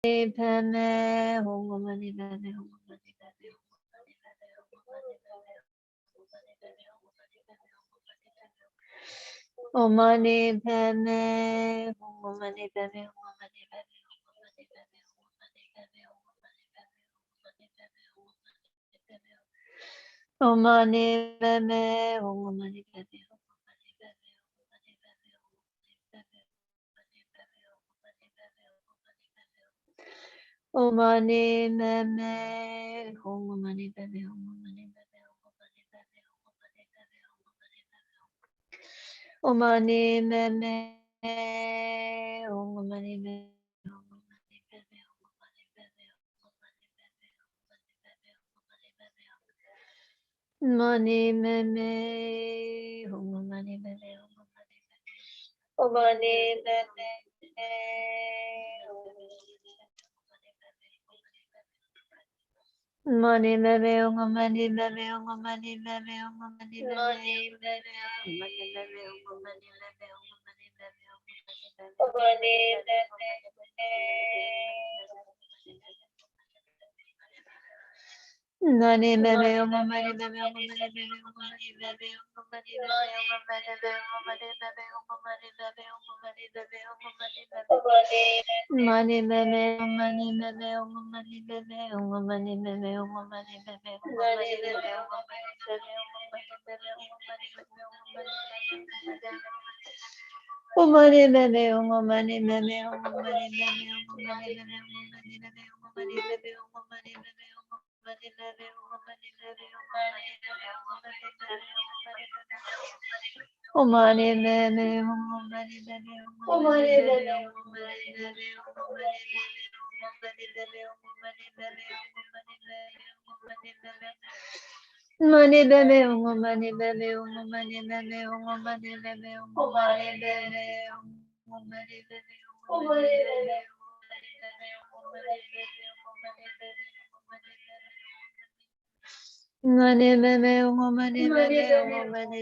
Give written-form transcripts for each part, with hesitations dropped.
Peme, Hong Mani Bebe, Hong Mani Bebe, Om Mani Padme, Om Mani Padme, Om Mani Padme, Om Mani Padme, Om Mani Padme, Om Mani Padme, Om Mani Padme, Om Mani Padme, Om Mani Padme, Om Mani Padme. Mani meme, hum mani meme, hum mani meme, mani meme, hum mani meme, hum mani meme, hum mani meme, mani meme, hum mani meme, hum mani Nani bebe mani bebe mani bebe mani bebe mani bebe mani bebe mani bebe mani bebe mani bebe mani bebe mani bebe mani bebe Mani bebe mani bebe Omani bebe, omani bebe, omani bebe, Mani bebe, mani bebe, mani bebe, mani bebe, mani bebe, Mani bebe, mani bebe, mani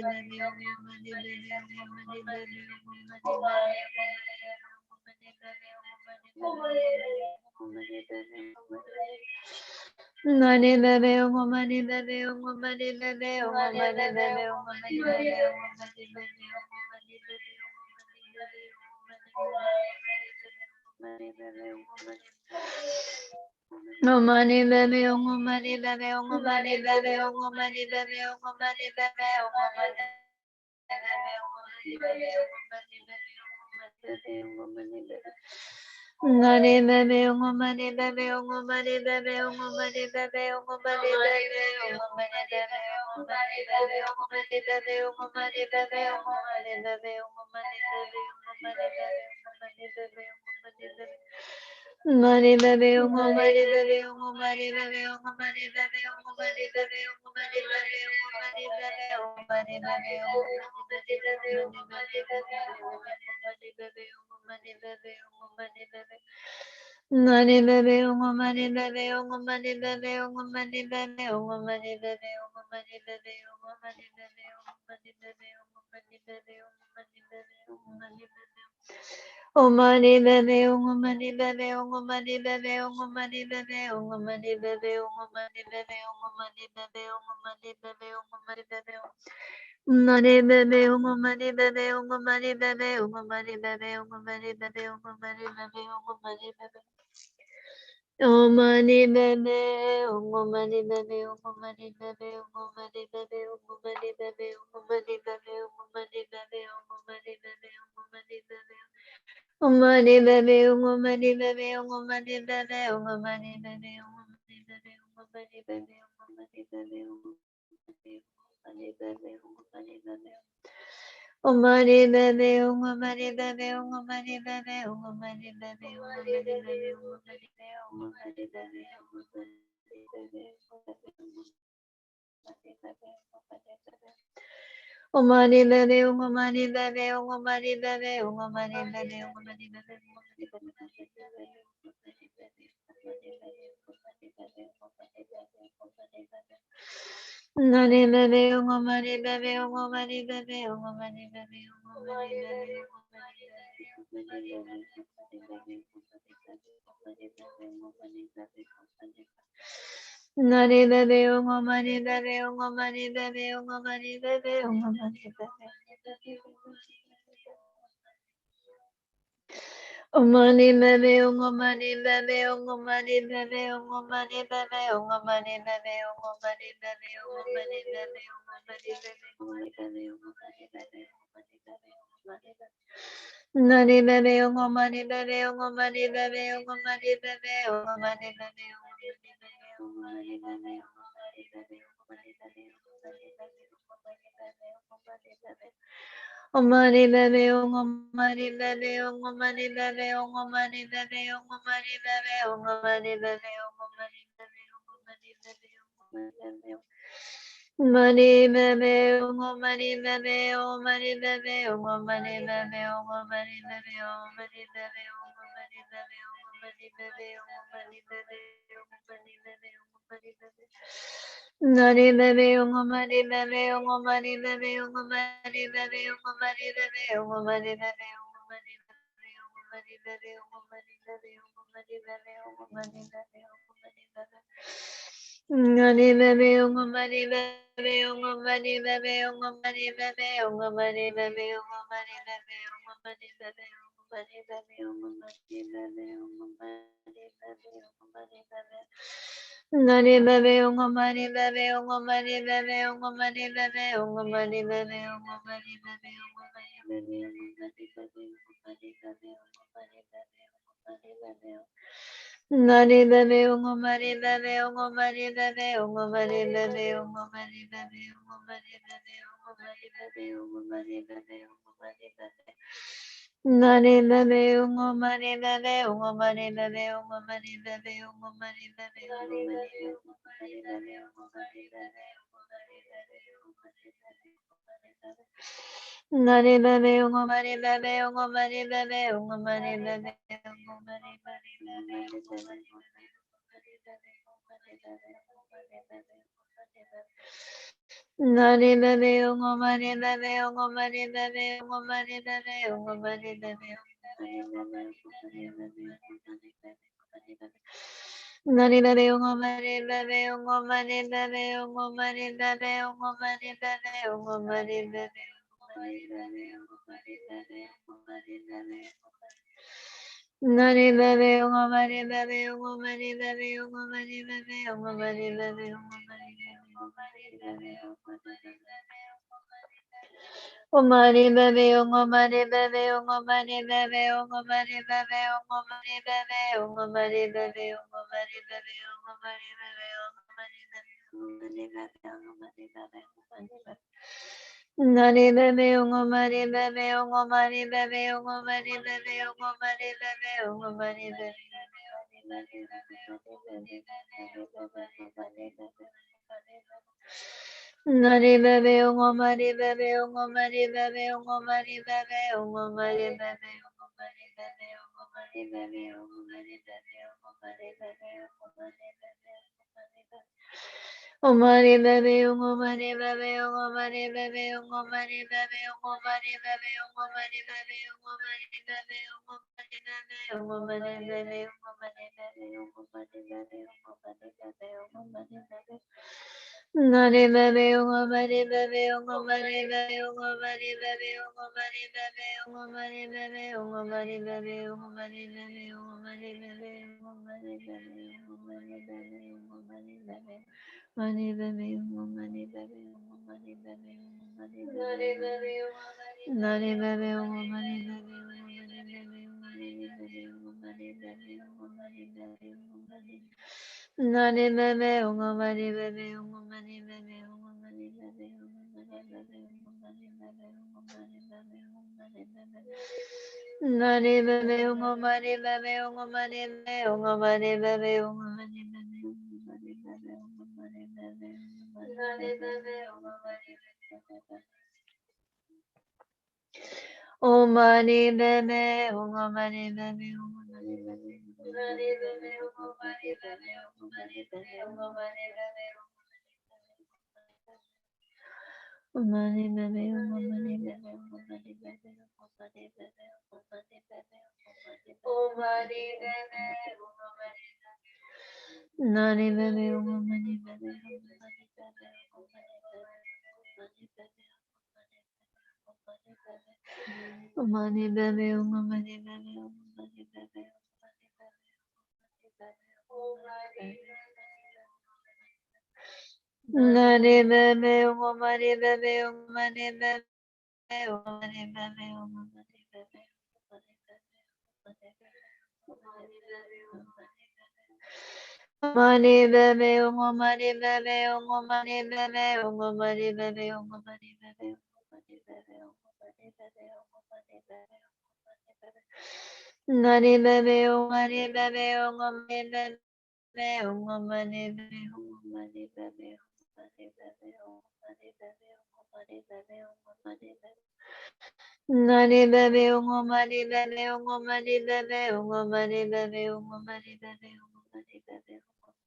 Mani bebe, mani bebe, mani bebe, No money baby, oh money baby, oh money baby, oh money baby, oh money baby, oh money baby, oh money baby, oh money baby, oh money baby, oh money baby, oh money baby, oh money baby, oh money baby, oh money baby, oh money baby, oh money baby, oh money baby, Money baby, money baby, money baby, money baby, money baby, money baby, money baby, money Oh money baby, oh money baby, oh money baby, oh money baby, oh money baby, oh money baby, oh money baby, oh money baby, oh money baby, money baby, oh money baby, oh money baby, oh money baby, oh money baby, oh money baby, oh money baby. Oh money baby, oh money baby, oh money baby, oh money baby, oh money baby, oh money baby, oh money baby, oh money baby, oh money baby. Money baby, money baby, money baby, money baby, money baby, money baby, money baby, money baby, money baby. Oh money baby, oh money baby, oh money baby, oh money baby, oh money baby, oh money baby, oh money baby, Oh money baby, oh money baby, oh money baby, oh money baby, oh money Money baby, oh money baby, oh money baby, oh money baby, oh money baby, Nani bebe ungo mani bebe ungo mani bebe ungo mani bebe ungo mani bebe. Umani bebe ungo mani bebe ungo mani bebe ungo mani bebe ungo mani bebe ungo mani bebe ungo mani bebe ungo mani bebe ungo mani bebe ungo mani bebe ungo mani bebe. Nani bebe ungo mani bebe ungo mani bebe ungo mani bebe ungo mani bebe ungo mani bebe ungo mani bebe ungo mani bebe ungo mani bebe ungo mani bebe ungo mani bebe ungo mani bebe. Om mani bebe om mani bebe om mani bebe om mani bebe om mani bebe om mani bebe om mani bebe om mani bebe om mani bebe. Mani bebe om mani bebe om mani bebe om mani bebe om mani bebe om mani bebe om mani bebe om mani bebe om mani bebe om mani bebe om mani bebe. Nani bebe om mani bebe om mani bebe om mani bebe om mani bebe om mani bebe om mani bebe om mani bebe om mani bebe om mani bebe om mani bebe om mani bebe. Nani bebe om mani bebe om mani bebe om mani bebe om mani bebe om mani bebe om mani bebe om mani bebe om mani bebe om mani bebe om mani bebe. Nani bebe om mani bebe om mani bebe om mani bebe om mani bebe om mani bebe om mani bebe om mani bebe om mani bebe om mani bebe om mani bebe. Nani bebe om mani bebe om mani bebe om mani bebe om mani bebe om mani bebe om mani bebe om mani bebe om mani bebe. Nani bebe om mani bebe om mani bebe om mani bebe om mani bebe om mani bebe om mani bebe om mani bebe om mani bebe om mani bebe om mani bebe. Nani bebe om mani bebe om mani bebe om mani bebe om mani bebe om mani bebe. Nani bebe om mani bebe om mani bebe om mani bebe om mani bebe om Nani bebe om mani bebe om mani bebe om mani bebe om mani bebe om mani bebe Nani bebe om mani bebe om mani bebe om mani bebe om mani bebe om mani bebe om mani bebe Om mani bebe om mani bebe om mani bebe om mani bebe om mani bebe om mani bebe om mani bebe om mani bebe om mani bebe om mani bebe om mani bebe. Nani bebe om mani bebe om mani bebe om mani bebe om mani bebe om mani bebe Nani bebe om mani bebe om mani bebe om mani bebe om mani bebe om mani bebe om mani bebe om mani bebe om mani bebe om mani bebe Om mani bebe om mani bebe om mani bebe om mani bebe om mani bebe om mani bebe om mani bebe om mani bebe om mani bebe om mani bebe om mani bebe om mani bebe om mani bebe. Nani bebe om mani bebe om mani bebe om mani bebe om mani bebe om mani bebe om mani bebe om mani bebe om mani bebe om mani bebe om mani bebe om mani bebe. Money baby, money baby, money baby, money baby, money baby, money baby, Nani bebe, money baby, money baby, money baby, Nani bebe, money baby, money baby, money baby, money Om mani bebe, om mani bebe, om mani bebe, mani bebe, om mani bebe, om mani bebe, om mani bebe, om mani bebe, om mani bebe, om mani bebe, om mani bebe, om mani bebe, om mani bebe, Nani bebe mani bebe mani bebe mani bebe Nani bebe mani bebe mani bebe mani bebe Mani bebe mani bebe mani bebe mani bebe mani bebe Nani bebe mani bebe mani bebe mani bebe mani bebe Nani bebe mani bebe mani bebe mani bebe mani bebe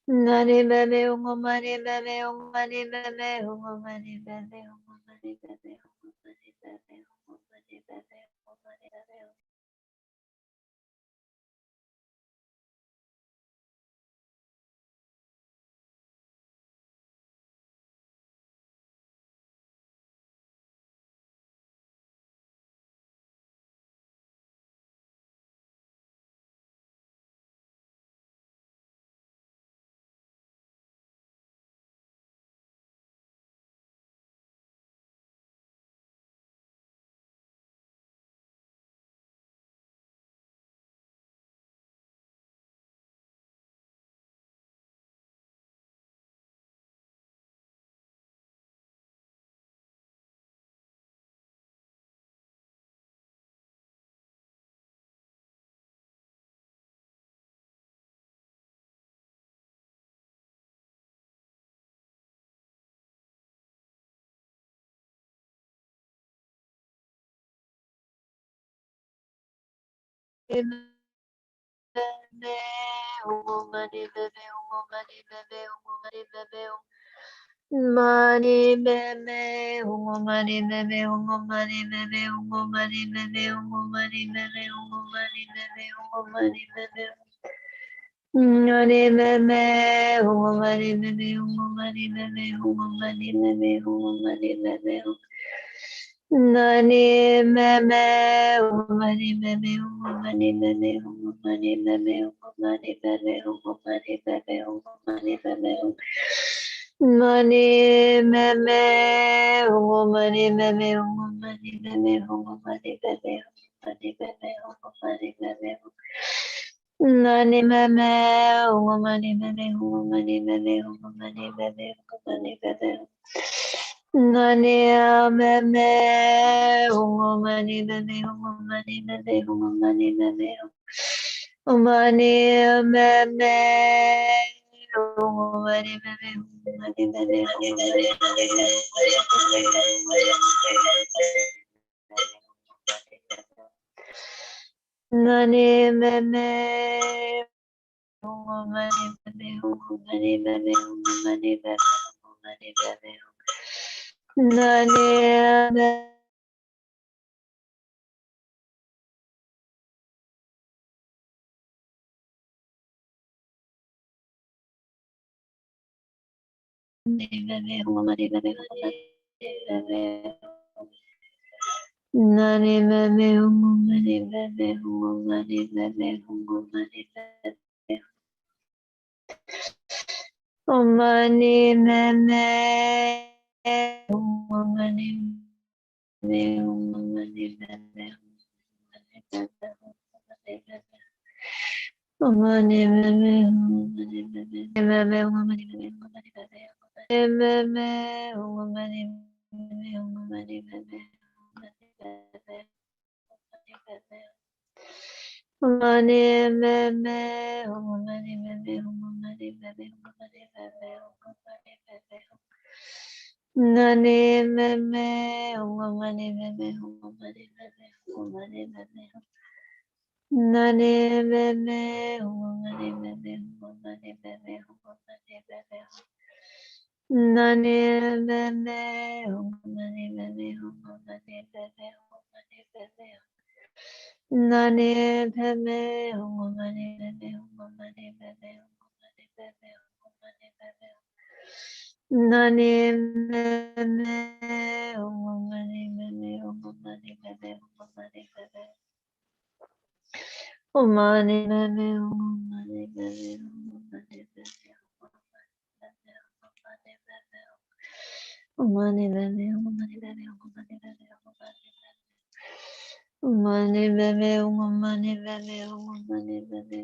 Nani bebe mani bebe mani bebe mani bebe mani bebe Money bebe, money bebe, money bebe, money bebe, money bebe, money bebe, money bebe. Money bebe, money bebe, money bebe, money bebe, money bebe. Nani bebe, money bebe, money bebe, money bebe, money bebe, money bebe, money bebe. Money meme, money meme, money meme, money meme, money meme, money meme. Money meme, money meme, money meme, money meme, money meme. Nani meme, money meme, money meme, money meme. Money meme. Nani meme money bebe money bebe money bebe money bebe Nani bebe money bebe Nani bebe money bebe money bebe money bebe Money meme money bebe money bebe Money Nani meme, mani meme, mani meme, mani meme. Nani meme, mani meme, mani meme, mani meme. Nani bebe mani bebe mani bebe mani bebe Nani bebe mani bebe mani bebe mani bebe mani bebe Nani bebe mani bebe mani bebe mani bebe Mani bebe mani bebe mani bebe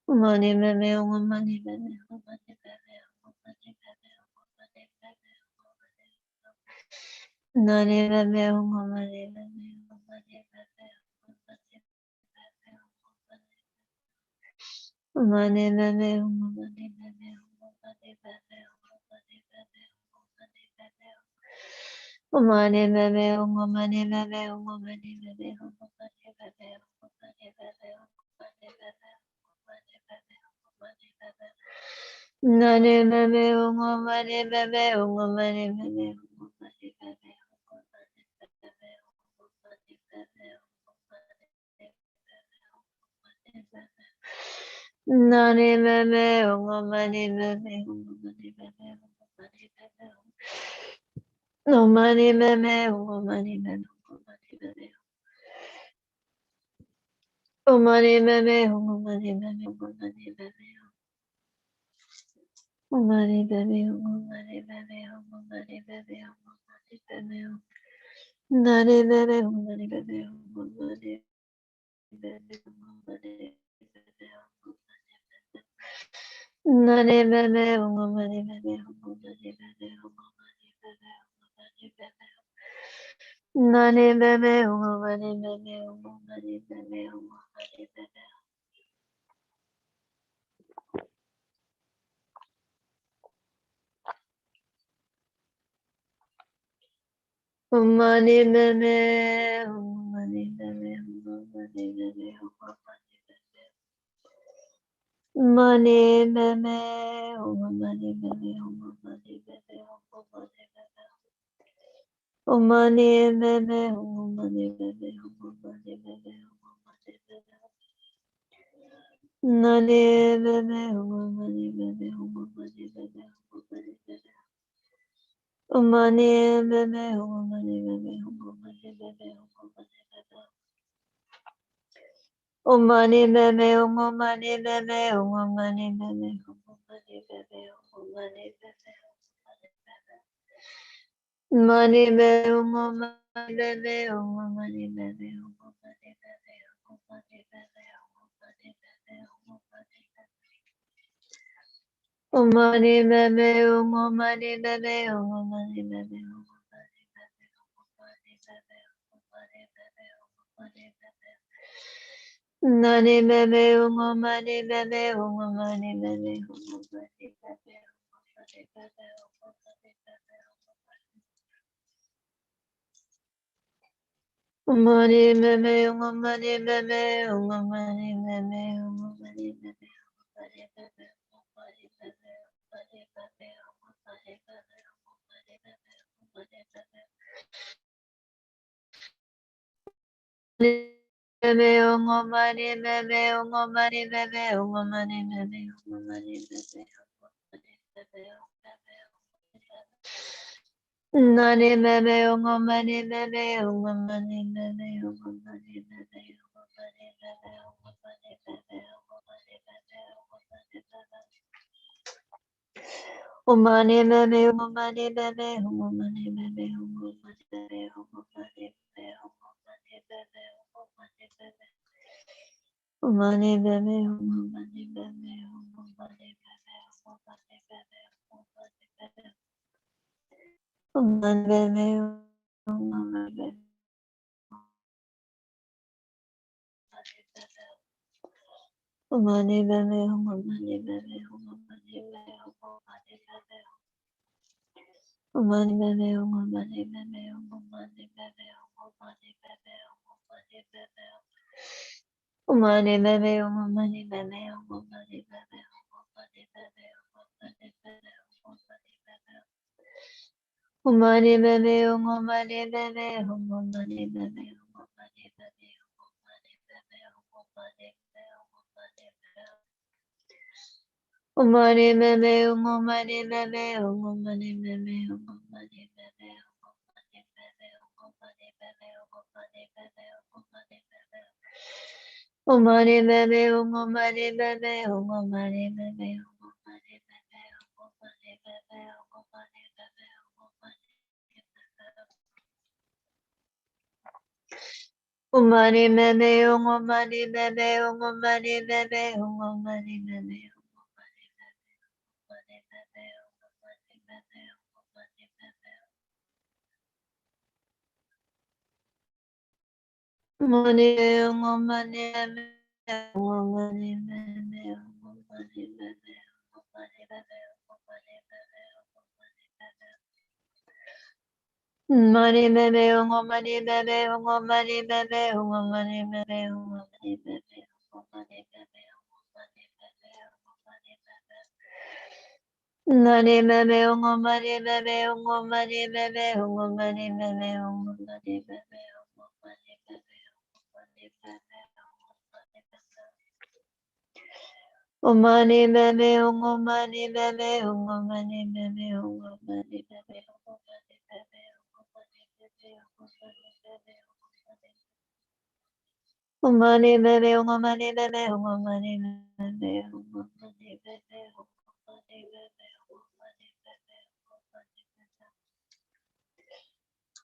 Mani bebe mani bebe Mani bebe mani bebe mani bebe Mani bebe mani bebe Nani bebe mani bebe Mani bebe mani bebe Mani bebe mani bebe mani bebe Nani bebe mani bebe mani bebe Nani bebe mani bebe No money bebe mani bebe Oh money bebe money bebe money bebe Oh money bebe money bebe money bebe money bebe Nani bebe money bebe money bebe money Nani bebe money bebe money bebe Nani bebe money bebe money bebe money bebe Money bebe money bebe money bebe Money bebe money bebe money bebe money bebe money bebe money bebe Nani bebe money bebe money bebe Money bebe money bebe money bebe Oh money bebe money bebe money bebe money bebe money bebe Money bebe money bebe money bebe money bebe Money bebe money bebe money bebe Nani bebe money bebe money bebe Money bebe money bebe money bebe money bebe Bebe money bebe money bebe money bebe money bebe Nani bebe money bebe money bebe money bebe Money bebe money bebe money bebe money bebe Money bebe money bebe money bebe Money bebe money bebe Money bebe money bebe money bebe Money bebe money bebe money bebe Umani bebe umani bebe umani bebe umani bebe umani bebe umani bebe umani bebe umani bebe umani bebe umani bebe umani bebe umani bebe umani bebe umani bebe umani bebe umani bebe umani bebe umani umani umani money bebe money bebe money bebe money bebe money bebe money bebe money bebe money bebe money bebe money bebe money bebe Umani bebe umani bebe umani bebe umani bebe umani bebe umani bebe umani bebe umani bebe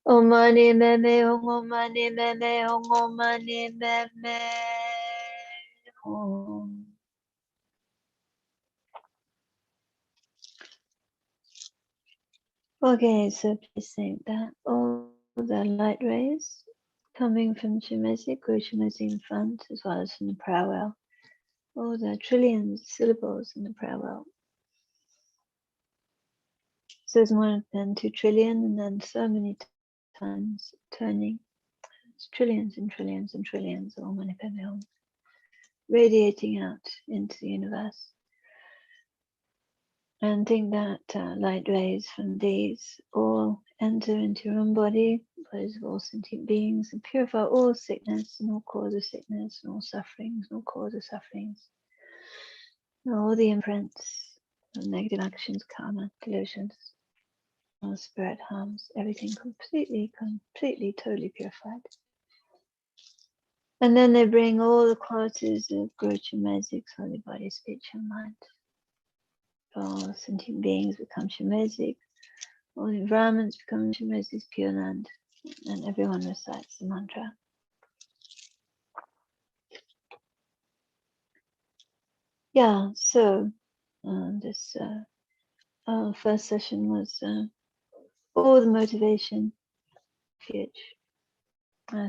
umani bebe umani bebe umani bebe Okay, so please think that all the light rays coming from Chenrezig, Guru Chenrezig in front, as well as from the prayer well, all the trillions of syllables in the prayer well. So there's more than 2 trillion, and then so many times turning. It's trillions and trillions and trillions of Om radiating out into the universe. And think that light rays from these all enter into your own body, bodies of all sentient beings, and purify all sickness and all cause of sickness and all sufferings and all cause of sufferings. And all the imprints of negative actions, karma, delusions, all spirit harms, everything completely, totally purified. And then they bring all the qualities of Guru Chenrezig's holy body, speech, and mind. All sentient beings become Chenrezig. All the environments become Chenrezig's pure land, and everyone recites the mantra. Yeah, so this first session was all the motivation, refuge.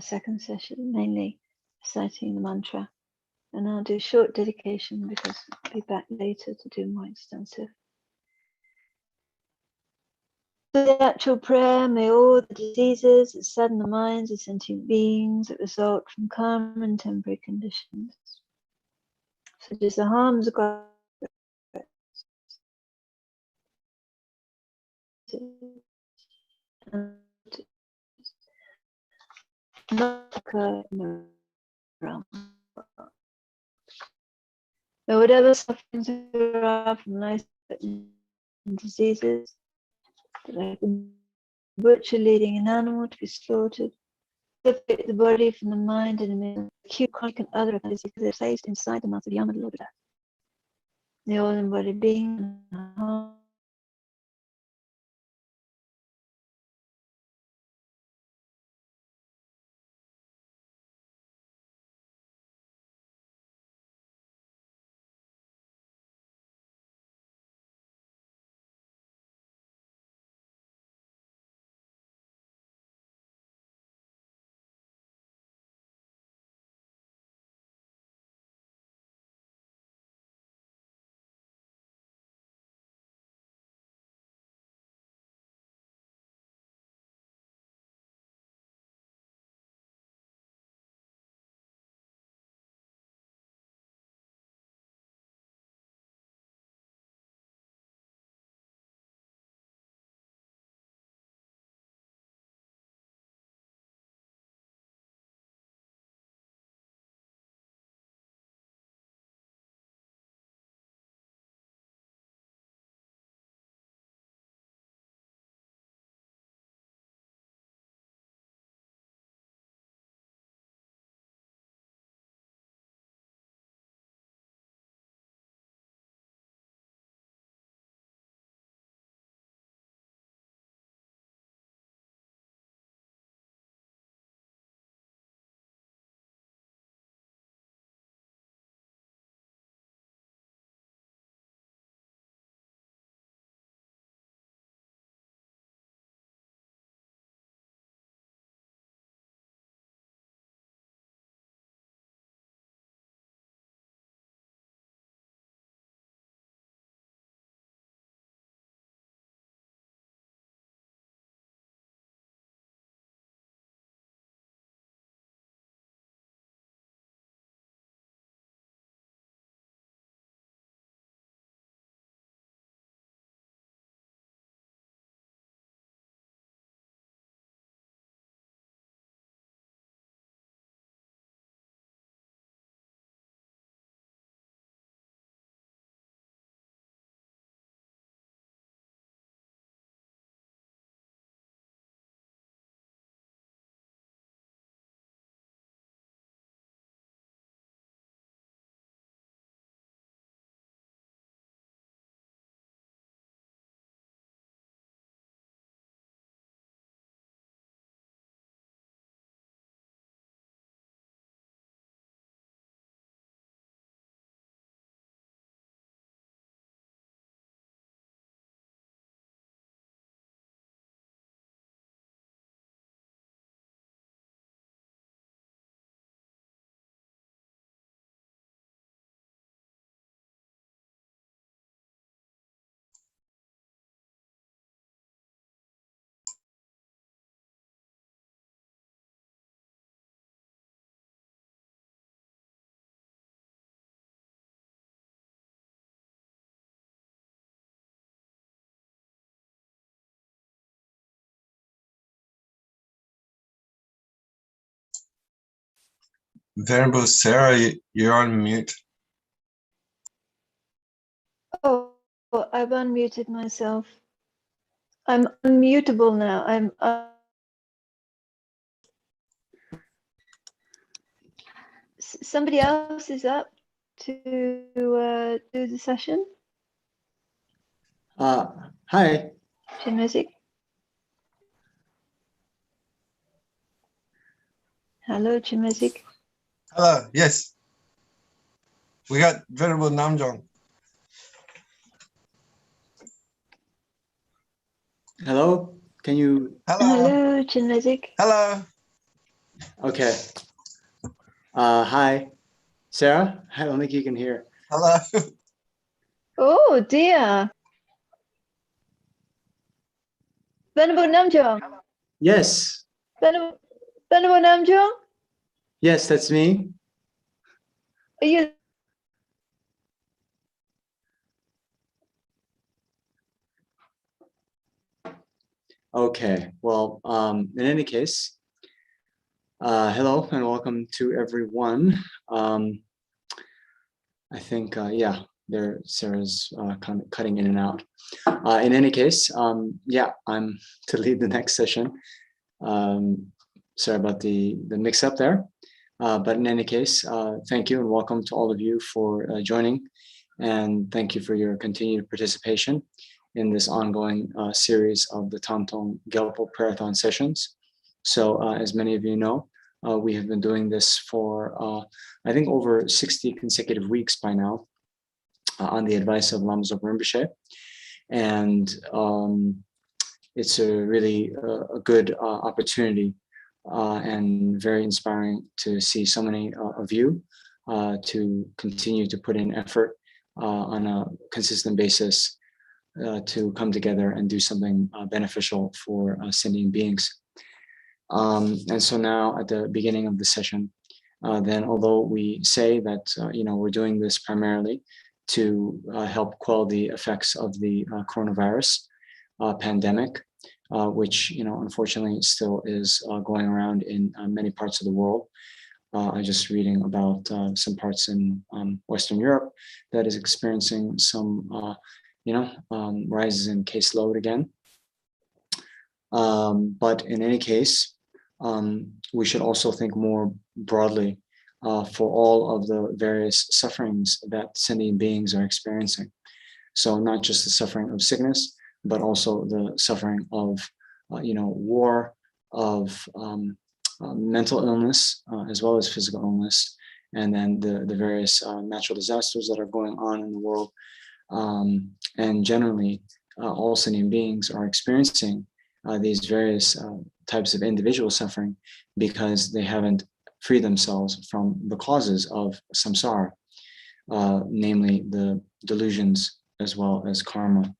Second session, mainly reciting the mantra. And I'll do a short dedication because I'll be back later to do more extensive. For the actual prayer, may all the diseases that sadden the minds of sentient beings that result from karma and temporary conditions, such as the harms of God, not occur in the realm. Now, whatever sufferings there are from life and diseases, like a butcher leading an animal to be slaughtered, separate the body from the mind and the acute, chronic, and other diseases that are placed inside the mouth of the Yama, the Lord of Death. The all-embodied being Venerable Sarah, you're on mute. Oh, I've unmuted myself. I'm unmutable now. Somebody else is up to do the session. Hi. Chenrezig. Hello, Chenrezig. Hello, yes. We got Venerable Namjong. Hello. Can you? Hello, Chenrezig. Hello. Okay. Hi, Sarah. I don't think you can hear. Hello. Oh dear. Venerable Namjong. Yes. Venerable Namjong. Yes, that's me. Are you? Okay. Well, in any case, hello and welcome to everyone. I think, yeah, there Sarah's kind of cutting in and out. In any case, yeah, I'm to lead the next session. Sorry about the mix-up there. But in any case, thank you and welcome to all of you for joining. And thank you for your continued participation in this ongoing series of the Thangtong Gyalpo Prayer-a-thon sessions. So as many of you know, we have been doing this for, I think, over 60 consecutive weeks by now on the advice of Lama Zopa Rinpoche. And it's a really a good opportunity and very inspiring to see so many of you to continue to put in effort on a consistent basis to come together and do something beneficial for sentient beings. And so now at the beginning of the session, then although we say that we're doing this primarily to help quell the effects of the coronavirus pandemic, which unfortunately still is going around in many parts of the world. I'm just reading about some parts in Western Europe that is experiencing some rises in caseload again. But in any case, we should also think more broadly for all of the various sufferings that sentient beings are experiencing. So not just the suffering of sickness, but also the suffering of, war, of mental illness, as well as physical illness, and then the various natural disasters that are going on in the world. And generally, all sentient beings are experiencing these various types of individual suffering because they haven't freed themselves from the causes of samsara, namely the delusions as well as karma.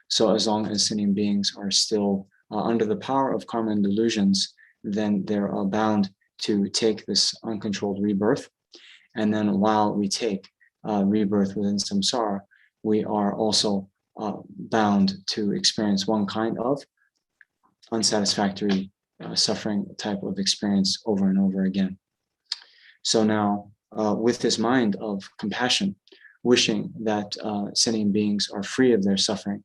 So as long as sentient beings are still under the power of karma and delusions, then they're bound to take this uncontrolled rebirth. And then while we take rebirth within samsara, we are also bound to experience one kind of unsatisfactory suffering type of experience over and over again. So now, with this mind of compassion, wishing that sentient beings are free of their suffering,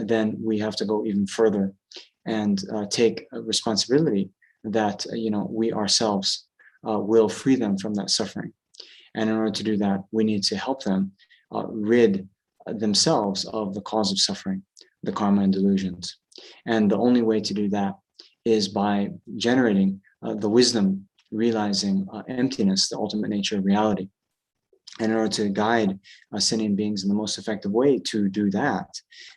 then we have to go even further and take a responsibility that we ourselves will free them from that suffering. And in order to do that, we need to help them rid themselves of the cause of suffering, the karma and delusions. And the only way to do that is by generating the wisdom, realizing emptiness, the ultimate nature of reality. And in order to guide sentient beings in the most effective way to do that,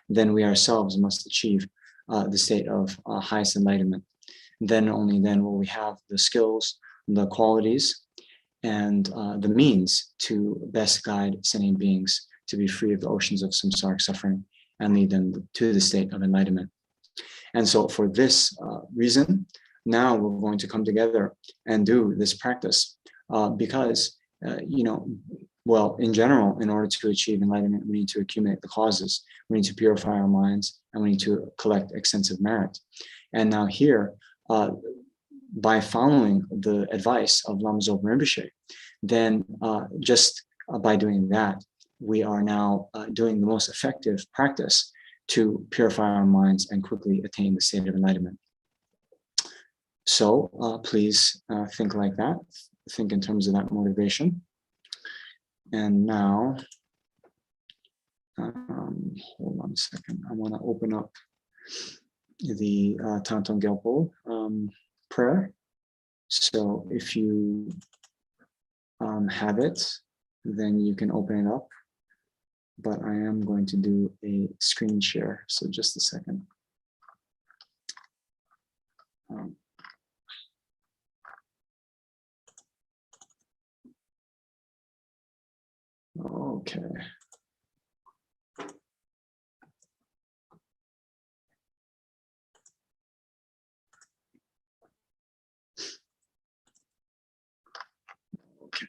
then we ourselves must achieve the state of highest enlightenment. Then only then will we have the skills, the qualities, and the means to best guide sentient beings to be free of the oceans of samsaric suffering and lead them to the state of enlightenment. And so for this reason, now we're going to come together and do this practice because, well, in general, in order to achieve enlightenment, we need to accumulate the causes. We need to purify our minds, and we need to collect extensive merit. And now here, by following the advice of Lama Zopa Rinpoche, then just by doing that, we are now doing the most effective practice to purify our minds and quickly attain the state of enlightenment. So please think like that. Think in terms of that motivation. And now, hold on a second. I want to open up the Thangtong Gyalpo prayer. So if you have it, then you can open it up. But I am going to do a screen share. So just a second. Okay. Okay.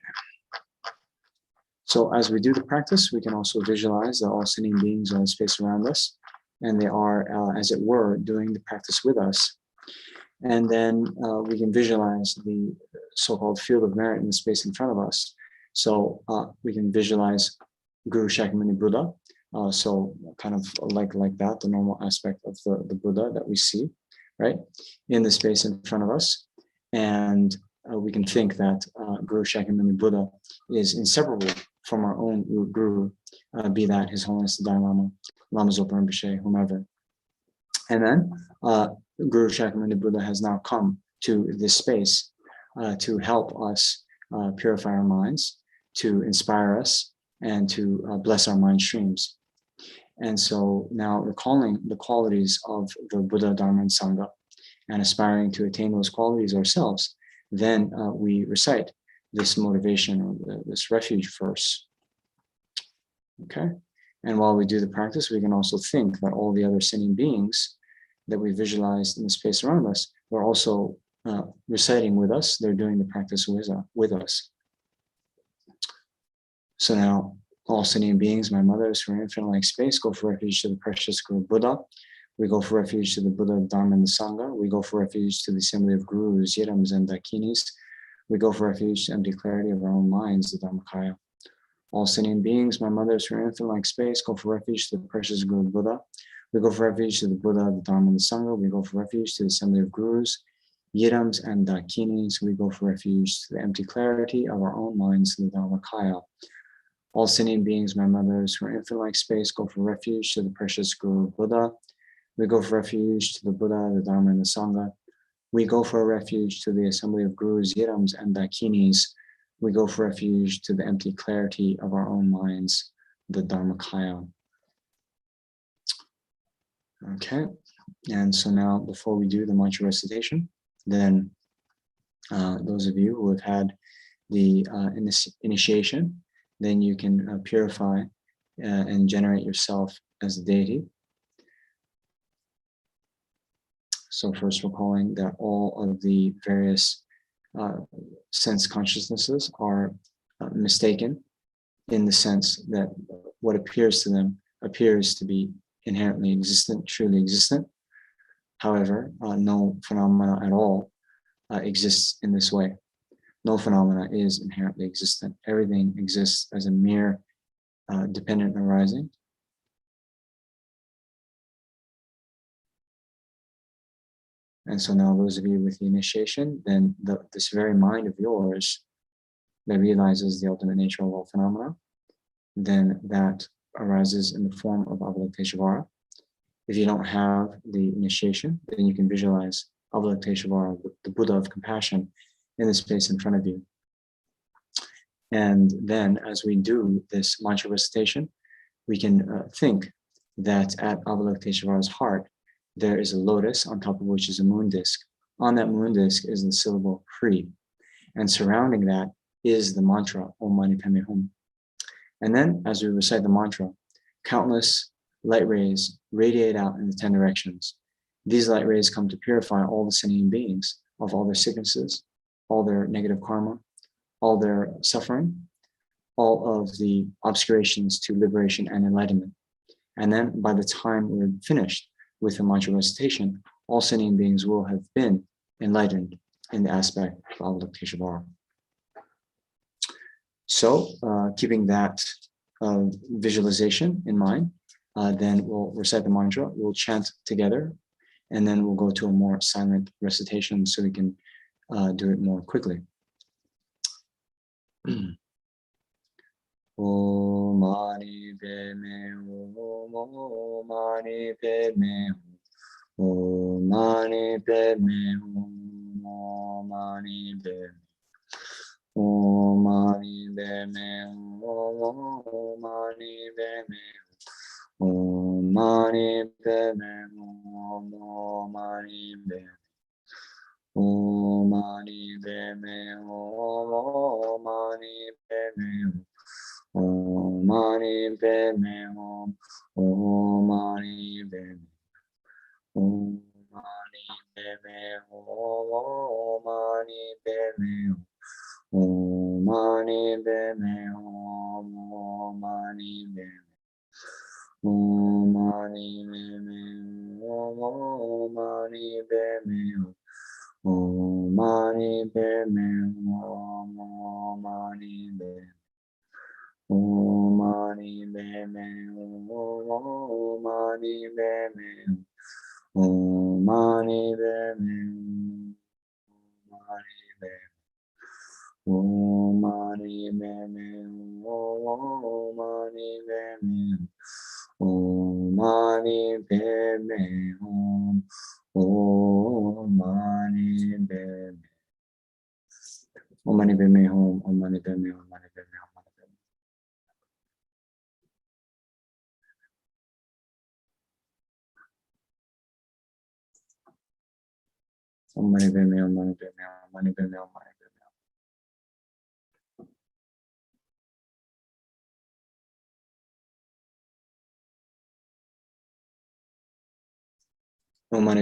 So as we do the practice, we can also visualize that all sitting beings are in space around us, and they are, as it were, doing the practice with us. And then we can visualize the so-called field of merit in the space in front of us. So we can visualize Guru Shakyamuni Buddha. So kind of like that, the normal aspect of the Buddha that we see, right, in the space in front of us. And we can think that Guru Shakyamuni Buddha is inseparable from our own Guru, be that His Holiness the Dalai Lama, Lama Zopa Rinpoche, whomever. And then Guru Shakyamuni Buddha has now come to this space to help us purify our minds, to inspire us, and to bless our mind streams. And so now recalling the qualities of the Buddha, Dharma, and Sangha, and aspiring to attain those qualities ourselves, then we recite this motivation or this refuge verse. Okay? And while we do the practice, we can also think that all the other sinning beings that we visualized in the space around us are also reciting with us. They're doing the practice with us. So now, all sentient beings, my mothers who are infinite like space, go for refuge to the precious Guru Buddha. We go for refuge to the Buddha, Dharma, and the Sangha. We go for refuge to the assembly of Gurus, Yidams, and Dakinis. We go for refuge to empty clarity of our own minds, the Dharmakaya. All sentient beings, my mothers who are infinite like space, go for refuge to the precious Guru Buddha. We go for refuge to the Buddha, the Dharma, and the Sangha. We go for refuge to the assembly of Gurus, Yidams, and Dakinis. We go for refuge to the empty clarity of our own minds, the Dharmakaya. All sentient beings, my mothers who are infinite like space, go for refuge to the precious Guru Buddha. We go for refuge to the Buddha, the Dharma, and the Sangha. We go for refuge to the assembly of Gurus, Yidams, and Dakinis. We go for refuge to the empty clarity of our own minds, the Dharmakaya. Okay, and so now before we do the mantra recitation, then those of you who have had the initiation, then you can purify and generate yourself as a deity. So first recalling that all of the various sense consciousnesses are mistaken in the sense that what appears to them appears to be inherently existent, truly existent. However, no phenomena at all exists in this way. No phenomena is inherently existent. Everything exists as a mere dependent arising. And so now those of you with the initiation, then this very mind of yours that realizes the ultimate nature of all phenomena, then that arises in the form of Avalokiteshvara. If you don't have the initiation, then you can visualize Avalokiteshvara, the Buddha of compassion, in the space in front of you. And then as we do this mantra recitation, we can think that at Avalokiteshvara's heart, there is a lotus on top of which is a moon disk. On that moon disk is the syllable Free. And surrounding that is the mantra, Om Mani Padme Hum. And then as we recite the mantra, countless light rays radiate out in the 10 directions. These light rays come to purify all the sentient beings of all their sicknesses, all their negative karma, all their suffering, all of the obscurations to liberation and enlightenment. And then by the time we're finished with the mantra recitation, all sentient beings will have been enlightened in the aspect of Avalokiteshvara. So keeping that visualization in mind, then we'll recite the mantra, we'll chant together, and then we'll go to a more silent recitation so we can do it more quickly. Om Mani Padme Hum, Om Mani Padme Hum, Om Mani Padme Hum, Om Mani Padme Om Mani Padme Hum, Om Mani Padme Om Mani Padme Hum, Om Mani Padme Om Mani Padme Hum, Om Mani Padme Om Mani Padme Hum, Om Mani Padme Om Mani Padme Hum, Om Mani Padme Om Mani Padme Hum, Om Mani Padme Om Mani Padme Om Mani Padme Om Mani Padme Om Mani Padme Om Mani Padme Om Mani Padme Om Mani Padme Om Mani Padme Om Mani Padme Om Mani Padme Om Mani Padme Om Mani Padme Hum, Om Mani Padme Om Mani Padme Om Mani Padme Om Mani Padme Om Mani Padme Om Mani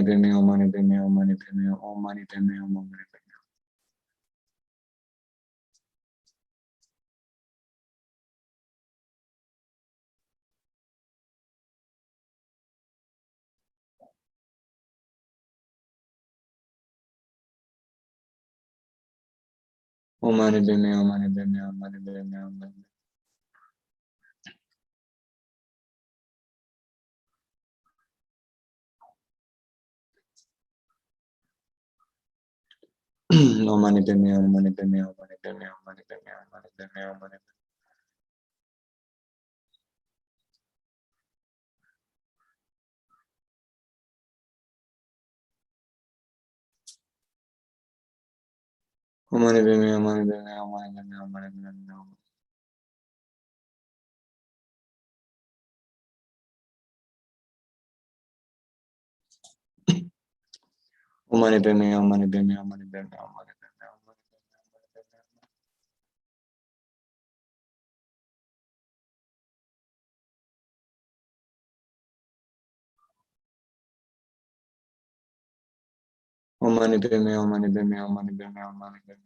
Padme Om Mani Padme Om Mani Padme Om Mani Padme Om Mani Padme Om Mani Padme Om Mani Padme Om Mani Padme Om Mani Padme Om Mani Om Mani Padme Om Mani Padme Om Mani Padme Om Mani Padme Om Mani Padme Om Mani Om Mani Padme Om Mani Padme Om Mani Padme Om Mani Padme Om Mani Padme Om Mani Padme Om Mani Padme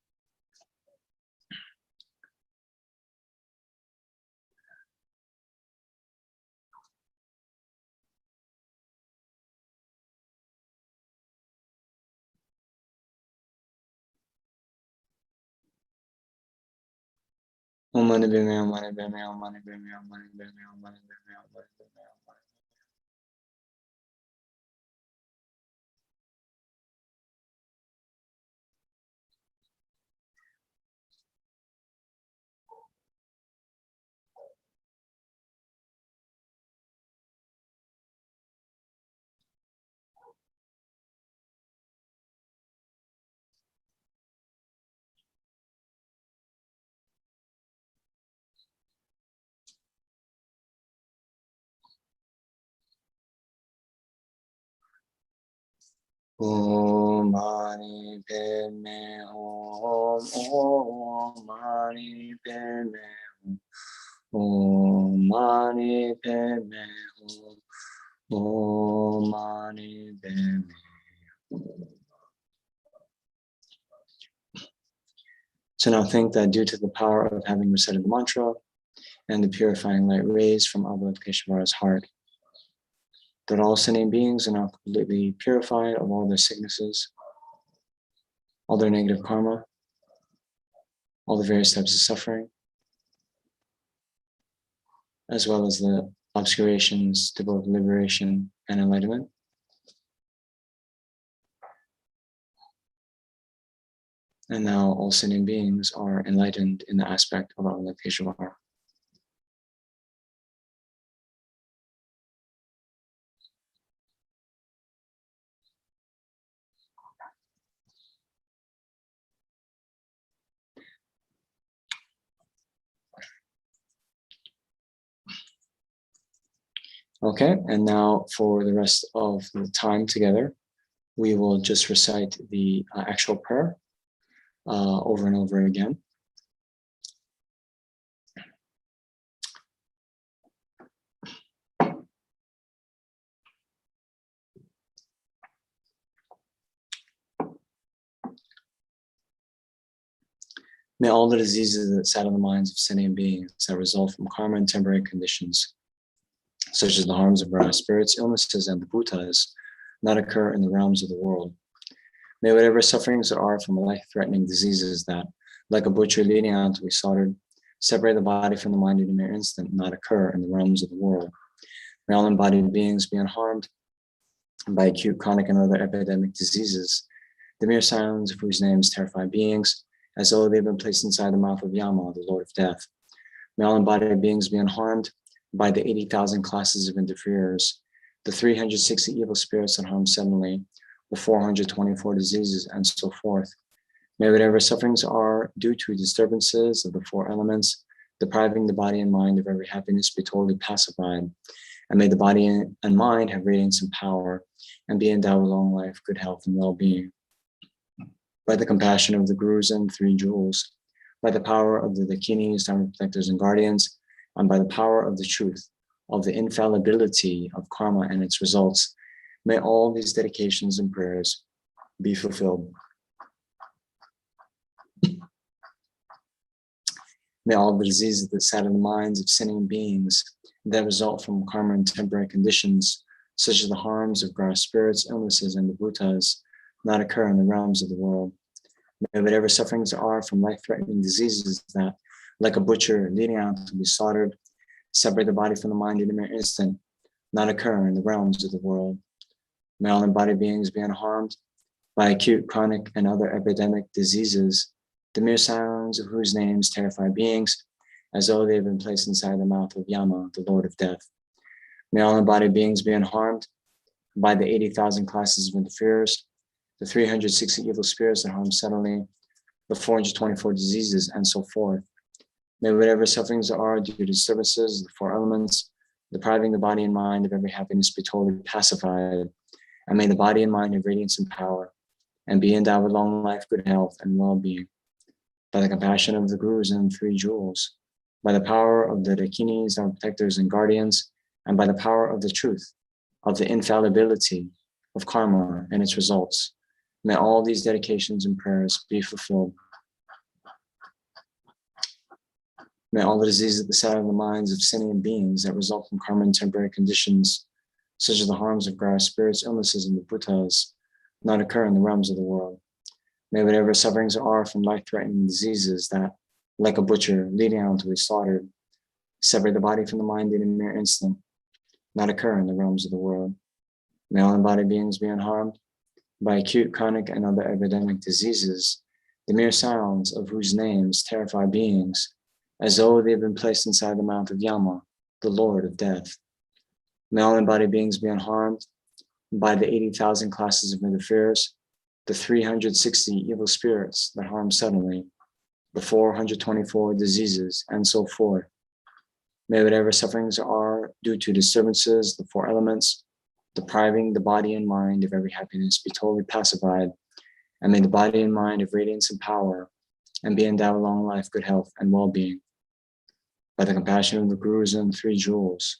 Om Mani Om Mani Padme Om Mani Padme Om Mani Padme Om Mani Padme Om Mani Padme Om Mani Padme Om Mani Padme Om Mani Padme Om Mani Padme Om Mani Padme Om Mani Padme Om Mani Padme Om Mani Padme Om Mani Padme. So now think that due to the power of having recited the mantra and the purifying light rays from Avalokiteshvara's heart, that all sentient beings are now completely purified of all their sicknesses, all their negative karma, all the various types of suffering, as well as the obscurations to both liberation and enlightenment. And now all sentient beings are enlightened in the aspect of Avalokiteshvara. Okay, and now for the rest of the time together, we will just recite the actual prayer over and over again. May all the diseases that sadden the minds of sentient beings that result from karma and temporary conditions, such as the harms of our spirits, illnesses, and the bhutas, not occur in the realms of the world. May whatever sufferings there are from life-threatening diseases that, like a butcher leading out to be slaughtered, separate the body from the mind in a mere instant, not occur in the realms of the world. May all embodied beings be unharmed by acute, chronic, and other epidemic diseases, the mere sounds of whose names terrify beings, as though they've been placed inside the mouth of Yama, the Lord of Death. May all embodied beings be unharmed by the 80,000 classes of interferers, the 360 evil spirits that harm suddenly, the 424 diseases, and so forth. May whatever sufferings are due to disturbances of the four elements, depriving the body and mind of every happiness, be totally pacified. And may the body and mind have radiance and power, and be endowed with long life, good health, and well-being. By the compassion of the Gurus and three jewels, by the power of the Dakinis, Dharma protectors and guardians, and by the power of the truth, of the infallibility of karma and its results, may all these dedications and prayers be fulfilled. May all the diseases that sadden the minds of sinning beings that result from karma and temporary conditions, such as the harms of gross spirits, illnesses, and the bhutas, not occur in the realms of the world. May whatever sufferings are from life-threatening diseases that, like a butcher leading out to be slaughtered, separate the body from the mind in a mere instant, not occur in the realms of the world. May all embodied beings be unharmed by acute, chronic, and other epidemic diseases, the mere sounds of whose names terrify beings, as though they have been placed inside the mouth of Yama, the Lord of Death. May all embodied beings be unharmed by the 80,000 classes of interferers, the 360 evil spirits that harm suddenly, the 424 diseases, and so forth. May whatever sufferings are due to disturbances of the four elements, depriving the body and mind of every happiness, be totally pacified. And may the body and mind have radiance and power, and be endowed with long life, good health, and well-being. By the compassion of the Gurus and three jewels, by the power of the Dakinis, our protectors and guardians, and by the power of the truth, of the infallibility of karma and its results, may all these dedications and prayers be fulfilled. May all the diseases that sadden the minds of sentient beings that result from karma and temporary conditions, such as the harms of gross spirits, illnesses, and the bhutas, not occur in the realms of the world. May whatever sufferings are from life-threatening diseases that, like a butcher leading out to be slaughtered, separate the body from the mind in a mere instant, not occur in the realms of the world. May all embodied beings be unharmed by acute, chronic, and other epidemic diseases, the mere sounds of whose names terrify beings, as though they have been placed inside the mouth of Yama, the Lord of Death. May all embodied beings be unharmed by the 80,000 classes of interferers, the 360 evil spirits that harm suddenly, the 424 diseases, and so forth. May whatever sufferings are due to disturbances, the four elements, depriving the body and mind of every happiness, be totally pacified, and may the body and mind have radiance and power, and be endowed with long life, good health, and well-being. By the compassion of the Gurus and three jewels,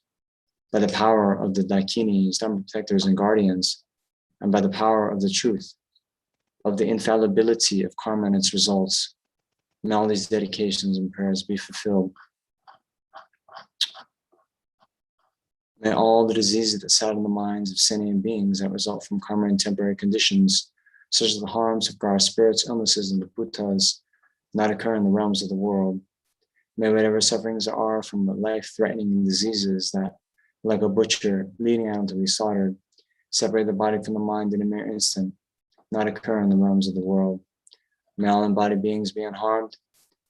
by the power of the Dakinis, Dharma protectors and guardians, and by the power of the truth, of the infallibility of karma and its results, may all these dedications and prayers be fulfilled. May all the diseases that sadden the minds of sentient beings that result from karma and temporary conditions, such as the harms of our spirits, illnesses, and the bhutas not occur in the realms of the world. May whatever sufferings there are from life-threatening diseases that, like a butcher leading out to be slaughtered, separate the body from the mind in a mere instant, not occur in the realms of the world. May all embodied beings be unharmed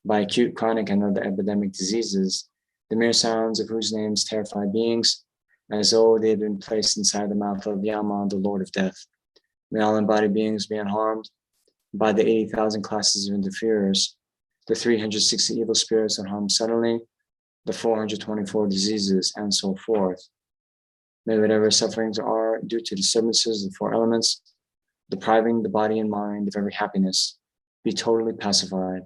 by acute, chronic, and other epidemic diseases, the mere sounds of whose names terrify beings, as though they had been placed inside the mouth of Yama, the Lord of Death. May all embodied beings be unharmed by the 80,000 classes of interferers, the 360 evil spirits that harm suddenly, the 424 diseases, and so forth. May whatever sufferings are due to disturbances of the four elements, depriving the body and mind of every happiness, be totally pacified.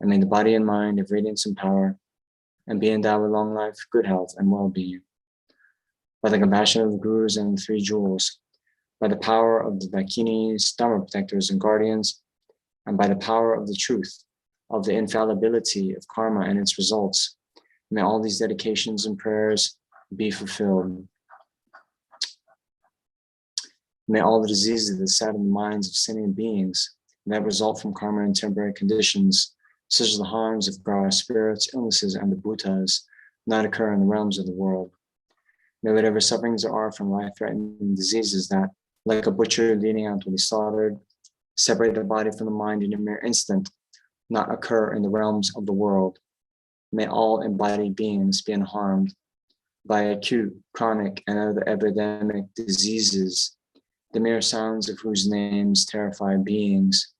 And may the body and mind have radiance and power, and be endowed with long life, good health, and well-being. By the compassion of the Gurus and the Three Jewels, by the power of the Dakinis, Dharma protectors, and guardians, and by the power of the truth of the infallibility of karma and its results, may all these dedications and prayers be fulfilled. May all the diseases that sadden the minds of sentient beings that result from karma and temporary conditions, such as the harms of our spirits, illnesses, and the bhutas, not occur in the realms of the world. May whatever sufferings there are from life-threatening diseases that, like a butcher leading out to be slaughtered, separate the body from the mind in a mere instant, not occur in the realms of the world. May all embodied beings be unharmed by acute, chronic, and other epidemic diseases, the mere sounds of whose names terrify beings,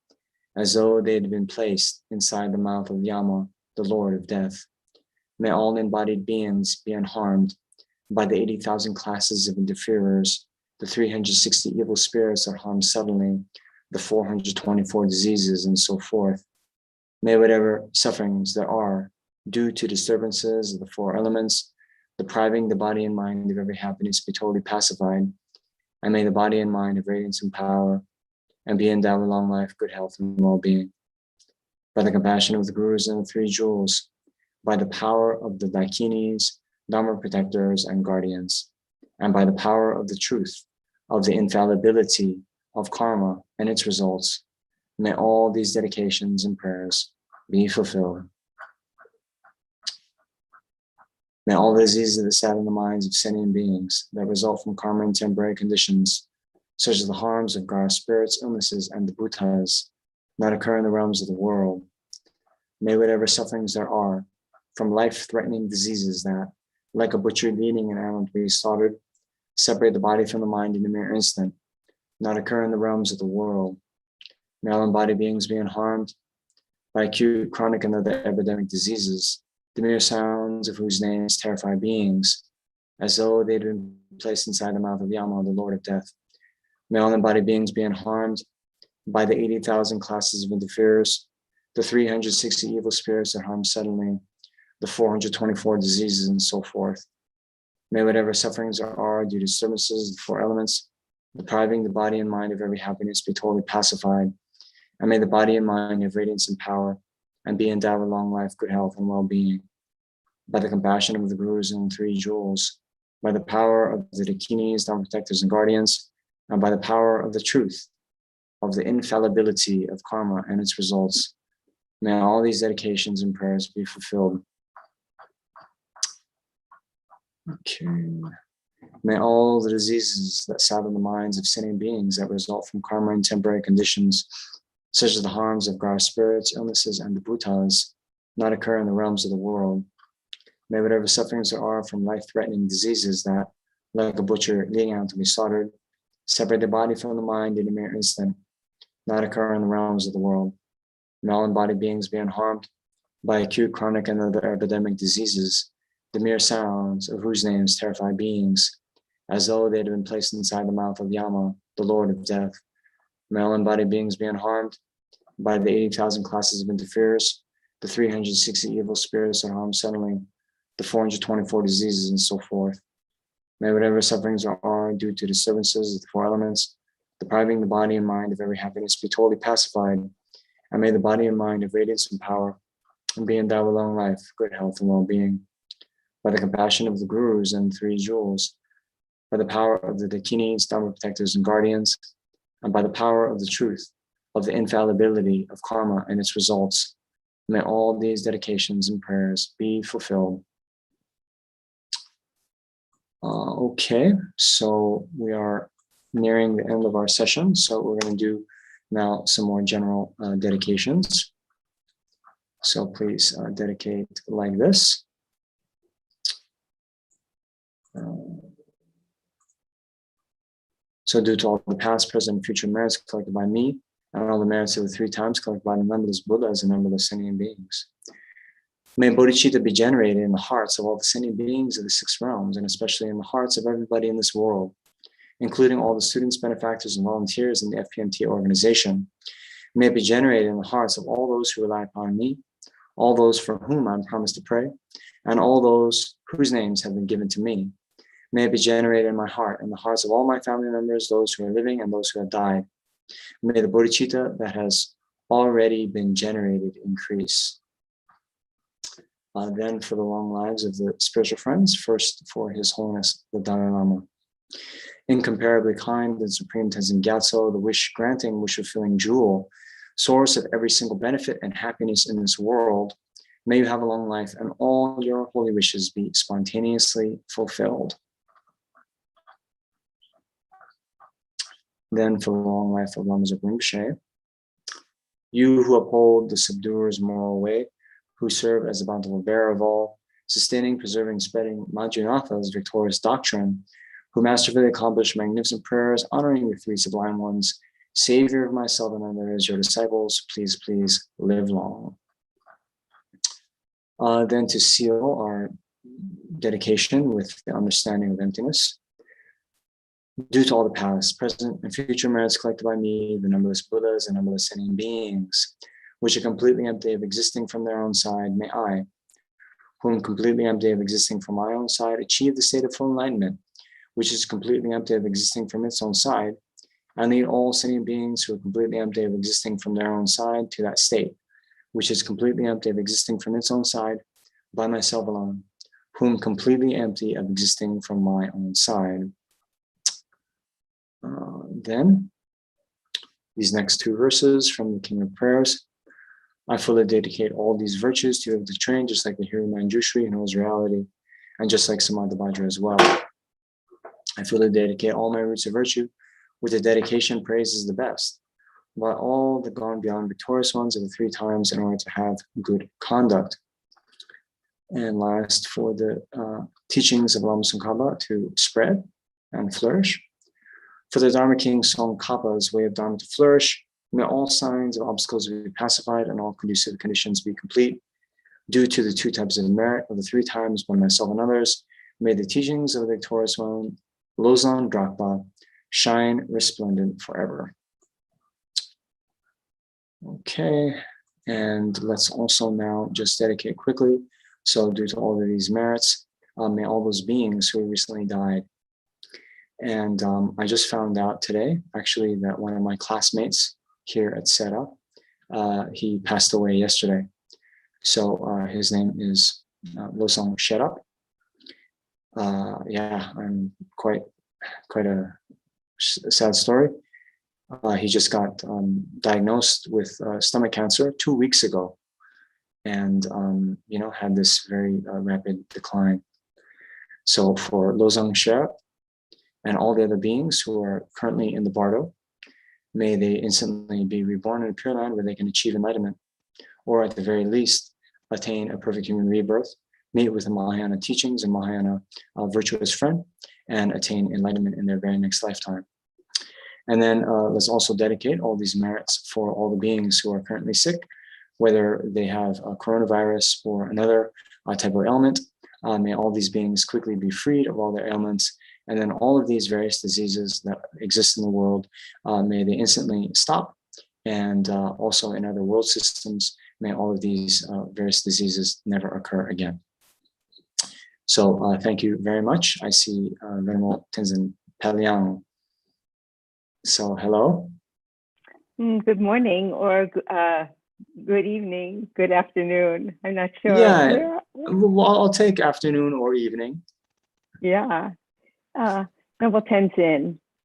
as though they had been placed inside the mouth of Yama, the Lord of Death. May all embodied beings be unharmed by the 80,000 classes of interferers, the 360 evil spirits that harm suddenly, the 424 diseases, and so forth. May whatever sufferings there are due to disturbances of the four elements, depriving the body and mind of every happiness, be totally pacified, and may the body and mind have radiance and power, and be endowed with long life, good health, and well-being. By the compassion of the Gurus and the Three Jewels, by the power of the Dakinis, Dharma protectors, and guardians, and by the power of the truth of the infallibility of karma and its results, may all these dedications and prayers be fulfilled. May all the diseases that sadden the minds of sentient beings that result from karma and temporary conditions, such as the harms of our spirits, illnesses, and the bhutas, not occur in the realms of the world. May whatever sufferings there are from life-threatening diseases that, like a butcher leading an animal to be slaughtered, separate the body from the mind in a mere instant, not occur in the realms of the world. May all embodied beings be unharmed by acute, chronic, and other epidemic diseases, the mere sounds of whose names terrify beings, as though they had been placed inside the mouth of Yama, the Lord of Death. May all embodied beings be unharmed by the 80,000 classes of interferers, the 360 evil spirits that harm suddenly, the 424 diseases, and so forth. May whatever sufferings there are due to disturbances of the four elements, depriving the body and mind of every happiness, be totally pacified, and may the body and mind have radiance and power, and be endowed with long life, good health, and well-being. By the compassion of the Gurus and the Three Jewels, by the power of the Dakinis, Dharma protectors, and guardians, and by the power of the truth of the infallibility of karma and its results, may all these dedications and prayers be fulfilled. Okay. May all the diseases that sadden the minds of sentient beings that result from karma and temporary conditions, such as the harms of our spirits, illnesses, and the bhutas, not occur in the realms of the world. May whatever sufferings there are from life-threatening diseases that, like a butcher leading out to be slaughtered, separate the body from the mind in a mere instant, not occur in the realms of the world. May all embodied beings be unharmed by acute, chronic, and other epidemic diseases, the mere sounds of whose names terrify beings, as though they had been placed inside the mouth of Yama, the Lord of Death. May all embodied beings be unharmed by the 80,000 classes of interferers, the 360 evil spirits that harm suddenly, the 424 diseases, and so forth. May whatever sufferings there are due to disturbances of the four elements, depriving the body and mind of every happiness, be totally pacified, and may the body and mind have radiance and power, and be endowed with long life, good health, and well-being. By the compassion of the Gurus and Three Jewels, by the power of the Dakinis, Dharma protectors, and guardians, and by the power of the truth of the infallibility of karma and its results, may all these dedications and prayers be fulfilled. Okay, so we are nearing the end of our session, so we're going to do now some more general dedications. So please dedicate like this. So due to all the past, present, and future merits collected by me, and all the merits of the 3 times collected by the numberless Buddhas and numberless sentient beings, may bodhicitta be generated in the hearts of all the sentient beings of the 6 realms, and especially in the hearts of everybody in this world, including all the students, benefactors, and volunteers in the FPMT organization. May it be generated in the hearts of all those who rely upon me, all those for whom I'm promised to pray, and all those whose names have been given to me. May it be generated in my heart, in the hearts of all my family members, those who are living and those who have died. May the bodhicitta that has already been generated increase. Then for the long lives of the spiritual friends, first for His Holiness the Dalai Lama. Incomparably kind and supreme Tenzin Gyatso, the wish-granting, wish-fulfilling jewel, source of every single benefit and happiness in this world, may you have a long life and all your holy wishes be spontaneously fulfilled. Then for the long life of Lama Zopa Rinpoche, you who uphold the subduer's moral way, who serve as the bountiful bearer of all, sustaining, preserving, spreading Madhyanath's victorious doctrine, who masterfully accomplish magnificent prayers, honoring the 3 sublime ones, Savior of myself and others, your disciples, please, please live long. Then to seal our dedication with the understanding of emptiness. Due to all the past, present, and future merits collected by me, the numberless Buddhas and numberless sentient beings, which are completely empty of existing from their own side, may I, who am completely empty of existing from my own side, achieve the state of full enlightenment, which is completely empty of existing from its own side, and lead all sentient beings who are completely empty of existing from their own side to that state, which is completely empty of existing from its own side, by myself alone, whom completely empty of existing from my own side. Then, these next 2 verses from the King of Prayers. I fully dedicate all these virtues to you of the train, just like the Hiri Manjushri who knows reality, and just like Samadhi as well. I fully dedicate all my roots of virtue, with the dedication praise is the best, by all the gone beyond victorious ones of the 3 times in order to have good conduct. And last, for the teachings of Lama Tsongkhapa to spread and flourish. For the Dharma King Tsongkhapa's way of Dharma to flourish, may all signs of obstacles be pacified and all conducive conditions be complete. Due to the 2 types of merit of the 3 times by myself and others, may the teachings of the victorious one, Losang Drakpa, shine resplendent forever. Okay, and let's also now just dedicate quickly. So due to all of these merits, may all those beings who recently died. And I just found out today, actually, that one of my classmates here at SETA, he passed away yesterday. So his name is Losang Sherap. Yeah, I'm quite a sad story. He just got diagnosed with stomach cancer 2 weeks ago, and had this very rapid decline. So for Losang Sherap and all the other beings who are currently in the bardo, may they instantly be reborn in a pure land where they can achieve enlightenment, or at the very least, attain a perfect human rebirth, meet with the Mahayana teachings and Mahayana virtuous friend, and attain enlightenment in their very next lifetime. And then let's also dedicate all these merits for all the beings who are currently sick, whether they have a coronavirus or another type of ailment. May all these beings quickly be freed of all their ailments. And then all of these various diseases that exist in the world, may they instantly stop. And also in other world systems, may all of these various diseases never occur again. So thank you very much. I see Venerable Tenzin Paliang. So hello. Good morning or good evening, good afternoon. I'm not sure. Yeah, well, I'll take afternoon or evening. Yeah. Noble Tenzin,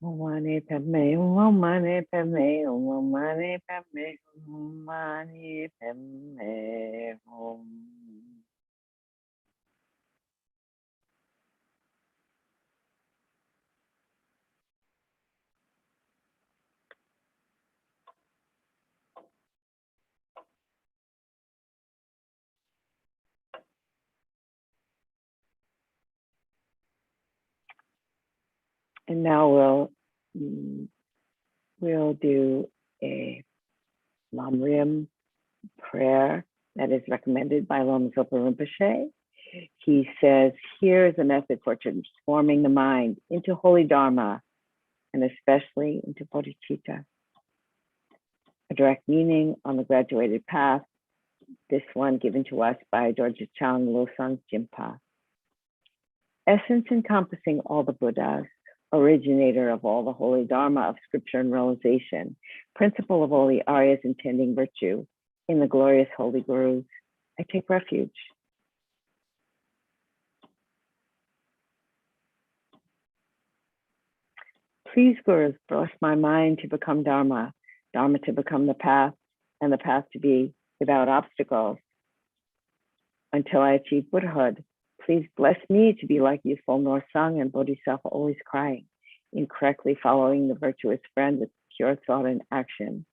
Om Mani Padme Hum. Om Mani Padme Hum. Om Mani Padme Hum. Om Mani Padme Hum. And now we'll do a Lamrim prayer that is recommended by Lama Zopa Rinpoche. He says, here is a method for transforming the mind into holy Dharma, and especially into bodhicitta. A direct meaning on the graduated path, this one given to us by Dorje Chang Losang Jimpa. Essence encompassing all the Buddhas, originator of all the holy Dharma of scripture and realization, principle of all the Aryas intending virtue, in the glorious holy Gurus, I take refuge. Please, Gurus, bless my mind to become Dharma, Dharma to become the path, and the path to be without obstacles. Until I achieve Buddhahood, please bless me to be like youthful Norsang and Bodhisattva always crying, incorrectly following the virtuous friend with pure thought and action,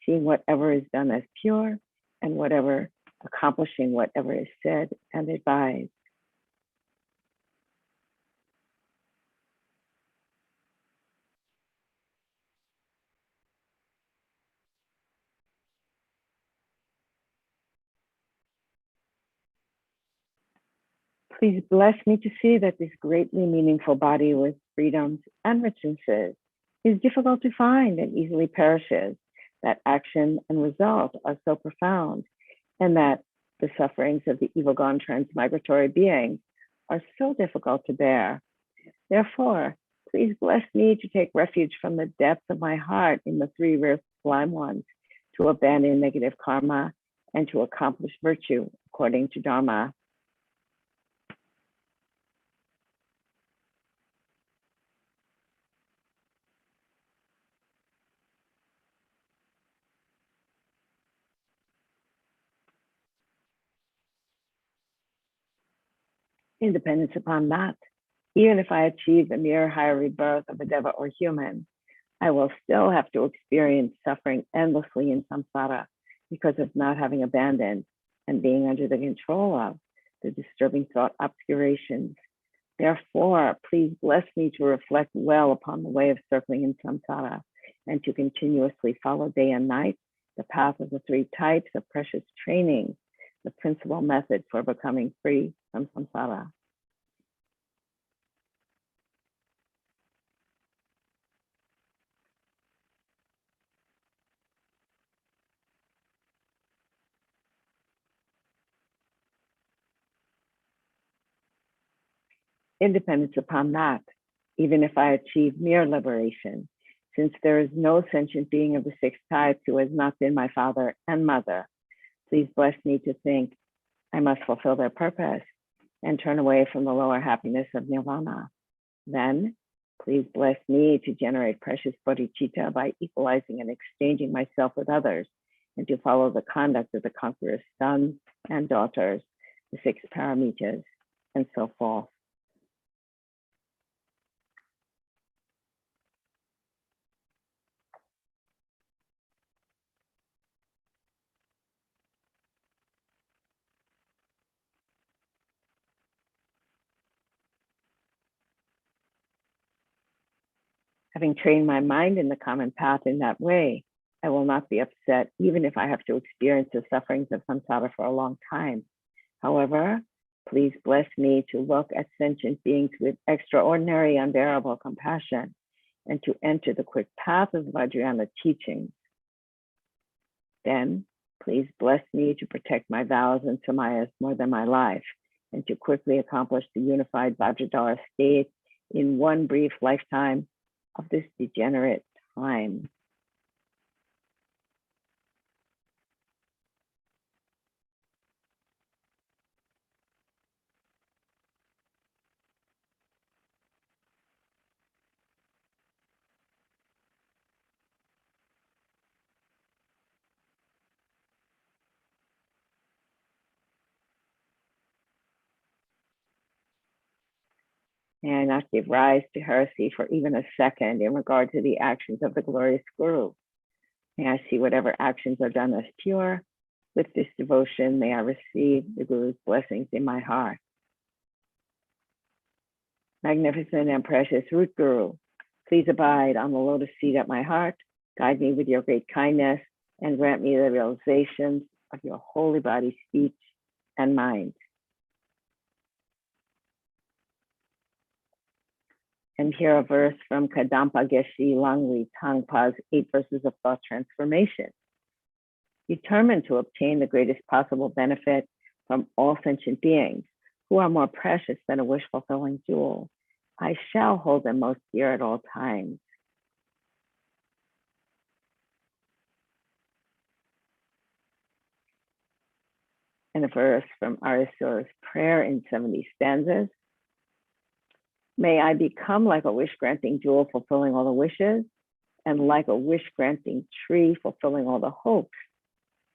seeing whatever is done as pure and accomplishing whatever is said and advised. Please bless me to see that this greatly meaningful body with freedoms and richnesses is difficult to find and easily perishes, that action and result are so profound, and that the sufferings of the evil-gone transmigratory beings are so difficult to bear. Therefore, please bless me to take refuge from the depths of my heart in the three rare sublime ones, to abandon negative karma and to accomplish virtue according to Dharma. Independence upon that, even if I achieve a mere higher rebirth of a deva or human, I will still have to experience suffering endlessly in samsara because of not having abandoned and being under the control of the disturbing thought obscurations. Therefore, please bless me to reflect well upon the way of circling in samsara and to continuously follow day and night the path of the three types of precious training, the principal method for becoming free from samsara. Independence upon that, even if I achieve mere liberation, since there is no sentient being of the six types who has not been my father and mother. Please bless me to think I must fulfill their purpose and turn away from the lower happiness of nirvana. Then, please bless me to generate precious bodhicitta by equalizing and exchanging myself with others, and to follow the conduct of the conqueror's sons and daughters, the six paramitas, and so forth. Having trained my mind in the common path in that way, I will not be upset even if I have to experience the sufferings of samsara for a long time. However, please bless me to look at sentient beings with extraordinary, unbearable compassion and to enter the quick path of Vajrayana teachings. Then, please bless me to protect my vows and samayas more than my life and to quickly accomplish the unified Vajradhara state in one brief lifetime of this degenerate time. May I not give rise to heresy for even a second in regard to the actions of the glorious Guru. May I see whatever actions are done as pure. With this devotion, may I receive the Guru's blessings in my heart. Magnificent and precious Root Guru, please abide on the lotus seat at my heart. Guide me with your great kindness and grant me the realizations of your holy body, speech, and mind. And here a verse from Kadampa Geshe Langri Tangpa's 8 Verses of Thought Transformation. Determined to obtain the greatest possible benefit from all sentient beings who are more precious than a wish-fulfilling jewel, I shall hold them most dear at all times. And a verse from Aristo's prayer in 70 stanzas. May I become like a wish-granting jewel, fulfilling all the wishes, and like a wish-granting tree, fulfilling all the hopes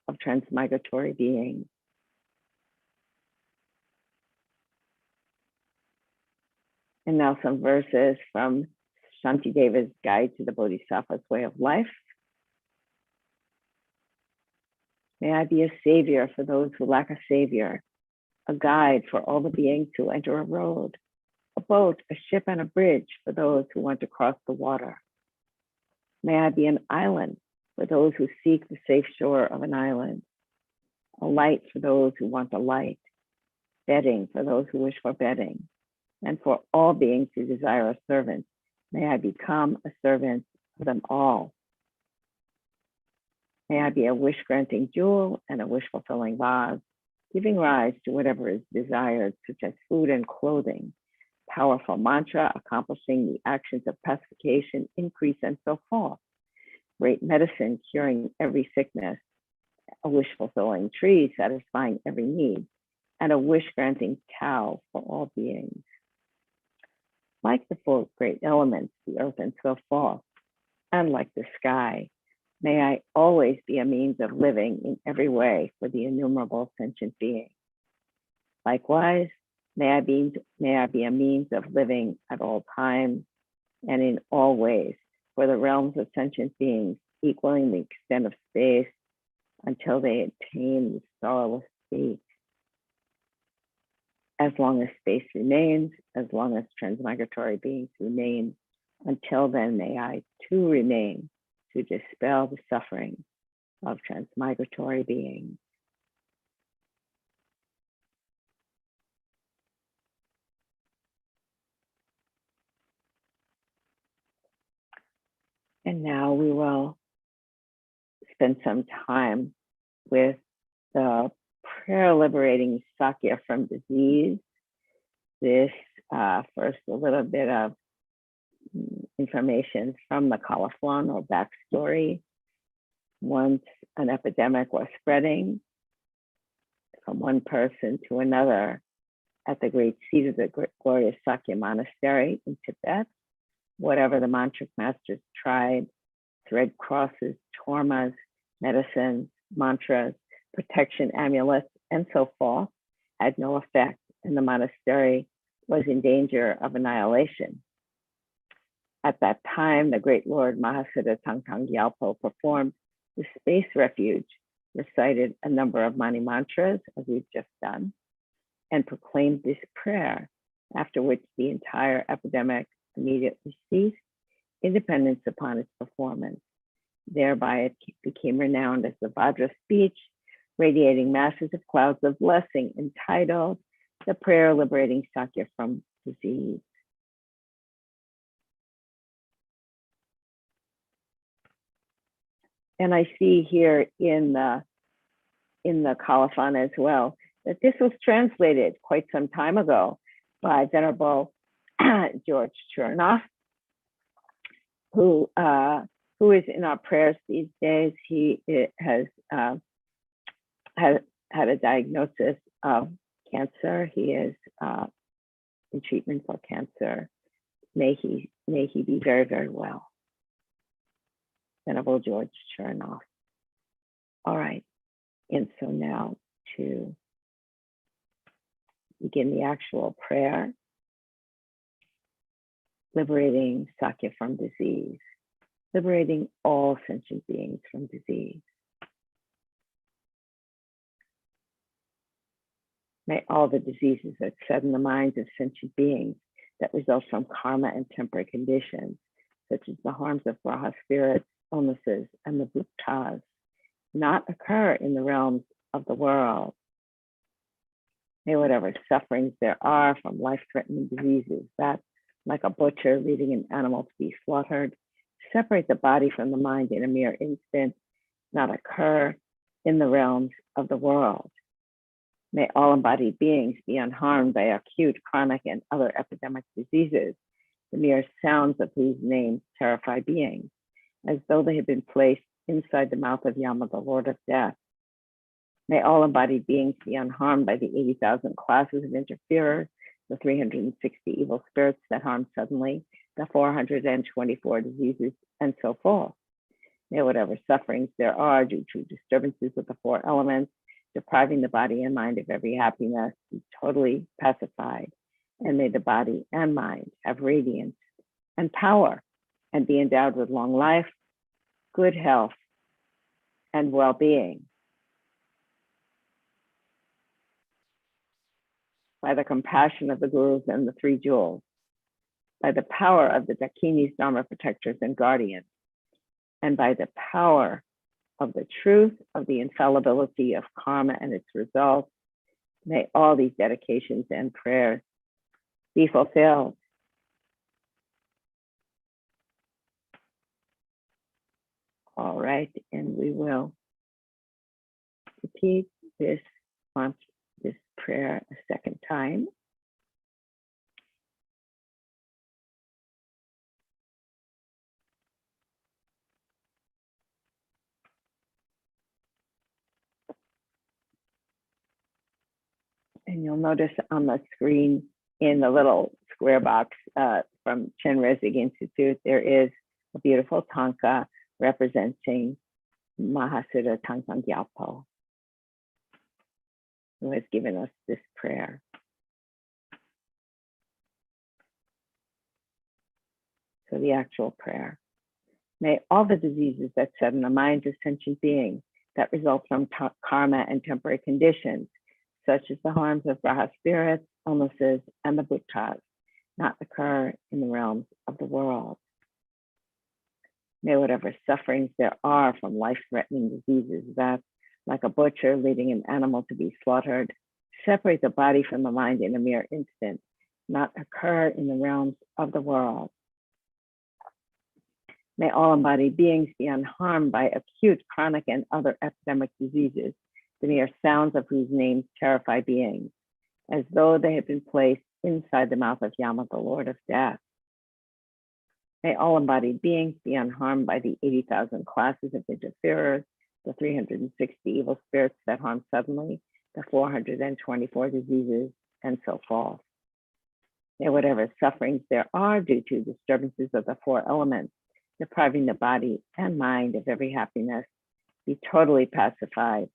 of transmigratory beings. And now some verses from Shantideva's Guide to the Bodhisattva's Way of Life. May I be a savior for those who lack a savior, a guide for all the beings who enter a road, a boat, a ship, and a bridge for those who want to cross the water. May I be an island for those who seek the safe shore of an island, a light for those who want a light, bedding for those who wish for bedding, and for all beings who desire a servant, may I become a servant of them all. May I be a wish-granting jewel and a wish-fulfilling vase, giving rise to whatever is desired, such as food and clothing, powerful mantra, accomplishing the actions of pacification, increase, and so forth, great medicine, curing every sickness, a wish-fulfilling tree, satisfying every need, and a wish-granting cow for all beings. Like the 4 great elements, the earth and so forth, and like the sky, may I always be a means of living in every way for the innumerable sentient beings. Likewise, may I be a means of living at all times and in all ways for the realms of sentient beings, equaling the extent of space until they attain the starless state. As long as space remains, as long as transmigratory beings remain, until then may I too remain to dispel the suffering of transmigratory beings. And now we will spend some time with the prayer liberating Sakya from disease. This first, a little bit of information from the Colophon or backstory. Once an epidemic was spreading from one person to another at the great seat of the glorious Sakya monastery in Tibet, whatever the mantric masters tried, thread crosses, tormas, medicines, mantras, protection amulets, and so forth, had no effect, and the monastery was in danger of annihilation. At that time, the great Lord Mahasiddha Thangtong Gyalpo performed the space refuge, recited a number of mani mantras, as we've just done, and proclaimed this prayer, after which the entire epidemic immediately ceased, independence upon its performance. Thereby it became renowned as the Vajra speech, radiating masses of clouds of blessing, entitled The Prayer Liberating Sakya from Disease. And I see here in the colophon as well that this was translated quite some time ago by Venerable George Chernoff, who is in our prayers these days. He has had a diagnosis of cancer. He is in treatment for cancer. May he be very, very well. Venerable George Chernoff. All right, and so now to begin the actual prayer. liberating Sakya from disease, liberating all sentient beings from disease. May all the diseases that set in the minds of sentient beings that result from karma and temporary conditions, such as the harms of Braha spirits, illnesses, and the bhuktas, not occur in the realms of the world. May whatever sufferings there are from life-threatening diseases that, like a butcher leading an animal to be slaughtered, separate the body from the mind in a mere instant, not occur in the realms of the world. May all embodied beings be unharmed by acute, chronic, and other epidemic diseases, the mere sounds of whose names terrify beings, as though they had been placed inside the mouth of Yama, the Lord of Death. May all embodied beings be unharmed by the 80,000 classes of interferers, the 360 evil spirits that harm suddenly, the 424 diseases, and so forth. May whatever sufferings there are due to disturbances of the four elements, depriving the body and mind of every happiness, be totally pacified, and may the body and mind have radiance and power and be endowed with long life, good health, and well-being. By the compassion of the gurus and the three jewels, by the power of the Dakinis, Dharma protectors, and guardians, and by the power of the truth of the infallibility of karma and its results, may all these dedications and prayers be fulfilled. All right, and we will repeat this prayer a second time. And you'll notice on the screen in the little square box from Chenrezig Institute, there is a beautiful tanka representing Mahasutra Thangtong Gyalpo, who has given us this prayer. So the actual prayer. May all the diseases that set in the minds of sentient beings that result from karma and temporary conditions, such as the harms of Braha spirits, illnesses, and the bhuktas, not occur in the realms of the world. May whatever sufferings there are from life-threatening diseases that, like a butcher leading an animal to be slaughtered, separate the body from the mind in a mere instant, not occur in the realms of the world. May all embodied beings be unharmed by acute, chronic, and other epidemic diseases, the mere sounds of whose names terrify beings, as though they had been placed inside the mouth of Yama, the Lord of Death. May all embodied beings be unharmed by the 80,000 classes of interferers, the 360 evil spirits that harm suddenly, the 424 diseases, and so forth. May whatever sufferings there are due to disturbances of the four elements, depriving the body and mind of every happiness, be totally pacified,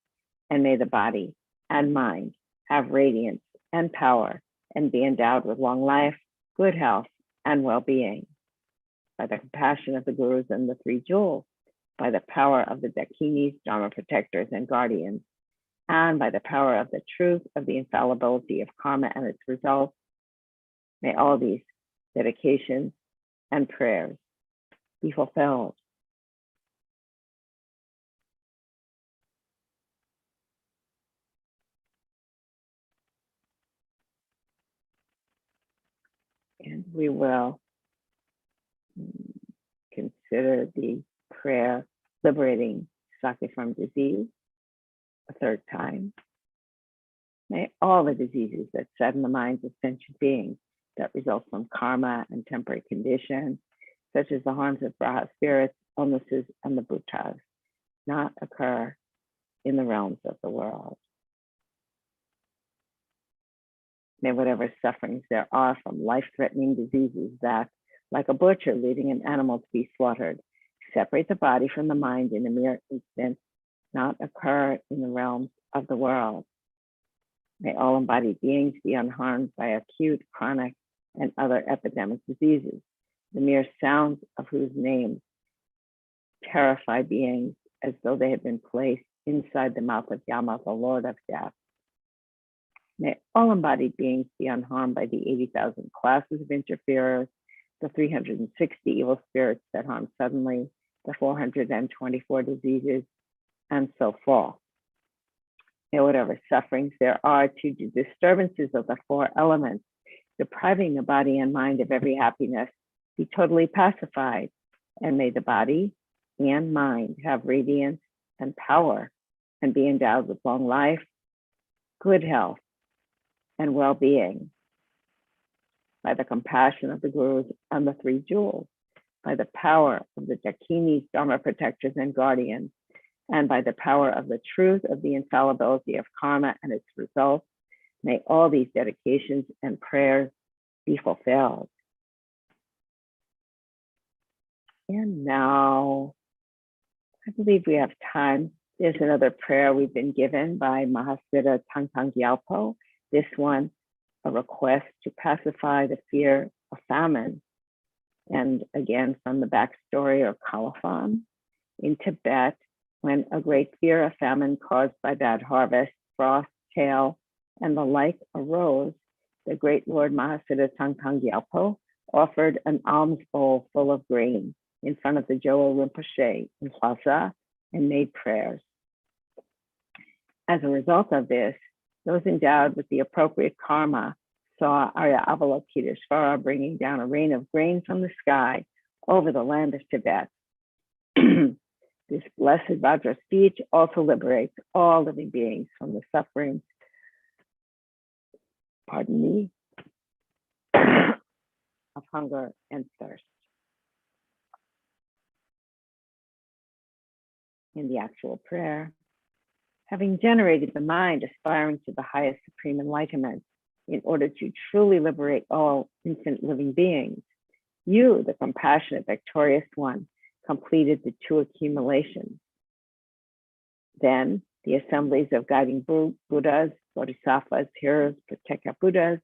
and may the body and mind have radiance and power and be endowed with long life, good health, and well-being. By the compassion of the gurus and the three jewels, by the power of the Dakinis, Dharma protectors, and guardians, and by the power of the truth of the infallibility of karma and its results, may all these dedications and prayers be fulfilled. And we will consider the prayer liberating Sakya from disease a third time. May all the diseases that set in the minds of sentient beings that result from karma and temporary conditions, such as the harms of Braha spirits, illnesses, and the bhuktas, not occur in the realms of the world. May whatever sufferings there are from life-threatening diseases that, like a butcher leading an animal to be slaughtered, separate the body from the mind in a mere instant, not occur in the realms of the world. May all embodied beings be unharmed by acute, chronic, and other epidemic diseases, the mere sounds of whose names terrify beings as though they had been placed inside the mouth of Yama, the Lord of Death. May all embodied beings be unharmed by the 80,000 classes of interferers, the 360 evil spirits that harm suddenly, the 424 diseases, and so forth. May whatever sufferings there are to the disturbances of the four elements, depriving the body and mind of every happiness, be totally pacified, and may the body and mind have radiance and power and be endowed with long life, good health, and well-being by the compassion of the gurus and the three jewels, by the power of the dakinis, dharma protectors and guardians, and by the power of the truth of the infallibility of karma and its results. May all these dedications and prayers be fulfilled. And now, I believe we have time. There's another prayer we've been given by Mahasiddha Thangtong Gyalpo. This one, a request to pacify the fear of famine. And again, from the backstory or colophon, in Tibet, when a great fear of famine caused by bad harvest, frost, hail, and the like arose, the great Lord Mahasiddha Thangtong Gyalpo offered an alms bowl full of grain in front of the Gyalpo Rinpoche in Lhasa and made prayers. As a result of this, those endowed with the appropriate karma saw Arya Avalokiteshvara bringing down a rain of grain from the sky over the land of Tibet. This blessed Vajra speech also liberates all living beings from the suffering, pardon me, of hunger and thirst. In the actual prayer, having generated the mind aspiring to the highest supreme enlightenment in order to truly liberate all infinite living beings, you, the compassionate, victorious one, completed the two accumulations. Then the assemblies of guiding Buddhas, Bodhisattvas, heroes, Pratyeka Buddhas,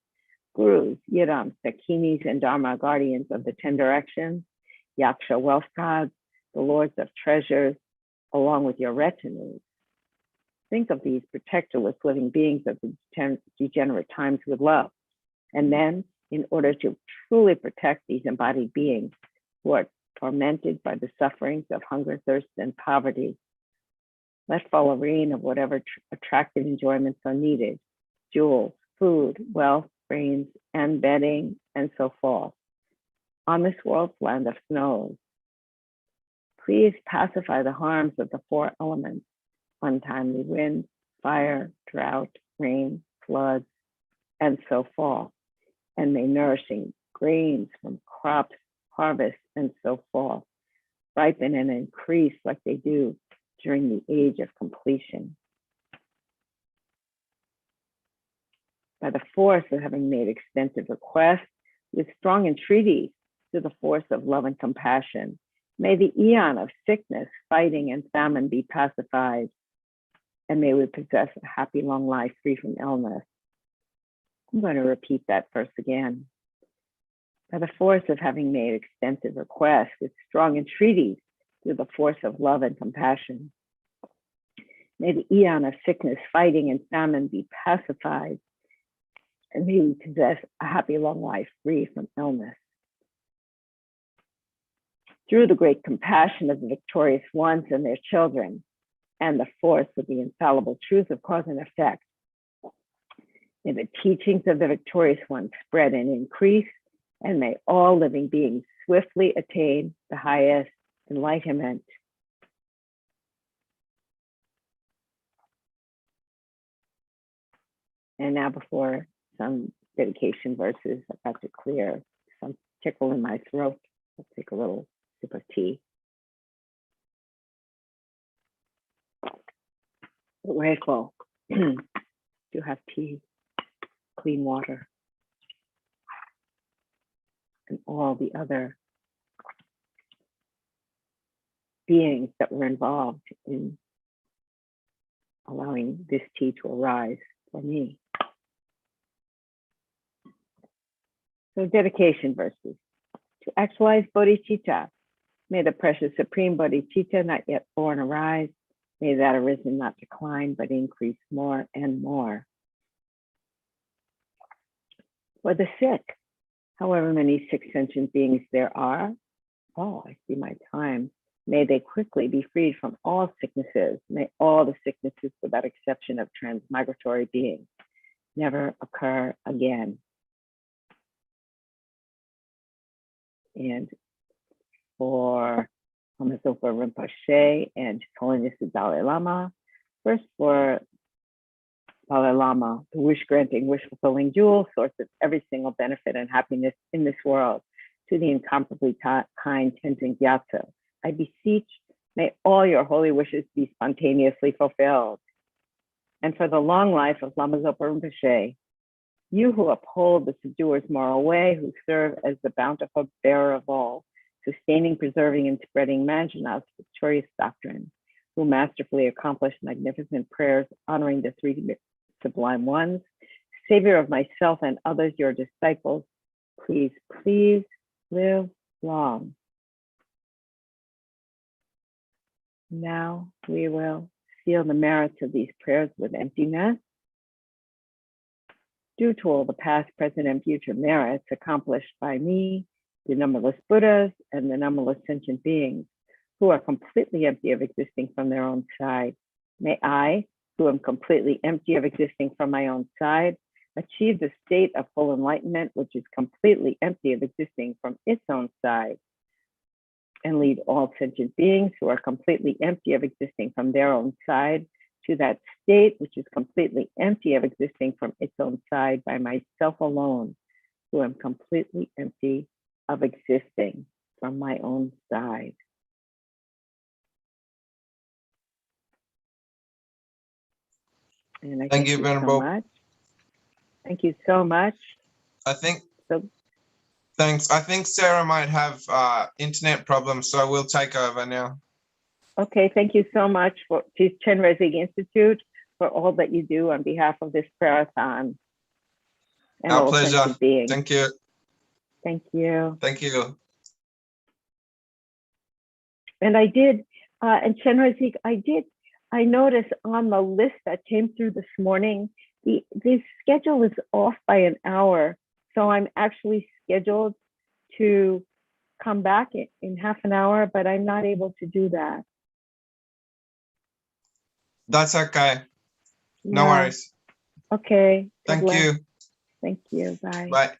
gurus, yidams, dakinis, and dharma guardians of the 10 directions, yaksha wealth gods, the lords of treasures, along with your retinues. Think of these protectorless living beings of the degenerate times with love. And then, in order to truly protect these embodied beings who are tormented by the sufferings of hunger, thirst, and poverty, let fall a rain of whatever attractive enjoyments are needed: jewels, food, wealth, brains, and bedding, and so forth, on this world's land of snows. Please pacify the harms of the four elements: untimely wind, fire, drought, rain, floods, and so forth, and may nourishing grains from crops, harvest, and so forth ripen and increase like they do during the age of completion. By the force of having made extensive requests with strong entreaties to the force of love and compassion, may the eon of sickness, fighting, and famine be pacified, and may we possess a happy long life free from illness. I'm going to repeat that verse again. By the force of having made extensive requests with strong entreaties through the force of love and compassion, may the eon of sickness, fighting, and famine be pacified, and may we possess a happy long life free from illness. Through the great compassion of the victorious ones and their children, and the force of the infallible truth of cause and effect, may the teachings of the victorious one spread and increase, and may all living beings swiftly attain the highest enlightenment. And now, before some dedication verses, I've got to clear some tickle in my throat. I'll take a little sip of tea. Grateful to have tea, clean water, and all the other beings that were involved in allowing this tea to arise for me. So dedication verses actualized bodhicitta. May the precious supreme bodhicitta not yet born arise. May that arisen not decline, but increase more and more. For the sick, however many sick sentient beings there are, oh, I see my time. May they quickly be freed from all sicknesses. May all the sicknesses, without exception of transmigratory beings, never occur again. And for Lama Zopa Rinpoche and His Holiness the Dalai Lama, first for Dalai Lama, the wish-granting, wish-fulfilling jewel, source of every single benefit and happiness in this world, to the incomparably kind Thangtong Gyalpo, I beseech, may all your holy wishes be spontaneously fulfilled. And for the long life of Lama Zopa Rinpoche, you who uphold the subduer's moral way, who serve as the bountiful bearer of all, sustaining, preserving, and spreading Manjanath's victorious doctrine, who masterfully accomplished magnificent prayers honoring the three sublime ones, Savior of myself and others, your disciples, please, please live long. Now we will seal the merits of these prayers with emptiness. Due to all the past, present, and future merits accomplished by me, the numberless Buddhas, and the numberless sentient beings who are completely empty of existing from their own side, may I, who am completely empty of existing from my own side, achieve the state of full enlightenment, which is completely empty of existing from its own side, and lead all sentient beings who are completely empty of existing from their own side to that state which is completely empty of existing from its own side by myself alone, who am completely empty of existing from my own side. And I Thank you, so Venerable. much. Thank you so much. I think, So, thanks. I think Sarah might have internet problems, so we'll take over now. okay, thank you so much to Chenrezig Institute for all that you do on behalf of this prayerathon and Our all pleasure. sentient beings. Thank you. Thank you. Thank you. And I did, and Chenrezig, I noticed on the list that came through this morning, the schedule is off by an hour. So I'm actually scheduled to come back in half an hour, but I'm not able to do that. That's okay. No Yeah. worries. Okay. Thank God bless. you. Thank you. Bye. Bye.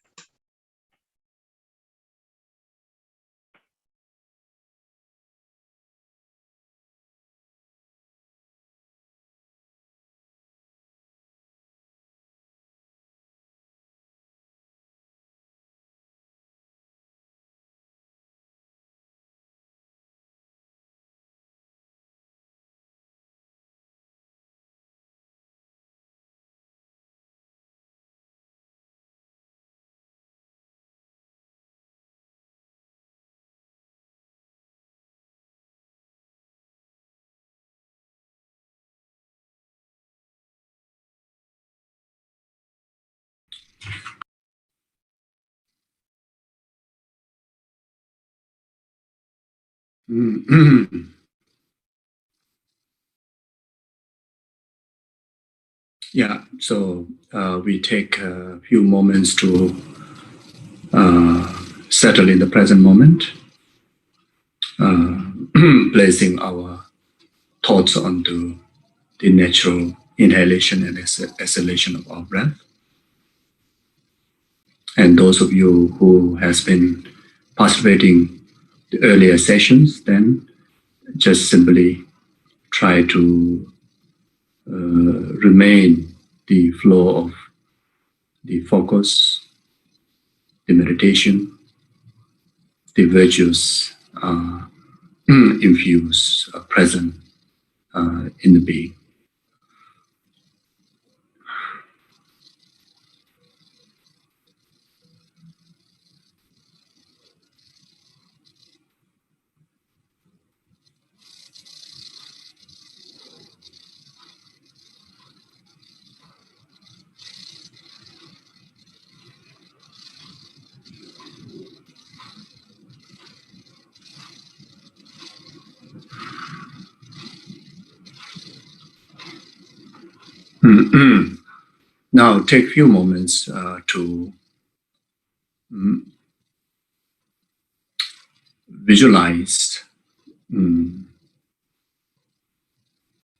Yeah, so we take a few moments to settle in the present moment, placing our thoughts onto the natural inhalation and exhalation of our breath. And those of you who has been participating the earlier sessions, then just simply try to remain the flow of the focus, the meditation, the virtues infuse present in the being. Now take a few moments to visualize the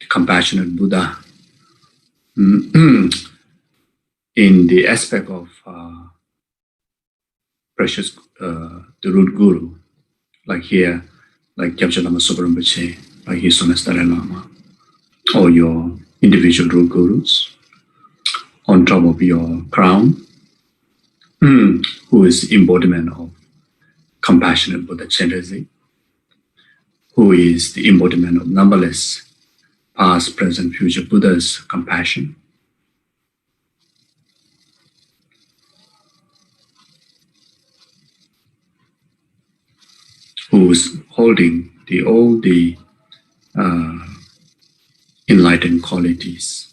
compassionate Buddha in the aspect of precious, the root guru, like here, like Kyabje Lama Zopa Rinpoche, like His Holiness Dalai Lama, or your individual root gurus, on top of your crown, who is embodiment of compassionate Buddha Chenrezig, who is the embodiment of numberless past, present, future Buddha's compassion. Who is holding all the enlightened qualities.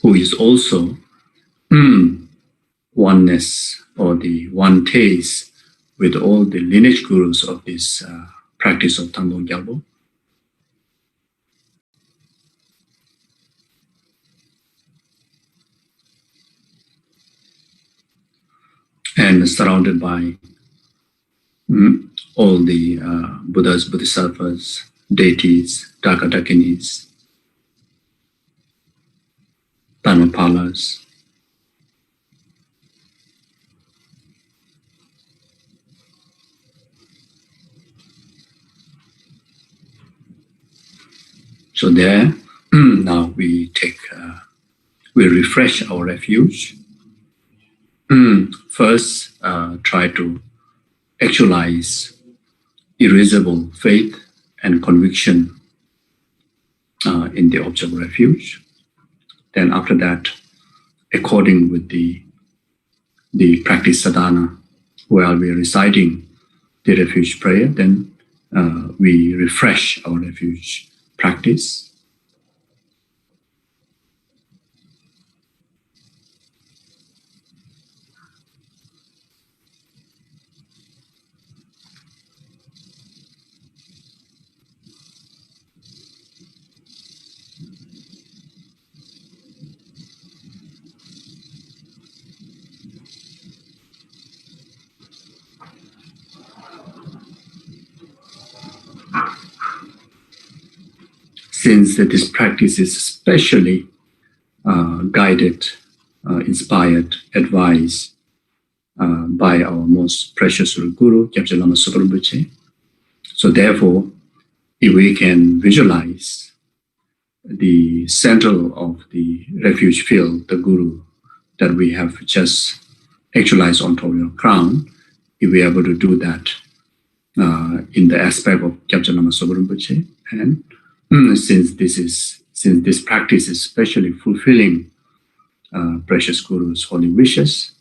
Who is also oneness, or the one taste with all the lineage gurus of this practice of Thangtong Gyalpo. And surrounded by all the Buddhas, Bodhisattvas, deities, Dakatakinis, Dharmapalas, so there, now we take, we refresh our refuge. First, try to actualize irreversible faith and conviction in the object of refuge. Then after that, according with the practice sadhana, while we are reciting the refuge prayer, then we refresh our refuge practice. Since this practice is especially guided, inspired, advised by our most precious Guru, Kyabje Lama Zopa Rinpoche. So therefore, if we can visualize the center of the refuge field, the Guru that we have just actualized on top of your crown, if we are able to do that in the aspect of Kyabje Lama Zopa Rinpoche, and since this practice is especially fulfilling precious Guru's holy wishes,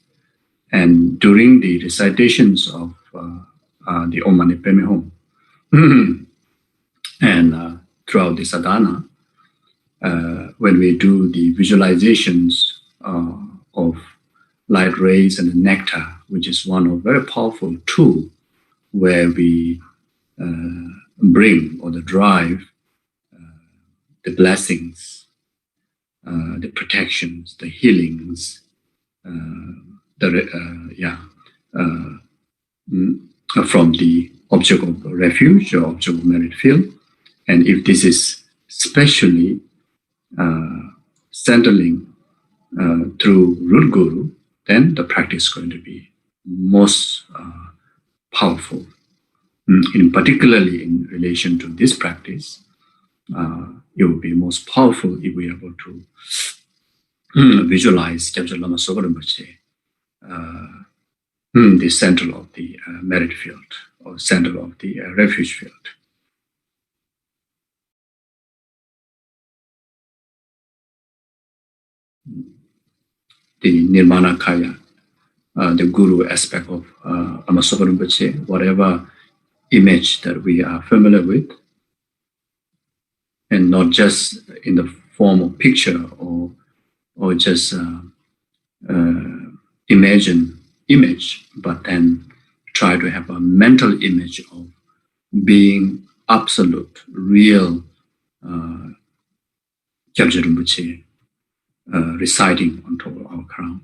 and during the recitations of the Om Mani Padme Hum, and throughout the sadhana, when we do the visualizations of light rays and the nectar, which is one of very powerful tool where we bring or the drive the blessings, the protections, the healings, from the object of refuge or object of merit field. And if this is especially centering through root guru, then the practice is going to be most powerful. In particularly in relation to this practice, it will be most powerful if we are able to visualize Kyabje Lama Zopa Rinpoche, the center of the merit field, or center of the refuge field. The Nirvana Kaya, the Guru aspect of Lama Zopa Rinpoche, whatever image that we are familiar with, and not just in the form of picture or just imagine image, but then try to have a mental image of being absolute, real Kyabje Rinpoche reciting on top of our crown,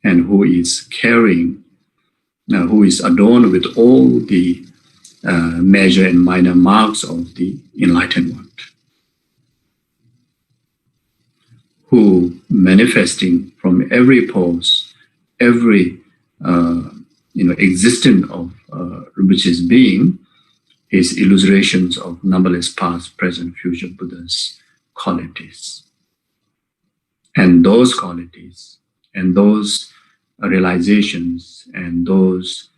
and who is carrying, who is adorned with all the major and minor marks of the enlightened one, who manifesting from every pose, every existence of Rinpoche's being, is illustrations of numberless past, present, future Buddhas' qualities. And those qualities and those realizations and those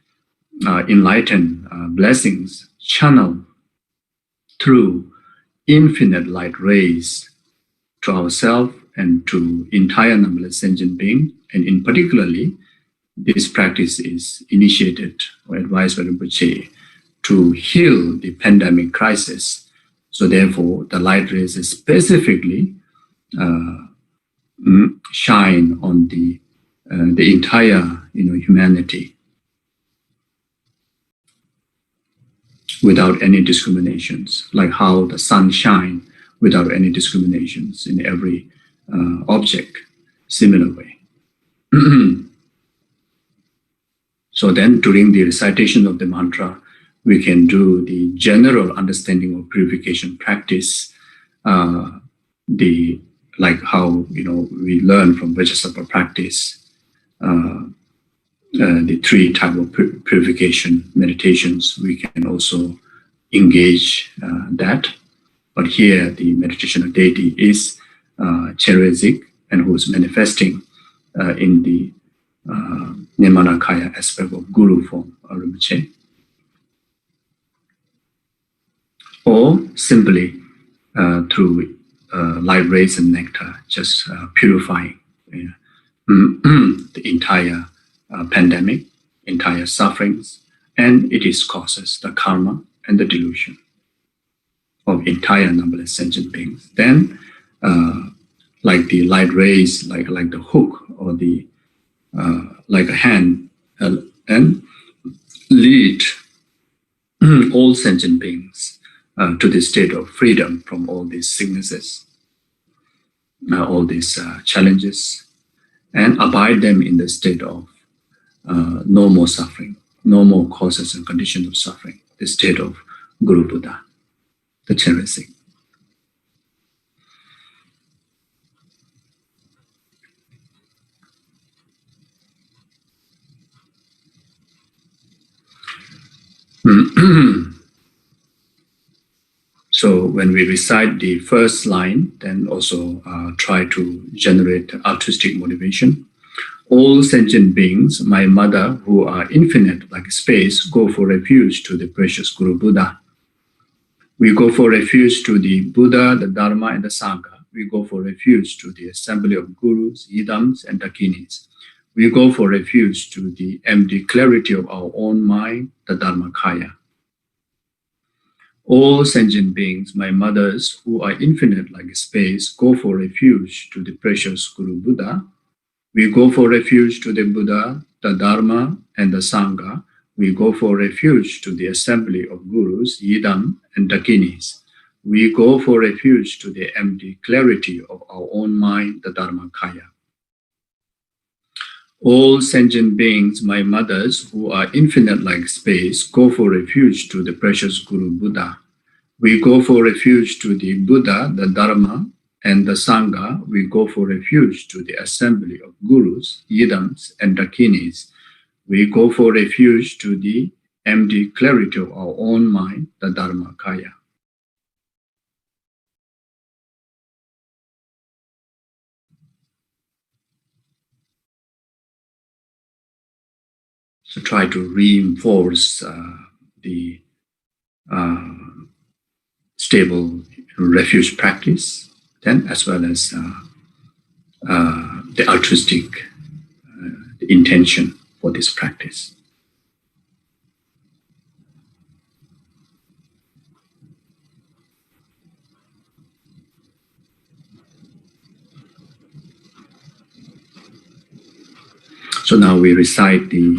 enlightened blessings channel through infinite light rays to ourselves and to entire numberless sentient being. And in particularly, this practice is initiated or advised by Rinpoche to heal the pandemic crisis. So therefore, the light rays specifically shine on the entire humanity without any discriminations, like how the sun shines without any discriminations in every object, similar way. So then during the recitation of the mantra, we can do the general understanding of purification practice, like how we learn from Vajrasattva practice, the three types of purification meditations. We can also engage that. But here the meditation of deity is Chenrezig, and who is manifesting in the Nirmanakaya aspect of Guru form, Rinpoche. Or simply through light rays and nectar, just purifying the entire pandemic, entire sufferings, and its causes, the karma and the delusion of entire numberless sentient beings. Then, like the light rays, like the hook or the like a hand, and lead all sentient beings to the state of freedom from all these sicknesses, all these challenges, and abide them in the state of no more suffering, no more causes and conditions of suffering, the state of Guru Buddha, the Chenrezig. So when we recite the first line, then also try to generate altruistic motivation. All sentient beings, my mother, who are infinite like space, go for refuge to the precious Guru Buddha. We go for refuge to the Buddha, the Dharma, and the Sangha. We go for refuge to the assembly of gurus, yidams, and dakinis. We go for refuge to the empty clarity of our own mind, the Dharmakaya. All sentient beings, my mothers, who are infinite like space, go for refuge to the precious Guru Buddha. We go for refuge to the Buddha, the Dharma, and the Sangha. We go for refuge to the assembly of gurus, yidam, and dakinis. We go for refuge to the empty clarity of our own mind, the Dharmakaya. All sentient beings, my mothers, who are infinite like space, go for refuge to the precious Guru Buddha. We go for refuge to the Buddha, the Dharma, and the Sangha. We go for refuge to the assembly of gurus, yidams, and dakinis. We go for refuge to the empty clarity of our own mind, the Dharmakaya. So try to reinforce the stable refuge practice, then as well as the altruistic intention for this practice. So now we recite the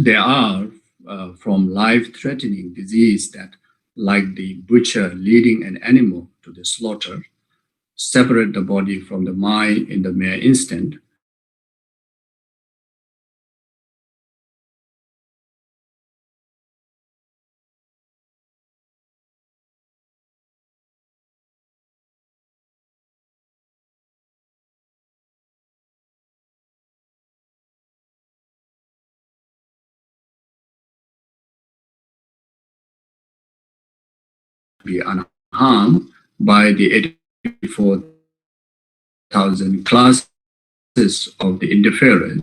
There are from life-threatening disease that, like the butcher leading an animal to the slaughter, separate the body from the mind in the mere instant. Be unharmed by the 84,000 classes of the interference.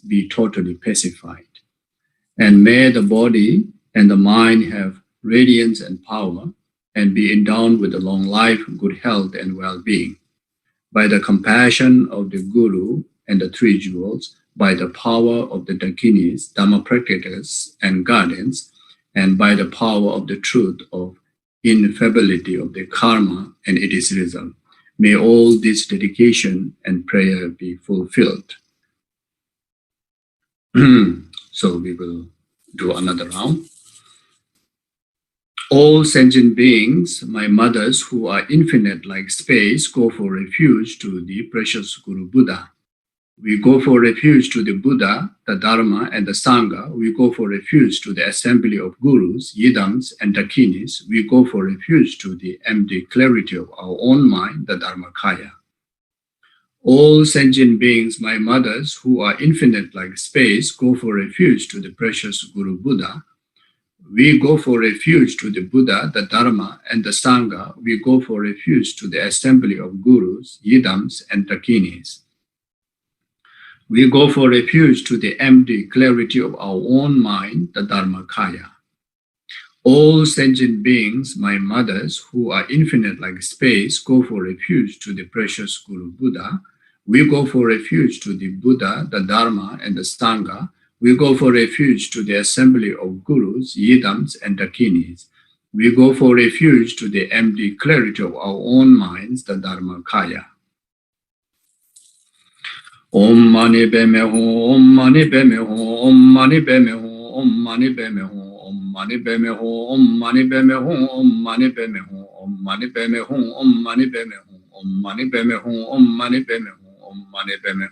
Be totally pacified. And may the body and the mind have radiance and power and be endowed with a long life, good health, and well-being. By the compassion of the Guru and the Three Jewels, by the power of the Dakinis, Dhamma practitioners, and guardians, and by the power of the truth of ineffability of the karma and its result, may all this dedication and prayer be fulfilled. So we will do another round. All sentient beings, my mothers who are infinite like space, go for refuge to the precious Guru Buddha. We go for refuge to the Buddha, the Dharma, and the Sangha. We go for refuge to the assembly of Gurus, Yidams, and Dakinis. We go for refuge to the empty clarity of our own mind, the Dharmakaya. All sentient beings, my mothers, who are infinite like space, go for refuge to the precious Guru Buddha. We go for refuge to the Buddha, the Dharma, and the Sangha. We go for refuge to the assembly of Gurus, Yidams, and Dakinis. We go for refuge to the empty clarity of our own mind, the Dharmakaya. All sentient beings, my mothers, who are infinite like space, go for refuge to the precious Guru Buddha. We go for refuge to the Buddha, the Dharma, and the Sangha. We go for refuge to the assembly of Gurus, Yidams, and Dakinis. We go for refuge to the empty clarity of our own minds, the Dharmakaya. Om Mani Padme Hum, Om Mani Padme Hum, Om Mani Padme Hum, Om Mani Padme Hum, Om Mani Padme Hum, Om Mani Padme Hum, Om Mani Padme Hum, Om Mani Padme Hum, Om Mani Padme Hum, Om Mani Padme Hum, Om Mani Padme Hum, Om Mani Padme Hum.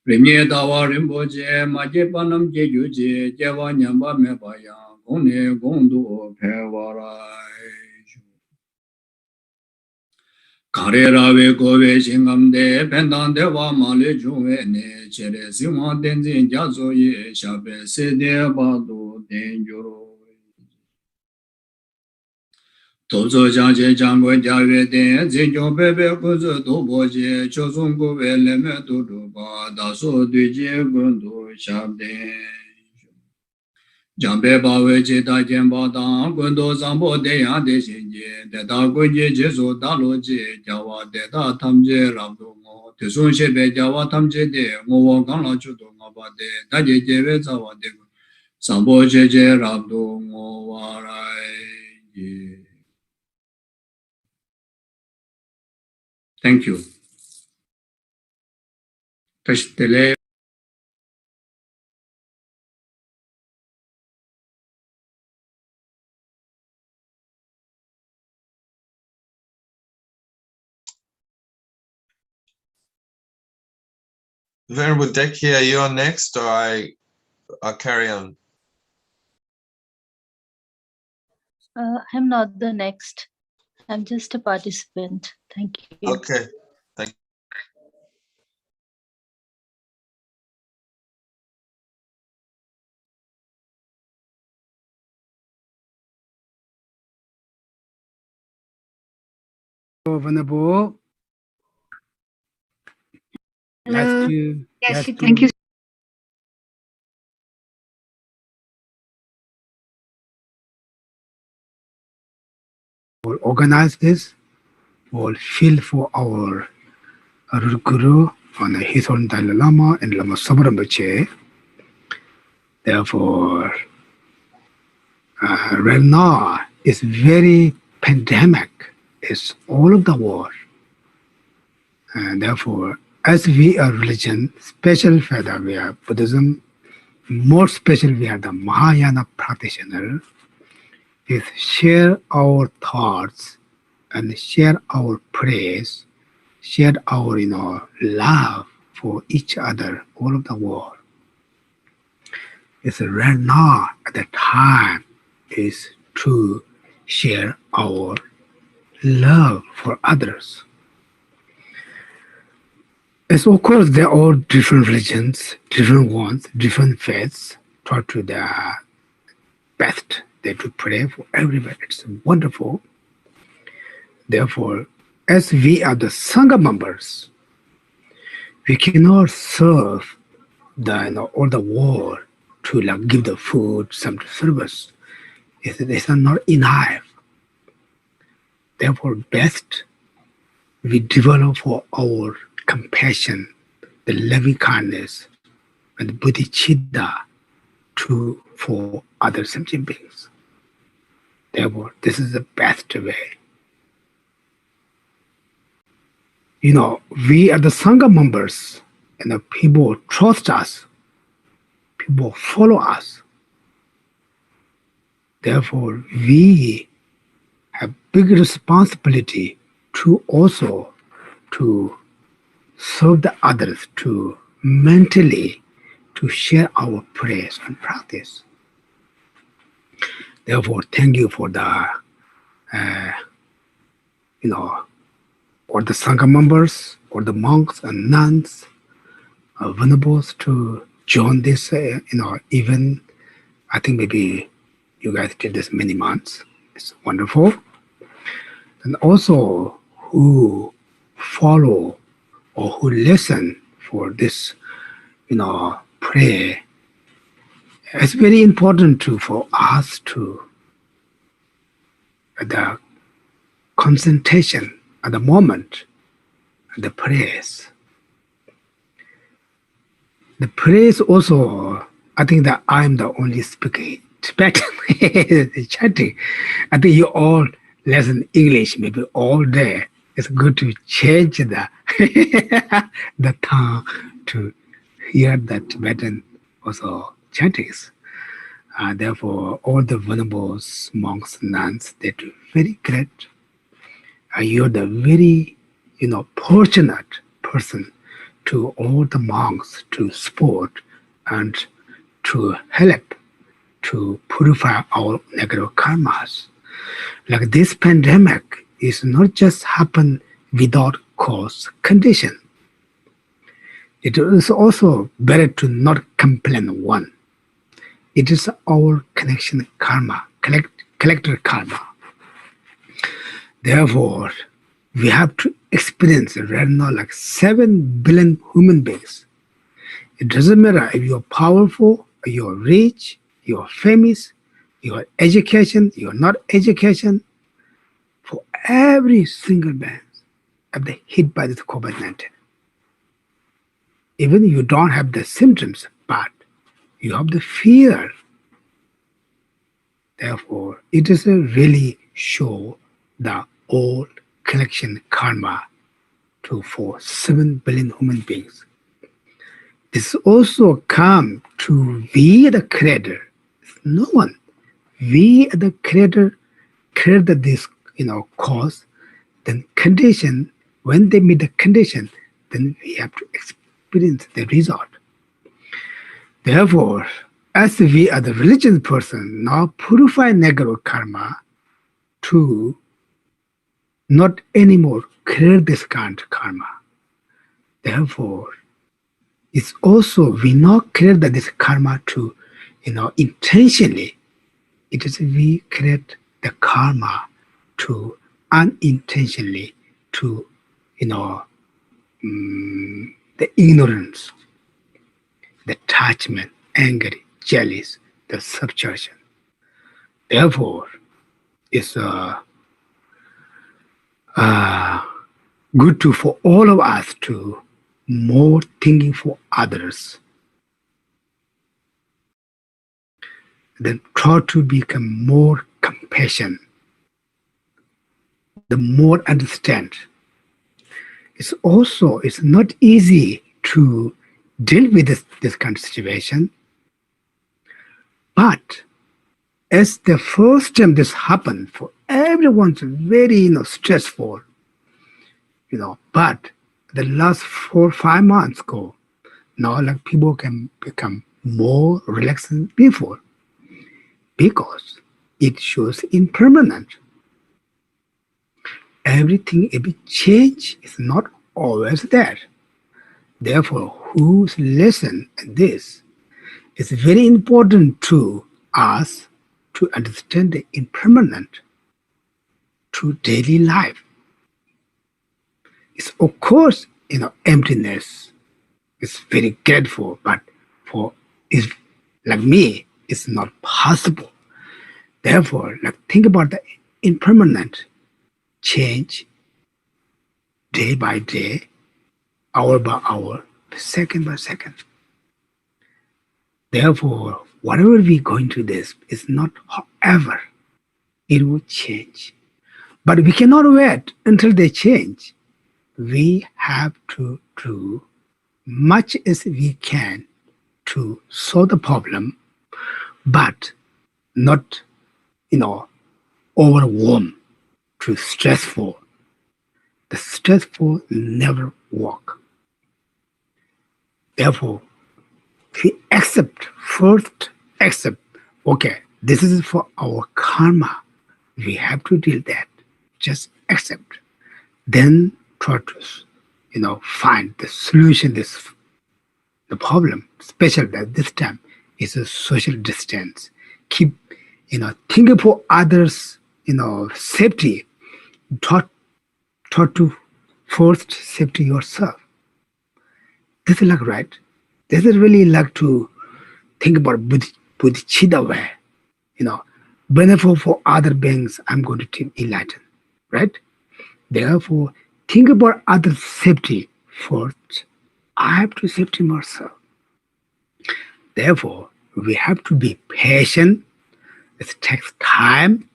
Rimye dawa rinpoche maje panam je yuje jewa nyamba me baya gone gondo pewarai. Kare rave gove shingamde pendan dewa male juwe ne chere sima tenzin jazo ye shabe sede bado tenjuro. Tozo jangje jangwe jawe ten zinjo bebe kuzo tobo je chosung kuwe leme tudu ba daso duje gundu shabde. Jambe bawe che ta jemba tang gundu sambo deyan de shinje deta kunje jesu dalo je jawa deta tamje rabdo ngo tesun shebe jawa tamje de ngowo kangla chudo ngaba de daje jewe zawa de sambo je rabdo ngo warai je. Thank you. Tashtele. Venerable Deki, are you on next, or I'll carry on? I'm not the next. I'm just a participant. Thank you. Okay, thank you. Venerable. Hello. Yes, Thank you. We'll organize this. We'll feel for our Guru on his own Dalai Lama and Lama Zopa Rinpoche. Therefore, right now it's very pandemic. It's all of the world. And therefore, as we are religion, special further we are Buddhism, more special we are the Mahayana practitioner, is share our thoughts and share our praise, share our love for each other, all of the world. It's right now at the time is to share our love for others. As of course, there are all different religions, different ones, different faiths, try to the best they to pray for everybody. It's wonderful. Therefore, as we are the Sangha members, we cannot serve all the world to give the food, some service. It's not enough. Therefore, best we develop for our compassion, the loving kindness, and the bodhicitta for other sentient beings. Therefore, this is the best way. We are the Sangha members, and the people trust us, people follow us. Therefore, we have big responsibility to also to serve the others, to mentally to share our prayers and practice. Therefore, thank you for the or the Sangha members, or the monks and nuns, venerables to join this, even I think maybe you guys did this many months. It's wonderful. And also who follow or who listen for this, prayer. It's very important for us to the concentration at the moment, the prayers. The prayers also, I think that I'm the only speaking Tibetan chanting. I think you all listen English maybe all day. It's good to change the the tongue to hear the Tibetan also chantings. Therefore, all the venerables, monks, nuns, they do very great. You're the very, fortunate person to all the monks to support and to help to purify our negative karmas. Like this pandemic is not just happen without cause condition. It is also better to not complain one. It is our connection karma, collective karma. Therefore, we have to experience right now like 7 billion human beings. It doesn't matter if you're powerful, you're rich, you're famous, you're education, you're not education. For every single man have been hit by this COVID-19. Even you don't have the symptoms, but you have the fear. Therefore, it doesn't really show the old collection karma for 7 billion human beings. This also come to we the creator. No one. We the creator created this cause, then condition, when they meet the condition, then we have to experience the result. Therefore, as we are the religious person, now purify negative karma to not anymore create this kind of karma. Therefore, it's also we not create this karma to, intentionally. It is we create the karma to unintentionally to, the ignorance, the attachment, anger, jealous, the subtraction. Therefore, it's good for all of us to more thinking for others, then try to become more compassion, the more understand. It's not easy to deal with this kind of situation, but as the first time this happened, for everyone's very stressful, but the last 4 or 5 months ago, now like people can become more relaxed than before because it shows impermanent. Everything, every change is not always there. Therefore, whose lesson this is very important to us to understand the impermanent to daily life. It's of course, emptiness is very grateful, but for is like me, it's not possible. Therefore, think about the impermanent change day by day, hour by hour, second by second. Therefore, whatever we going through this is not however it will change. But we cannot wait until they change. We have to do much as we can to solve the problem, but not, overwhelm to stressful. The stressful never work. Therefore, we first accept, okay, this is for our karma. We have to deal that. Just accept. Then try to, find the solution, the problem, especially that this time is a social distance. Keep, thinking for others, safety. Try to first safety yourself. This is right. This is really to think about bodhicitta way. Benefit for other beings, I'm going to enlighten, right? Therefore, think about other safety first. I have to safety myself. Therefore, we have to be patient. It takes time,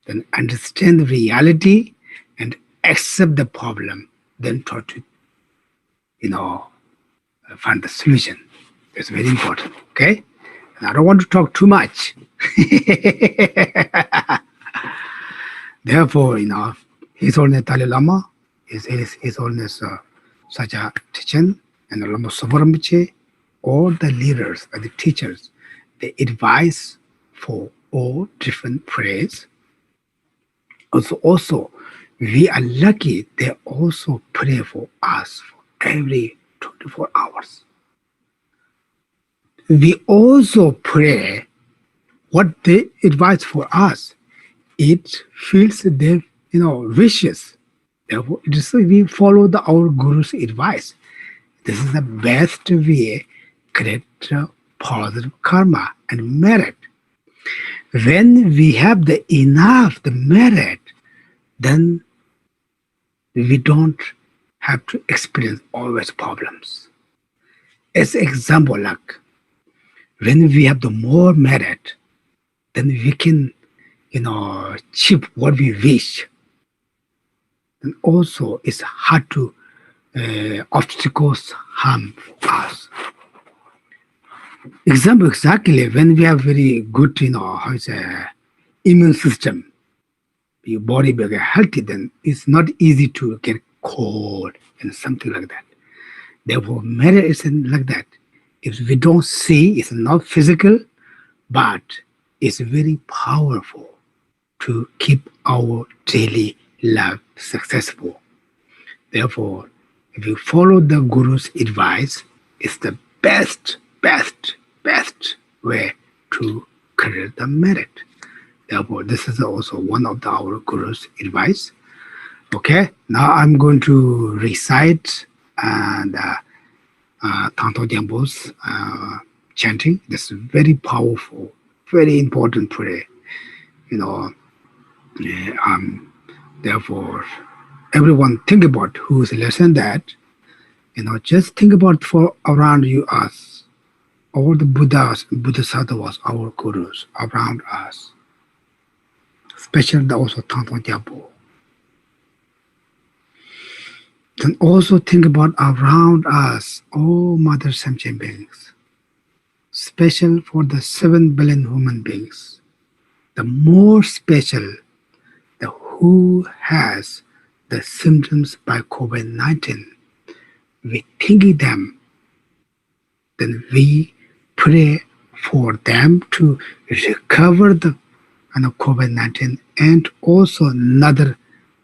then understand the reality and accept the problem, then try to, find the solution. That's very important, okay? And I don't want to talk too much. Therefore, His Holiness Dalai Lama, His Holiness Saja teaching, and Lama Zopa Rinpoche, all the leaders and the teachers, they advise for all different prayers. Also, we are lucky they also pray for us for every 24 hours. We also pray what they advise for us. It fills their wishes. Therefore, we follow our Guru's advice. This is the best way create positive karma and merit. When we have the merit, then we don't have to experience always problems. As example, like when we have the more merit, then we can achieve what we wish. And also it's hard to obstacles harm us. Example, exactly when we have very good immune system, your body will healthy, then it's not easy to get cold and something like that. Therefore, merit isn't like that. If we don't see, it's not physical, but it's very powerful to keep our daily life successful. Therefore, if you follow the Guru's advice, it's the best way to create the merit. Therefore, this is also one of our Guru's advice. Okay, now I'm going to recite and Thangtong Gyalpo's chanting. This is very powerful, very important prayer. Therefore, everyone think about who's listening that. Just think about for around you us, all the Buddhas, Bodhisattvas, our Gurus around us, especially also Thangtong Gyalpo. Then also think about around us, all Mother Sentient beings, special for the 7 billion human beings. The more special, the who has the symptoms by COVID-19, we think them, then we pray for them to recover the COVID-19 and also another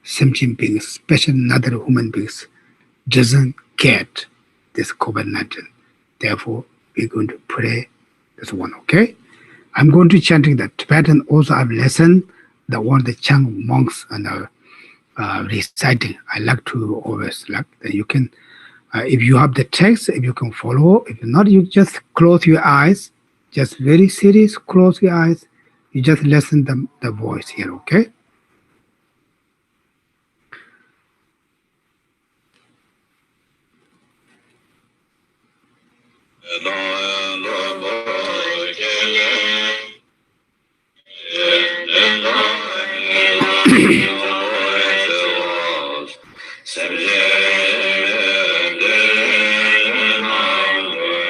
sentient beings, especially another human beings, doesn't get this COVID-19. Therefore, we're going to pray this one, okay? I'm going to chanting the Tibetan. Also, I've listened the one the Chang monks and reciting. I like to always like that you can, if you have the text, if you can follow. If not, you just close your eyes. Just very serious, close your eyes. You just listen the voice here, okay?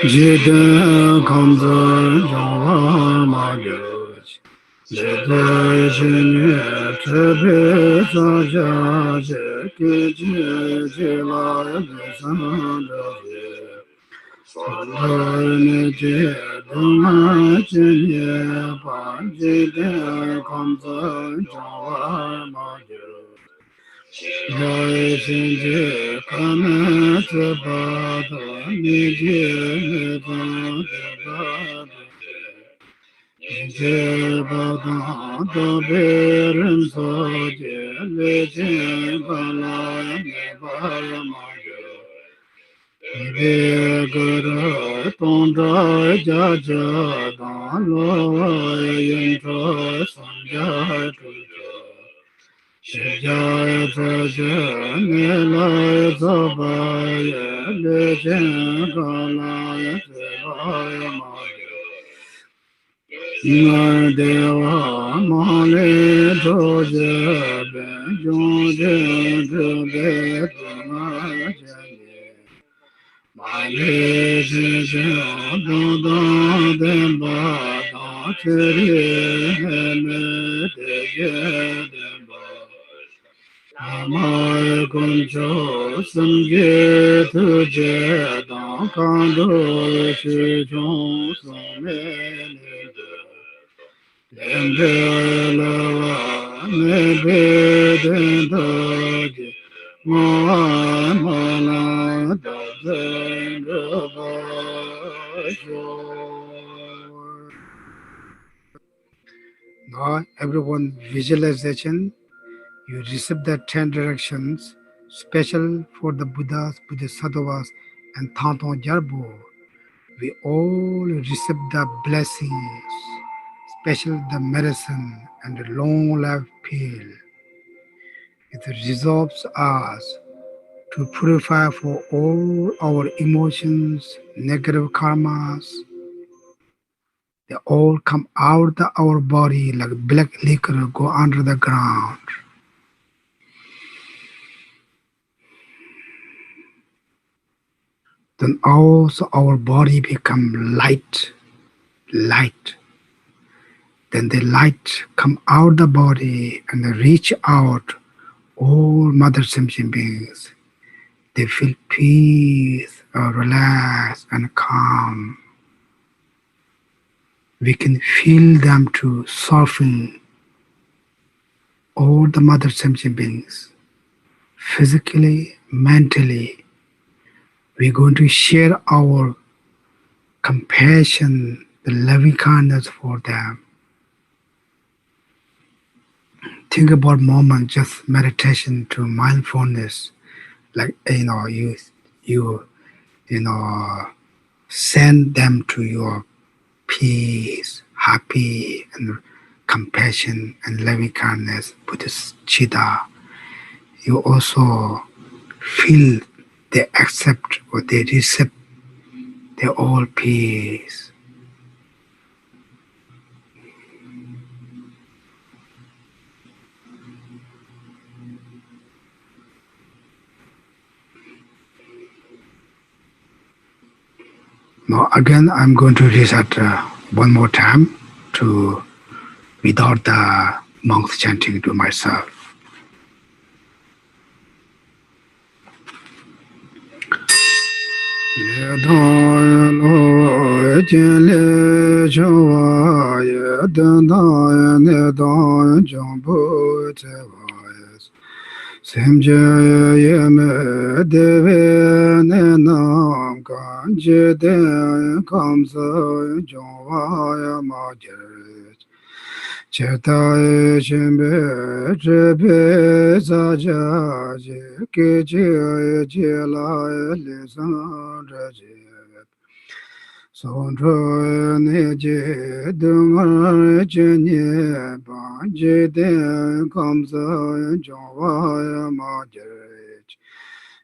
Jida Kamza Jawa Majuj Jida Jine Trebe Saja Jeki Jila Yadisanda Sadhana Jidunga Jine Jida Kamza Jawa Majuj Jai Shinji Kana Sabada Niji Nidada Niji Bada Dabirin Soji Liji Bala Nibaya Maju Nibi Guru Tondra Jaja Dalo Yintra Sanja Tuja Jaya Jaya Nilaya Zabaya Lejan Galaya Devaya Maya Deva Male Joja Benjoja Jube Tunajane Male Jaya Dada Demba Dachiri Heme Deja Demba Amai Gunjo Sangye Tuje Now, everyone, visualization, you receive the 10 directions special for the Buddhas, Bodhisattvas, and Thangtong Gyalpo. We all receive the blessings, special the medicine and the long life pill. It resolves us to purify for all our emotions, negative karmas. They all come out of our body like black liquor go under the ground. Then also our body become light. Then the light come out the body and reach out all mother sentient beings. They feel peace, relaxed and calm. We can feel them to soften all the mother sentient beings. Physically, mentally, we're going to share our compassion, the loving kindness for them. Think about moment, just meditation to mindfulness. Like you send them to your peace, happy, and compassion and loving kindness, Buddhist Chitta. You also feel they accept or they receive their all peace. Now again, I'm going to recite one more time to without the monks chanting to myself. Semje yeme deve ne nam kanje de kamsa jova maje cheta shembe trebe saja je keje jela le sandraje sondro neje dungar jenye banje de kamsa jova maje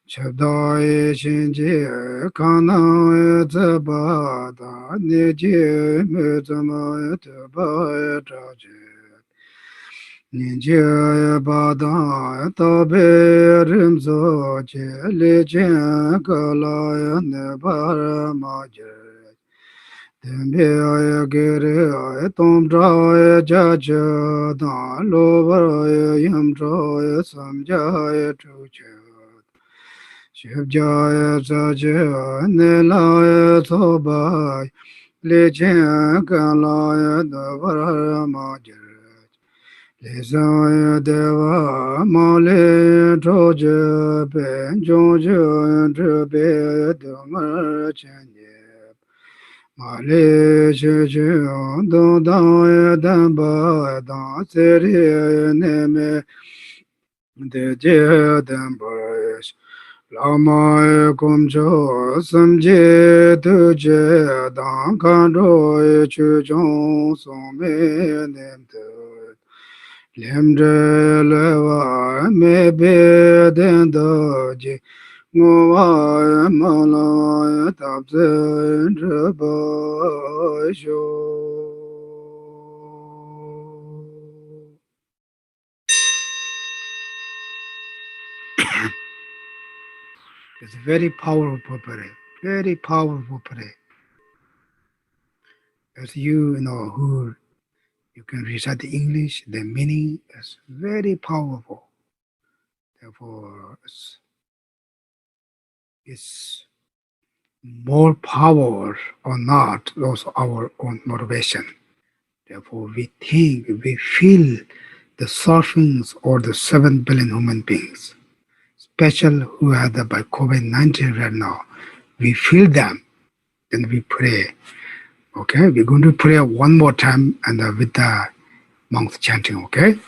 chedai shinje kana tabada neje metama tabaya traje ninje bada tabe rimzo je leje kala ne bara maje dembe ay gere ay tomdra ay jaja da lobar ay yamdra ay samja ay tuja Shivjaya Sajaya Nilaya Thobai Lijaya Kalaya Davara Majaraj Lizaya Deva Mali Troja Ben Joja Drabe Damar Chanyab Mali Shijaya Dodaya Damba Dansiri Neme Deja Dambash Lama kumjo samje tuje dang kando chu jong song me nem te lem de lewa me be den do ji ngo wa ma la tab zen re ba sho. It's very powerful prayer, very powerful prayer. As you know, who you can recite the English, the meaning is very powerful. Therefore, it's more power or not, also our own motivation. Therefore, we think, we feel the sufferings or the 7 billion human beings, special who are the by COVID-19 right now. We feel them, then we pray. Okay, we're going to pray one more time and with the monks chanting, okay?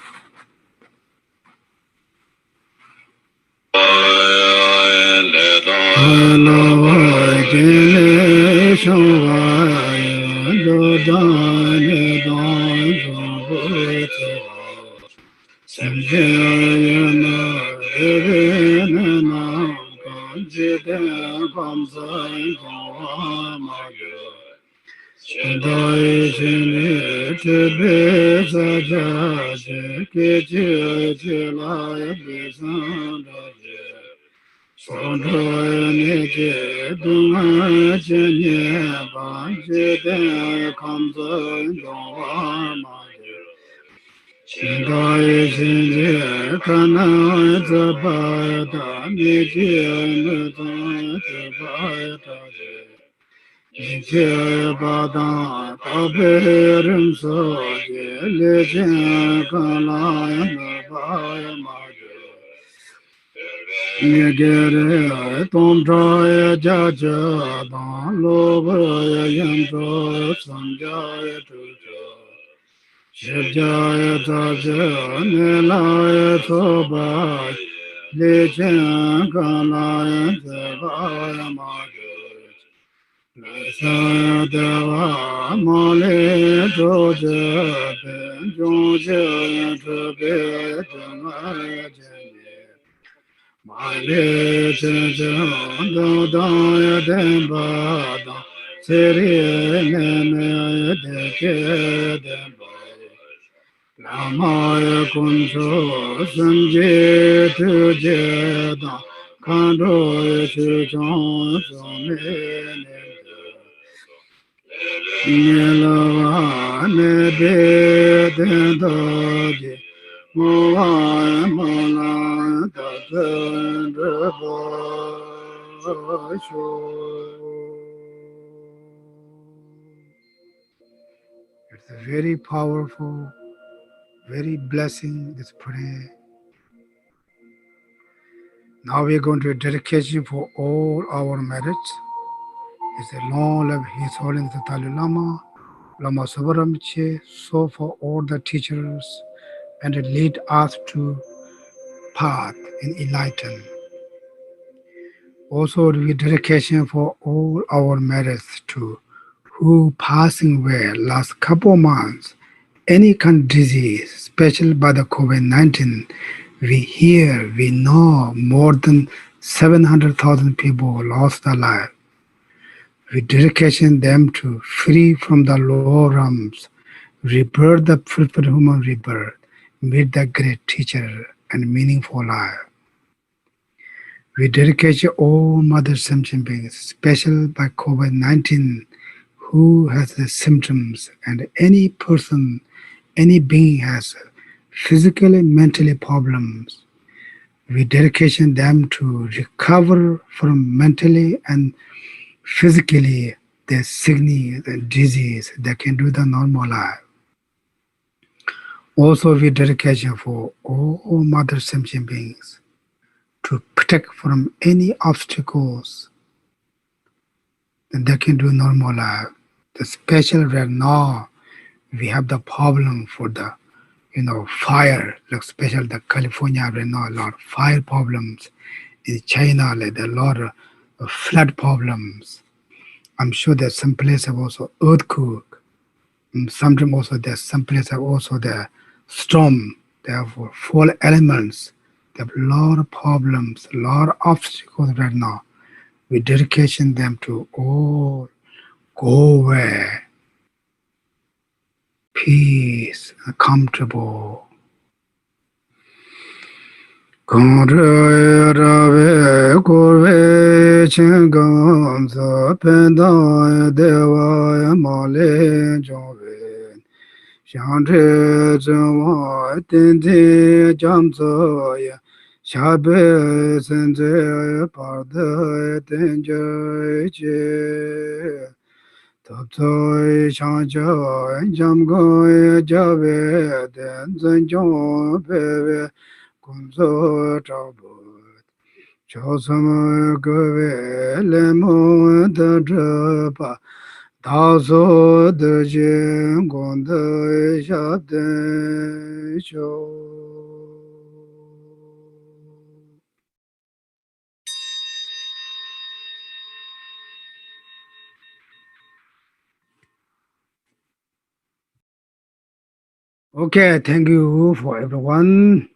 It's a very powerful, very blessing, this prayer. Now we're going to dedication for all our merits. It's a long life His Holiness the Dalai Lama, Lama Zopa Rinpoche, so for all the teachers and lead us to path and enlighten. Also we dedication for all our merits to who passing away last couple of months, any kind of disease, especially by the COVID-19, we hear, we know more than 700,000 people lost their life. We dedication them to free from the lower realms, rebirth the fulfilled human rebirth, meet the great teacher and meaningful life. We dedicate all Mother Sentient beings, especially by COVID-19, who has the symptoms, and any person, any being has physically, mentally problems. We dedication them to recover from mentally and physically the sickness, the disease, they can do the normal life. Also, we dedication for all Mother Sentient beings to protect from any obstacles, then they can do normal life. Especially right now, we have the problem for the fire, like especially the California right now, a lot of fire problems. In China, like a lot of flood problems. I'm sure there's some places have also earthquake. Sometimes also there's some places have also the storm. Therefore, fall elements. They have a lot of problems, a lot of obstacles right now. We dedication them to all go away. Peace, comfortable. Rave Kurve Chingamsa Pendaya Devaya Male Jove Chenrezig Institute Multimedia Shabe senze parda tenje Topsoi Shanja Jamgo Jabe Denzanjo Bebe Kunzo Tabo Chosama Gove Lemo Dadrapa Dazo Daje Gonda Shabde Cho. Okay, thank you for everyone.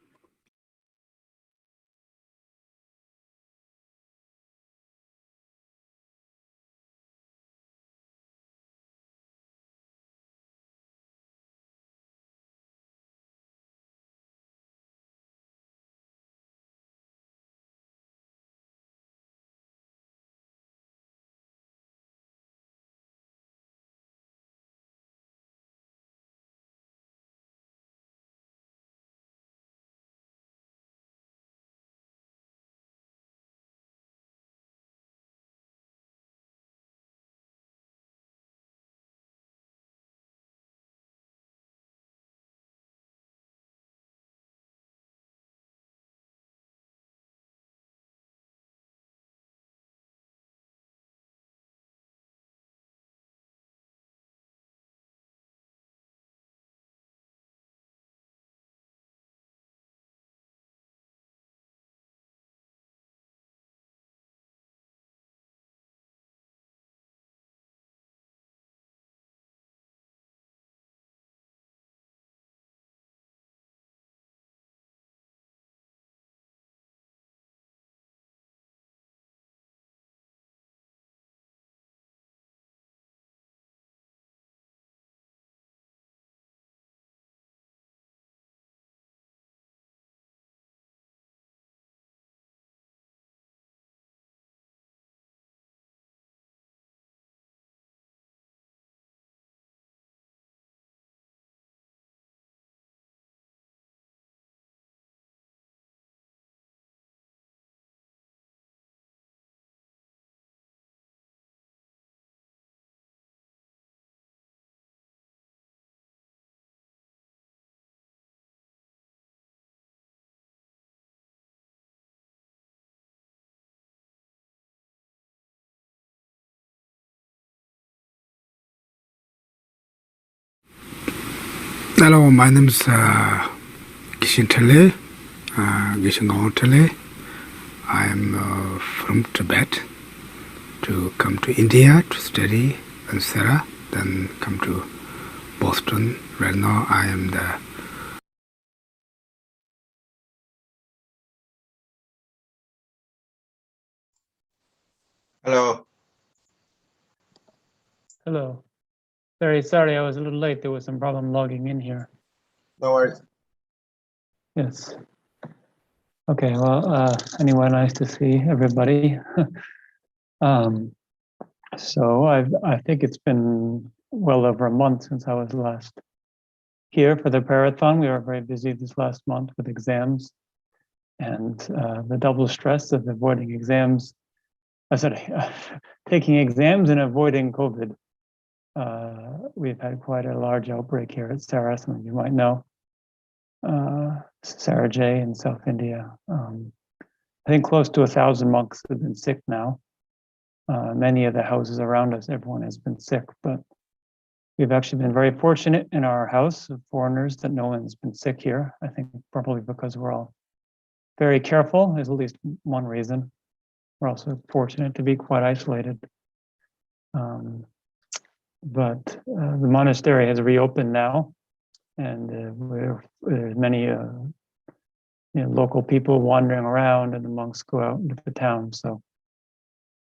Hello, my name is Gishin Tele, Gishin Tele. I am from Tibet to come to India to study in Sarah, then come to Boston. Right now I am the Hello. Hello. Very sorry, I was a little late. There was some problem logging in here. No worries. Yes. Okay, well, anyway, nice to see everybody. So I think it's been well over a month since I was last here for the prayerathon. We were very busy this last month with exams and the double stress of avoiding exams. I said, taking exams and avoiding COVID. We've had quite a large outbreak here at Sarah, some of you might know. Sarah J in South India. I think close to 1,000 monks have been sick now. Many of the houses around us, everyone has been sick, but we've actually been very fortunate in our house of foreigners that no one's been sick here. I think probably because we're all very careful is at least one reason. We're also fortunate to be quite isolated. But the monastery has reopened now, and there's many local people wandering around, and the monks go out into the town. So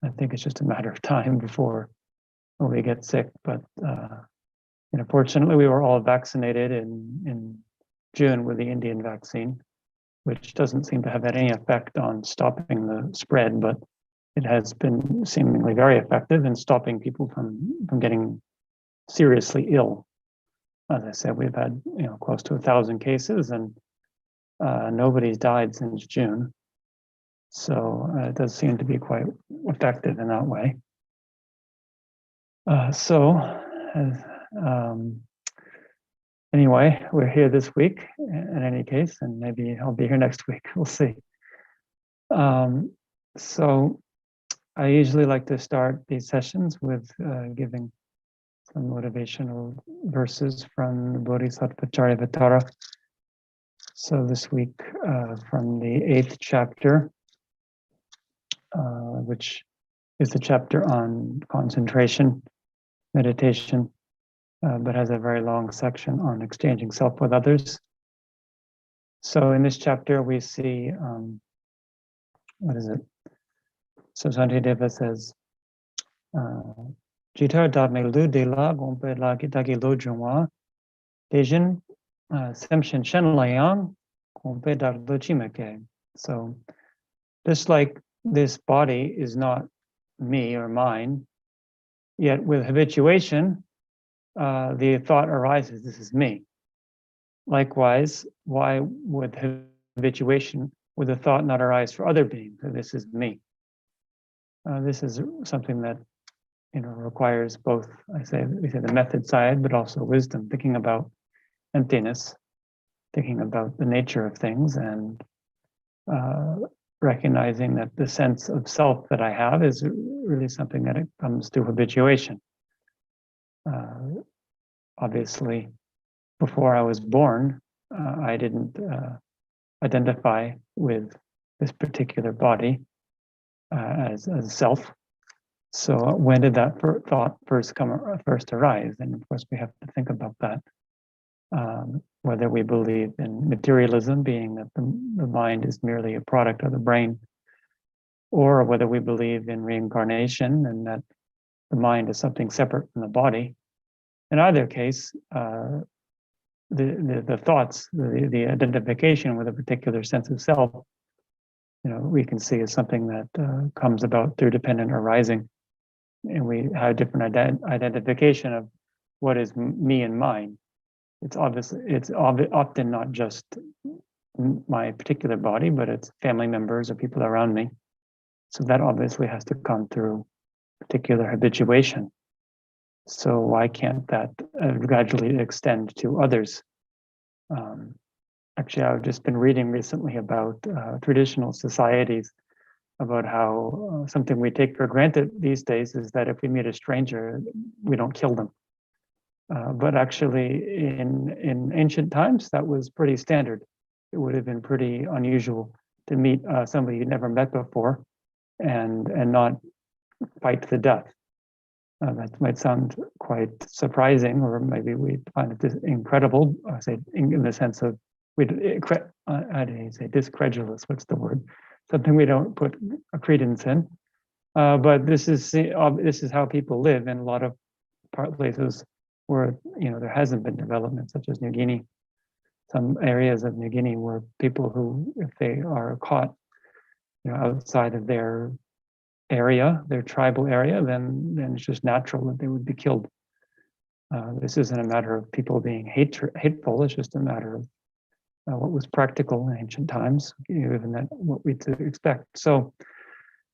I think it's just a matter of time before we get sick. But fortunately, we were all vaccinated in June with the Indian vaccine, which doesn't seem to have had any effect on stopping the spread, but it has been seemingly very effective in stopping people from getting seriously ill. As I said, we've had close to 1,000 cases, and Nobody's died since June. So it does seem to be quite effective in that way. Anyway, we're here this week in any case, and maybe I'll be here next week. We'll see. So I usually like to start these sessions with giving some motivational verses from the Bodhisattva Charyavatara. So this week from the 8th chapter, which is the chapter on concentration, meditation, but has a very long section on exchanging self with others. So in this chapter we see, what is it? So Shantideva says, Jitar dame lu de la gompe la gitagi lo junwa, Dejin semshin shen layang, gompe dar lo chimake. So just like this body is not me or mine, yet with habituation, the thought arises, this is me. Likewise, why with habituation would the thought not arise for other beings? This is me. This is something that requires both, we say the method side, but also wisdom, thinking about emptiness, thinking about the nature of things, and recognizing that the sense of self that I have is really something that it comes to habituation. Obviously, before I was born, I didn't identify with this particular body as self. So when did that thought first arise? And of course, we have to think about that. Whether we believe in materialism, being that the mind is merely a product of the brain, or whether we believe in reincarnation and that the mind is something separate from the body. In either case, the thoughts, the identification with a particular sense of self, we can see as something that comes about through dependent arising. And we have different identification of what is me and mine. It's often not just my particular body, but it's family members or people around me. So that obviously has to come through particular habituation. So why can't that gradually extend to others? Actually, I've just been reading recently about traditional societies, about how something we take for granted these days is that if we meet a stranger, we don't kill them. But actually, in ancient times, that was pretty standard. It would have been pretty unusual to meet somebody you'd never met before and not fight to the death. That might sound quite surprising, or maybe we find it incredible. I say in the sense of how do you say discredulous? What's the word? Something we don't put a credence in. But this is how people live in a lot of places where there hasn't been development, such as New Guinea. Some areas of New Guinea where people who, if they are caught, outside of their area, their tribal area, then it's just natural that they would be killed. This isn't a matter of people being hateful. It's just a matter of what was practical in ancient times, given that what we to expect. So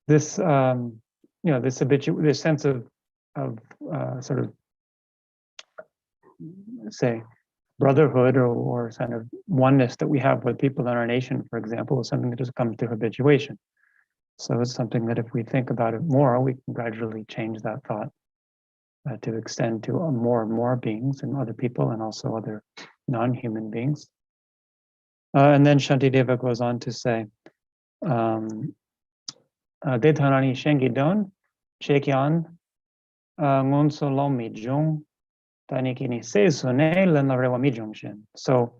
this, this sense of sort of say brotherhood or kind of oneness that we have with people in our nation, for example, is something that just comes to habituation. So it's something that if we think about it more, we can gradually change that thought to extend to more and more beings and other people and also other non-human beings. And then Shantideva goes on to say, Detanani Shengidon, Shekyan, Ngonsolomi Jung, Tanikini Sesune, Lenarewa Mijongshin. So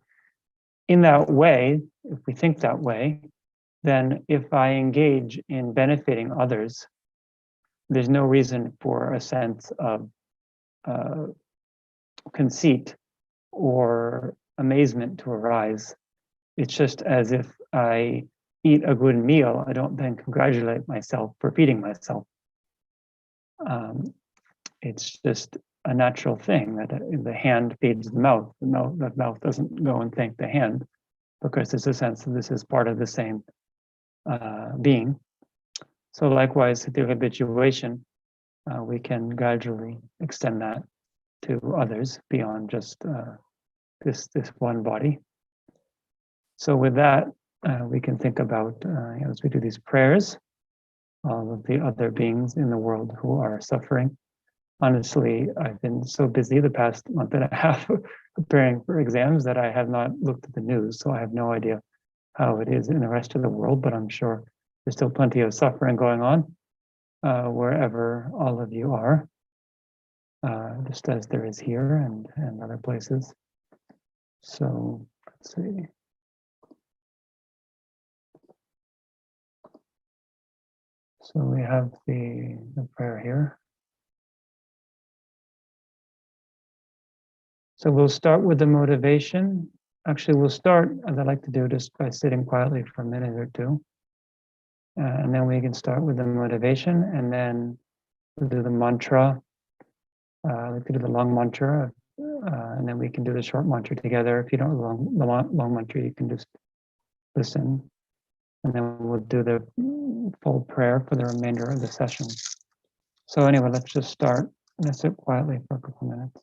in that way, if we think that way, then if I engage in benefiting others, there's no reason for a sense of conceit or amazement to arise. It's just as if I eat a good meal, I don't then congratulate myself for feeding myself. It's just a natural thing that the hand feeds the mouth. The mouth doesn't go and thank the hand. because there's a sense that this is part of the same being. So likewise, through habituation, we can gradually extend that to others beyond just this one body. So with that, we can think about, as we do these prayers, all of the other beings in the world who are suffering. Honestly, I've been so busy the past month and a half preparing for exams that I have not looked at the news, so I have no idea how it is in the rest of the world, but I'm sure there's still plenty of suffering going on wherever all of you are, just as there is here and other places. So let's see. So we have the prayer here. So we'll start with the motivation. Actually, we'll start, as I like to do, just by sitting quietly for a minute or two. And then we can start with the motivation, and then we'll do the mantra. I like to do the long mantra, and then we can do the short mantra together. If you don't the long mantra, you can just listen. And then we'll do the full prayer for the remainder of the session. So anyway, let's just start. Let's sit quietly for a couple minutes.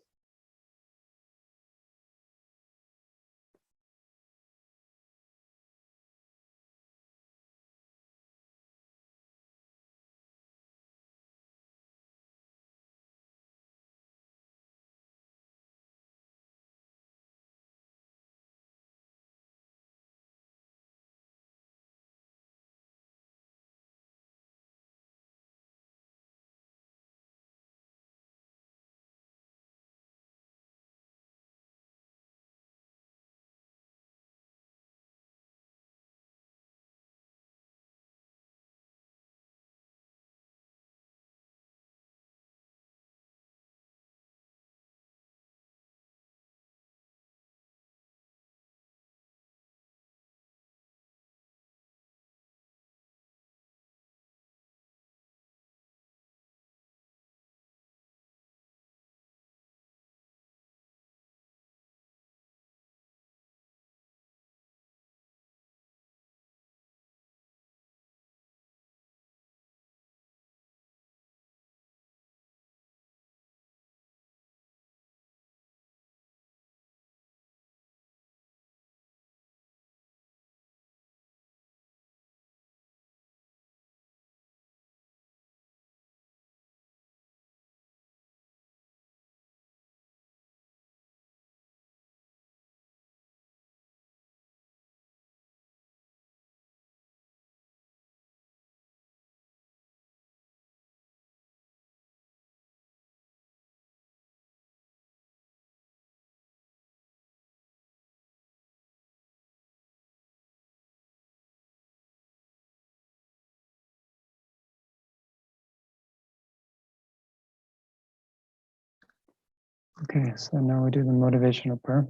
Okay, so now we do the motivational prayer.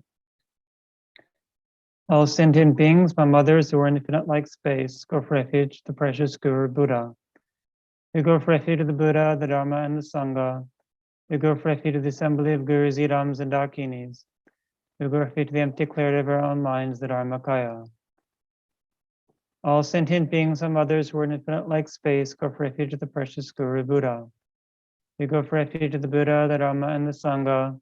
All sentient beings, my mothers who are in infinite-like space, go for refuge to the precious Guru Buddha. We go for refuge to the Buddha, the Dharma, and the Sangha. We go for refuge to the assembly of Gurus, Idams, and Dakinis. We go for refuge to the empty clarity of our own minds, the Dharmakaya. All sentient beings, my mothers who are in infinite-like space, go for refuge to the precious Guru Buddha. We go for refuge to the Buddha, the Dharma, and the Sangha.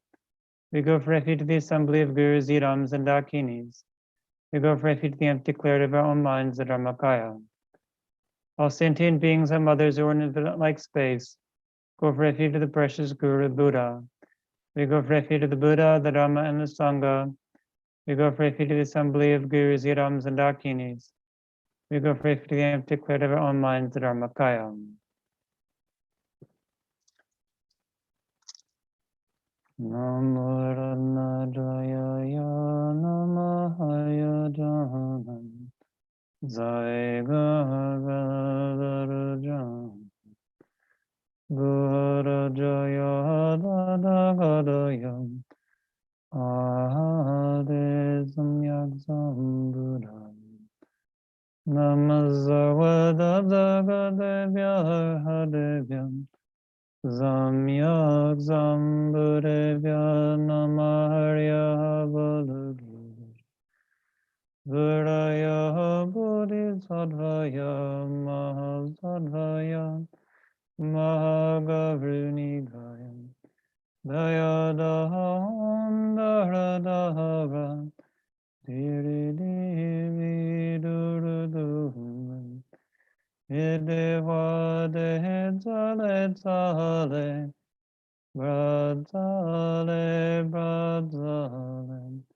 We go for refuge to the assembly of Gurus, Idams, and Dakinis. We go for refuge to the empty clarity of our own minds, the Dharmakaya. All sentient beings and mothers who are in infinite-like space, go for refuge to the precious Guru Buddha. We go for refuge to the Buddha, the Dharma, and the Sangha. We go for refuge to the assembly of Gurus, Idams, and Dakinis. We go for refuge to the empty clarity of our own minds, the Dharmakaya. Namo Ranadaya Namahaya Janam Zai Garajan Guru Jaya Dada Gadayam Ahade Samyak Sambuddha Namazavada Gadevya Hadevyam Zamyak Zamburevya Namaharya Balagu Buraya Bodhisattvaya Mahasattvaya Mahagavrunigaya Dayadaham Daradahara Diridivi Durudum Ideva Dehedzale Zale Bradzale Bradzale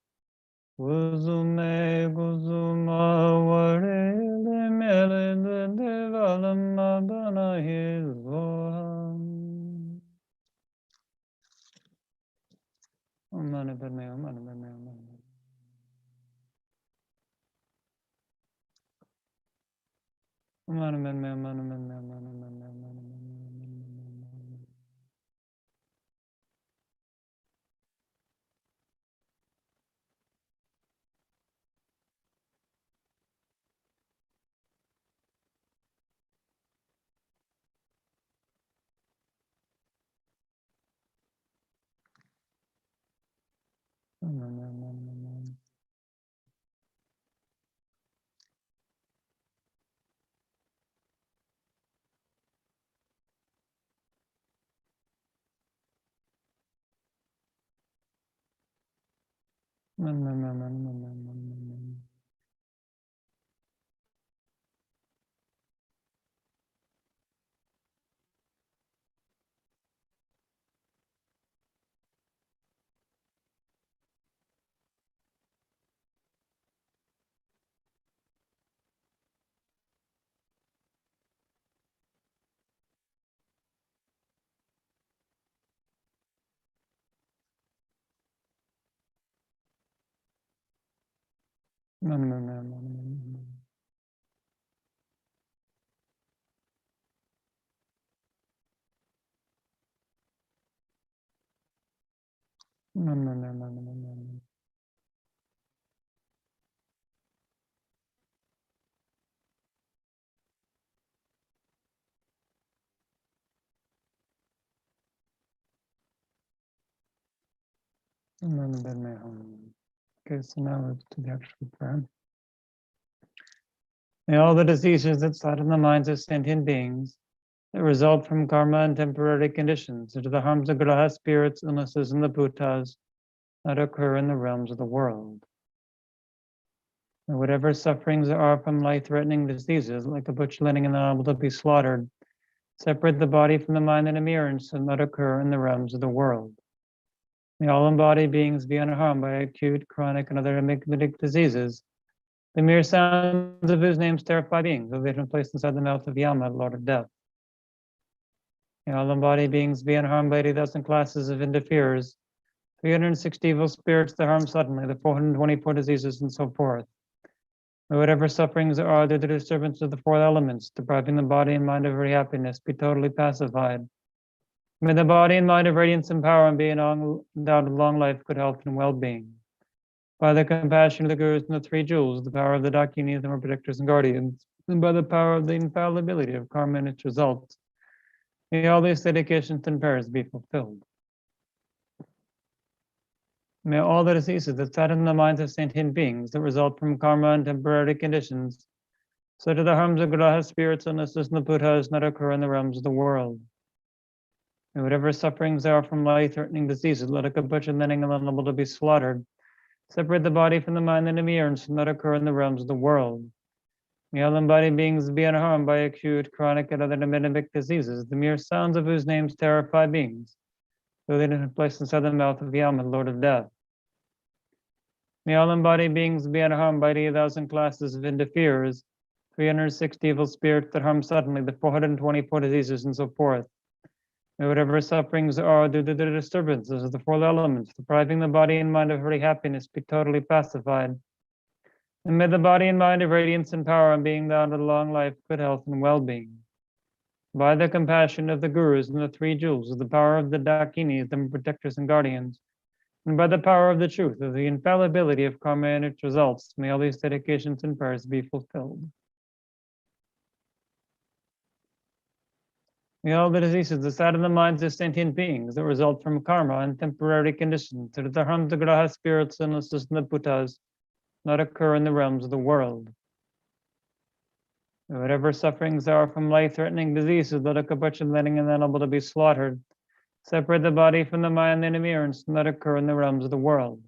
Guzume Guzuma Warile Melinde Devalam Madana Hilvoham Omana Padme Omana Padme Omana Padme Omana Padme Omana Okay, so now let's do the actual prayer. May all the diseases that sadden the minds of sentient beings that result from karma and temporary conditions, due to the harms of graha spirits, illnesses, and the bhutas that occur in the realms of the world. And whatever sufferings there are from life-threatening diseases, like a butcher letting an animal to be slaughtered, separate the body from the mind and appearance and that occur in the realms of the world. May all embodied beings be unharmed by acute, chronic, and other enigmatic diseases. The mere sounds of whose names terrify beings, though they've been placed inside the mouth of Yama, Lord of Death. May all embodied beings be unharmed by 80,000 classes of interferers, 360 evil spirits that harm suddenly, the 424 diseases, and so forth. May whatever sufferings there are due to the disturbance of the four elements, depriving the body and mind of every happiness, be totally pacified. May the body and mind of radiance and power and be endowed with long life, good health, and well-being. By the compassion of the Gurus and the three jewels, the power of the Dakinis and protectors and guardians, and by the power of the infallibility of karma and its results, may all these dedications and prayers be fulfilled. May all the diseases that sadden the minds of sentient beings that result from karma and temporary conditions, such as the harms of graha spirits, illnesses, and the bhutas, not occur in the realms of the world. May whatever sufferings there are from life-threatening diseases, like a butcher letting an animal to be slaughtered, separate the body from the mind and appearance, not occur in the realms of the world. May all embodied beings be unharmed by acute, chronic, and other epidemic diseases, the mere sounds of whose names terrify beings, though they didn't place inside the mouth of Yama, Lord of Death. May all embodied beings be unharmed by 80,000 classes of interferers, 360 evil spirits that harm suddenly, the 424 diseases, and so forth. May whatever sufferings there are due to the disturbances of the four elements, depriving the body and mind of every happiness, be totally pacified. And may the body and mind of radiance and power and being endowed with long life, good health, and well-being. By the compassion of the Gurus and the three jewels, of the power of the Dakinis, the protectors and guardians, and by the power of the truth of the infallibility of karma and its results, may all these dedications and prayers be fulfilled. May all the diseases that sadden the minds of sentient beings that result from karma and temporary conditions, that the harms of graha spirits, illnesses, and the bhutas, not occur in the realms of the world. May whatever sufferings are from life-threatening diseases, let letting and unable to be slaughtered, separate the body from the mind and appearance, not occur in the realms of the world.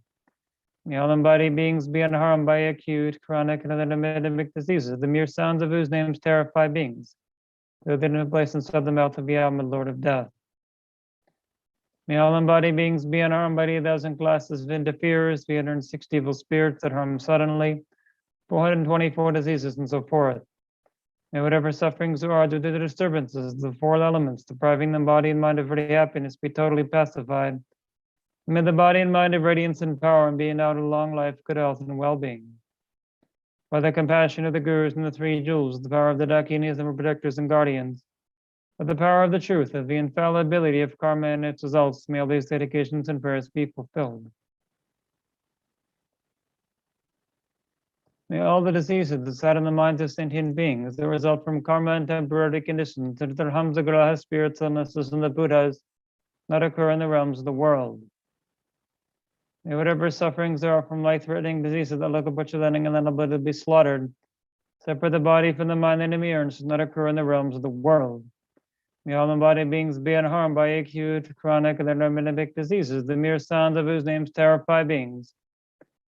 May all embodied beings be unharmed by acute, chronic, and other epidemic diseases, the mere sounds of whose names terrify beings, though they didn't place inside the mouth of Yama, Lord of Death. May all embodied beings be unharmed by 1,000 classes of interferers, 360 evil spirits that harm suddenly, 424 diseases, and so forth. May whatever sufferings are due to the disturbances of the four elements, depriving the body and mind of very happiness, be totally pacified. May the body and mind of radiance and power and be endowed with long life, good health, and well-being. By the compassion of the gurus and the three jewels, the power of the dakinis and protectors and guardians, by the power of the truth, of the infallibility of karma and its results, may all these dedications and prayers be fulfilled. May all the diseases that sadden the minds of sentient beings that result from karma and temporary conditions, that the Hamsa Graha spirits, illnesses, and the Buddhas, not occur in the realms of the world. May whatever sufferings there are from life-threatening diseases that look at letting and unable to be slaughtered, separate the body from the mind and appearance, not occur in the realms of the world. May all embodied beings be unharmed by acute, chronic, and epidemic diseases, the mere sounds of whose names terrify beings,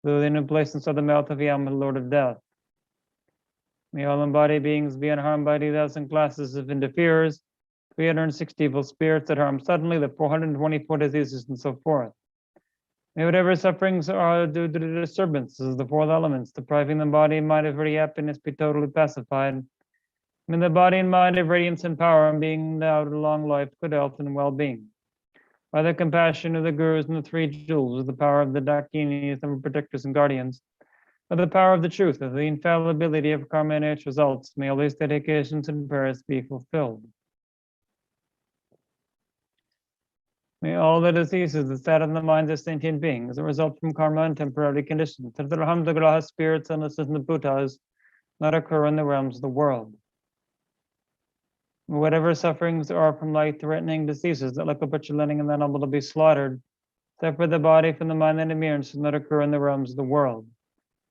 though they in place inside the mouth of Yama, Lord of Death. May all embodied beings be unharmed by 2,000 classes of interferers, 360 evil spirits that harm suddenly, the 424 diseases, and so forth. May whatever sufferings are due to the disturbances of the four elements, depriving the body and mind of very happiness, be totally pacified. May the body and mind of radiance and power and being endowed with long life, good health, and well-being. By the compassion of the gurus and the three jewels, with the power of the dakinis, the protectors and guardians, by the power of the truth, of the infallibility of karma and its results, may all these dedications and prayers be fulfilled. May all the diseases that sadden the minds of sentient beings that result from karma and temporary conditions, that the Hamsa Graha spirits, illnesses, and the Buddhas, not occur in the realms of the world. Whatever sufferings are from life-threatening diseases that look at letting and unable to be slaughtered, separate the body from the mind and appearance, does not occur in the realms of the world.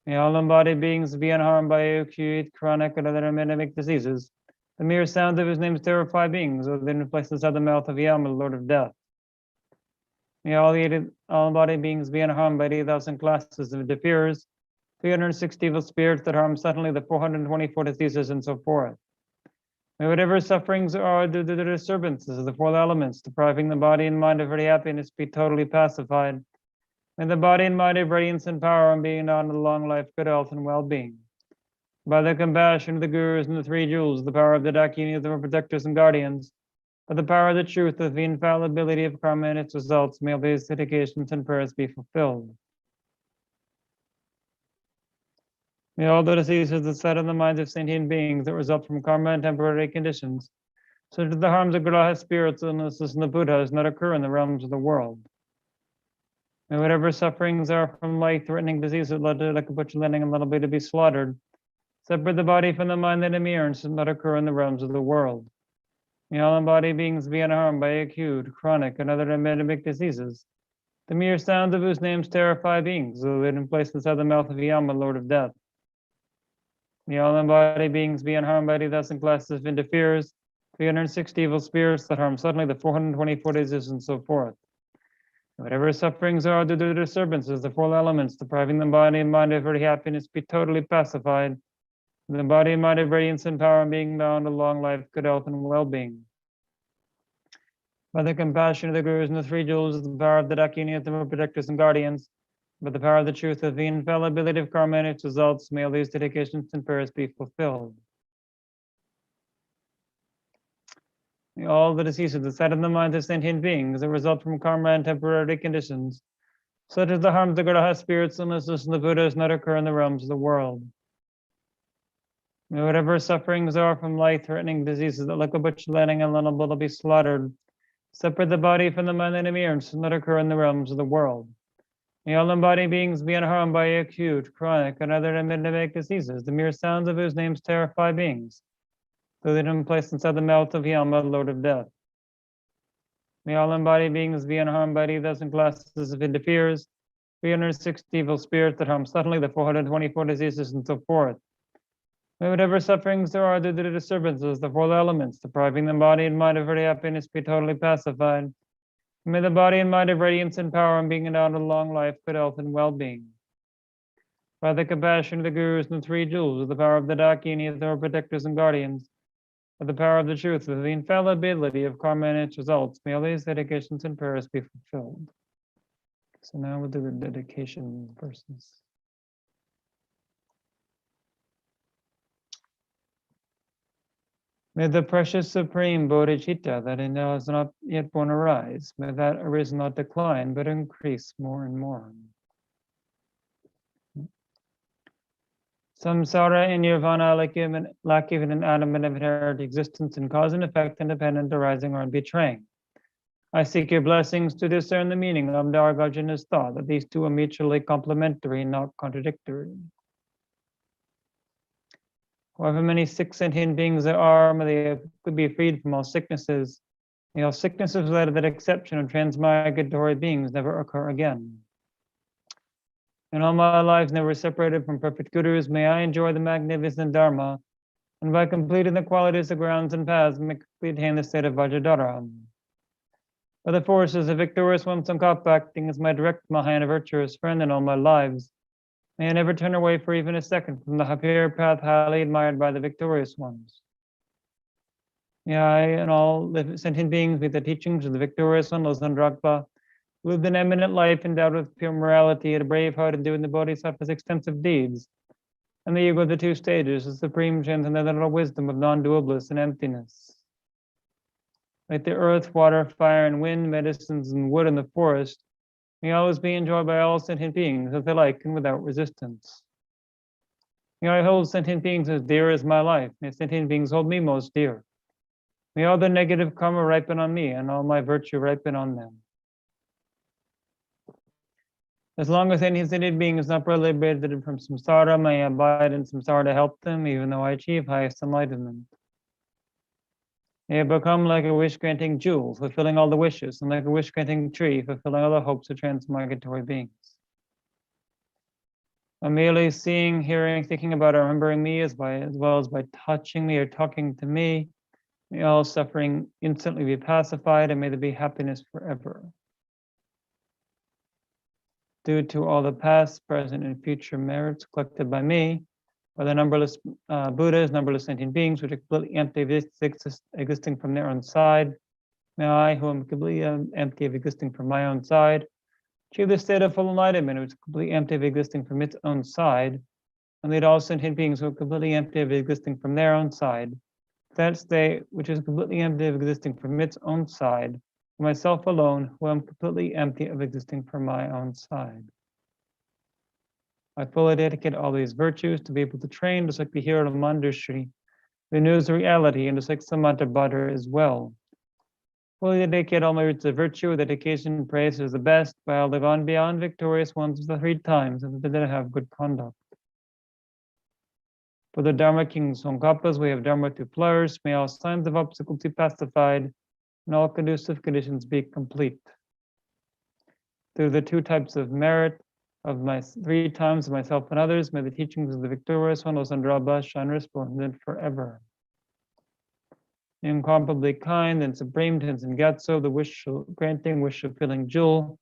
May all embodied beings be unharmed by acute, chronic, and other epidemic diseases. The mere sound of his names terrify beings, or then place inside the mouth of Yama, Lord of Death. May all embodied beings be unharmed by 8,000 classes of interferers, 360 evil spirits that harm suddenly, the 424 diseases, and so forth. May whatever sufferings are due to the disturbances of the four elements, depriving the body and mind of very happiness, be totally pacified. May the body and mind of radiance and power and being on to long life, good health, and well-being. By the compassion of the gurus and the three jewels, the power of the dakinis, the protectors and guardians, by the power of the truth, of the infallibility of karma and its results, may all these dedications and prayers be fulfilled. May all the diseases that sadden the minds of sentient beings that result from karma and temporary conditions, such as the harms of Graha spirits, illnesses, and the Buddhas, not occur in the realms of the world. May whatever sufferings are from life-threatening diseases led to letting and little to be slaughtered, separate the body from the mind and appearance, and not occur in the realms of the world. May all embodied beings be unharmed by acute, chronic, and other epidemic diseases, the mere sounds of whose names terrify beings, though they in place inside the mouth of Yama, Lord of Death. May all embodied beings be unharmed by 2,000 classes of interferers, 360 evil spirits that harm suddenly, the 424 diseases, and so forth. Whatever sufferings are due to the disturbances, the four elements, depriving the body and mind of very happiness, be totally pacified. The body and mind of radiance and power and being bound to long life, good health, and well-being. By the compassion of the gurus and the three jewels, the power of the dakinis, the protectors and guardians, by the power of the truth, of the infallibility of karma and its results, may all these dedications and prayers be fulfilled. May all the diseases that sadden the minds of sentient beings that result from karma and temporary conditions, such as the harms of Graha spirits, illnesses, and the Buddhas, not occur in the realms of the world. May whatever sufferings are from life-threatening diseases that look at letting and unable to be slaughtered, separate the body from the mind and appearance, not occur in the realms of the world. May all embodied beings be unharmed by acute, chronic, and other epidemic diseases, the mere sounds of whose names terrify beings, though they don't place inside the mouth of Yama, Lord of Death. May all embodied beings be unharmed by 8,000 classes of interferers, 360 evil spirits that harm subtly, the 424 diseases, and so forth. May whatever sufferings there are due to the disturbances, the 4 elements, depriving the body and mind of very happiness, be totally pacified. May the body and mind of radiance and power and being endowed with long life, good health, and well-being. By the compassion of the gurus and the 3 jewels, with the power of the Dakini, their protectors and guardians, with the power of the truth, with the infallibility of karma and its results, may all these dedications and prayers be fulfilled. So now we'll do the dedication verses. May the precious supreme bodhicitta that in now has not yet born arise. May that arisen not decline, but increase more and more. Samsara in nirvana, lack even an atom of inherent existence in cause and effect, independent, arising, or betraying. I seek your blessings to discern the meaning of Dhargajana's thought, that these two are mutually complementary, not contradictory. However many sick sentient beings there are, may they could be freed from all sicknesses. May all sicknesses without that exception of transmigratory beings never occur again. In all my lives never separated from perfect gurus, may I enjoy the magnificent Dharma, and by completing the qualities of grounds and paths, may attain the state of Vajradhara. By the forces of victorious one Tsongkhapa acting as my direct Mahayana virtuous friend in all my lives, may I never turn away for even a second from the higher path highly admired by the victorious ones. May I and all sentient beings with the teachings of the victorious one, Losang Drakpa, lived an eminent life endowed with pure morality, a brave heart, and doing the Bodhisattva's extensive deeds. And the ego of the 2 stages, the supreme transcendental wisdom of non-dual bliss and emptiness. Like the earth, water, fire, and wind, medicines, and wood in the forest, may always be enjoyed by all sentient beings as they like and without resistance. May I hold sentient beings as dear as my life. May sentient beings hold me most dear. May all the negative karma ripen on me and all my virtue ripen on them. As long as any sentient being is not liberated from samsara, may I abide in samsara to help them, even though I achieve highest enlightenment. May I become like a wish-granting jewel, fulfilling all the wishes, and like a wish-granting tree, fulfilling all the hopes of transmigratory beings. I'm merely seeing, hearing, thinking about, or remembering me as well as by touching me or talking to me. May all suffering instantly be pacified, and may there be happiness forever. Due to all the past, present, and future merits collected by me, by the numberless Buddhas, numberless sentient beings, which are completely empty of existing from their own side, may I, who am completely empty of existing from my own side, achieve the state of full enlightenment, which is completely empty of existing from its own side, and lead all sentient beings who are completely empty of existing from their own side, that state which is completely empty of existing from its own side, for myself alone, who am completely empty of existing from my own side. I fully dedicate all these virtues to be able to train, just like the hero of Manjushri, who knows the reality, and just like Samanta Bhatter as well. Fully dedicate all my roots of virtue, dedication, praise is the best, by all the gone beyond victorious ones the 3 times, and that they have good conduct. For the Dharma King Tsongkhapas, we have Dharma to flourish, may all signs of obstacles be pacified, and all conducive conditions be complete. Through the 2 types of merit of my 3 times of myself and others, may the teachings of the victorious one, Losang Drakpa, shine resplendent forever. The incomparably kind and supreme Tenzin Gyatso, the wish-granting, wish-fulfilling jewel,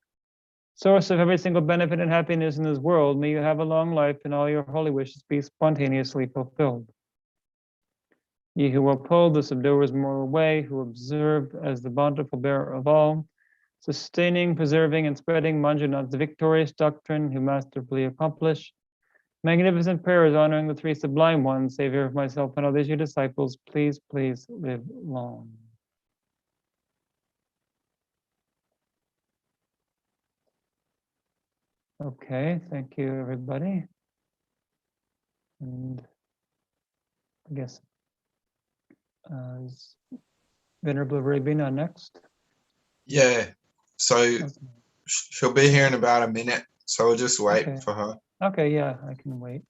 source of every single benefit and happiness in this world, may you have a long life and all your holy wishes be spontaneously fulfilled. Ye who uphold the subduer's moral way, who observe as the bountiful bearer of all, sustaining, preserving, and spreading Manjunath's victorious doctrine, who masterfully accomplish magnificent prayers honoring the 3 sublime ones, Savior of myself and others, your disciples, please, please live long. Okay, thank you, everybody. And I guess is Venerable Rabina next? Yeah. So Okay. she'll be here in about a minute. So we'll just wait Okay. for her. Okay, yeah, I can wait.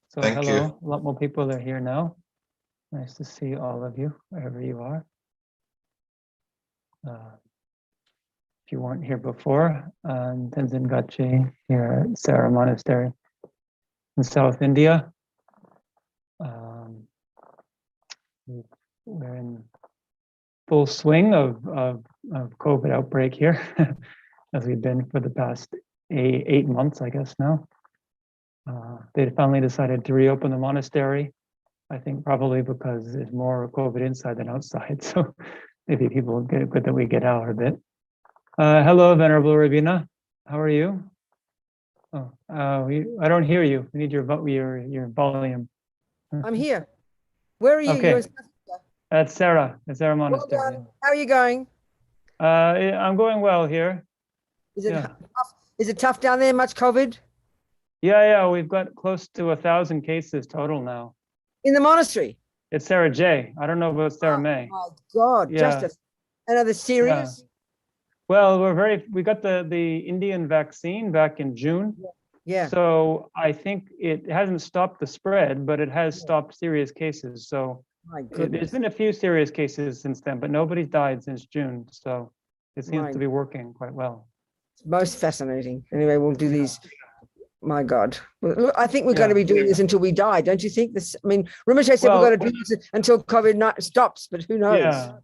So Thank hello, you. a lot more people are here now. Nice to see all of you, wherever you are. if you weren't here before. Tenzin Gachi here at Sarah Monastery in South India. We're in full swing of COVID outbreak here, as we've been for the past 8 months, I guess now. They finally decided to reopen the monastery. I think probably because there's more COVID inside than outside. So maybe people get good that we get out a bit. Hello, Venerable Ravina. How are you? Oh, I don't hear you. We need your volume. I'm here. Where are you? Okay. You're in- That's Sarah. It's Sarah Well Monastery. done. How are you going? I'm going well here. Is it Yeah. tough? Is it tough down there? Much COVID Yeah, we've got close to 1,000 cases total now. in the monastery? It's Sarah J. I don't know about Sarah Oh, May. my God, Yeah. Justice. And are they serious? Well, we got the Indian vaccine back in June. Yeah. So I think it hasn't stopped the spread, but it has stopped serious cases. So My there's goodness. been a few serious cases since then, but nobody's died since June. So it seems My- to be working quite well. Most fascinating. Anyway, we'll do these. My God. Well, I think we're going to Yeah. be doing this until we die, don't you think? This. I mean, Rinpoche said Well- we're going to do this until COVID stops, but who knows? Yeah.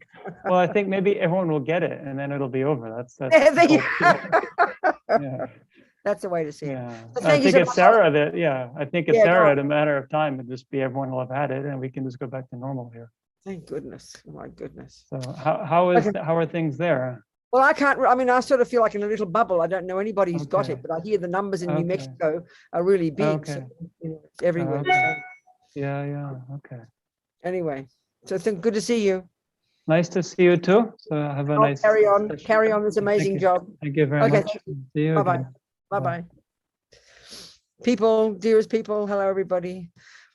Well, I think maybe everyone will get it and then it'll be over. That's Yeah, the there hope. you- Yeah. That's the way to see it. Yeah. So I thank you think so it's much. Sarah that, I think it's Yeah, go Sarah on. at a matter of time. It'll just be everyone will have had it and we can just go back to normal here. Thank goodness. Oh, my goodness. So how are things there? Well, I mean, I sort of feel like in a little bubble. I don't know anybody who's got Okay. it, but I hear the numbers in New Okay. Mexico are really big. Okay. So, it's everywhere. Okay. Yeah. Okay. Anyway, so good to see you. Nice to see you too. So have a nice Carry on session. this amazing you. job. Thank you very Okay. much. See you Bye-bye. again. Bye-bye. People, dearest people, hello, everybody.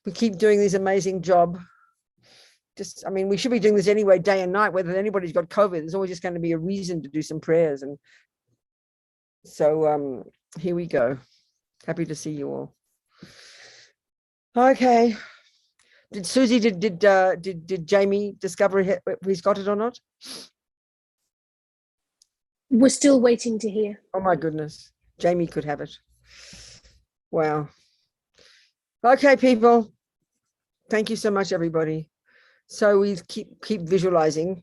We keep doing this amazing job. I mean, we should be doing this anyway, day and night, whether anybody's got COVID. There's always just going to be a reason to do some prayers. And so here we go. Happy to see you all. Okay. Did Susie, did Jamie discover if he's got it or not? We're still waiting to hear. Oh my goodness. Jamie could have it. Wow. Okay, people. Thank you so much, everybody. So we keep visualizing.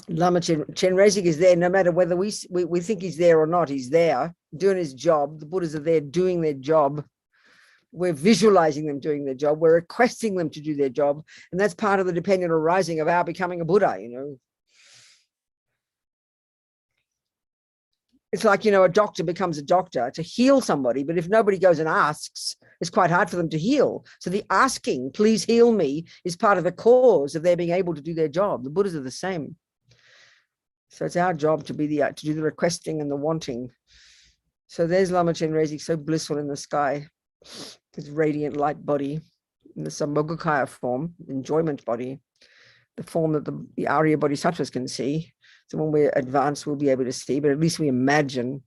Lama Chenrezig is there, no matter whether we think he's there or not, he's there doing his job. The Buddhas are there doing their job. We're visualizing them doing their job. We're requesting them to do their job. And that's part of the dependent arising of our becoming a Buddha, It's like, a doctor becomes a doctor to heal somebody, but if nobody goes and asks, it's quite hard for them to heal. So the asking, please heal me, is part of the cause of their being able to do their job. The Buddhas are the same. So it's our job to do the requesting and the wanting. So there's Lama Chenrezig, so blissful in the sky, his radiant light body, in the Sambhogakaya form, enjoyment body, the form that the Arya Bodhisattvas can see. So when we're advanced, we'll be able to see, but at least we imagine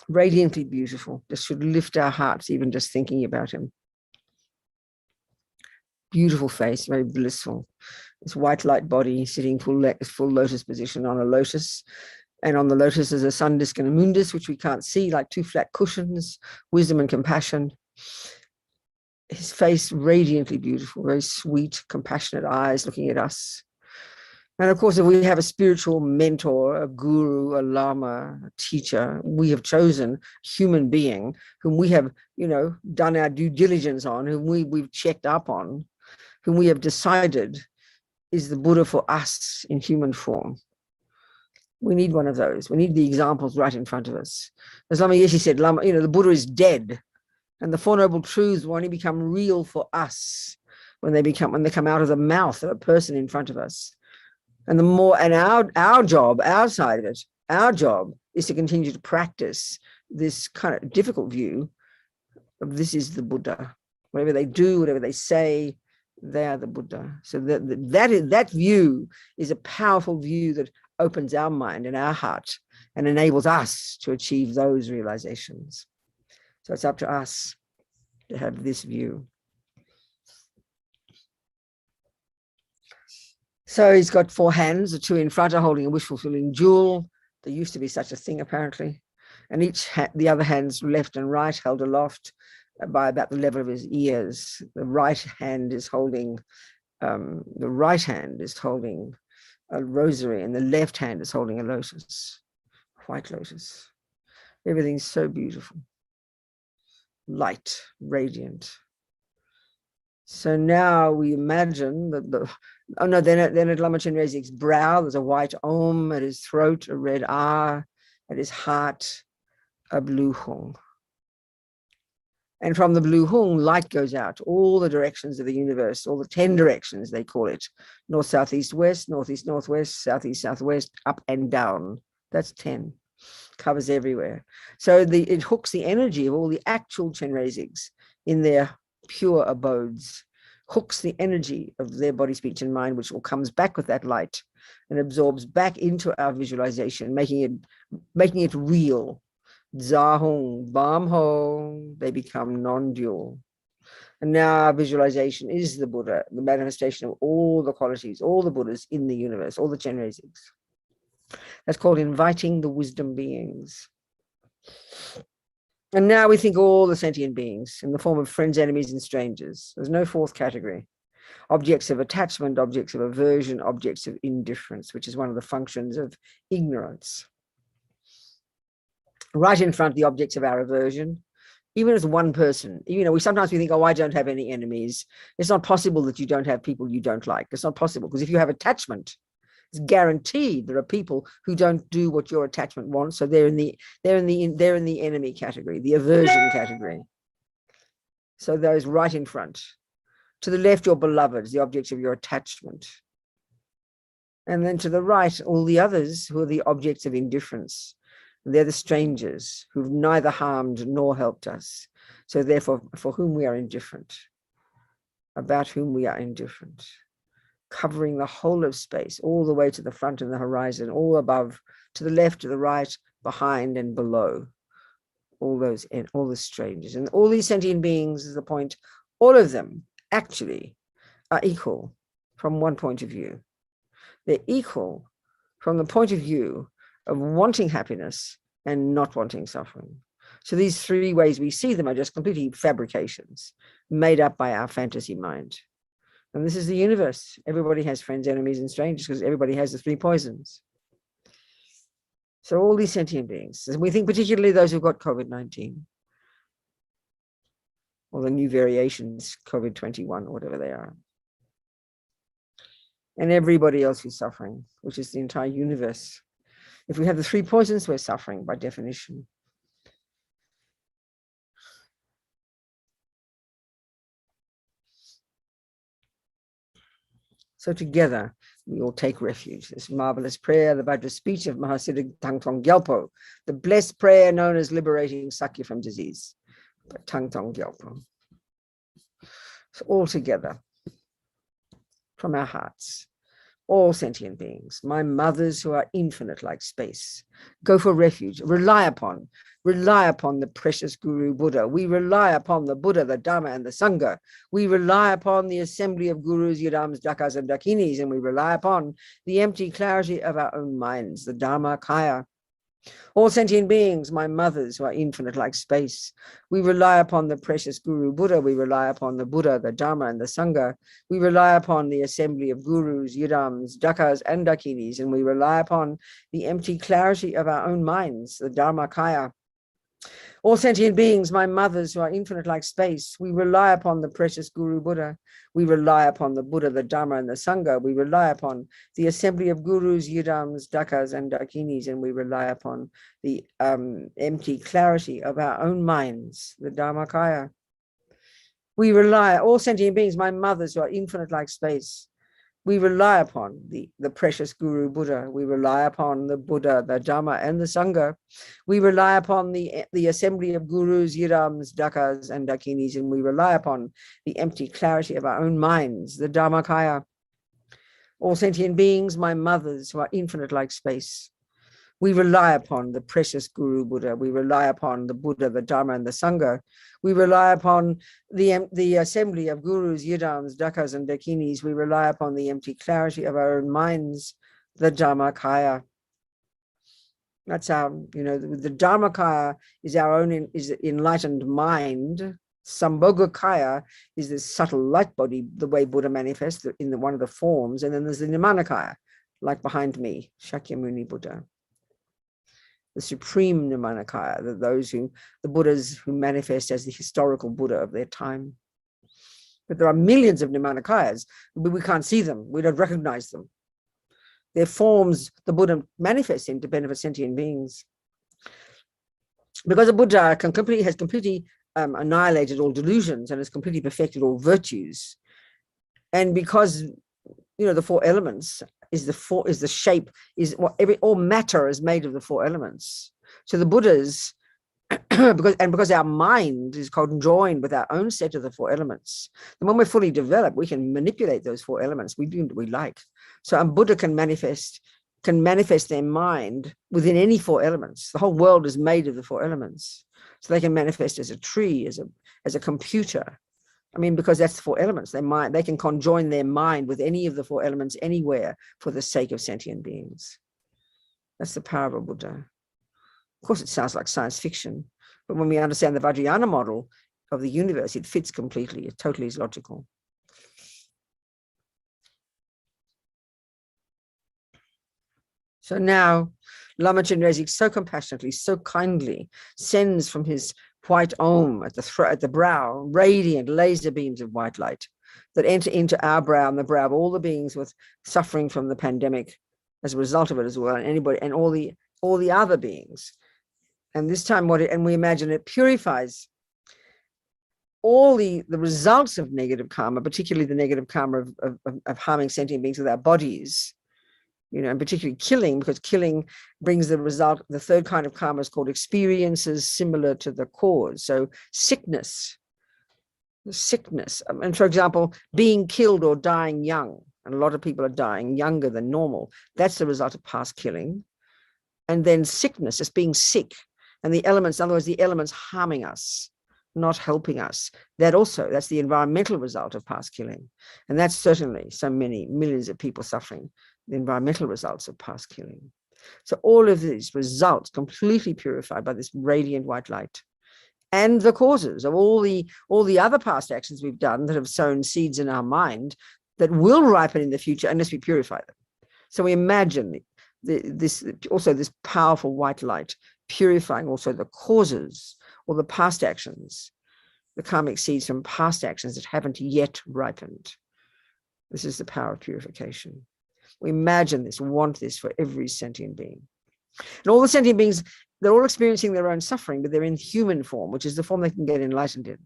radiantly beautiful. This should lift our hearts, even just thinking about him. Beautiful face, very blissful. This white light body sitting full lotus position on a lotus. And on the lotus is a sun disk and a moon disk, which we can't see, like two flat cushions, wisdom and compassion. His face radiantly beautiful, very sweet, compassionate eyes looking at us. And of course, if we have a spiritual mentor, a guru, a lama, a teacher, we have chosen a human being whom we have, done our due diligence on, whom we've checked up on, whom we have decided is the Buddha for us in human form. We need one of those. We need the examples right in front of us. As Lama Yeshe said, the Buddha is dead, and the Four Noble Truths will only become real for us when they come out of the mouth of a person in front of us. And our job, our side of it, our job is to continue to practice this kind of difficult view of this is the Buddha. Whatever they do, whatever they say, they are the Buddha. So that view is a powerful view that opens our mind and our heart and enables us to achieve those realizations. So it's up to us to have this view. So he's got 4 hands, the 2 in front are holding a wish-fulfilling jewel. There used to be such a thing, apparently. And the other hand's left and right held aloft by about the level of his ears. The right hand is holding a rosary, and the left hand is holding a lotus, white lotus. Everything's so beautiful, light, radiant. So now we imagine that then at Lama Chenrezig's brow, there's a white Om, at his throat, a red A, at his heart, a blue Hung. And from the blue Hung, light goes out, all the directions of the universe, all the 10 directions, they call it. North, south, east, west, northeast, northwest, southeast, southwest, up and down. That's 10. Covers everywhere. So it hooks the energy of all the actual Chenrezigs in their pure abodes, hooks the energy of their body, speech, and mind, which all comes back with that light and absorbs back into our visualization, making it real. Zahong, Bamho, they become non-dual. And now our visualization is the Buddha, the manifestation of all the qualities, all the Buddhas in the universe, all the Chenrezigs. That's called inviting the wisdom beings. And now we think all the sentient beings in the form of friends, enemies, and strangers. There's no fourth category. Objects of attachment, objects of aversion, objects of indifference, which is one of the functions of ignorance. Right in front, the objects of our aversion, even as one person. Sometimes we think, oh, I don't have any enemies. It's not possible that you don't have people you don't like. It's not possible, because if you have attachment, it's guaranteed there are people who don't do what your attachment wants. So they're in the enemy category, the aversion category. So those right in front. To the left, your beloveds, the objects of your attachment. And then to the right, all the others who are the objects of indifference. They're the strangers who've neither harmed nor helped us. So therefore, for whom we are indifferent, about whom we are indifferent, covering the whole of space, all the way to the front and the horizon, all above, to the left, to the right, behind and below, all the strangers. And all these sentient beings is the point, all of them actually are equal from one point of view. They're equal from the point of view of wanting happiness and not wanting suffering. So these three ways we see them are just completely fabrications made up by our fantasy mind. And this is the universe. Everybody has friends, enemies, and strangers, because everybody has the three poisons. So all these sentient beings, and we think particularly those who've got COVID-19, or the new variations, COVID-21, or whatever they are. And everybody else who's suffering, which is the entire universe. If we have the three poisons, we're suffering by definition. So together, we all take refuge. This marvelous prayer, the Vajra speech of Mahasiddha Thangtong Gyalpo, the blessed prayer known as liberating Sakya from disease, by Thangtong Gyalpo. So all together, from our hearts, all sentient beings, my mothers who are infinite like space, go for refuge, rely upon the precious Guru Buddha. We rely upon the Buddha, the Dharma, and the Sangha. We rely upon the assembly of Gurus, Yidams, Dakas, and Dakinis, and we rely upon the empty clarity of our own minds, the Dharma Kaya. All sentient beings, my mothers who are infinite like space, we rely upon the precious Guru Buddha. We rely upon the Buddha, the Dharma, and the Sangha. We rely upon the assembly of Gurus, Yidams, Dakas, and Dakinis, and we rely upon the empty clarity of our own minds, the Dharma Kaya. All sentient beings, my mothers who are infinite like space, we rely upon the precious Guru Buddha. We rely upon the Buddha, the Dharma, and the Sangha. We rely upon the assembly of Gurus, Yidams, Dakas, and Dakinis, and we rely upon the empty clarity of our own minds, the Dharmakaya. We rely, all sentient beings, my mothers who are infinite like space, we rely upon the precious Guru Buddha. We rely upon the Buddha, the Dharma, and the Sangha. We rely upon the assembly of Gurus, Yidams, Dakas, and Dakinis, and we rely upon the empty clarity of our own minds, the Dharmakaya. All sentient beings, my mothers who are infinite like space, we rely upon the precious Guru Buddha. We rely upon the Buddha, the Dharma, and the Sangha. We rely upon the assembly of Gurus, Yidams, Dakas, and Dakinis. We rely upon the empty clarity of our own minds, the Dharmakaya. That's our, the Dharmakaya is our own, is enlightened mind. Sambhogakaya is this subtle light body, the way Buddha manifests in one of the forms. And then there's the Nimanakaya, like behind me, Shakyamuni Buddha. The supreme Nimanakaya, the Buddhas who manifest as the historical Buddha of their time. But there are millions of Nimanakayas, but we can't see them. We don't recognize them. Their forms the Buddha manifests in to benefit sentient beings. Because the Buddha has completely annihilated all delusions and has completely perfected all virtues. And because, the four elements is the shape, all matter is made of the four elements. So the Buddhas, because our mind is conjoined with our own set of the four elements, and when we're fully developed, we can manipulate those four elements. We do what we like. So a Buddha can manifest their mind within any four elements. The whole world is made of the four elements. So they can manifest as a tree, as a computer. I mean, because that's the four elements. They can conjoin their mind with any of the four elements anywhere for the sake of sentient beings. That's the power of a Buddha. Of course, it sounds like science fiction, but when we understand the Vajrayana model of the universe, it fits completely. It totally is logical. So now, Lama Chenrezig so compassionately, so kindly sends from his white Om at the brow, radiant laser beams of white light that enter into our brow and the brow of all the beings with suffering from the pandemic as a result of it as well, and anybody and all the other beings. And this time, we imagine it purifies all the results of negative karma, particularly the negative karma of harming sentient beings with our bodies, and particularly killing, because killing brings the result. The third kind of karma is called experiences similar to the cause. So sickness. And for example, being killed or dying young, and a lot of people are dying younger than normal. That's the result of past killing. And then sickness, just being sick. And the elements, in other words, the elements harming us, not helping us. That's the environmental result of past killing. And that's certainly so many millions of people suffering, the environmental results of past killing. So all of these results completely purified by this radiant white light. And the causes of all the other past actions we've done that have sown seeds in our mind that will ripen in the future unless we purify them. So we imagine this powerful white light purifying also the causes or the past actions, the karmic seeds from past actions that haven't yet ripened. This is the power of purification. We imagine this, want this for every sentient being. And all the sentient beings, they're all experiencing their own suffering, but they're in human form, which is the form they can get enlightened in.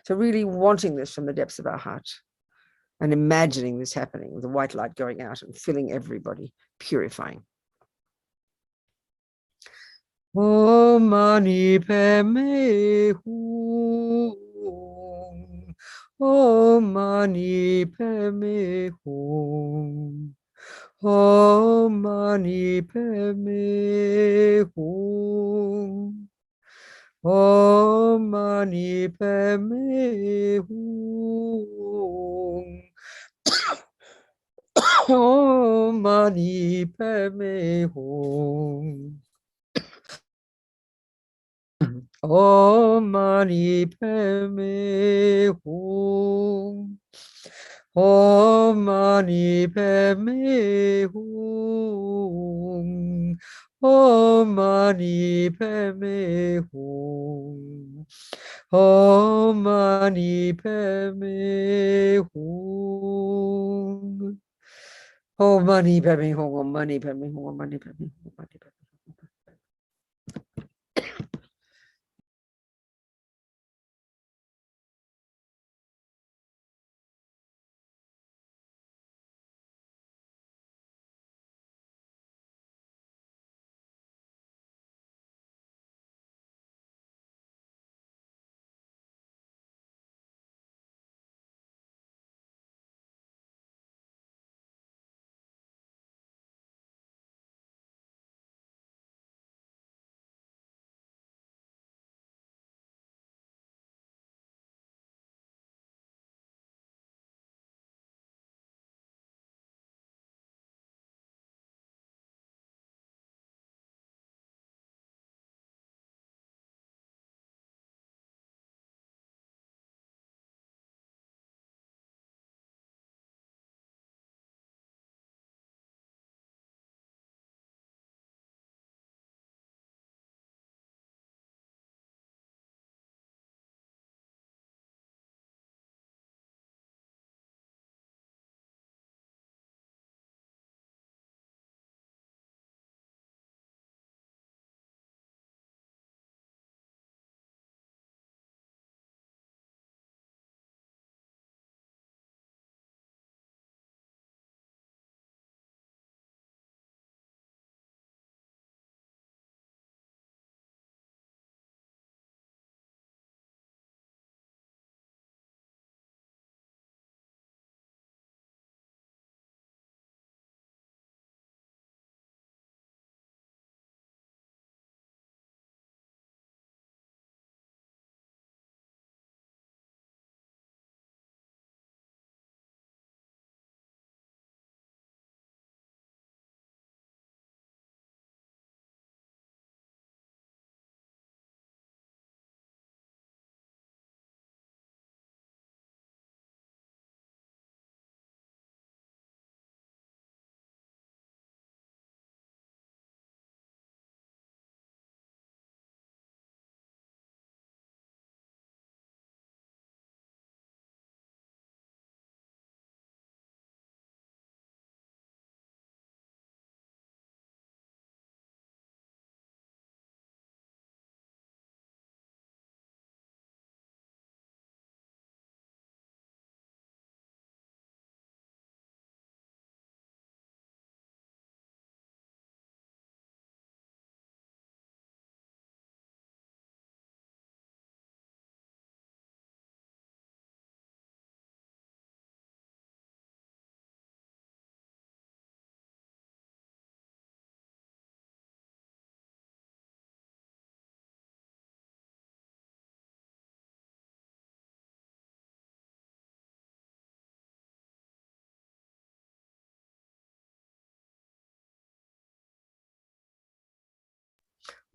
So really wanting this from the depths of our heart and imagining this happening with the white light going out and filling everybody, purifying. Om Mani Padme Hum. Om Mani Padme Hum. Om Mani Padme Hum. Om Mani Padme Hum. Om Mani Padme Hum. Om Mani Padme Hum. Om Mani Padme Hum. Om Mani Padme Hum. Om Mani Padme Hum. Om Mani Padme Hum. Om Mani Padme Hum. Om Mani Padme Hum.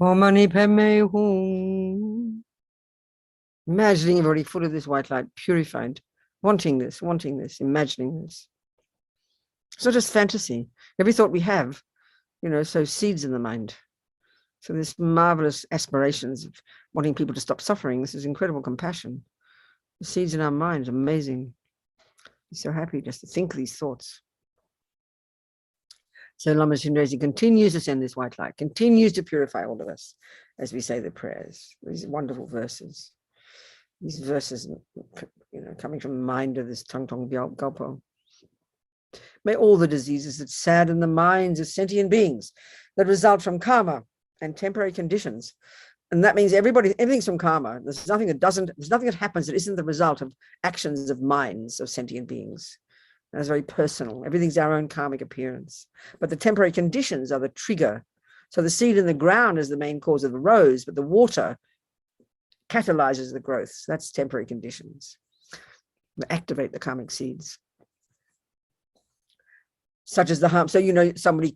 Om Mani Padme Hum. Imagining everybody full of this white light, purified, wanting this, imagining this. It's not just fantasy. Every thought we have, sows seeds in the mind. So this marvelous aspirations of wanting people to stop suffering, this is incredible compassion. The seeds in our minds, amazing. I'm so happy just to think these thoughts. So Lama Chenrezig continues to send this white light, continues to purify all of us as we say the prayers. These wonderful verses. These verses, coming from the mind of this Thangtong Gyalpo. May all the diseases that sadden the minds of sentient beings that result from karma and temporary conditions. And that means everything's from karma. There's nothing that happens that isn't the result of actions of minds of sentient beings. And it's very personal. Everything's our own karmic appearance. But the temporary conditions are the trigger. So the seed in the ground is the main cause of the rose, but the water catalyzes the growth. So that's temporary conditions. They activate the karmic seeds. Such as the harm. So somebody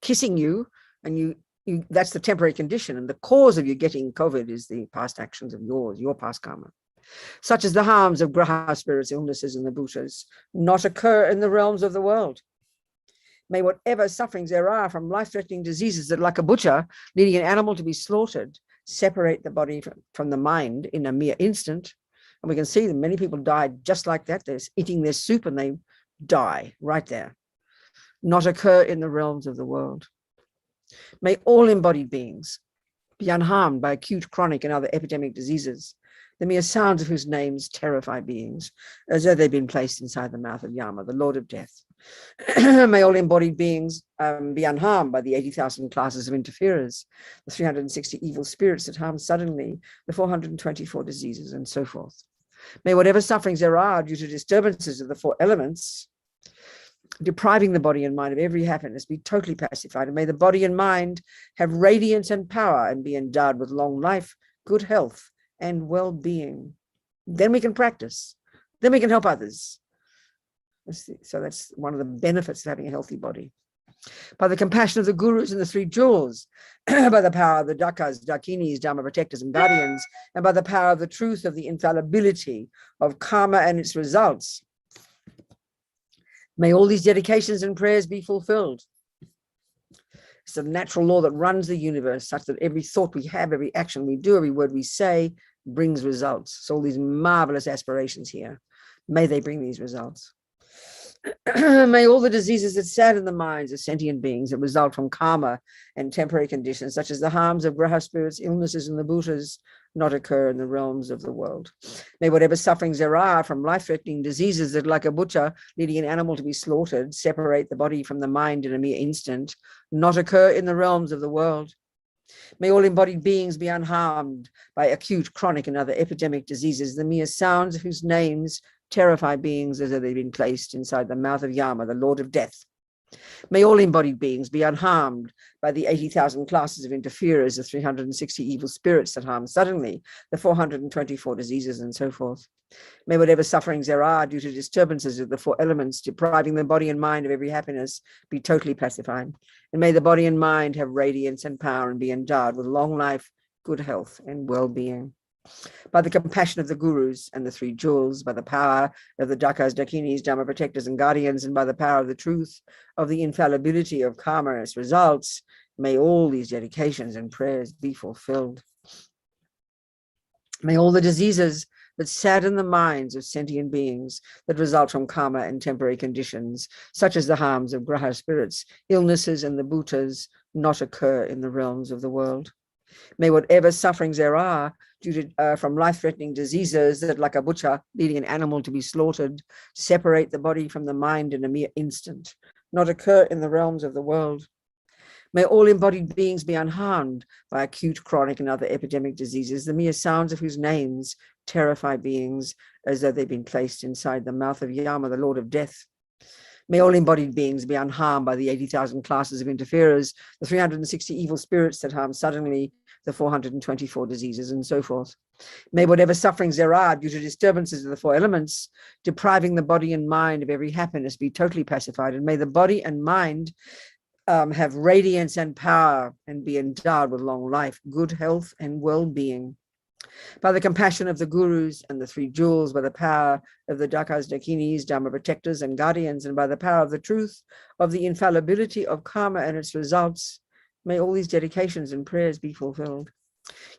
kissing you, and that's the temporary condition, and the cause of you getting COVID is the past actions of your past karma. Such as the harms of graha spirits, illnesses, and the bhutas not occur in the realms of the world. May whatever sufferings there are from life-threatening diseases that, like a butcher leading an animal to be slaughtered, separate the body from the mind in a mere instant. And we can see that many people died just like that. They're eating their soup and they die right there. Not occur in the realms of the world. May all embodied beings be unharmed by acute, chronic, and other epidemic diseases, the mere sounds of whose names terrify beings, as though they've been placed inside the mouth of Yama, the Lord of Death. May all embodied beings be unharmed by the 80,000 classes of interferers, the 360 evil spirits that harm suddenly, the 424 diseases, and so forth. May whatever sufferings there are due to disturbances of the four elements, depriving the body and mind of every happiness, be totally pacified, and may the body and mind have radiance and power and be endowed with long life, good health, and well-being. Then we can practice. Then we can help others. So that's one of the benefits of having a healthy body. By the compassion of the gurus and the three jewels, by the power of the dakas, dakinis, dharma protectors and guardians, and by the power of the truth of the infallibility of karma and its results, may all these dedications and prayers be fulfilled. It's the natural law that runs the universe, such that every thought we have, every action we do, every word we say brings results. So all these marvelous aspirations here, may they bring these results. May all the diseases that sadden the minds of sentient beings that result from karma and temporary conditions, such as the harms of graha spirits, illnesses, and the bhutas, not occur in the realms of the world. May whatever sufferings there are from life-threatening diseases that, like a butcher leading an animal to be slaughtered, separate the body from the mind in a mere instant, not occur in the realms of the world. May all embodied beings be unharmed by acute, chronic, and other epidemic diseases, the mere sounds of whose names terrify beings as though they've been placed inside the mouth of Yama, the Lord of Death. May all embodied beings be unharmed by the 80,000 classes of interferers, the 360 evil spirits that harm suddenly, the 424 diseases, and so forth. May whatever sufferings there are due to disturbances of the four elements, depriving the body and mind of every happiness, be totally pacified. And may the body and mind have radiance and power and be endowed with long life, good health, and well-being. By the compassion of the gurus and the three jewels, by the power of the dakas, dakinis, dharma protectors and guardians, and by the power of the truth of the infallibility of karma and its results, may all these dedications and prayers be fulfilled. May all the diseases that sadden the minds of sentient beings that result from karma and temporary conditions, such as the harms of graha spirits, illnesses, and the bhutas, not occur in the realms of the world. May whatever sufferings there are due to from life-threatening diseases that, like a butcher leading an animal to be slaughtered, separate the body from the mind in a mere instant, not occur in the realms of the world. May all embodied beings be unharmed by acute, chronic, and other epidemic diseases, the mere sounds of whose names terrify beings as though they've been placed inside the mouth of Yama, the Lord of Death. May all embodied beings be unharmed by the 80,000 classes of interferers, the 360 evil spirits that harm suddenly, the 424 diseases, and so forth. May whatever sufferings there are due to disturbances of the four elements, depriving the body and mind of every happiness, be totally pacified, and may the body and mind have radiance and power and be endowed with long life, good health and well-being. By the compassion of the gurus and the three jewels, by the power of the dakas, dakinis, dharma protectors and guardians, and by the power of the truth of the infallibility of karma and its results, may all these dedications and prayers be fulfilled.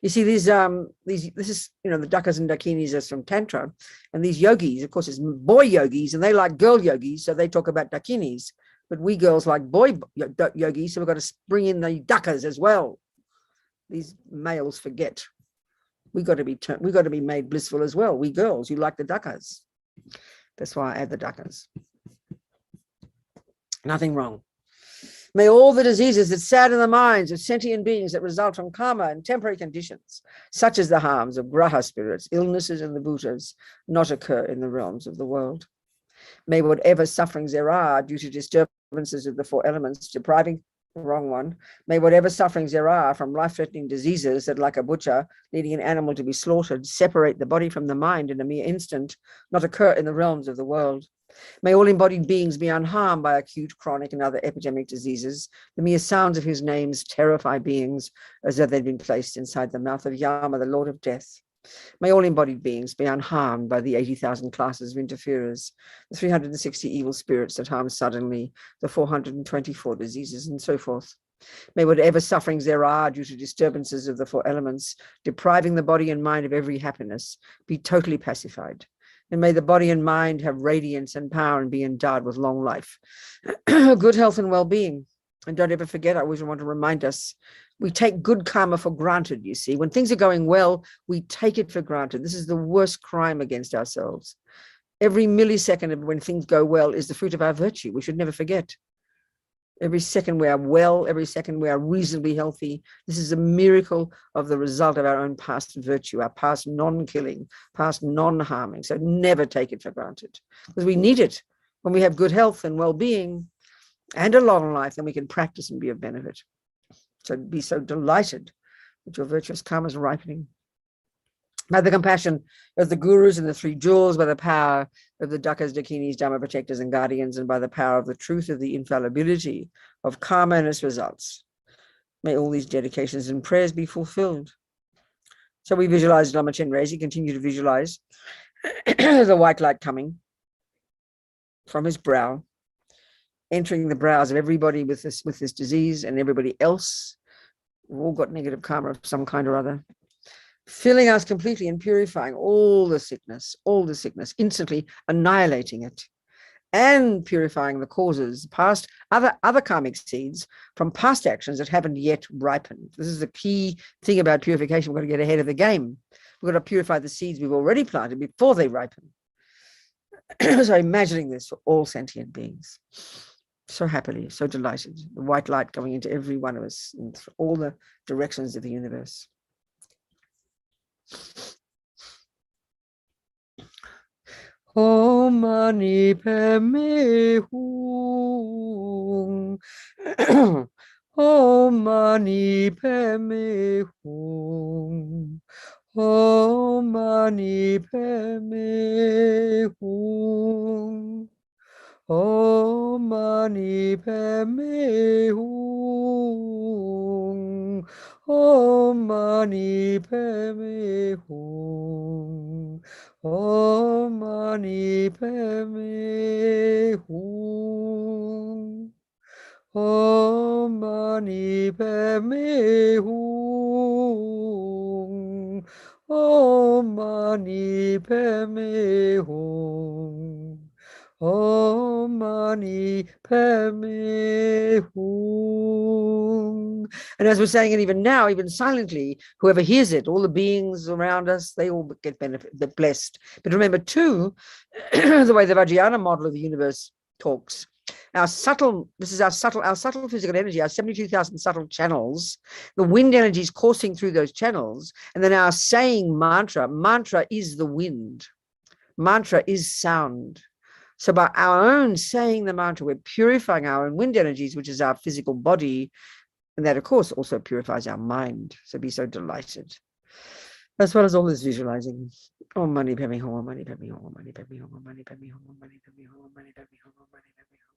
You see, this is, you know, the dakas and dakinis are from Tantra, and these yogis, of course, it's boy yogis, and they like girl yogis, so they talk about dakinis. But we girls like boy yogis, so we've got to bring in the dakas as well. These males forget. We got to be made blissful as well. We girls, you like the dakas. That's why I add the dakas. Nothing wrong. May all the diseases that sadden the minds of sentient beings that result from karma and temporary conditions, such as the harms of graha spirits, illnesses, and the bhutas, not occur in the realms of the world. May whatever sufferings there are due to disturbances of the four elements, depriving the wrong one, may whatever sufferings there are from life-threatening diseases that, like a butcher leading an animal to be slaughtered, separate the body from the mind in a mere instant, not occur in the realms of the world. May all embodied beings be unharmed by acute, chronic, and other epidemic diseases. The mere sounds of whose names terrify beings as though they'd been placed inside the mouth of Yama, the Lord of Death. May all embodied beings be unharmed by the 80,000 classes of interferers, the 360 evil spirits that harm suddenly, the 424 diseases, and so forth. May whatever sufferings there are due to disturbances of the four elements, depriving the body and mind of every happiness, be totally pacified. And may the body and mind have radiance and power and be endowed with long life, good health and well-being. And don't ever forget, I always want to remind us, we take good karma for granted, you see. When things are going well, we take it for granted. This is the worst crime against ourselves. Every millisecond of when things go well is the fruit of our virtue. We should never forget. Every second we are well, every second we are reasonably healthy. This is a miracle of the result of our own past virtue, our past non-killing, past non-harming. So never take it for granted, because we need it. When we have good health and well-being and a long life, then we can practice and be of benefit. So be so delighted that your virtuous karma is ripening. By the compassion of the gurus and the three jewels, by the power of the dakas, dakinis, dharma protectors and guardians, and by the power of the truth of the infallibility of karma and its results, may all these dedications and prayers be fulfilled. So we visualize Lama Chenrezig, continue to visualize the white light coming from his brow, entering the brows of everybody with this disease and everybody else. We've all got negative karma of some kind or other, filling us completely and purifying all the sickness, instantly annihilating it, and purifying the causes, past other karmic seeds from past actions that haven't yet ripened. This is the key thing about purification. We've got to get ahead of the game. We've got to purify the seeds we've already planted before they ripen. So imagining this for all sentient beings. So happily, so delighted, the white light going into every one of us in all the directions of the universe. Om Mani Padme Hum. Om Mani Padme Hum. Om Mani Padme Hum. Om Mani Padme Hum. Om Mani Padme Hum. Om Mani Padme Hum. Om Mani Padme Hum. Om Mani Padme Hum. Om Mani Padme Hum. And as we're saying it even now, even silently, whoever hears it, all the beings around us, they all get benefit, they're blessed. But remember too, the way the Vajrayana model of the universe talks, our subtle physical energy, our 72,000 subtle channels, the wind energy is coursing through those channels, and then our saying mantra is the wind. Mantra is sound. So by our own saying the mantra, we're purifying our own wind energies, which is our physical body. And that, of course, also purifies our mind. So be so delighted. As well as all this visualizing. Om Mani Padme Hum, Om Mani Padme Hum, Om Mani Padme Hum, Om Mani Padme Hum, Om Mani Padme Hum, Om Mani Padme Hum, Om Mani Padme Hum.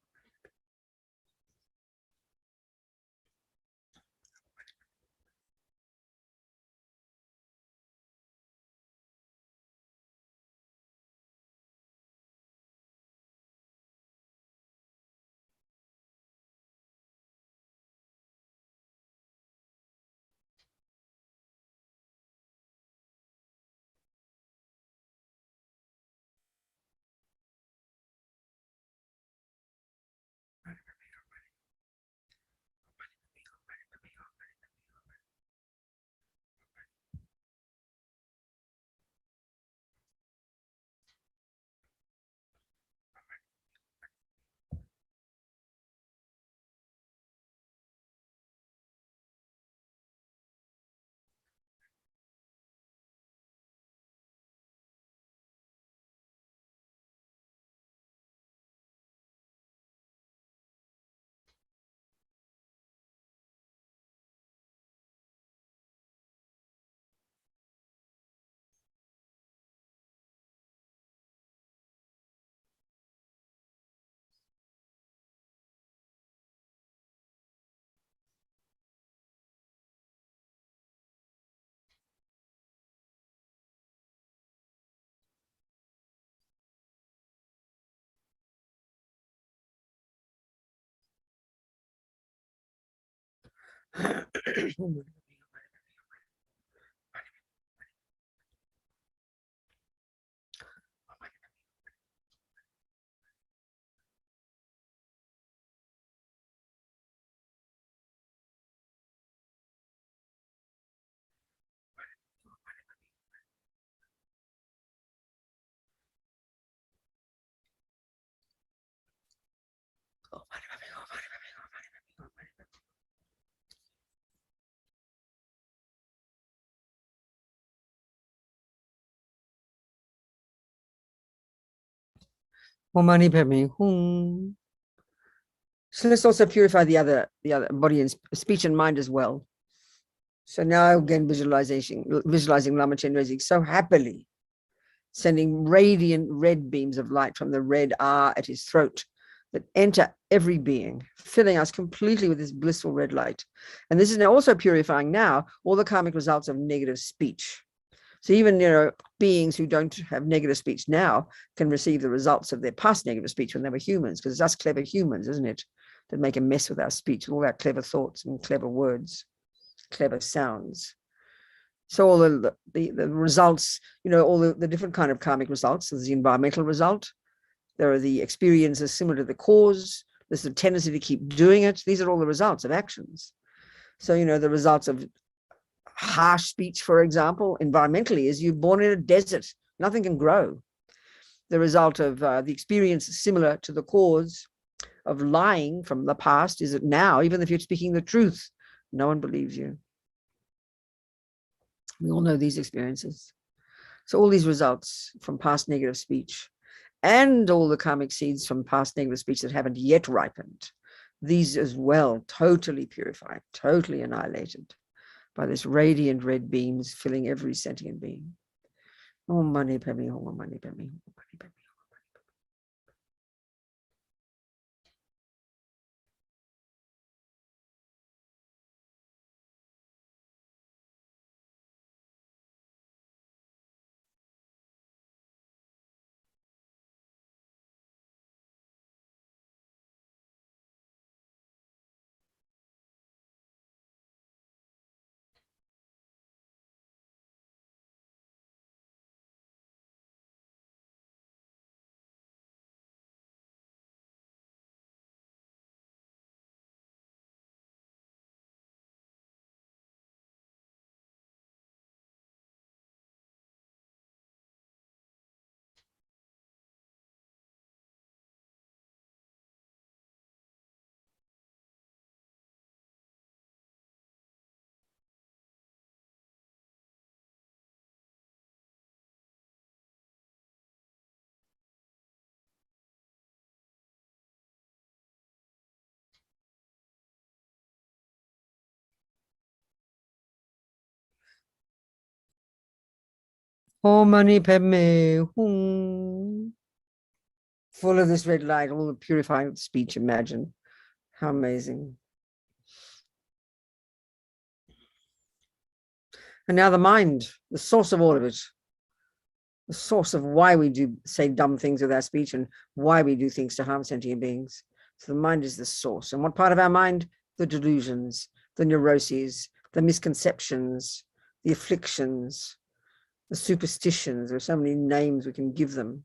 Mani Padme Hum. So let's also purify the other body and speech and mind as well. So now again, visualizing Lama Chenrezig so happily, sending radiant red beams of light from the red R at his throat that enter every being, filling us completely with this blissful red light. And this is now also purifying now all the karmic results of negative speech. So even, beings who don't have negative speech now can receive the results of their past negative speech when they were humans, because it's us clever humans, isn't it, that make a mess with our speech, with all our clever thoughts and clever words, clever sounds. So all the results, all the different kind of karmic results. There's the environmental result. There are the experiences similar to the cause. There's the tendency to keep doing it. These are all the results of actions. So, the results of harsh speech, for example, environmentally, is you're born in a desert. Nothing can grow. The result of the experience similar to the cause of lying from the past is that now, even if you're speaking the truth, no one believes you. We all know these experiences. So all these results from past negative speech and all the karmic seeds from past negative speech that haven't yet ripened, these as well, totally purified, totally annihilated by this radiant red beams filling every sentient being. Om Mani Padme Hum, Om Mani Padme Hum, Om Mani Padme Hum. Om Mani Padme Hum. Full of this red light, all the purifying speech, imagine. How amazing. And now the mind, the source of all of it, the source of why we do say dumb things with our speech and why we do things to harm sentient beings. So the mind is the source. And what part of our mind? The delusions, the neuroses, the misconceptions, the afflictions, the superstitions. There are so many names we can give them.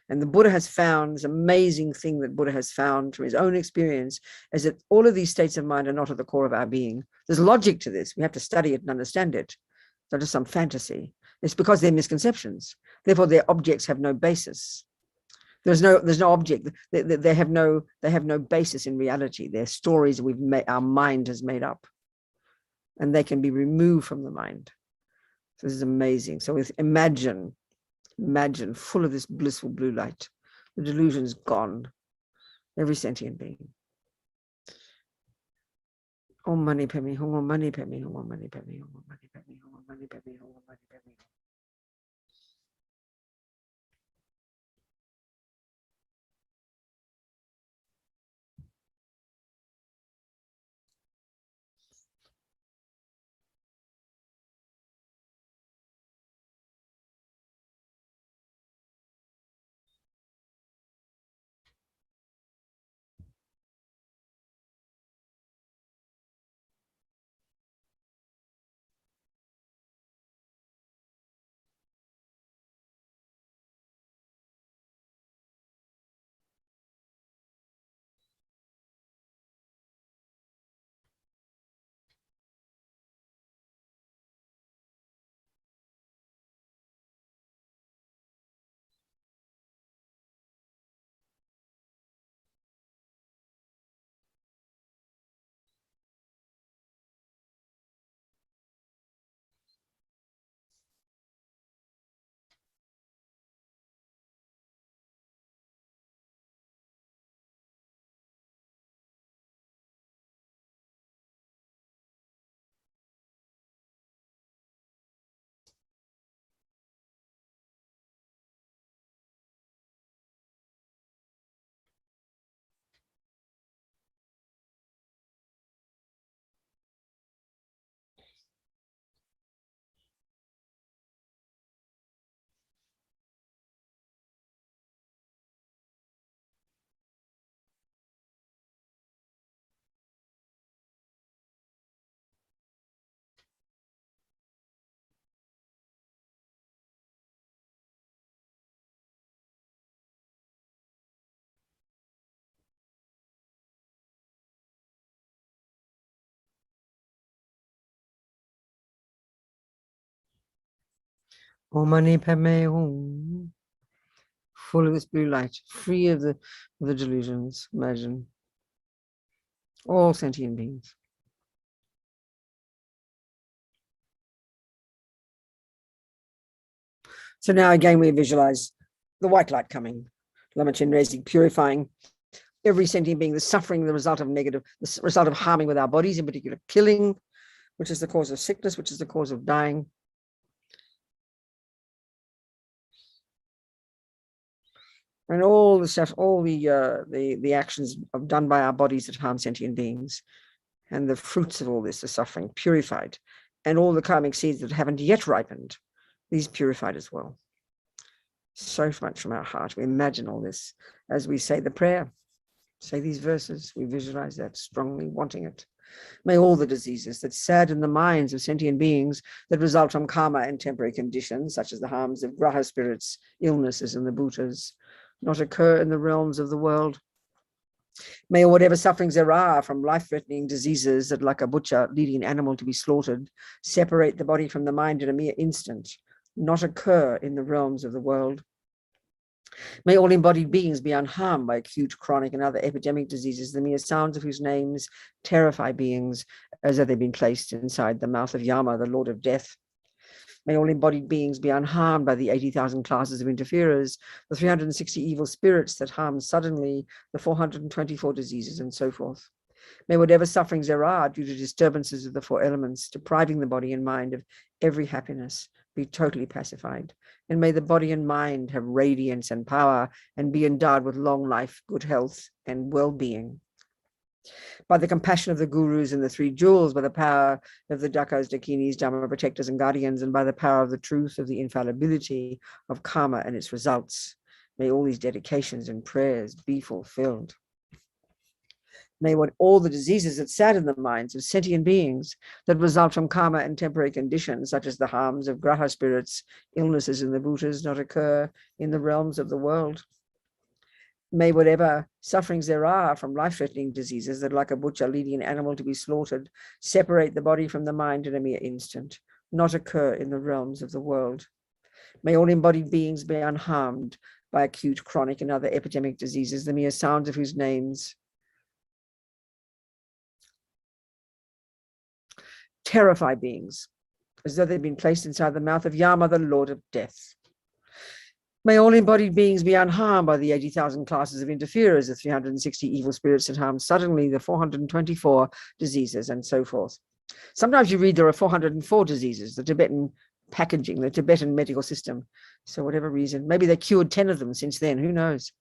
And the Buddha has found, this amazing thing that Buddha has found from his own experience, is that all of these states of mind are not at the core of our being. There's logic to this. We have to study it and understand it. It's not just some fantasy. It's because they're misconceptions. Therefore, their objects have no basis. There's no object. They have no basis in reality. They're stories our mind has made up, and they can be removed from the mind. So this is amazing. So imagine full of this blissful blue light. The delusion's gone. Every sentient being. Om Mani Padme Hum, Om Mani Padme Hum, Om Mani Padme Hum, Om Mani Padme Hum, Om Mani Padme Hum, Om Mani Padme Hum. Om Mani Padme Hum. Full of this blue light, free of the delusions. Imagine all sentient beings. So now again we visualize the white light coming, Lama Chenrezig purifying every sentient being, the suffering, the result of negative, the result of harming with our bodies, in particular killing, which is the cause of sickness, which is the cause of dying. And all the stuff, all the actions done by our bodies that harm sentient beings, and the fruits of all this, the suffering, purified, and all the karmic seeds that haven't yet ripened, these purified as well. So much from our heart. We imagine all this as we say the prayer, say these verses, we visualize that strongly, wanting it. May all the diseases that sadden the minds of sentient beings that result from karma and temporary conditions, such as the harms of graha spirits, illnesses, and the bhutas, not occur in the realms of the world. May whatever sufferings there are from life-threatening diseases that, like a butcher leading an animal to be slaughtered, separate the body from the mind in a mere instant, not occur in the realms of the world. May all embodied beings be unharmed by acute, chronic, and other epidemic diseases, the mere sounds of whose names terrify beings as though they've been placed inside the mouth of Yama, the Lord of Death. May all embodied beings be unharmed by the 80,000 classes of interferers, the 360 evil spirits that harm suddenly, the 424 diseases, and so forth. May whatever sufferings there are due to disturbances of the four elements, depriving the body and mind of every happiness, be totally pacified. And may the body and mind have radiance and power and be endowed with long life, good health, and well-being. By the compassion of the gurus and the three jewels, by the power of the dakas, dakinis, dharma protectors, and guardians, and by the power of the truth of the infallibility of karma and its results, may all these dedications and prayers be fulfilled. May all the diseases that sadden the minds of sentient beings that result from karma and temporary conditions, such as the harms of graha spirits, illnesses, and the bhutas, not occur in the realms of the world. May whatever sufferings there are from life-threatening diseases that, like a butcher leading an animal to be slaughtered, separate the body from the mind in a mere instant, not occur in the realms of the world. May all embodied beings be unharmed by acute, chronic, and other epidemic diseases, the mere sounds of whose names terrify beings as though they've been placed inside the mouth of Yama, the Lord of Death. May all embodied beings be unharmed by the 80,000 classes of interferers, the 360 evil spirits that harm suddenly, the 424 diseases, and so forth. Sometimes you read there are 404 diseases, the Tibetan packaging, the Tibetan medical system. So whatever reason, maybe they cured 10 of them since then, who knows?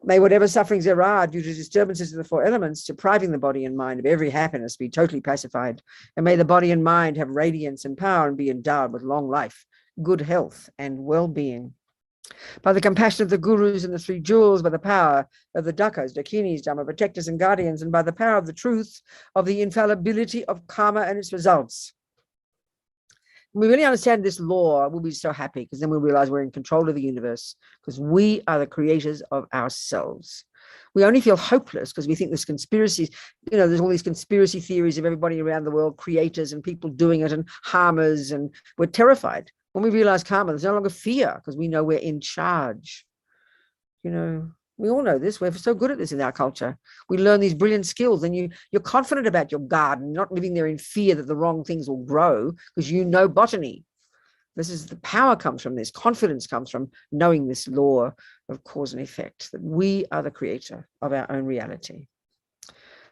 May whatever sufferings there are due to disturbances of the four elements, depriving the body and mind of every happiness, be totally pacified. And may the body and mind have radiance and power and be endowed with long life, good health, and well-being. By the compassion of the gurus and the three jewels, by the power of the dakas, dakinis, dharma protectors, and guardians, and by the power of the truth of the infallibility of karma and its results. When we really understand this law, we'll be so happy, because then we'll realize we're in control of the universe, because we are the creators of ourselves. We only feel hopeless because we think there's conspiracies, there's all these conspiracy theories of everybody around the world, creators and people doing it and harmers, and we're terrified. When we realize karma, there's no longer fear because we know we're in charge. We all know this. We're so good at this in our culture. We learn these brilliant skills, and you're confident about your garden, not living there in fear that the wrong things will grow because you know botany. This is the power comes from this. Confidence comes from knowing this law of cause and effect, that we are the creator of our own reality.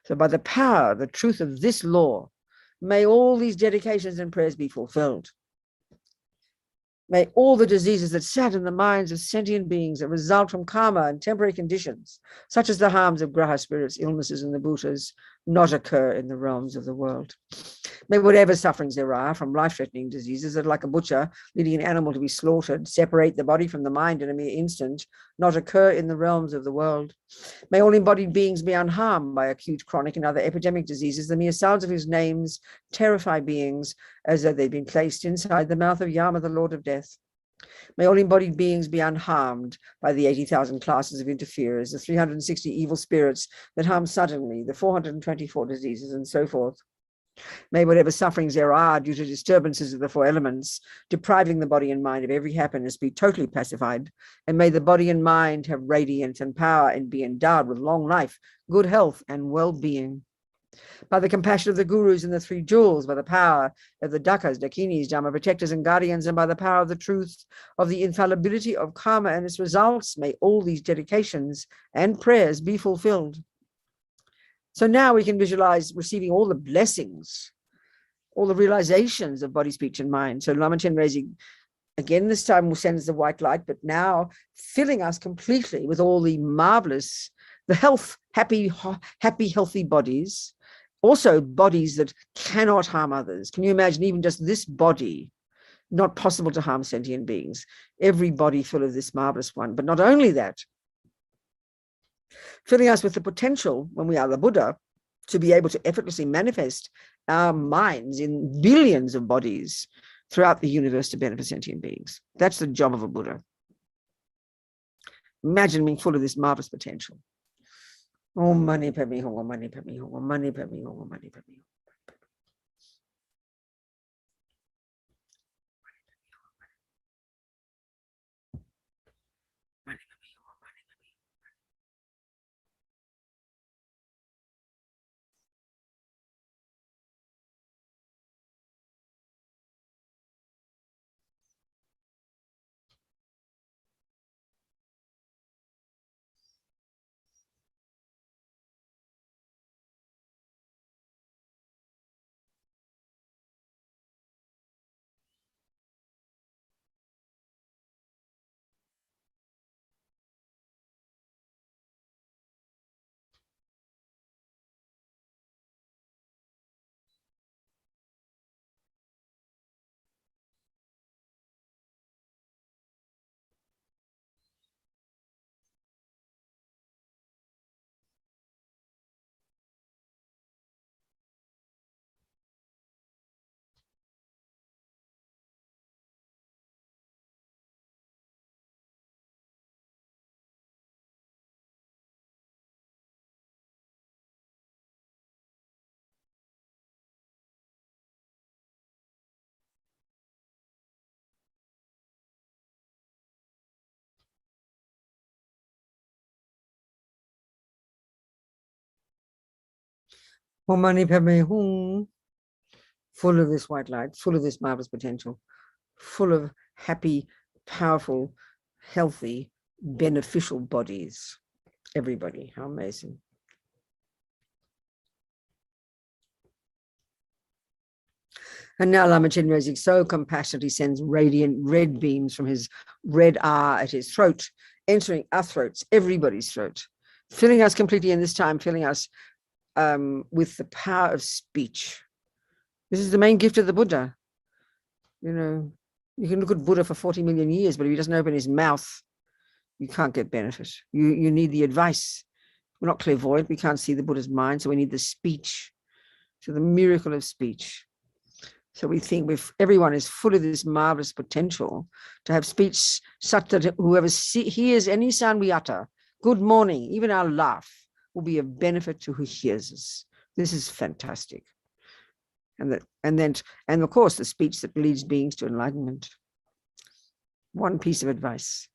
So by the power, the truth of this law, may all these dedications and prayers be fulfilled. May all the diseases that sadden the minds of sentient beings that result from karma and temporary conditions, such as the harms of graha spirits, illnesses, and the bhutas, not occur in the realms of the world. May whatever sufferings there are from life-threatening diseases that, like a butcher leading an animal to be slaughtered, separate the body from the mind in a mere instant, not occur in the realms of the world. May all embodied beings be unharmed by acute, chronic, and other epidemic diseases, the mere sounds of whose names terrify beings as though they've been placed inside the mouth of Yama, the Lord of Death. May all embodied beings be unharmed by the 80,000 classes of interferers, the 360 evil spirits that harm suddenly, the 424 diseases, and so forth. May whatever sufferings there are due to disturbances of the four elements, depriving the body and mind of every happiness, be totally pacified. And may the body and mind have radiance and power and be endowed with long life, good health, and well-being. By the compassion of the gurus and the three jewels, by the power of the dakas, dakinis, dharma protectors, and guardians, and by the power of the truth of the infallibility of karma and its results, may all these dedications and prayers be fulfilled. So now we can visualize receiving all the blessings, all the realizations of body, speech, and mind. So Lama Chenrezig, again, this time sends the white light, but now filling us completely with all the marvelous, the health, happy, healthy bodies, also bodies that cannot harm others. Can you imagine even just this body, not possible to harm sentient beings? Every body full of this marvelous one. But not only that, filling us with the potential, when we are the Buddha, to be able to effortlessly manifest our minds in billions of bodies throughout the universe to benefit sentient beings. That's the job of a Buddha. Imagine being full of this marvelous potential. Om Mani Padme Hum, Om Mani Padme Hum, Om Mani Padme Hum, Om Mani Padme Hum. Om Mani Padme Hum. Full of this white light, full of this marvelous potential, full of happy, powerful, healthy, beneficial bodies. Everybody, how amazing. And now Lama Chenrezig so compassionately sends radiant red beams from his red R at his throat, entering our throats, everybody's throat, filling us completely, and this time filling us with the power of speech. This is the main gift of the Buddha. You know, you can look at Buddha for 40 million years, but if he doesn't open his mouth, you can't get benefit. You need the advice. We're not clairvoyant. We can't see the Buddha's mind, so we need the speech. So the miracle of speech. So we think everyone is full of this marvelous potential to have speech such that whoever hears any sound we utter, good morning, even our laugh, will be of benefit to who hears us. This is fantastic. And of course, the speech that leads beings to enlightenment. One piece of advice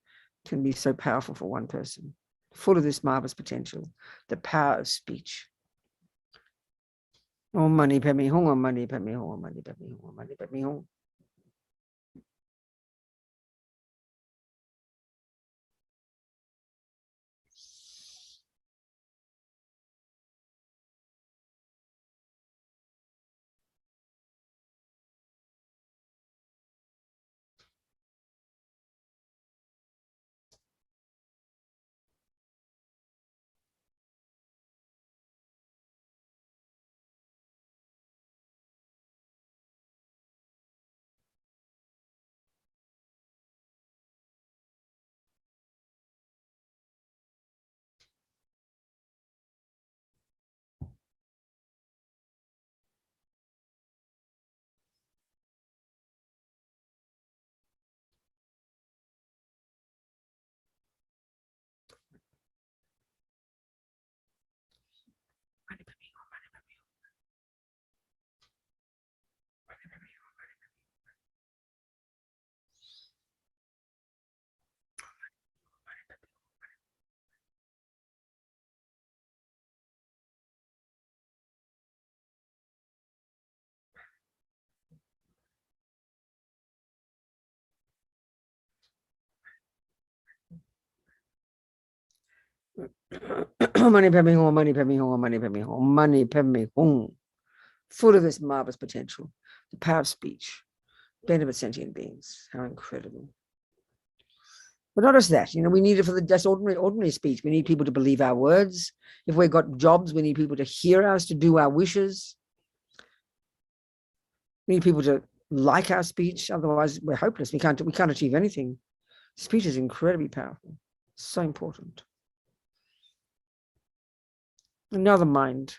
can be so powerful for one person, full of this marvelous potential, the power of speech. Om Mani Padme Hum, Om Mani Padme Hum, Om Mani Padme Hum, Om Mani Padme Hum. Mani Padme Hum, Mani Padme Hum, Mani Padme Hum, Mani Padme Hum. Full of this marvelous potential, the power of speech, benefit sentient beings. How incredible. But not just that, we need it for just ordinary speech. We need people to believe our words. If we've got jobs, we need people to hear us, to do our wishes. We need people to like our speech. Otherwise, we're hopeless. We can't achieve anything. Speech is incredibly powerful. So important. Another mind.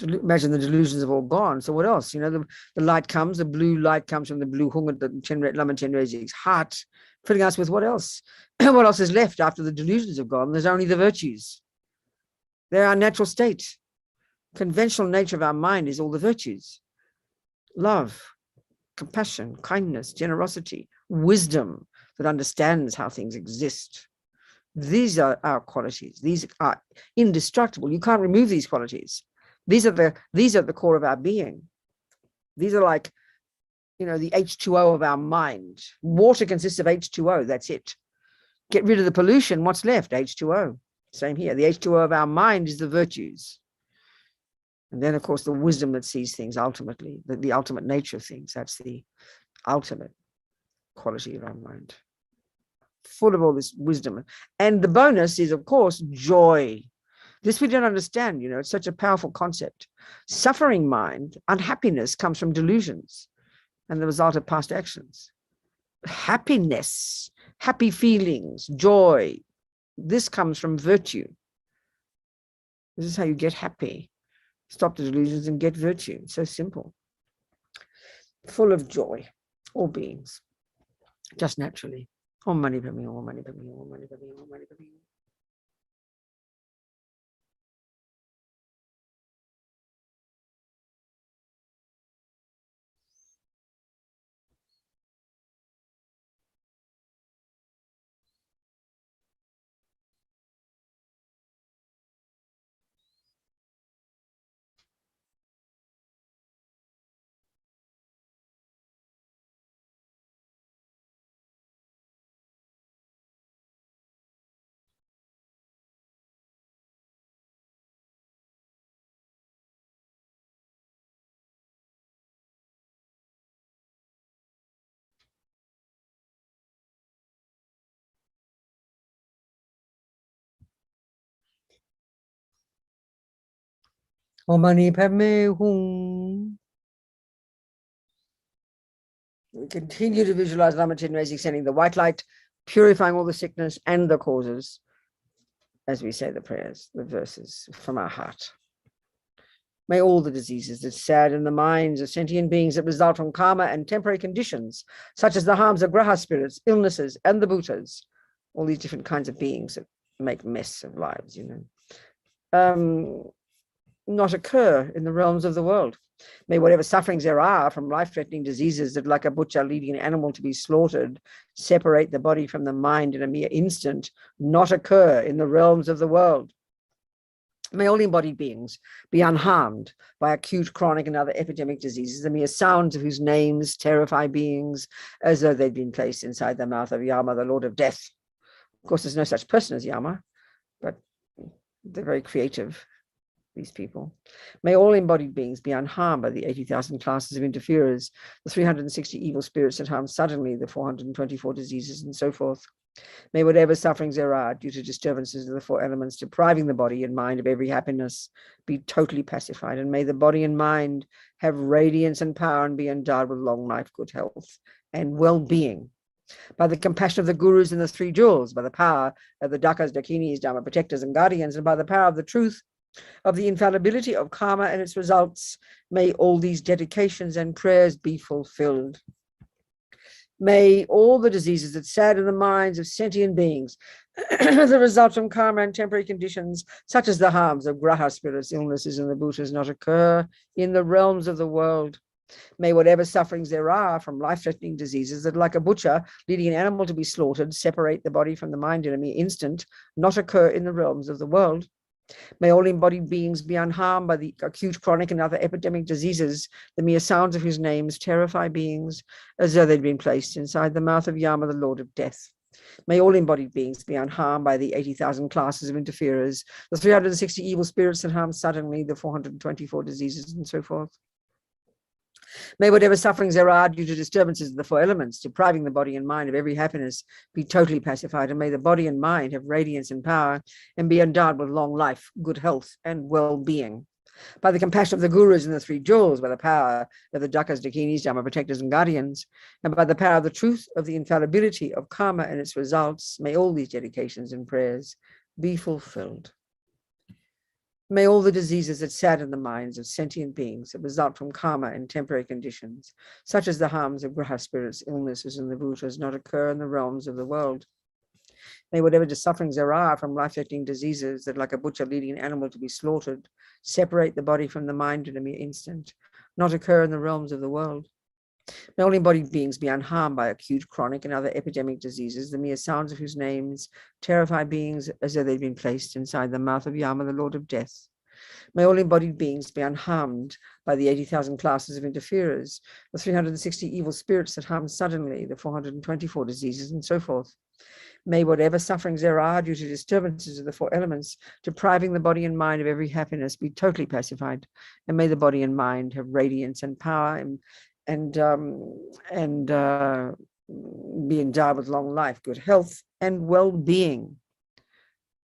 Imagine the delusions have all gone. So what else? The light comes, the blue light comes from the blue hung at the Lama Chenrezig's heart, filling us with what else? What else is left after the delusions have gone? There's only the virtues. They're our natural state. Conventional nature of our mind is all the virtues. Love, compassion, kindness, generosity, wisdom that understands how things exist. These are our qualities. These are indestructible. You can't remove these qualities. These are the core of our being. These are like, the H2O of our mind. Water consists of H2O. That's it. Get rid of the pollution. What's left? H2O. Same here. The H2O of our mind is the virtues. And then, of course, the wisdom that sees things ultimately, the ultimate nature of things. That's the ultimate quality of our mind. Full of all this wisdom. And the bonus is, of course, joy. This we don't understand, it's such a powerful concept. Suffering mind, unhappiness comes from delusions and the result of past actions. Happiness, happy feelings, joy, this comes from virtue. This is how you get happy. Stop the delusions and get virtue. It's so simple. Full of joy, all beings, just naturally. Om Mani Padme Hum, Om Mani Padme Hum, Om Mani Padme Hum, Om Mani Padme Hum. Om Mani Padme Hum. We continue to visualize Lama Chenrezig sending the white light, purifying all the sickness and the causes as we say the prayers, the verses from our heart. May all the diseases that sadden the minds of sentient beings that result from karma and temporary conditions, such as the harms of graha spirits, illnesses, and the bhutas, all these different kinds of beings that make mess of lives, not occur in the realms of the world. May whatever sufferings there are from life-threatening diseases that, like a butcher leading an animal to be slaughtered, separate the body from the mind in a mere instant, not occur in the realms of the world. May all embodied beings be unharmed by acute, chronic, and other epidemic diseases, the mere sounds of whose names terrify beings as though they'd been placed inside the mouth of Yama, the Lord of Death. Of course, there's no such person as Yama, but they're very creative, these people. May all embodied beings be unharmed by the 80,000 classes of interferers, the 360 evil spirits that harm suddenly, the 424 diseases, and so forth. May whatever sufferings there are due to disturbances of the four elements depriving the body and mind of every happiness be totally pacified, and may the body and mind have radiance and power and be endowed with long life, good health, and well-being. By the compassion of the gurus and the three jewels, by the power of the dakas, dakinis, dharma protectors, and guardians, and by the power of the truth of the infallibility of karma and its results, may all these dedications and prayers be fulfilled. May all the diseases that sadden the minds of sentient beings as a result from karma and temporary conditions, such as the harms of graha spirits, illnesses, and the bhutas, not occur in the realms of the world. May whatever sufferings there are from life-threatening diseases that, like a butcher leading an animal to be slaughtered, separate the body from the mind in a mere instant, not occur in the realms of the world. May all embodied beings be unharmed by the acute, chronic, and other epidemic diseases, the mere sounds of whose names terrify beings as though they'd been placed inside the mouth of Yama, the Lord of Death. May all embodied beings be unharmed by the 80,000 classes of interferers, the 360 evil spirits that harm suddenly, the 424 diseases, and so forth. May whatever sufferings there are due to disturbances of the four elements, depriving the body and mind of every happiness, be totally pacified, and may the body and mind have radiance and power and be endowed with long life, good health, and well-being. By the compassion of the gurus and the three jewels, by the power of the dakas, dakinis, dharma protectors, and guardians, and by the power of the truth of the infallibility of karma and its results, may all these dedications and prayers be fulfilled. May all the diseases that sadden the minds of sentient beings that result from karma and temporary conditions, such as the harms of graha spirits, illnesses, and the bhutas, not occur in the realms of the world. May whatever sufferings there are from life-threatening diseases that, like a butcher leading an animal to be slaughtered, separate the body from the mind in a mere instant, not occur in the realms of the world. May all embodied beings be unharmed by acute, chronic, and other epidemic diseases, the mere sounds of whose names terrify beings as though they'd been placed inside the mouth of Yama, the Lord of Death. May all embodied beings be unharmed by the 80,000 classes of interferers, the 360 evil spirits that harm suddenly, the 424 diseases, and so forth. May whatever sufferings there are due to disturbances of the four elements, depriving the body and mind of every happiness, be totally pacified, and may the body and mind have radiance and power and be endowed with long life, good health, and well-being.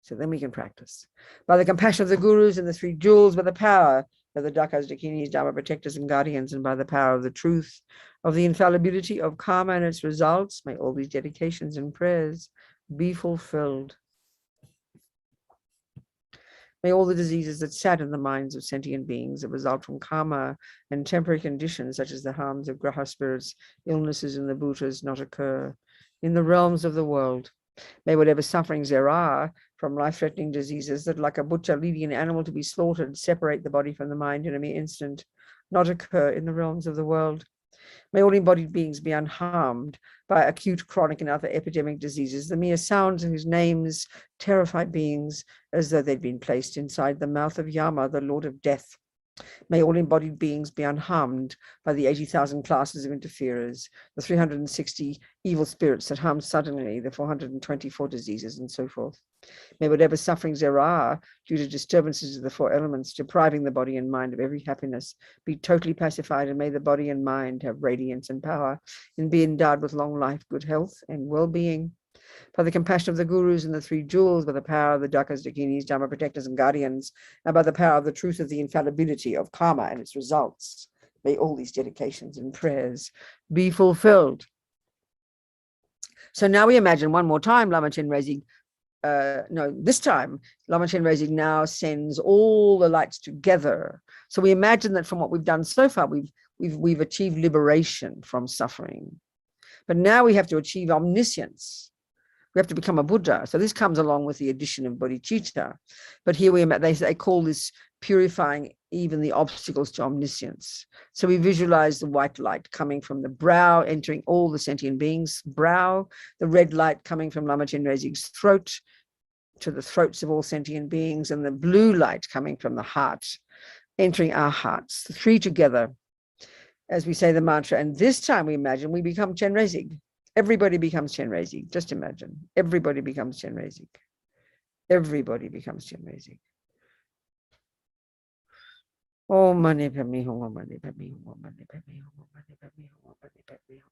So then we can practice. By the compassion of the gurus and the three jewels, by the power of the dakas, dakinis, dharma protectors, and guardians, and by the power of the truth of the infallibility of karma and its results, may all these dedications and prayers be fulfilled. May all the diseases that sadden the minds of sentient beings that result from karma and temporary conditions, such as the harms of graha spirits, illnesses, and the bhutas, not occur in the realms of the world. May whatever sufferings there are from life-threatening diseases that, like a butcher leading an animal to be slaughtered, separate the body from the mind in a mere instant, not occur in the realms of the world. May all embodied beings be unharmed by acute, chronic, and other epidemic diseases, the mere sounds of whose names terrify beings as though they'd been placed inside the mouth of Yama, the Lord of Death. May all embodied beings be unharmed by the 80,000 classes of interferers, the 360 evil spirits that harm suddenly, the 424 diseases, and so forth. May whatever sufferings there are due to disturbances of the four elements, depriving the body and mind of every happiness, be totally pacified, and may the body and mind have radiance and power, and be endowed with long life, good health, and well-being. By the compassion of the gurus and the three jewels, by the power of the dakas, dakinis, dharma protectors, and guardians, and by the power of the truth of the infallibility of karma and its results, may all these dedications and prayers be fulfilled. So now we imagine one more time, Lama Chenrezig, this time Lama Chenrezig now sends all the lights together. So we imagine that from what we've done so far, we've achieved liberation from suffering. But now we have to achieve omniscience. We have to become a Buddha. So this comes along with the addition of bodhicitta. But here they call this purifying even the obstacles to omniscience. So we visualize the white light coming from the brow, entering all the sentient beings' brow, the red light coming from Lama Chenrezig's throat to the throats of all sentient beings, and the blue light coming from the heart, entering our hearts, the three together, as we say the mantra. And this time we imagine we become Chenrezig. Everybody becomes Chenrezig. Just imagine. Everybody becomes Chenrezig. Everybody becomes Chenrezig. Om Mani Padme Hum, Om Mani Padme Hum, Om Mani Padme Hum, Om Mani Padme Hum, Om Mani Padme Hum.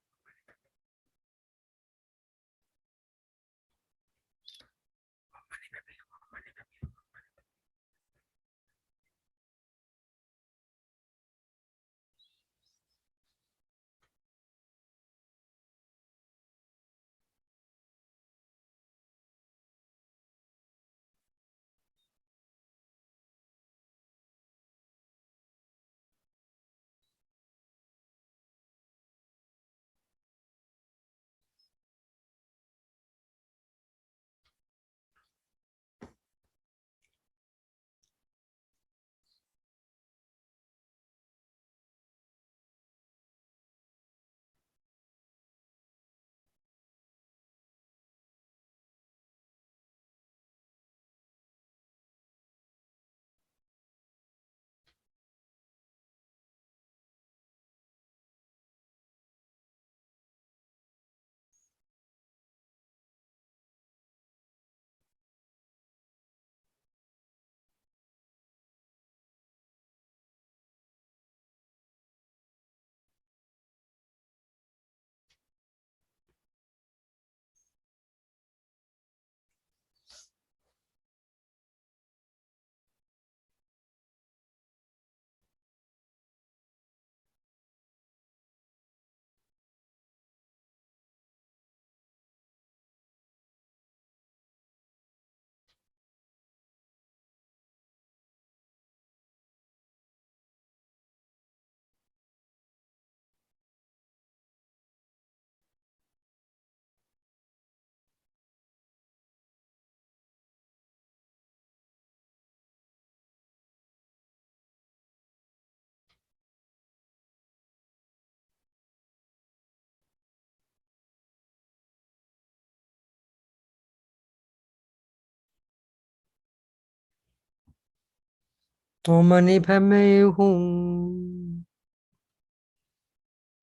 Om Mani Padme Hum.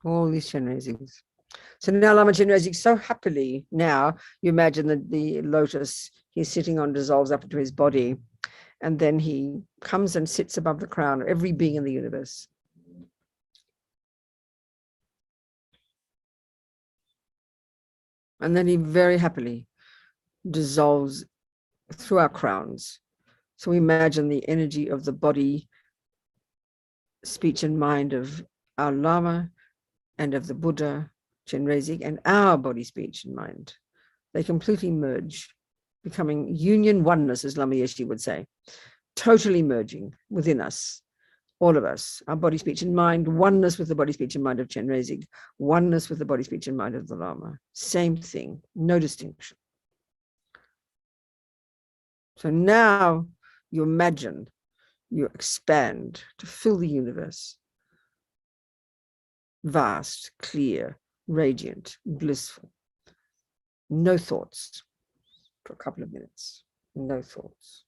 All these Chenrezigs. So now Lama Chenrezig, so happily now, you imagine that the lotus he's sitting on dissolves up into his body, and then he comes and sits above the crown of every being in the universe. And then he very happily dissolves through our crowns. So we imagine the energy of the body, speech and mind of our Lama and of the Buddha, Chenrezig, and our body, speech and mind. They completely merge, becoming union oneness, as Lama Yeshe would say, totally merging within us, all of us, our body, speech and mind, oneness with the body, speech and mind of Chenrezig, oneness with the body, speech and mind of the Lama. Same thing, no distinction. So now you imagine, you expand to fill the universe. Vast, clear, radiant, blissful. No thoughts for a couple of minutes. No thoughts.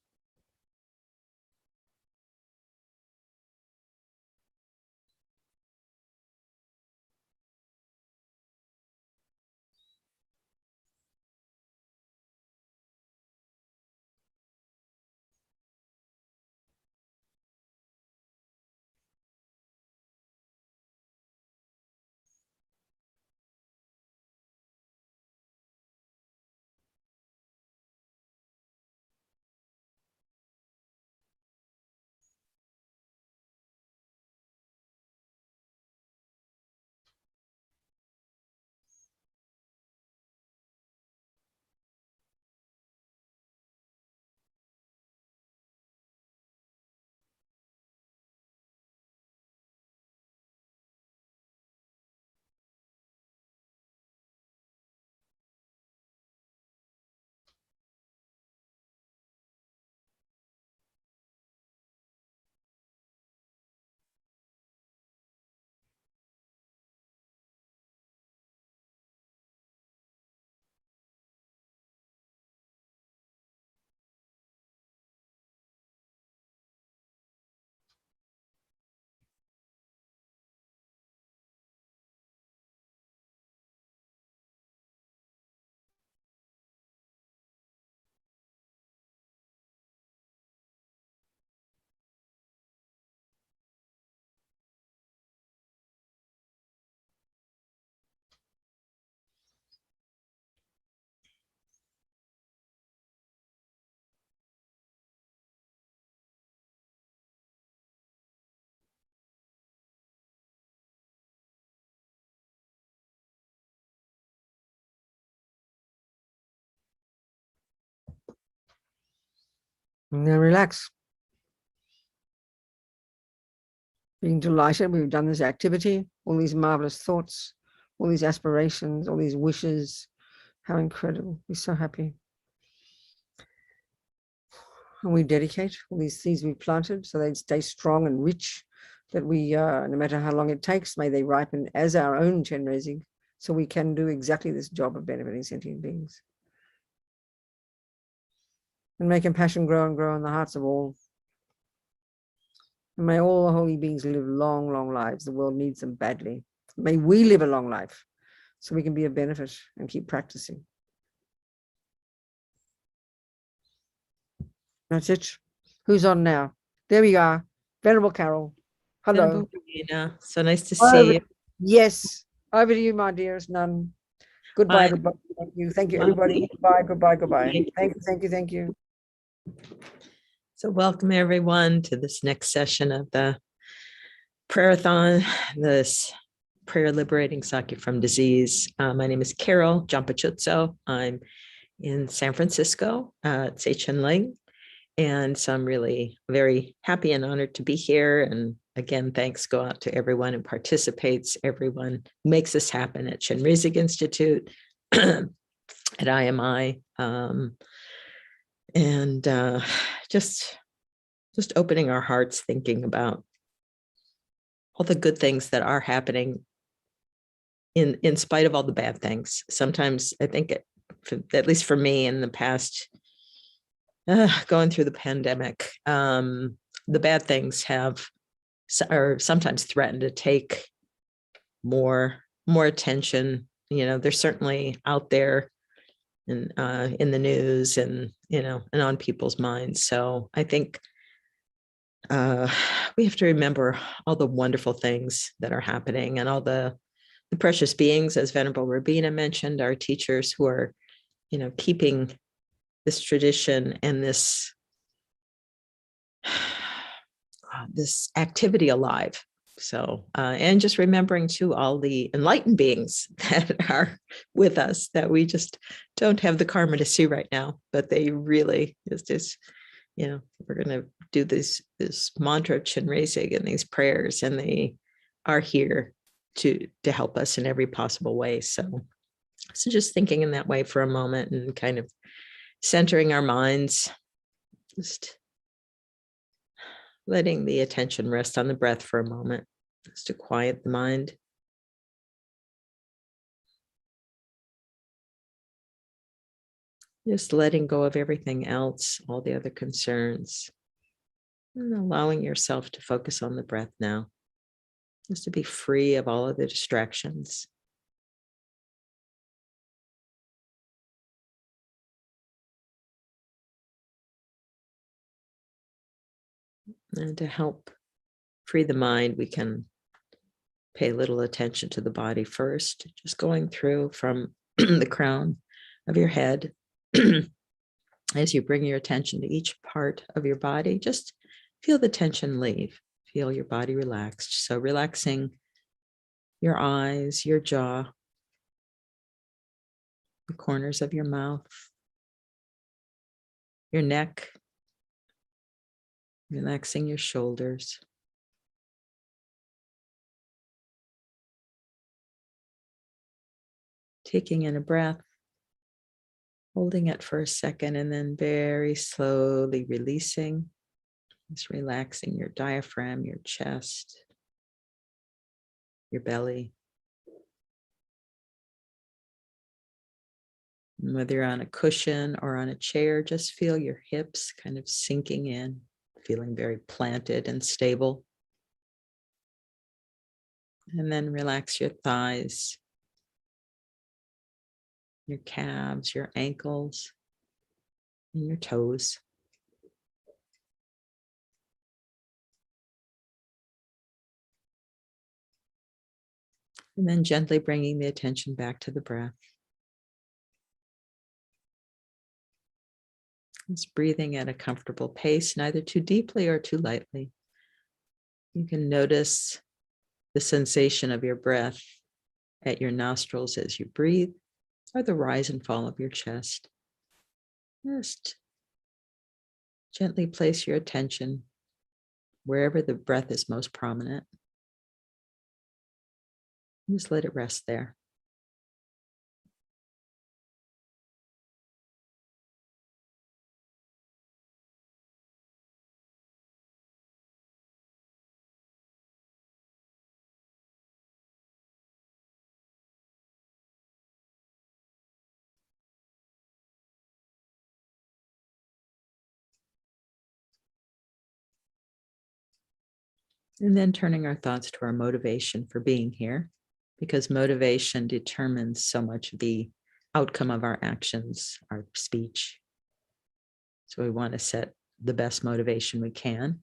Now relax. Being delighted we've done this activity, all these marvelous thoughts, all these aspirations, all these wishes. How incredible. We're so happy. And we dedicate all these seeds we've planted so they stay strong and rich, that we, no matter how long it takes, may they ripen as our own Chenrezig, so we can do exactly this job of benefiting sentient beings. And may compassion grow and grow in the hearts of all. And may all the holy beings live long, long lives. The world needs them badly. May we live a long life so we can be of benefit and keep practicing. That's it. Who's on now? There we are. Venerable Carol. Hello. So nice to see you. Yes. Over to you, my dearest nun. Goodbye, goodbye. Thank you. Thank you, everybody. Goodbye, goodbye, goodbye. Thank you, thank you, thank you. So welcome everyone to this next session of the prayerathon, this prayer liberating Sakya from disease. My name is Carol Jampachutso. I'm in San Francisco at Chenrezig. And so I'm really very happy and honored to be here. And again, thanks go out to everyone who participates, everyone who makes this happen at Chenrezig Institute, at IMI, and just opening our hearts, thinking about all the good things that are happening in spite of all the bad things. Sometimes I think, at least for me in the past, going through the pandemic, the bad things are sometimes threatened to take more attention. They're certainly out there and in the news and and on people's minds. So I think we have to remember all the wonderful things that are happening and all the precious beings, as Venerable Rabina mentioned, our teachers who are keeping this tradition and this activity alive. So, and just remembering too, all the enlightened beings that are with us that we just don't have the karma to see right now, but they really just we're going to do this mantra of Chenrezig and these prayers, and they are here to help us in every possible way. So just thinking in that way for a moment and kind of centering our minds, just letting the attention rest on the breath for a moment, just to quiet the mind. Just letting go of everything else, all the other concerns, and allowing yourself to focus on the breath now, just to be free of all of the distractions. And to help free the mind, we can pay a little attention to the body first, just going through from the crown of your head. As you bring your attention to each part of your body, just feel the tension leave. Feel your body relaxed. So relaxing your eyes, your jaw, the corners of your mouth, your neck, relaxing your shoulders. Taking in a breath, holding it for a second, and then very slowly releasing. Just relaxing your diaphragm, your chest, your belly. And whether you're on a cushion or on a chair, just feel your hips kind of sinking in, feeling very planted and stable. And then relax your thighs, your calves, your ankles, and your toes. And then gently bringing the attention back to the breath. Just breathing at a comfortable pace, neither too deeply or too lightly. You can notice the sensation of your breath at your nostrils as you breathe, or the rise and fall of your chest. Just gently place your attention wherever the breath is most prominent. Just let it rest there. And then turning our thoughts to our motivation for being here, because motivation determines so much of the outcome of our actions, our speech. So we want to set the best motivation we can,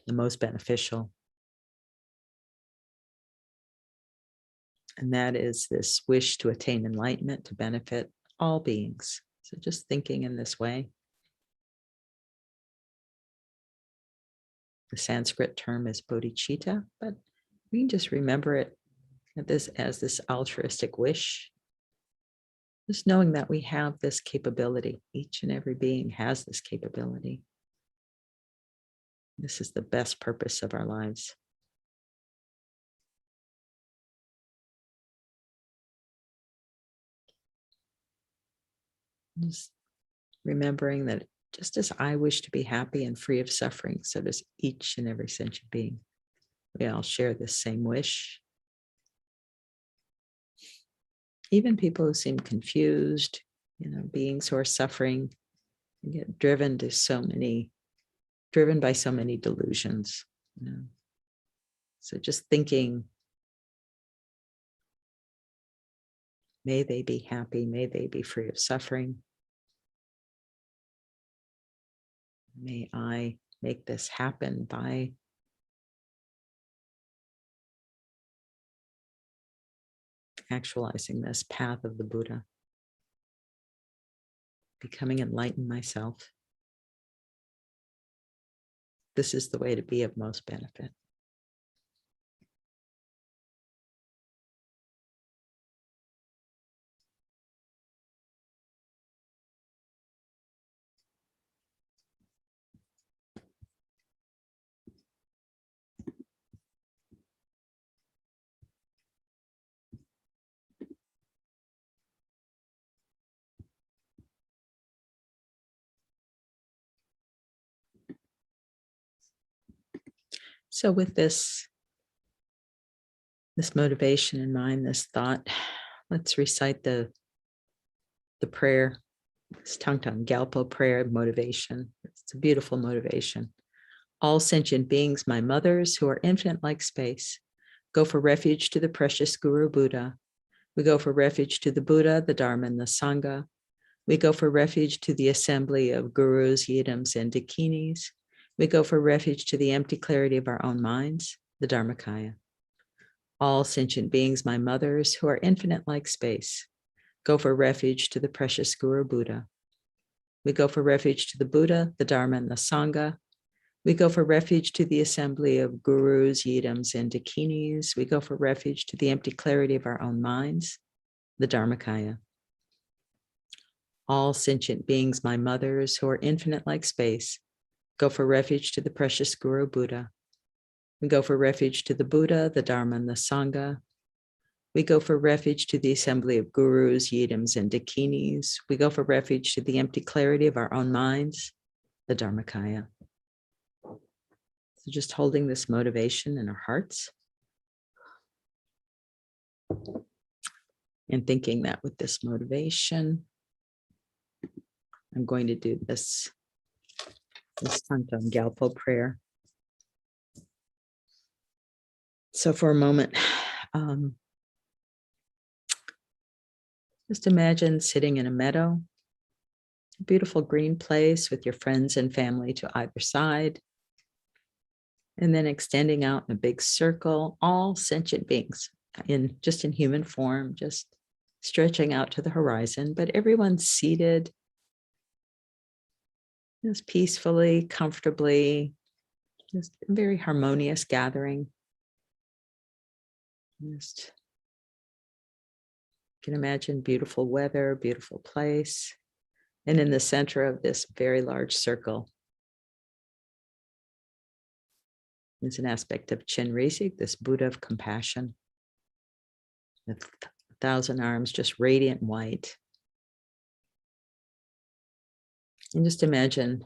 the most beneficial. And that is this wish to attain enlightenment, to benefit all beings. So just thinking in this way. The Sanskrit term is bodhicitta, but we can just remember it as this altruistic wish. Just knowing that we have this capability. Each and every being has this capability. This is the best purpose of our lives. Just remembering that just as I wish to be happy and free of suffering, so does each and every sentient being. We all share this same wish. Even people who seem confused, beings who are suffering, get driven to so many driven by so many delusions. You know? So just thinking, may they be happy, may they be free of suffering. May I make this happen by actualizing this path of the Buddha, becoming enlightened myself. This is the way to be of most benefit. So with this motivation in mind, this thought, let's recite the prayer. It's Thangtong Gyalpo Prayer motivation. It's a beautiful motivation. All sentient beings, my mothers, who are infinite like space, go for refuge to the precious Guru Buddha. We go for refuge to the Buddha, the Dharma, and the Sangha. We go for refuge to the assembly of gurus, yidams, and dakinis. We go for refuge to the empty clarity of our own minds, the Dharmakaya. All sentient beings, my mothers, who are infinite like space, go for refuge to the precious Guru Buddha. We go for refuge to the Buddha, the Dharma, and the Sangha. We go for refuge to the assembly of gurus, yidams, and dakinis. We go for refuge to the empty clarity of our own minds, the Dharmakaya. All sentient beings, my mothers, who are infinite like space, go for refuge to the precious Guru Buddha. We go for refuge to the Buddha, the Dharma, and the Sangha. We go for refuge to the assembly of gurus, yidams, and dakinis. We go for refuge to the empty clarity of our own minds, the Dharmakaya. So just holding this motivation in our hearts and thinking that with this motivation, I'm going to do this Thangtong Gyalpo prayer. So for a moment, just imagine sitting in a meadow, a beautiful green place with your friends and family to either side, and then extending out in a big circle, all sentient beings in human form, just stretching out to the horizon, but everyone's seated just peacefully, comfortably, just a very harmonious gathering. Just you can imagine beautiful weather, beautiful place. And in the center of this very large circle is an aspect of Chenrezig, this Buddha of compassion, with 1,000 arms, just radiant white. And just imagine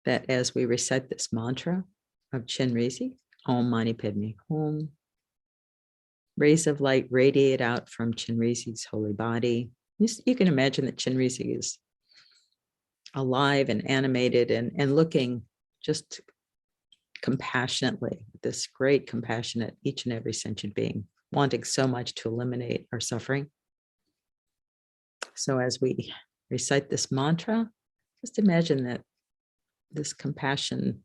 that as we recite this mantra of Chenrezig, Om Mani Padme Hum, rays of light radiate out from Chenrezig's holy body. You can imagine that Chenrezig is alive and animated and looking just compassionately, this great compassion at each and every sentient being, wanting so much to eliminate our suffering. So as we recite this mantra, just imagine that this compassion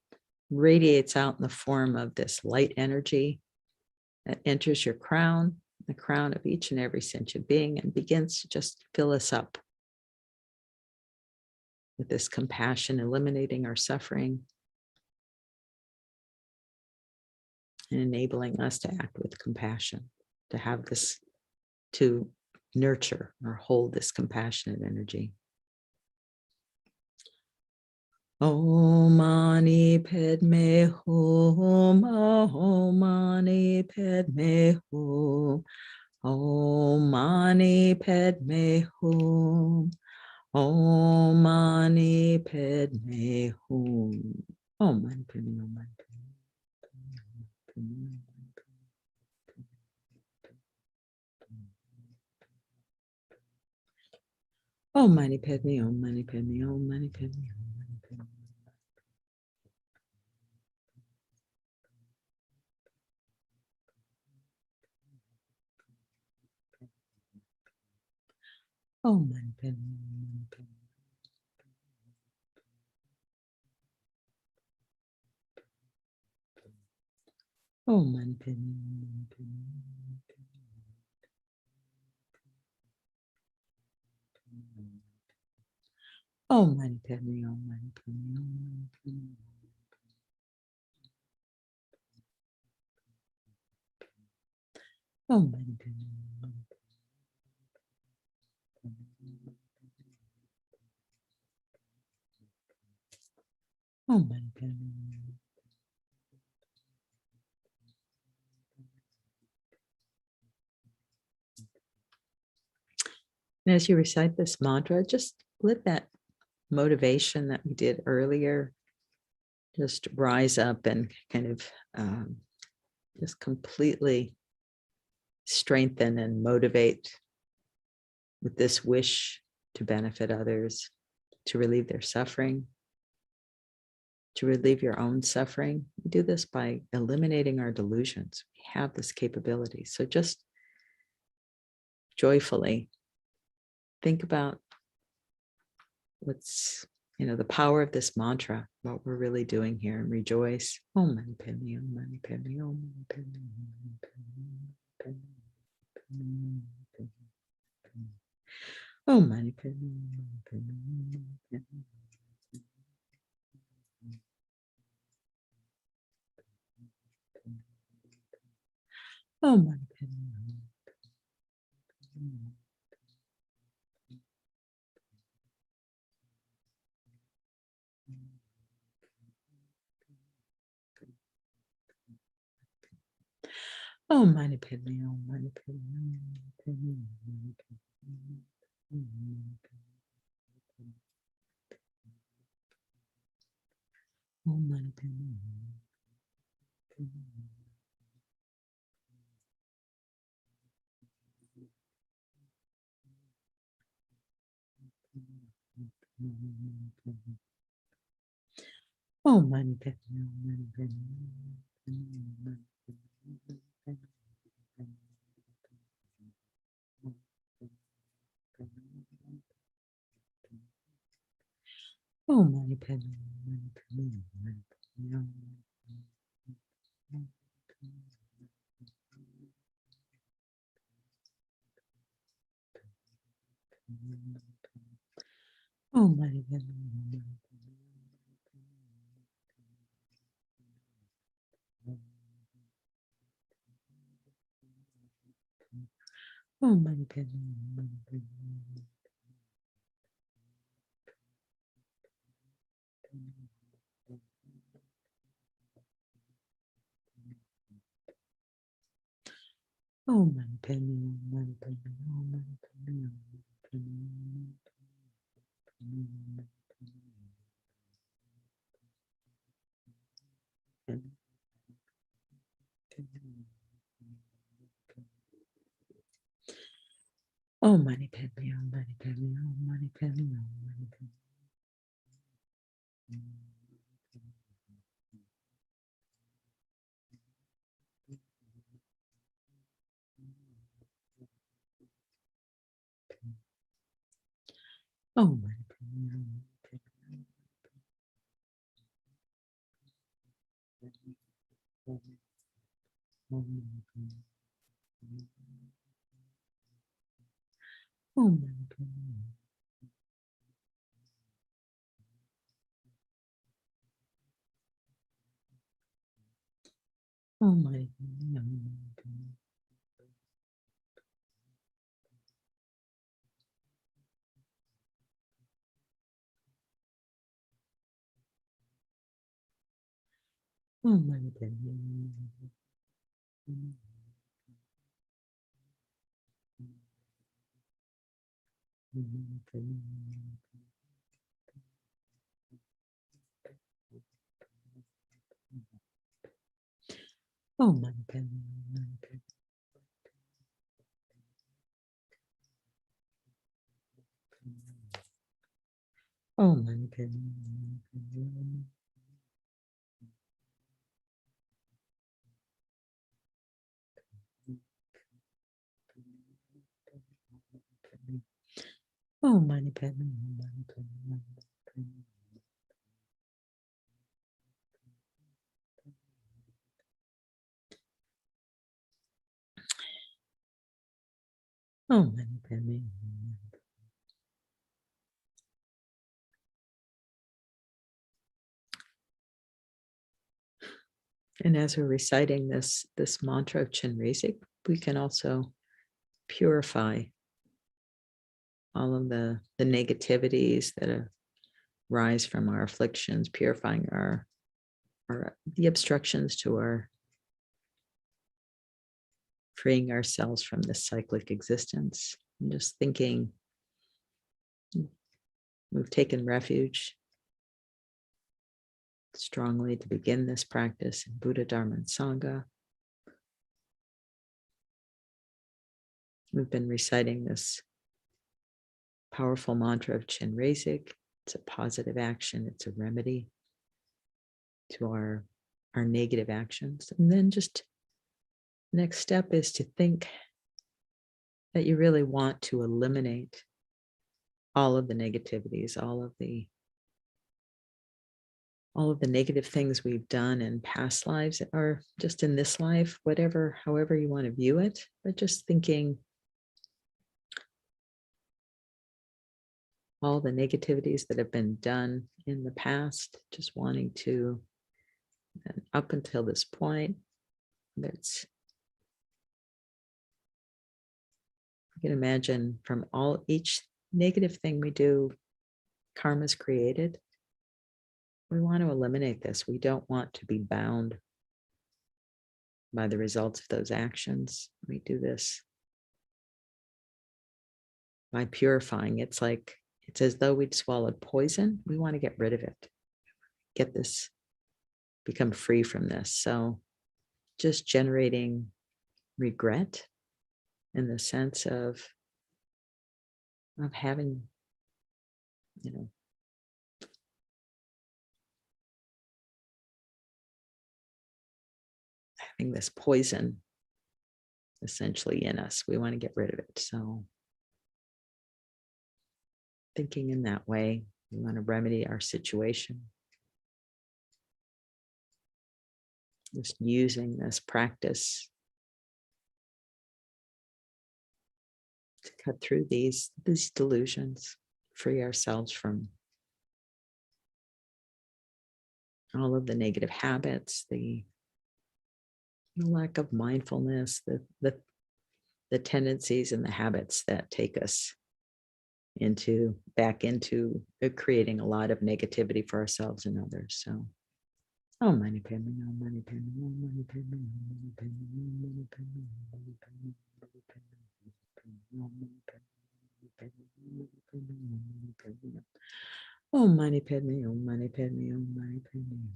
radiates out in the form of this light energy that enters your crown, the crown of each and every sentient being, and begins to just fill us up with this compassion, eliminating our suffering and enabling us to act with compassion, to have this, to nurture or hold this compassionate energy. Om Mani Padme Hum, Om Mani Padme Hum, Om Mani Padme Hum, Om Mani Padme Hum, Om Mani Padme Hum. Om Mani Padme, Om Mani Padme, Om Mani Padme, Om Mani Padme. Om Mani Padme, Om Mani Padme. Om Mani Padme, Om Mani Padme. Om Mani Padme, Om Mani Padme, Om Mani Padme. Om Mani Padme, Om Mani Padme. And as you recite this mantra, just let that motivation that we did earlier just rise up and kind of just completely strengthen and motivate with this wish to benefit others, to relieve their suffering, to relieve your own suffering. We do this by eliminating our delusions. We have this capability. So just joyfully think about what's, the power of this mantra, what we're really doing here, and rejoice. Om Mani Padme, Om Mani Padme, Om Mani Padme, Om Mani Padme, Om Mani Padme, Om Mani Padme, Om Mani Padme. Om Mani Padme, Om Mani Padme, Om Mani Padme, Om Mani Padme. Om Mani Padme, Om Mani Padme. Om Mani Padme, Om Mani Padme, Om Mani Padme. Om Mani Padme, Om Mani Padme, Om Mani Padme. Om Mani Padme, Om Mani Padme, Om Mani Padme, Om Mani Padme, Om Mani Padme, Om Mani Padme, Om Mani Padme. Om Mani Padme, Om Mani Padme. Om Mani Padme. Om Mani Padme. Om Mani Padme, Om Mani Padme. Om Mani Padme. Om Mani Padme, Om Mani Padme. Oh, Mani Padme, Mani Padme, Mani Padme. Oh, Mani Padme. And as we're reciting this mantra of Chenrezig, we can also purify all of the negativities that arise from our afflictions, purifying the obstructions to our freeing ourselves from this cyclic existence. And just thinking, we've taken refuge strongly to begin this practice in Buddha, Dharma, and Sangha. We've been reciting this powerful mantra of Chenrezig. It's a positive action. It's a remedy to our negative actions. And then just next step is to think that you really want to eliminate all of the negativities, all of the negative things we've done in past lives or just in this life, however you want to view it, but just thinking all the negativities that have been done in the past, just wanting to, and up until this point, you can imagine from each negative thing we do, karma's created. We want to eliminate this. We don't want to be bound by the results of those actions. We do this by purifying. It's as though we'd swallowed poison. We want to get rid of it, become free from this. So just generating regret in the sense of having, having this poison essentially in us. We want to get rid of it. So thinking in that way, we want to remedy our situation. Just using this practice to cut through these delusions, free ourselves from all of the negative habits, the lack of mindfulness, the tendencies and the habits that take us back into creating a lot of negativity for ourselves and others. So, oh, Mani Padme, oh, Mani Padme, oh, Mani Padme, oh, Mani Padme, oh, Mani Padme, oh, Mani Padme, oh, Mani Padme, oh, Mani Padme, oh, Mani Padme.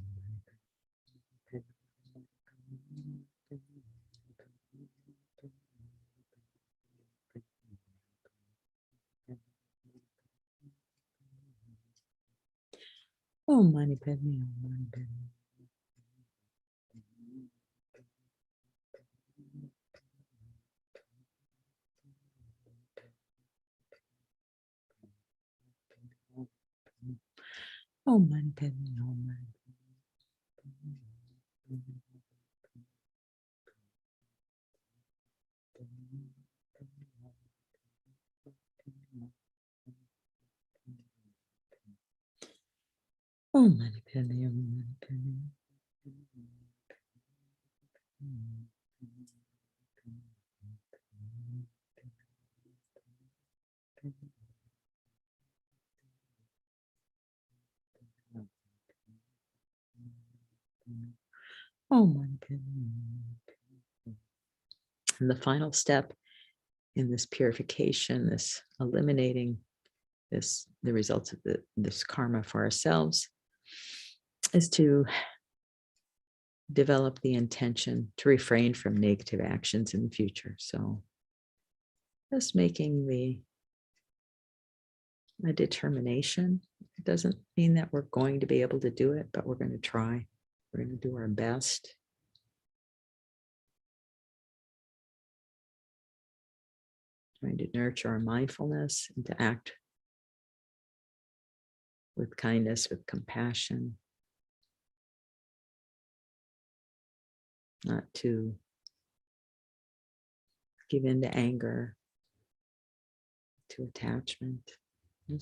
Oh, Mani Padme, oh, Mani Padme. Oh, Mani Padme, oh, Mani oh, Mani Padme, oh, Mani Padme. Oh, Mani Padme. And the final step in this purification, this eliminating the results of this karma for ourselves, is to develop the intention to refrain from negative actions in the future. So just making a determination. It doesn't mean that we're going to be able to do it, but we're going to try. We're going to do our best. Trying to nurture our mindfulness and to act with kindness, with compassion, not to give in to anger, to attachment. And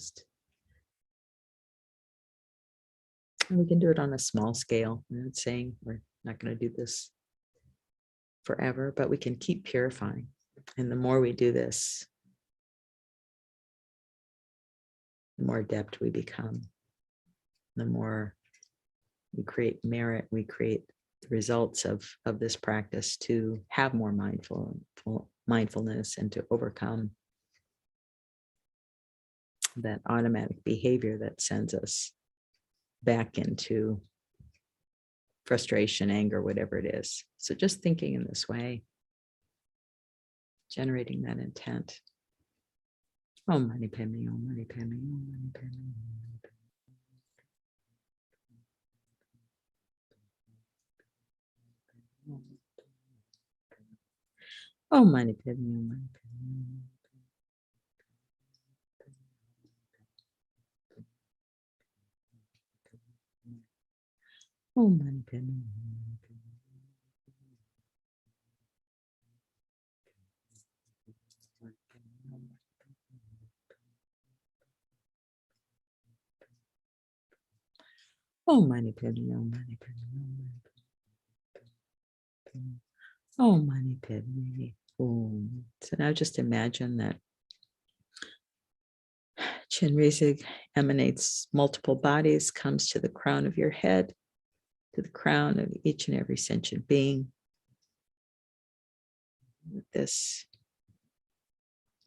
we can do it on a small scale. I'm not saying we're not going to do this forever, but we can keep purifying. And the more we do this, the more adept we become. The more we create merit, we create the results of this practice to have more mindfulness and to overcome that automatic behavior that sends us back into frustration, anger, whatever it is. So just thinking in this way, generating that intent. Om Mani Padme, Om Mani Padme, Om Mani Padme. Om Mani Padme, Om Mani Padme. Om Mani Padme. Om Mani Padme, Om Mani Padme, Om Mani Padme, Om. So now just imagine that Chenrezig emanates multiple bodies, comes to the crown of your head, to the crown of each and every sentient being. With this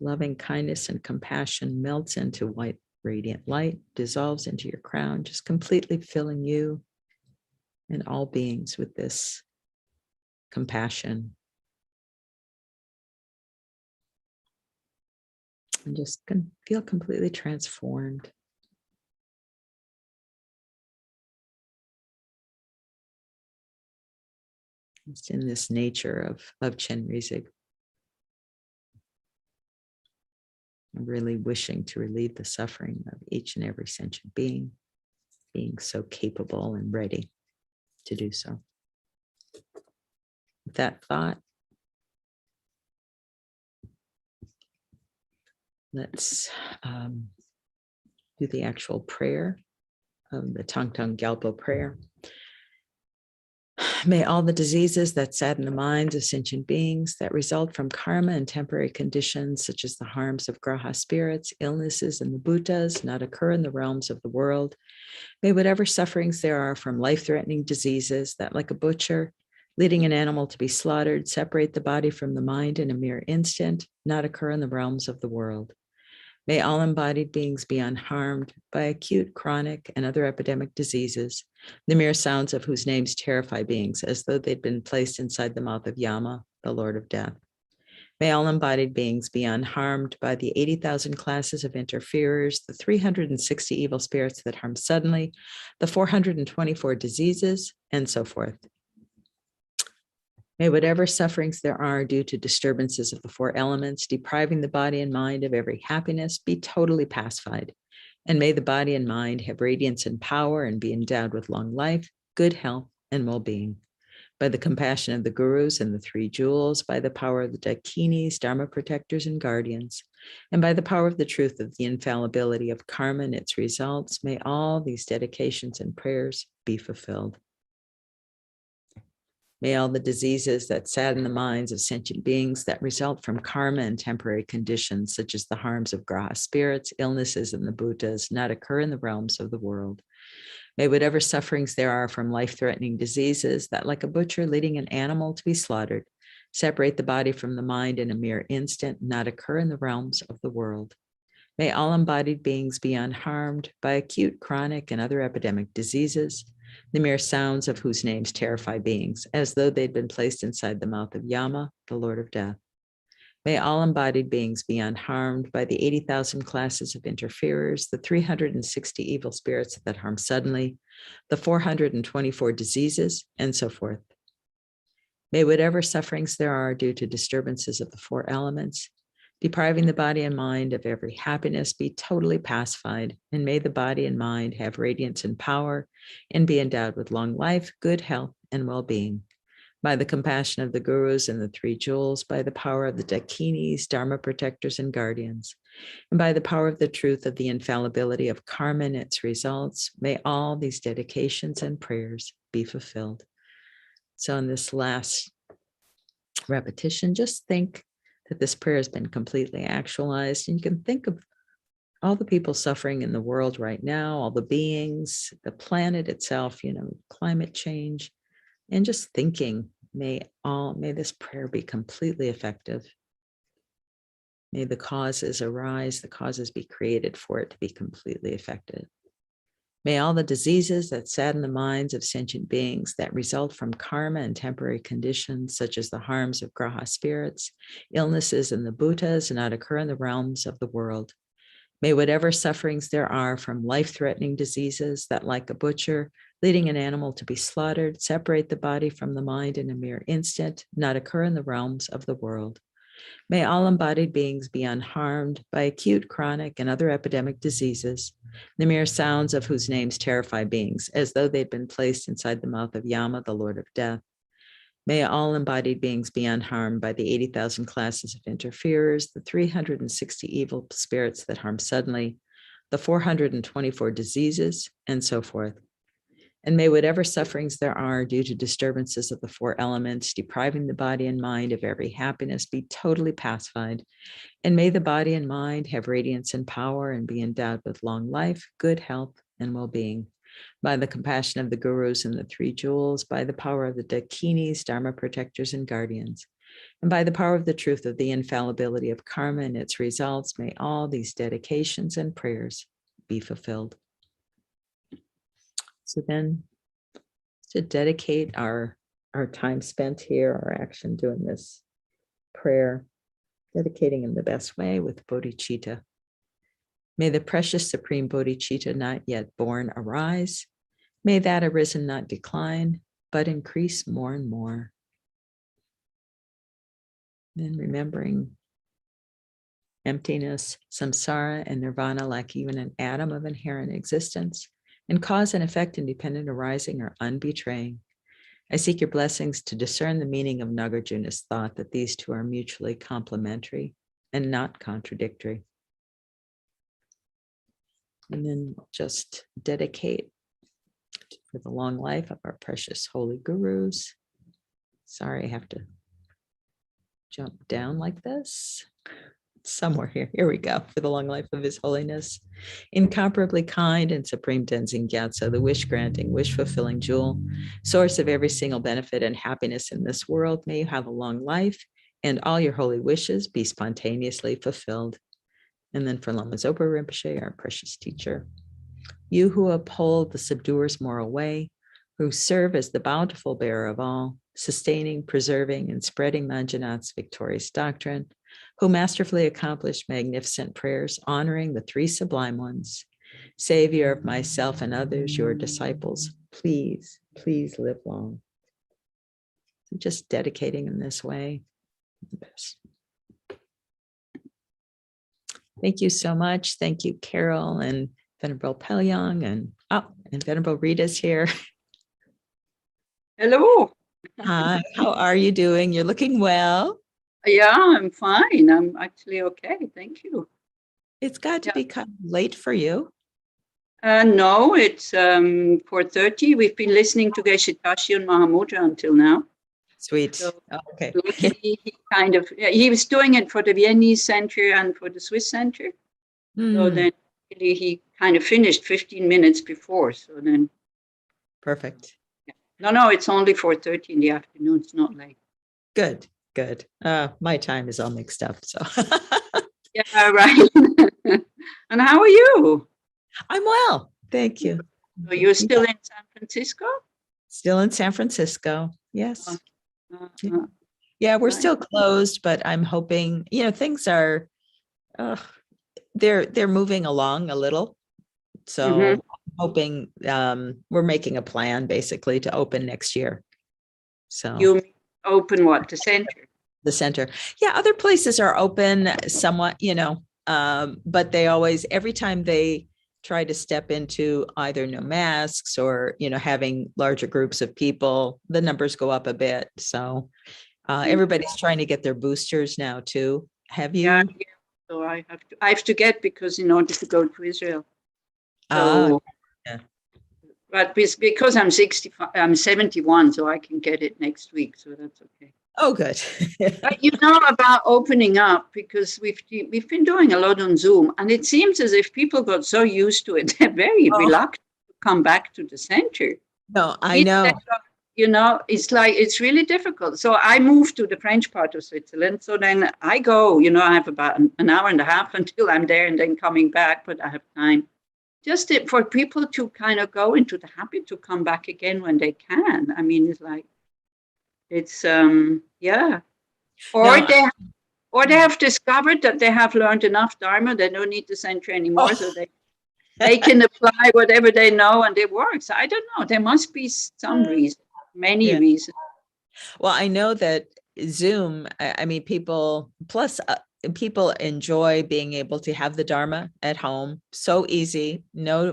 loving kindness and compassion melts into white radiant light, dissolves into your crown, just completely filling you and all beings with this compassion. And just can feel completely transformed. It's in this nature of Chenrezig. I'm really wishing to relieve the suffering of each and every sentient being, being so capable and ready to do so. With that thought, let's do the actual prayer of the Thangtong Gyalpo Prayer. May all the diseases that sadden the minds of sentient beings that result from karma and temporary conditions, such as the harms of graha spirits, illnesses, and the bhutas, not occur in the realms of the world. May whatever sufferings there are from life-threatening diseases that, like a butcher, leading an animal to be slaughtered, separate the body from the mind in a mere instant, not occur in the realms of the world. May all embodied beings be unharmed by acute, chronic, and other epidemic diseases, the mere sounds of whose names terrify beings as though they'd been placed inside the mouth of Yama, the Lord of Death. May all embodied beings be unharmed by the 80,000 classes of interferers, the 360 evil spirits that harm suddenly, the 424 diseases, and so forth. May whatever sufferings there are due to disturbances of the four elements, depriving the body and mind of every happiness, be totally pacified. And may the body and mind have radiance and power and be endowed with long life, good health, and well-being. By the compassion of the gurus and the three jewels, by the power of the dakinis, dharma protectors, and guardians, and by the power of the truth of the infallibility of karma and its results, may all these dedications and prayers be fulfilled. May all the diseases that sadden the minds of sentient beings that result from karma and temporary conditions, such as the harms of graha spirits, illnesses, and the bhutas, not occur in the realms of the world. May whatever sufferings there are from life-threatening diseases that, like a butcher leading an animal to be slaughtered, separate the body from the mind in a mere instant, not occur in the realms of the world. May all embodied beings be unharmed by acute, chronic, and other epidemic diseases, the mere sounds of whose names terrify beings, as though they'd been placed inside the mouth of Yama, the Lord of Death. May all embodied beings be unharmed by the 80,000 classes of interferers, the 360 evil spirits that harm suddenly, the 424 diseases, and so forth. May whatever sufferings there are due to disturbances of the four elements, depriving the body and mind of every happiness, be totally pacified, and may the body and mind have radiance and power and be endowed with long life, good health, and well-being. By the compassion of the gurus and the three jewels, by the power of the dakinis, dharma protectors, and guardians, and by the power of the truth of the infallibility of karma and its results, may all these dedications and prayers be fulfilled. So in this last repetition, just think that this prayer has been completely actualized, and you can think of all the people suffering in the world right now, all the beings, the planet itself, climate change, and just thinking, may this prayer be completely effective. May the causes arise, the causes be created for it to be completely effective. May all the diseases that sadden the minds of sentient beings that result from karma and temporary conditions, such as the harms of graha spirits, illnesses, and the bhutas, not occur in the realms of the world. May whatever sufferings there are from life-threatening diseases that, like a butcher, leading an animal to be slaughtered, separate the body from the mind in a mere instant, not occur in the realms of the world. May all embodied beings be unharmed by acute, chronic, and other epidemic diseases, the mere sounds of whose names terrify beings, as though they'd been placed inside the mouth of Yama, the Lord of Death. May all embodied beings be unharmed by the 80,000 classes of interferers, the 360 evil spirits that harm suddenly, the 424 diseases, and so forth. And may whatever sufferings there are due to disturbances of the four elements, depriving the body and mind of every happiness, be totally pacified. And may the body and mind have radiance and power and be endowed with long life, good health, and well-being. By the compassion of the gurus and the three jewels, by the power of the dakinis, dharma protectors, and guardians, and by the power of the truth of the infallibility of karma and its results, may all these dedications and prayers be fulfilled. So then, to dedicate our time spent here, our action doing this prayer, dedicating in the best way with bodhicitta. May the precious supreme bodhicitta not yet born arise. May that arisen not decline, but increase more and more. Then remembering emptiness, samsara, and nirvana lack even an atom of inherent existence, and cause and effect independent arising or unbetraying. I seek your blessings to discern the meaning of Nagarjuna's thought that these two are mutually complementary and not contradictory. And then just dedicate for the long life of our precious holy gurus. Sorry, I have to jump down like this. Somewhere here. Here we go. For the long life of His Holiness, incomparably kind and supreme Tenzin Gyatso, the wish-granting, wish-fulfilling jewel, source of every single benefit and happiness in this world. May you have a long life and all your holy wishes be spontaneously fulfilled. And then for Lama Zopa Rinpoche, our precious teacher, you who uphold the subduer's moral way, who serve as the bountiful bearer of all, sustaining, preserving, and spreading Manjanath's victorious doctrine, who masterfully accomplished magnificent prayers, honoring the three sublime ones, Savior of myself and others, your disciples, please, please live long. So just dedicating in this way. Thank you so much. Thank you, Carol and Venerable Pelyong, and Venerable Rita's here. Hello. Hi, how are you doing? You're looking well. Yeah, I'm fine. I'm actually okay. Thank you. It's got to be kind of late for you. No, it's 4:30. We've been listening to Geshe Tashi and Mahamudra until now. Sweet. So, okay. Luckily, he was doing it for the Viennese Center and for the Swiss Center. So then he kind of finished 15 minutes before. So then. Perfect. Yeah. No, it's only 4:30 in the afternoon. It's not late. Good. Good. My time is all mixed up. So. Yeah, right. And how are you? I'm well. Thank you. So you're still in San Francisco? Still in San Francisco. Yes. Yeah, we're Right. still closed, but I'm hoping, things are, they're moving along a little. So Mhm. I'm hoping we're making a plan basically to open next year. So You open what? The center? the center. Yeah, other places are open somewhat, but they always, every time they try to step into either no masks or, having larger groups of people, the numbers go up a bit. So everybody's trying to get their boosters now too. Have you? Yeah. So I have to get, because in order to go to Israel. Ah, So, yeah. but because I'm 71, so I can get it next week. So that's okay. Oh, good. But about opening up, because we've been doing a lot on Zoom, and it seems as if people got so used to it, they're very reluctant to come back to the center. No, I know. It's like, it's really difficult. So I moved to the French part of Switzerland. So then I go, I have about an hour and a half until I'm there, and then coming back, but I have time. Just for people to kind of go into the habit to come back again when they can. I mean, it's yeah. Or they have discovered that they have learned enough Dharma, they don't need the center anymore, so they can apply whatever they know and it works. I don't know. There must be some reason, many reasons. Well, I know that Zoom, I mean, people enjoy being able to have the Dharma at home. So easy, no,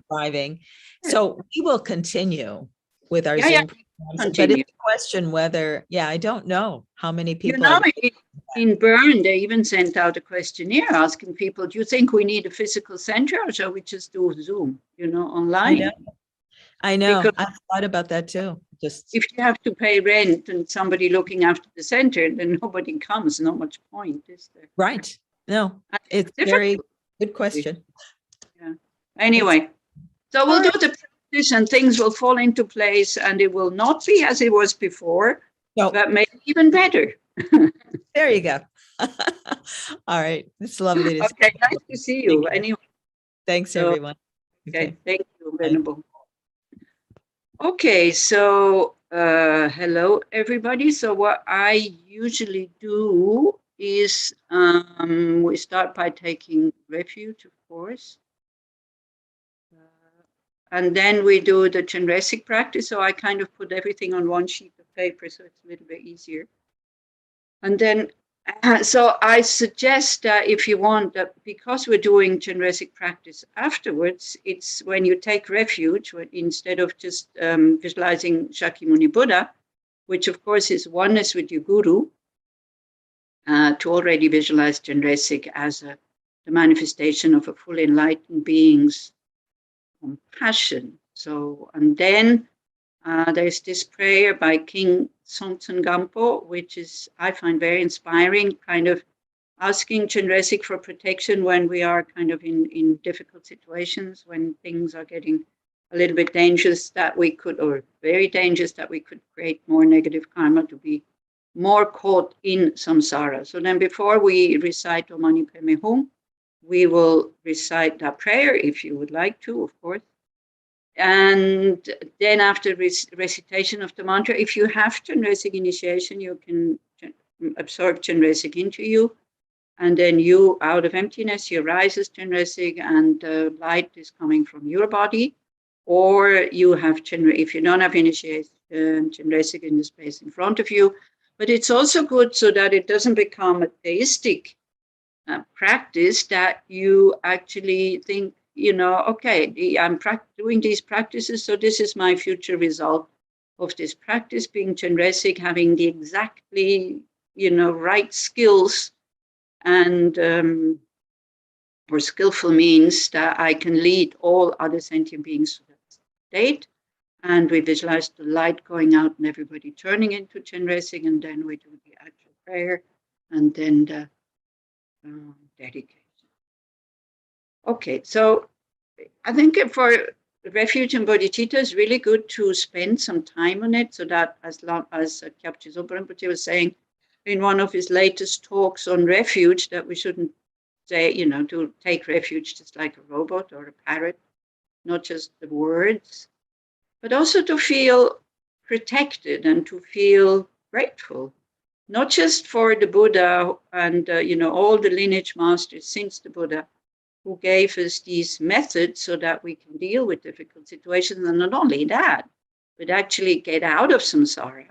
driving. So we will continue with our Zoom programs, but it's a question whether, I don't know how many people. In Bern, they even sent out a questionnaire asking people, do you think we need a physical center, or shall we just do Zoom, online? I know. Because I've thought about that too. Just if you have to pay rent and somebody looking after the center, then nobody comes. Not much point, is there? Right. No, it's a very good question. Yeah. Anyway, so we'll do the practice and things will fall into place, and it will not be as it was before, but maybe even better. There you go. All right. It's lovely to see you. Nice to see you. Anyway. Thanks, everyone. Okay. Thank you, Venerable. Okay, so hello, everybody. So what I usually do is we start by taking refuge, of course. And then we do the Chenrezig practice. So I kind of put everything on one sheet of paper, so it's a little bit easier. And then, so I suggest that if you want, that because we're doing Chenrezig practice afterwards, it's when you take refuge, instead of just visualizing Shakyamuni Buddha, which of course is oneness with your guru, to already visualize Chenrezig as the manifestation of a fully enlightened being's compassion. So, and then there's this prayer by King Thangtong Gyalpo, which is, I find, very inspiring, kind of asking Chenrezig for protection when we are kind of in difficult situations, when things are getting a little bit dangerous, or very dangerous, that we could create more negative karma to be more caught in samsara. So then before we recite Om Mani Padme Hum, we will recite that prayer, if you would like to, of course. And then after recitation of the mantra, if you have Chenrezig initiation, you can absorb Chenrezig into you. And then you, out of emptiness, you rise as Chenrezig, and the light is coming from your body. Or you have if you don't have initiation, Chenrezig in the space in front of you. But it's also good so that it doesn't become a theistic practice, that you actually think, okay, I'm doing these practices, so this is my future result of this practice, being Chenrezig, having the exactly, right skills and or skillful means that I can lead all other sentient beings to that state. And we visualize the light going out and everybody turning into Chenrezig, and then we do the actual prayer, and then the dedication. Okay, so I think for refuge and bodhicitta, it's really good to spend some time on it, so that as long as Kyabje Zopa Rinpoche was saying in one of his latest talks on refuge, that we shouldn't say, to take refuge just like a robot or a parrot, not just the words, but also to feel protected and to feel grateful, not just for the Buddha and, all the lineage masters since the Buddha, who gave us these methods so that we can deal with difficult situations. And not only that, but actually get out of samsara,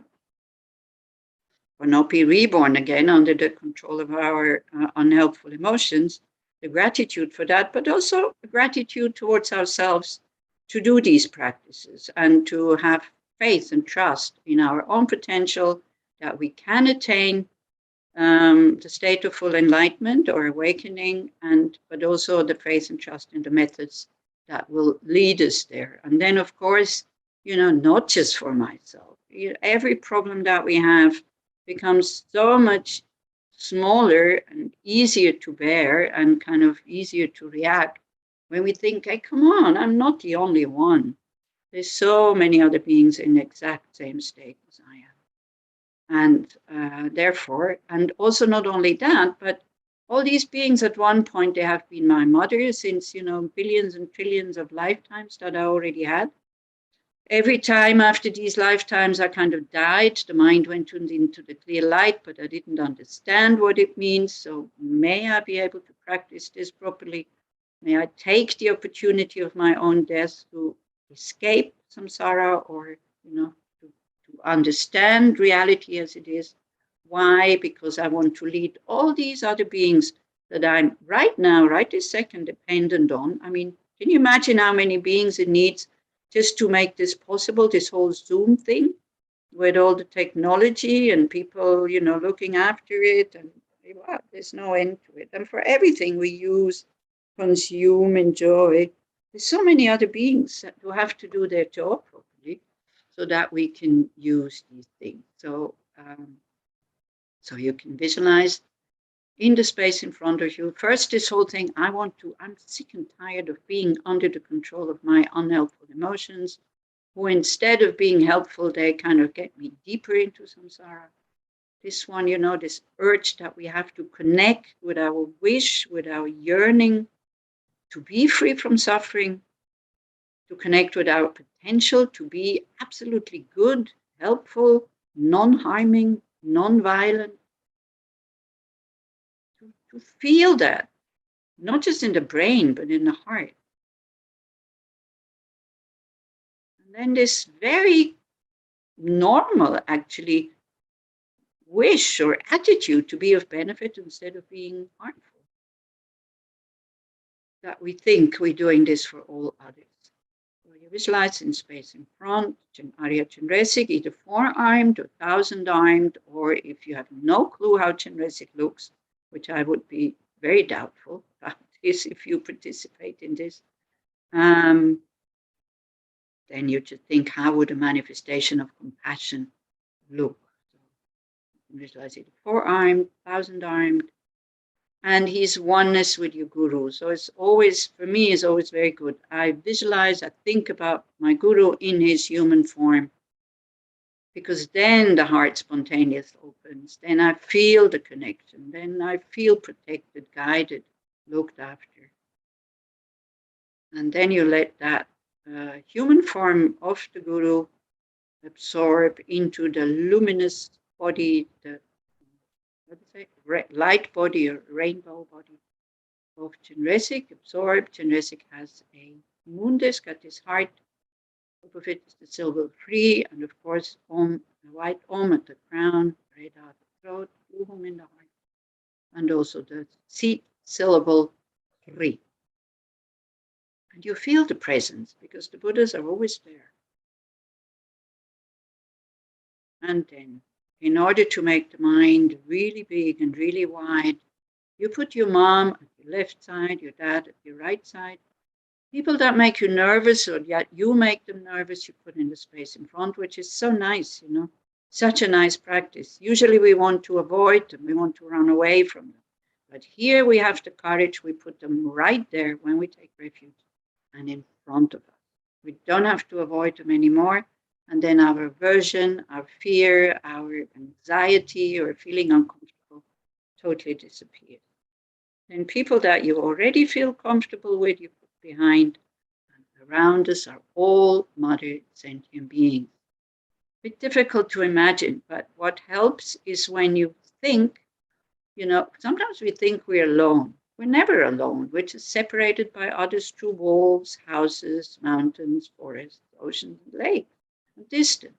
or not be reborn again under the control of our unhelpful emotions, the gratitude for that, but also gratitude towards ourselves to do these practices and to have faith and trust in our own potential that we can attain the state of full enlightenment or awakening, but also the faith and trust in the methods that will lead us there. And then, of course, not just for myself. Every problem that we have becomes so much smaller and easier to bear and kind of easier to react when we think, hey, come on, I'm not the only one. There's so many other beings in the exact same state as I am. And therefore, and also not only that, but all these beings at one point, they have been my mother since, billions and trillions of lifetimes that I already had. Every time after these lifetimes, I kind of died. The mind went into the clear light, but I didn't understand what it means. So may I be able to practice this properly? May I take the opportunity of my own death to escape samsara, or, to understand reality as it is. Why? Because I want to lead all these other beings that I'm right now, right this second, dependent on. I mean, can you imagine how many beings it needs just to make this possible, this whole Zoom thing, with all the technology and people, looking after it, and wow, there's no end to it. And for everything we use, consume, enjoy, there's so many other beings who have to do their job properly so that we can use these things. So you can visualize in the space in front of you. First, this whole thing, I'm sick and tired of being under the control of my unhelpful emotions, who instead of being helpful, they kind of get me deeper into samsara. This one, this urge that we have to connect with our wish, with our yearning to be free from suffering, to connect with our potential to be absolutely good, helpful, non-harming, non-violent. To feel that, not just in the brain, but in the heart. And then this very normal, actually, wish or attitude to be of benefit instead of being harmful. That we think we're doing this for all others. So you visualize in space in front, Arya Chenrezig, either 4-armed or 1,000-armed, or if you have no clue how Chenrezig looks, which I would be very doubtful about this if you participate in this, then you just think, how would a manifestation of compassion look? So visualize it 4-armed, 1,000-armed, and his oneness with your guru. So it's always, for me, is always very good. I visualize, I think about my guru in his human form, because then the heart spontaneously opens. Then I feel the connection. Then I feel protected, guided, looked after. And then you let that human form of the guru absorb into the luminous body, the light body or rainbow body of Chenrezig. Absorb. Chenrezig has a moon disk at his heart. Top of it is the syllable free, and of course, Om, the white Om at the crown, right out the throat, Uhum in the heart, and also the seed syllable free. And you feel the presence, because the Buddhas are always there. And then, in order to make the mind really big and really wide, you put your mom at your left side, your dad at your right side. People that make you nervous, or yet you make them nervous, you put in the space in front, which is so nice, such a nice practice. Usually we want to avoid them, we want to run away from them. But here we have the courage, we put them right there when we take refuge and in front of us. We don't have to avoid them anymore. And then our aversion, our fear, our anxiety, or feeling uncomfortable totally disappears. And people that you already feel comfortable with, you put behind, and around us are all mother sentient beings. bit difficult to imagine, but what helps is when you think, sometimes we think we're alone. We're never alone. We're just separated by others through walls, houses, mountains, forests, oceans, lakes, and distance.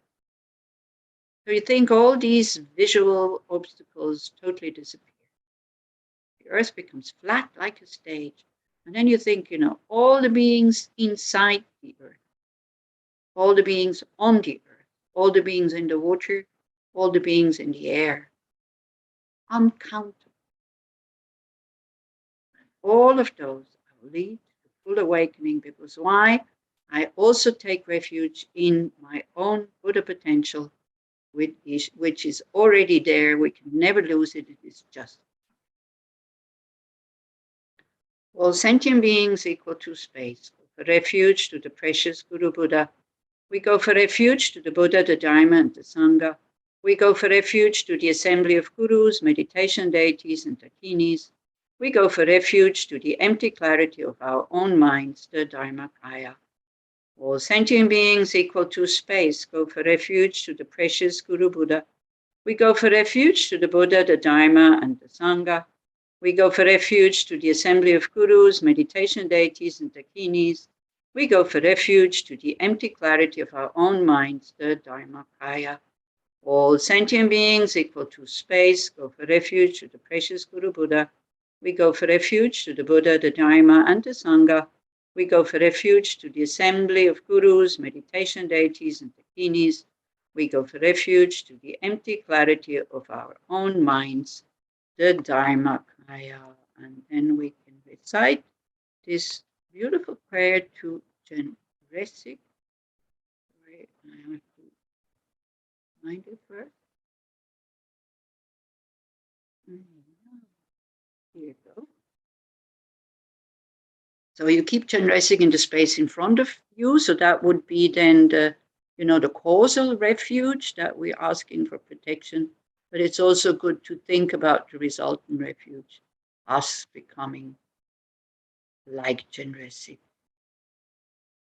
So you think all these visual obstacles totally disappear. The earth becomes flat like a stage. And then you think, all the beings inside the earth, all the beings on the earth, all the beings in the water, all the beings in the air, uncountable. All of those will lead to full awakening, because why? I also take refuge in my own Buddha potential, which is already there. We can never lose it. It is just. All sentient beings equal to space. Go for refuge to the precious Guru Buddha. We go for refuge to the Buddha, the Dharma, and the Sangha. We go for refuge to the assembly of gurus, meditation deities, and dakinis. We go for refuge to the empty clarity of our own minds, the Dharmakaya. All sentient beings equal to space go for refuge to the precious Guru Buddha. We go for refuge to the Buddha, the Dharma, and the Sangha. We go for refuge to the assembly of gurus, meditation deities, and dakinis. We go for refuge to the empty clarity of our own minds, the Dharmakaya. All sentient beings equal to space go for refuge to the precious Guru Buddha. We go for refuge to the Buddha, the Dharma, and the Sangha. We go for refuge to the assembly of gurus, meditation deities, and dakinis. We go for refuge to the empty clarity of our own minds, the Dharmakaya. And then we can recite this beautiful prayer to Chenrezig. I have to find it first. Here you go. So you keep Chenrezig in the space in front of you. So that would be then the causal refuge that we're asking for protection. But it's also good to think about the resultant refuge, us becoming like Chenrezig.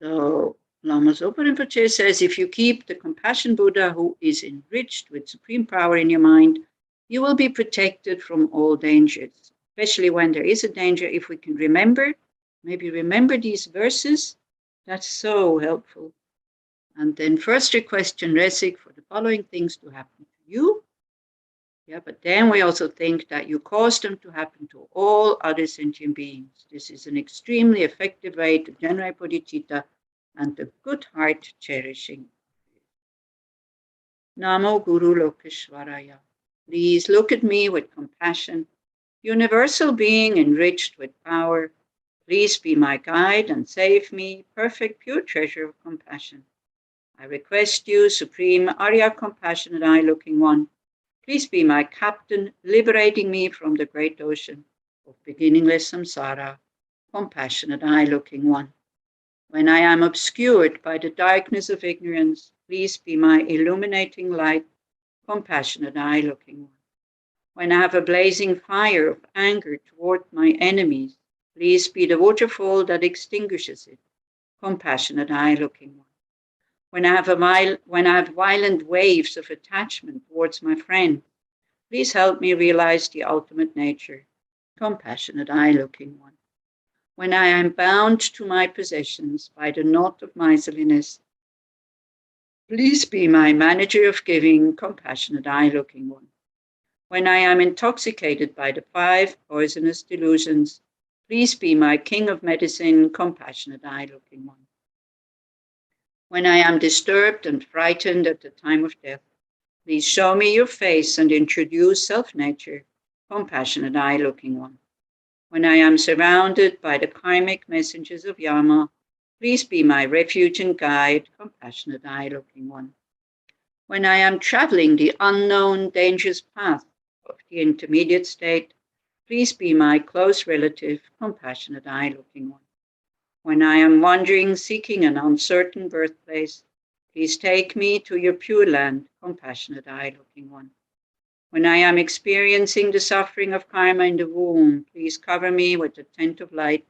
So Lama Zopa Rinpoche says, if you keep the compassion Buddha who is enriched with supreme power in your mind, you will be protected from all dangers, especially when there is a danger. If we can maybe remember these verses, that's so helpful. And then first request Chenrezig for the following things to happen to you. But then we also think that you cause them to happen to all other sentient beings. This is an extremely effective way to generate bodhicitta and the good heart cherishing. Namo Guru Lokeshwaraya. Please look at me with compassion. Universal being enriched with power, please be my guide and save me, perfect pure treasure of compassion. I request you, Supreme Arya Compassionate Eye-Looking One, please be my captain, liberating me from the great ocean of beginningless samsara, compassionate eye-looking one. When I am obscured by the darkness of ignorance, please be my illuminating light, compassionate eye-looking one. When I have a blazing fire of anger toward my enemies, please be the waterfall that extinguishes it, compassionate eye-looking one. When I have violent waves of attachment towards my friend, please help me realize the ultimate nature, compassionate eye-looking one. When I am bound to my possessions by the knot of miserliness, please be my manager of giving, compassionate eye-looking one. When I am intoxicated by the 5 poisonous delusions, please be my king of medicine, compassionate eye-looking one. When I am disturbed and frightened at the time of death, please show me your face and introduce self-nature, compassionate eye-looking one. When I am surrounded by the karmic messengers of Yama, please be my refuge and guide, compassionate eye-looking one. When I am traveling the unknown dangerous path of the intermediate state, please be my close relative, compassionate eye-looking one. When I am wandering, seeking an uncertain birthplace, please take me to your pure land, compassionate eye-looking one. When I am experiencing the suffering of karma in the womb, please cover me with the tent of light,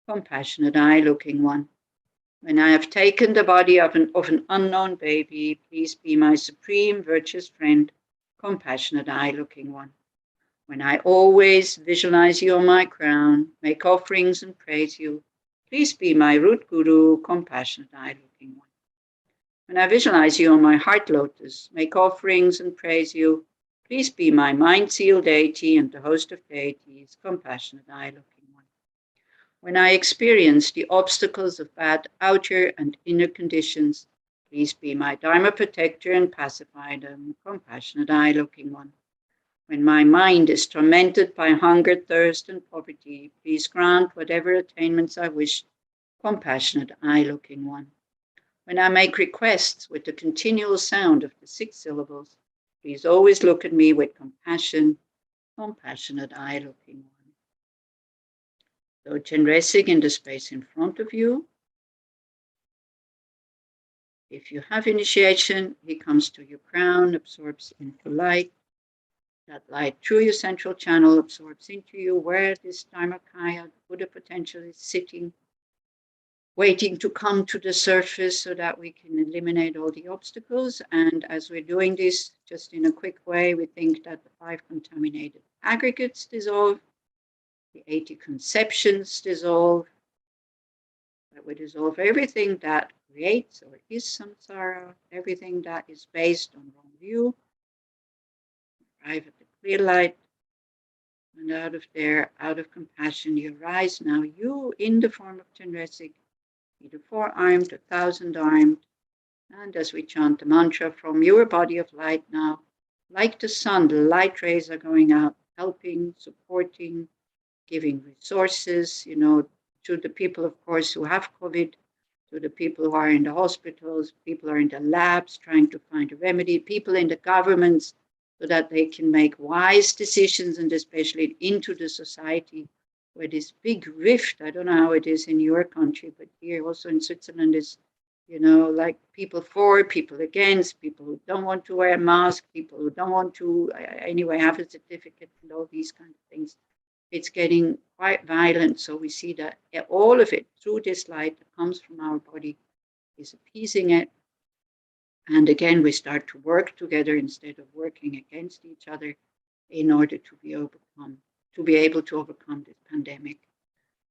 compassionate eye-looking one. When I have taken the body of an unknown baby, please be my supreme virtuous friend, compassionate eye-looking one. When I always visualize you on my crown, make offerings and praise you, please be my root guru, compassionate eye-looking one. When I visualize you on my heart lotus, make offerings and praise you, please be my mind seal deity and the host of deities, compassionate eye-looking one. When I experience the obstacles of bad outer and inner conditions, please be my Dharma protector and pacify them, compassionate eye-looking one. When my mind is tormented by hunger, thirst, and poverty, please grant whatever attainments I wish, compassionate eye-looking one. When I make requests with the continual sound of the 6 syllables, please always look at me with compassion, compassionate eye-looking one. So Chenrezig in the space in front of you. If you have initiation, he comes to your crown, absorbs into light. That light through your central channel absorbs into you where this Dharmakaya, the Buddha potential, is sitting, waiting to come to the surface so that we can eliminate all the obstacles. And as we're doing this, just in a quick way, we think that the 5 contaminated aggregates dissolve, the 80 conceptions dissolve, that we dissolve everything that creates or is samsara, everything that is based on wrong view, arrive at the clear light, and out of there, out of compassion, you rise now, you in the form of Chenrezig, either 4-armed or 1,000-armed, and as we chant the mantra from your body of light now, like the sun, the light rays are going out, helping, supporting, giving resources, to the people, of course, who have COVID, to the people who are in the hospitals, people who are in the labs trying to find a remedy, people in the governments, so that they can make wise decisions, and especially into the society where this big rift, I don't know how it is in your country, but here also in Switzerland is, like people for, people against, people who don't want to wear a mask, people who don't want to, anyway, have a certificate and all these kind of things. It's getting quite violent. So we see that all of it through this light that comes from our body is appeasing it. And again, we start to work together instead of working against each other in order to be able to overcome this pandemic.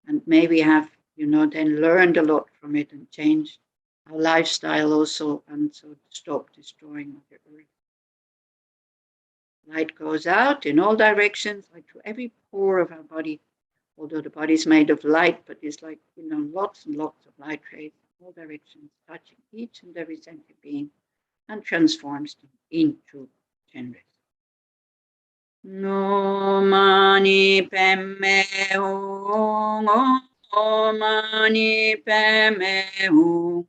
And maybe have, then learned a lot from it and changed our lifestyle also, and so stop destroying Mother Earth. Light goes out in all directions, like to every pore of our body, although the body is made of light, but it's like, lots and lots of light rays in all directions, touching each and every sentient being, and transforms them into Chenrezig. No mani pemme o mani pemme o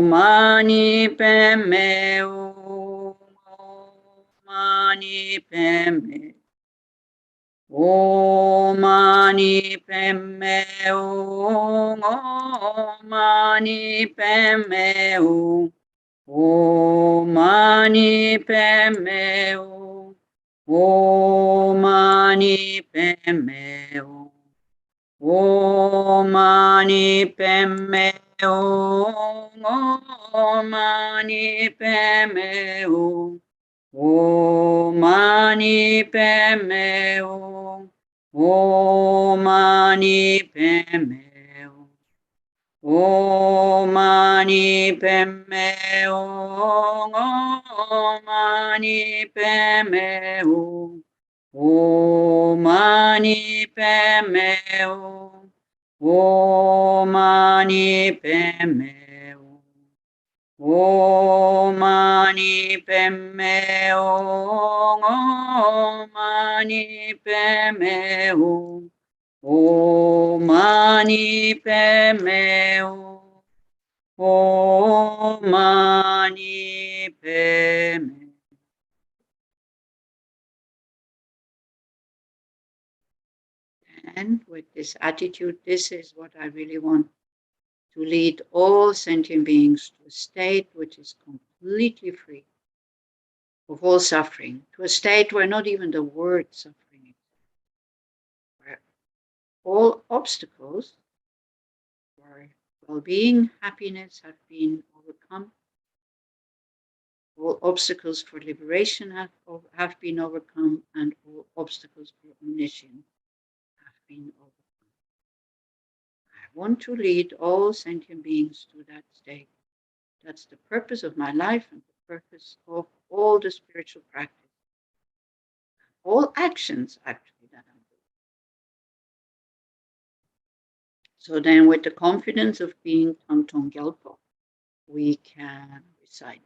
mani pemme o mani pemme o mani pemme o mani pemme o mani pemme o mani pemme o mani pemme o mani pemme o mani pemme o mani pemme o mani pemme o mani pemme o mani pemme o mani pemme o mani pemme o mani pemme o mani pemme o mani pemme. And with this attitude, this is what I really want, to lead all sentient beings to a state which is completely free of all suffering, to a state where not even the word suffering exists, where all obstacles, or well-being, happiness have been overcome. All obstacles for liberation have been overcome, and all obstacles for omniscience have been overcome. I want to lead all sentient beings to that state. That's the purpose of my life and the purpose of all the spiritual practice. All actions, actually, that I'm doing. So then, with the confidence of being Thangtong Gyalpo, we can recite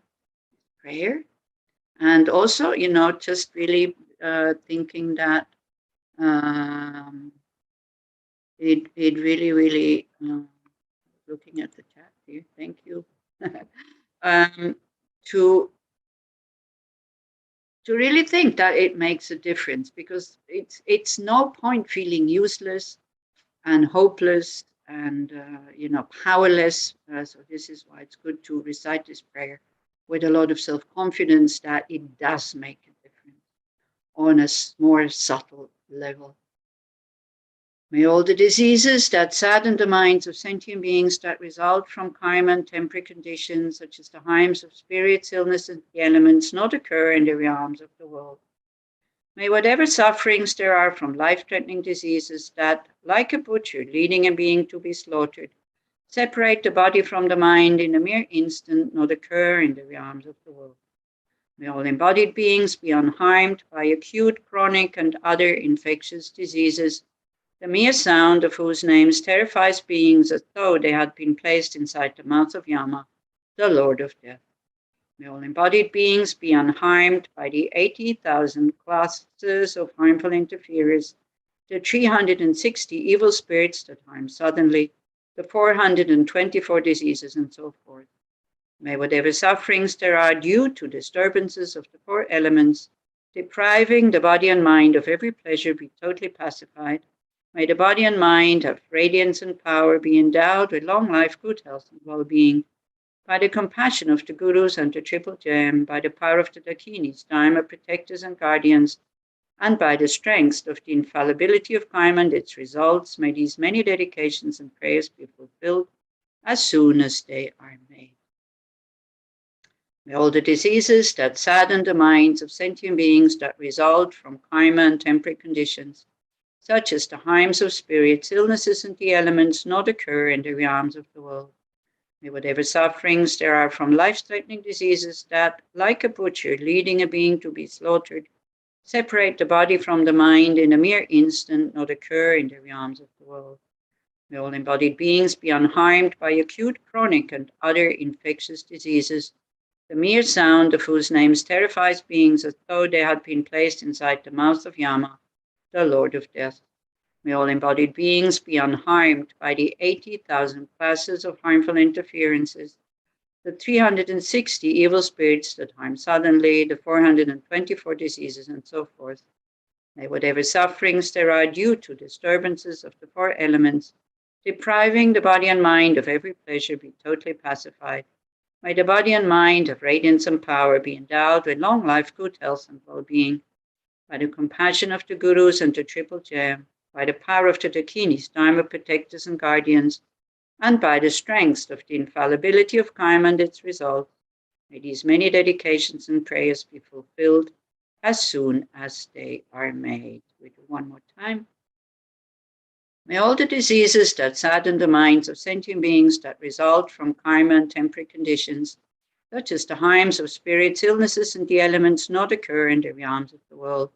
prayer. And also, just really thinking that it really, really, looking at the chat here, thank you, to really think that it makes a difference, because it's no point feeling useless and hopeless and powerless. So this is why it's good to recite this prayer with a lot of self-confidence that it does make a difference on a more subtle level. May all the diseases that sadden the minds of sentient beings that result from karma and temporary conditions, such as the harms of spirits, illness, and the elements, not occur in the realms of the world. May whatever sufferings there are from life-threatening diseases that, like a butcher leading a being to be slaughtered, separate the body from the mind in a mere instant, not occur in the realms of the world. May all embodied beings be unharmed by acute, chronic, and other infectious diseases, the mere sound of whose names terrifies beings as though they had been placed inside the mouth of Yama, the Lord of Death. May all embodied beings be unharmed by the 80,000 classes of harmful interferers, the 360 evil spirits that harm suddenly, the 424 diseases, and so forth. May whatever sufferings there are due to disturbances of the four elements, depriving the body and mind of every pleasure, be totally pacified. May the body and mind have radiance and power, be endowed with long life, good health, and well-being. By the compassion of the Gurus and the Triple Gem, by the power of the Dakinis, Dharma protectors and guardians, and by the strength of the infallibility of karma and its results, may these many dedications and prayers be fulfilled as soon as they are made. May all the diseases that sadden the minds of sentient beings that result from karma and temporary conditions, such as the harms of spirits, illnesses, and the elements, not occur in the realms of the world. May whatever sufferings there are from life-threatening diseases that, like a butcher leading a being to be slaughtered, separate the body from the mind in a mere instant, not occur in the realms of the world. May all embodied beings be unharmed by acute, chronic, and other infectious diseases, the mere sound of whose names terrifies beings as though they had been placed inside the mouth of Yama, the Lord of Death. May all embodied beings be unharmed by the 80,000 classes of harmful interferences, the 360 evil spirits that harm suddenly, the 424 diseases, and so forth. May whatever sufferings there are due to disturbances of the four elements, depriving the body and mind of every pleasure, be totally pacified. May the body and mind have radiance and power, be endowed with long life, good health, and well-being. By the compassion of the Gurus and the Triple Gem, by the power of the Dakinis, Dharma protectors and guardians, and by the strength of the infallibility of karma and its results, may these many dedications and prayers be fulfilled as soon as they are made. We do one more time. May all the diseases that sadden the minds of sentient beings that result from karma and temporary conditions, such as the harms of spirits, illnesses, and the elements, not occur in the realms of the world.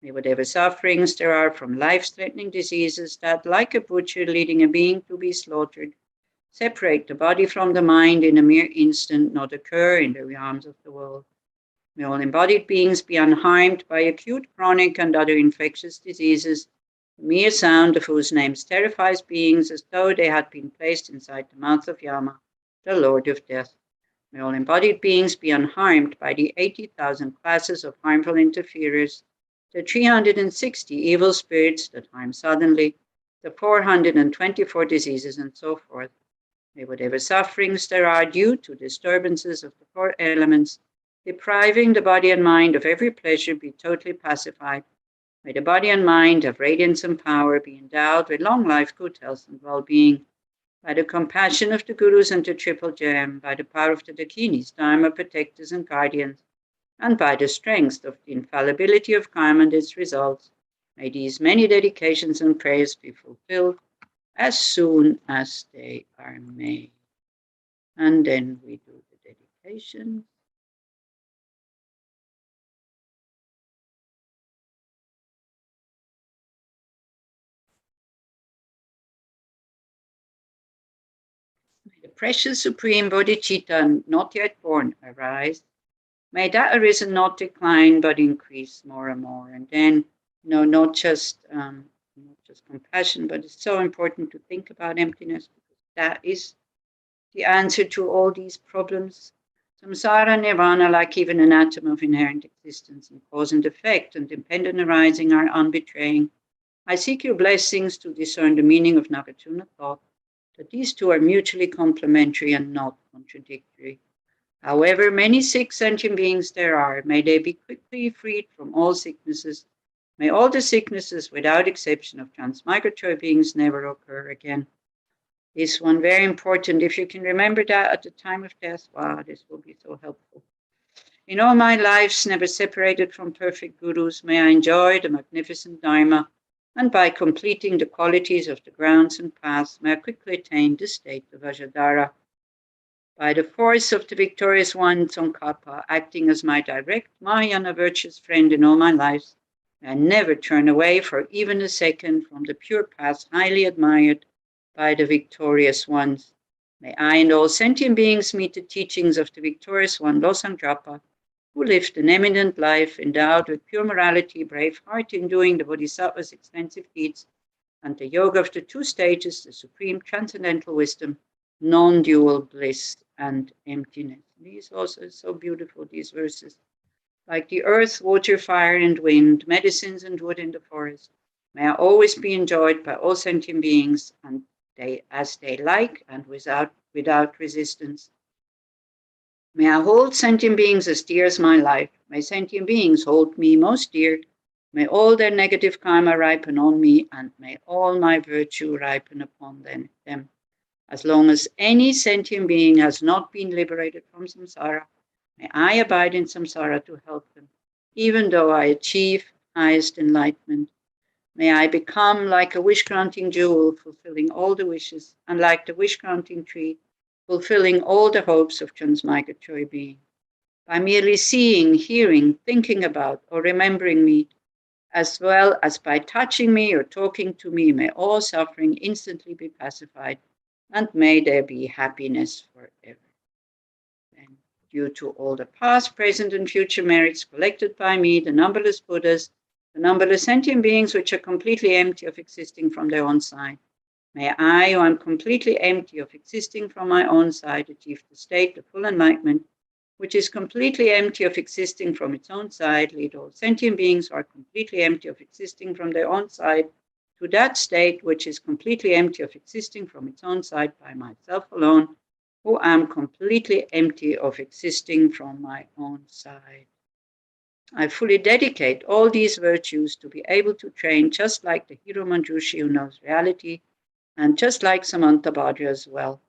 May whatever sufferings there are from life-threatening diseases that, like a butcher leading a being to be slaughtered, separate the body from the mind in a mere instant, not occur in the realms of the world. May all embodied beings be unharmed by acute, chronic, and other infectious diseases, the mere sound of whose names terrifies beings as though they had been placed inside the mouth of Yama, the Lord of Death. May all embodied beings be unharmed by the 80,000 classes of harmful interferers, the 360 evil spirits that harm suddenly, the 424 diseases, and so forth. May whatever sufferings there are due to disturbances of the four elements, depriving the body and mind of every pleasure, be totally pacified. May the body and mind have radiance and power, be endowed with long life, good health, and well-being. by the compassion of the Gurus and the Triple Gem, by the power of the Dakinis, Dharma protectors and guardians, and by the strength of the infallibility of karma and its results, may these many dedications and prayers be fulfilled as soon as they are made. And then we do the dedication. May the precious supreme bodhicitta not yet born arise. May that arisen not decline but increase more and more. And then, not just compassion, but it's so important to think about emptiness, because that is the answer to all these problems. Samsara, nirvana, like even an atom of inherent existence, and cause and effect and dependent arising are unbetraying. I seek your blessings to discern the meaning of Nagarjuna thought, that these two are mutually complementary and not contradictory. However many sick sentient beings there are, may they be quickly freed from all sicknesses. May all the sicknesses, without exception of transmigratory beings, never occur again. This one very important. If you can remember that at the time of death, wow, this will be so helpful. In all my lives, never separated from perfect gurus, may I enjoy the magnificent Dharma, and by completing the qualities of the grounds and paths, may I quickly attain the state of Ajadara. By the force of the victorious one, Tsongkhapa, acting as my direct Mahayana virtuous friend in all my lives, may I never turn away for even a second from the pure path highly admired by the victorious ones. May I and all sentient beings meet the teachings of the victorious one, Losang Drapa, who lived an eminent life, endowed with pure morality, brave heart in doing the Bodhisattva's extensive deeds, and the yoga of the two stages, the supreme transcendental wisdom, non-dual bliss and emptiness. These also are so beautiful, these verses. Like the earth, water, fire, and wind, medicines and wood in the forest, may I always be enjoyed by all sentient beings, and they as they like and without resistance. May I hold sentient beings as dear as my life. May sentient beings hold me most dear. May all their negative karma ripen on me, and may all my virtue ripen upon them. As long as any sentient being has not been liberated from samsara, may I abide in samsara to help them, even though I achieve highest enlightenment. May I become like a wish-granting jewel, fulfilling all the wishes, and like the wish-granting tree, fulfilling all the hopes of transmigratory being. By merely seeing, hearing, thinking about, or remembering me, as well as by touching me or talking to me, may all suffering instantly be pacified, and may there be happiness forever. And due to all the past, present, and future merits collected by me, the numberless Buddhas, the numberless sentient beings which are completely empty of existing from their own side, may I, who am completely empty of existing from my own side, achieve the state of full enlightenment, which is completely empty of existing from its own side, lead all sentient beings who are completely empty of existing from their own side to that state which is completely empty of existing from its own side by myself alone, who am completely empty of existing from my own side. I fully dedicate all these virtues to be able to train just like the Hiro Manjushri who knows reality, and just like Samantabhadra as well.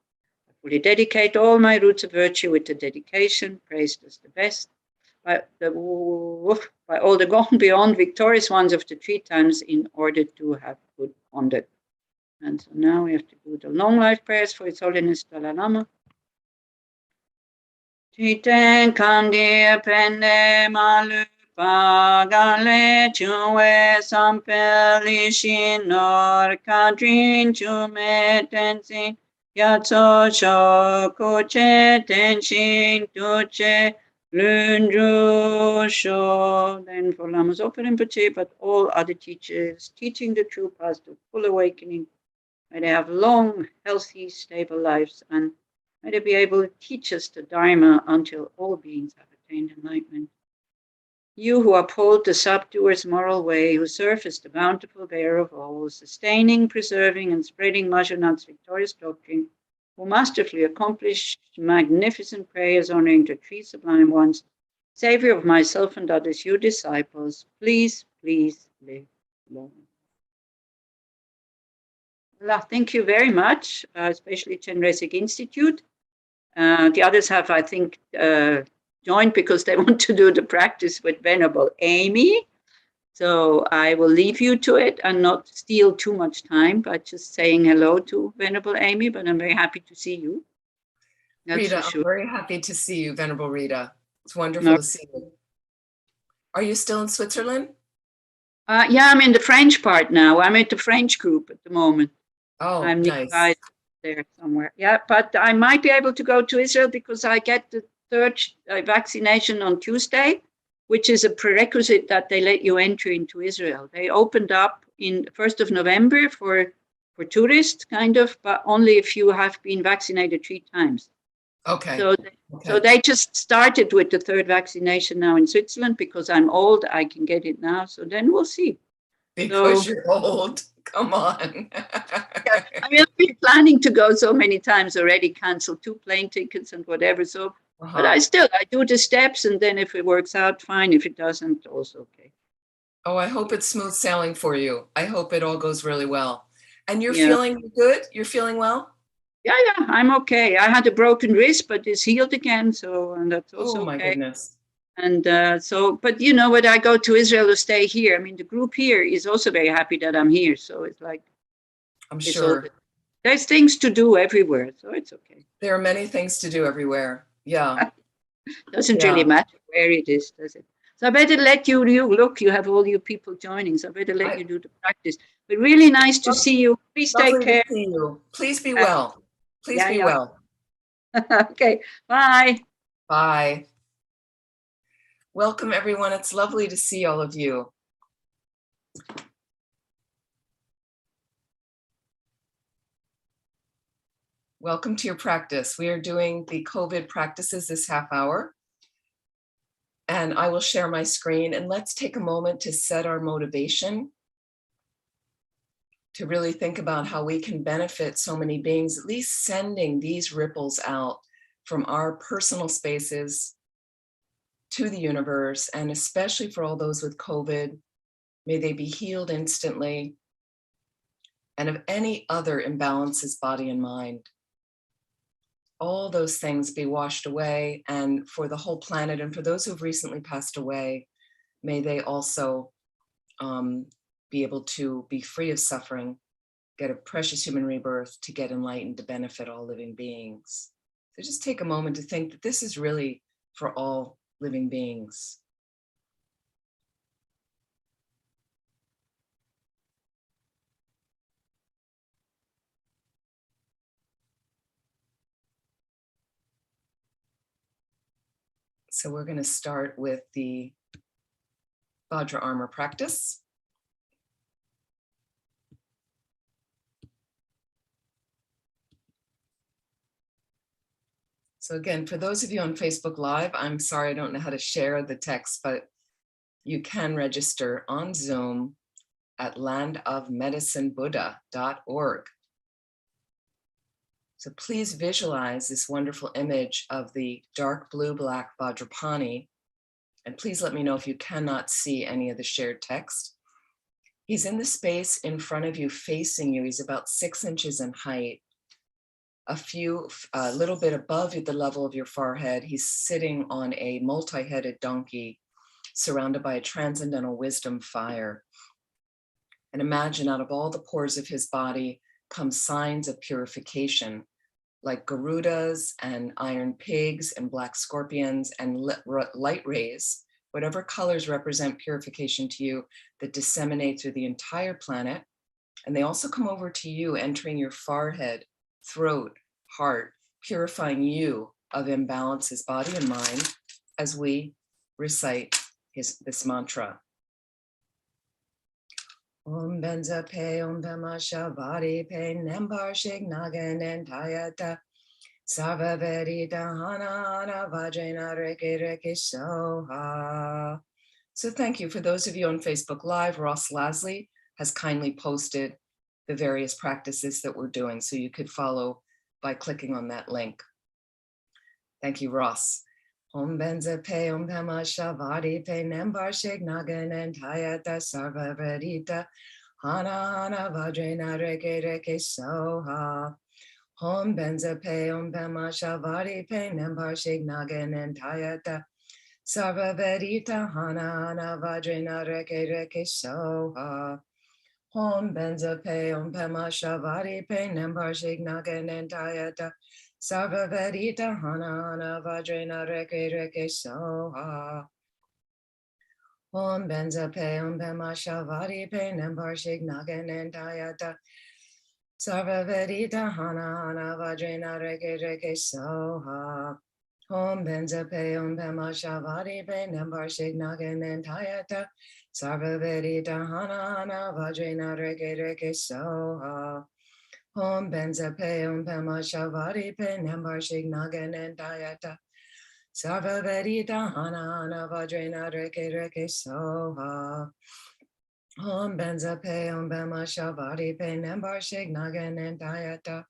I fully dedicate all my roots of virtue with the dedication, praised as the best, by all the gone beyond victorious ones of the three times in order to have good conduct. And so now we have to do the long life prayers for His Holiness Dalai Lama. Chiten kandi pende malu pagale chuwe sampeli shinor kadrin chume tensin yatso shokuche tenshin tuche lundru sho. Then for Lama Zopa Rinpoche, but all other teachers teaching the true path to full awakening, may they have long, healthy, stable lives, and may they be able to teach us the Dharma until all beings have attained enlightenment. You who uphold the subduer's moral way, who serve as the bountiful bearer of all, sustaining, preserving, and spreading Majanat's victorious doctrine, who masterfully accomplished magnificent prayers honoring the three sublime ones, Savior of myself and others, you disciples, please, please live long. Well, thank you very much, especially Chenrezig Institute. The others have, I think, joined because they want to do the practice with Venerable Amy. So I will leave you to it and not steal too much time by just saying hello to Venerable Amy, but I'm very happy to see you. That's Rita, for sure. I'm very happy to see you, Venerable Rita. It's wonderful to see you. Are you still in Switzerland? Yeah, I'm in the French part now. I'm at the French group at the moment. Oh, I'm nice. there somewhere. Yeah, but I might be able to go to Israel because I get the third vaccination on Tuesday, which is a prerequisite that they let you enter into Israel. They opened up in 1st of November for tourists, kind of, but only if you have been vaccinated 3 times. Okay. So they just started with the third vaccination now in Switzerland because I'm old. I can get it now. So then we'll see. Because you're old. Come on. Yeah, I mean, I've been planning to go so many times already, canceled 2 plane tickets and whatever. So, but I do the steps, and then if it works out, fine. If it doesn't, also okay. Oh, I hope it's smooth sailing for you. I hope it all goes really well. And you're feeling good? You're feeling well? Yeah, I'm okay. I had a broken wrist, but it's healed again. So, and that's also okay. Oh my goodness. And but you know, when I go to Israel to stay here, I mean, the group here is also very happy that I'm here. So it's like, I'm sure there's things to do everywhere. So it's okay. There are many things to do everywhere. Yeah. Doesn't really matter where it is, does it? So I better let you look, you have all you people joining. So I better let you do the practice. But really nice to see you. Please take care. To see you. Please be well. Please be well. Okay. Bye. Bye. Welcome, everyone. It's lovely to see all of you. Welcome to your practice. We are doing the COVID practices this half hour. And I will share my screen, and let's take a moment to set our motivation to really think about how we can benefit so many beings, at least sending these ripples out from our personal spaces to the universe, and especially for all those with COVID, may they be healed instantly, and of any other imbalances, body and mind. All those things be washed away, and for the whole planet, and for those who've recently passed away, may they also be able to be free of suffering, get a precious human rebirth, to get enlightened, to benefit all living beings. So just take a moment to think that this is really for all living beings. So we're going to start with the Vajra armor practice. So again, for those of you on Facebook Live, I'm sorry I don't know how to share the text, but you can register on Zoom at landofmedicinebuddha.org. So please visualize this wonderful image of the dark blue-black Vajrapani, and please let me know if you cannot see any of the shared text. He's in the space in front of you, facing you. He's about 6 inches in height, a little bit above the level of your forehead. He's sitting on a multi-headed donkey, surrounded by a transcendental wisdom fire. And imagine out of all the pores of his body come signs of purification, like Garudas and iron pigs and black scorpions and light rays, whatever colors represent purification to you, that disseminate through the entire planet. And they also come over to you, entering your forehead, throat, heart, purifying you of imbalances, body and mind, as we recite this mantra. Om benza pe om bemasha vari pe nembar shig nagan and tayata sarva verita hana hana vajrena reki reki soha. So thank you. For those of you on Facebook Live, Ross Lasley has kindly posted the various practices that we're doing, so you could follow by clicking on that link. Thank you, Ross. Om benza pe om pema shavadi pe nembar shig nagan and tayata sarva verita Hana hana vajrena reke reke soha. Hom benza pe om pema shavari pe nembar shig nagan and tayata. Sarva vedita hana hana vajrena reke reke soha. Hom benza pe om pema shavari pe nembar shig nagan and tayata. Sarva vedita hana hana vajrena reke reke soha. Om benza pe om pema shavari pe nembar shig nagan and tayata. Sarva vedita hana hana vajrena reke reke soha. Om benza pe om pema shavari pe nembar shig nagan and tayata. Sarva vedita hana hana vajrena reke reke soha. Om benza pe om pema shavari pe nembar shig nagan and tayata. Sarva vedita hana hana vajrena reke reke soha. Om benza pe om pema shavari pe nembar shig nagan and tayata.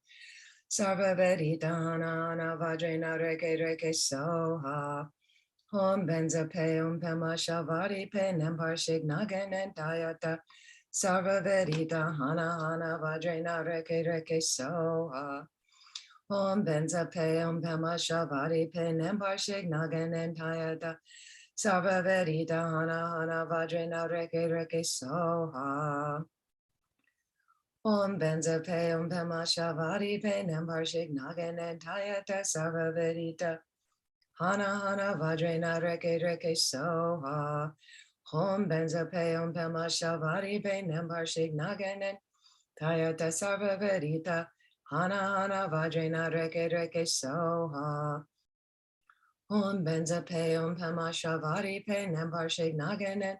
Sarva vedita hana hana vajrena reke reke soha. Om benza pe om pema shavari pe nembar shig nagan and tayata. Sarva vedita hana hana vajrena reke reke soha. Om benza pe om pema shavari pe nembar shig nagan and tayata. Sarva vedita hana hana vajrena reke reke soha. Om benza pe om pema shavari pe nembar shig nagan and tayata. Sarva vedita hana hana vajrena reke reke soha. Om benza pe om pema shavari pe nembar shig nagan and tayata. Sarva vedita hana hana vajrena reke reke soha. Om benza pe om pema shavari pe nembar shig nagan and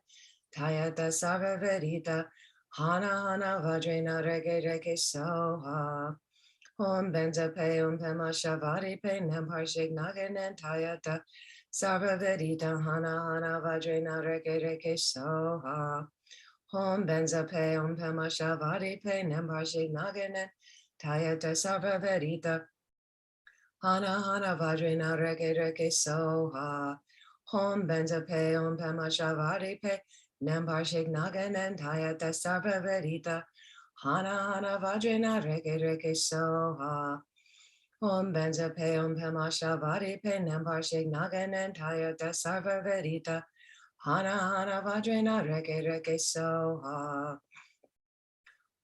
tayata. Sarva vedita hana hana vajrena reke reke soha. Om benza pe om pema shavari pe nembar shig nagan and tayata. Sarva vedita hana hana vajrena reke reke soha. Om benza pe om pema shavari pe nembar shig nagan and tayata. Sarva vedita hana hana vajrena reke reke soha. Om benza pe om pema shavari pe nembar shig nagan and tayata. Sarva vedita hana hana vajrena reke reke soha. Om benza pe om pema shavari pe nembar shig nagan and tayata. Sarva vedita hana hana vajrena reke reke soha.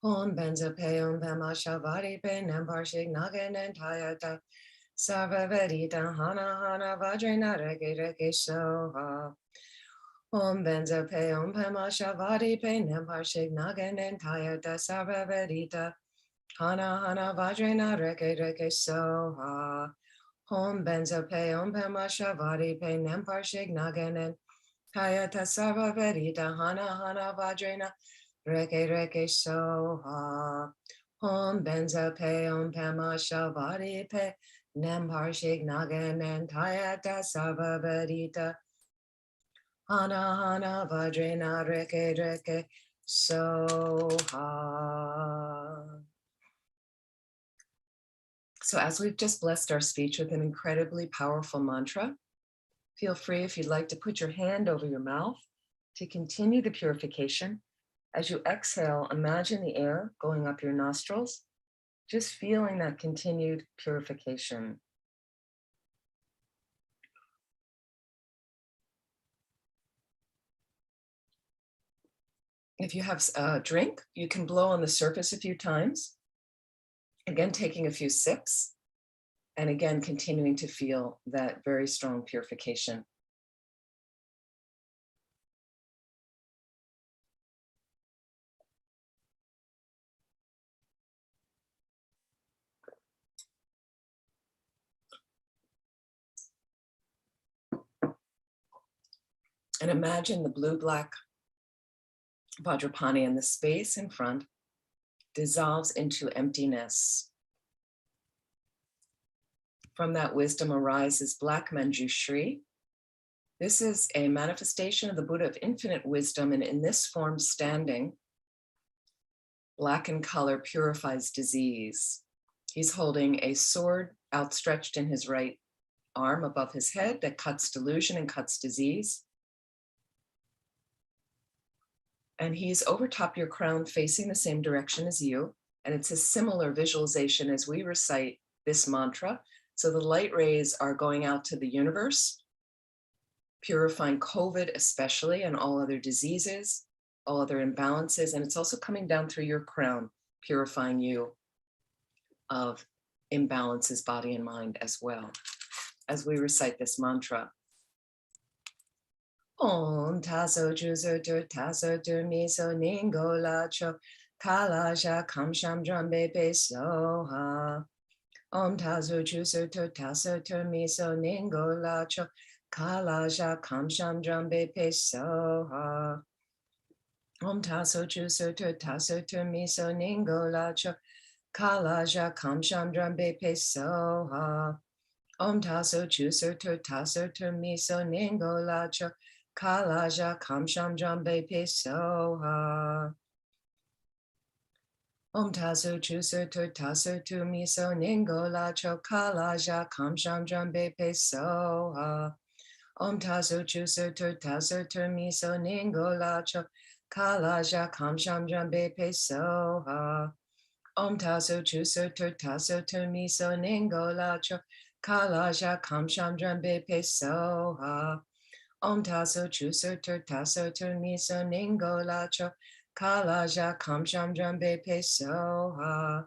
Om benza pe om pema shavari pe nembar shig nagan and tayata. Sarva vedita hana hana vajrena reke reke soha. Om benza pe om pema shavari pe nembar shig nagan and tayata. Sarva vedita hana hana vajrena reke reke soha. Om benza pe om pema shavari pe nembar shig nagan and tayata. Sarva vedita hana hana vajrena reke reke soha. Om benza pe om pema shavari pe nembar shig nagan and tayata. Sarva vedita hana hana vajrena reke reke soha. So as we've just blessed our speech with an incredibly powerful mantra, feel free, if you'd like, to put your hand over your mouth to continue the purification. As you exhale, imagine the air going up your nostrils, just feeling that continued purification. If you have a drink, you can blow on the surface a few times, again, taking a few sips, and again, continuing to feel that very strong purification. And imagine the blue-black Vajrapani in the space in front dissolves into emptiness. From that wisdom arises Black Manjushri. This is a manifestation of the Buddha of infinite wisdom, and in this form standing, black in color purifies disease. He's holding a sword outstretched in his right arm above his head that cuts delusion and cuts disease. And he's over top your crown facing the same direction as you. And it's a similar visualization as we recite this mantra. So the light rays are going out to the universe, purifying COVID especially, and all other diseases, all other imbalances. And it's also coming down through your crown, purifying you of imbalances, body and mind as well, as we recite this mantra. Om taso juzo dur taso dur miso ningo la cho kalaja kamsham drambe pe soha. Om taso juzo dur taso dur miso ningo la cho kalaja kamsham drambe pe soha. Om taso juzo dur taso dur miso ningo la cho kalaja kamsham drambe pe soha. Om taso juzo dur taso dur miso ningo la cho kalaja kamsham drambe pe soha. Om taso chuso tur taso tu miso ningo la cho kalaja kamsham drambe pe soha. Om taso chuso tur taso tu miso ningo la cho kalaja kamsham drambe pe soha. Om taso chuso tur taso tu miso ningo la cho kalaja kamsham drambe pe soha. Om taso chuso tur taso tur miso ningo la cho kalaja kamsham drambe pe soha.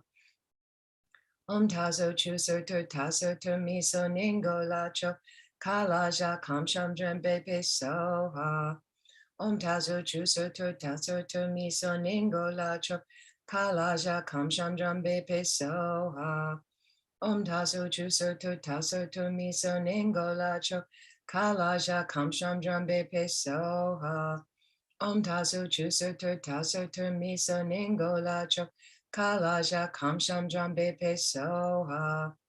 Om taso chuso tur taso tur miso ningo la cho kalaja kamsham drambe pe soha. Om taso chuso tur taso tur miso ningo la cho kalaja kamsham drambe pe soha. Om taso chuso tur taso tur miso ningo la cho kalaja kamsham drambe pe soha. Om taso chuso tur taso tur miso ningo la cho kalaja kamsham drambe pe soha.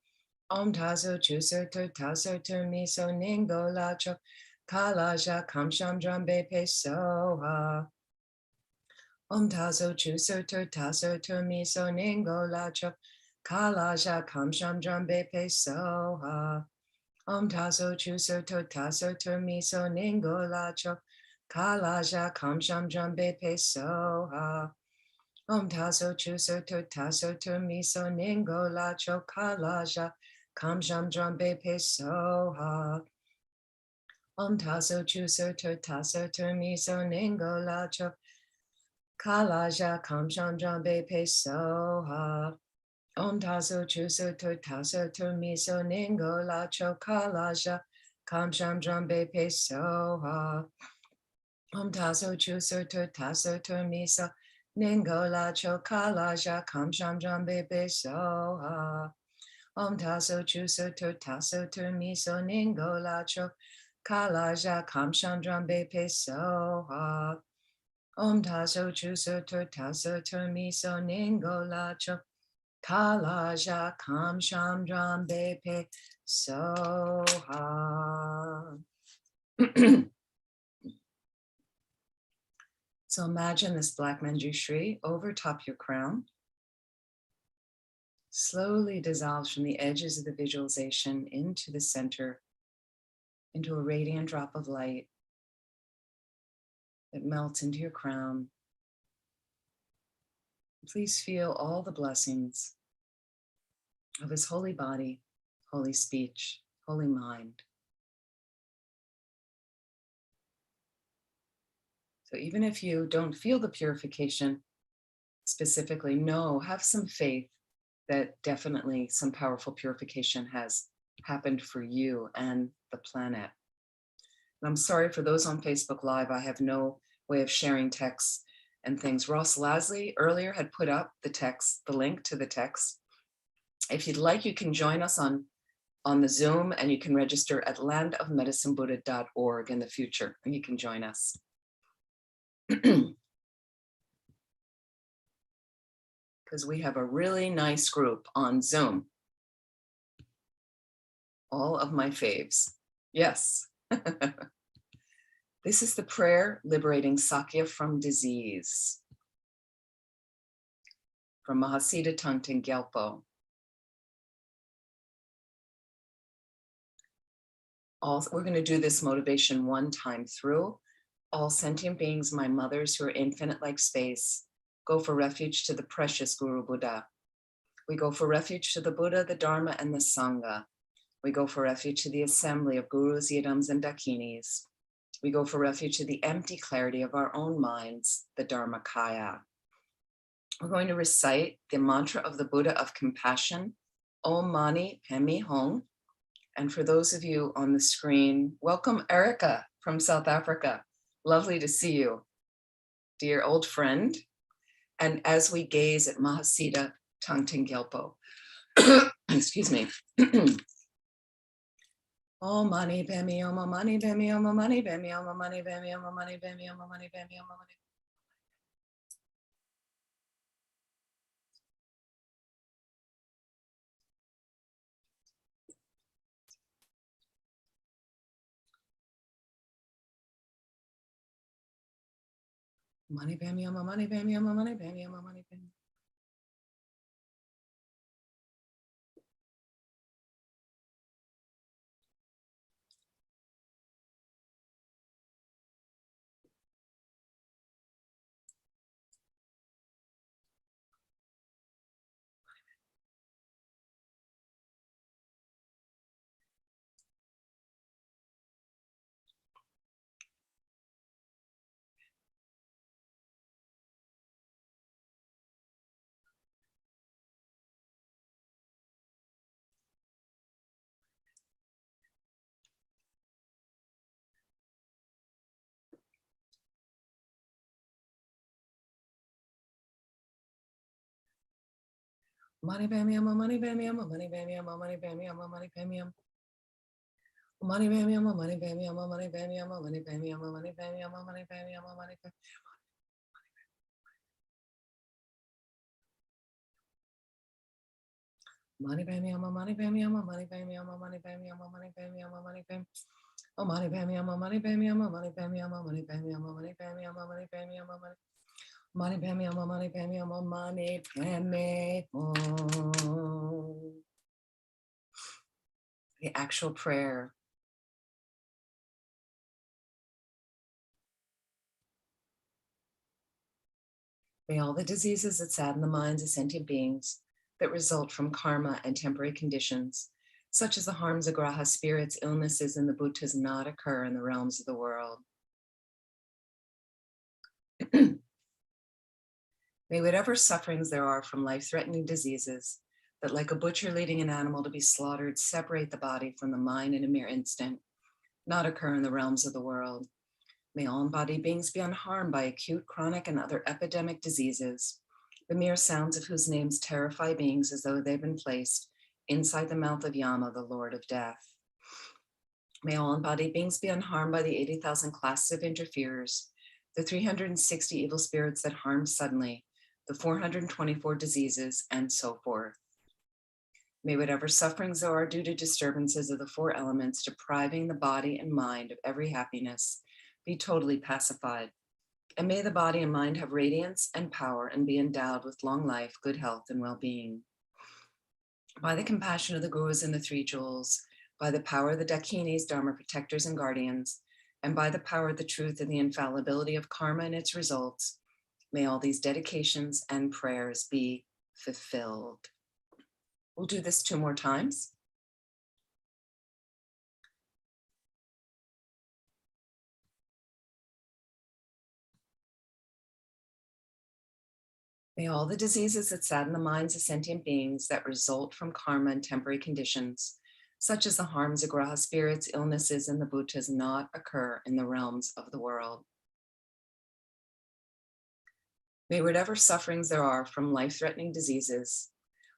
Om taso chuso tur taso tur miso ningo la cho kalaja kamsham drambe pe soha. Om taso chuso tur taso tur miso ningo la cho kalaja kamsham drambe pe soha. Om taso chuso tur taso tur miso ningo la cho kalaja kamsham drambe pe soha. Om taso chuso tur taso tur miso ningo la cho kalaja kamsham drambe pe soha. Om taso chuso tur taso tur miso ningo la cho kalaja kamsham drambe pe soha. Om taso chuso tur taso tur miso ningo la cho kalaja kamsham drambe pe soha. Om taso chuso tur taso tur miso ningo la cho kalaja kamsham drambe pe soha. Om taso chuso tur taso tur miso ningo la cho kalaja kamsham drambe pe soha. Om taso chuso tur taso tur miso ningo la cho kalaja kamsham drambe pe soha. So imagine this black manjushri over top your crown. Slowly dissolves from the edges of the visualization into the center, into a radiant drop of light that melts into your crown. Please feel all the blessings of his holy body, holy speech, holy mind. So even if you don't feel the purification specifically, have some faith that definitely some powerful purification has happened for you and the planet. And I'm sorry for those on Facebook Live, I have no way of sharing texts and things. Ross Lasley earlier had put up the text, the link to the text. If you'd like, you can join us on the Zoom, and you can register at landofmedicinebuddha.org in the future, and you can join us. Because we have a really nice group on Zoom. All of my faves. Yes. This is the prayer liberating Sakya from disease. From Mahasiddha Thangtong Gyalpo. We're going to do this motivation one time through. all sentient beings, my mothers who are infinite like space, go for refuge to the precious Guru Buddha. We go for refuge to the Buddha, the Dharma, and the Sangha. We go for refuge to the assembly of gurus, yidams, and dakinis. We go for refuge to the empty clarity of our own minds, the Dharmakaya. We're going to recite the mantra of the Buddha of compassion, Om Mani Padme Hum. And for those of you on the screen, welcome Erica from South Africa. Lovely to see you, dear old friend. And as we gaze at Mahasiddha Thangtong Gyalpo, excuse me. Om Mani Padme Hum, Om Mani Padme Hum, Om Mani Padme Hum, Om Mani Padme Hum, Om Mani Padme Hum, Om Mani Padme Hum, Om Mani. Mani Padme Hum, Mani Padme Hum, Mani Padme Hum, Mani Padme Hum. Mani Padme Hum, Mani Padme Hum, Mani Padme Hum, Mani Padme Hum, Mani Padme Hum. Mani Padme Hum, Mani Padme Hum, Mani Padme Hum, Mani Padme Hum, Mani Padme Hum, Mani Padme Hum, Mani Padme Hum. Mani Padme Hum, Mani Padme Hum, Mani Padme Hum, Mani Padme Hum, Mani Padme Hum, Mani Padme Hum. Oh, Mani Padme Hum, Mani Padme Hum, Mani Padme Hum, Mani Padme Hum, Mani Padme Hum, Mani Padme Hum, Mani Padme Hum, Mani Padme Hum, Mani Padme Hum. The actual prayer. May all the diseases that sadden the minds of sentient beings that result from karma and temporary conditions, such as the harms of graha spirits, illnesses, and the bhutas, not occur in the realms of the world. May whatever sufferings there are from life-threatening diseases that, like a butcher leading an animal to be slaughtered, separate the body from the mind in a mere instant, not occur in the realms of the world. May all embodied beings be unharmed by acute, chronic, and other epidemic diseases, the mere sounds of whose names terrify beings as though they've been placed inside the mouth of Yama, the Lord of Death. May all embodied beings be unharmed by the 80,000 classes of interferers, the 360 evil spirits that harm suddenly, the 424 diseases, and so forth. May whatever sufferings there are due to disturbances of the four elements depriving the body and mind of every happiness be totally pacified. And may the body and mind have radiance and power and be endowed with long life, good health, and well-being. By the compassion of the gurus and the three jewels, by the power of the dakinis, dharma protectors and guardians, and by the power of the truth and the infallibility of karma and its results, may all these dedications and prayers be fulfilled. We'll do this 2 more times. May all the diseases that sadden the minds of sentient beings that result from karma and temporary conditions, such as the harms of graha spirits, illnesses, and the bhutas, not occur in the realms of the world. May whatever sufferings there are from life-threatening diseases,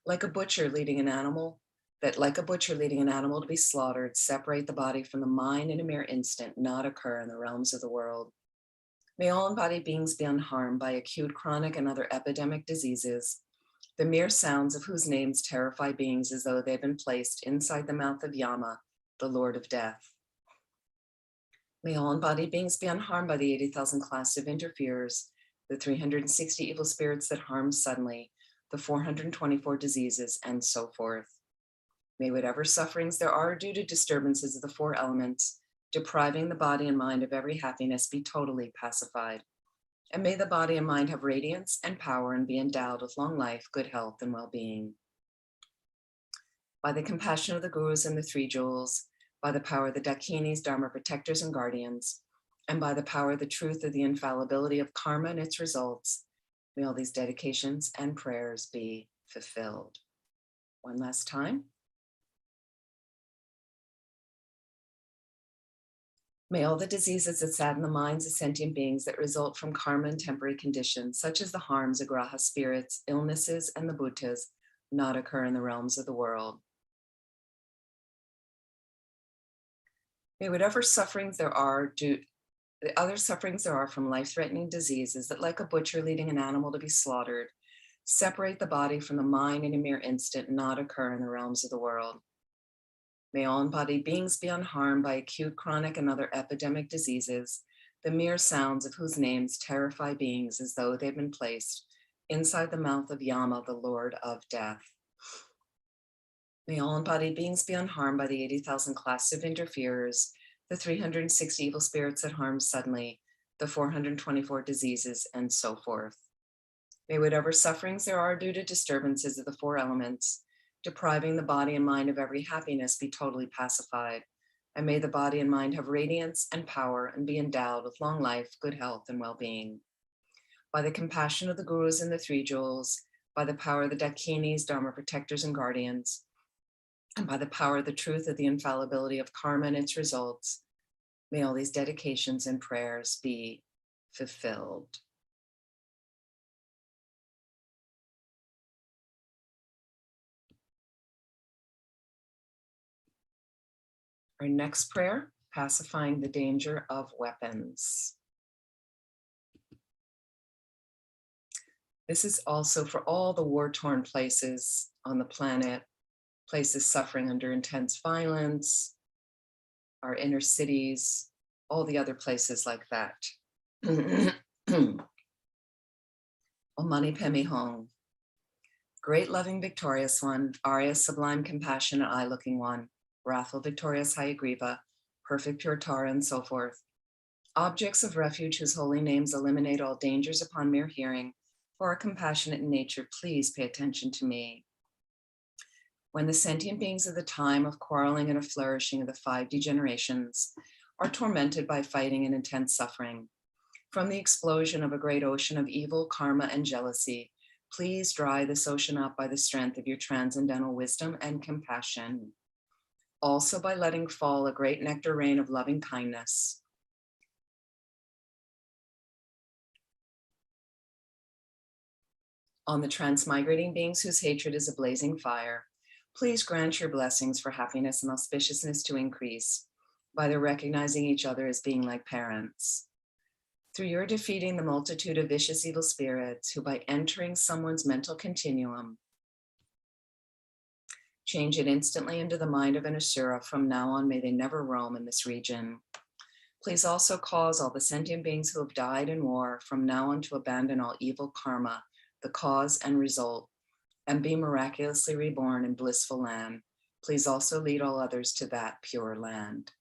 like a butcher leading an animal to be slaughtered, separate the body from the mind in a mere instant, not occur in the realms of the world. May all embodied beings be unharmed by acute, chronic, and other epidemic diseases, the mere sounds of whose names terrify beings as though they've been placed inside the mouth of Yama, the Lord of Death. May all embodied beings be unharmed by the 80,000 classes of interferers, the 360 evil spirits that harm suddenly, the 424 diseases, and so forth. May whatever sufferings there are due to disturbances of the four elements depriving the body and mind of every happiness, be totally pacified. And may the body and mind have radiance and power and be endowed with long life, good health, and well-being. By the compassion of the gurus and the three jewels, by the power of the Dakinis, Dharma protectors and guardians, and by the power of the truth of the infallibility of karma and its results, may all these dedications and prayers be fulfilled. One last time. May all the diseases that sadden the minds of sentient beings that result from karma and temporary conditions, such as the harms of graha spirits, illnesses, and the bhutas, not occur in the realms of the world. May whatever sufferings there are the other sufferings there are from life-threatening diseases that, like a butcher leading an animal to be slaughtered, separate the body from the mind in a mere instant, not occur in the realms of the world. May all embodied beings be unharmed by acute, chronic, and other epidemic diseases, the mere sounds of whose names terrify beings as though they've been placed inside the mouth of Yama, the Lord of Death. May all embodied beings be unharmed by the 80,000 classes of interferers, the 360 evil spirits that harm suddenly, the 424 diseases, and so forth. May whatever sufferings there are due to disturbances of the four elements, depriving the body and mind of every happiness, be totally pacified. And may the body and mind have radiance and power and be endowed with long life, good health, and well-being. By the compassion of the gurus and the three jewels, by the power of the Dakinis, Dharma protectors and guardians, and by the power of the truth of the infallibility of karma and its results, may all these dedications and prayers be fulfilled. Our next prayer, pacifying the danger of weapons. This is also for all the war-torn places on the planet, places suffering under intense violence, our inner cities, all the other places like that. Om Mani Padme Hum. Great loving victorious one, Arya sublime compassionate eye-looking one, wrathful victorious Hayagriva, perfect pure Tara, and so forth. Objects of refuge whose holy names eliminate all dangers upon mere hearing, who are compassionate in nature, please pay attention to me. When the sentient beings of the time of quarreling and of flourishing of the 5 degenerations are tormented by fighting and intense suffering, from the explosion of a great ocean of evil, karma, and jealousy, please dry this ocean up by the strength of your transcendental wisdom and compassion. Also by letting fall a great nectar rain of loving kindness. On the transmigrating beings whose hatred is a blazing fire, please grant your blessings for happiness and auspiciousness to increase by their recognizing each other as being like parents. Through your defeating the multitude of vicious evil spirits who by entering someone's mental continuum change it instantly into the mind of an asura. From now on, may they never roam in this region. Please also cause all the sentient beings who have died in war from now on to abandon all evil karma, the cause and result, and be miraculously reborn in blissful land. Please also lead all others to that pure land.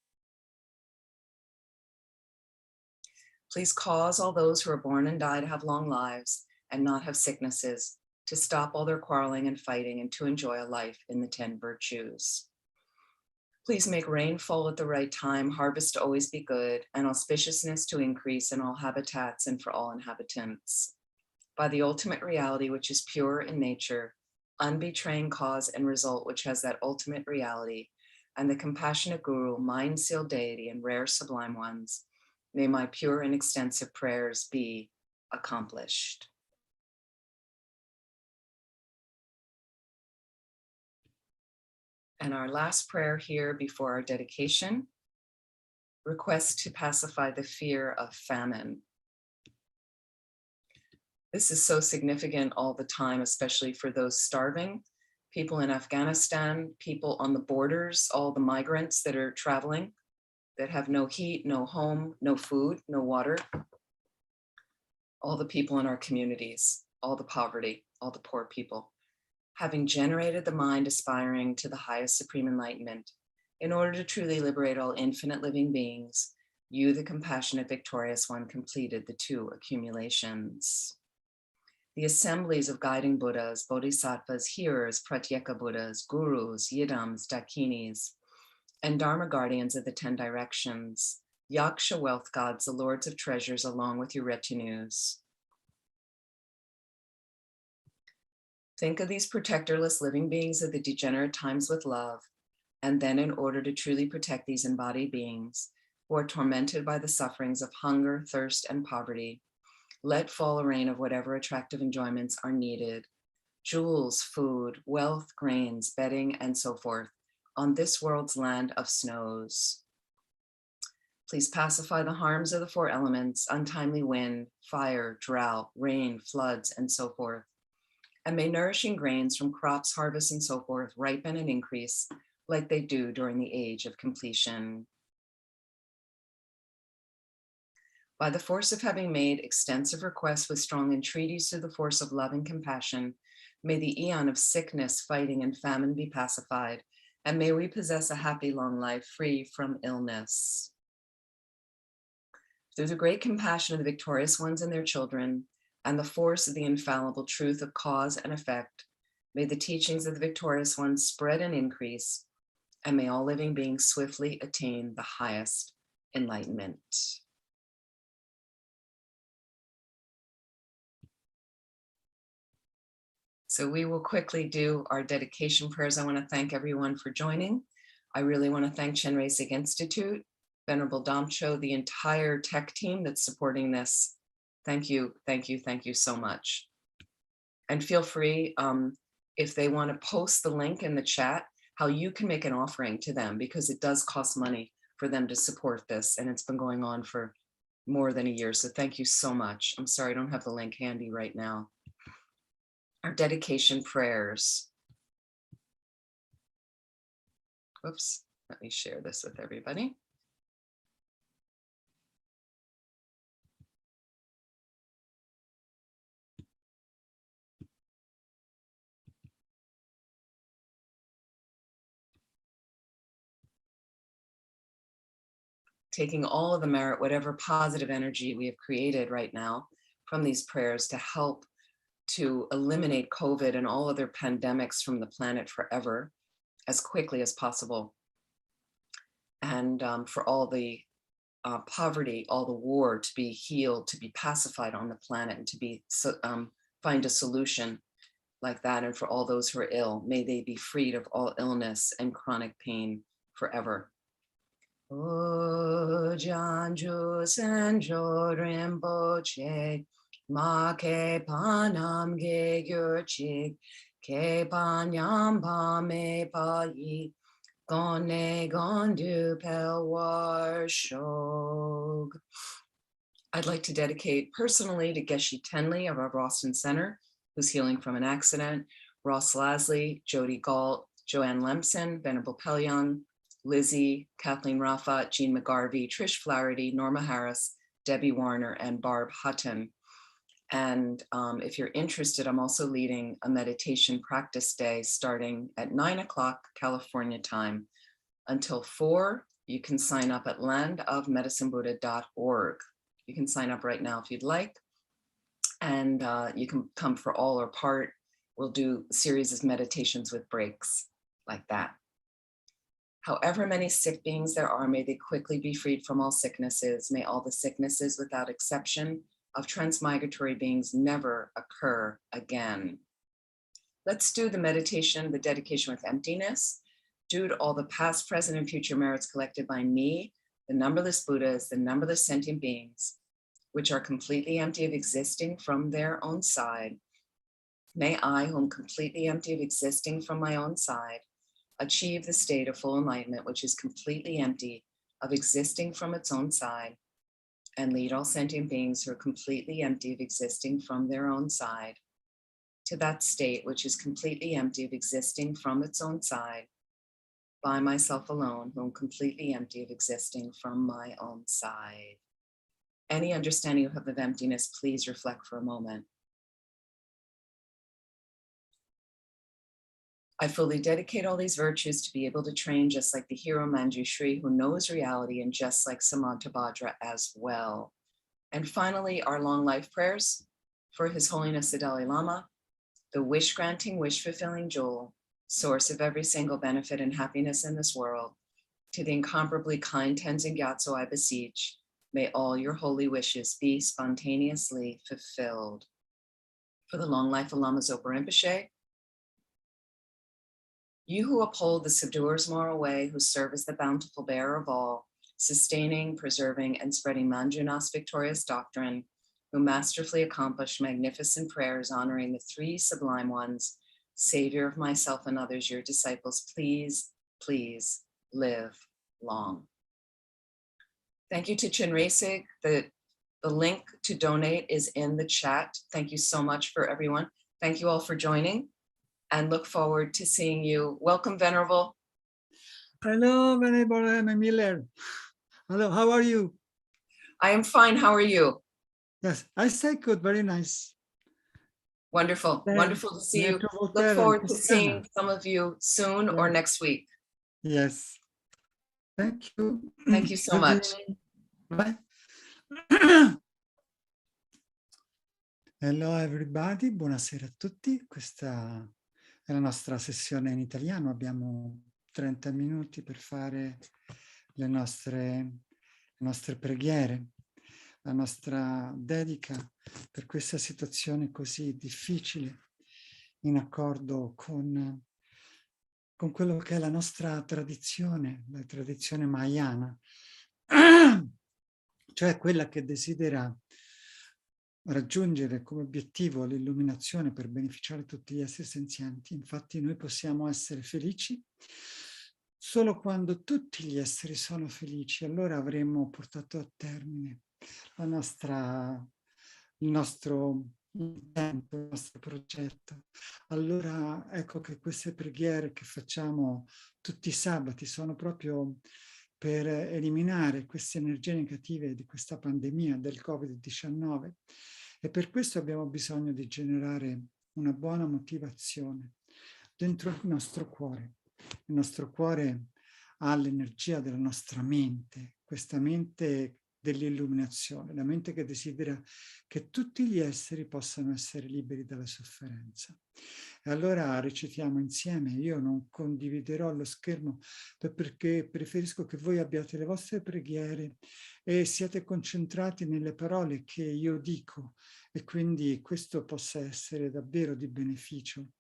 Please cause all those who are born and die to have long lives and not have sicknesses, to stop all their quarreling and fighting, and to enjoy a life in the 10 virtues. Please make rain fall at the right time, harvest to always be good, and auspiciousness to increase in all habitats and for all inhabitants. By the ultimate reality, which is pure in nature, unbetraying cause and result, which has that ultimate reality, and the compassionate guru, mind-sealed deity, and rare sublime ones, may my pure and extensive prayers be accomplished. And our last prayer here before our dedication, request to pacify the fear of famine. This is so significant all the time, especially for those starving, people in Afghanistan, people on the borders, all the migrants that are traveling, that have no heat, no home, no food, no water, all the people in our communities, all the poverty, all the poor people. Having generated the mind aspiring to the highest supreme enlightenment, in order to truly liberate all infinite living beings, you, the compassionate victorious one, completed the 2 accumulations. The assemblies of guiding Buddhas, Bodhisattvas, hearers, Pratyeka Buddhas, gurus, yidams, dakinis, and Dharma guardians of the 10 directions, Yaksha wealth gods, the lords of treasures, along with your retinues. Think of these protectorless living beings of the degenerate times with love, and then in order to truly protect these embodied beings who are tormented by the sufferings of hunger, thirst, and poverty, let fall a rain of whatever attractive enjoyments are needed, jewels, food, wealth, grains, bedding, and so forth, on this world's land of snows. Please pacify the harms of the 4 elements, untimely wind, fire, drought, rain, floods, and so forth. And may nourishing grains from crops, harvests, and so forth ripen and increase like they do during the age of completion. By the force of having made extensive requests with strong entreaties through the force of love and compassion, may the eon of sickness, fighting, and famine be pacified, and may we possess a happy long life free from illness. Through the great compassion of the victorious ones and their children, and the force of the infallible truth of cause and effect, may the teachings of the victorious ones spread and increase, and may all living beings swiftly attain the highest enlightenment. So we will quickly do our dedication prayers. I want to thank everyone for joining. I really want to thank Chenrezig Institute, Venerable Damcho, the entire tech team that's supporting this. Thank you, thank you, thank you so much. And feel free, if they want to post the link in the chat, how you can make an offering to them, because it does cost money for them to support this, and it's been going on for more than a year. So thank you so much. I'm sorry I don't have the link handy right now. Our dedication prayers. Whoops, let me share this with everybody. Taking all of the merit, whatever positive energy we have created right now from these prayers to help to eliminate COVID and all other pandemics from the planet forever as quickly as possible. And for all the poverty, all the war to be healed, to be pacified on the planet, and to be find a solution like that. And for all those who are ill, may they be freed of all illness and chronic pain forever. O Janju Senjo Rinpoche, Ma ke panam ge gyurchik, ke panyam pa me pa yi, gone gondu pelwar shog. I'd like to dedicate personally to Geshe Tenley of our Boston Center, who's healing from an accident, Ross Lasley, Jody Galt, Joanne Lemson, Venerable Pelyung, Lizzie, Kathleen Raffat, Jean McGarvey, Trish Flaherty, Norma Harris, Debbie Warner, and Barb Hutton. And if you're interested, I'm also leading a meditation practice day starting at 9 o'clock California time until 4. You can sign up at landofmedicinebuddha.org. You can sign up right now if you'd like. And you can come for all or part. We'll do a series of meditations with breaks like that. However many sick beings there are, may they quickly be freed from all sicknesses. May all the sicknesses without exception of transmigratory beings never occur again. Let's do the meditation, the dedication with emptiness, due to all the past, present, and future merits collected by me, the numberless Buddhas, the numberless sentient beings, which are completely empty of existing from their own side. May I, who am completely empty of existing from my own side, achieve the state of full enlightenment, which is completely empty of existing from its own side, and lead all sentient beings who are completely empty of existing from their own side to that state which is completely empty of existing from its own side, by myself alone, who am completely empty of existing from my own side. Any understanding you have of emptiness, please reflect for a moment. I fully dedicate all these virtues to be able to train just like the hero Manjushri, who knows reality, and just like Samantabhadra as well. And finally, our long life prayers for His Holiness the Dalai Lama, the wish-granting, wish-fulfilling jewel, source of every single benefit and happiness in this world. To the incomparably kind Tenzin Gyatso I beseech, may all your holy wishes be spontaneously fulfilled. For the long life of Lama Zopa Rinpoche, you who uphold the subduer's moral way, who serve as the bountiful bearer of all, sustaining, preserving, and spreading Manjunath's victorious doctrine, who masterfully accomplished magnificent prayers honoring the three sublime ones, Savior of myself and others, your disciples, please, please live long. Thank you to Chenrezig. The link to donate is in the chat. Thank you so much for everyone. Thank you all for joining, and look forward to seeing you. Welcome, Venerable. Hello, Venerable Miller. Hello, how are you? I am fine. How are you? Yes, I say good, very nice. Wonderful. Wonderful to see you. Look forward to seeing some of you soon or next week. Yes. Thank you. Thank you so much. Bye. Hello everybody, buonasera a tutti. Questa è la nostra sessione in italiano. Abbiamo 30 minuti per fare le nostre preghiere, la nostra dedica per questa situazione così difficile, in accordo con quello che è la nostra tradizione, la tradizione mahayana, cioè quella che desidera raggiungere come obiettivo l'illuminazione per beneficiare tutti gli esseri senzienti. Infatti noi possiamo essere felici solo quando tutti gli esseri sono felici, allora avremo portato a termine il nostro intento, il nostro progetto. Allora ecco che queste preghiere che facciamo tutti i sabati sono proprio per eliminare queste energie negative di questa pandemia del Covid-19, e per questo abbiamo bisogno di generare una buona motivazione dentro il nostro cuore. Il nostro cuore ha l'energia della nostra mente, questa mente dell'illuminazione, la mente che desidera che tutti gli esseri possano essere liberi dalla sofferenza. E allora recitiamo insieme. Io non condividerò lo schermo perché preferisco che voi abbiate le vostre preghiere e siate concentrati nelle parole che io dico, e quindi questo possa essere davvero di beneficio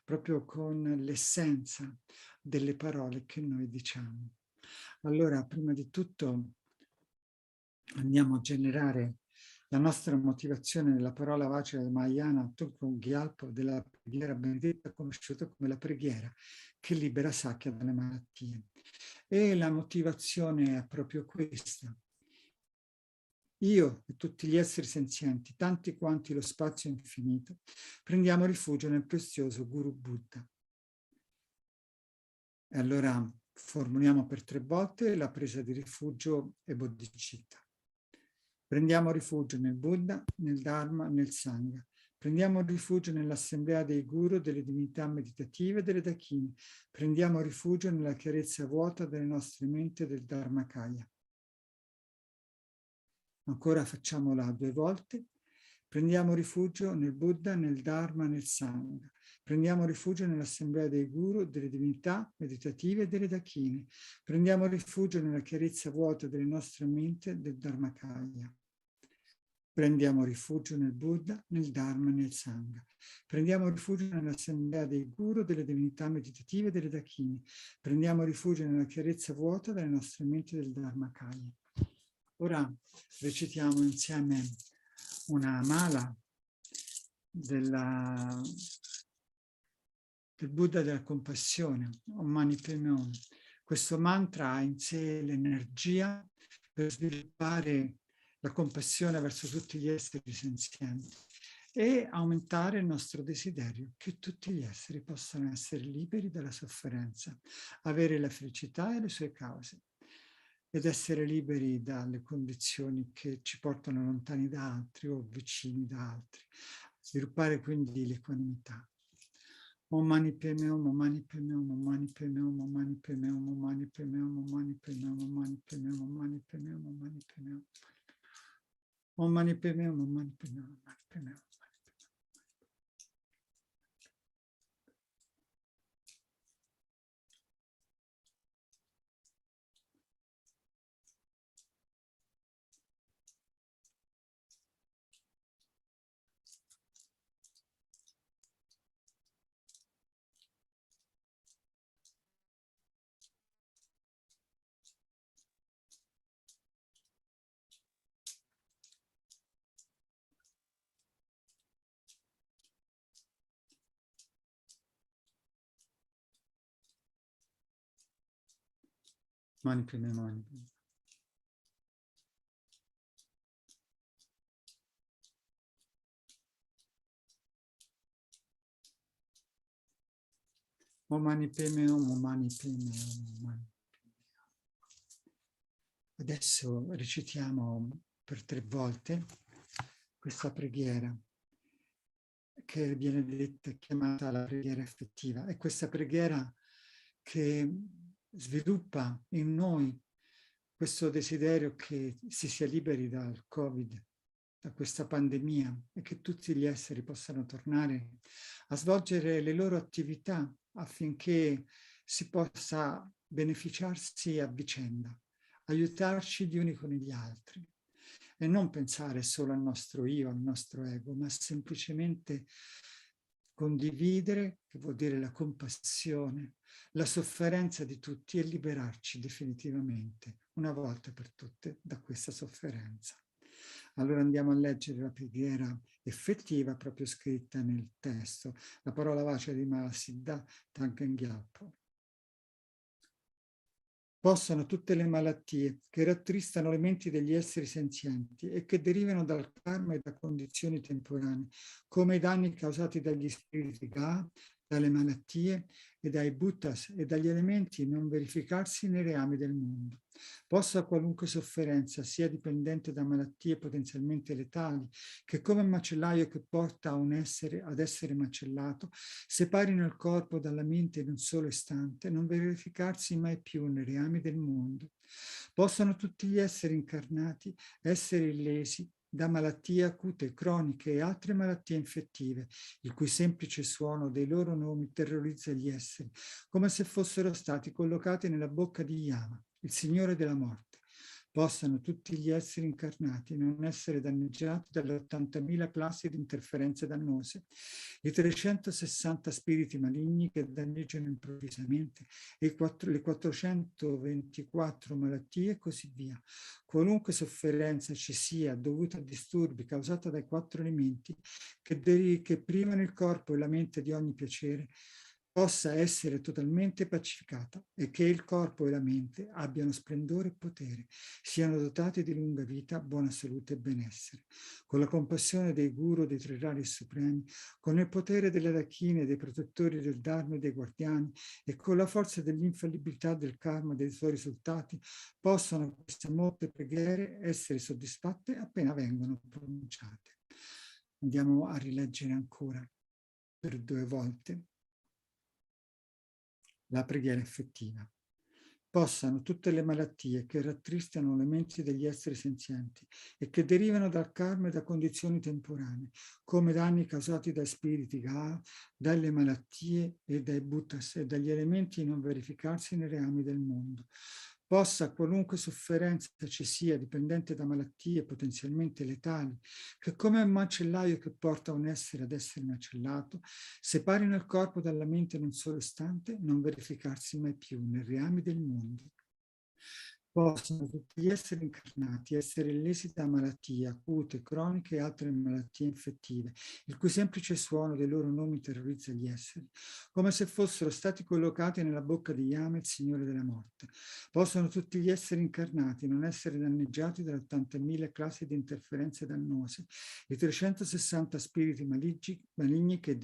proprio con l'essenza delle parole che noi diciamo. Allora, prima di tutto andiamo a generare la nostra motivazione nella parola vacila del Mahayana Thangtong Gyalpo, della preghiera benedetta, conosciuta come la preghiera che libera Sakya dalle malattie. E la motivazione è proprio questa. Io e tutti gli esseri senzienti, tanti quanti lo spazio infinito, prendiamo rifugio nel prezioso Guru Buddha. E allora formuliamo per 3 volte la presa di rifugio e bodhicitta. Prendiamo rifugio nel Buddha, nel Dharma, nel Sangha. Prendiamo rifugio nell'assemblea dei guru, delle divinità meditative e delle dakini. Prendiamo rifugio nella chiarezza vuota delle nostre menti e del Dharmakaya. Ancora facciamola 2 volte. Prendiamo rifugio nel Buddha, nel Dharma, nel Sangha. Prendiamo rifugio nell'assemblea dei guru, delle divinità meditative e delle dakini. Prendiamo rifugio nella chiarezza vuota delle nostre menti e del Dharmakaya. Prendiamo rifugio nel Buddha, nel Dharma e nel Sangha. Prendiamo rifugio nell'assemblea dei guru, delle divinità meditative e delle dakini. Prendiamo rifugio nella chiarezza vuota delle nostre menti e del Dharmakaya. Ora recitiamo insieme una mala del Buddha della compassione, Om Mani Padme Hum. Questo mantra ha in sé l'energia per sviluppare la compassione verso tutti gli esseri senzienti e aumentare il nostro desiderio che tutti gli esseri possano essere liberi dalla sofferenza, avere la felicità e le sue cause, ed essere liberi dalle condizioni che ci portano lontani da altri o vicini da altri. Sviluppare quindi l'equanimità. Om mani padme hum, om mani padme hum, om mani padme hum, om mani padme hum, om mani padme hum, om mani padme hum, om mani padme hum, om mani padme hum, om mani padme hum. Om mani padme hum, om mani padme hum, om mani padme hum. Mani padme hum, mani padme hum. Om mani padme hum, om mani padme hum, om mani. Adesso recitiamo per 3 volte questa preghiera che viene detta, chiamata la preghiera effettiva. È questa preghiera che sviluppa in noi questo desiderio che si sia liberi dal Covid, da questa pandemia, e che tutti gli esseri possano tornare a svolgere le loro attività affinché si possa beneficiarsi a vicenda, aiutarci gli uni con gli altri e non pensare solo al nostro io, al nostro ego, ma semplicemente condividere, che vuol dire la compassione, la sofferenza di tutti e liberarci definitivamente, una volta per tutte, da questa sofferenza. Allora andiamo a leggere la preghiera effettiva proprio scritta nel testo, la parola vace di Mahasiddha Thangtong Gyalpo. Possano tutte le malattie che rattristano le menti degli esseri senzienti e che derivano dal karma e da condizioni temporanee, come i danni causati dagli spiriti Ga, dalle malattie e dai bhuttas e dagli elementi, non verificarsi nei reami del mondo. Possa qualunque sofferenza sia dipendente da malattie potenzialmente letali, che come un macellaio che porta un essere ad essere macellato, separino il corpo dalla mente in un solo istante, non verificarsi mai più nei reami del mondo. Possano tutti gli esseri incarnati essere illesi da malattie acute, croniche e altre malattie infettive, il cui semplice suono dei loro nomi terrorizza gli esseri, come se fossero stati collocati nella bocca di Yama, il Signore della morte. Possano tutti gli esseri incarnati non essere danneggiati dalle 80.000 classi di interferenze dannose, i 360 spiriti maligni che danneggiano improvvisamente, e le 424 malattie e così via. Qualunque sofferenza ci sia dovuta a disturbi causata dai 4 elementi che privano il corpo e la mente di ogni piacere, possa essere totalmente pacificata e che il corpo e la mente abbiano splendore e potere, siano dotati di lunga vita, buona salute e benessere. Con la compassione dei guru, dei 3 rari supremi, con il potere delle rachine, dei protettori del Dharma e dei guardiani, e con la forza dell'infallibilità del karma e dei suoi risultati, possono queste molte preghiere essere soddisfatte appena vengono pronunciate. Andiamo a rileggere ancora per 2 volte la preghiera effettiva. Possano tutte le malattie che rattristano le menti degli esseri senzienti e che derivano dal karma e da condizioni temporanee, come danni causati dai spiriti Ga, dalle malattie e dai bhuttas e dagli elementi, non verificarsi nei reami del mondo. Possa qualunque sofferenza ci sia dipendente da malattie potenzialmente letali, che come un macellaio che porta un essere ad essere macellato, separino il corpo dalla mente in un solo istante, non verificarsi mai più nei reami del mondo. Possono tutti gli esseri incarnati essere lesi da malattie acute, croniche e altre malattie infettive, il cui semplice suono dei loro nomi terrorizza gli esseri, come se fossero stati collocati nella bocca di Yama, il Signore della morte. Possono tutti gli esseri incarnati non essere danneggiati dalle 80.000 classi di interferenze dannose, i 360 spiriti maligni che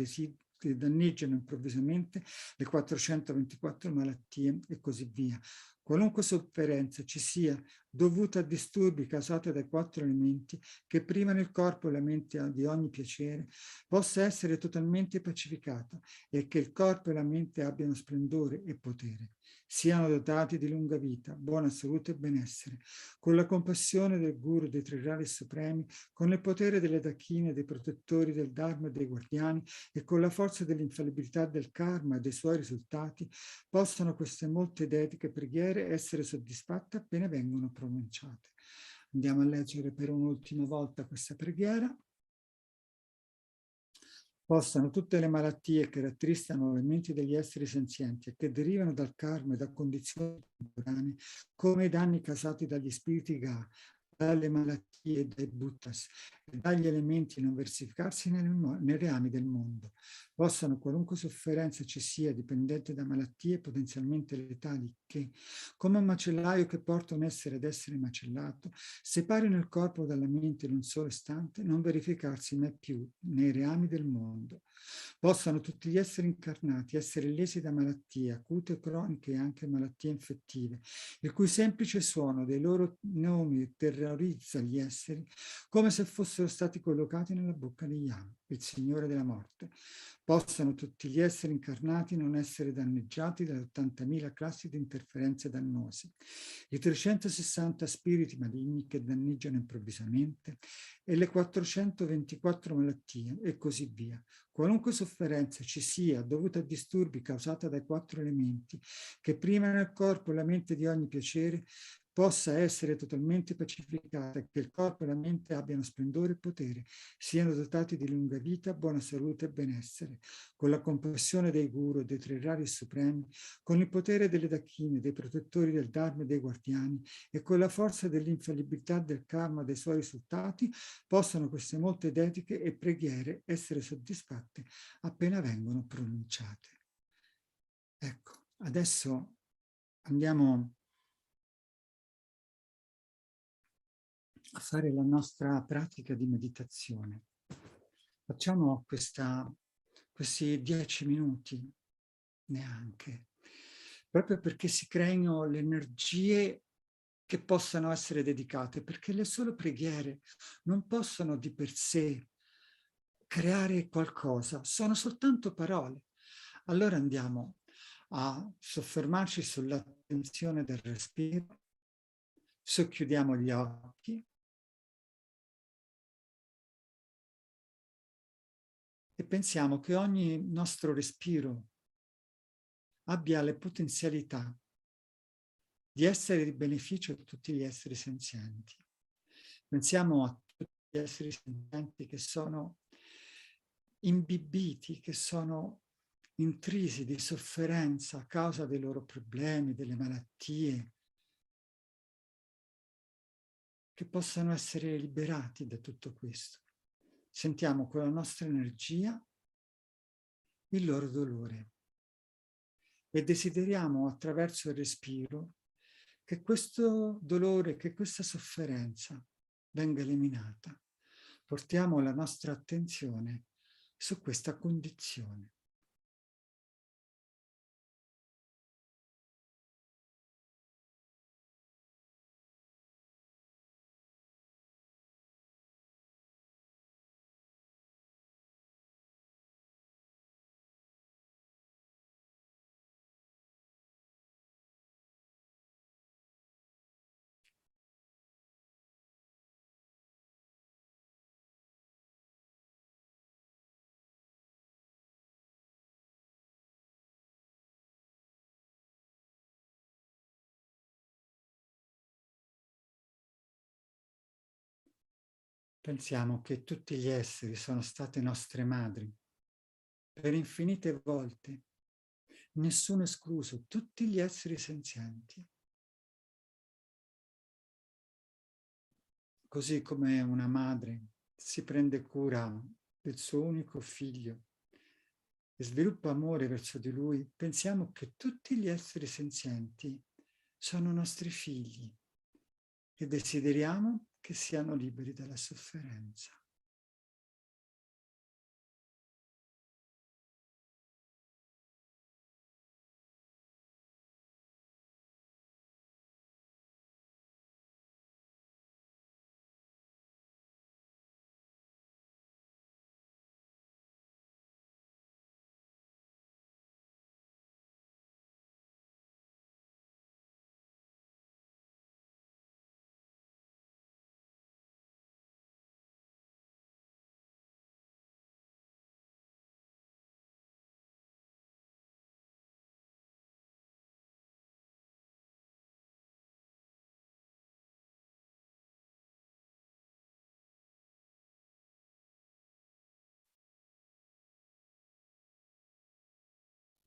danneggiano improvvisamente le 424 malattie e così via. Qualunque sofferenza ci sia dovuta a disturbi causati dai 4 elementi che privano il corpo e la mente di ogni piacere, possa essere totalmente pacificata e che il corpo e la mente abbiano splendore e potere, siano dotati di lunga vita, buona salute e benessere, con la compassione del Guru dei Tre Rari Supremi, con il potere delle Dakine, dei protettori del Dharma e dei guardiani e con la forza dell'infallibilità del karma e dei suoi risultati, possano queste molte identiche preghiere essere soddisfatte appena vengono pronunciate. Andiamo a leggere per un'ultima volta questa preghiera. Possano tutte le malattie che rattristano le menti degli esseri senzienti e che derivano dal karma e da condizioni temporanee, come i danni causati dagli spiriti Ga, dalle malattie e dai buttas e dagli elementi non versificarsi nei reami del mondo, possano qualunque sofferenza ci sia dipendente da malattie potenzialmente letali che, come un macellaio che porta un essere ad essere macellato, separino il corpo dalla mente in un solo istante, non verificarsi mai più nei reami del mondo. Possano tutti gli esseri incarnati essere lesi da malattie acute e croniche e anche malattie infettive, il cui semplice suono dei loro nomi terrorizza gli esseri come se fossero stati collocati nella bocca di Yam, il Signore della morte. Possano tutti gli esseri incarnati non essere danneggiati dalle 80.000 classi di interferenze dannose, i 360 spiriti maligni che danneggiano improvvisamente e le 424 malattie e così via. Qualunque sofferenza ci sia dovuta a disturbi causata dai 4 elementi che primano il corpo e la mente di ogni piacere, possa essere totalmente pacificata, che il corpo e la mente abbiano splendore e potere, siano dotati di lunga vita, buona salute e benessere, con la compassione dei guru e dei tre rari supremi, con il potere delle dakine, dei protettori del Dharma e dei guardiani e con la forza dell'infallibilità del karma dei suoi risultati, possano queste molte dediche e preghiere essere soddisfatte appena vengono pronunciate. Ecco, adesso andiamo a fare la nostra pratica di meditazione. Facciamo questi 10 minuti, neanche, proprio perché si creino le energie che possano essere dedicate, perché le sole preghiere non possono di per sé creare qualcosa, sono soltanto parole. Allora andiamo a soffermarci sull'attenzione del respiro, socchiudiamo gli occhi e pensiamo che ogni nostro respiro abbia le potenzialità di essere di beneficio a tutti gli esseri senzienti. Pensiamo a tutti gli esseri senzienti che sono imbibiti, che sono intrisi di sofferenza a causa dei loro problemi, delle malattie, che possano essere liberati da tutto questo. Sentiamo con la nostra energia il loro dolore e desideriamo attraverso il respiro che questo dolore, che questa sofferenza venga eliminata. Portiamo la nostra attenzione su questa condizione. Pensiamo che tutti gli esseri sono state nostre madri per infinite volte, nessuno escluso, tutti gli esseri senzienti. Così come una madre si prende cura del suo unico figlio e sviluppa amore verso di lui, pensiamo che tutti gli esseri senzienti sono nostri figli e desideriamo che siano liberi dalla sofferenza.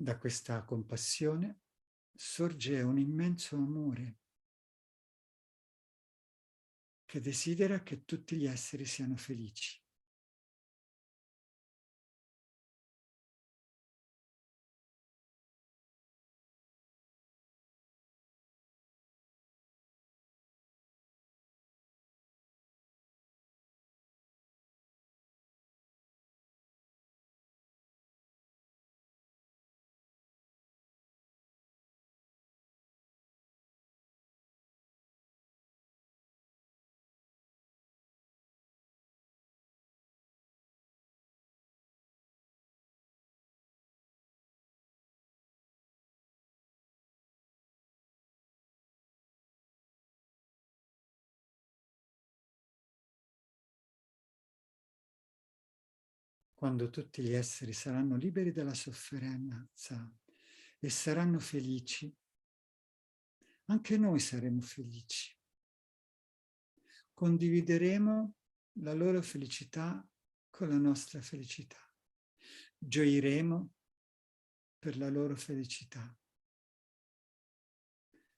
Da questa compassione sorge un immenso amore che desidera che tutti gli esseri siano felici. Quando tutti gli esseri saranno liberi dalla sofferenza e saranno felici, anche noi saremo felici. Condivideremo la loro felicità con la nostra felicità. Gioiremo per la loro felicità.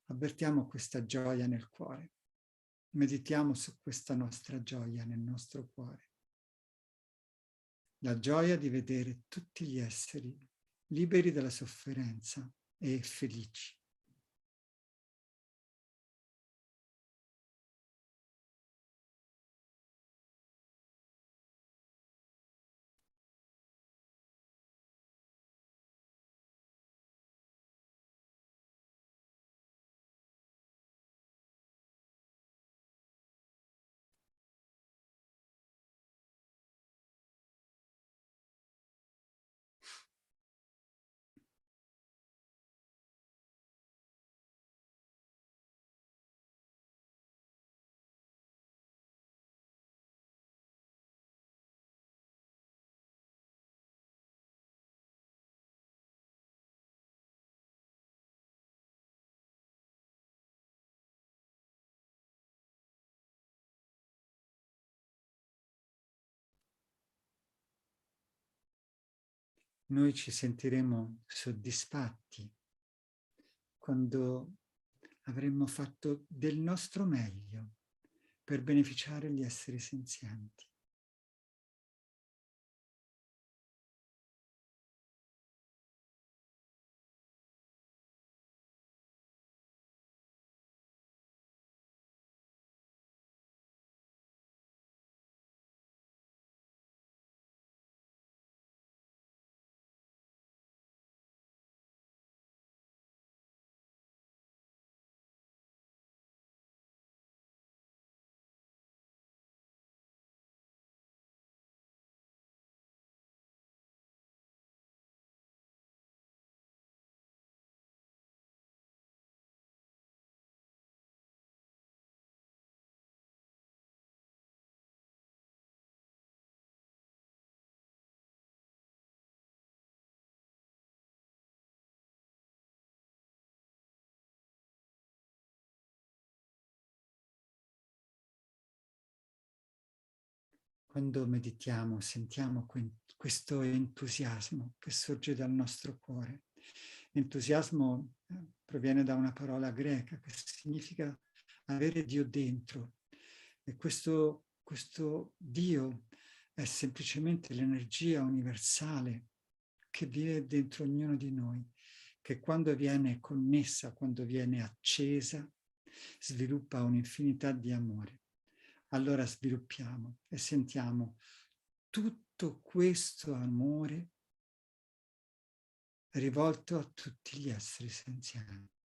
Avvertiamo questa gioia nel cuore. Meditiamo su questa nostra gioia nel nostro cuore. La gioia di vedere tutti gli esseri liberi dalla sofferenza e felici. Noi ci sentiremo soddisfatti quando avremmo fatto del nostro meglio per beneficiare gli esseri senzienti. Quando meditiamo sentiamo questo entusiasmo che sorge dal nostro cuore. Entusiasmo proviene da una parola greca che significa avere Dio dentro. E questo Dio è semplicemente l'energia universale che vive dentro ognuno di noi, che quando viene connessa, quando viene accesa, sviluppa un'infinità di amore. Allora sviluppiamo e sentiamo tutto questo amore rivolto a tutti gli esseri senzienti.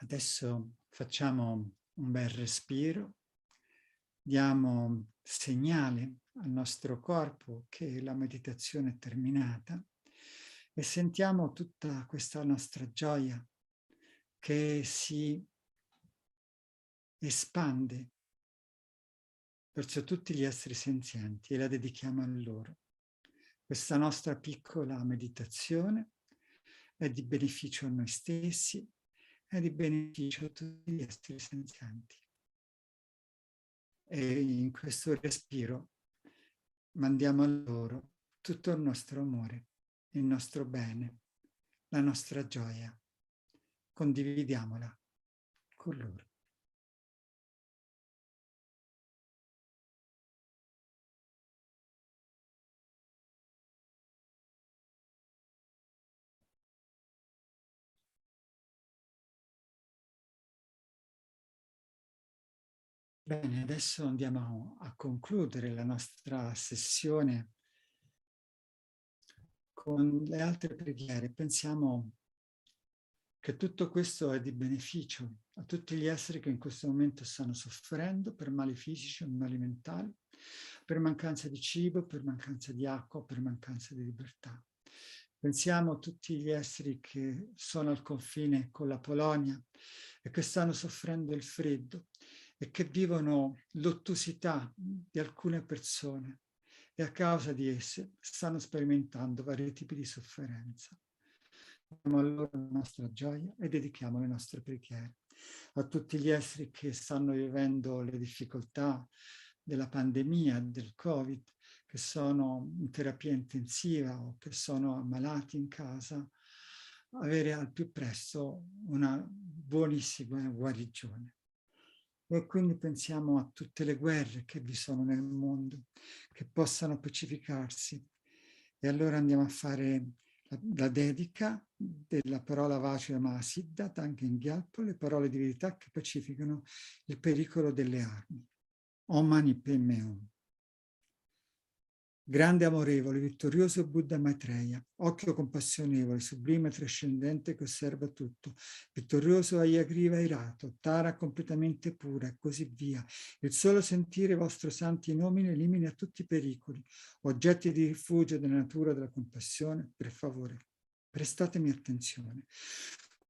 Adesso facciamo un bel respiro, diamo segnale al nostro corpo che la meditazione è terminata e sentiamo tutta questa nostra gioia che si espande verso tutti gli esseri senzienti e la dedichiamo a loro. Questa nostra piccola meditazione è di beneficio a noi stessi, è di beneficio a tutti gli esseri senzienti. E in questo respiro mandiamo a loro tutto il nostro amore, il nostro bene, la nostra gioia. Condividiamola con loro. Bene, adesso andiamo a concludere la nostra sessione con le altre preghiere. Pensiamo che tutto questo è di beneficio a tutti gli esseri che in questo momento stanno soffrendo per mali fisici o mali mentali, per mancanza di cibo, per mancanza di acqua, per mancanza di libertà. Pensiamo a tutti gli esseri che sono al confine con la Polonia e che stanno soffrendo il freddo e che vivono l'ottusità di alcune persone e a causa di esse stanno sperimentando vari tipi di sofferenza. Diamo a loro la nostra gioia e dedichiamo le nostre preghiere. A tutti gli esseri che stanno vivendo le difficoltà della pandemia, del Covid, che sono in terapia intensiva o che sono ammalati in casa, avere al più presto una buonissima guarigione. E quindi pensiamo a tutte le guerre che vi sono nel mondo, che possano pacificarsi. E allora andiamo a fare la dedica della parola Vacila Mahasiddha, Thangtong Gyalpo, le parole di verità che pacificano il pericolo delle armi. Om Mani Padme Hum. Grande amorevole, vittorioso Buddha Maitreya, occhio compassionevole, sublime trascendente che osserva tutto, vittorioso Ayagriva irato, Tara completamente pura e così via. Il solo sentire vostro santi nomi elimina tutti i pericoli, oggetti di rifugio della natura della compassione, per favore, prestatemi attenzione.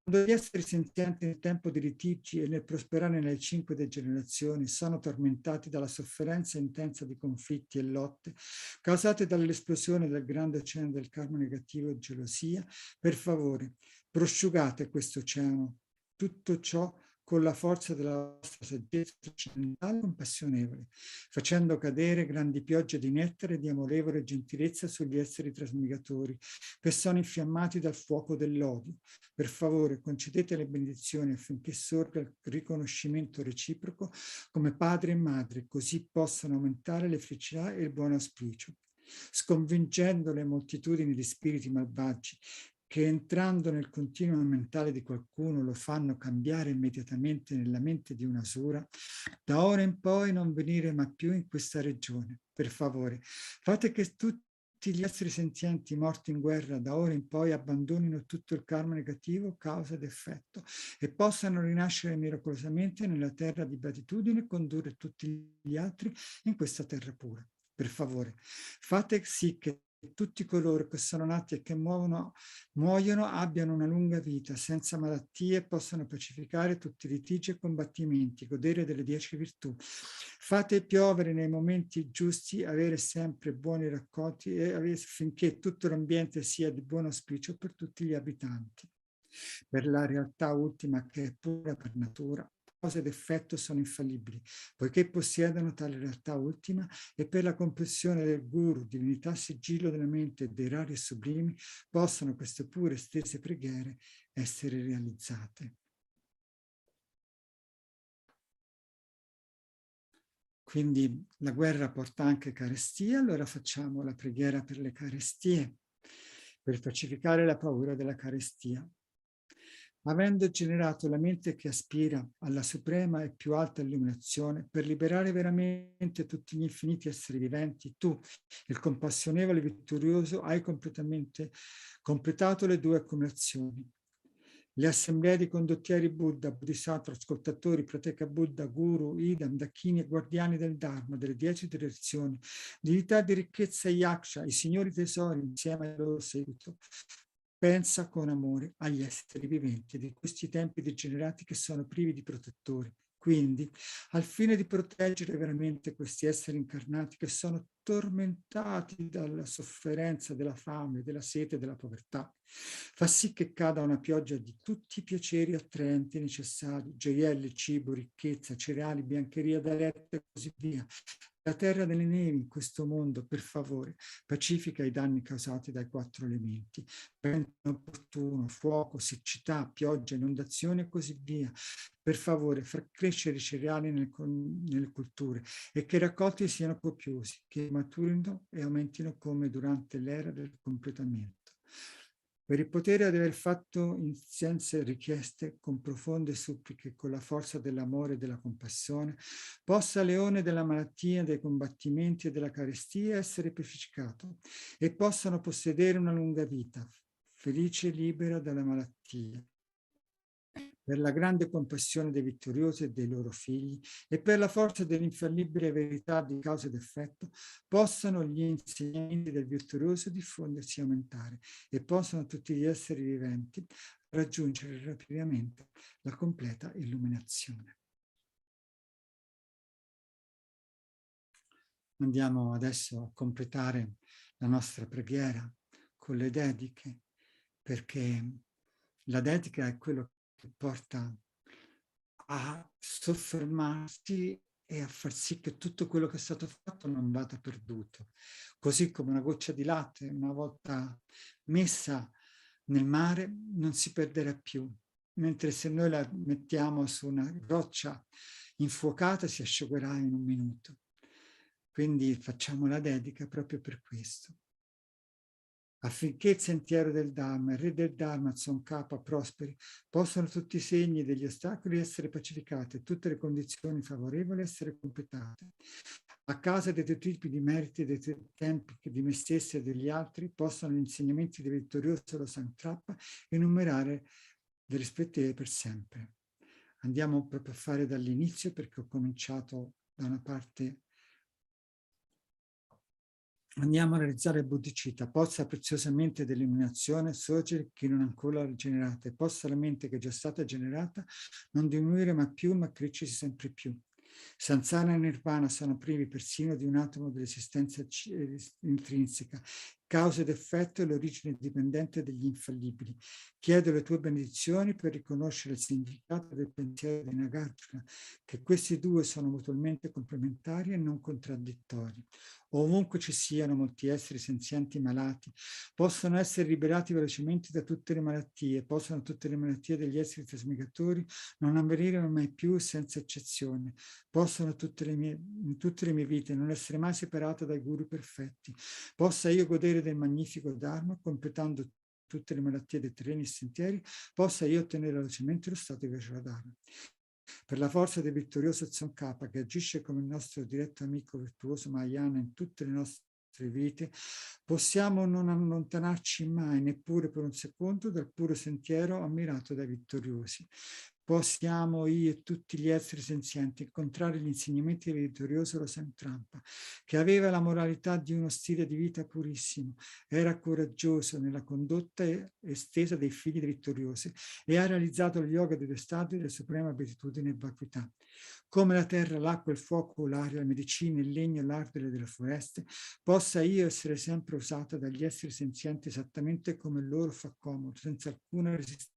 Quando gli esseri senzienti nel tempo di litigi e nel prosperare nelle 5 degenerazioni sono tormentati dalla sofferenza intensa di conflitti e lotte causate dall'esplosione del grande oceano del karma negativo e gelosia, per favore, prosciugate questo oceano, tutto ciò con la forza della vostra saggezza trascendentale e compassionevole, facendo cadere grandi piogge di nettare e di amorevole gentilezza sugli esseri trasmigratori che sono infiammati dal fuoco dell'odio. Per favore, concedete le benedizioni affinché sorga il riconoscimento reciproco come padre e madre, così possano aumentare le felicità e il buon auspicio, sconfiggendo le moltitudini di spiriti malvagi che entrando nel continuo mentale di qualcuno lo fanno cambiare immediatamente nella mente di una sura, da ora in poi non venire mai più in questa regione. Per favore, fate che tutti gli esseri senzienti morti in guerra da ora in poi abbandonino tutto il karma negativo, causa ed effetto, e possano rinascere miracolosamente nella terra di beatitudine e condurre tutti gli altri in questa terra pura. Per favore, fate sì che tutti coloro che sono nati e che muoiono abbiano una lunga vita, senza malattie, possano pacificare tutti i litigi e combattimenti, godere delle 10 virtù. Fate piovere nei momenti giusti, avere sempre buoni raccolti e affinché tutto l'ambiente sia di buon auspicio per tutti gli abitanti. Per la realtà ultima che è pura per natura, causa ed effetto sono infallibili, poiché possiedono tale realtà ultima, e per la comprensione del guru, divinità sigillo della mente e dei rari e sublimi, possono queste pure stesse preghiere essere realizzate. Quindi la guerra porta anche carestia, allora facciamo la preghiera per le carestie, per pacificare la paura della carestia. Avendo generato la mente che aspira alla suprema e più alta illuminazione, per liberare veramente tutti gli infiniti esseri viventi, tu, il compassionevole vittorioso, hai completamente completato le 2 accumulazioni. le assemblee di condottieri Buddha, Bodhisattva, ascoltatori, Prateka Buddha, Guru, Idam, Dakini e guardiani del Dharma, delle 10 direzioni, divinità di ricchezza e Yaksha, i signori tesori insieme al loro seguito. Pensa con amore agli esseri viventi di questi tempi degenerati che sono privi di protettori. Quindi, al fine di proteggere veramente questi esseri incarnati che sono tormentati dalla sofferenza, della fame, della sete e della povertà, fa sì che cada una pioggia di tutti i piaceri attraenti necessari, gioielli, cibo, ricchezza, cereali, biancheria da letto e così via. La terra delle nevi in questo mondo, per favore, pacifica i danni causati dai 4 elementi. Vento opportuno, fuoco, siccità, pioggia, inondazioni e così via. Per favore, far crescere i cereali nelle culture e che i raccolti siano copiosi, che maturino e aumentino come durante l'era del completamento. Per il potere di aver fatto insieme richieste con profonde suppliche, con la forza dell'amore e della compassione, possa leone della malattia, dei combattimenti e della carestia essere purificato e possano possedere una lunga vita, felice e libera dalla malattia. Per la grande compassione dei vittoriosi e dei loro figli e per la forza dell'infallibile verità di causa ed effetto, possano gli insegnamenti del vittorioso diffondersi e aumentare e possano tutti gli esseri viventi raggiungere rapidamente la completa illuminazione. Andiamo adesso a completare la nostra preghiera con le dediche, perché la dedica è quello che porta a soffermarsi e a far sì che tutto quello che è stato fatto non vada perduto. Così come una goccia di latte, una volta messa nel mare, non si perderà più, mentre se noi la mettiamo su una roccia infuocata si asciugherà in un minuto. Quindi facciamo la dedica proprio per questo. Affinché il sentiero del Dharma, il re del Dharma, Tsongkhapa, prosperi, possano tutti i segni degli ostacoli essere pacificati e tutte le condizioni favorevoli essere completate. A causa dei due tipi di meriti e dei tempi di me stessi e degli altri, possano gli insegnamenti del vittorioso lo Sangtrappa enumerare le rispettive per sempre. Andiamo proprio a fare dall'inizio, perché ho cominciato da una parte. Andiamo a realizzare il Bodhicitta, possa preziosamente dell'illuminazione sorgere chi non ancora generata e possa la mente che è già stata generata non diminuire ma crescersi sempre più. Sansara e Nirvana sono privi persino di un atomo dell'esistenza intrinseca. Causa ed effetto è l'origine dipendente degli infallibili. Chiedo le tue benedizioni per riconoscere il significato del pensiero di Nagarjuna, che questi due sono mutualmente complementari e non contraddittori. Ovunque ci siano molti esseri senzienti malati, possono essere liberati velocemente da tutte le malattie, possono tutte le malattie degli esseri trasmigratori non avvenire mai più senza eccezione, possono in tutte le mie vite non essere mai separato dai guru perfetti, possa io godere del magnifico Dharma, completando tutte le malattie dei terreni e sentieri, possa io ottenere velocemente lo stato di Vajradhara. Per la forza del vittorioso Tsongkhapa, che agisce come il nostro diretto amico virtuoso Mahayana in tutte le nostre vite, possiamo non allontanarci mai, neppure per un secondo, dal puro sentiero ammirato dai vittoriosi. Possiamo io e tutti gli esseri senzienti incontrare gli insegnamenti del vittorioso Lo Sangtrampa, che aveva la moralità di uno stile di vita purissimo, era coraggioso nella condotta estesa dei figli vittoriosi e ha realizzato il yoga dei due stati della suprema beatitudine e vacuità. Come la terra, l'acqua, il fuoco, l'aria, la medicina, il legno, l'ardere delle foreste, possa io essere sempre usata dagli esseri senzienti esattamente come loro fa comodo, senza alcuna resistenza.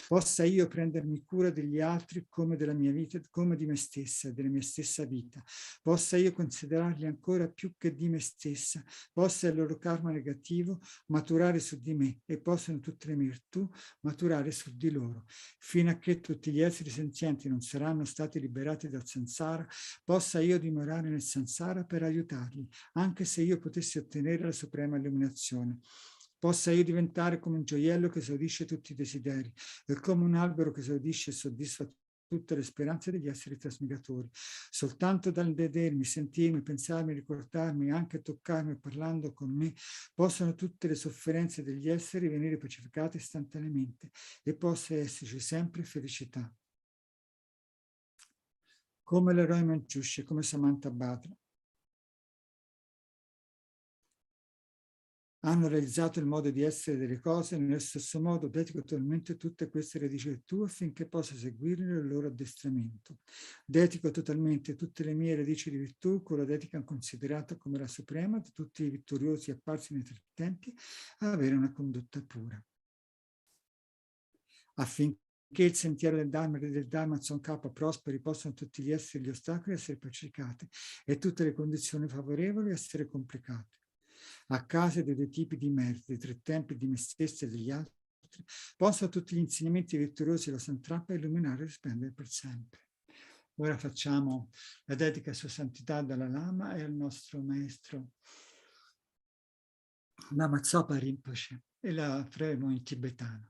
Possa io prendermi cura degli altri come della mia vita, come di me stessa, della mia stessa vita. Possa io considerarli ancora più che di me stessa. Possa il loro karma negativo maturare su di me e possano tutte le mie virtù maturare su di loro. Fino a che tutti gli esseri senzienti non saranno stati liberati dal samsara, possa io dimorare nel samsara per aiutarli, anche se io potessi ottenere la suprema illuminazione. Possa io diventare come un gioiello che esaudisce tutti i desideri e come un albero che esaudisce e soddisfa tutte le speranze degli esseri trasmigratori. Soltanto dal vedermi, sentirmi, pensarmi, ricordarmi, anche toccarmi, parlando con me, possono tutte le sofferenze degli esseri venire pacificate istantaneamente e possa esserci sempre felicità. Come l'eroe Manchushi, come Samantha Batra. Hanno realizzato il modo di essere delle cose, nello stesso modo dedico totalmente tutte queste radici virtù affinché possa seguire il loro addestramento. Dedico totalmente tutte le mie radici di virtù, con la dedica considerata come la suprema di tutti i vittoriosi apparsi nei tre tempi, a avere una condotta pura. Affinché il sentiero del Dharma e del Dharma Tsongkhapa prosperi, possano tutti gli esseri e gli ostacoli essere pacificati e tutte le condizioni favorevoli essere complicate. A causa dei due tipi di meriti, dei tre tempi di me stesso e degli altri, possano tutti gli insegnamenti vittoriosi della Santrappa illuminare e risplendere per sempre. Ora facciamo la dedica a Sua Santità Dalai Lama e al nostro maestro Lama Zopa Rinpoche, e la faremo in tibetano.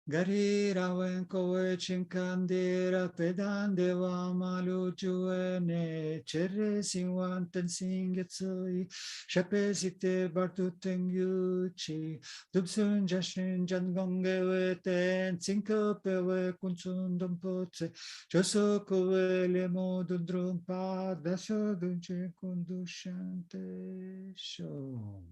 Gari rawen kowe chinkandira pedandeva malu juene Chenrezig wanten singyetsui shapesite bartutengyuchi dubsun jashin jangongewe ten sinkopewe kunsundum potse josokowe le modundrumpa dasodunche condushante show.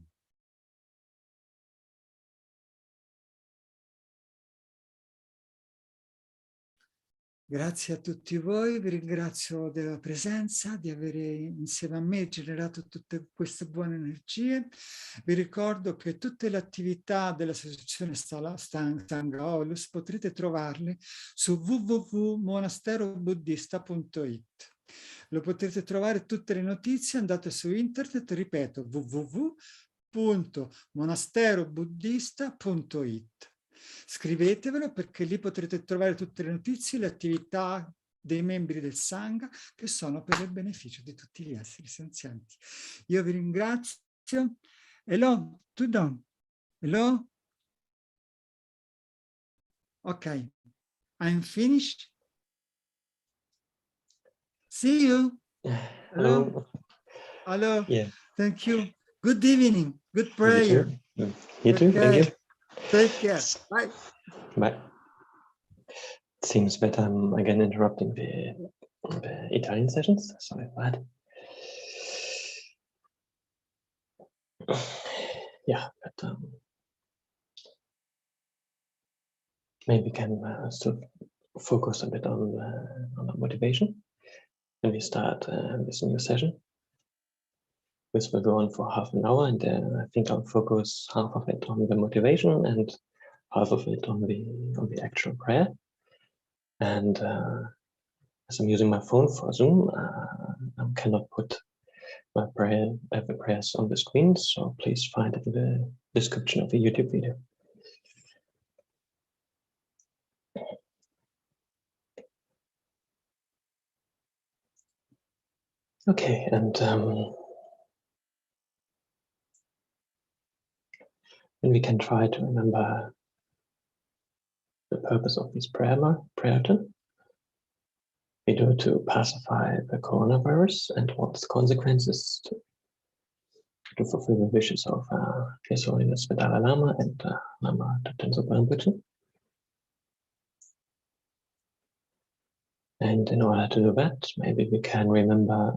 Grazie a tutti voi, vi ringrazio della presenza, di avere insieme a me generato tutte queste buone energie. Vi ricordo che tutte le attività dell'associazione Sangha potrete trovarle su www.monasterobuddista.it. Lo potrete trovare tutte le notizie, andate su internet, ripeto, www.monasterobuddista.it. Scrivetevelo perché lì potrete trovare tutte le notizie e le attività dei membri del Sangha che sono per il beneficio di tutti gli esseri senzienti. Io vi ringrazio. Hello, Tudon. Hello? Ok, I'm finished. See you. Hello. Hello. Yeah. Thank you. Good evening. Good prayer. You too. Thank you. Take care. Bye. Bye. It seems that I'm again interrupting the Italian sessions. Sorry for that. Yeah, but maybe we can still focus a bit on the motivation when we start this new session. This will go on for half an hour, and I think I'll focus half of it on the motivation and half of it on the actual prayer. And as I'm using my phone for Zoom, I cannot put my prayers on the screen, so please find it in the description of the YouTube video. Okay, and then we can try to remember the purpose of this prayerathon. We do to pacify the coronavirus and what its consequences to fulfill the wishes of His Holiness the Dalai Lama and Lama Thangtong Gyalpo Rinpoche. And in order to do that, maybe we can remember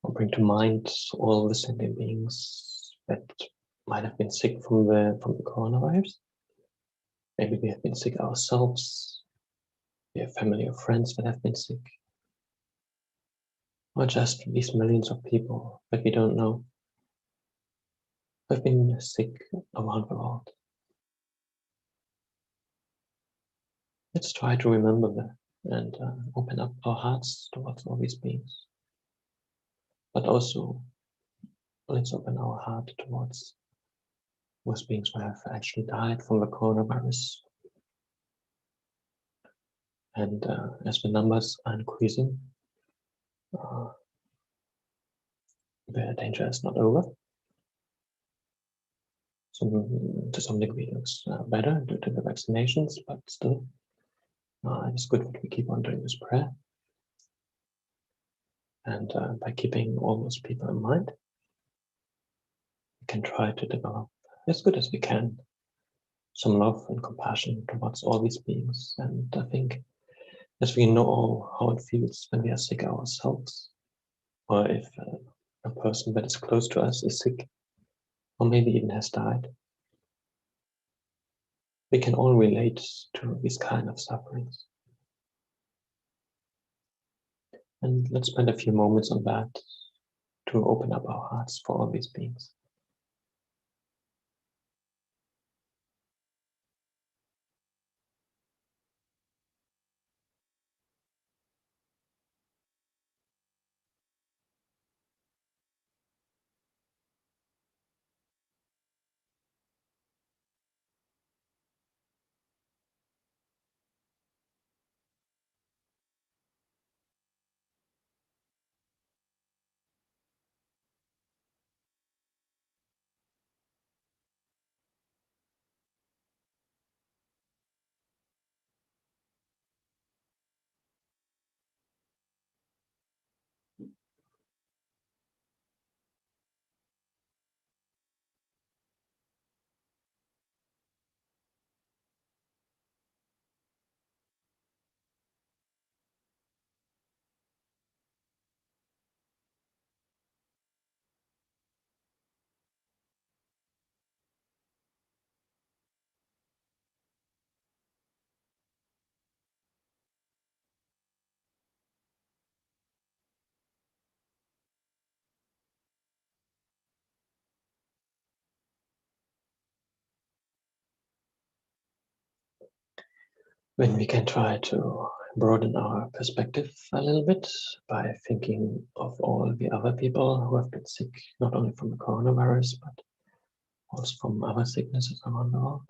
or bring to mind all the sentient beings that might have been sick from the coronavirus. Maybe we have been sick ourselves. We have family or friends that have been sick. Or just these millions of people that we don't know who have been sick around the world. Let's try to remember that and open up our hearts towards all these beings. But also, let's open our heart towards those beings who have actually died from the coronavirus. And as the numbers are increasing, the danger is not over. So to some degree it looks better due to the vaccinations, but still It's good that we keep on doing this prayer. And by keeping all those people in mind, we can try to develop as good as we can some love and compassion towards all these beings. And I think as we know how it feels when we are sick ourselves, or if a person that is close to us is sick, or maybe even has died, we can all relate to these kind of sufferings. And let's spend a few moments on that to open up our hearts for all these beings. When we can try to broaden our perspective a little bit by thinking of all the other people who have been sick, not only from the coronavirus, but also from other sicknesses around the world.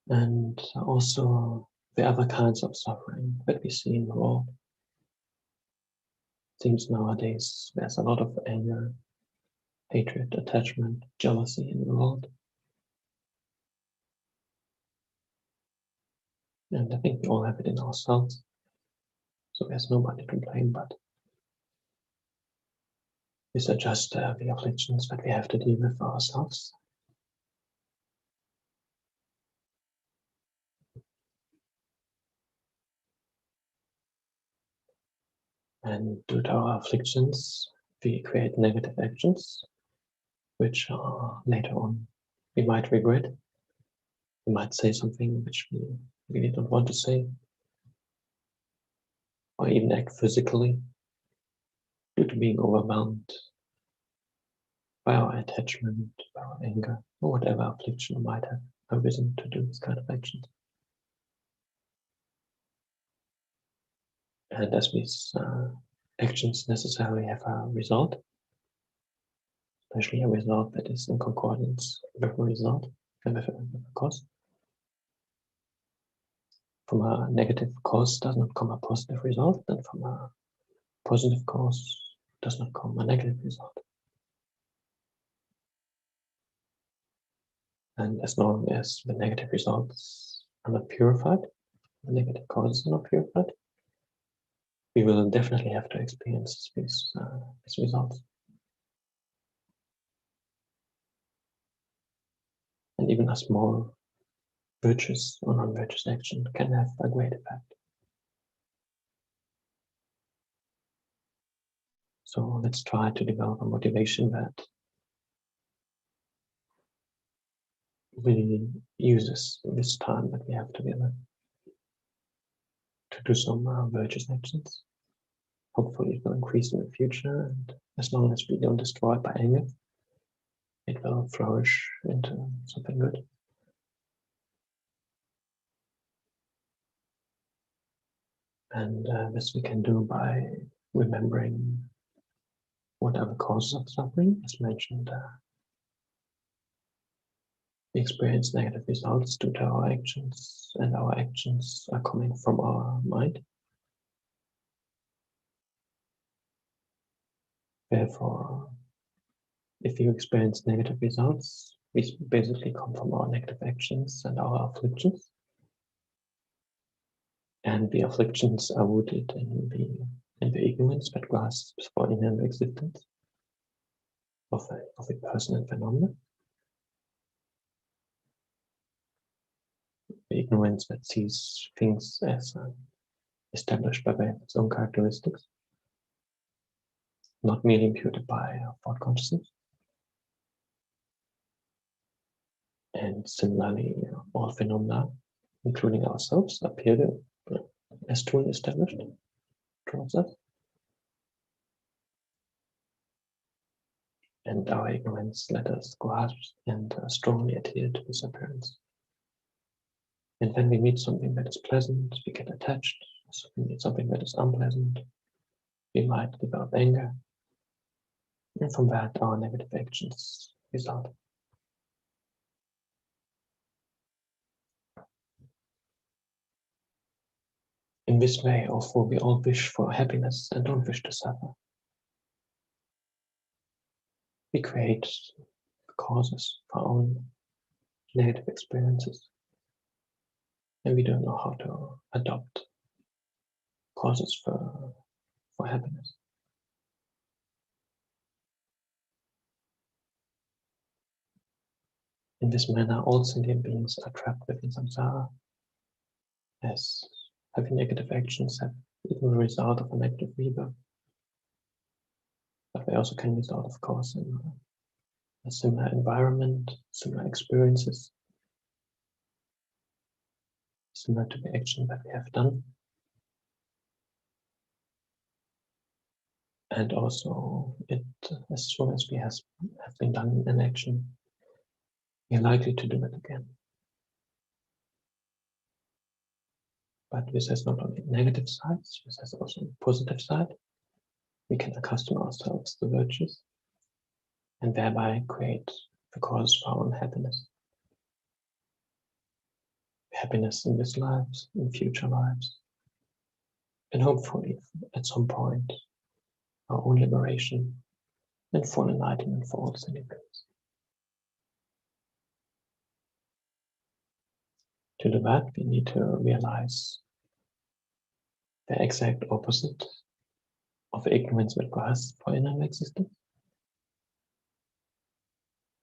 And also the other kinds of suffering that we see in the world. It seems nowadays there's a lot of anger, hatred, attachment, jealousy in the world. And I think we all have it in ourselves. So there's nobody to blame, but these are just the afflictions that we have to deal with ourselves. And due to our afflictions, we create negative actions, which later on we might regret. We might say something which we really don't want to say, or even act physically due to being overwhelmed by our attachment, by our anger, or whatever affliction might have arisen to do this kind of actions. And as these actions necessarily have a result, especially a result that is in concordance with the result and with a cause. From a negative cause does not come a positive result, and from a positive cause does not come a negative result. And as long as the negative results are not purified, the negative causes are not purified, we will definitely have to experience these results. And even a small virtuous or non-virtuous action can have a great effect. So let's try to develop a motivation that really uses this time that we have together to do some virtuous actions. Hopefully it will increase in the future, and as long as we don't destroy it by anger, it will flourish into something good. And this we can do by remembering what are the causes of suffering. As mentioned, we experience negative results due to our actions, and our actions are coming from our mind. Therefore, if you experience negative results, these basically come from our negative actions and our afflictions. And the afflictions are rooted in the ignorance that grasps for inner existence of a person and phenomenon. The ignorance that sees things as established by its own characteristics, not merely imputed by thought consciousness. And similarly, all phenomena, including ourselves, appear as truly established towards us. And our ignorance let us grasp and strongly adhere to this appearance. And when we meet something that is pleasant, we get attached. So we meet something that is unpleasant, we might develop anger. And from that, our negative actions result. In this way, although we all wish for happiness and don't wish to suffer, we create causes for our own negative experiences. And we don't know how to adopt causes for happiness. In this manner, all sentient beings are trapped within samsara, as having negative actions have even a result of a negative rebirth. But they also can result, of course, in a similar environment, similar experiences, similar to the action that we have done. And also, as soon as we have been done an action, we are likely to do it again. But this has not only negative sides, this has also a positive side. We can accustom ourselves to virtues and thereby create the cause for our own happiness. Happiness in this life, in future lives, and hopefully at some point our own liberation and full enlightenment for all sentient beings. To do that, we need to realize the exact opposite of ignorance that grasps for inner existence.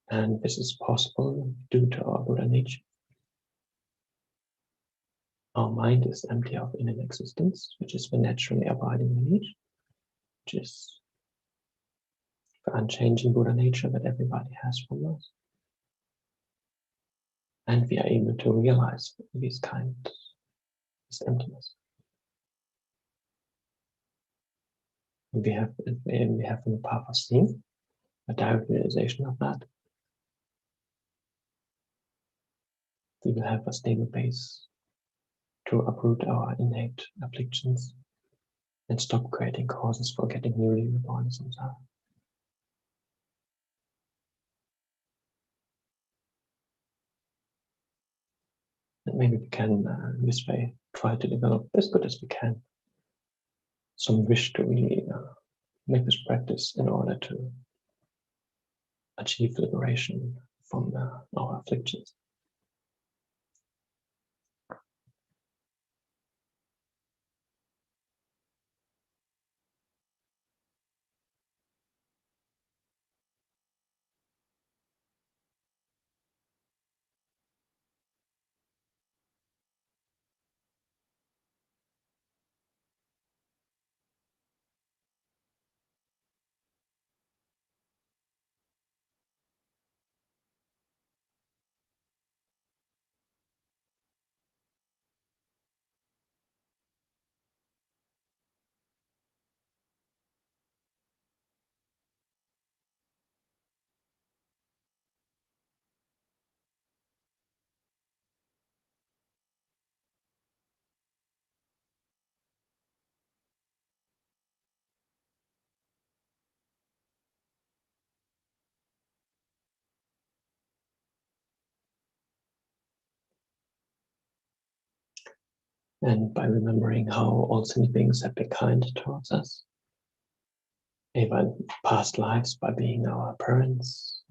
And this is possible due to our Buddha nature. Our mind is empty of inner existence, which is the naturally abiding lineage, which is the unchanging Buddha nature that everybody has from us. And we are able to realize this emptiness. We have in the path of seeing a direct realization of that. We will have a stable base to uproot our innate afflictions and stop creating causes for getting newly reborn in samsara. And maybe we can, this way, try to develop as good as we can some wish to really make this practice in order to achieve liberation from our afflictions. And by remembering how all sentient beings have been kind towards us, even past lives by being our parents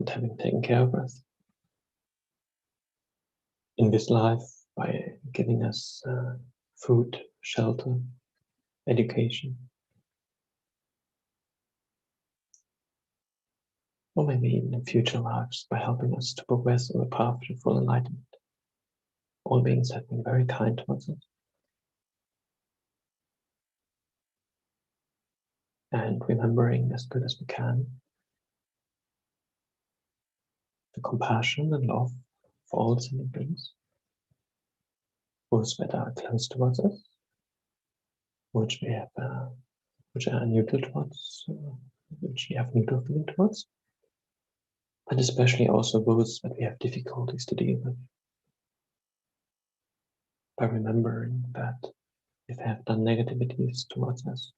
and having taken care of us, in this life by giving us food, shelter, education, or maybe even in future lives by helping us to progress on the path to full enlightenment. All beings have been very kind towards us. And remembering as good as we can the compassion and love for all sentient beings, those that are close towards us, which we have, which are neutral towards, which we have neutral feeling towards, and especially also those that we have difficulties to deal with. By remembering that if they have done negativities towards us,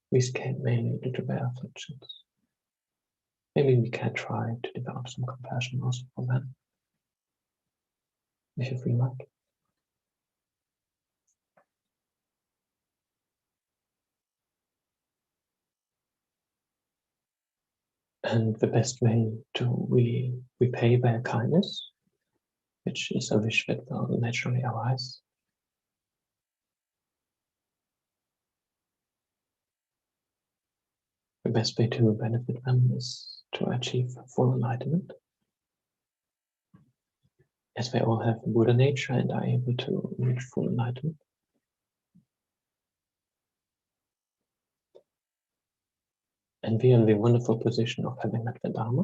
we escape mainly due to their afflictions. Maybe we can try to develop some compassion also for them, if you feel like. And the best way to really repay their kindness, which is a wish that will naturally arise, the best way to benefit them is to achieve full enlightenment, as they all have Buddha nature and are able to reach full enlightenment. And we are in the wonderful position of having met the Dharma.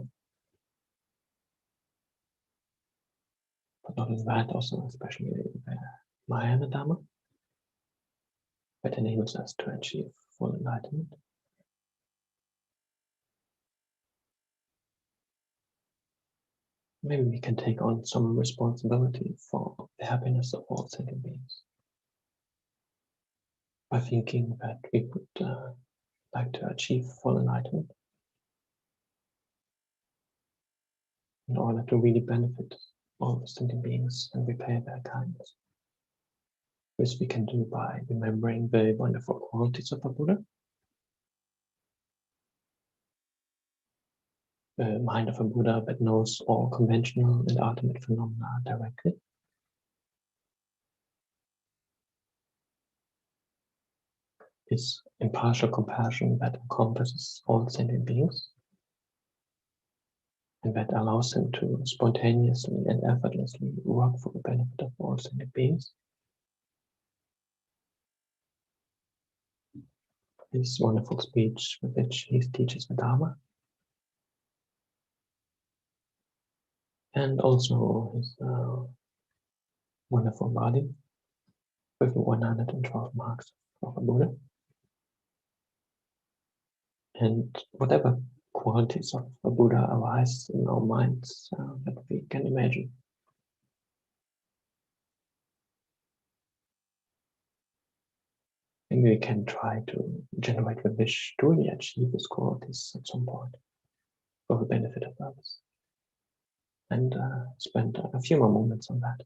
But not only that, also especially the Mahayana Dharma, that enables us to achieve full enlightenment. Maybe we can take on some responsibility for the happiness of all sentient beings by thinking that we would like to achieve full enlightenment in order to really benefit all the sentient beings and repay their kindness, which we can do by remembering the wonderful qualities of the Buddha, the mind of a Buddha that knows all conventional and ultimate phenomena directly. His impartial compassion that encompasses all sentient beings and that allows him to spontaneously and effortlessly work for the benefit of all sentient beings. His wonderful speech with which he teaches the Dharma, and also his wonderful body with the 112 marks of a Buddha, and whatever qualities of a Buddha arise in our minds that we can imagine. Maybe we can try to generate the wish to really achieve these qualities at some point for the benefit of others, and spend a few more moments on that.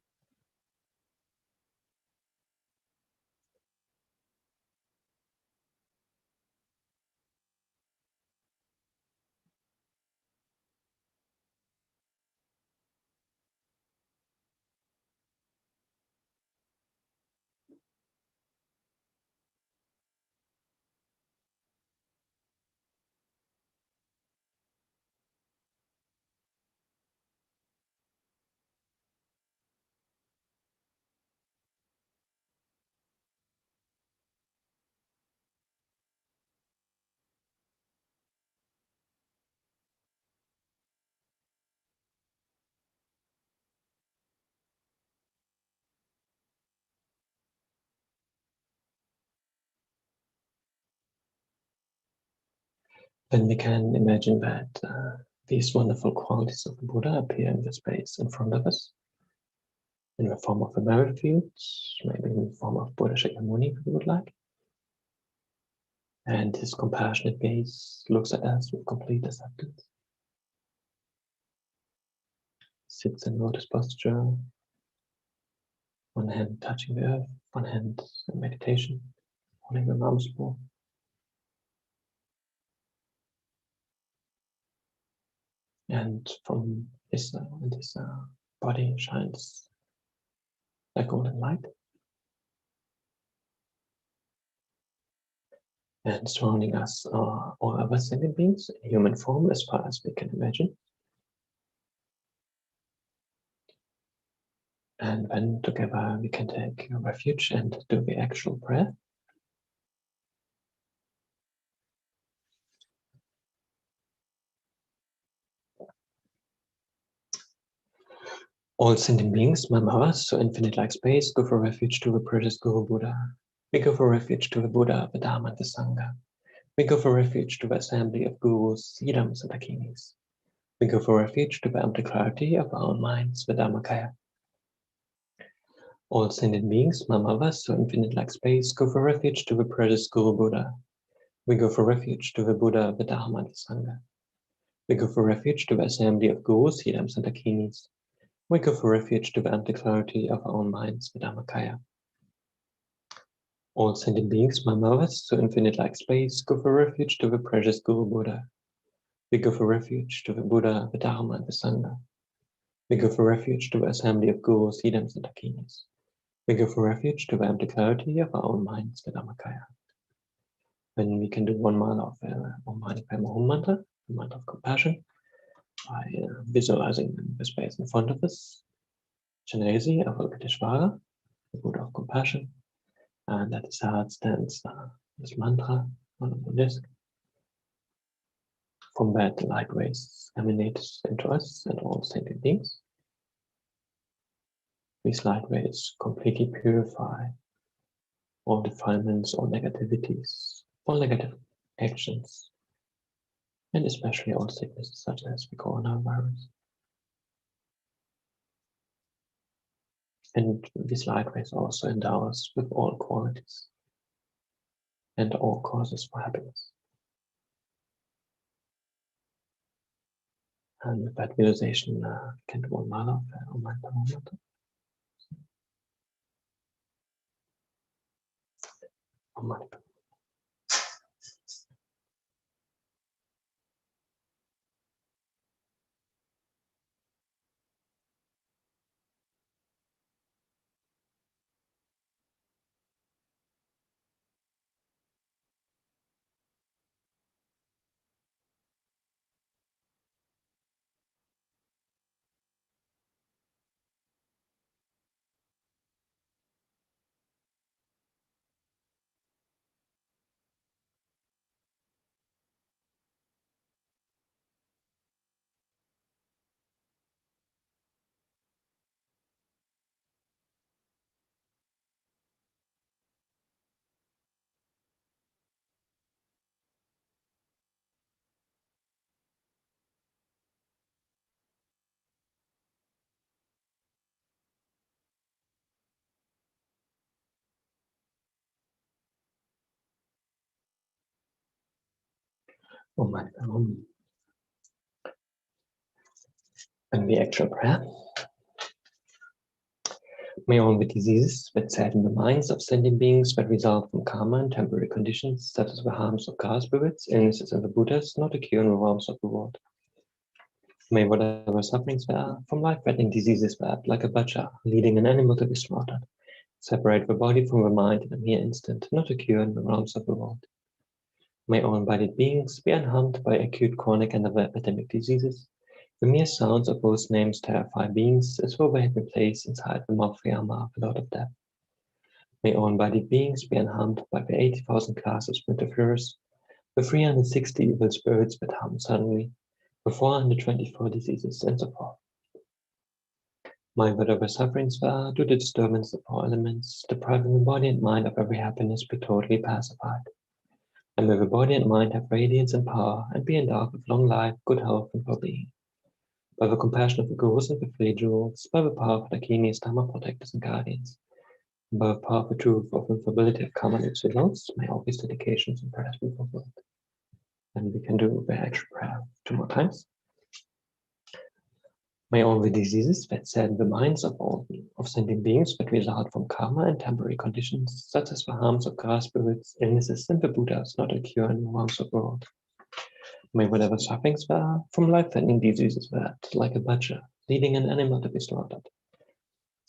Then we can imagine that these wonderful qualities of the Buddha appear in the space in front of us, in the form of a mirror field, maybe in the form of Buddha Shakyamuni if we would like. And his compassionate gaze looks at us with complete acceptance. Sits in lotus posture, one hand touching the earth, one hand in meditation, holding the arms full. And from his body shines like golden light. And surrounding us are all other sentient beings in human form as far as we can imagine. And then together we can take refuge and do the actual prayer. All sentient beings, my mothers, so infinite like space, go for refuge to the precious Guru Buddha. We go for refuge to the Buddha, the Dharma, and the Sangha. We go for refuge to the assembly of gurus, yidams, and dakinis. We go for refuge to the empty clarity of our own minds, the Dharmakaya. All sentient beings, my mothers, so infinite like space, go for refuge to the precious Guru Buddha. We go for refuge to the Buddha, the Dharma, and the Sangha. We go for refuge to the assembly of gurus, yidams, and dakinis. We go for refuge to the empty clarity of our own minds, the Dharmakaya. All sentient beings, my mothers, so infinite like space, go for refuge to the precious Guru Buddha. We go for refuge to the Buddha, the Dharma, and the Sangha. We go for refuge to the assembly of gurus, yidams, and dakinis. We go for refuge to the empty clarity of our own minds, the Dharmakaya. Then we can do one mala of Om Mani Padme Hum mantra, the mantra of compassion, by visualizing the space in front of us. Chenrezig Avalokiteshvara, the Buddha of compassion, and at his heart stands this mantra on the disc. From that, the light rays emanate into us and all sentient beings. These light rays completely purify all defilements, all negativities, all negative actions, and especially all sicknesses such as the coronavirus. And these light rays also endow us with all qualities and all causes for happiness. And with that visualization, can do one mala of Om Mani Padme Hum mantra. Om Mani Padme. Om Mani Padme Hum. And the actual prayer. May all the diseases that sadden the minds of sentient beings that result from karma and temporary conditions, such as the harms of car spirits, illnesses, and the Buddhas, not occur in the realms of the world. May whatever sufferings there are from life-threatening diseases that, like a butcher leading an animal to be slaughtered, separate the body from the mind in a mere instant, not occur in the realms of the world. May all embodied beings be unharmed by acute, chronic, and other epidemic diseases. The mere sounds of those names terrify beings as though they had been placed inside the mouth of the Lord of Death. May all embodied beings be unharmed by the 80,000 classes of interferers, the 360 evil spirits that harm suddenly, the 424 diseases, and so forth. May whatever sufferings there are due to disturbance of all elements, depriving the body and mind of every happiness, be totally pacified. And may the body and mind have radiance and power, and be endowed with long life, good health, and well-being. By the compassion of the gurus and the three jewels, by the power of the dakinis, dharma protectors, and guardians, and by the power of the truth of infallibility of karma and its results, may all these dedications and prayers be fulfilled. And we can do the actual prayer 2 more times. May all the diseases that sadden the minds of sentient beings that result from karma and temporary conditions, such as the harms of car spirits, illnesses, and the Buddhas, not occur in the realms of the world. May whatever sufferings there are from life-threatening diseases that, like a butcher leading an animal to be slaughtered,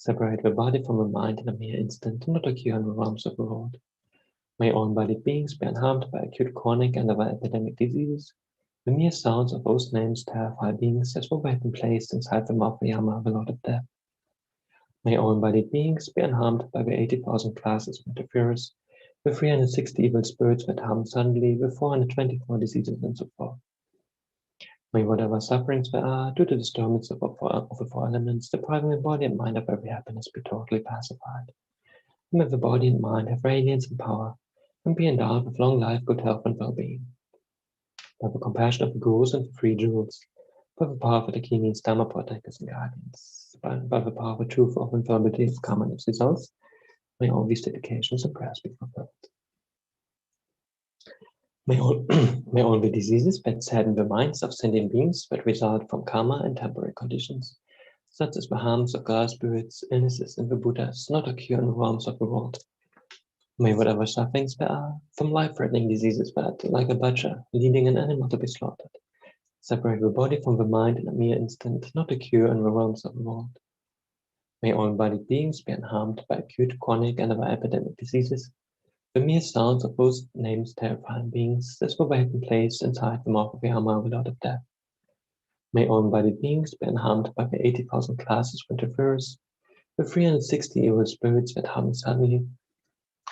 Separate the body from the mind in a mere instant, not occur in the realms of the world. May all embodied beings be unharmed by acute chronic and other epidemic diseases. The mere sounds of those names terrify beings as though they had been placed inside the mouth of Yama, the Lord of Death. May all embodied beings be unharmed by the 80,000 classes of interferers, the 360 evil spirits that harm suddenly, the 424 diseases, and so forth. May whatever sufferings there are due to disturbance of the four elements, depriving the body and mind of every happiness, be totally pacified. May the body and mind have radiance and power, and be endowed with long life, good health, and well-being. By the compassion of the gurus and the free jewels, by the power of the Kinis, Dharma protectors and guardians, by the power of the truth of infallibility of karma and its results, may all these dedications and prayers be fulfilled. May all, may all the diseases that sadden the minds of sentient beings that result from karma and temporary conditions, such as the harms of God spirits, illnesses, and the Buddhas, not occur in the realms of the world. May whatever sufferings there are from life-threatening diseases that, like a butcher, leading an animal to be slaughtered, separate the body from the mind in a mere instant, not occur in the realms of the world. May all embodied beings be unharmed by acute, chronic, and other epidemic diseases. The mere sounds of those names terrifying beings, as though they had been placed inside the mouth of Yama, the Lord of Death. May all embodied beings be unharmed by the 80,000 classes of interferers, the 360 evil spirits that harm suddenly,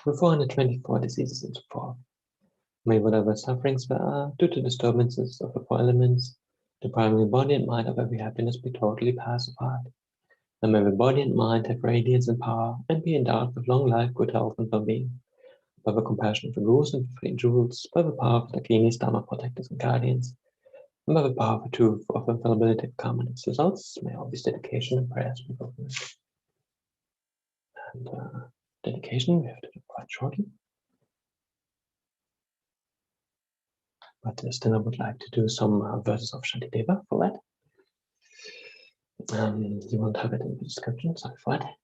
the 424 diseases, and so forth. May whatever sufferings there are due to disturbances of the four elements, depriving the body and mind of every happiness, be totally pacified. And may the body and mind have radiance and power, and be endowed with long life, good health, and well-being. By the compassion of the gurus and free jewels, by the power of the Kinis, Dharma protectors and guardians, and by the power of the truth of infallibility of karma and its results, may all these dedication and prayers be fulfilled. And dedication we have to do quite shortly. But still I would like to do some verses of Shantideva for that. You won't have it in the description, sorry for that.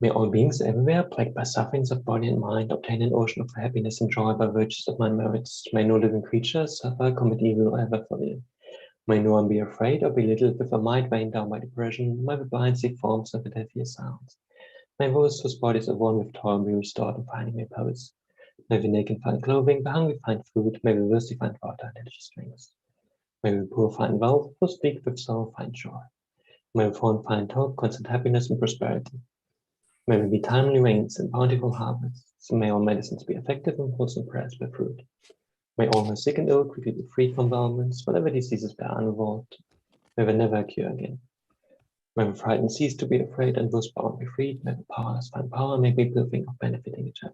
May all beings everywhere, plagued by sufferings of body and mind, obtain an ocean of happiness and joy by virtues of my merits. May no living creature suffer, commit evil, or ever fail. May no one be afraid or belittled with a mind weighed down by depression. May the blind see forms and the deaf hear sounds. May those whose bodies are worn with toil be restored and finding repose. May the naked find clothing, the hungry find food. May the thirsty find water and delicious drinks. May the poor find wealth, who speak with sorrow find joy. May the fallen find hope, constant happiness, and prosperity. May there be timely rains and bountiful harvests. May all medicines be effective and wholesome prayers bear fruit. May all who are sick and ill quickly be freed from ailments, whatever diseases bear unresolved. May they never occur again. May the frightened cease to be afraid and those bound be freed. May the powerless find power, may people think of benefiting each other.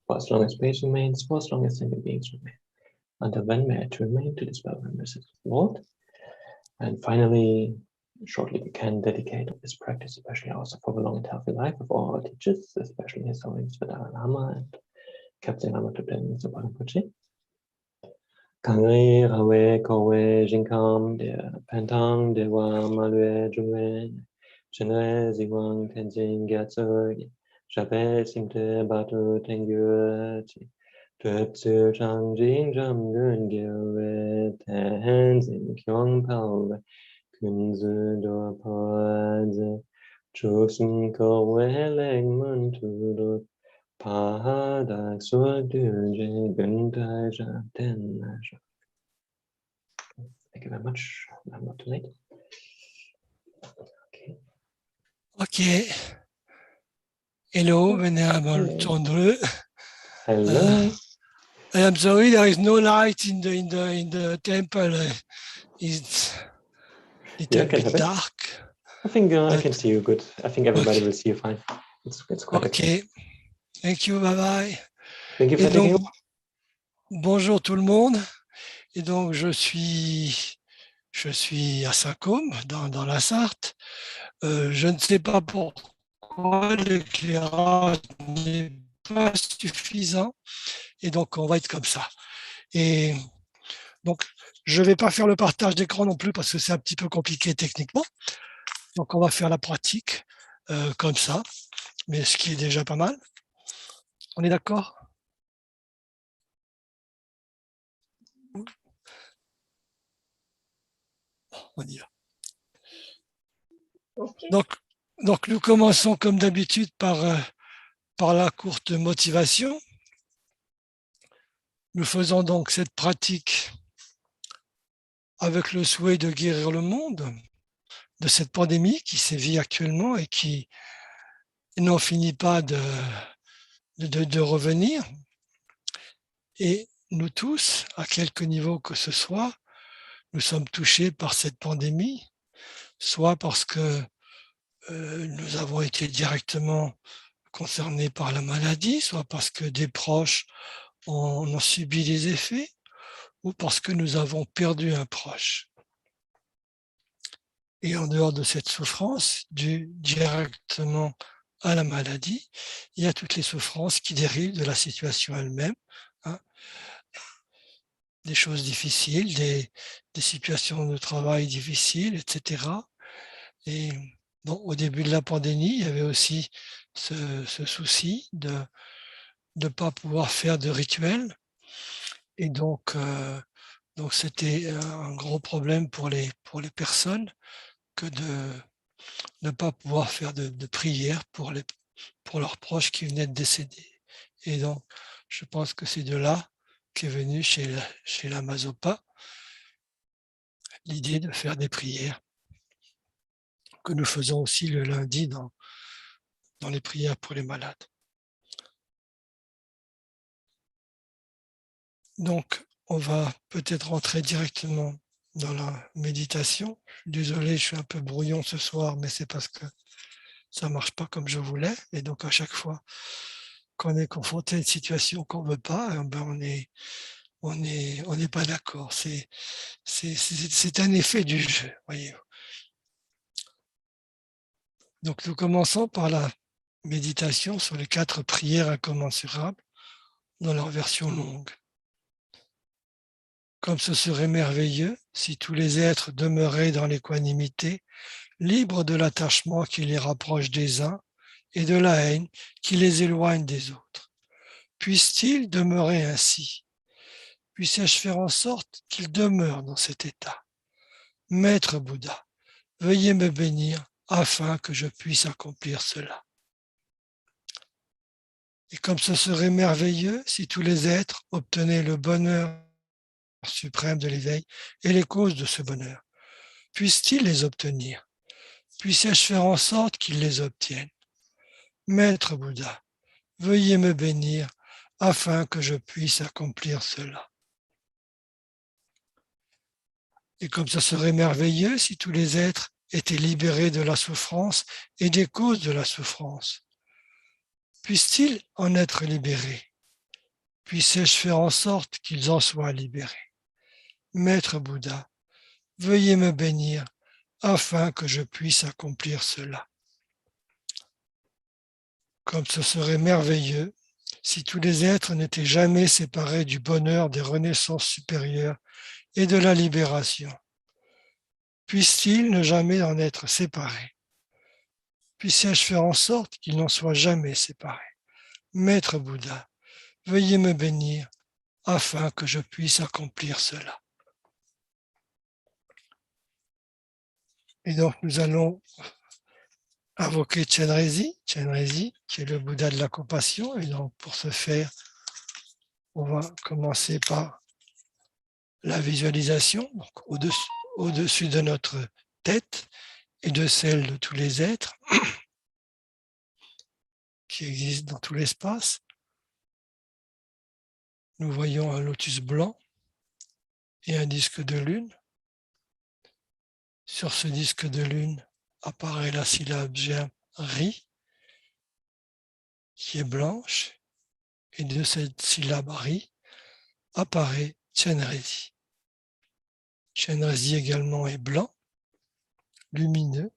For as long as space remains, for as long as sentient beings remain. Until then, may I to remain to dispel the message of the Lord. And finally, shortly we can dedicate this practice, especially also for the long and healthy life of all our teachers, especially His Holiness the Dalai Lama and Kyabje Lama Zopa Rinpoche. Kangri Rawe Kowe Jinkam de Pentang de Wa Malue Juwe Chenrezig Gyalpo Shape Simte Batu Tengyu Tuetsu Chang Jing Jam Gun Gilwe Tenzin Kyong Palwe Kunzu Do Poze Chuksun Kowe Leg Mun Tudu Pahadak Swaduje Guntai Ten. Thank you very much. I'm not too late. Okay. Okay. Hello, Venerable Chandru. Hello. I am sorry there is no light in the temple. It's a little bit dark. I think I can see you good. I think everybody will see you fine. It's quite okay. Thank you. Bye bye. Thank you for taking over. Bonjour tout le monde. Et donc je suis à Saint-Côme dans la Sarthe. Je ne sais pas pourquoi l'éclairage n'est pas suffisant. Et donc, on va être comme ça. Et donc, je ne vais pas faire le partage d'écran non plus parce que c'est un petit peu compliqué techniquement. Donc, on va faire la pratique comme ça, mais ce qui est déjà pas mal. On est d'accord ? On y va. Donc nous commençons comme d'habitude par la courte motivation. Nous faisons donc cette pratique avec le souhait de guérir le monde de cette pandémie qui sévit actuellement et qui n'en finit pas de revenir. Et nous tous, à quelque niveau que ce soit, nous sommes touchés par cette pandémie, soit parce que nous avons été directement concernés par la maladie, soit parce que des proches en ont subi les effets, ou parce que nous avons perdu un proche. Et en dehors de cette souffrance due directement à la maladie, il y a toutes les souffrances qui dérivent de la situation elle-même, hein. Des choses difficiles, des situations de travail difficiles, etc. Et bon, au début de la pandémie, il y avait aussi ce souci de ne pas pouvoir faire de rituels. Et donc c'était un gros problème pour les personnes que de ne pas pouvoir faire de prière pour leurs proches qui venaient de décéder. Et donc, je pense que c'est de là qu'est venue chez Lama Zopa l'idée de faire des prières que nous faisons aussi le lundi dans les prières pour les malades. Donc, on va peut-être rentrer directement dans la méditation. Désolé, je suis un peu brouillon ce soir, mais c'est parce que ça ne marche pas comme je voulais. Et donc, à chaque fois qu'on est confronté à une situation qu'on ne veut pas, ben on n'est pas d'accord. C'est un effet du jeu, voyez-vous. Donc, nous commençons par la méditation sur les 4 prières incommensurables dans leur version longue. Comme ce serait merveilleux si tous les êtres demeuraient dans l'équanimité, libres de l'attachement qui les rapproche des uns et de la haine qui les éloigne des autres. Puisse-t-il demeurer ainsi? Puisse-je faire en sorte qu'il demeure dans cet état? Maître Bouddha, veuillez me bénir afin que je puisse accomplir cela. Et comme ce serait merveilleux si tous les êtres obtenaient le bonheur suprême de l'éveil et les causes de ce bonheur, puisse-t-il les obtenir? Puisse-je faire en sorte qu'ils les obtiennent? Maître Bouddha, veuillez me bénir afin que je puisse accomplir cela. Et comme ce serait merveilleux si tous les êtres étaient libérés de la souffrance et des causes de la souffrance, puissent-ils en être libérés? Puisse-je faire en sorte qu'ils en soient libérés? Maître Bouddha, veuillez me bénir afin que je puisse accomplir cela. Comme ce serait merveilleux si tous les êtres n'étaient jamais séparés du bonheur des renaissances supérieures et de la libération. Puissent-ils ne jamais en être séparés? Puisse-je faire en sorte qu'ils n'en soient jamais séparés? Maître Bouddha, veuillez me bénir afin que je puisse accomplir cela. Et donc nous allons invoquer Chenrezig, qui est le Bouddha de la compassion. Et donc pour ce faire, on va commencer par la visualisation, donc au-dessus de notre tête et de celle de tous les êtres qui existent dans tout l'espace. Nous voyons un lotus blanc et un disque de lune. Sur ce disque de lune apparaît la syllabe germe Ri, qui est blanche, et de cette syllabe Ri apparaît Chenrezig. Chenrezig également est blanc, lumineux.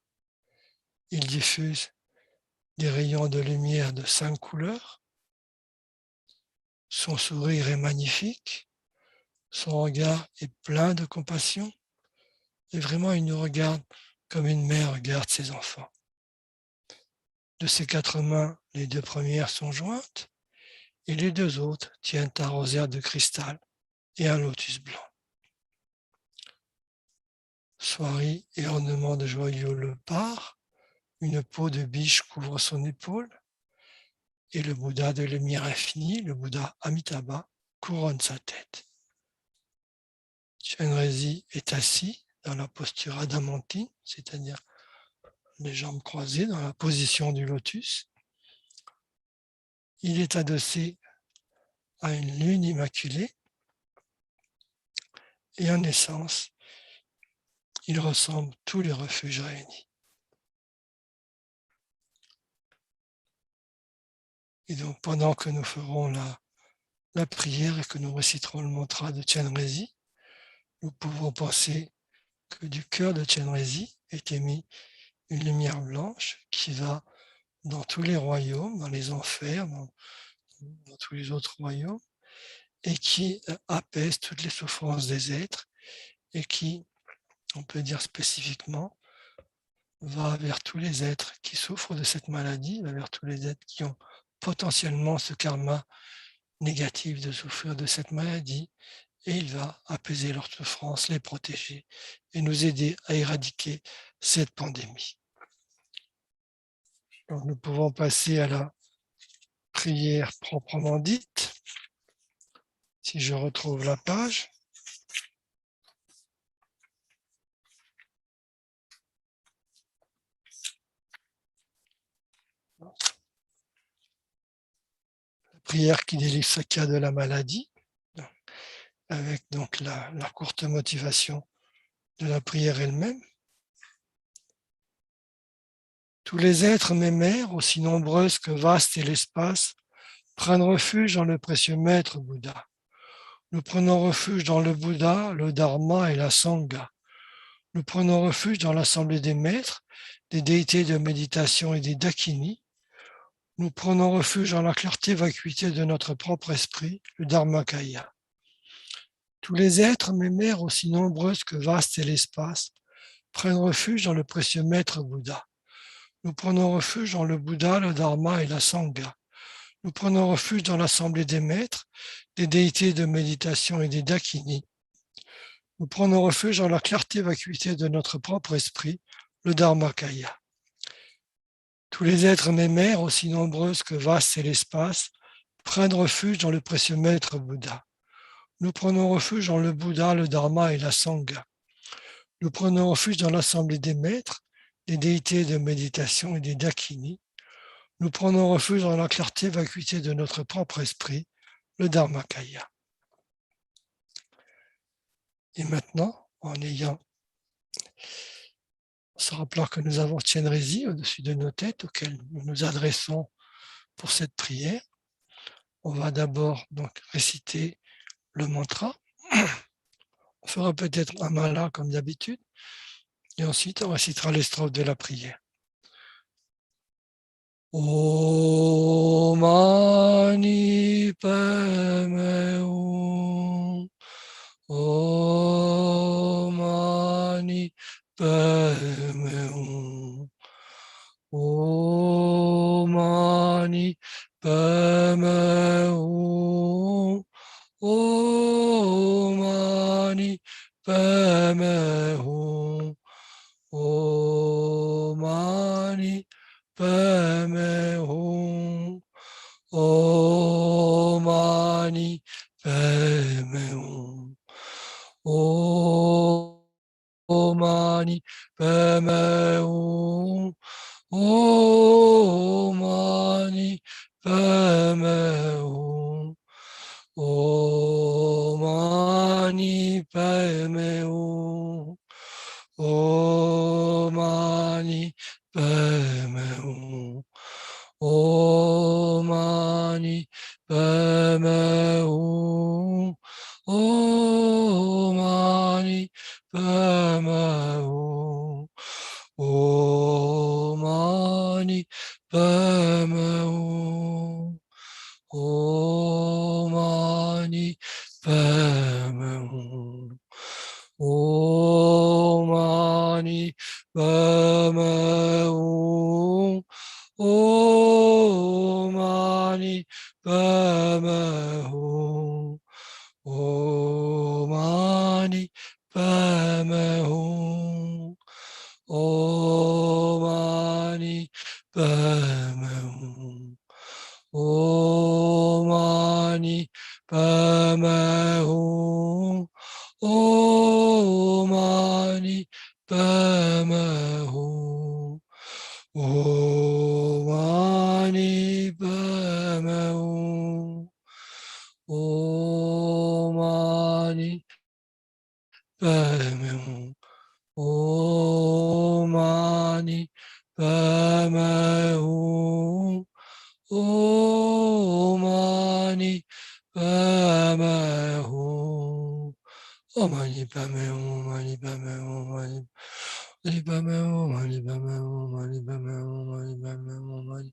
Il diffuse des rayons de lumière de 5 couleurs. Son sourire est magnifique. Son regard est plein de compassion. Et vraiment, il nous regarde comme une mère regarde ses enfants. De ses 4 mains, les 2 premières sont jointes et les 2 autres tiennent un rosaire de cristal et un lotus blanc. Soieries et ornements de joyaux le parent, Une peau de biche couvre son épaule et le Bouddha de lumière infinie, le Bouddha Amitabha, couronne sa tête. Chenrezig est assis dans la posture adamantine, c'est-à-dire les jambes croisées dans la position du lotus. Il est adossé à une lune immaculée et en essence, il ressemble tous les refuges réunis. Et donc, pendant que nous ferons la prière et que nous réciterons le mantra de Chenrezig, nous pouvons penser que du cœur de Chenrezig est émis une lumière blanche qui va dans tous les royaumes, dans les enfers, dans tous les autres royaumes, et qui apaise toutes les souffrances des êtres et qui, on peut dire spécifiquement, va vers tous les êtres qui souffrent de cette maladie, va vers tous les êtres qui ont potentiellement ce karma négatif de souffrir de cette maladie, et il va apaiser leurs souffrances, les protéger et nous aider à éradiquer cette pandémie. Donc nous pouvons passer à la prière proprement dite. Si je retrouve la page. La prière qui délivre ce cas de la maladie, avec donc la courte motivation de la prière elle-même. Tous les êtres, mes mères, aussi nombreuses que vaste est l'espace, prennent refuge dans le précieux maître Bouddha. Nous prenons refuge dans le Bouddha, le Dharma et la Sangha. Nous prenons refuge dans l'assemblée des maîtres, des déités de méditation et des dakinis. Nous prenons refuge dans la clarté vacuité de notre propre esprit, le Dharmakaya. Tous les êtres, mes mères, aussi nombreuses que vaste est l'espace, prennent refuge dans le précieux maître Bouddha. Nous prenons refuge dans le Bouddha, le Dharma et la Sangha. Nous prenons refuge dans l'assemblée des maîtres, des déités de méditation et des dakinis. Nous prenons refuge dans la clarté vacuité de notre propre esprit, le Dharmakaya. Tous les êtres, mes mères, aussi nombreuses que vaste est l'espace, prennent refuge dans le précieux maître Bouddha. Nous prenons refuge dans le Bouddha, le Dharma et la Sangha. Nous prenons refuge dans l'assemblée des maîtres, des déités de méditation et des dakinis. Nous prenons refuge dans la clarté vacuité de notre propre esprit, le Dharmakaya. Et maintenant, en se rappelant que nous avons Chenrezig au-dessus de nos têtes auquel nous nous adressons pour cette prière, on va d'abord donc réciter le mantra. On fera peut-être un mala comme d'habitude, et ensuite on récitera les strophes de la prière. Om Mani Padme Hum. Om Mani Padme Hum. Om Mani Padme Hum. Om Mani Padme Hum. Om Mani Padme Hum. Om Mani Padme Hum. Om Mani Padme Hum. Om Mani Padme Hum. Om Mani Padme Hum. Om Mani Padme Hum. Om Mani Padme Hum. Om Mani Padme Hum. Om Mani Padme Hum. Om Mani Padme Hum. Om Mani Padme Hum. Om Mani Padme Hum. Om Mani Padme Hum. Om Mani Padme Hum. Om Mani Padme Hum. Om Mani Padme Hum. Om Mani Padme Hum. Om Mani Padme Hum. Om Mani Padme Hum. Om Mani Padme Hum. Om Mani Padme Hum. Mani Padme Hum. Mani Padme Hum. Mani Padme Hum. Mani Padme Hum. Mani Padme Hum.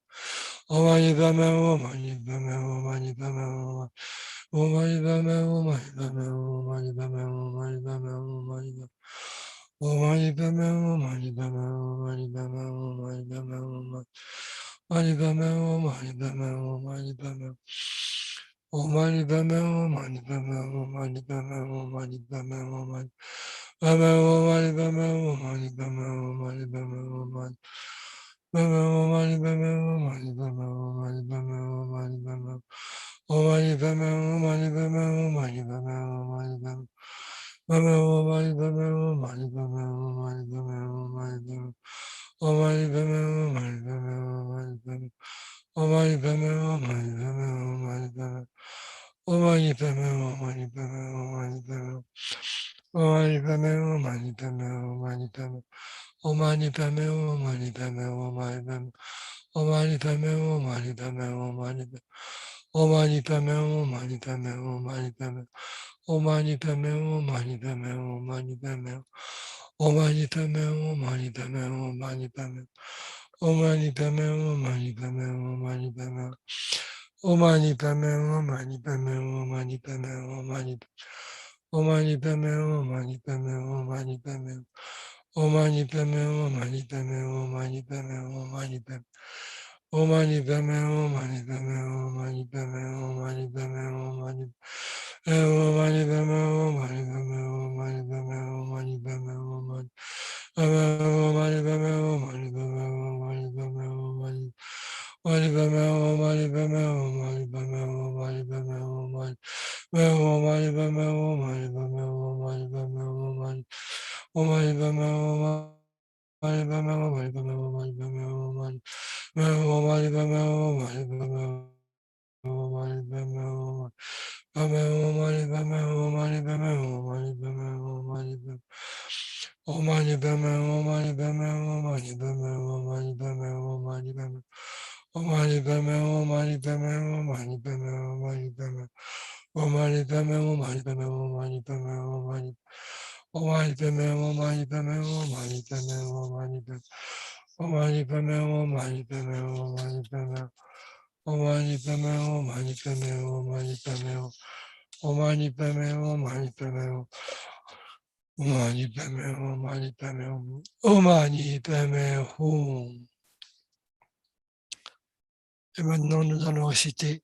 Mani Om Mani Padme Hum. Mani Padme Hum. Mani Padme Hum. Om Mani Padme Hum. Mani Padme Hum. Mani Padme Hum. Mani Padme Hum. Mani Padme Om Mani Padme Hum. Mani Padme Hum. Mani Padme Hum. Mani Padme Hum. Mani Padme Hum. Mani Padme Hum. Mani Padme Hum. Om Mani Padme Hum. Mani Padme Hum. Mani Padme Hum. Mani Padme Hum. Mani Padme Hum. Mani Padme Hum. Mani Padme Hum. Mani Padme Hum. Mani Padme Hum. Mani Padme Hum. Mani Padme Hum. Mani Padme Hum. Mani Padme Hum. Om Mani Padme Hum. Mani Padme Hum. Mani Padme Hum. Mani Padme Hum. Mani Padme Hum. Mani Padme Hum. Mani Padme Hum. Mani Padme Hum. Om Mani Padme Hum. Mani Padme Hum. Mani Padme Hum. Om Mani Padme Hum. Mani Padme Hum. Mani Padme Hum. Om Mani Padme Hum. Mani Padme Hum. Mani Padme Hum. Om Mani Padme Hum. Mani Padme Hum. Mani Padme Hum. Om Mani Padme Hum. Mani Padme Hum. Mani Padme Hum. Om Mani Padme Hum. Mani Padme Hum. Mani Padme Hum. Om Mani Padme Hum. Mani Padme Hum. Mani Padme Hum. Om Mani Padme Hum. Mani Padme Hum. Mani Padme Hum. Om Mani Padme Hum. Mani Padme Hum. Mani Padme Hum. Om Mani Padme Hum. Mani Padme Hum. Mani Padme Hum. Om Mani Padme Hum. Mani Padme Hum. Mani Padme Hum. Mani Om Mani Padme Hum. Mani Padme Hum. Mani Padme Hum. Om Mani Padme Hum. Mani Padme Hum. Mani Padme Hum. Mani Padme Om Mani Padme Hum. Mani Padme Hum. Mani Padme Hum. Mani Padme Hum. Mani Om Mani Padme Hum. Mani Padme Hum. Mani Padme Hum. Mani Padme Hum. Mani Mani Padme Hum. Mani Padme Hum. Mani Padme Hum. Mani Mani Padme Hum. Mani Padme Hum. Mani Padme Hum. Mani Padme Hum. Mani Mani Padme Hum. Mani Padme Hum. Mani Padme Hum. Mani Om Mani Padme Hum. Mani Padme Hum. Mani Padme Hum. Mani Padme Hum. Mani Om Mani Padme Hum. Mani Padme Hum. Mani Padme Hum. Padme Hum. Mani Padme Hum. Mani Padme Hum. Mani Padme Hum. Mani Padme Om Mani Padme Hum. Mani Padme Hum. Mani Padme Hum. Mani Padme Hum. Mani Padme Om Mani Padme Hum. Mani Padme Hum. Mani Padme Hum. Mani Padme Om Mani Padme Hum. Mani Padme Hum. Mani Padme Hum. Mani Om Mani Padme Hum. Mani Padme Hum. Mani Padme Hum. Mani Padme Om Mani Padme Hum. Mani Padme Hum. Mani Padme Om Mani Padme Hum. Mani Padme Hum. Mani Padme Hum. Om Mani Padme Hum. Mani Padme Hum. Om Mani Padme Hum. Mani Padme Hum. Om Mani Padme Hum. Et maintenant, nous allons réciter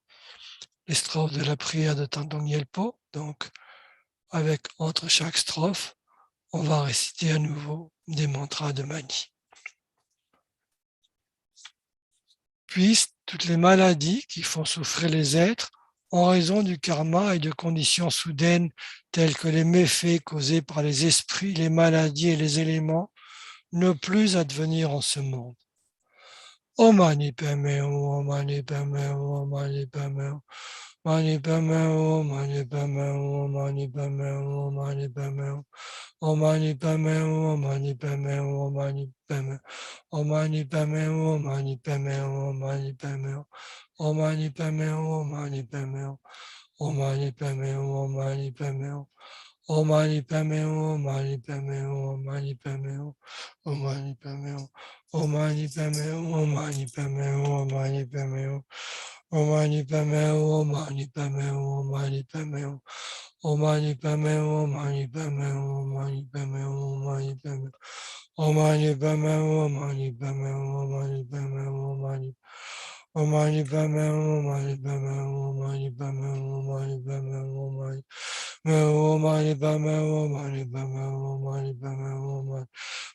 les strophes de la prière de Thangtong Gyalpo. Donc, avec entre chaque strophe, on va réciter à nouveau des mantras de Mani. Puissent toutes les maladies qui font souffrir les êtres en raison du karma et de conditions soudaines telles que les méfaits causés par les esprits, les maladies et les éléments ne plus advenir en ce monde. Om Mani Padme Hum. Om Mani Padme Hum. Om Mani Padme Hum. Mani Padme Hum. Mani Padme Hum. Mani Padme Hum. Mani Padme Hum. Om Mani Padme Hum. Mani Padme Hum. Mani Padme Om Mani Padme Hum. Mani Padme Hum. Mani Padme Hum. Om Mani Padme Hum. Mani Padme Hum. Om Mani Padme Hum. Mani Padme Hum. Om Mani Padme Hum. Mani Padme Hum. Mani Padme Hum. Om Mani Padme Hum. Om Mani Padme Hum. Mani Padme Hum. Mani Padme Hum. Om Mani Padme Hum. Mani Padme Hum. Mani Padme Hum. Om Mani Padme Hum. Mani Padme Hum. Mani Padme Hum. Mani Padme Om Mani Padme Hum. Mani Padme Hum. Mani Padme Hum. Mani Om Mani Padme Hum. Mani Padme Hum. Mani Padme Hum. Mani Padme Hum. Mani Om Mani Padme Hum. Mani Padme Hum. Mani Padme Hum.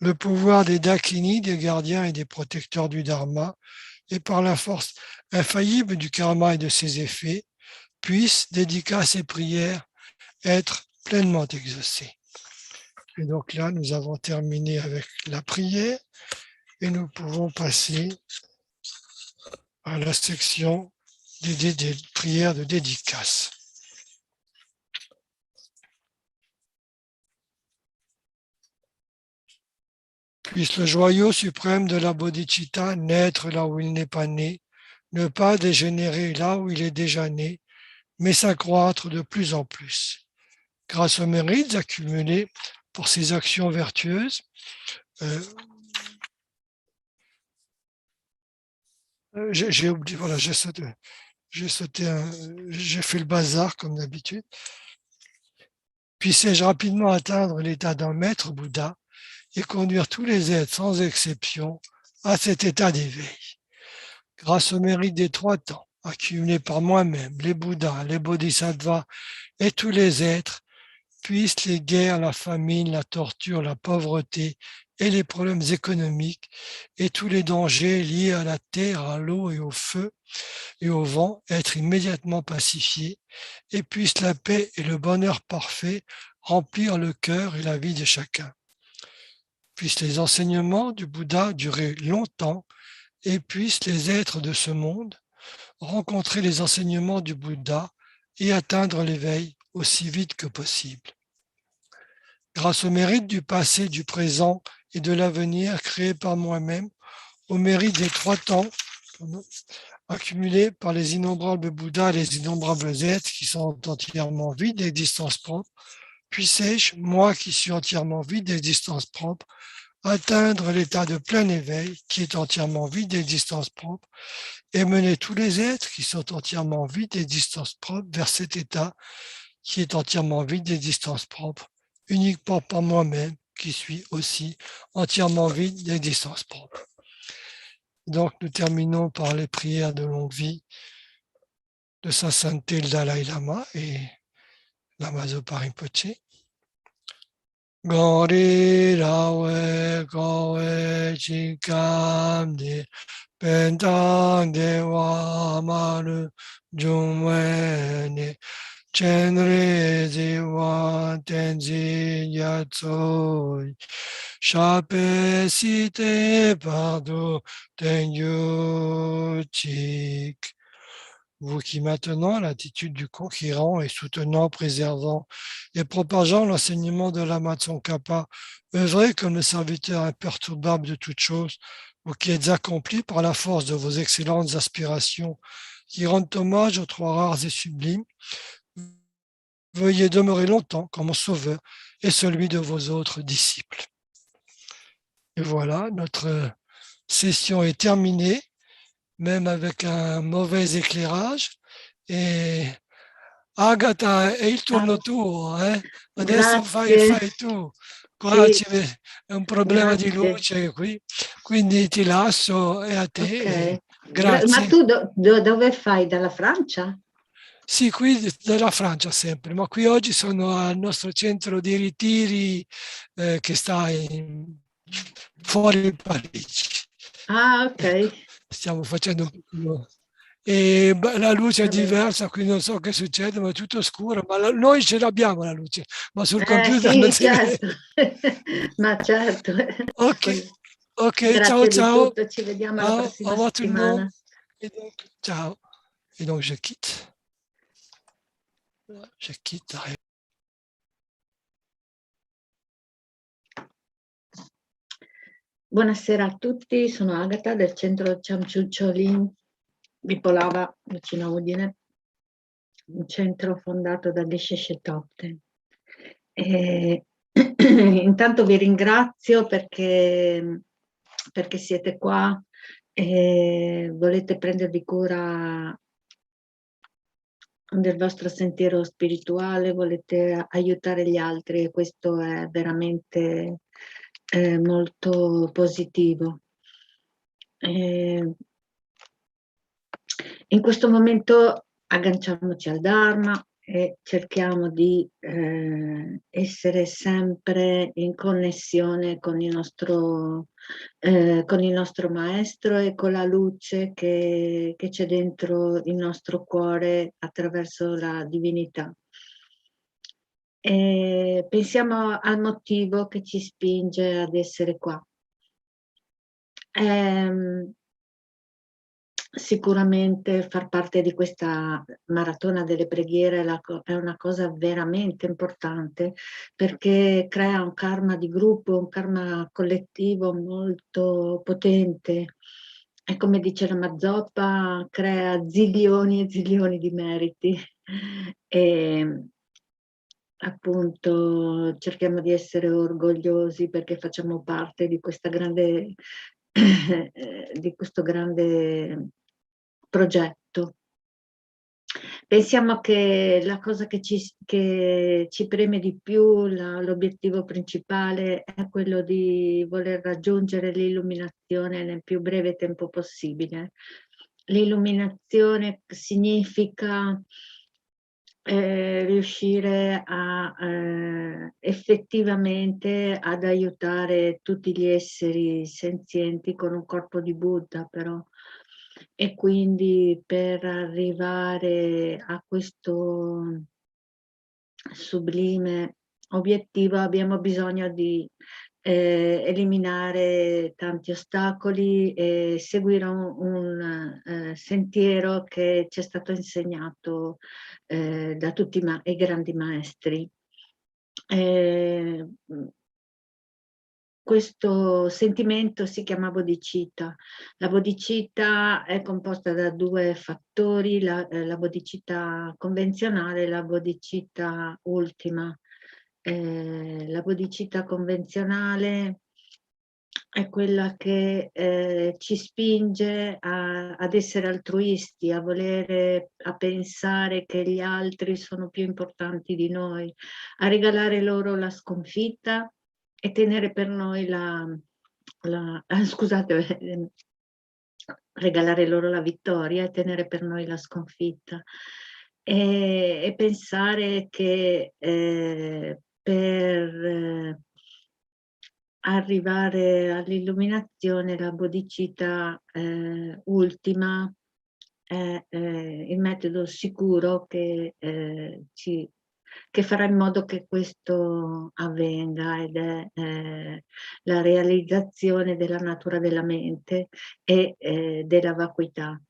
le pouvoir des Dakini, des gardiens et des protecteurs du Dharma, et par la force infaillible du karma et de ses effets, puissent, dédicaces et prières, être pleinement exaucées. Et donc là, nous avons terminé avec la prière et nous pouvons passer à la section des prières de dédicace. Puisse le joyau suprême de la bodhicitta naître là où il n'est pas né, ne pas dégénérer là où il est déjà né, mais s'accroître de plus en plus. Grâce aux mérites accumulés pour ses actions vertueuses, j'ai oublié, voilà, j'ai fait le bazar comme d'habitude. Puissais-je rapidement atteindre l'état d'un maître Bouddha et conduire tous les êtres sans exception à cet état d'éveil. Grâce au mérite des 3 temps accumulés par moi-même, les Bouddhas, les Bodhisattvas et tous les êtres, puissent les guerres, la famine, la torture, la pauvreté et les problèmes économiques et tous les dangers liés à la terre, à l'eau et au feu et au vent être immédiatement pacifiés, et puisse la paix et le bonheur parfait remplir le cœur et la vie de chacun. Puissent les enseignements du Bouddha durer longtemps, et puissent les êtres de ce monde rencontrer les enseignements du Bouddha et atteindre l'éveil aussi vite que possible. Grâce au mérite du passé, du présent et de l'avenir créé par moi-même, au mérite des 3 temps accumulés par les innombrables Bouddhas et les innombrables êtres qui sont entièrement vides d'existence propre, puissais-je, moi qui suis entièrement vide d'existence propre, atteindre l'état de plein éveil qui est entièrement vide d'existence propre et mener tous les êtres qui sont entièrement vides d'existence propre vers cet état qui est entièrement vide d'existence propre, uniquement par moi-même qui suis aussi entièrement vide d'existence propre. Donc nous terminons par les prières de longue vie de Sa Sainteté le Dalai Lama et Lama Zopa Rinpoche. Gori rawe kowe chikam de pentang dewa maru jumwe ne Chenrezig Tenzi yatsoi shape site pardo tenyu chik. Vous qui maintenant, l'attitude du conquérant et soutenant, préservant et propageant l'enseignement de Lama Tsongkhapa, œuvrez comme le serviteur imperturbable de toutes choses, vous qui êtes accomplis par la force de vos excellentes aspirations, qui rendent hommage aux 3 rares et sublimes, veuillez demeurer longtemps comme mon sauveur et celui de vos autres disciples. Et voilà, notre session est terminée, même avec un mauvais éclairage. E Agata è il turno tuo, adesso fai tu. Qua è un problema di luce qui, quindi ti lascio e a te. Grazie. Ma tu dove fai? Dalla Francia? Sì, qui dalla Francia sempre, ma qui oggi sono al nostro centro di ritiri che sta fuori Parigi. Ah, ok. Stiamo facendo e la luce è diversa, qui non so che succede, ma è tutto scuro, ma noi ce l'abbiamo la luce, ma sul computer sì, non si certo. vede. Ma certo. Ok, Grazie ciao, di ciao. tutto, ci vediamo Ciao, la prossima au revoir tout le monde. settimana. Et donc, ciao. Et donc, je quitte. Je quitte. Buonasera a tutti, sono Agata del centro Chamchu Cholin di Polava, vicino a Udine, un centro fondato da Geshe Shetopten. Intanto vi ringrazio perché siete qua e volete prendervi cura del vostro sentiero spirituale, volete aiutare gli altri e questo è veramente molto positivo. In questo momento agganciamoci al Dharma e cerchiamo di essere sempre in connessione con il nostro maestro e con la luce che c'è dentro il nostro cuore attraverso la divinità. E pensiamo al motivo che ci spinge ad essere qua. Sicuramente far parte di questa maratona delle preghiere è una cosa veramente importante, perché crea un karma di gruppo, un karma collettivo molto potente. E come dice Lama Zopa, crea zilioni e zilioni di meriti. E appunto cerchiamo di essere orgogliosi perché facciamo parte di questa grande di questo grande progetto. Pensiamo che la cosa che ci preme di più, l'obiettivo principale è quello di voler raggiungere l'illuminazione nel più breve tempo possibile. L'illuminazione significa riuscire a effettivamente ad aiutare tutti gli esseri senzienti con un corpo di Buddha, però. E quindi per arrivare a questo sublime obiettivo abbiamo bisogno di eliminare tanti ostacoli e seguire un sentiero che ci è stato insegnato da tutti i grandi maestri. Questo sentimento si chiama bodhicitta. La bodhicitta è composta da due fattori, la bodhicitta convenzionale e la bodhicitta ultima. La bodhicitta convenzionale è quella che ci spinge ad essere altruisti, a pensare che gli altri sono più importanti di noi, a regalare loro la sconfitta e tenere per noi regalare loro la vittoria e tenere per noi la sconfitta. E pensare che per arrivare all'illuminazione la bodhicitta ultima è il metodo sicuro che farà in modo che questo avvenga, ed è la realizzazione della natura della mente e della vacuità.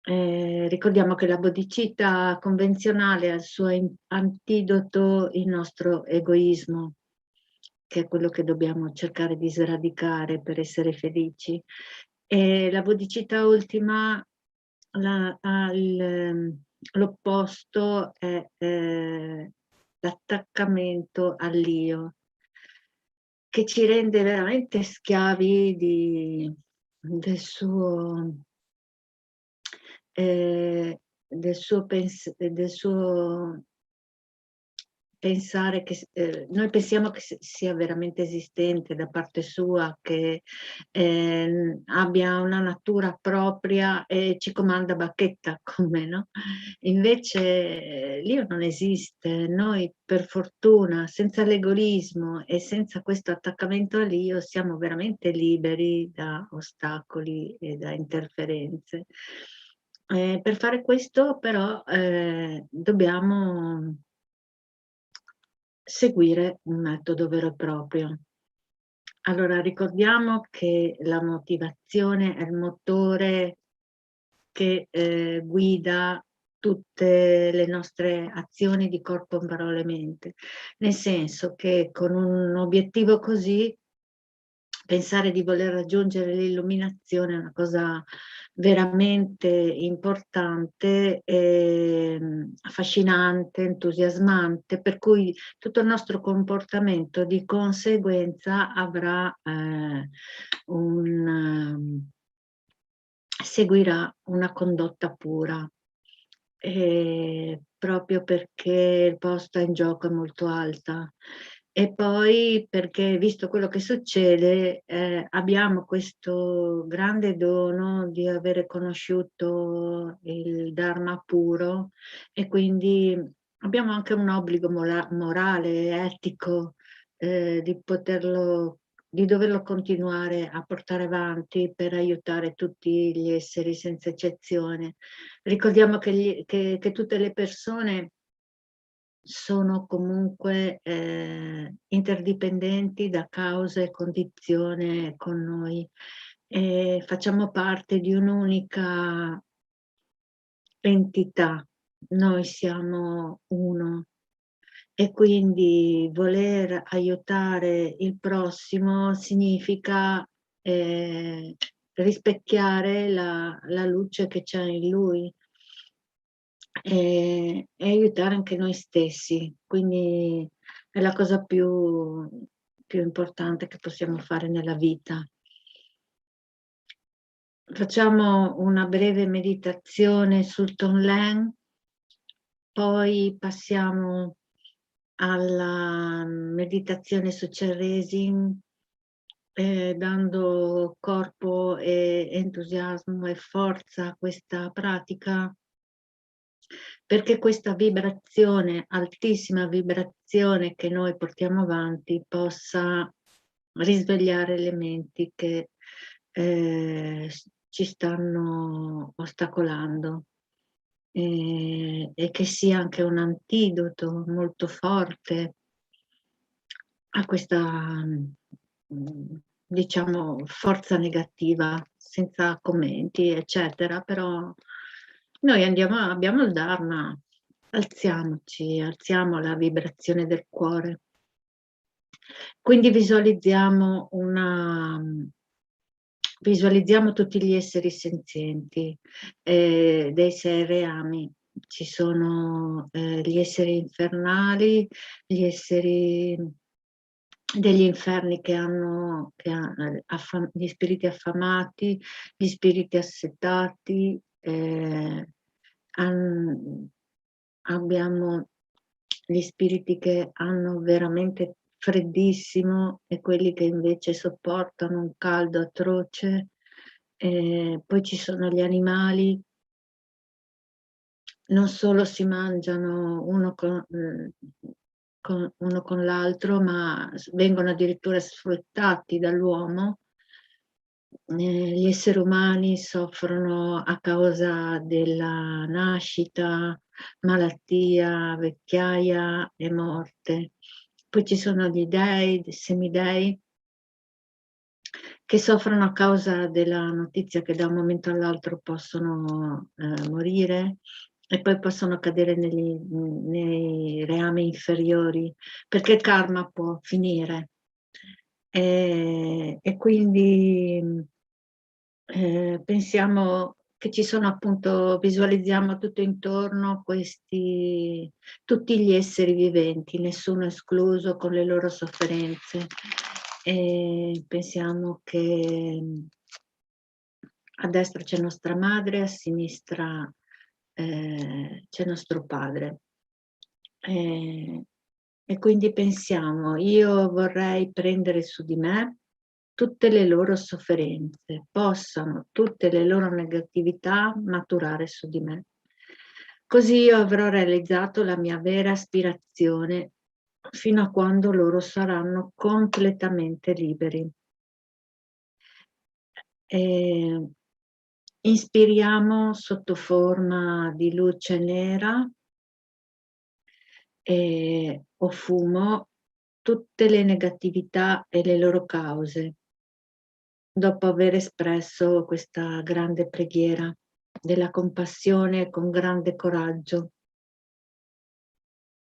Ricordiamo che la bodhicitta convenzionale ha il suo antidoto il nostro egoismo, che è quello che dobbiamo cercare di sradicare per essere felici. E la bodhicitta ultima, l'opposto è l'attaccamento all'io, che ci rende veramente schiavi del suo pensare che noi pensiamo che sia veramente esistente da parte sua, che abbia una natura propria e ci comanda bacchetta come, no? Invece l'io non esiste. Noi per fortuna, senza l'egoismo e senza questo attaccamento all'io, siamo veramente liberi da ostacoli e da interferenze. Per fare questo però dobbiamo seguire un metodo vero e proprio. Allora ricordiamo che la motivazione è il motore che guida tutte le nostre azioni di corpo, parole e mente, nel senso che con un obiettivo così pensare di voler raggiungere l'illuminazione è una cosa veramente importante, affascinante, entusiasmante, per cui tutto il nostro comportamento di conseguenza avrà seguirà una condotta pura, proprio perché il posto in gioco è molto alta. E poi perché, visto quello che succede, abbiamo questo grande dono di avere conosciuto il Dharma puro, e quindi abbiamo anche un obbligo morale, etico, di doverlo continuare a portare avanti per aiutare tutti gli esseri senza eccezione. Ricordiamo che tutte le persone sono comunque interdipendenti da causa e condizione con noi. E facciamo parte di un'unica entità, noi siamo uno e quindi voler aiutare il prossimo significa rispecchiare la luce che c'è in lui e aiutare anche noi stessi, quindi è la cosa più importante che possiamo fare nella vita. Facciamo una breve meditazione sul Tonglen, poi passiamo alla meditazione su Chenrezig, dando corpo e entusiasmo e forza a questa pratica, perché questa vibrazione, altissima vibrazione che noi portiamo avanti, possa risvegliare le menti che ci stanno ostacolando e che sia anche un antidoto molto forte a questa, diciamo, forza negativa, senza commenti, eccetera, però noi abbiamo il Dharma, alziamoci, alziamo la vibrazione del cuore. Quindi visualizziamo tutti gli esseri senzienti dei 6 reami. Ci sono gli esseri infernali, gli esseri degli inferni gli spiriti affamati, gli spiriti assetati, abbiamo gli spiriti che hanno veramente freddissimo e quelli che invece sopportano un caldo atroce. Poi ci sono gli animali, non solo si mangiano uno con l'altro, ma vengono addirittura sfruttati dall'uomo. Gli esseri umani soffrono a causa della nascita, malattia, vecchiaia e morte. Poi ci sono gli dei, i semidei, che soffrono a causa della notizia che da un momento all'altro possono morire e poi possono cadere nei reami inferiori, perché il karma può finire. E quindi pensiamo che ci sono appunto, visualizziamo tutto intorno tutti gli esseri viventi, nessuno escluso, con le loro sofferenze. E pensiamo che a destra c'è nostra madre, a sinistra c'è nostro padre. E quindi pensiamo, io vorrei prendere su di me tutte le loro sofferenze, possano tutte le loro negatività maturare su di me. Così io avrò realizzato la mia vera aspirazione fino a quando loro saranno completamente liberi. Inspiriamo sotto forma di luce nera o fumo tutte le negatività e le loro cause, dopo aver espresso questa grande preghiera della compassione con grande coraggio.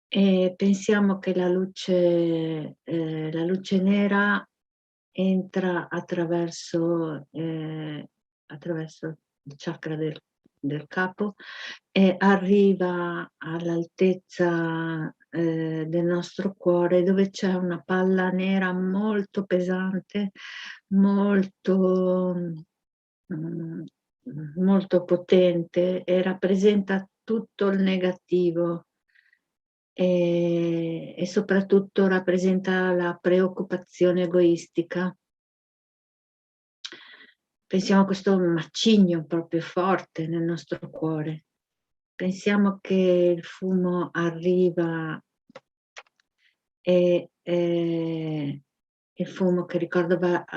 E pensiamo che la luce nera entra attraverso il chakra del capo e arriva all'altezza del nostro cuore, dove c'è una palla nera molto pesante, molto potente, e rappresenta tutto il negativo e soprattutto rappresenta la preoccupazione egoistica. Pensiamo a questo macigno proprio forte nel nostro cuore Pensiamo che il fumo arriva e il fumo che ricorda,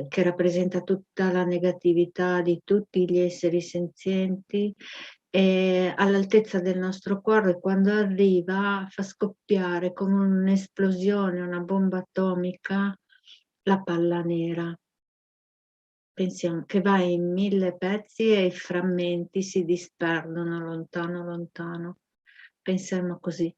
che rappresenta tutta la negatività di tutti gli esseri senzienti, è all'altezza del nostro cuore. Quando arriva fa scoppiare come un'esplosione, una bomba atomica, la palla nera. Pensiamo che va in 1000 pezzi e i frammenti si disperdono lontano, lontano. Pensiamo così.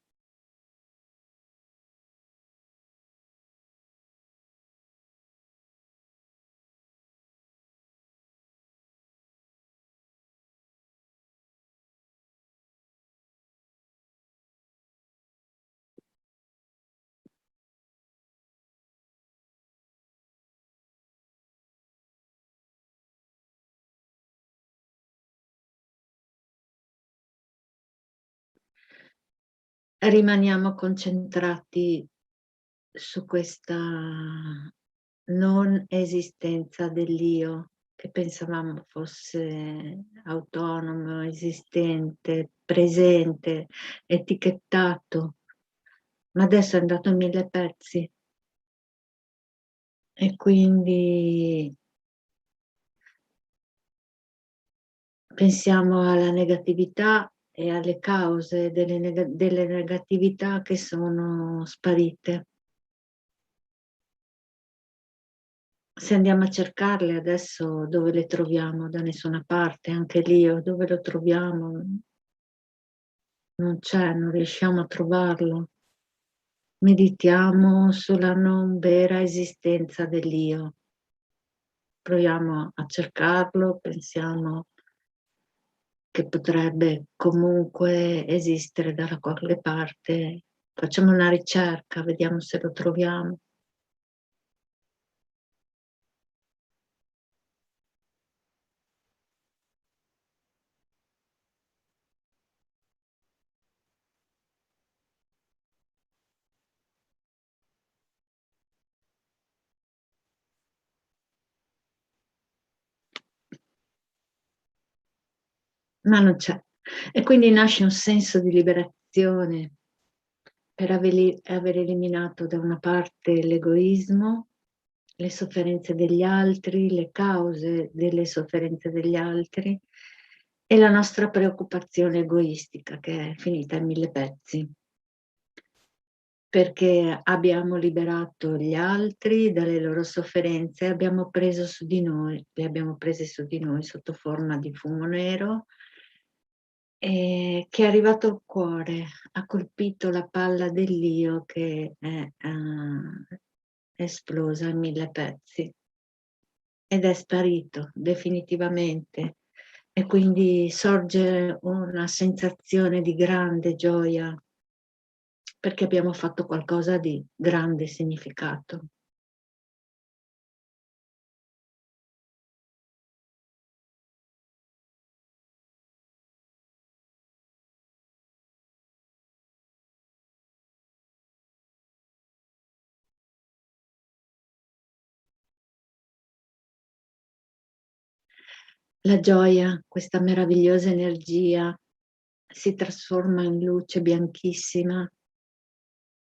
Rimaniamo concentrati su questa non esistenza dell'io, che pensavamo fosse autonomo, esistente, presente, etichettato, ma adesso è andato in 1000 pezzi. E quindi pensiamo alla negatività e alle cause delle negatività che sono sparite. Se andiamo a cercarle adesso, dove le troviamo? Da nessuna parte, anche l'io, dove lo troviamo? Non c'è, non riusciamo a trovarlo. Meditiamo sulla non vera esistenza dell'io. Proviamo a cercarlo, pensiamo che potrebbe comunque esistere da qualche parte. Facciamo una ricerca, vediamo se lo troviamo. Ma non c'è. E quindi nasce un senso di liberazione per aver eliminato da una parte l'egoismo, le sofferenze degli altri, le cause delle sofferenze degli altri e la nostra preoccupazione egoistica che è finita in 1000 pezzi. Perché abbiamo liberato gli altri dalle loro sofferenze, abbiamo preso su di noi, le abbiamo prese su di noi sotto forma di fumo nero, che è arrivato al cuore, ha colpito la palla dell'io che è esplosa in 1000 pezzi ed è sparito definitivamente, e quindi sorge una sensazione di grande gioia perché abbiamo fatto qualcosa di grande significato. La gioia, questa meravigliosa energia, si trasforma in luce bianchissima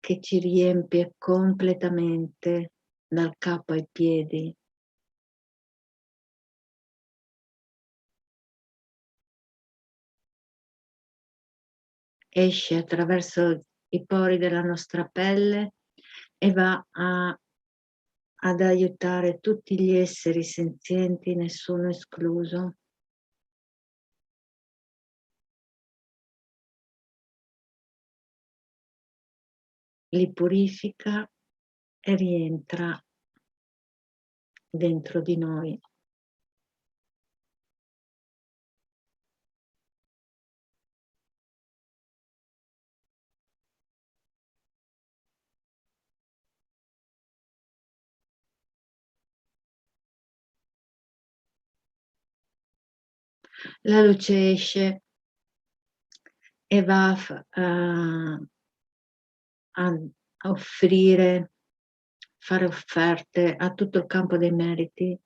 che ci riempie completamente dal capo ai piedi. Esce attraverso i pori della nostra pelle e va ad aiutare tutti gli esseri senzienti, nessuno escluso. Li purifica e rientra dentro di noi. La luce esce e va a offrire, fare offerte a tutto il campo dei meriti,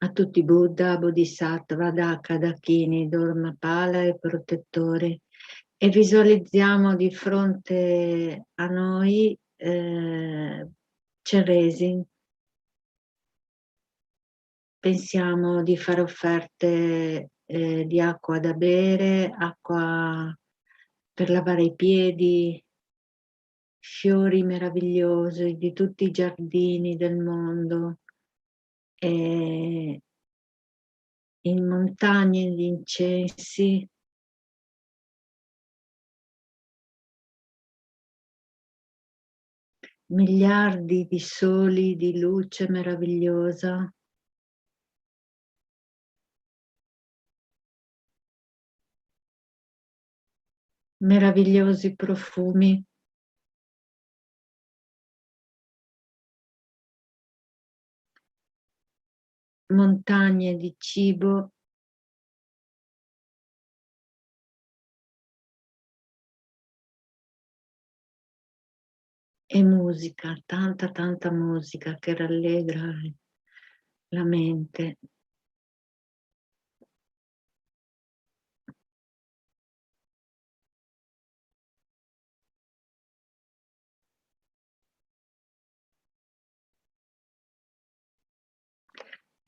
a tutti Buddha, Bodhisattva, Daka, Dakini, Dharmapala e protettori, e visualizziamo di fronte a noi Chenrezig. Pensiamo di fare offerte di acqua da bere, acqua per lavare i piedi, fiori meravigliosi di tutti i giardini del mondo, e in montagne di incensi, miliardi di soli di luce meravigliosa, meravigliosi profumi, montagne di cibo, e musica, tanta musica che rallegra la mente.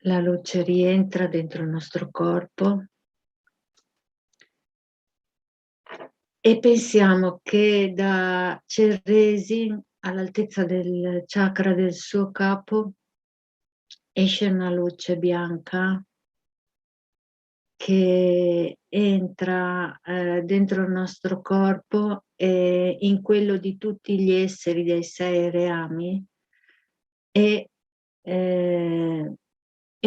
La luce rientra dentro il nostro corpo e pensiamo che da Chenrezig, all'altezza del chakra del suo capo, esce una luce bianca che entra dentro il nostro corpo e in quello di tutti gli esseri dei 6 reami e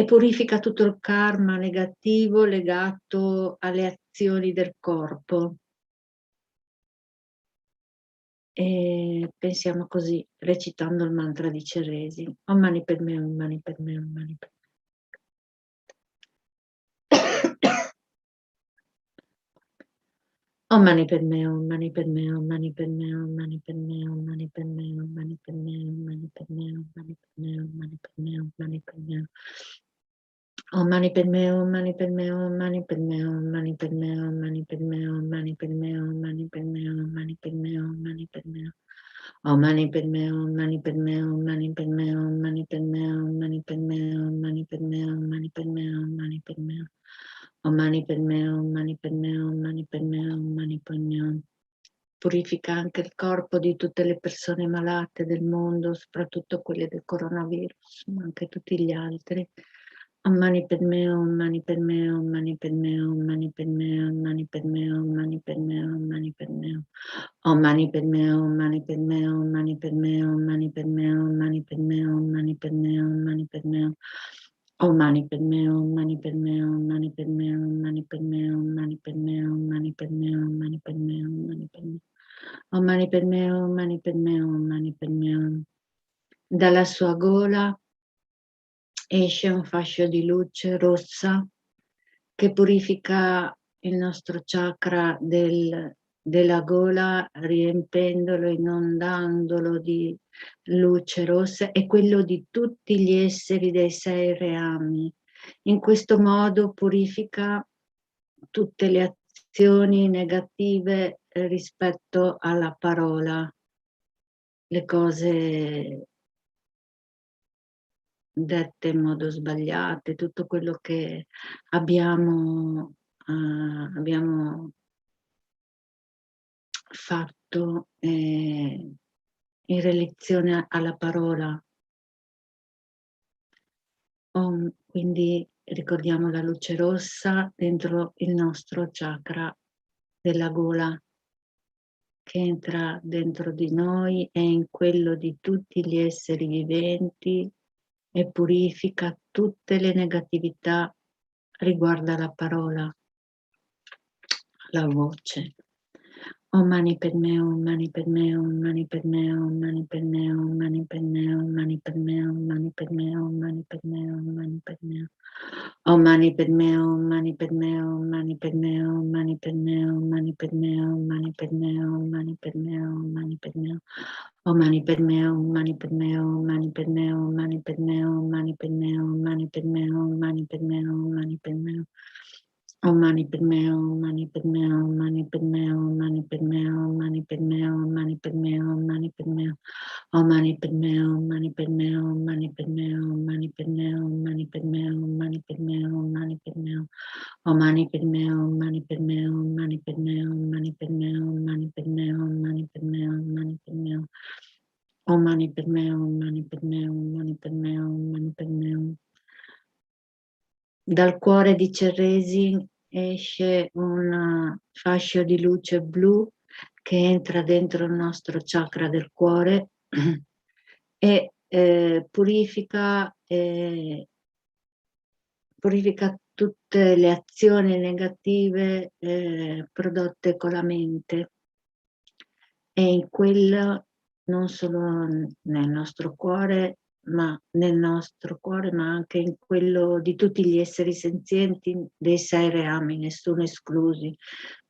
purifica tutto il karma negativo legato alle azioni del corpo. E pensiamo così, recitando il mantra di Chenrezig. Om mani padme, om mani padme, om mani padme. Om mani padme, om mani padme, om mani padme, om mani padme, om mani padme, om mani padme, om mani padme, om mani padme, om mani padme, om mani padme. Om mani padme, om mani padme, om mani padme, om mani padme, om mani padme, om mani padme, om mani padme, om mani padme, om mani padme. Om mani padme, om mani padme, om mani padme, om mani padme, om mani padme, om mani padme, om mani padme, om mani padme. Om mani padme, om mani padme, om mani padme, om mani padme. Purifica anche il corpo di tutte le persone malate del mondo, soprattutto quelle del coronavirus, ma anche tutti gli altri. Om mani padme, om mani padme, om mani padme, om mani padme, om mani padme, om mani padme, om mani padme. Om mani padme, om mani padme, om mani padme, om mani padme, om mani padme, om mani padme, om mani padme. Om mani padme, om mani padme, om mani padme, om mani padme, om mani padme, om mani padme, om mani padme, om mani padme. Om mani padme, om mani padme, om mani padme. Dalla sua gola esce un fascio di luce rossa che purifica il nostro chakra della gola, riempendolo, inondandolo di luce rossa, e quello di tutti gli esseri dei 6 reami. In questo modo purifica tutte le azioni negative rispetto alla parola, le cose dette in modo sbagliato, tutto quello che abbiamo fatto in relazione alla parola. Quindi ricordiamo la luce rossa dentro il nostro chakra della gola, che entra dentro di noi e in quello di tutti gli esseri viventi e purifica tutte le negatività riguardo alla parola, la voce. Om Mani Padme, Om Mani Padme, Om Mani Padme, Om Mani Padme, Om Mani Padme, Om Mani Padme, Om Mani Padme, Om Mani Padme, Om Mani Padme. Om Mani Padme, Om Mani Padme, Om Mani Padme, Om Mani Padme, Om Mani Padme, Om Mani Padme, Om Mani Padme, Om Mani Padme. Om Mani Padme, Om Mani Padme, Om Mani Padme, Om Mani Padme, Om Mani Padme, Om Mani Padme, Om Mani Padme, Om Mani Padme. Om Mani Padme, Om Mani Padme, Om Mani Padme, Om Mani Padme, Om Mani Padme, Om Mani Padme, Om Mani Padme. Om Mani Padme, Om Mani Padme, Om Mani Padme, Om Mani Padme, Om Mani Padme, Om Mani Padme, Om Mani Padme. Om Mani Padme, Om Mani Padme, Om Mani Padme, Om Mani Padme, Om Mani Padme, Om Mani Padme, Om Mani Padme. Om Mani Padme, Om Mani Padme, Om Mani Padme, Om Mani Padme. Dal cuore di Chenrezig esce un fascio di luce blu che entra dentro il nostro chakra del cuore e purifica tutte le azioni negative prodotte con la mente, e in quello non solo nel nostro cuore, ma anche in quello di tutti gli esseri senzienti dei 6 reami, nessuno esclusi.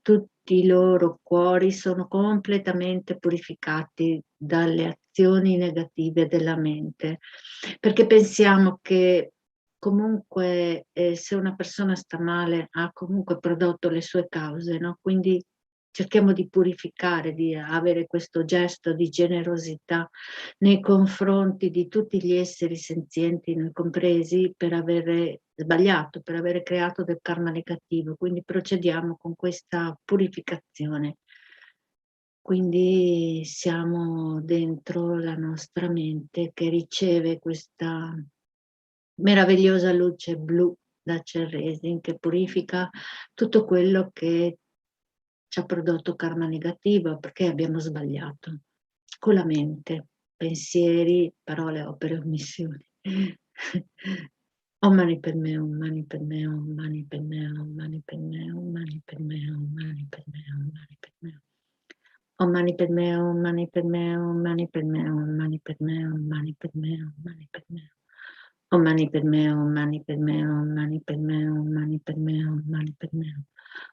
Tutti i loro cuori sono completamente purificati dalle azioni negative della mente, perché pensiamo che comunque se una persona sta male ha comunque prodotto le sue cause, no? Quindi cerchiamo di purificare, di avere questo gesto di generosità nei confronti di tutti gli esseri senzienti, noi compresi, per avere sbagliato, per avere creato del karma negativo. Quindi procediamo con questa purificazione. Quindi siamo dentro la nostra mente che riceve questa meravigliosa luce blu da Chenrezig, che purifica tutto quello che ci ha prodotto karma negativo perché abbiamo sbagliato con la mente, pensieri, parole, opere, omissioni. Om Mani Padme, Om Mani Padme, Om Mani Padme, Om Mani Padme, Om Mani Padme, Om Mani Padme, Om Mani Padme. Om Mani Padme, Om Mani Padme, Om Mani Padme, Om Mani Padme, Om Mani Padme, Om Mani Padme. Om Mani Padme, Om Mani Padme, Om Mani Padme, Om Mani Padme, Om Mani Padme.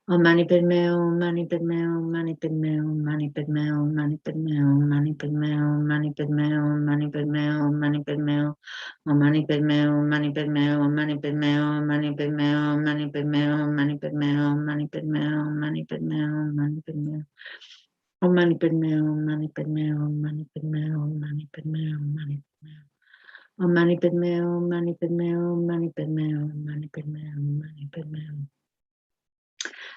Om Mani Padme, Om Mani Padme, Om Mani Padme, Om Mani Padme, Om Mani Padme, Om Mani Padme, Om Mani Padme, Om Mani Padme, Om Mani Padme, Om Mani Padme, Om Mani Padme, Om Mani Padme, Om Mani Padme, Om Mani Padme, Om Mani Padme, Om Mani Padme, Om Mani Padme, Om Mani Padme. Om Mani Padme, Om Mani Padme, Om Mani Padme, Om Mani Padme, Om Mani Padme. Om Mani Padme, Om Mani Padme, Om Mani Padme, Om Mani Padme, Om Mani Padme.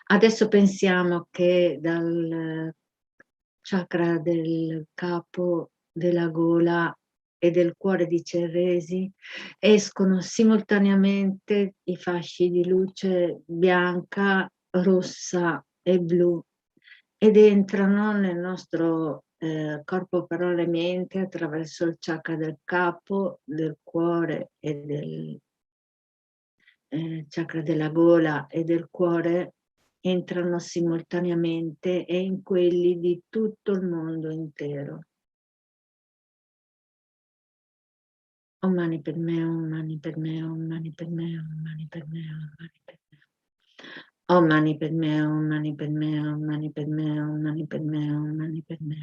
Adesso pensiamo che dal chakra del capo, della gola e del cuore di Chenrezig escono simultaneamente i fasci di luce bianca, rossa e blu ed entrano nel nostro corpo, parole e mente attraverso il chakra del capo, del cuore e del chakra della gola e del cuore, entrano simultaneamente e in quelli di tutto il mondo intero. Om Mani Padme, Om Mani Padme, Om Mani Padme, Om Mani Padme, Om Mani Padme. Om Mani Padme, Om Mani Padme, Om Mani Padme, Om Mani Padme, Om Mani Padme.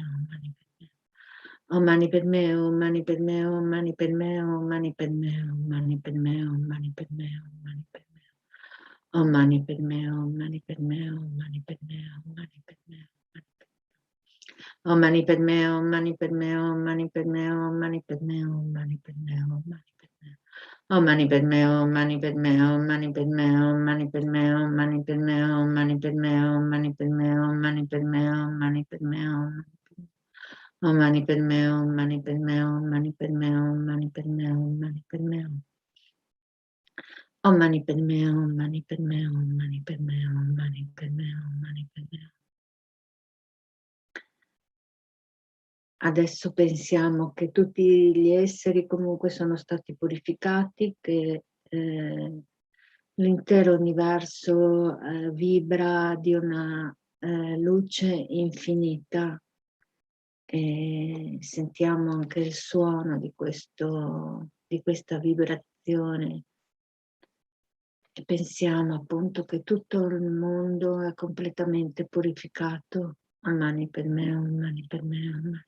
Om Mani Padme, Om Mani Padme, Om Mani Padme, Om Mani Padme, Om Mani Padme, Om Mani Padme. Om Mani Padme, Om Mani Padme, Om Mani Padme, Om Mani Padme. Om Mani Padme, Om Mani Padme, Om Mani Padme, Om Mani Padme, Om Mani Padme, Om Mani Padme. Om Mani Padme, Om Mani Padme, Om Mani Padme, Om Mani Padme, Om Mani Padme, Om Mani Padme, Om Mani Padme, Om Mani Padme, Om Mani Padme, Om Mani Padme, Om Mani Padme, Om Mani Padme, Om Mani Padme, Om Mani Padme. Om Mani Padme, Om Mani Padme, Om Mani Padme, Om Mani Padme, Om Mani Padme. Adesso pensiamo che tutti gli esseri comunque sono stati purificati, che l'intero universo vibra di una luce infinita e sentiamo anche il suono di questa vibrazione e pensiamo appunto che tutto il mondo è completamente purificato. Om mani padme, om mani padme,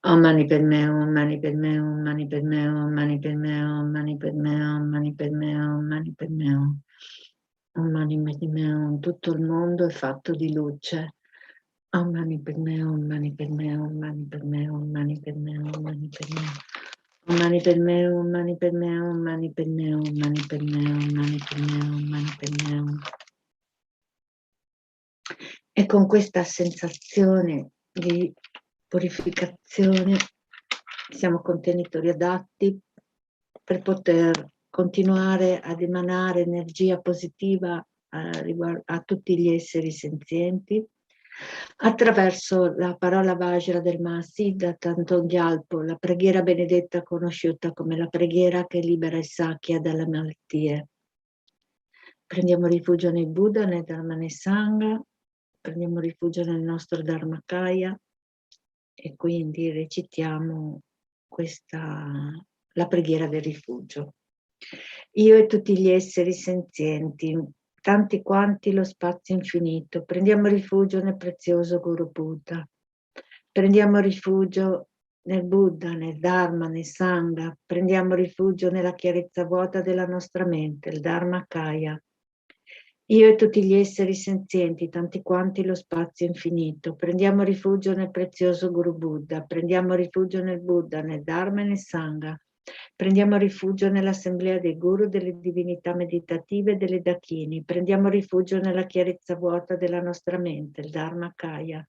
om mani padme, om mani padme, om mani padme, om mani padme, om mani padme, om mani padme, om mani padme, om mani padme. Tutto il mondo è fatto di luce. Om mani padme, om mani padme, om mani padme, om mani padme, om mani padme. Om mani padme, om mani padme, om mani padme, om mani padme, om mani padme, om mani padme. E con questa sensazione di purificazione siamo contenitori adatti per poter continuare ad emanare energia positiva a tutti gli esseri senzienti attraverso la parola Vajra del Mahasiddha Thangtong Gyalpo, la preghiera benedetta conosciuta come la preghiera che libera i Sakya dalle malattie. Prendiamo rifugio nei Buddha, nel Dharma, nel Sangha, prendiamo rifugio nel nostro Dharmakaya e quindi recitiamo la preghiera del rifugio. Io e tutti gli esseri senzienti, tanti quanti lo spazio infinito, prendiamo rifugio nel prezioso Guru Buddha, prendiamo rifugio nel Buddha, nel Dharma, nel Sangha, prendiamo rifugio nella chiarezza vuota della nostra mente, il Dharmakaya. Io e tutti gli esseri senzienti, tanti quanti lo spazio infinito, prendiamo rifugio nel prezioso Guru Buddha, prendiamo rifugio nel Buddha, nel Dharma e nel Sangha, prendiamo rifugio nell'assemblea dei Guru, delle divinità meditative e delle Dakini, prendiamo rifugio nella chiarezza vuota della nostra mente, il Dharmakaya.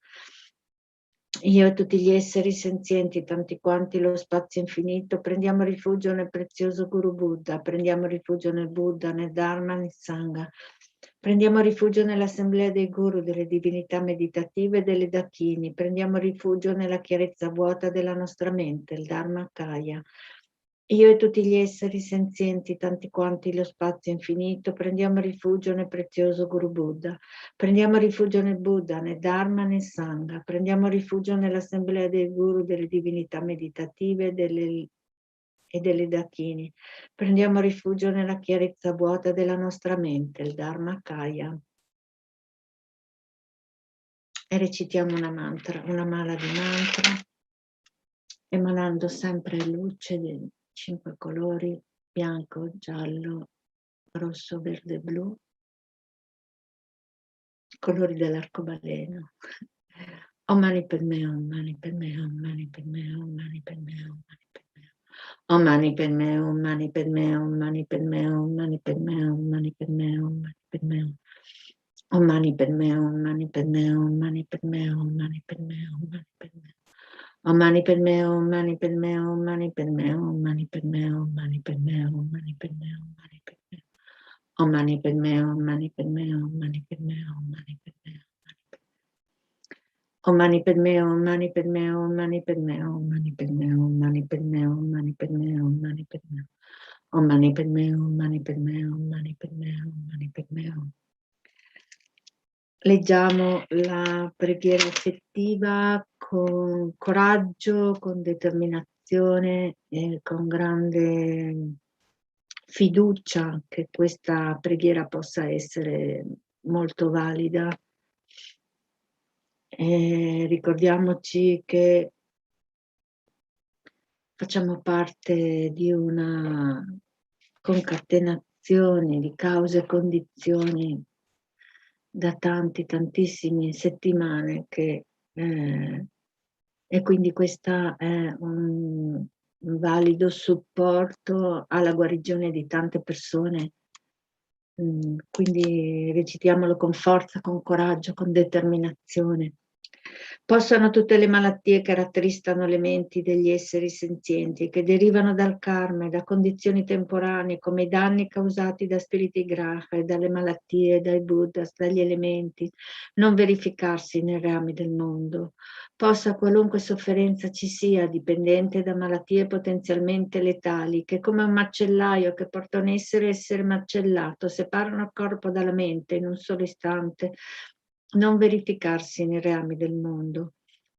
Io e tutti gli esseri senzienti, tanti quanti lo spazio infinito, prendiamo rifugio nel prezioso Guru Buddha, prendiamo rifugio nel Buddha, nel Dharma e nel Sangha, prendiamo rifugio nell'assemblea dei Guru, delle divinità meditative e delle Dakini, prendiamo rifugio nella chiarezza vuota della nostra mente, il Dharmakaya. Io e tutti gli esseri senzienti, tanti quanti lo spazio infinito, prendiamo rifugio nel prezioso Guru Buddha, prendiamo rifugio nel Buddha, nel Dharma, nel Sangha, prendiamo rifugio nell'assemblea dei Guru, delle divinità meditative e delle Dakini, prendiamo rifugio nella chiarezza vuota della nostra mente, il Dharmakaya. E recitiamo una mala di mantra, emanando sempre luce dei 5 colori, bianco, giallo, rosso, verde, blu, colori dell'arcobaleno. Om mani padme, om mani padme, om mani padme, om mani padme, om mani padme. Om mani padme, om mani padme, om mani padme, om mani padme, om mani padme, om mani padme. Om mani padme, om mani padme, om mani padme, om mani padme, om mani padme. Om mani padme, om mani padme, om mani padme, om mani padme, om mani padme, om mani padme, om mani padme. Om mani padme, om mani padme, om mani padme, om mani padme. Om mani padme, om mani padme, om mani padme, om mani padme, om mani padme, om mani padme, om mani padme. Om mani padme, om mani padme, om mani padme, om mani padme. Leggiamo la preghiera effettiva con coraggio, con determinazione e con grande fiducia che questa preghiera possa essere molto valida. E ricordiamoci che facciamo parte di una concatenazione di cause e condizioni da tantissime settimane e quindi questa è un valido supporto alla guarigione di tante persone. Quindi recitiamolo con forza, con coraggio, con determinazione. Possano tutte le malattie che rattristano le menti degli esseri senzienti, che derivano dal karma e da condizioni temporanee come i danni causati da spiriti graha e dalle malattie, dai buddhas, dagli elementi, non verificarsi nei rami del mondo. Possa qualunque sofferenza ci sia, dipendente da malattie potenzialmente letali, che come un macellaio che porta un essere macellato, separano il corpo dalla mente in un solo istante, non verificarsi nei reami del mondo.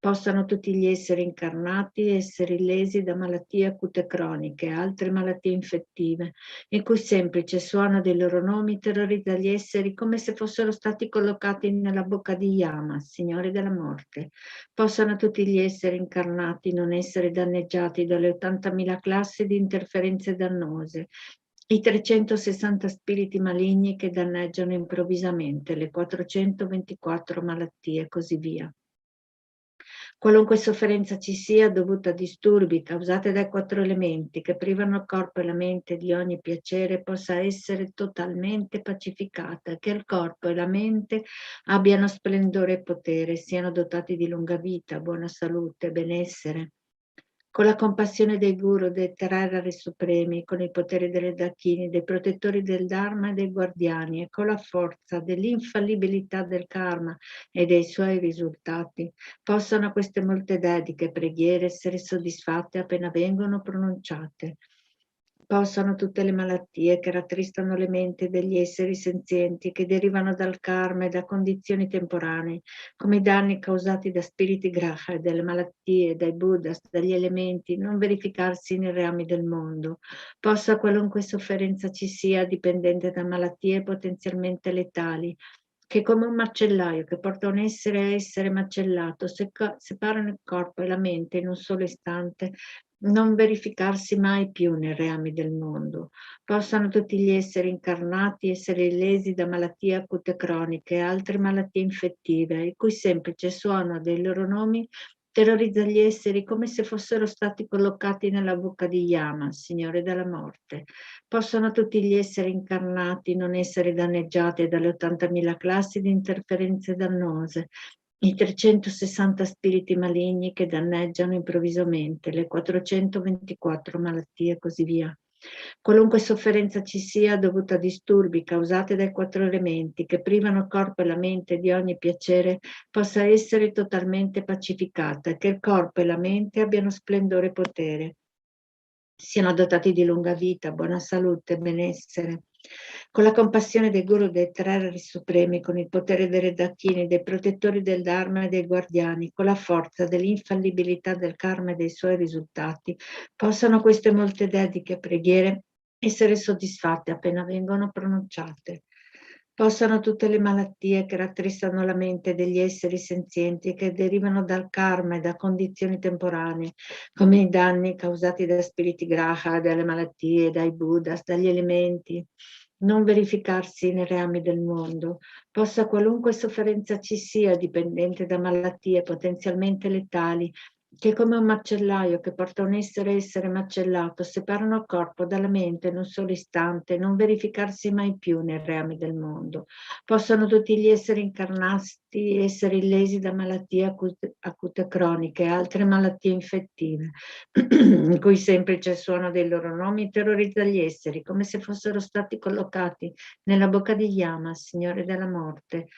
Possano tutti gli esseri incarnati essere lesi da malattie acute croniche e altre malattie infettive, in cui semplice suono dei loro nomi terrorizza gli esseri come se fossero stati collocati nella bocca di Yama, Signore della Morte. Possano tutti gli esseri incarnati non essere danneggiati dalle 80.000 classi di interferenze dannose, i 360 spiriti maligni che danneggiano improvvisamente, le 424 malattie e così via. Qualunque sofferenza ci sia dovuta a disturbi causati dai 4 elementi che privano il corpo e la mente di ogni piacere possa essere totalmente pacificata, che il corpo e la mente abbiano splendore e potere, siano dotati di lunga vita, buona salute, benessere. Con la compassione dei guru, dei Terrari supremi, con il potere delle Dakini, dei protettori del Dharma e dei guardiani, e con la forza dell'infallibilità del karma e dei suoi risultati, possano queste molte dediche preghiere essere soddisfatte appena vengono pronunciate. Possano tutte le malattie che rattristano le menti degli esseri senzienti, che derivano dal karma e da condizioni temporanee, come i danni causati da spiriti graha, dalle malattie, dai buddhas, dagli elementi, non verificarsi nei reami del mondo. Possa qualunque sofferenza ci sia, dipendente da malattie potenzialmente letali, che come un macellaio che porta un essere a essere macellato, separano il corpo e la mente in un solo istante, non verificarsi mai più nei reami del mondo. Possano tutti gli esseri incarnati essere lesi da malattie acute croniche e altre malattie infettive, il cui semplice suono dei loro nomi terrorizza gli esseri come se fossero stati collocati nella bocca di Yama, Signore della Morte. Possono tutti gli esseri incarnati non essere danneggiati dalle 80.000 classi di interferenze dannose, i 360 spiriti maligni che danneggiano improvvisamente, le 424 malattie e così via. Qualunque sofferenza ci sia dovuta a disturbi causati dai 4 elementi che privano il corpo e la mente di ogni piacere possa essere totalmente pacificata, che il corpo e la mente abbiano splendore e potere, siano dotati di lunga vita, buona salute, benessere. Con la compassione dei guru, dei Terrari supremi, con il potere dei Redakini, dei protettori del Dharma e dei guardiani, con la forza dell'infallibilità del karma e dei suoi risultati, possano queste molte dediche preghiere essere soddisfatte appena vengono pronunciate. Possano tutte le malattie che rattristano la mente degli esseri senzienti e che derivano dal karma e da condizioni temporanee, come i danni causati da spiriti graha, dalle malattie, dai buddhas, dagli elementi, non verificarsi nei reami del mondo. Possa qualunque sofferenza ci sia, dipendente da malattie potenzialmente letali, che come un macellaio che porta un essere macellato, separano il corpo dalla mente in un solo istante, non verificarsi mai più nei reami del mondo. Possano tutti gli esseri incarnati essere illesi da malattie acute croniche e altre malattie infettive, in cui semplice suono dei loro nomi terrorizza gli esseri, come se fossero stati collocati nella bocca di Yama, Signore della Morte.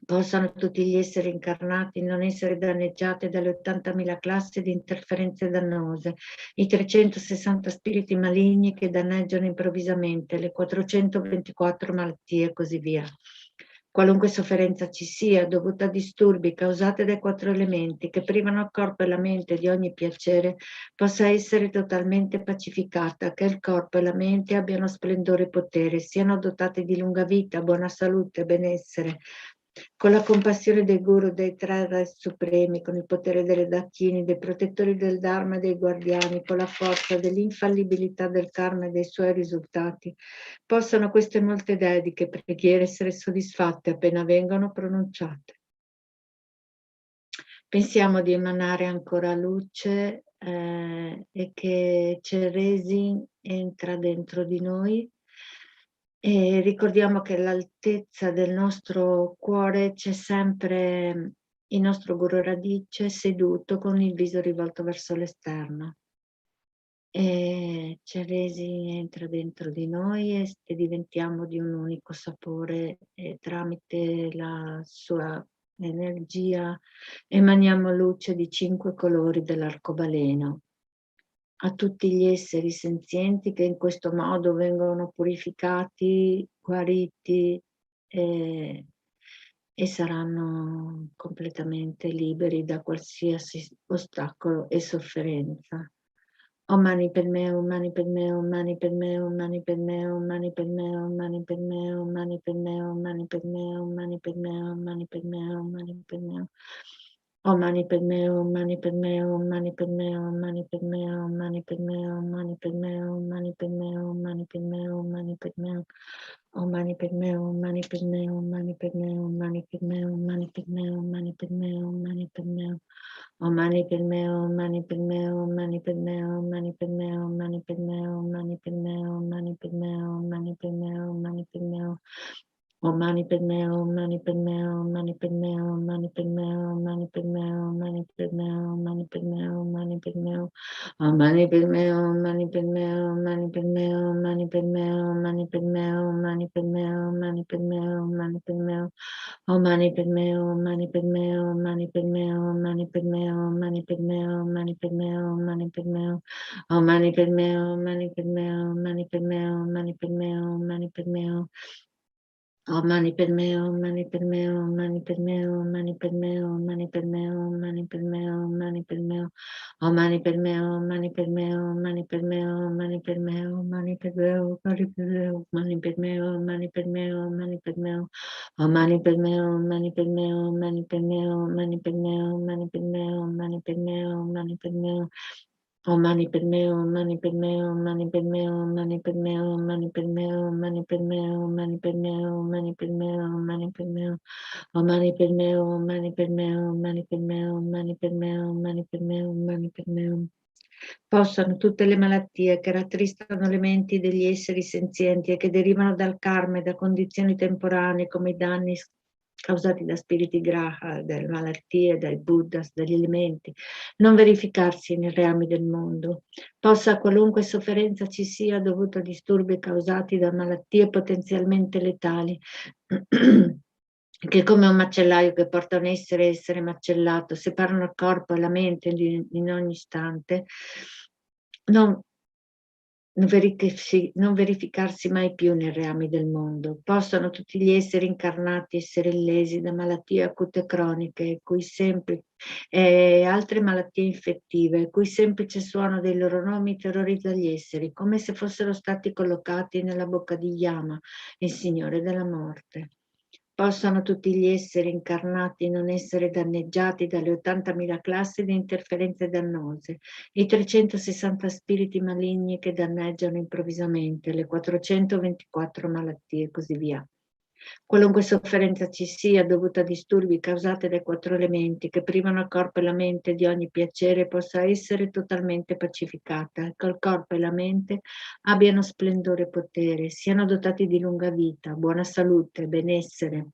Possano tutti gli esseri incarnati non essere danneggiati dalle 80.000 classi di interferenze dannose, i 360 spiriti maligni che danneggiano improvvisamente, le 424 malattie e così via. Qualunque sofferenza ci sia dovuta a disturbi causati dai 4 elementi che privano il corpo e la mente di ogni piacere, possa essere totalmente pacificata, che il corpo e la mente abbiano splendore e potere, siano dotati di lunga vita, buona salute e benessere. Con la compassione dei guru, dei Terrari supremi, con il potere delle Dakini, dei protettori del Dharma e dei guardiani, con la forza dell'infallibilità del karma e dei suoi risultati, possano queste molte dediche preghiere essere soddisfatte appena vengono pronunciate. Pensiamo di emanare ancora luce e che Chenrezig entra dentro di noi. E ricordiamo che all'altezza del nostro cuore c'è sempre il nostro Guru Radice seduto con il viso rivolto verso l'esterno. E Chenrezig entra dentro di noi e diventiamo di un unico sapore e tramite la sua energia emaniamo luce di 5 colori dell'arcobaleno a tutti gli esseri senzienti che in questo modo vengono purificati, guariti e saranno completamente liberi da qualsiasi ostacolo e sofferenza. Om mani padme, om mani padme, om mani padme, om mani padme, om mani padme, om mani padme, om mani padme, om mani padme, om mani padme, om mani padme, om mani padme. Om mani padme, om mani padme, om mani padme, om mani padme, om mani padme, om mani padme, om mani padme, om mani padme, om mani padme. Om mani padme, om mani padme, om mani padme, om mani padme, om mani padme, om mani padme, om mani padme. Om mani padme, om mani padme, om mani padme, om mani padme, om mani padme, om mani padme, om mani padme, om mani padme, om mani padme. Om mani padme, om mani padme, om mani padme, om mani padme, om mani padme, om mani padme, om mani padme, om mani padme. Om mani padme, om mani padme, om mani padme, om mani padme, om mani padme, om mani padme, om mani padme, om mani padme. Om mani padme, om mani padme, om mani padme, om mani padme, om mani padme, om mani padme, om mani padme. Om mani padme, om mani padme, om mani padme, om mani padme, om mani padme. Om mani padme, om mani padme, om mani padme, om mani padme, om mani padme, om mani padme, om mani padme. Om mani padme, om mani padme, om mani padme, om mani padme, om mani padme, om mani padme, om mani padme, om mani padme, om mani padme, om mani padme, om mani padme, om mani padme, om mani padme, om mani padme, om mani padme. Om mani padme, om mani padme, om mani padme, om mani padme, om mani padme, om mani padme, om mani padme, om mani padme, om mani padme. Om mani padme, om mani padme, om mani padme, om mani padme, om mani padme, om mani padme. Possano tutte le malattie che rattristano le menti degli esseri senzienti e che derivano dal karma e da condizioni temporanee come i danni causati da spiriti graha, dalle malattie, dai buddhas, dagli elementi, non verificarsi nei reami del mondo. Possa qualunque sofferenza ci sia dovuta a disturbi causati da malattie potenzialmente letali, che come un macellaio che porta un essere macellato, separano il corpo e la mente in ogni istante, non verificarsi mai più nei reami del mondo. Possono tutti gli esseri incarnati essere illesi da malattie acute croniche, e altre malattie infettive, il cui semplice suono dei loro nomi terrorizza gli esseri, come se fossero stati collocati nella bocca di Yama, il Signore della Morte. Possano tutti gli esseri incarnati non essere danneggiati dalle 80.000 classi di interferenze dannose, i 360 spiriti maligni che danneggiano improvvisamente, le 424 malattie e così via. Qualunque sofferenza ci sia dovuta a disturbi causati dai 4 elementi che privano il corpo e la mente di ogni piacere possa essere totalmente pacificata, e che il corpo e la mente abbiano splendore e potere, siano dotati di lunga vita, buona salute, benessere,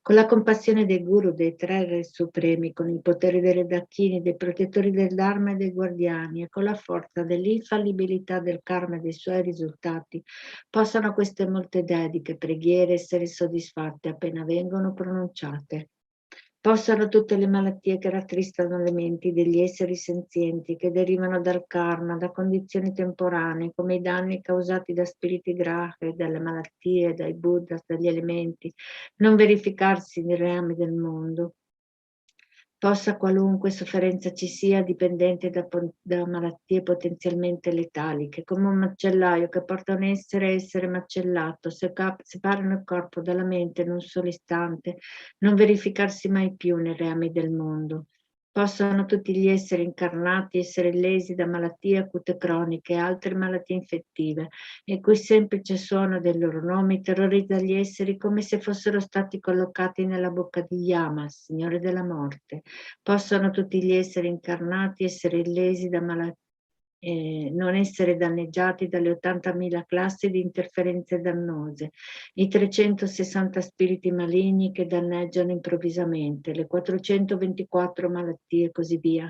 con la compassione dei guru, dei 3 re supremi, con il potere dei redacchini, dei protettori del Dharma e dei guardiani, e con la forza dell'infallibilità del karma e dei suoi risultati, possano queste molte dediche preghiere essere soddisfatte appena vengono pronunciate. Possano tutte le malattie che rattristano le menti degli esseri senzienti, che derivano dal karma, da condizioni temporanee, come i danni causati da spiriti graha, dalle malattie, dai buddhas, dagli elementi, non verificarsi nei reami del mondo. Possa qualunque sofferenza ci sia dipendente da malattie potenzialmente letali, che come un macellaio che porta un essere macellato, separano il corpo dalla mente in un solo istante, non verificarsi mai più nei reami del mondo. Possano tutti gli esseri incarnati essere lesi da malattie acute croniche e altre malattie infettive, e cui semplice suono del loro nome terrorizza gli esseri come se fossero stati collocati nella bocca di Yama, Signore della Morte. Possano tutti gli esseri incarnati essere lesi da malattie, non essere danneggiati dalle 80.000 classi di interferenze dannose, i 360 spiriti maligni che danneggiano improvvisamente, le 424 malattie e così via.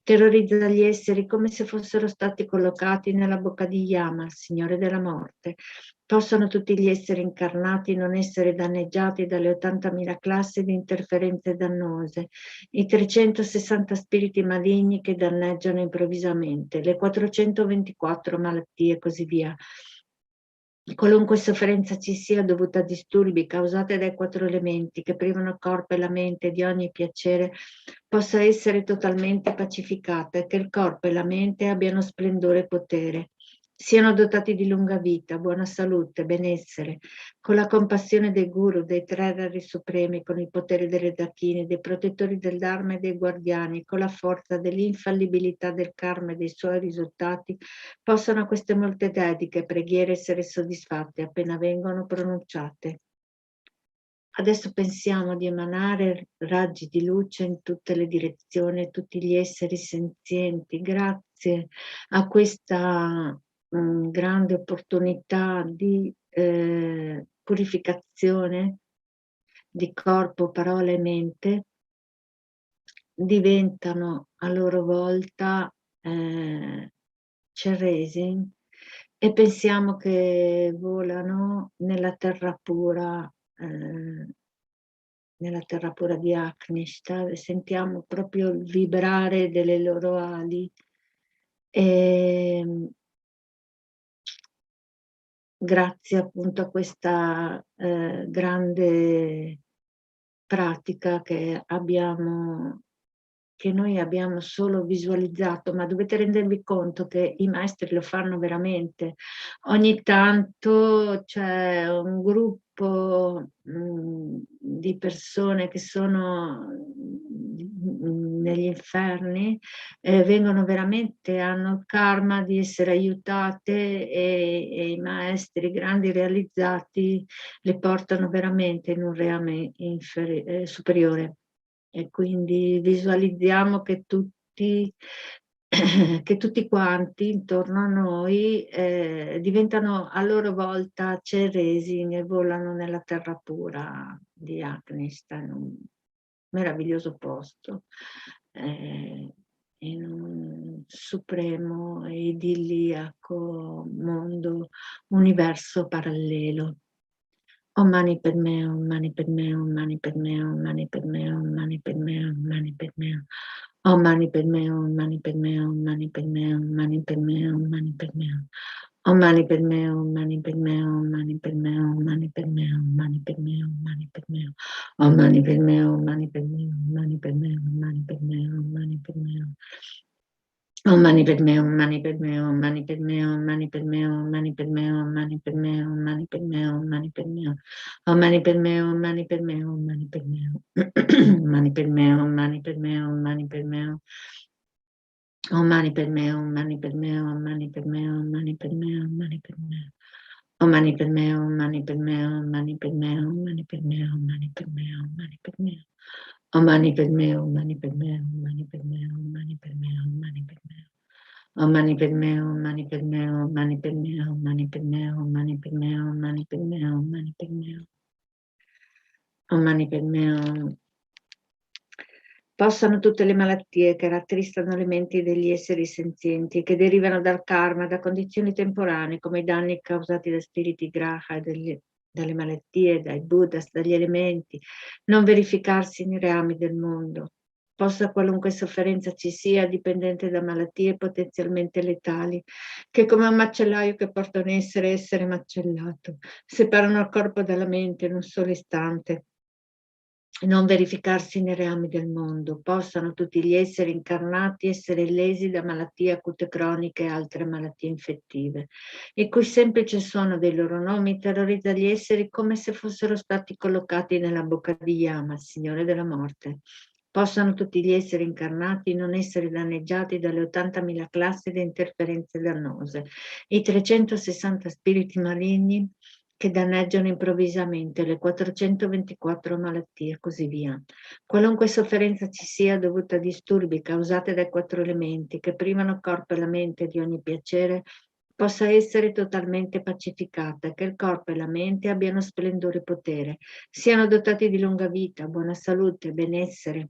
terrorizza gli esseri come se fossero stati collocati nella bocca di Yama, il Signore della Morte. Possano tutti gli esseri incarnati non essere danneggiati dalle 80.000 classi di interferenze dannose, i 360 spiriti maligni che danneggiano improvvisamente, le 424 malattie e così via. Qualunque sofferenza ci sia dovuta a disturbi causati dai 4 elementi che privano il corpo e la mente di ogni piacere, possa essere totalmente pacificata e che il corpo e la mente abbiano splendore e potere, siano dotati di lunga vita, buona salute, benessere, con la compassione dei guru, dei 3 rari supremi, con il potere delle dakini, dei protettori del Dharma e dei guardiani, con la forza dell'infallibilità del karma e dei suoi risultati, possano queste molte dediche e preghiere essere soddisfatte appena vengono pronunciate. Adesso pensiamo di emanare raggi di luce in tutte le direzioni, tutti gli esseri senzienti, grazie a questa grande opportunità di purificazione di corpo, parola e mente, diventano a loro volta Chenrezig e pensiamo che volano nella terra pura di Aknishta, e sentiamo proprio il vibrare delle loro ali. Grazie appunto a questa grande pratica che noi abbiamo solo visualizzato, ma dovete rendervi conto che i maestri lo fanno veramente. Ogni tanto c'è un gruppo di persone che sono negli inferni, vengono veramente, hanno il karma di essere aiutate e i maestri grandi realizzati le portano veramente in un reame superiore. E quindi visualizziamo che tutti quanti intorno a noi diventano a loro volta Chenrezig e volano nella terra pura di Afghanistan, un meraviglioso posto, in un supremo e idilliaco mondo, universo parallelo. Om mani padme, om mani padme, om mani padme, om mani padme, om mani padme, om mani padme. Om mani padme, om mani padme, om mani padme, om mani padme, om mani padme. Om mani padme, om mani padme, om mani padme, om mani padme, om mani padme, om mani padme. Om mani padme, om mani padme, om mani padme, om mani padme, om mani padme. Om mani padme, om mani padme, om mani padme, om mani padme, om mani padme, om mani padme, om mani padme, om mani padme. Om mani padme, om mani padme, om mani padme. Om mani padme, om mani padme, om mani padme. Om mani padme, om mani padme, om mani padme, om mani padme, om mani padme. Om mani padme, om mani padme, om mani padme, om mani padme, om mani padme, om mani padme. Om mani padme, om mani padme, om mani padme, om mani padme, om mani padme. Om mani padme, om mani padme, om mani padme, om mani padme, om mani padme, om mani padme, om mani padme. Om mani padme, om. Possano tutte le malattie che rattristano le menti degli esseri senzienti, che derivano dal karma, da condizioni temporanee, come i danni causati da spiriti graha e dalle malattie, dai buddhas, dagli elementi, non verificarsi nei reami del mondo. Possa qualunque sofferenza ci sia, dipendente da malattie potenzialmente letali, che come un macellaio che porta un essere macellato, separano il corpo dalla mente in un solo istante, non verificarsi nei reami del mondo, possano tutti gli esseri incarnati essere lesi da malattie acute croniche e altre malattie infettive, il cui semplice suono dei loro nomi terrorizza gli esseri come se fossero stati collocati nella bocca di Yama, il Signore della Morte. Possano tutti gli esseri incarnati non essere danneggiati dalle 80.000 classi di interferenze dannose, i 360 spiriti maligni che danneggiano improvvisamente, le 424 malattie e così via. Qualunque sofferenza ci sia dovuta a disturbi causati dai 4 elementi che privano il corpo e la mente di ogni piacere, possa essere totalmente pacificata, che il corpo e la mente abbiano splendore e potere, siano dotati di lunga vita, buona salute, benessere,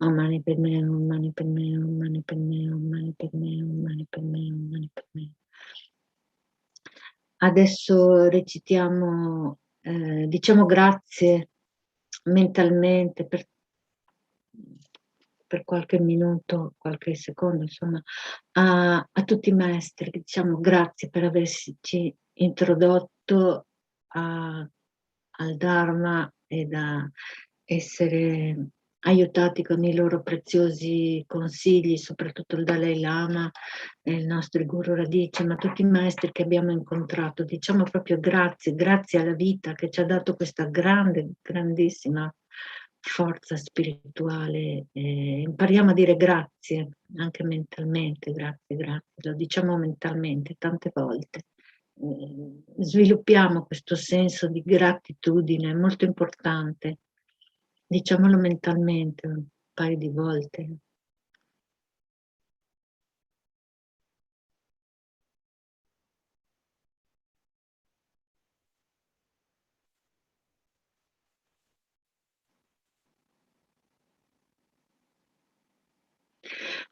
Om Mani Padme Hum, Om Mani Padme Hum, Om Mani Padme Hum, Om Mani Padme Hum, Om Mani Padme Hum, Om Mani Padme Hum. Adesso recitiamo, diciamo grazie mentalmente per qualche minuto, qualche secondo, insomma, a tutti i maestri, diciamo grazie per averci introdotto al Dharma e da essere aiutati con i loro preziosi consigli, soprattutto il Dalai Lama e il nostro Guru Radice, ma tutti i maestri che abbiamo incontrato, diciamo proprio grazie, grazie alla vita che ci ha dato questa grandissima forza spirituale. Impariamo a dire grazie, anche mentalmente, grazie, lo diciamo mentalmente tante volte. Sviluppiamo questo senso di gratitudine, molto importante. Diciamolo mentalmente un paio di volte.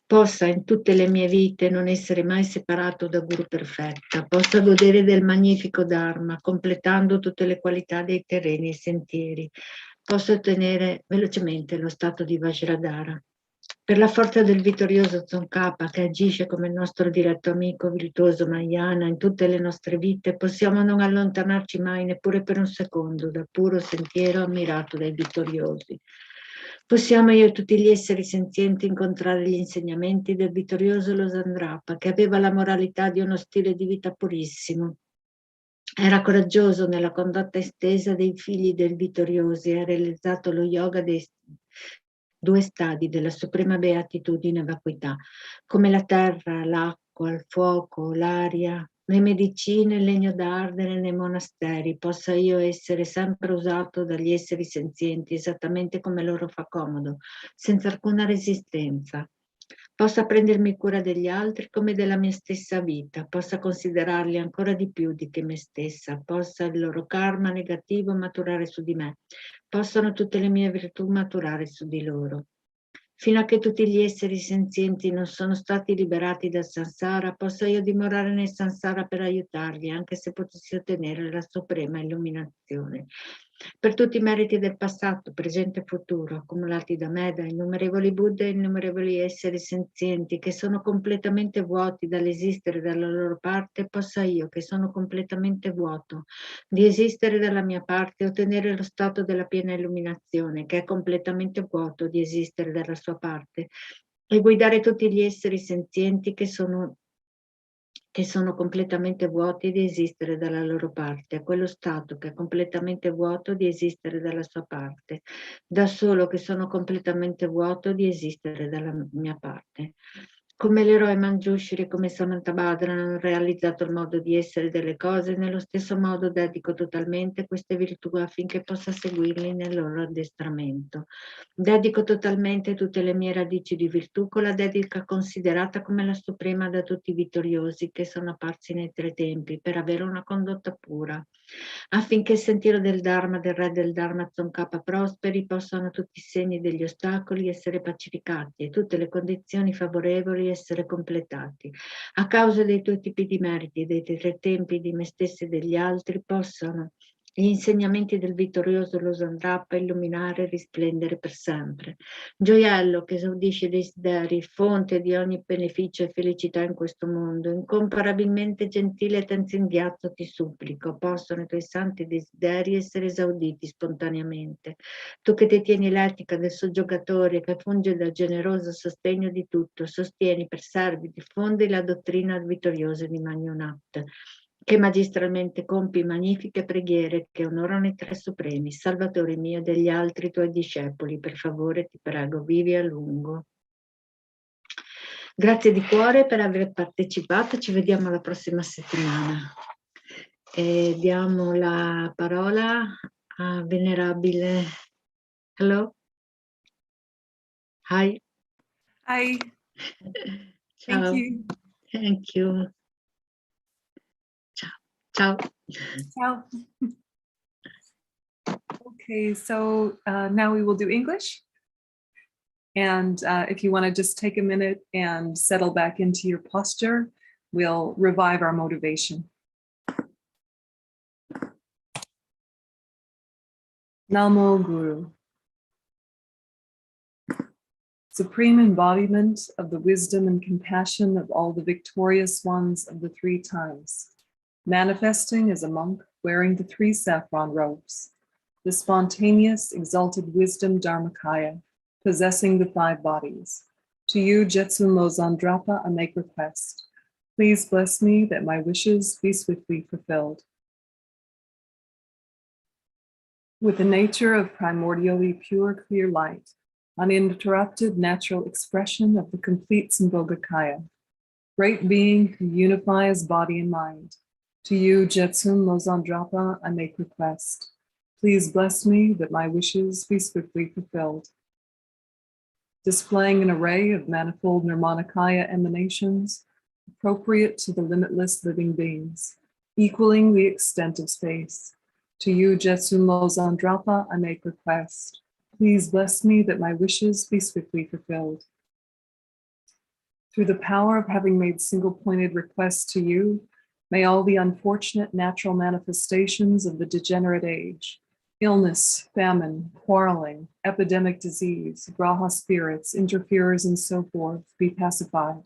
Possa in tutte le mie vite non essere mai separato da Guru Perfetta, possa godere del magnifico Dharma, completando tutte le qualità dei terreni e sentieri, possa ottenere velocemente lo stato di Vajradhara. Per la forza del vittorioso Tsongkhapa che agisce come il nostro diretto amico virtuoso Mahayana in tutte le nostre vite, possiamo non allontanarci mai neppure per un secondo dal puro sentiero ammirato dai vittoriosi. Possiamo io e tutti gli esseri senzienti incontrare gli insegnamenti del vittorioso Losandrapa, che aveva la moralità di uno stile di vita purissimo. Era coraggioso nella condotta estesa dei figli del vittorioso e ha realizzato lo yoga dei 2 stadi della suprema beatitudine e vacuità, come la terra, l'acqua, il fuoco, l'aria, le medicine, il legno d'ardere nei monasteri, possa io essere sempre usato dagli esseri senzienti esattamente come loro fa comodo, senza alcuna resistenza. Possa prendermi cura degli altri come della mia stessa vita, possa considerarli ancora di più di che me stessa, possa il loro karma negativo maturare su di me, possano tutte le mie virtù maturare su di loro. Fino a che tutti gli esseri senzienti non sono stati liberati dal samsara, possa io dimorare nel samsara per aiutarli, anche se potessi ottenere la suprema illuminazione. Per tutti i meriti del passato, presente e futuro, accumulati da me, da innumerevoli Buddha e innumerevoli esseri senzienti, che sono completamente vuoti dall'esistere dalla loro parte, possa io, che sono completamente vuoto, di esistere dalla mia parte e ottenere lo stato della piena illuminazione, che è completamente vuoto di esistere dalla sua parte, e guidare tutti gli esseri senzienti che sono completamente vuoti di esistere dalla loro parte, a quello stato che è completamente vuoto di esistere dalla sua parte, da solo che sono completamente vuoto di esistere dalla mia parte. Come l'eroe Manjushri, come Samantabhadra hanno realizzato il modo di essere delle cose, nello stesso modo dedico totalmente queste virtù affinché possa seguirli nel loro addestramento. Dedico totalmente tutte le mie radici di virtù con la dedica considerata come la suprema da tutti i vittoriosi che sono apparsi nei 3 tempi per avere una condotta pura, affinché il sentiero del Dharma, del re del Dharma Tsongkhapa prosperi, possano tutti i segni degli ostacoli essere pacificati e tutte le condizioni favorevoli essere completati. A causa dei 2 tipi di meriti, dei 3 tempi di me stessi e degli altri, possano gli insegnamenti del vittorioso Losandrapa illuminare e risplendere per sempre. Gioiello che esaudisce i desideri, fonte di ogni beneficio e felicità in questo mondo, incomparabilmente gentile Tenzin Gyatso ti supplico, possono i tuoi santi desideri essere esauditi spontaneamente. Tu che detieni l'etica del soggiogatore, che funge da generoso sostegno di tutto, sostieni, preservi, diffondi la dottrina vittoriosa di Magnonat, che magistralmente compi magnifiche preghiere che onorano i 3 supremi, Salvatore mio e degli altri tuoi discepoli, per favore ti prego, vivi a lungo. Grazie di cuore per aver partecipato, ci vediamo la prossima settimana. E diamo la parola a venerabile. Hello? Hi. Hi. Ciao. Thank you. Thank you. Ciao. Ciao. Okay, so now we will do English. And if you want to just take a minute and settle back into your posture, we'll revive our motivation. Namo Guru. Supreme embodiment of the wisdom and compassion of all the victorious ones of the three times, manifesting as a monk wearing the three saffron robes, the spontaneous exalted wisdom Dharmakaya, possessing the five bodies. To you, Jetsun Lozandrapa, I make request. Please bless me that my wishes be swiftly fulfilled. With the nature of primordially pure, clear light, uninterrupted natural expression of the complete Sambhogakaya, great being who unifies body and mind. To you, Jetsun Lozandrapa, I make request. Please bless me that my wishes be swiftly fulfilled. Displaying an array of manifold Nirmanakaya emanations, appropriate to the limitless living beings, equaling the extent of space. To you, Jetsun Lozandrapa, I make request. Please bless me that my wishes be swiftly fulfilled. Through the power of having made single-pointed requests to you, may all the unfortunate natural manifestations of the degenerate age, illness, famine, quarreling, epidemic disease, graha spirits, interferers, and so forth, be pacified.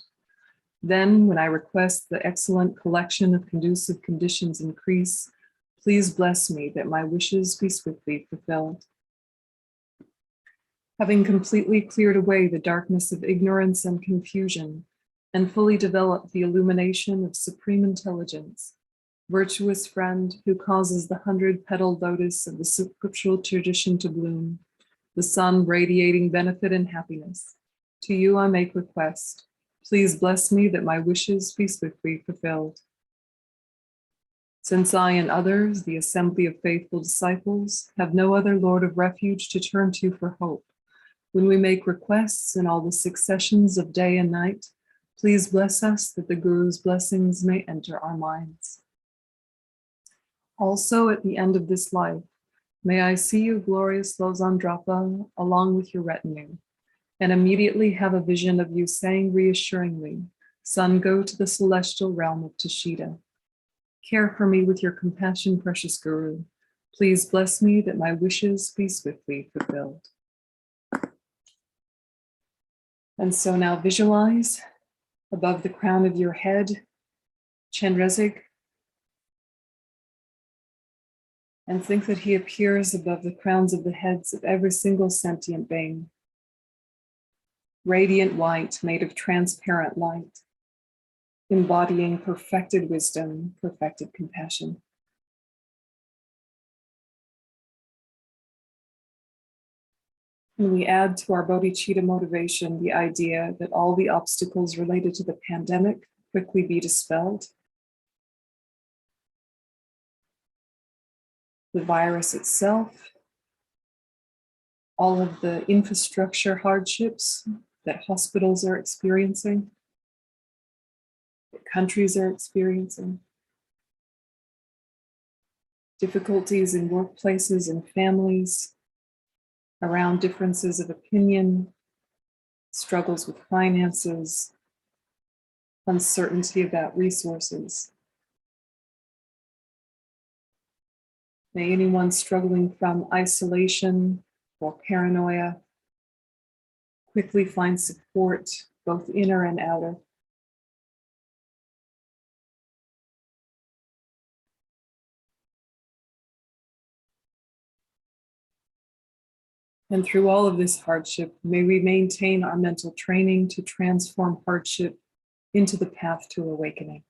Then, when I request the excellent collection of conducive conditions increase, please bless me that my wishes be swiftly fulfilled. Having completely cleared away the darkness of ignorance and confusion, and fully developed the illumination of supreme intelligence, virtuous friend who causes the 100-petaled lotus of the scriptural tradition to bloom, the sun radiating benefit and happiness, to you I make request. Please bless me that my wishes be swiftly fulfilled. Since I and others, the assembly of faithful disciples, have no other Lord of refuge to turn to for hope, when we make requests in all the successions of day and night, please bless us that the Guru's blessings may enter our minds. Also, at the end of this life, may I see you, glorious Lozandrapa, along with your retinue, and immediately have a vision of you saying reassuringly, "Son, go to the celestial realm of Tushita. Care for me with your compassion, precious Guru. Please bless me that my wishes be swiftly fulfilled." And so now visualize above the crown of your head, Chenrezig, and think that he appears above the crowns of the heads of every single sentient being. Radiant white, made of transparent light, embodying perfected wisdom, perfected compassion. And we add to our bodhicitta motivation the idea that all the obstacles related to the pandemic quickly be dispelled. The virus itself, all of the infrastructure hardships that hospitals are experiencing, that countries are experiencing, difficulties in workplaces and families, around differences of opinion, struggles with finances, uncertainty about resources. May anyone struggling from isolation or paranoia quickly find support, both inner and outer. And through all of this hardship, may we maintain our mental training to transform hardship into the path to awakening.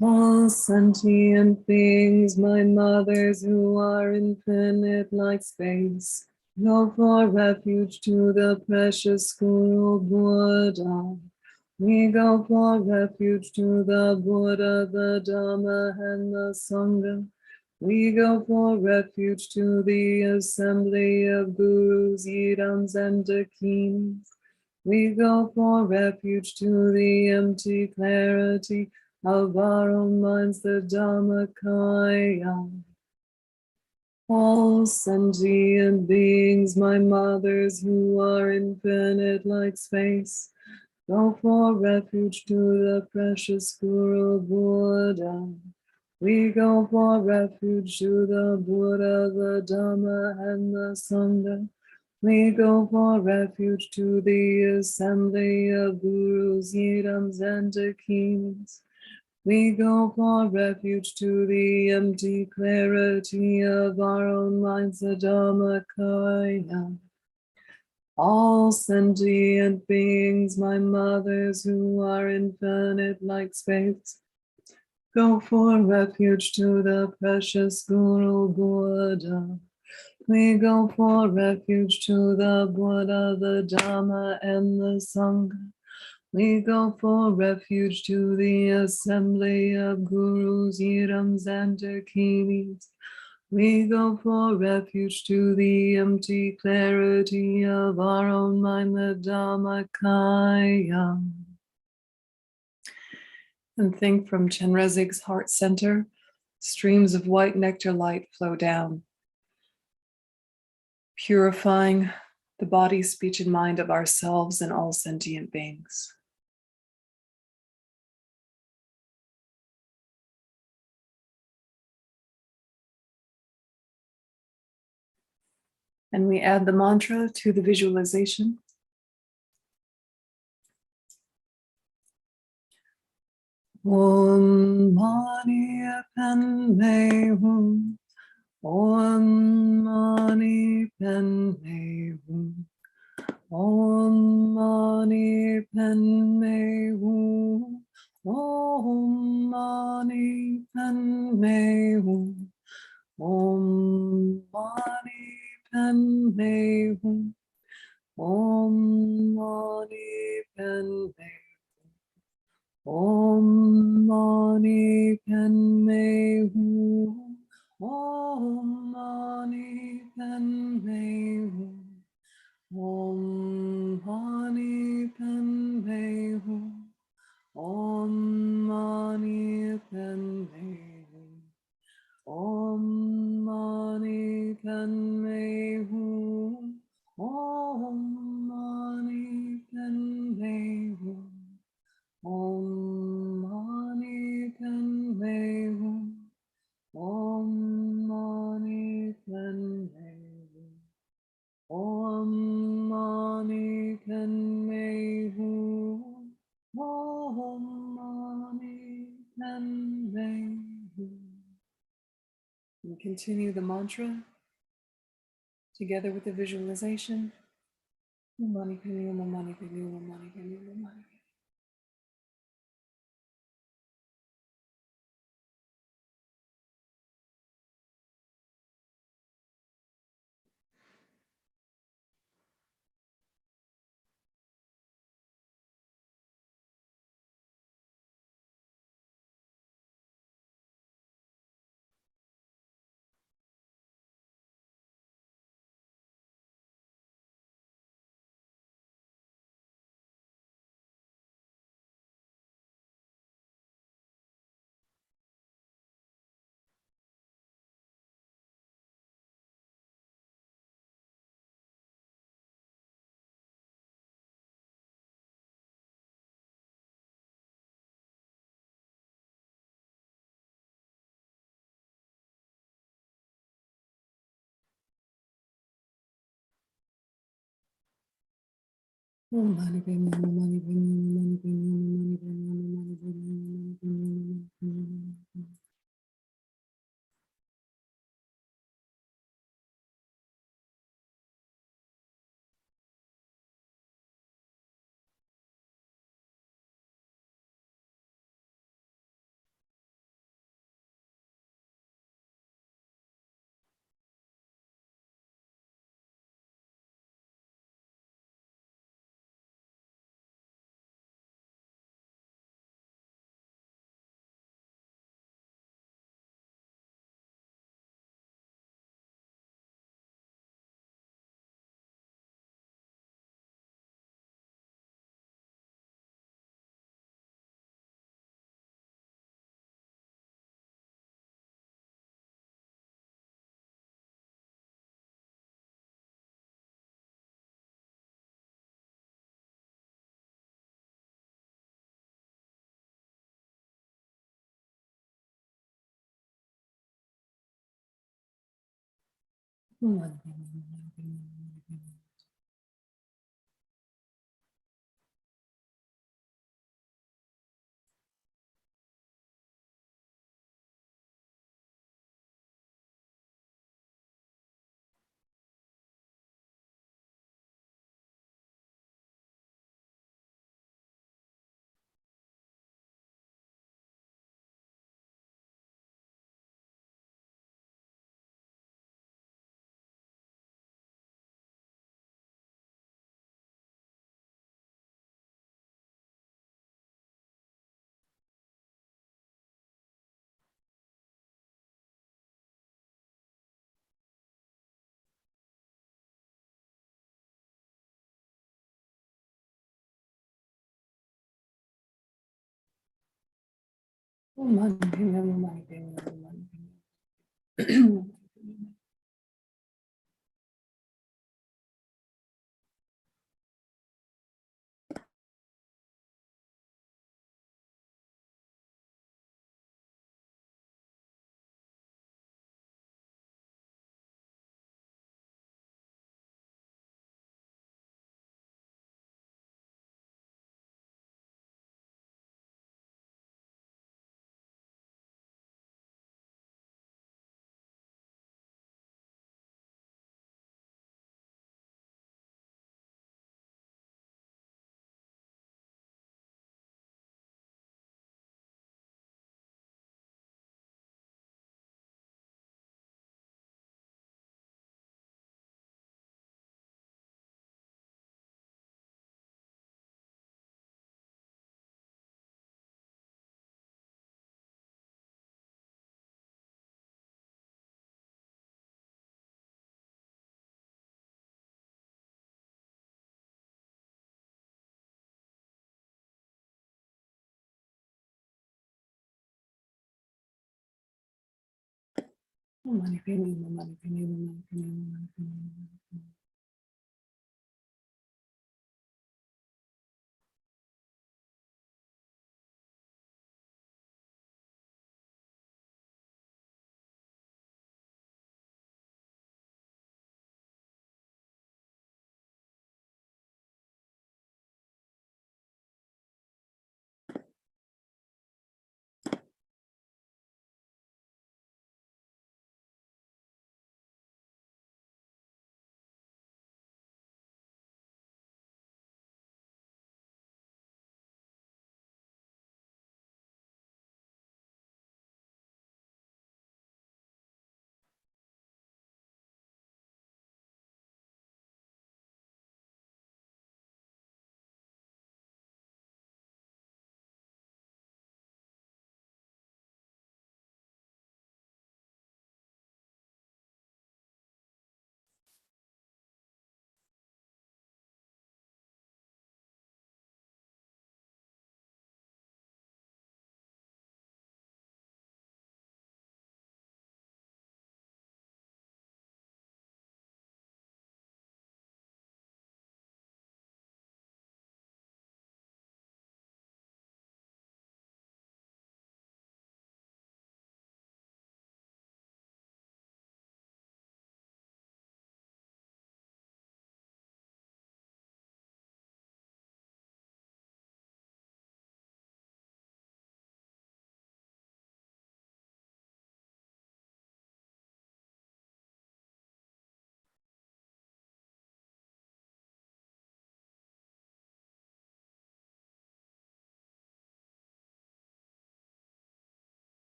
All sentient beings, my mothers who are infinite like space, go for refuge to the precious Guru Buddha. We go for refuge to the Buddha, the Dhamma, and the Sangha. We go for refuge to the assembly of Gurus, Yidams, and Dakinis. We go for refuge to the empty clarity of our own minds, the Dhammakaya. All sentient beings, my mothers who are infinite like space, go for refuge to the precious Guru Buddha. We go for refuge to the Buddha, the Dhamma, and the Sangha. We go for refuge to the assembly of gurus, yidams, and dakinis. We go for refuge to the empty clarity of our own minds, the Dhammakaya. All sentient beings, my mothers who are infinite like space, go for refuge to the precious Guru Buddha. We go for refuge to the Buddha, the Dhamma, and the Sangha. We go for refuge to the assembly of gurus, yidams, and dakinis. We go for refuge to the empty clarity of our own mind, the Dhammakaya. And think from Chenrezig's heart center, streams of white nectar light flow down, purifying the body, speech, and mind of ourselves and all sentient beings. And we add the mantra to the visualization. Om Mani Padme Hum. Om Mani Padme Hum. Om Mani Padme Hum. Om Mani Padme Hum. Om Mani Padme Hum. Om Mani Padme Hum. Om Mani Padme Hum. Om Mani Padme Hum. Om Mani Padme Hum. Om Mani Padme Hum. Om Mani Padme Hum. Om Mani Padme Hum. Om Mani Padme Hum. Om Mani Padme Hum. Om Mani Padme Hum. Om Mani Padme Hum. And continue the mantra together with the visualization. Om Mani Padme Hum, Om Mani Padme Hum, Om Mani Padme Hum, Om Mani Padme Hum. Om Mani Padme Hum, Om Mani Padme Hum, Om Mani Padme Hum, Om Mani Padme Hum, Om Mani Padme Hum, Om Mani Padme Hum, Om Mani Padme Hum.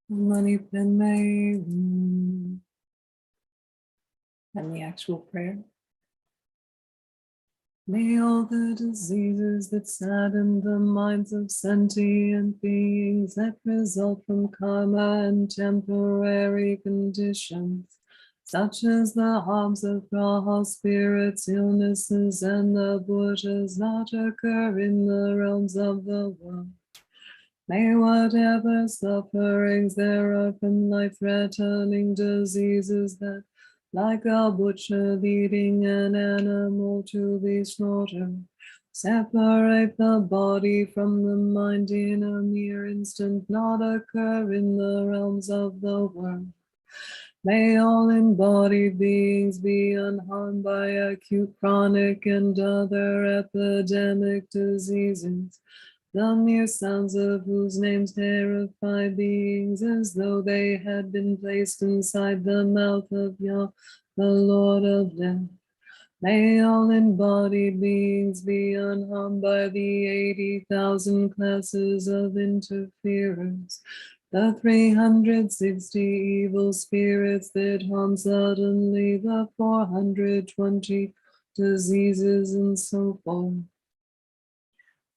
Mani Padme Hum. And the actual prayer. May all the diseases that sadden the minds of sentient beings that result from karma and temporary conditions, such as the harms of graha spirits, illnesses, and the Buddhas, not occur in the realms of the world. May whatever sufferings there are from life-threatening diseases that, like a butcher leading an animal to be slaughtered, separate the body from the mind in a mere instant, not occur in the realms of the world. May all embodied beings be unharmed by acute, chronic, and other epidemic diseases, the mere sounds of whose names terrify beings as though they had been placed inside the mouth of Yah, the Lord of Death. May all embodied beings be unharmed by the 80,000 classes of interferers, the 360 evil spirits that harm suddenly, the 420 diseases, and so forth.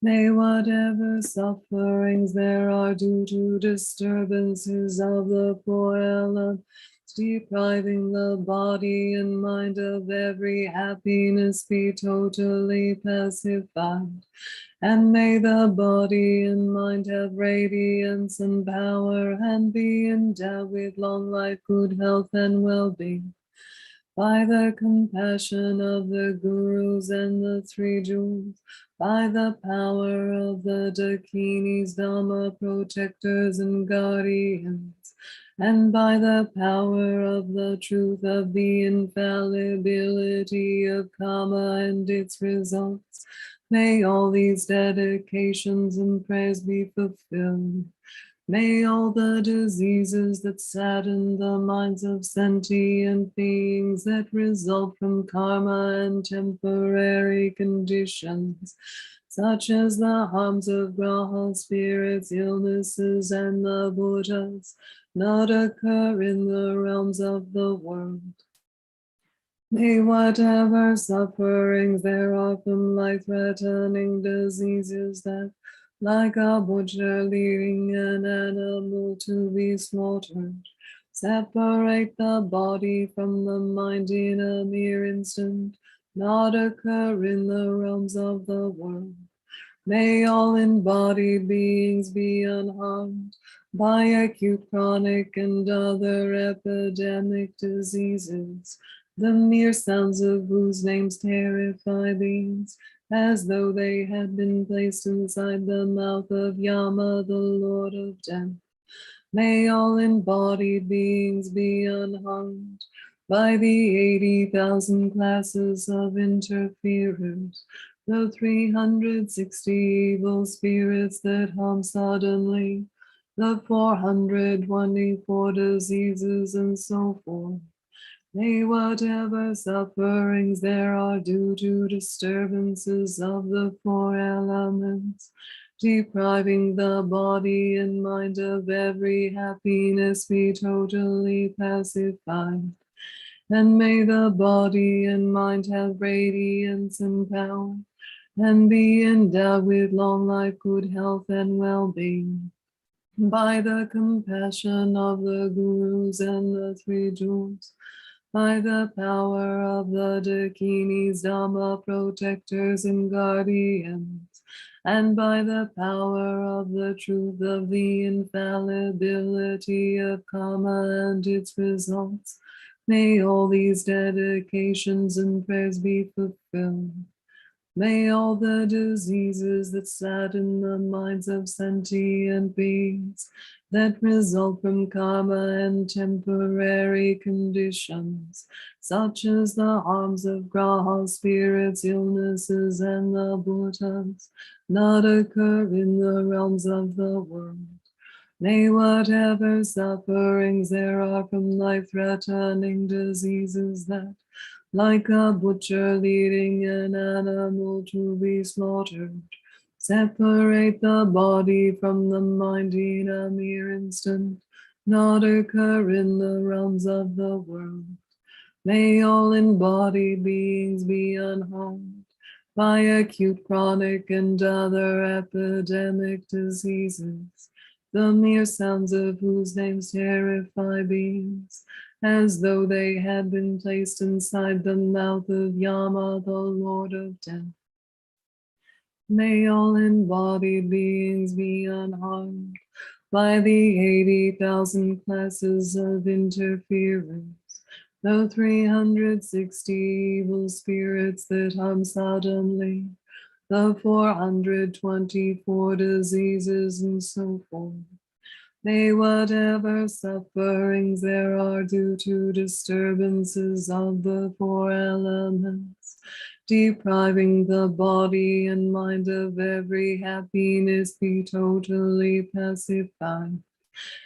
May whatever sufferings there are due to disturbances of the four elements, depriving the body and mind of every happiness, be totally pacified. And may the body and mind have radiance and power and be endowed with long life, good health, and well-being. By the compassion of the gurus and the three jewels, by the power of the Dakinis, Dhamma protectors and guardians, and by the power of the truth of the infallibility of karma and its results, may all these dedications and prayers be fulfilled. May all the diseases that sadden the minds of sentient beings that result from karma and temporary conditions, such as the harms of graha spirits, illnesses, and the Buddhas, not occur in the realms of the world. May whatever sufferings there are from life-threatening diseases that, like a butcher leading an animal to be slaughtered, separate the body from the mind in a mere instant, not occur in the realms of the world. May all embodied beings be unharmed by acute, chronic, and other epidemic diseases, the mere sounds of whose names terrify beings, as though they had been placed inside the mouth of Yama, the Lord of Death. May all embodied beings be unharmed by the 80,000 classes of interferers, the 360 evil spirits that harm suddenly, the 424 diseases, and so forth. May whatever sufferings there are due to disturbances of the four elements, depriving the body and mind of every happiness, be totally pacified. And may the body and mind have radiance and power, and be endowed with long life, good health, and well-being. By the compassion of the gurus and the three jewels, by the power of the Dakinis, Dhamma protectors and guardians, and by the power of the truth of the infallibility of karma and its results, may all these dedications and prayers be fulfilled. May all the diseases that sadden the minds of sentient beings, that result from karma and temporary conditions, such as the harms of graha spirits, illnesses, and the Buddhas, not occur in the realms of the world. May whatever sufferings there are from life-threatening diseases that, like a butcher leading an animal to be slaughtered, separate the body from the mind in a mere instant, not occur in the realms of the world. May all embodied beings be unharmed by acute, chronic, and other epidemic diseases, the mere sounds of whose names terrify beings, as though they had been placed inside the mouth of Yama, the Lord of Death. May all embodied beings be unharmed by the 80,000 classes of interference, the 360 evil spirits that hum suddenly, the 424 diseases, and so forth. May whatever sufferings there are due to disturbances of the four elements, depriving the body and mind of every happiness, be totally pacified.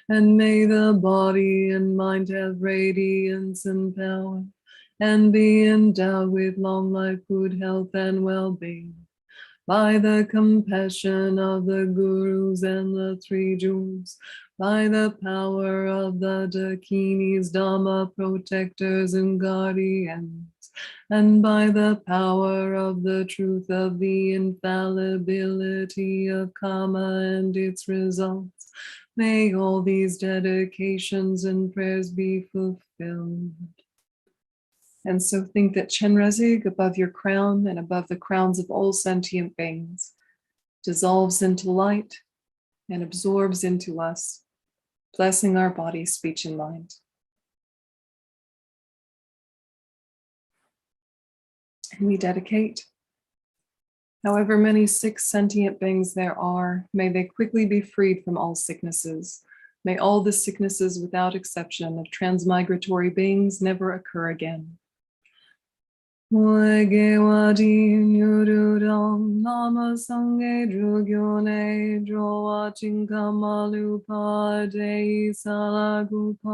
And may the body and mind have radiance and power, and be endowed with long life, good health, and well-being. By the compassion of the gurus and the three jewels, by the power of the Dakinis, Dhamma protectors and guardians, and by the power of the truth of the infallibility of karma and its results, may all these dedications and prayers be fulfilled. And so think that Chenrezig above your crown and above the crowns of all sentient beings dissolves into light and absorbs into us, blessing our body, speech, and mind. And we dedicate. However many sick sentient beings there are, may they quickly be freed from all sicknesses. May all the sicknesses without exception of transmigratory beings never occur again. Moegewadim yurudam nama sange drugyone drowatin kamalupa dei salagupasho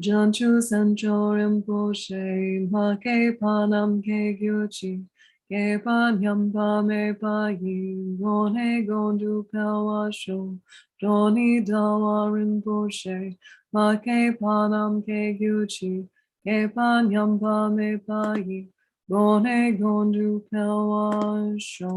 janchu sancho rinpoche make panam ke gyuchi ke panyam pame payi gone gondu pawasho doni dawa rinpoche make panam ke gyuchi Kepan me payi, gone gondu pelwasho.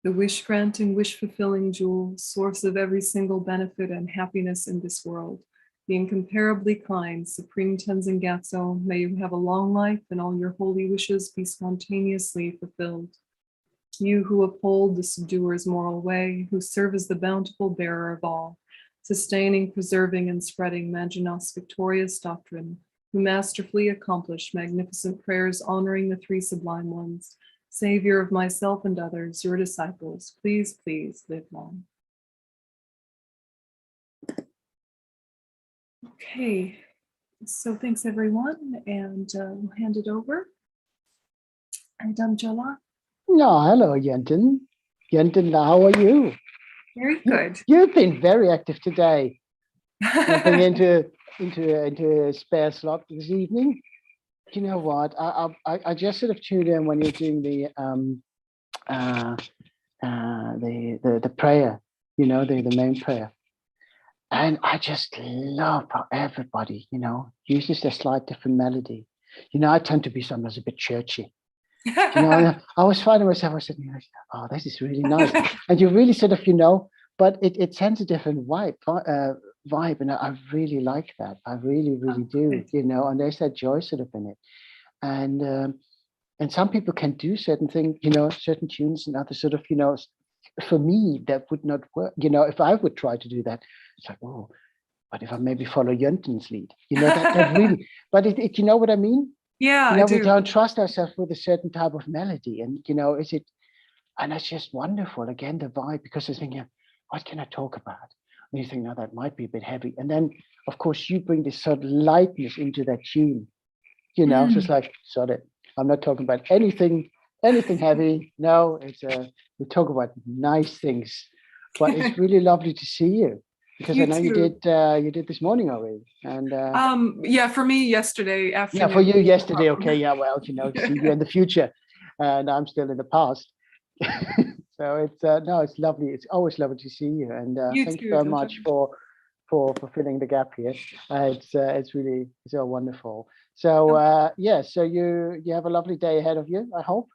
The wish granting, wish fulfilling jewel, source of every single benefit and happiness in this world. The incomparably kind, Supreme Tenzin Gyatso, may you have a long life and all your holy wishes be spontaneously fulfilled. You who uphold the subduer's moral way, who serve as the bountiful bearer of all, sustaining, preserving, and spreading Manjunath's victorious doctrine, who masterfully accomplish magnificent prayers honoring the three sublime ones, Savior of myself and others, your disciples, please, please live long. Okay, so thanks everyone, and we'll hand it over. Adam Jala. No, hello, Yentin. Yentin, how are you? Very good. You've been very active today. Jumping into a spare slot this evening. Do you know what? I just sort of tuned in when you're doing the prayer, you know, the main prayer. And I just love how everybody, you know, uses a slight different melody. You know, I tend to be sometimes a bit churchy. You know, I was finding myself, I was sitting there, oh, this is really nice. And you really sort of, you know, but it sends a different vibe, and I really like that. I really, really do, you know, and there's that joy sort of in it. And some people can do certain things, you know, certain tunes and other sort of, you know, for me, that would not work. You know, if I would try to do that, it's like, oh, but if I maybe follow Jöntin's lead, you know, that really, but it, you know what I mean? Yeah, you know, I do. We don't trust ourselves with a certain type of melody, and you know, and it's just wonderful. Again, the vibe, because I was thinking, what can I talk about? And you think, no, that might be a bit heavy, and then of course you bring this sort of lightness into that tune. You know, so it's like, sod it. I'm not talking about anything heavy. No, it's we talk about nice things, but it's really lovely to see you. Because I know you did this morning already, and yeah, for me yesterday afternoon. Yeah, for you yesterday. Okay, yeah, well, you know, see you in the future, and I'm still in the past. So it's no, it's lovely. It's always lovely to see you, and thank you very much for filling the gap here. It's really so wonderful. So yeah, so you have a lovely day ahead of you, I hope.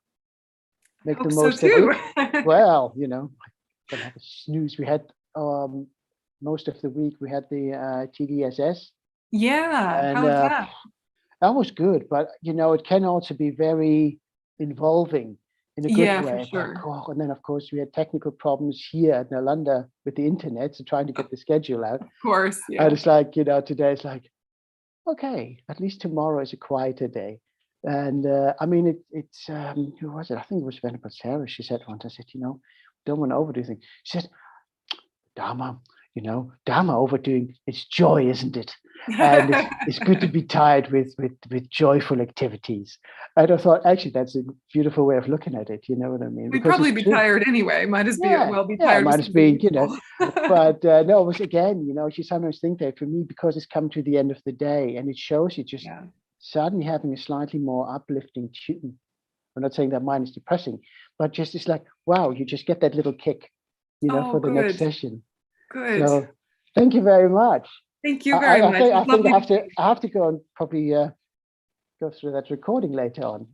Make the most of it. Well, you know, gonna have a snooze. We had most of the week we had the TDSS. Yeah, and, how was that? That was good, but you know, it can also be very involving in a good way. For sure. But, and then of course we had technical problems here at Nalanda with the internet, so trying to get the schedule out. Of course, yeah. And it's like, you know, today it's like, okay, at least tomorrow is a quieter day. And I mean, it's who was it? I think it was Venerable Sarah. She said once, I said, you know, don't want to overdo things. She said, Dharma, you know, Dharma overdoing, it's joy, isn't it? And it's good to be tired with joyful activities. And I thought, actually, that's a beautiful way of looking at it. You know what I mean? We'd probably be tired anyway. Might as well be Yeah, tired. might as be, you know. But no, it was again, you know, you sometimes think that for me, because it's come to the end of the day, and it shows you just suddenly having a slightly more uplifting tune. I'm not saying that mine is depressing, but just it's like, wow, you just get that little kick, you know, for the next session. Good. So thank you very much. Thank you very much. I think I have to go and probably go through that recording later on.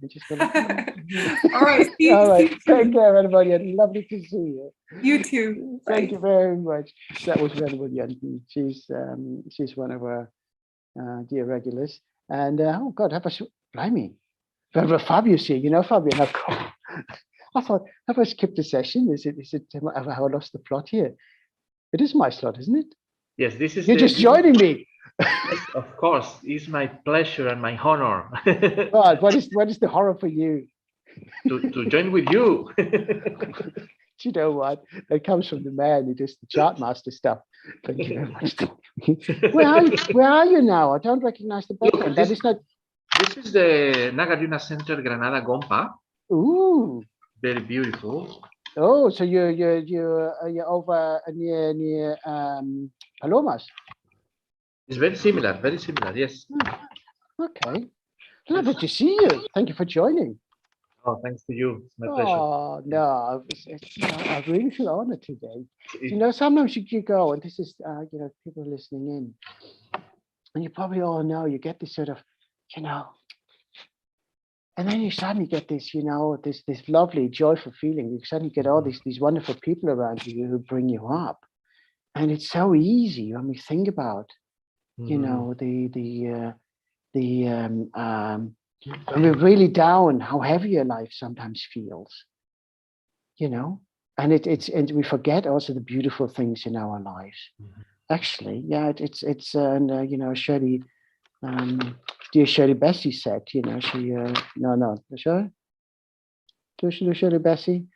All right. All right. Take care, everybody, and lovely to see you. You too. Thank you very much. That was Venerable Yanti. She's one of our dear regulars. And oh God, blimey, Venerable Fabio's here. You know, Fabio. I thought, have I skipped a session? Is it? Have I lost the plot here? It is my slot, isn't it? Yes, this is. You're just joining me. Yes, of course, it's my pleasure and my honor. Right, what is the horror for you? To join with you. Do you know what? That comes from the man who does the chart master stuff. Thank you very much. Where are you now? I don't recognize the background. This is the Nagarjuna Center, Granada, Gompa. Ooh. Very beautiful. Oh, so you're over near Palomas. It's very similar, yes. Okay. Lovely to see you. Thank you for joining. Oh, thanks to you. It's my pleasure. Oh, no, I really feel honored today. You know, sometimes you go, and this is, you know, people listening in, and you probably all know, you get this sort of, you know, and then you suddenly get this, you know, this lovely, joyful feeling. You suddenly get all these wonderful people around you who bring you up. And it's so easy when we think about, you know, when we're really down, how heavy your life sometimes feels, you know, and and we forget also the beautiful things in our lives. Actually, yeah, you know, Shirley, dear Shirley Bessie said, you know, she Shirley Bessie.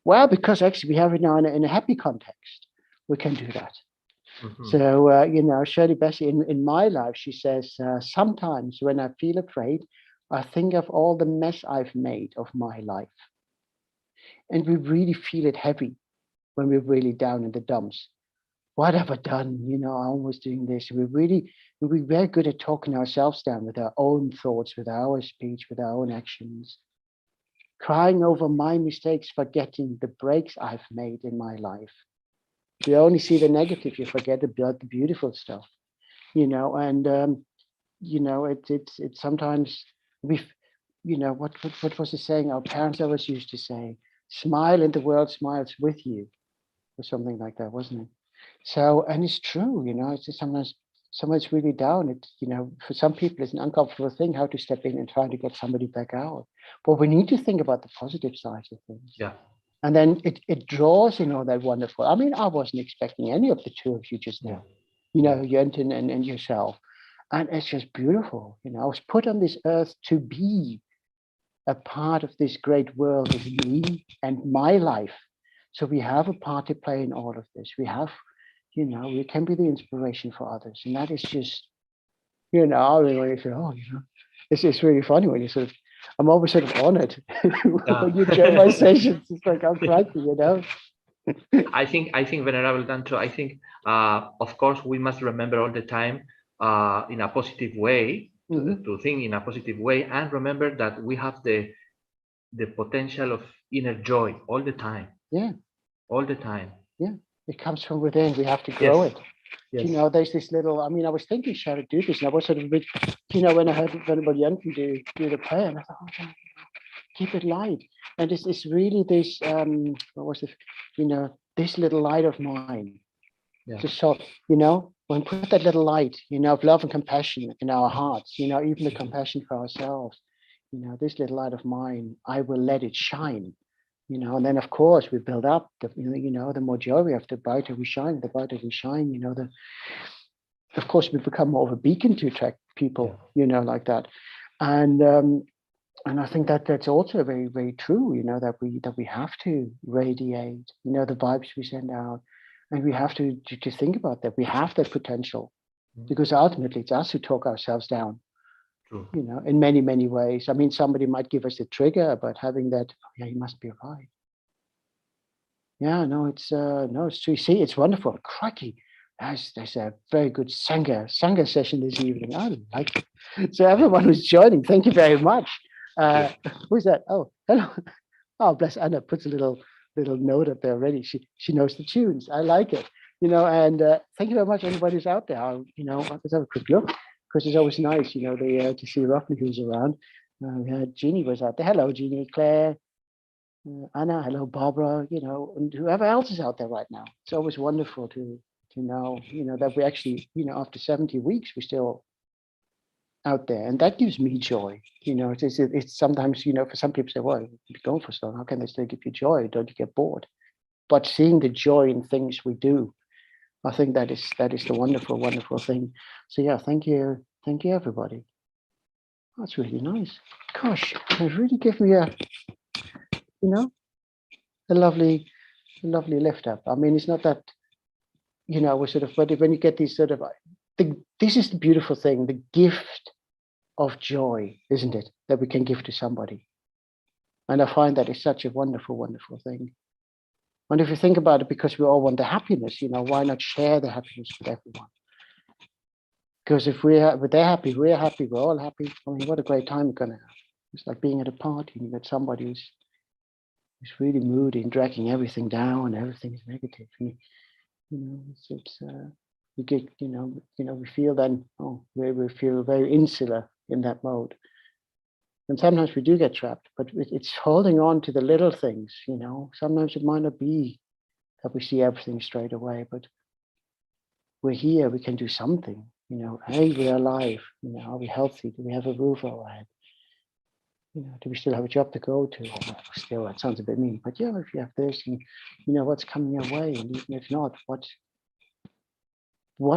Well, because actually we have it now in a happy context, we can do that. So, you know, Shirley Bessie, in my life, she says, sometimes when I feel afraid, I think of all the mess I've made of my life. And we really feel it heavy when we're really down in the dumps. What have I done? You know, I'm always doing this. We're very good at talking ourselves down with our own thoughts, with our speech, with our own actions. Crying over my mistakes, forgetting the breaks I've made in my life. You only see the negative, you forget the beautiful stuff, you know, and, you know, it's sometimes you know, what was the saying our parents always used to say, smile and the world smiles with you, or something like that, wasn't it? So, and it's true, you know, it's just sometimes someone's really down. It's, you know, for some people, it's an uncomfortable thing how to step in and try to get somebody back out. But we need to think about the positive sides of things. Yeah. And then it draws in all that wonderful. I mean, I wasn't expecting any of the two of you just now, you know, Yentin and yourself. And it's just beautiful. You know, I was put on this earth to be a part of this great world of me and my life. So we have a part to play in all of this. We have, you know, we can be the inspiration for others. And that is just, you know, I mean, when you say, oh, you know, it's really funny when you sort of, I'm always sort of honored when you join my sessions. It's like, I'm cracking, you know. I think Venerable Danto, I think, of course, we must remember all the time in a positive way, to think in a positive way, and remember that we have the the potential of inner joy all the time. Yeah. All the time. Yeah. It comes from within. We have to grow it. Yes. You know, there's this little, I mean, I was thinking, shall I do this? And I was sort of a bit, you know, when I heard Venerable Yanti do the prayer, and I thought, oh, keep it light. And it's really this, what was it? You know, this little light of mine. Yeah. Just so, you know, when we put that little light, you know, of love and compassion in our hearts, you know, even the compassion for ourselves, you know, this little light of mine, I will let it shine. You know, and then of course we build up the, you know, the more joy we have, the brighter we shine, you know, of course we become more of a beacon to attract people, you know, like that. And I think that that's also very, very true, you know, that we have to radiate, you know, the vibes we send out, and we have to think about that. We have that potential, because ultimately it's us who talk ourselves down. True. You know, in many, many ways. I mean, somebody might give us the trigger, but having that, oh, yeah, you must be right. Yeah, no, it's true. See, it's wonderful. Crikey, there's a very good Sangha session this evening. I like it. So everyone who's joining, thank you very much. Who's that? Oh, hello. Oh, bless Anna puts a little note up there already. She knows the tunes. I like it. You know, and thank you very much, anybody who's out there. You know, let's have a quick look, because it's always nice, you know, to see roughly who's around. We had Jeannie was out there. Hello, Jeannie, Claire, Anna, hello, Barbara, you know, and whoever else is out there right now. It's always wonderful to know, you know, that we actually, you know, after 70 weeks, we're still out there. And that gives me joy. You know, it's sometimes, you know, for some people say, well, you're going for so long, how can they still give you joy? Don't you get bored? But seeing the joy in things we do, I think that is the wonderful, wonderful thing. So yeah, thank you, everybody. That's really nice. Gosh, it really gives me a, you know, a lovely lift up. I mean, it's not that, you know, we're sort of, but when you get these sort of, this is the beautiful thing, the gift of joy, isn't it, that we can give to somebody. And I find that is such a wonderful, wonderful thing. And if you think about it, because we all want the happiness, you know, why not share the happiness with everyone? Because if they're happy, we're happy, we're all happy. I mean, what a great time we're going to have. It's like being at a party and you get somebody who's really moody and dragging everything down, everything is negative. And, you know, we get, you know, we feel then, we feel very insular in that mode. And sometimes we do get trapped, but it's holding on to the little things, you know. Sometimes it might not be that we see everything straight away, but we're here, we can do something, you know. Hey, we're alive, you know, are we healthy? Do we have a roof over our head? You know, do we still have a job to go to? Still, that sounds a bit mean, but yeah, if you have this and you know what's coming your way, and even if not, what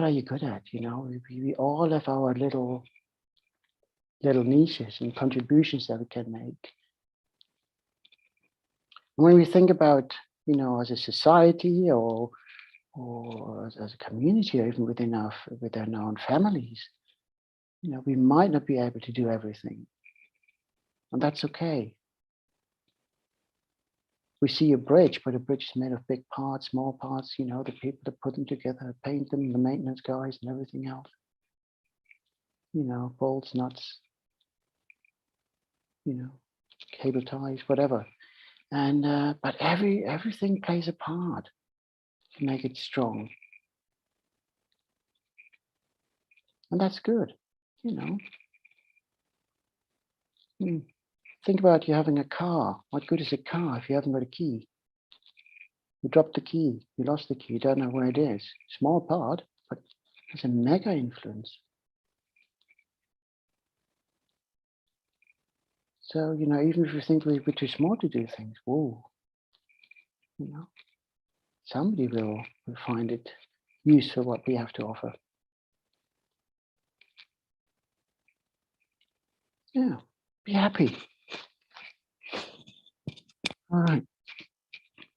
are you good at? You know, we all have our little niches and contributions that we can make. When we think about, you know, as a society or as a community, or even within our own families, you know, we might not be able to do everything. And that's okay. We see a bridge, but a bridge is made of big parts, small parts, you know, the people that put them together, paint them, the maintenance guys and everything else. You know, bolts, nuts, you know, cable ties, whatever. And but everything plays a part to make it strong. And that's good, you know. Think about you having a car. What good is a car if you haven't got a key? You dropped the key, you lost the key, you don't know where it is. Small part, but it's a mega influence. So, you know, even if you think we're too small to do things, whoa, you know, somebody will find it useful what we have to offer. Yeah, be happy. All right.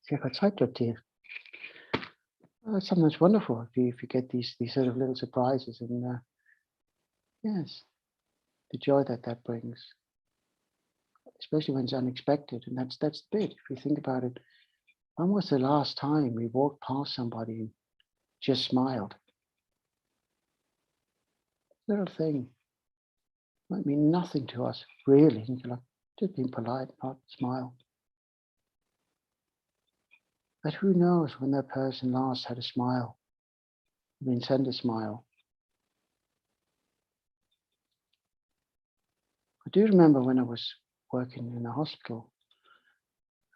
See if I typed up here. It's sometimes wonderful if you get these sort of little surprises, and yes, the joy that brings, especially when it's unexpected. And that's the bit. If you think about it, when was the last time we walked past somebody and just smiled? Little thing might mean nothing to us, really. And you're like, Just being polite, not smile. But who knows when that person last had a smile, been sent a smile. I do remember when I was working in a hospital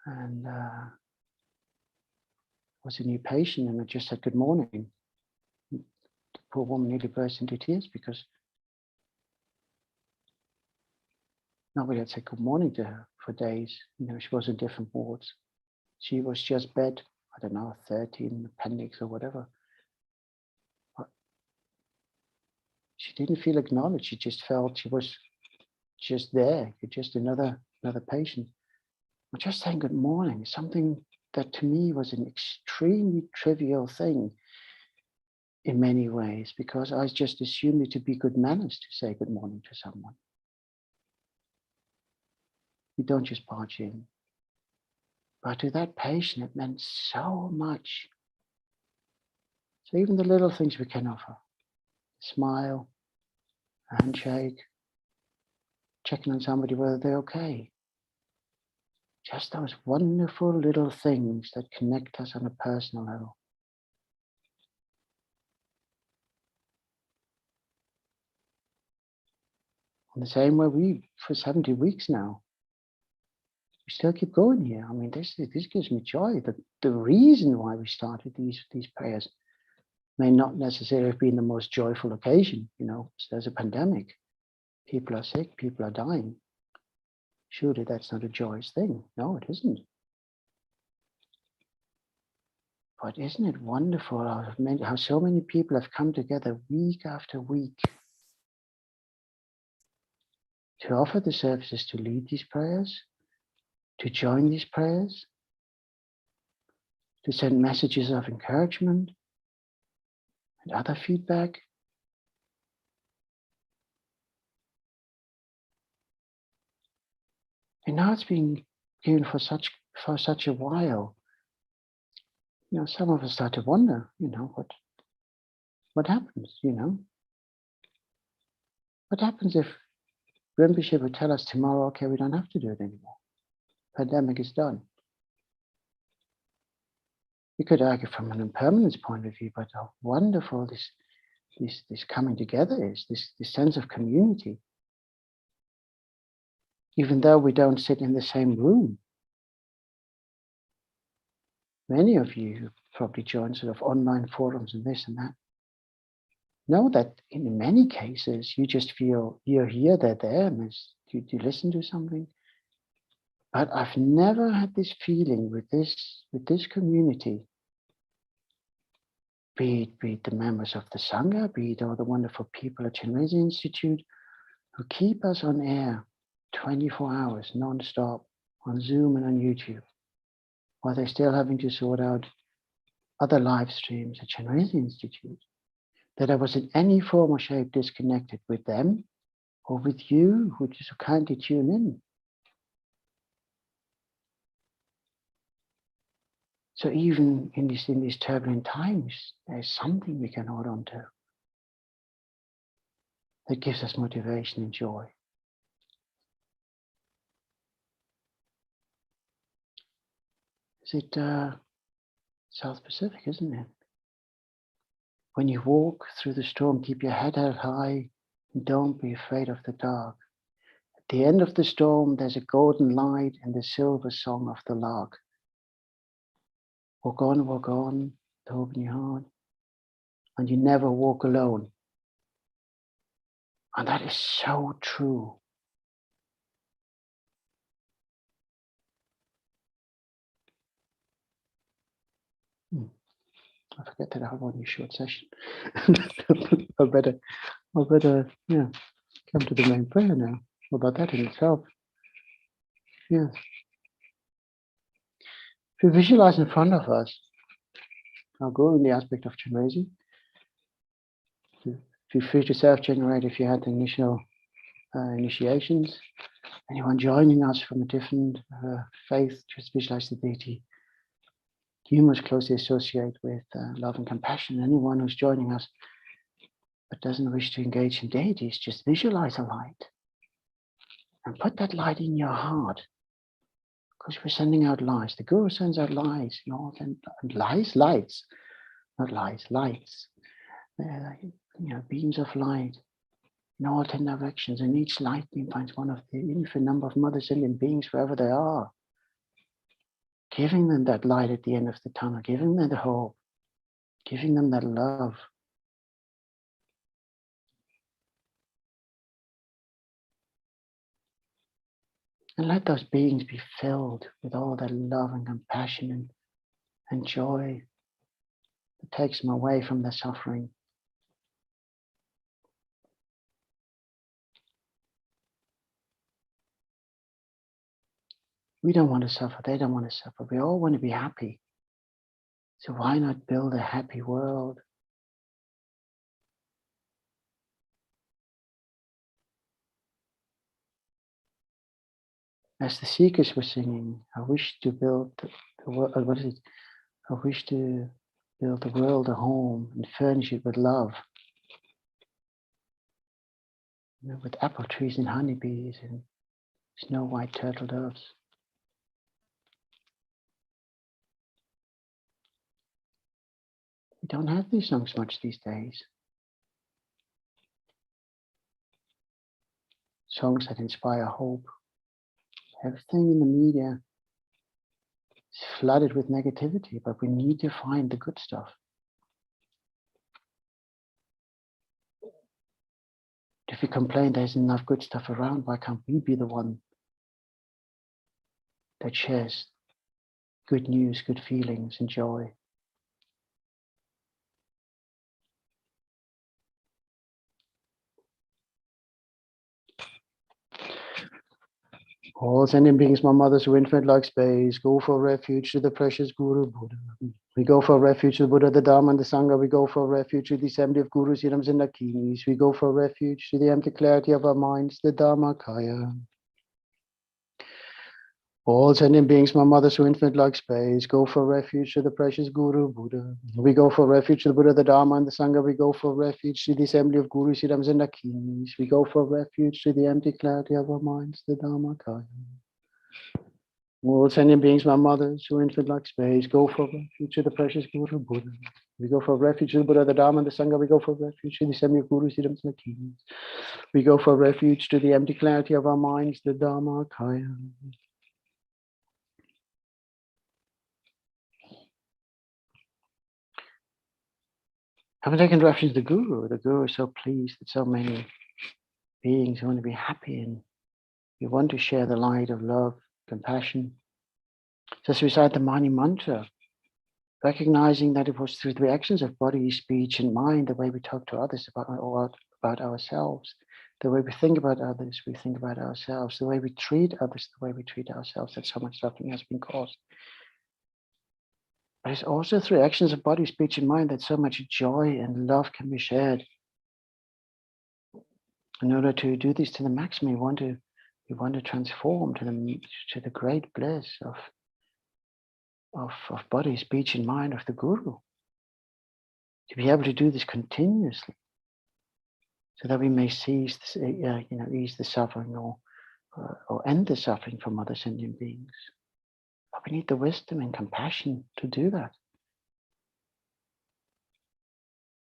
and was a new patient and I just said good morning. The poor woman nearly burst into tears because nobody had said good morning to her for days. You know, she was in different wards. She was just bed, I don't know, 13 appendix or whatever. But she didn't feel acknowledged. She just felt she was just there. You're just another patient. But just saying good morning is something that to me was an extremely trivial thing in many ways, because I just assumed it to be good manners to say good morning to someone. You don't just barge in. But to that patient, it meant so much. So even the little things we can offer, smile, a handshake, checking on somebody whether they're okay. Just those wonderful little things that connect us on a personal level. In the same way, we, for 70 weeks now, we still keep going here. I mean, this gives me joy. The reason why we started these prayers may not necessarily have been the most joyful occasion. You know, there's a pandemic. People are sick, people are dying. Surely that's not a joyous thing. No, it isn't. But isn't it wonderful how so many people have come together week after week to offer the services, to lead these prayers, to join these prayers, to send messages of encouragement and other feedback. And now it's been given for such a while. You know, some of us start to wonder, you know, what happens, you know? What happens if Rinpoche would tell us tomorrow, okay, we don't have to do it anymore. Pandemic is done. We could argue from an impermanence point of view, but how wonderful this coming together is, this sense of community. Even though we don't sit in the same room. Many of you who probably join sort of online forums and this and that, know that in many cases, you just feel you're here, they're there, and you listen to something. But I've never had this feeling with this community, be it the members of the Sangha, be it all the wonderful people at Chenrezig Institute who keep us on air 24 hours non-stop on Zoom and on YouTube, while they're still having to sort out other live streams at Chenrezig Institute, that I was in any form or shape disconnected with them or with you who just kindly tune in. So even in these turbulent times, there's something we can hold on to that gives us motivation and joy. Is it South Pacific, isn't it? When you walk through the storm, keep your head held high and don't be afraid of the dark. At the end of the storm, there's a golden light and the silver song of the lark. Walk on, to open your heart, and you never walk alone. And that is so true. I forget that I have only a short session. I better come to the main prayer now. What about that in itself? Yes. If you visualize in front of us, I'll go in the aspect of Chenrezig. Feel free to self-generate if you had the initial initiations. Anyone joining us from a different faith, just visualize the deity you most closely associate with love and compassion. Anyone who's joining us but doesn't wish to engage in deities, just visualize a light. And put that light in your heart, because we're sending out lights. The Guru sends out lights, and lights, not lights, lights. Beams of light in all 10 directions, and each light beam finds one of the infinite number of mother sentient beings wherever they are, giving them that light at the end of the tunnel, giving them the hope, giving them that love. And let those beings be filled with all that love and compassion and joy that takes them away from their suffering. We don't want to suffer, they don't want to suffer. We all want to be happy. So why not build a happy world? As the seekers were singing, I wish to build the world, I wish to build the world a home and furnish it with love. With apple trees and honeybees and snow white turtle doves. We don't have these songs much these days. Songs that inspire hope. Everything in the media is flooded with negativity, but we need to find the good stuff. If we complain there's enough good stuff around, why can't we be the one that shares good news, good feelings, and joy? All sentient beings, my mothers who infinite like space, go for refuge to the precious Guru Buddha. We go for refuge to the Buddha, the Dharma, and the Sangha. We go for refuge to the assembly of Gurus, Yidams, and Nakinis. We go for refuge to the empty clarity of our minds, the Dharmakaya. All sentient beings, my mothers who infinite like space, go for refuge to the precious Guru Buddha. We go for refuge to the Buddha, the Dharma, and the Sangha. We go for refuge to the assembly of Gurus, Yidams, and Nakinis. We go for refuge to the empty clarity of our minds, the Dharmakaya. All sentient beings, my mothers who infinite like space, go for refuge to the precious Guru Buddha. We go for refuge to the Buddha, the Dharma, and the Sangha. We go for refuge to the assembly of Gurus, Yidams, and Nakinis. We go for refuge to the empty clarity of our minds, the Dharmakaya. Having taken refuge to the Guru is so pleased that so many beings want to be happy and we want to share the light of love, compassion. So let's recite the Mani mantra, recognizing that it was through the actions of body, speech, and mind, the way we talk to others about ourselves, the way we think about others, we think about ourselves, the way we treat others, the way we treat ourselves, that so much suffering has been caused. But it's also through actions of body, speech, and mind that so much joy and love can be shared. In order to do this to the maximum, we want to transform to the great bliss of body, speech, and mind of the Guru. To be able to do this continuously, so that we may ease the suffering or end the suffering from other sentient beings. But we need the wisdom and compassion to do that.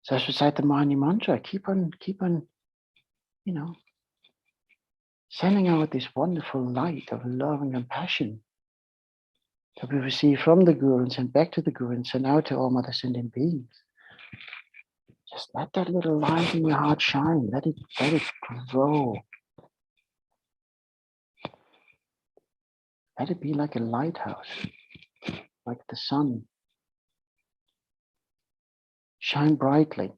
So let's recite the Mani mantra. Keep on, sending out this wonderful light of love and compassion that we receive from the Guru and send back to the Guru and send out to all mother sentient beings. Just let that little light in your heart shine. Let it grow. Let it be like a lighthouse, like the sun. Shine brightly.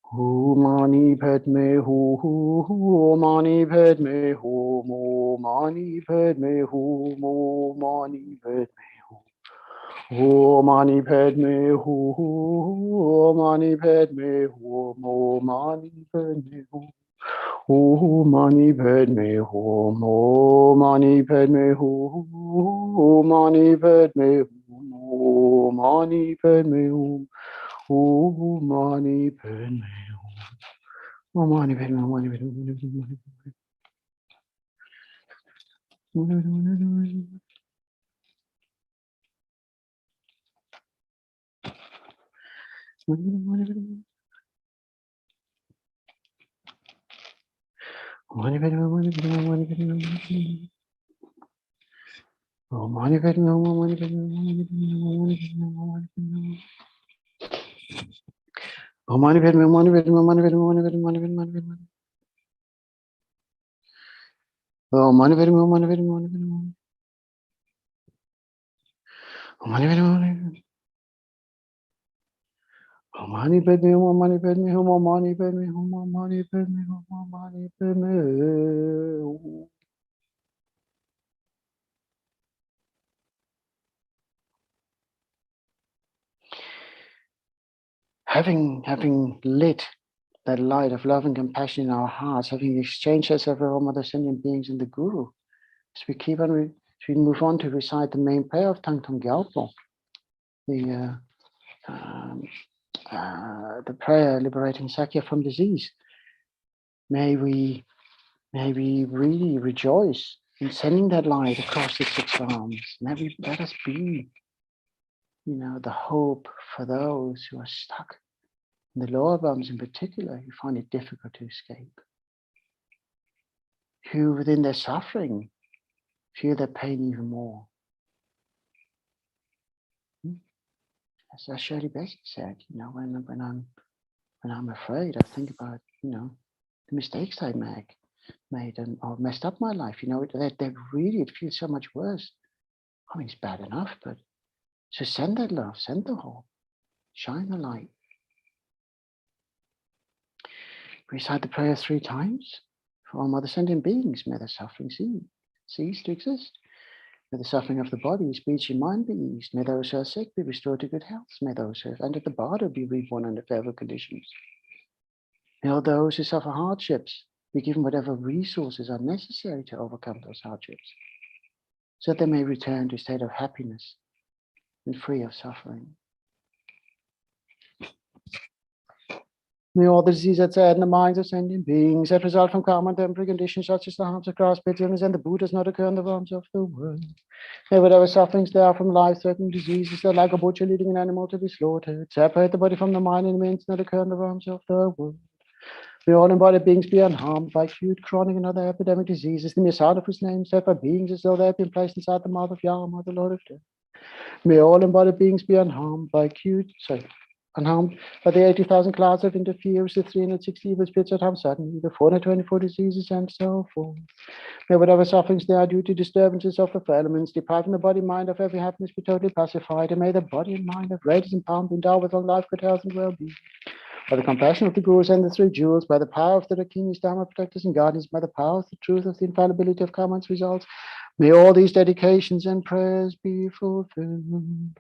Hu mani padme hu mani padme hu mo mani padme hu mo mani padme hu mani padme hu mani padme hu mo mani padme hu mani padme hu mo mani padme hu mani padme hu mani padme hu mani padme Mani Padme, Mani Padme, Mani Padme, Mani Padme. Mani Padme, Mani Padme, Mani Padme, Mani Padme, Mani Padme. Having lit that light of love and compassion in our hearts, having exchanged ourselves with all other sentient beings in the Guru, as we keep on, as we move on to recite the main prayer of Thangtong Gyalpo, the prayer liberating Sakya from disease. May we really rejoice in sending that light across the 6 arms. May let us be, the hope for those who are stuck in the lower realms in particular, who find it difficult to escape, who within their suffering feel their pain even more. As Shirley Bassey said, when I'm afraid, I think about, the mistakes I made and or messed up my life. They really, it feels so much worse. I mean, it's bad enough, but so send that love, send the hope, shine the light. Recite the prayer 3 times for all mother sentient beings. May the suffering cease to exist. May the suffering of the body, speech, and mind be eased. May those who are sick be restored to good health. May those who have entered the bardo be reborn under favorable conditions. May all those who suffer hardships be given whatever resources are necessary to overcome those hardships, so that they may return to a state of happiness and free of suffering. May all the disease that's in the minds of sentient beings that result from karma and temporary conditions such as the harms of grass, bitterness, and the Buddhas not occur in the realms of the world. May whatever sufferings there are from life-threatening diseases that like a butcher leading an animal to be slaughtered, separate the body from the mind and means not occur in the realms of the world. May all embodied beings be unharmed by acute, chronic, and other epidemic diseases, the mere sound of whose name set by beings as though they have been placed inside the mouth of Yama, the Lord of Death. May all embodied beings be unharmed by unharmed by the 80,000 clouds of interference, the 360 evil spirits that harm suddenly, the 424 diseases, and so forth. May whatever sufferings there are due to disturbances of the four elements, depriving the body and mind of every happiness, be totally pacified, and may the body and mind of radiance and power be endowed with long life, good health, and well-being. By the compassion of the Gurus and the 3 jewels, by the power of the Rakinis, Dharma protectors, and guardians, by the power of the truth of the infallibility of karma and its results, may all these dedications and prayers be fulfilled.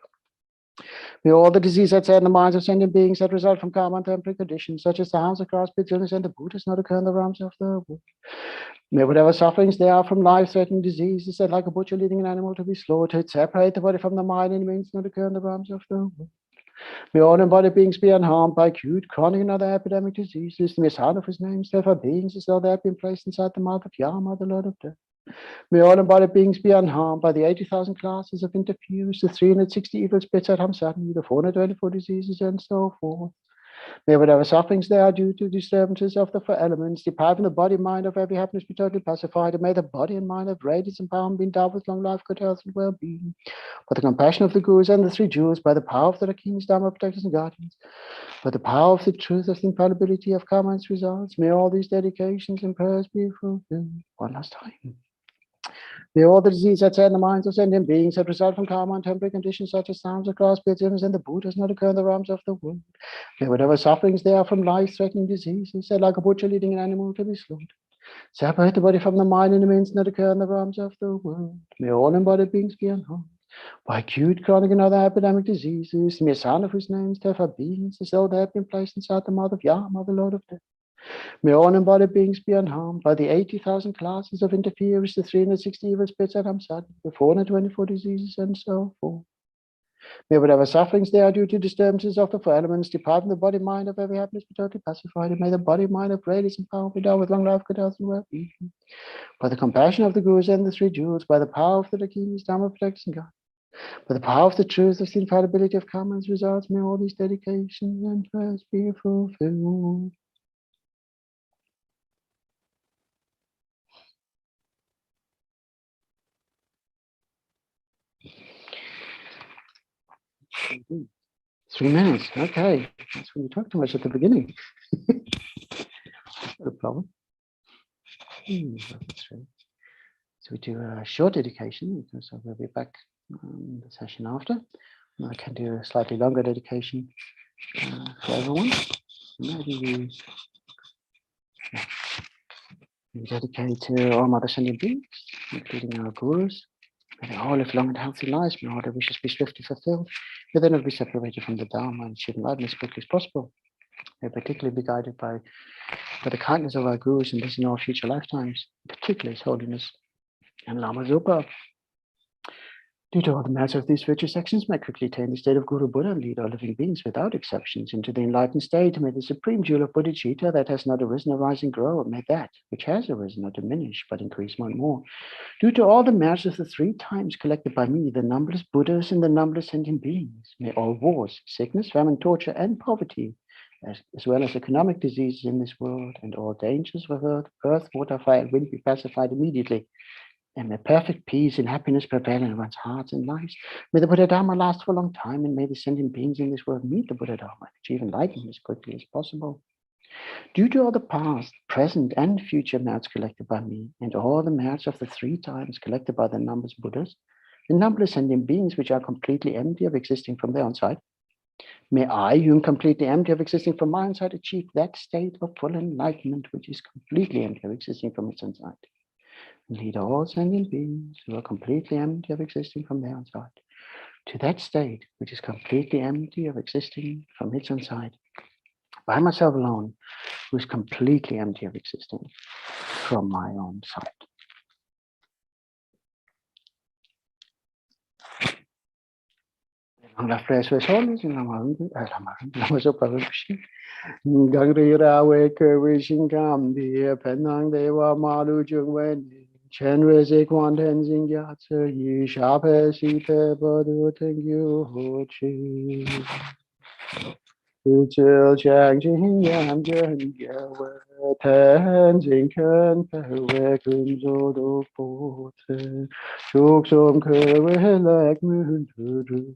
May all the disease that's in the minds of sentient beings that result from karma and temporary conditions, such as the harms of grass, bitterness, and the Buddhas, not occur in the realms of the world. May whatever sufferings there are from life-threatening diseases that like a butcher leading an animal to be slaughtered, separate the body from the mind and means not occur in the realms of the world. May all embodied beings be unharmed by acute, chronic, and other epidemic diseases, the mere sound of whose names, therefore beings as though they have been placed inside the mouth of Yama, the Lord of Death. May all embodied beings be unharmed by the 80,000 classes of interference, the 360 evil spirits at Hamsani, the 424 diseases, and so forth. May whatever sufferings there are due to disturbances of the 4 elements, depriving the body and mind of every happiness, be totally pacified, and may the body and mind of radiance and power be endowed with long life, good health, and well-being. By the compassion of the Gurus and the 3 jewels, by the power of the Rakinis, Dharma protectors, and guardians, by the power of the truth of the infallibility of karma and its results, may all these dedications and prayers be fulfilled. One last time. May all the disease that's in the minds of sentient beings that result from karma and temporary conditions such as harms of grass, bitterness, and the Buddhas not occur in the realms of the world. May whatever sufferings there are from life-threatening diseases that like a butcher leading an animal to be slaughtered, separate the body from the mind and the means not occur in the realms of the world. May all embodied beings be unharmed by acute, chronic, and other epidemic diseases, the mere sound of whose names therefore beings as though they have been placed inside the mouth of Yama, the Lord of Death. May all embodied beings be unharmed by the 80,000 classes of interference, the 360 evil spirits at Hamsad, the 424 diseases, and so forth. May whatever sufferings there are due to disturbances of the four elements depart from the body mind of every happiness be totally pacified, and may the body mind of greatness and power be endowed with long life, good health, and well-being. By the compassion of the Gurus and the three jewels, by the power of the Dakinis, Dharma protects and God, by the power of the truth of the infallibility of karma and results, may all these dedications and prayers be fulfilled. Mm-hmm. 3 minutes, okay. That's when you talk too much at the beginning. Not a problem. That's right. So we do a short dedication because I will be back the session after. And I can do a slightly longer dedication for everyone. Maybe we dedicate to all Mother Sending Beings, including our Gurus. May they all live long and healthy lives. May all their wishes be swiftly fulfilled. May they not be separated from the Dharma and achieve enlightenment as quickly as possible. May particularly be guided by the kindness of our Gurus in this and all future lifetimes, particularly His Holiness and Lama Zopa. Due to all the merits of these virtuous actions, may quickly attain the state of Guru Buddha and lead all living beings without exceptions into the enlightened state. May the supreme jewel of Bodhicitta that has not arisen arise and grow. May that which has arisen not diminish but increase more and more. Due to all the merits of the 3 times collected by me, the numberless Buddhas and the numberless sentient beings, may all wars, sickness, famine, torture, and poverty, as well as economic diseases in this world, and all dangers of earth, water, fire, and wind be pacified immediately. And may perfect peace and happiness prevail in everyone's hearts and lives. May the Buddha Dharma last for a long time, and may the sentient beings in this world meet the Buddha Dharma and achieve enlightenment as quickly as possible. Due to all the past, present, and future merits collected by me, and all the merits of the 3 times collected by the numberless Buddhas, the numberless sentient beings which are completely empty of existing from their own side, may I, who am completely empty of existing from my own side, achieve that state of full enlightenment which is completely empty of existing from its own side. Lead all sentient beings who are completely empty of existing from their own side to that state which is completely empty of existing from its own side. By myself alone, who is completely empty of existing from my own side. Long prayers for His Holiness and Lama Zopa Rinpoche. Gangri Rawe Kervishin Kambi Penang Deva Malu Jungwen Chenrezig Tenzing Gyatso Shape Sita Badu Tengyu Hochi Uchil Chang Jing Yam Jen Yawe Tenzing Ken Pewe Kunzo Do Pote Chuk Som Kewe Lek Moon Tudu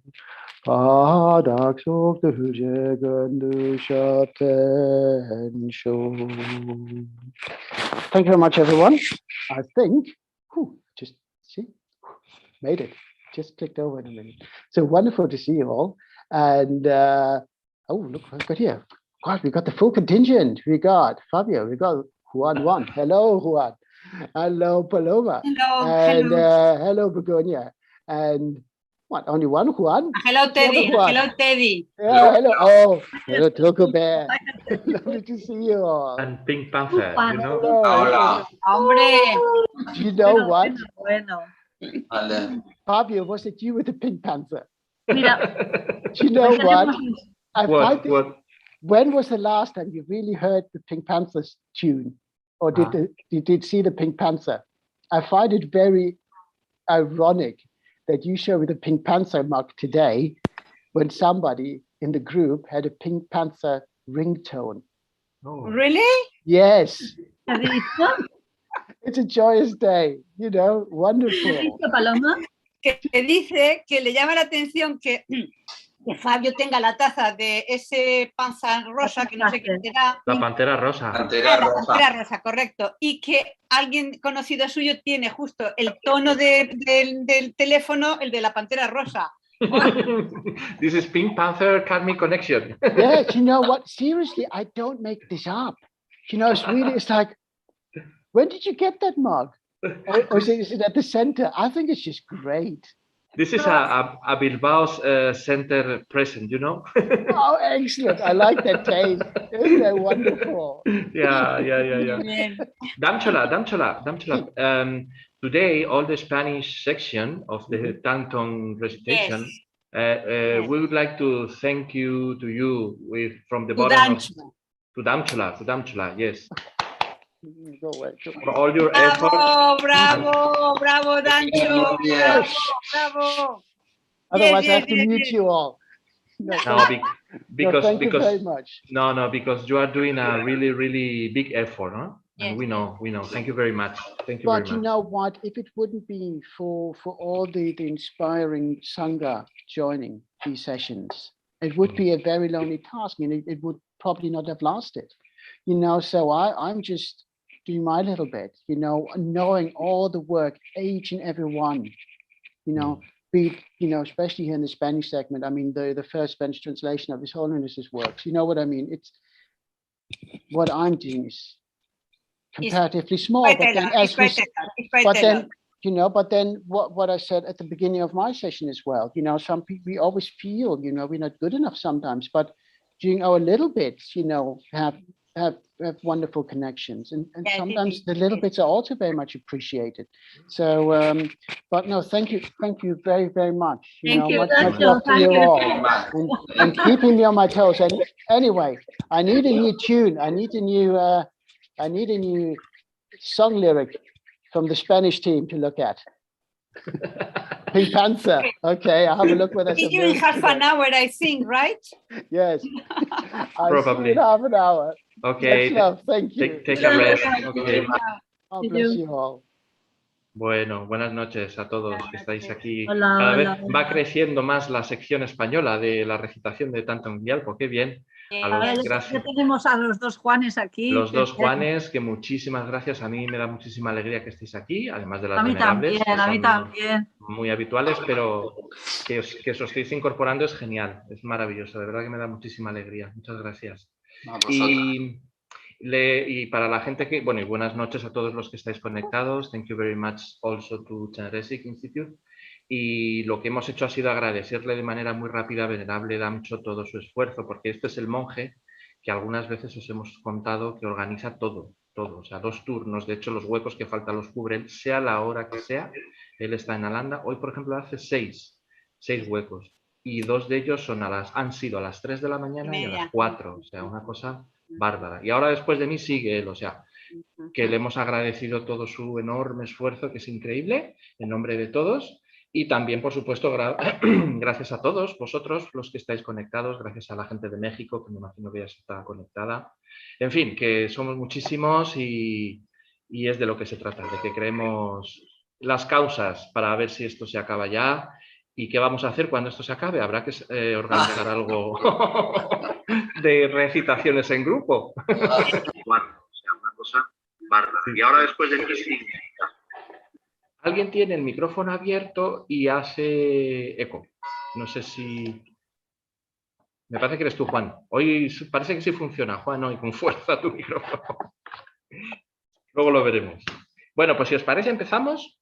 Padak Sok the Hujagandu Shaten Show. Thank you very much, everyone. I think, just see, made it. Just clicked over in a minute. So wonderful to see you all. And oh, look what I've got here. God, we got the full contingent. We got Fabio. We got Juan. Hello, Juan. Hello, Paloma. Hello. And hello, Begonia. And what? Only one Juan? Hello, Teddy. Hello, Teddy. Yeah, hello. Oh, hello, Toco Bear. Lovely to see you all. And Pink Panther, you know. Hola. Hombre. You know what? Bueno. Fabio, was it you with the Pink Panther? Mira. Do you know what? What? When was the last time you really heard the Pink Panther's tune? Or did you see the Pink Panther? I find it very ironic that you show with the Pink Panther mug today when somebody in the group had a Pink Panther ringtone. Oh. Really? Yes. It's a joyous day, you know, wonderful. Paloma, que dice que le llama la atención que Fabio tenga la taza de ese panza rosa, que no sé qué será. La pantera rosa. La pantera rosa, correcto. Y que alguien conocido suyo tiene justo el tono del teléfono, el de la pantera rosa. This is Pink Panther Karmic Connection. Yes, you know what? Seriously, I don't make this up. You know, it's like, when did you get that mug? Or is it at the center? I think it's just great. This is a Bilbao's center present, you know? Oh, excellent. I like that taste. Isn't that wonderful? Yeah. Damchola. Today, all the Spanish section of the Thangtong recitation We would like to thank you to you from the bottom of Kudamchula, yes. For all your effort. Bravo, bravo, Dancho. Yes. Bravo. Otherwise, I have to mute you all. No, because thank you very much. No, because you are doing a really, really big effort, huh? And we know. Thank you very much. Thank you very much. But you know what? If it wouldn't be for all the inspiring Sangha joining these sessions, it would be a very lonely task, and it would probably not have lasted. You know, so I'm just doing my little bit, you know, knowing all the work, each and every one, you know, especially here in the Spanish segment. I mean, the first Spanish translation of His Holiness's works, you know what I mean? It's what I'm doing is comparatively small, but then but then what I said at the beginning of my session as well, you know, some people, we always feel, you know, we're not good enough sometimes, but doing our little bits, you know, have wonderful connections, and sometimes the little bits are also very much appreciated. So but no, thank you very, very much. Much love to you all, and keeping me on my toes. And anyway, I need a new tune. I need a new song lyric from the Spanish team to look at. Pink Panther. Okay, I'll have a look where that's. You in half an hour, I think, right? Yes. Probably. In half an hour. Okay. Thank you. Take a rest. Okay. God bless you all. Bueno, buenas noches a todos que estáis aquí. Hola, Cada vez hola. va creciendo más la sección española de la recitación de Thangtong Gyalpo. Qué bien. Gracias. Ya tenemos a los dos Juanes aquí. Los dos Juanes, que muchísimas gracias. A mí me da muchísima alegría que estéis aquí, además de las A mí venerables. también, a mí también. Muy habituales, pero que os estéis incorporando es genial, es maravilloso. De verdad que me da muchísima alegría. Muchas gracias. Y para la gente que, bueno, y buenas noches a todos los que estáis conectados. Thank you very much also to Chenrezig Institute. Y lo que hemos hecho ha sido agradecerle de manera muy rápida a Venerable Damcho todo su esfuerzo, porque este es el monje que algunas veces os hemos contado que organiza todo, o sea, 2 turnos. De hecho, los huecos que faltan los cubren, sea la hora que sea. Él está en Alanda. Hoy, por ejemplo, hace 6 huecos. Y 2 de ellos han sido a las 3 de la mañana y a las 4. O sea, una cosa bárbara. Y ahora después de mí sigue él, o sea, que le hemos agradecido todo su enorme esfuerzo, que es increíble, en nombre de todos. Y también, por supuesto, gracias a todos vosotros, los que estáis conectados, gracias a la gente de México, que me imagino que ya está conectada. En fin, que somos muchísimos y es de lo que se trata, de que creemos las causas para ver si esto se acaba ya. ¿Y qué vamos a hacer cuando esto se acabe? Habrá que organizar algo de recitaciones en grupo. O sea, una cosa bárbara. Y ahora después de alguien tiene el micrófono abierto y hace eco. No sé si... Me parece que eres tú, Juan. Hoy parece que sí funciona, Juan, hoy con fuerza tu micrófono. Luego lo veremos. Bueno, pues si os parece empezamos.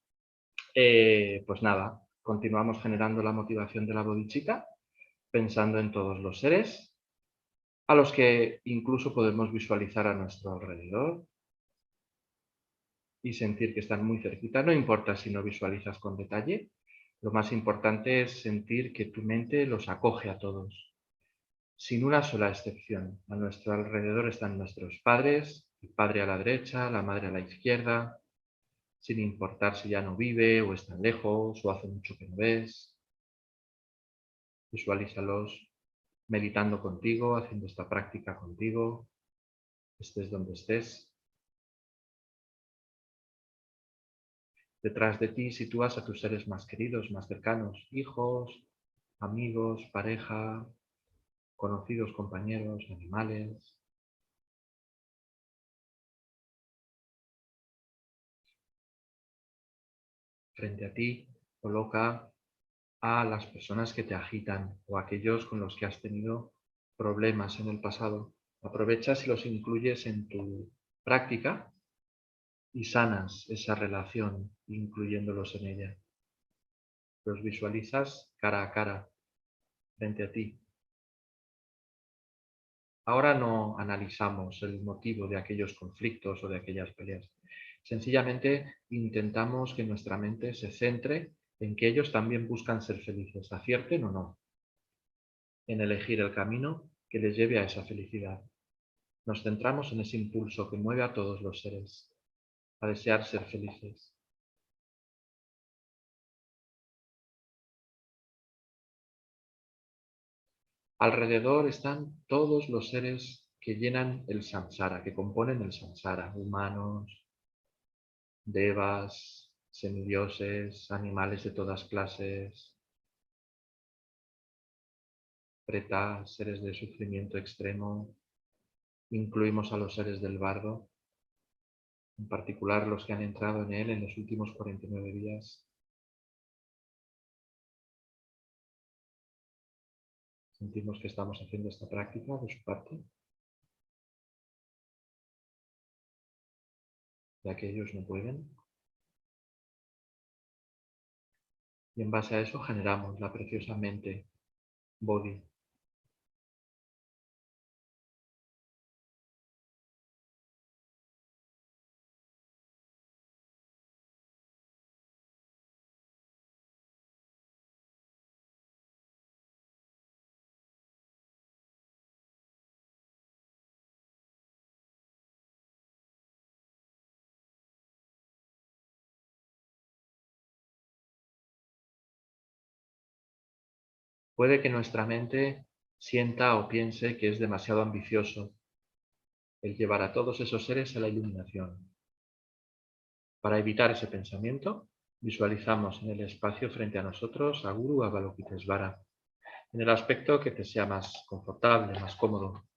Pues nada, continuamos generando la motivación de la bodhicitta, pensando en todos los seres, a los que incluso podemos visualizar a nuestro alrededor y sentir que están muy cerquita. No importa si no visualizas con detalle, lo más importante es sentir que tu mente los acoge a todos, sin una sola excepción. A nuestro alrededor están nuestros padres, el padre a la derecha, la madre a la izquierda, sin importar si ya no vive o están lejos o hace mucho que no ves. Visualízalos meditando contigo, haciendo esta práctica contigo, estés donde estés. Detrás de ti sitúas a tus seres más queridos, más cercanos, hijos, amigos, pareja, conocidos, compañeros, animales. Frente a ti coloca a las personas que te agitan o aquellos con los que has tenido problemas en el pasado. Aprovechas y los incluyes en tu práctica y sanas esa relación, incluyéndolos en ella. Los visualizas cara a cara, frente a ti. Ahora no analizamos el motivo de aquellos conflictos o de aquellas peleas. Sencillamente intentamos que nuestra mente se centre en que ellos también buscan ser felices, acierten o no. en elegir el camino que les lleve a esa felicidad. Nos centramos en ese impulso que mueve a todos los seres a desear ser felices. Alrededor están todos los seres que llenan el samsara, que componen el samsara, humanos, devas, semidioses, animales de todas clases, pretas, seres de sufrimiento extremo. Incluimos a los seres del bardo, en particular los que han entrado en él en los últimos 49 días. Sentimos que estamos haciendo esta práctica de su parte, ya que ellos no pueden. Y en base a eso generamos la preciosa mente, Bodhi. Puede que nuestra mente sienta o piense que es demasiado ambicioso el llevar a todos esos seres a la iluminación. Para evitar ese pensamiento, visualizamos en el espacio frente a nosotros a Guru Avalokitesvara, en el aspecto que te sea más confortable, más cómodo.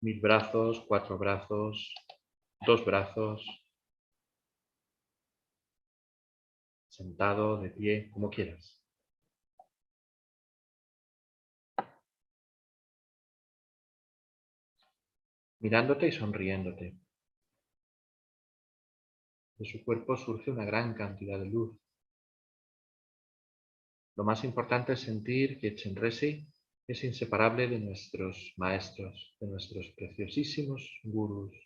1000 brazos, 4 brazos, 2 brazos, sentado, de pie, como quieras. Mirándote y sonriéndote. De su cuerpo surge una gran cantidad de luz. Lo más importante es sentir que Chenrezig es inseparable de nuestros maestros, de nuestros preciosísimos gurús,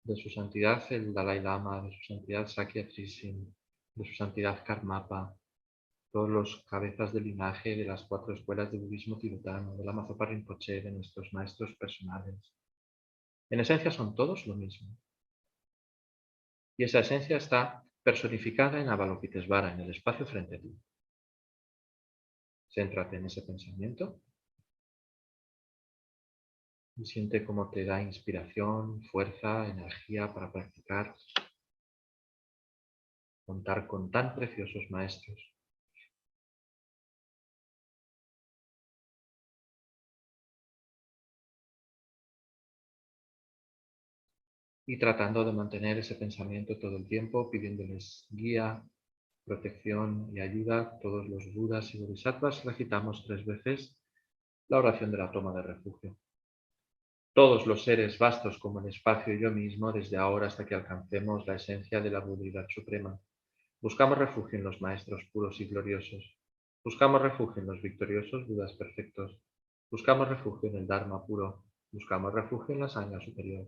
de su santidad el Dalai Lama, de su santidad Sakya Trishin, de su santidad Karmapa, todos los cabezas de linaje de las 4 escuelas de budismo tibetano, de Lama Zopa Rinpoche, de nuestros maestros personales. En esencia son todos lo mismo. Y esa esencia está personificada en Avalokitesvara, en el espacio frente a ti. Céntrate en ese pensamiento y siente cómo te da inspiración, fuerza, energía para practicar, contar con tan preciosos maestros. Y tratando de mantener ese pensamiento todo el tiempo, pidiéndoles guía, protección y ayuda. Todos los budas y bodhisattvas recitamos 3 veces la oración de la toma de refugio. Todos los seres vastos como el espacio y yo mismo, desde ahora hasta que alcancemos la esencia de la Budeidad Suprema. Buscamos refugio en los maestros puros y gloriosos. Buscamos refugio en los victoriosos Budas perfectos. Buscamos refugio en el Dharma puro. Buscamos refugio en la Sangha superior.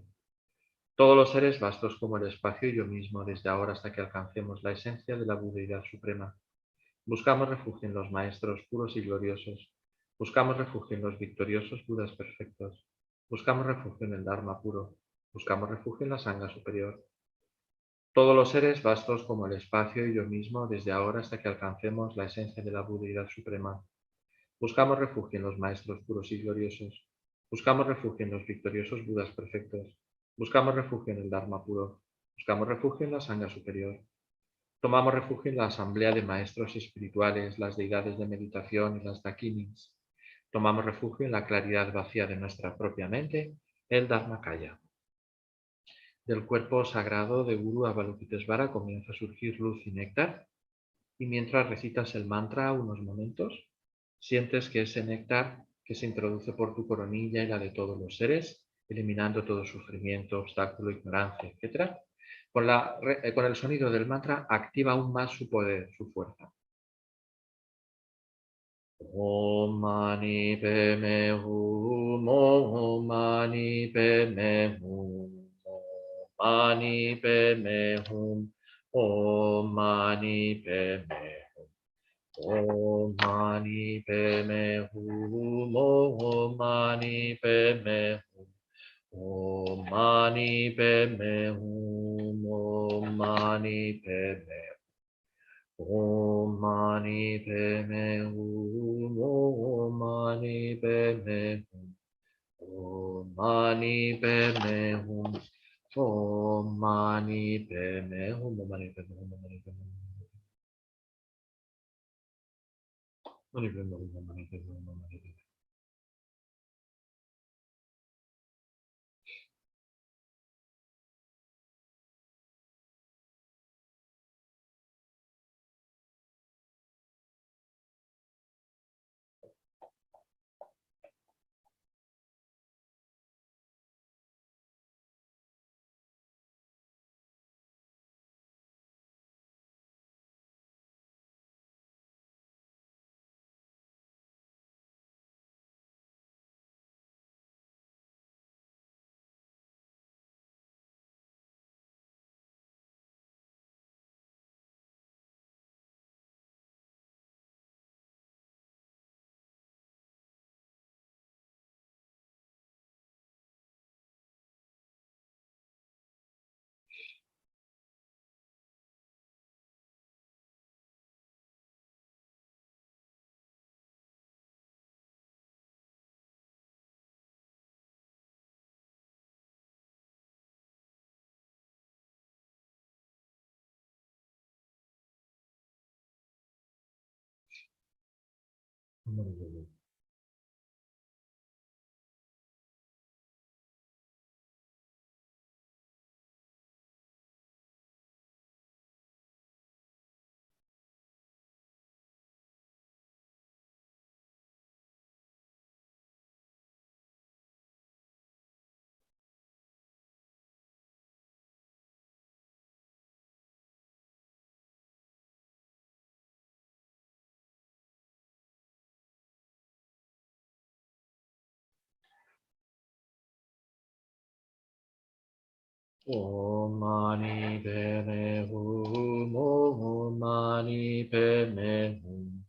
Todos los seres vastos como el espacio y yo mismo, desde ahora hasta que alcancemos la esencia de la Budeidad Suprema. Buscamos refugio en los maestros puros y gloriosos. Buscamos refugio en los victoriosos Budas perfectos. Buscamos refugio en el Dharma puro. Buscamos refugio en la Sangha superior. Todos los seres vastos como el espacio y yo mismo, desde ahora hasta que alcancemos la esencia de la Budeidad Suprema. Buscamos refugio en los maestros puros y gloriosos. Buscamos refugio en los victoriosos Budas perfectos. Buscamos refugio en el Dharma puro. Buscamos refugio en la Sangha superior. Tomamos refugio en la asamblea de maestros espirituales, las deidades de meditación y las dakinins. Tomamos refugio en la claridad vacía de nuestra propia mente, el Dharmakaya. Del cuerpo sagrado de Guru Avalokitesvara comienza a surgir luz y néctar, y mientras recitas el mantra unos momentos, sientes que ese néctar que se introduce por tu coronilla y la de todos los seres, eliminando todo sufrimiento, obstáculo, ignorancia, etc., con el sonido del mantra activa aún más su poder, su fuerza. Om mani padme hum, Om mani padme hum, Om mani padme hum, Om mani padme hum, Om Mani Padme Hum. Om Mani Padme Hum. Om Mani Padme Hum. Om Mani Padme Om Mani Padme Hum. Om Mani Padme Hum. Om Mani Padme Hum. Om Mani Padme Hum. Om Mani Padme Hum. Mani Padme Hum. Mani Padme Hum. Mani Padme Hum. Om Mani Padme Hum. Om Mani Padme Hum.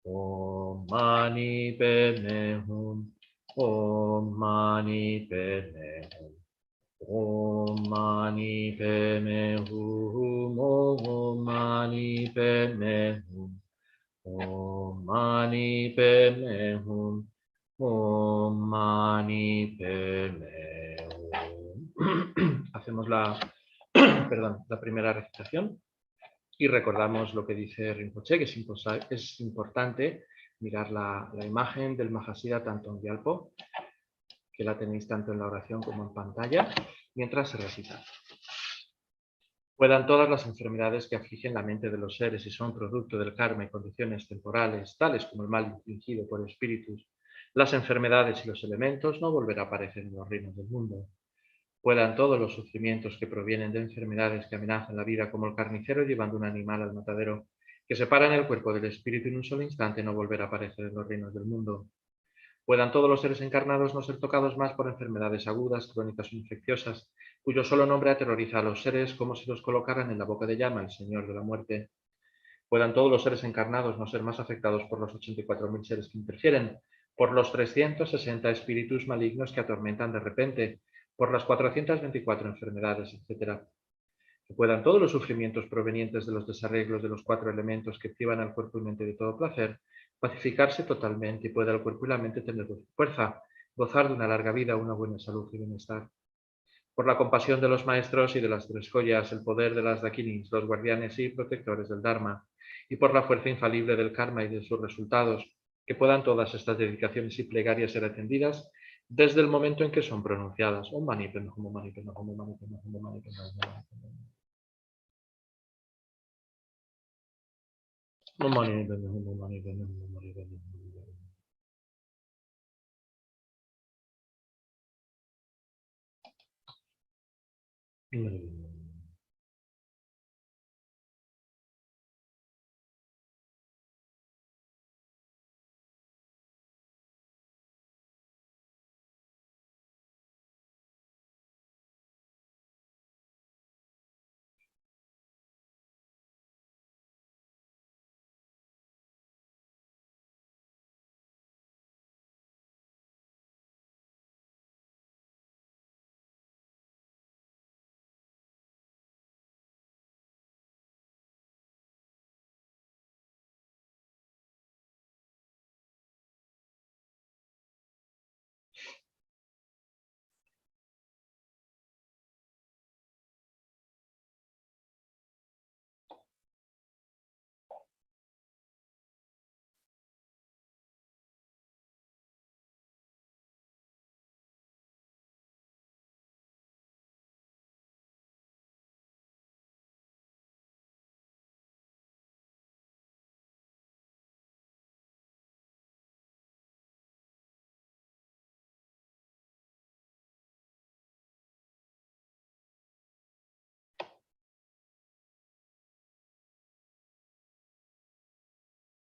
Om Mani Padme Hum. Om Mani Padme Hum. Om Mani Padme Hum. Om Mani Padme Hum. Om Mani Padme Hum. Om Mani Padme Hum. Hacemos la primera recitación y recordamos lo que dice Rinpoche, que es importante mirar la imagen del Mahasiddha Thangtong Gyalpo, que la tenéis tanto en la oración como en pantalla, mientras se recita. Puedan todas las enfermedades que afligen la mente de los seres y son producto del karma y condiciones temporales, tales como el mal infligido por espíritus, las enfermedades y los elementos, no volver a aparecer en los reinos del mundo. Puedan todos los sufrimientos que provienen de enfermedades que amenazan la vida, como el carnicero llevando un animal al matadero, que separan el cuerpo del espíritu en un solo instante, no volver a aparecer en los reinos del mundo. Puedan todos los seres encarnados no ser tocados más por enfermedades agudas, crónicas o infecciosas, cuyo solo nombre aterroriza a los seres como si los colocaran en la boca de llama, el Señor de la muerte. Puedan todos los seres encarnados no ser más afectados por los 84.000 seres que interfieren, por los 360 espíritus malignos que atormentan de repente, por las 424 enfermedades, etc. Que puedan todos los sufrimientos provenientes de los desarreglos de los 4 elementos que privan al cuerpo y mente de todo placer, pacificarse totalmente y pueda el cuerpo y la mente tener fuerza, gozar de una larga vida, una buena salud y bienestar. Por la compasión de los maestros y de las 3 joyas, el poder de las dakinis, los guardianes y protectores del Dharma, y por la fuerza infalible del karma y de sus resultados, que puedan todas estas dedicaciones y plegarias ser atendidas desde el momento en que son pronunciadas. Om Mani Padme Hum. Om Mani Padme Hum. Om Mani Padme Hum. Om Mani Padme Hum. Om Mani Padme Hum. Om Mani Padme Hum. Om Mani Padme Hum.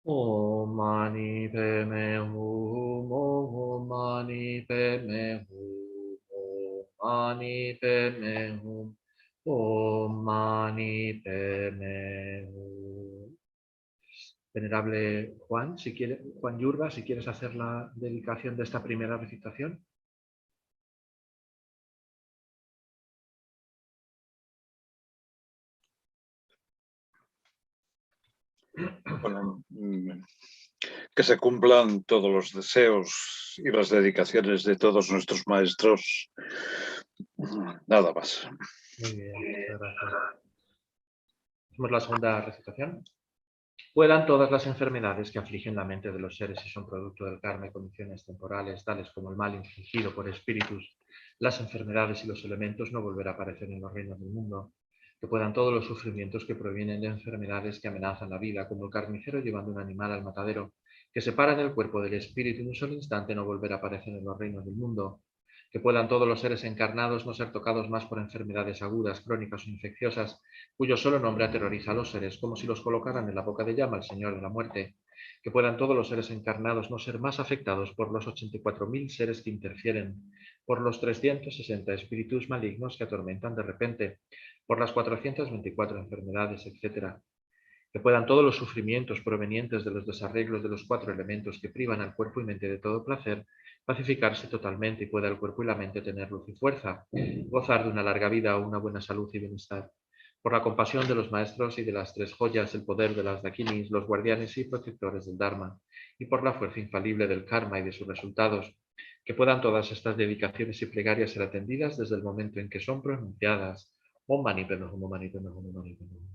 Om Mani Padme Hum, Om Mani Padme Hum, Om Mani Padme Hum, Om Mani Padme Hum. Venerable Juan, si quiere, Juan Yurba, si quieres hacer la dedicación de esta primera recitación. Bueno, que se cumplan todos los deseos y las dedicaciones de todos nuestros maestros. Nada más. Muy bien, muchas gracias. Hacemos la segunda recitación. Puedan todas las enfermedades que afligen la mente de los seres y son producto del karma y condiciones temporales, tales como el mal infligido por espíritus, las enfermedades y los elementos, no volver a aparecer en los reinos del mundo. Que puedan todos los sufrimientos que provienen de enfermedades que amenazan la vida, como el carnicero llevando un animal al matadero, que separan el cuerpo del espíritu en un solo instante, no volver a aparecer en los reinos del mundo. Que puedan todos los seres encarnados no ser tocados más por enfermedades agudas, crónicas o infecciosas, cuyo solo nombre aterroriza a los seres, como si los colocaran en la boca de llama al Señor de la muerte. Que puedan todos los seres encarnados no ser más afectados por los 84.000 seres que interfieren, por los 360 espíritus malignos que atormentan de repente, por las 424 enfermedades, etc. Que puedan todos los sufrimientos provenientes de los desarreglos de los 4 elementos que privan al cuerpo y mente de todo placer, pacificarse totalmente y pueda el cuerpo y la mente tener luz y fuerza, gozar de una larga vida o una buena salud y bienestar. Por la compasión de los maestros y de las 3 joyas, el poder de las dakinis, los guardianes y protectores del Dharma, y por la fuerza infalible del karma y de sus resultados, que puedan todas estas dedicaciones y plegarias ser atendidas desde el momento en que son pronunciadas. Om Mani Padme Hum, Om Mani Padme Hum, Om Mani Padme Hum.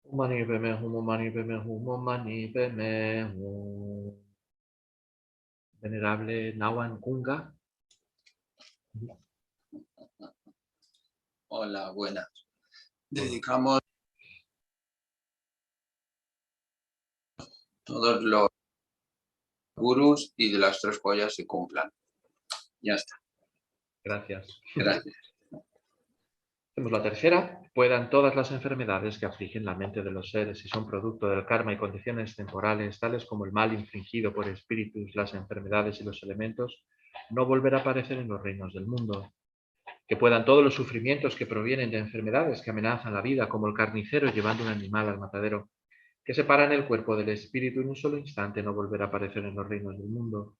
Om Mani Padme Hum, Om Mani Padme Hum, Om Mani Padme Hum. Venerable Nawan Kunga. Hola, buenas. Dedicamos todos los gurús y de las 3 joyas se cumplan. Ya está. Gracias. Gracias. Hacemos la tercera. Puedan todas las enfermedades que afligen la mente de los seres y son producto del karma y condiciones temporales, tales como el mal infligido por espíritus, las enfermedades y los elementos, no volver a aparecer en los reinos del mundo. Que puedan todos los sufrimientos que provienen de enfermedades que amenazan la vida, como el carnicero llevando un animal al matadero, que separan el cuerpo del espíritu en un solo instante, no volver a aparecer en los reinos del mundo.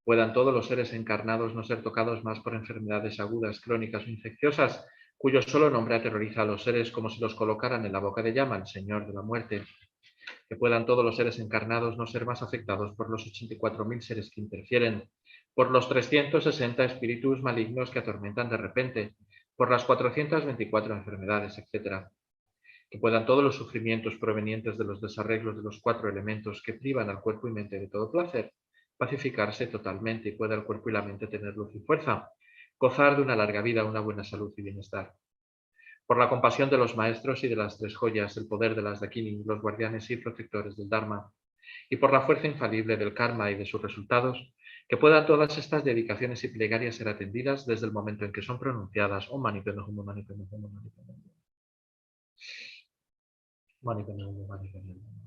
Puedan todos los seres encarnados no ser tocados más por enfermedades agudas, crónicas o infecciosas, cuyo solo nombre aterroriza a los seres, como si los colocaran en la boca de llama, el Señor de la muerte. Que puedan todos los seres encarnados no ser más afectados por los 84.000 seres que interfieren, por los 360 espíritus malignos que atormentan de repente, por las 424 enfermedades, etc. Que puedan todos los sufrimientos provenientes de los desarreglos de los 4 elementos que privan al cuerpo y mente de todo placer, pacificarse totalmente y pueda el cuerpo y la mente tener luz y fuerza, gozar de una larga vida, una buena salud y bienestar. Por la compasión de los maestros y de las tres joyas, el poder de las Dakini, los guardianes y protectores del Dharma, y por la fuerza infalible del karma y de sus resultados, que puedan todas estas dedicaciones y plegarias ser atendidas desde el momento en que son pronunciadas. Om Mani Padme Hum, Mani Padme Hum, Mani Padme Hum. Mani Padme Hum, Mani Padme Hum.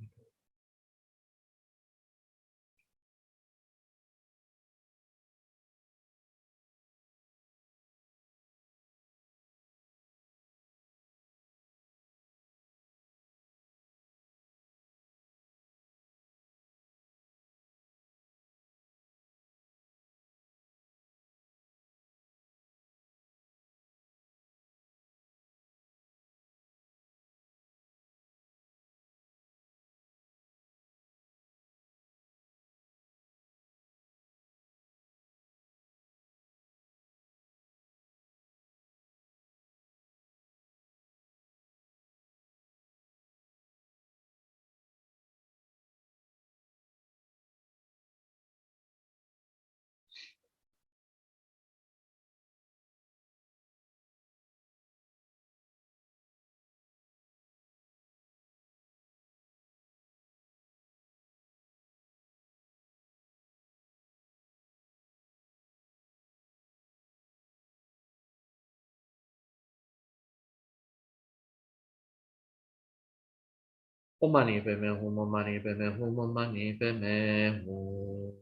Om Mani Padme Hum, Om Mani Padme Hum, Om Mani Padme Hum.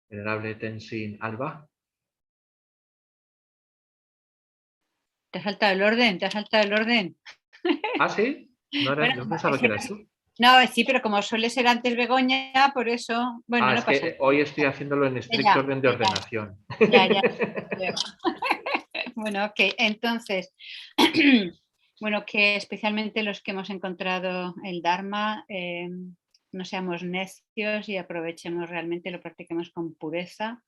Venerable Tenzin Alba. Te ha saltado el orden, te ha saltado el orden. ¿Ah, sí? No, Bueno, no pensaba que eras tú. no, sí, pero como suele ser antes Begoña, por eso, bueno, no Es pasa que hoy estoy haciéndolo en estricto orden de ordenación. Ya. Bueno, ok, entonces, bueno, que especialmente los que hemos encontrado el Dharma, no seamos necios y aprovechemos realmente, lo practiquemos con pureza,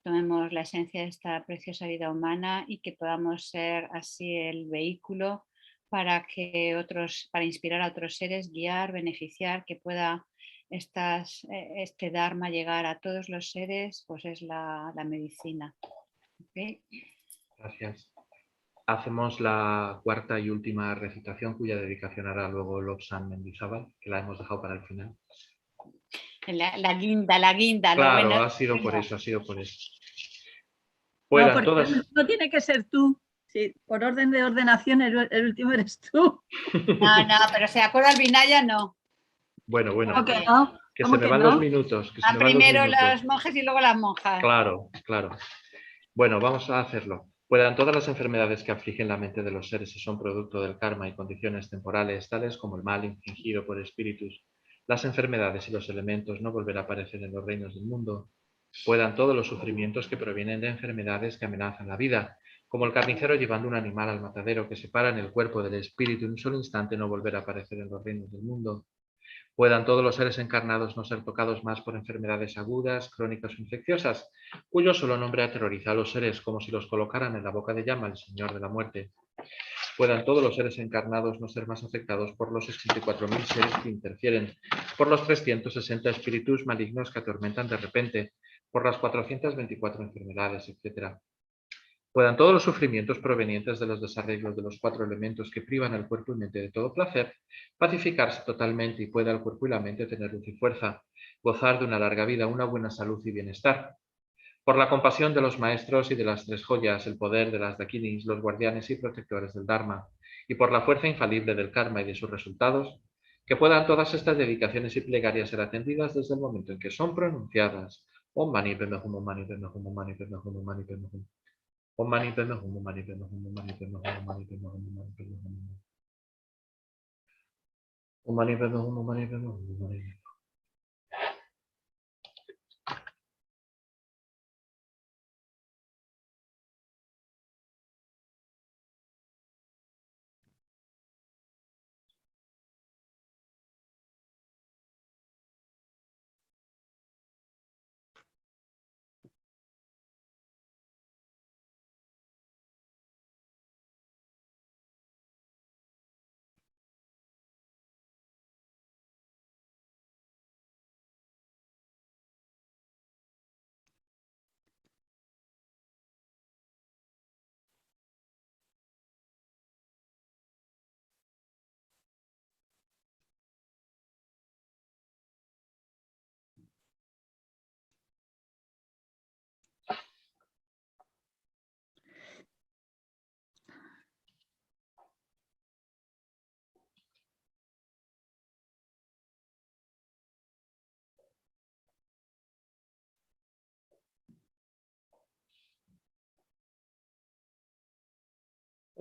tomemos la esencia de esta preciosa vida humana y que podamos ser así el vehículo para para inspirar a otros seres, guiar, beneficiar, que pueda este Dharma llegar a todos los seres, pues es la medicina. ¿Okay? Gracias. Hacemos la cuarta y última recitación, cuya dedicación hará luego Lobsan Mendizábal, que la hemos dejado para el final. La guinda. Claro, lo bueno. ha sido por eso. No, porque no tiene que ser tú. Sí, por orden de ordenación el último eres tú. No, pero si acuerda al Vinaya, no. Bueno. Okay, ¿no? Que se me van los minutos. Primero los monjes y luego las monjas. Claro. Bueno, vamos a hacerlo. Puedan todas las enfermedades que afligen la mente de los seres y son producto del karma y condiciones temporales, tales como el mal infligido por espíritus, las enfermedades y los elementos, no volver a aparecer en los reinos del mundo. Puedan todos los sufrimientos que provienen de enfermedades que amenazan la vida, como el carnicero llevando un animal al matadero que separa en el cuerpo del espíritu en un solo instante, no volver a aparecer en los reinos del mundo. Puedan todos los seres encarnados no ser tocados más por enfermedades agudas, crónicas o infecciosas, cuyo solo nombre aterroriza a los seres como si los colocaran en la boca de llama el Señor de la Muerte. Puedan todos los seres encarnados no ser más afectados por los 64.000 seres que interfieren, por los 360 espíritus malignos que atormentan de repente, por las 424 enfermedades, etc. Puedan todos los sufrimientos provenientes de los desarreglos de los 4 elementos que privan al cuerpo y mente de todo placer, pacificarse totalmente y pueda el cuerpo y la mente tener luz y fuerza, gozar de una larga vida, una buena salud y bienestar. Por la compasión de los maestros y de las tres joyas, el poder de las dakinis, los guardianes y protectores del Dharma, y por la fuerza infalible del karma y de sus resultados, que puedan todas estas dedicaciones y plegarias ser atendidas desde el momento en que son pronunciadas. Om Mani Padme Hum, Om Mani Padme Hum, Om Mani Padme Hum, Om Mani Padme Hum. Om Mani Padme Hum, Om Mani Padme Hum, Om Mani Padme Hum, Om Mani Padme Hum, Om Mani Padme Hum. Om Mani Padme Hum, Om Mani Padme Hum, Om Mani Padme Hum.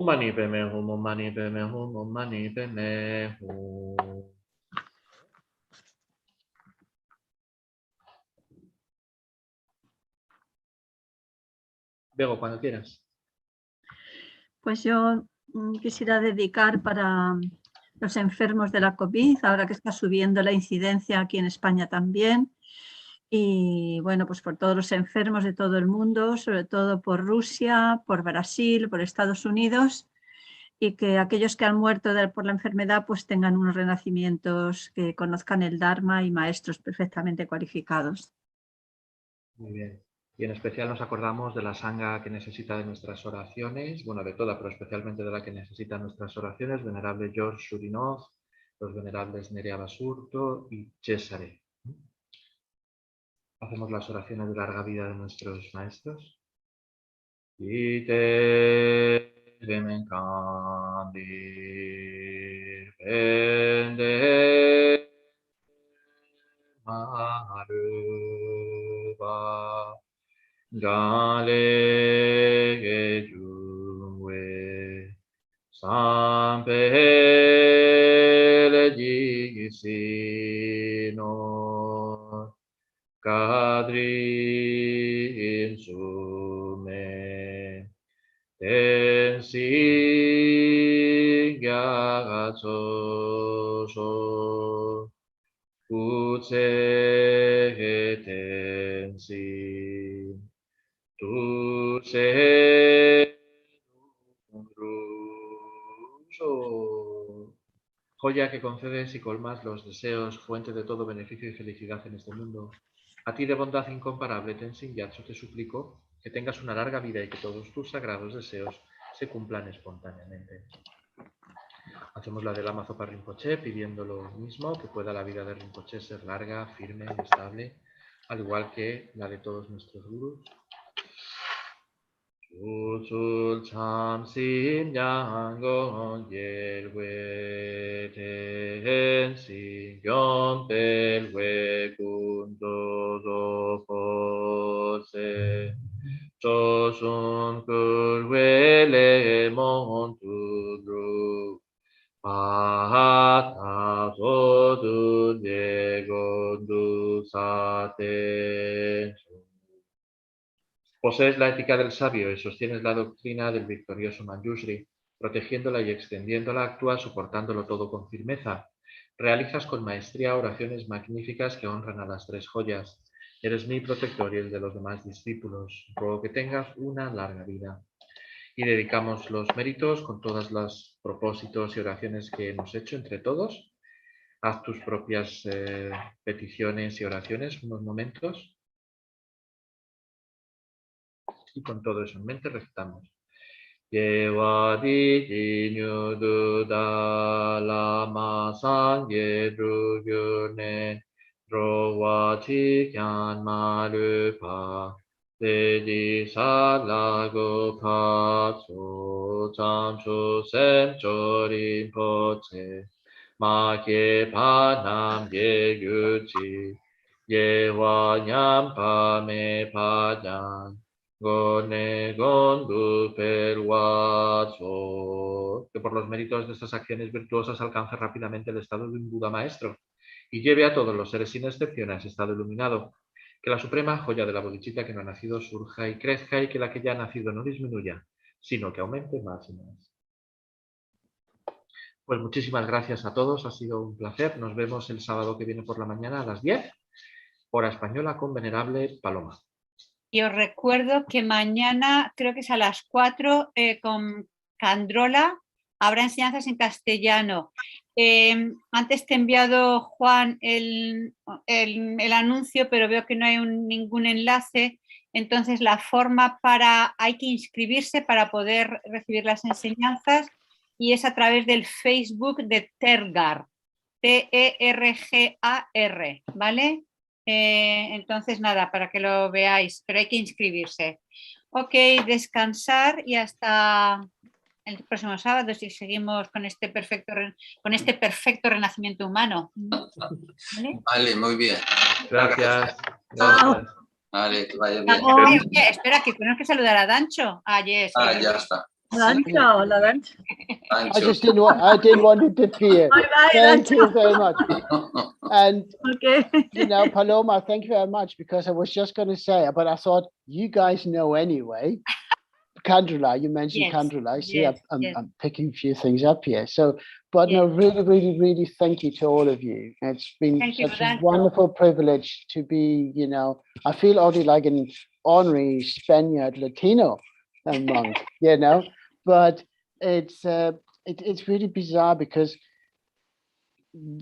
Mani peme hum, mani peme hum, mani peme hum. Bego, cuando quieras. Pues yo quisiera dedicar para los enfermos de la COVID, ahora que está subiendo la incidencia aquí en España también. Y bueno, pues por todos los enfermos de todo el mundo, sobre todo por Rusia, por Brasil, por Estados Unidos, y que aquellos que han muerto por la enfermedad pues tengan unos renacimientos, que conozcan el Dharma y maestros perfectamente cualificados. Muy bien. Y en especial nos acordamos de la Sangha que necesita de nuestras oraciones, bueno, de toda, pero especialmente de la que necesita nuestras oraciones, venerable George Shurinov, los venerables Nerea Basurto y Cesare. Hacemos las oraciones de larga vida de nuestros maestros. Ite vemenkandir pende maruba gale gejungwe sampele gisino Kadri insume tensi gyatso utse tensi tuse ruso. Joya que concedes y colmas los deseos, fuente de todo beneficio y felicidad en este mundo. A ti de bondad incomparable, Tenzin Gyatso, te suplico que tengas una larga vida y que todos tus sagrados deseos se cumplan espontáneamente. Hacemos la de Lama Zopa Rinpoche pidiendo lo mismo, que pueda la vida de Rinpoche ser larga, firme y estable, al igual que la de todos nuestros gurús. Usul cham sim yangon yelwe ten si yon pelwe kundo do pose chosun kurwe le mon tudru pahata sodu yegondu sate. Posees la ética del sabio y sostienes la doctrina del victorioso Manjushri, protegiéndola y extendiéndola, actúas soportándolo todo con firmeza. Realizas con maestría oraciones magníficas que honran a las tres joyas. Eres mi protector y el de los demás discípulos. Ruego que tengas una larga vida. Y dedicamos los méritos con todos los propósitos y oraciones que hemos hecho entre todos. Haz tus propias peticiones y oraciones unos momentos. Y con todo eso en mente recitamos. Yewadi jinyu da lama sangye drugyurne drowachi kyan marupa deji salago patso chamshu sem chorin poche makye panam ye gyuchi yewa nyampa me pajan que por los méritos de estas acciones virtuosas alcance rápidamente el estado de un Buda maestro y lleve a todos los seres sin excepción a ese estado iluminado. Que la suprema joya de la bodhicitta que no ha nacido surja y crezca y que la que ya ha nacido no disminuya, sino que aumente más y más. Pues muchísimas gracias a todos, ha sido un placer. Nos vemos el sábado que viene por la mañana a las 10, hora española, con venerable Paloma. Y os recuerdo que mañana, creo que es a las 4, con Candrola, habrá enseñanzas en castellano. Antes te he enviado, Juan, el anuncio, pero veo que no hay ningún enlace. Entonces, la forma hay que inscribirse para poder recibir las enseñanzas y es a través del Facebook de Tergar, T-E-R-G-A-R, ¿vale? Entonces, nada, para que lo veáis, pero hay que inscribirse. Ok, descansar y hasta el próximo sábado si seguimos con este perfecto renacimiento humano. ¿Vale? Vale, muy bien. Gracias. Vale, que vaya bien. Espera, que tenemos que saludar a Dancho. Ah, ya está. Lancha, la lancha. I just didn't want. I didn't want to interfere. Thank you very much. And okay, you know, Paloma, thank you very much, because I was just going to say, but I thought you guys know anyway. Kandrila, you mentioned Yes, Kandrila. I see, yes, I'm yes. picking a few things up here. So, but no, really, really, really, thank you to all of you. It's been Thank you, such a Rancho. wonderful privilege to be, you know, I feel already like an honorary Spaniard Latino monk, you know, but it's really bizarre because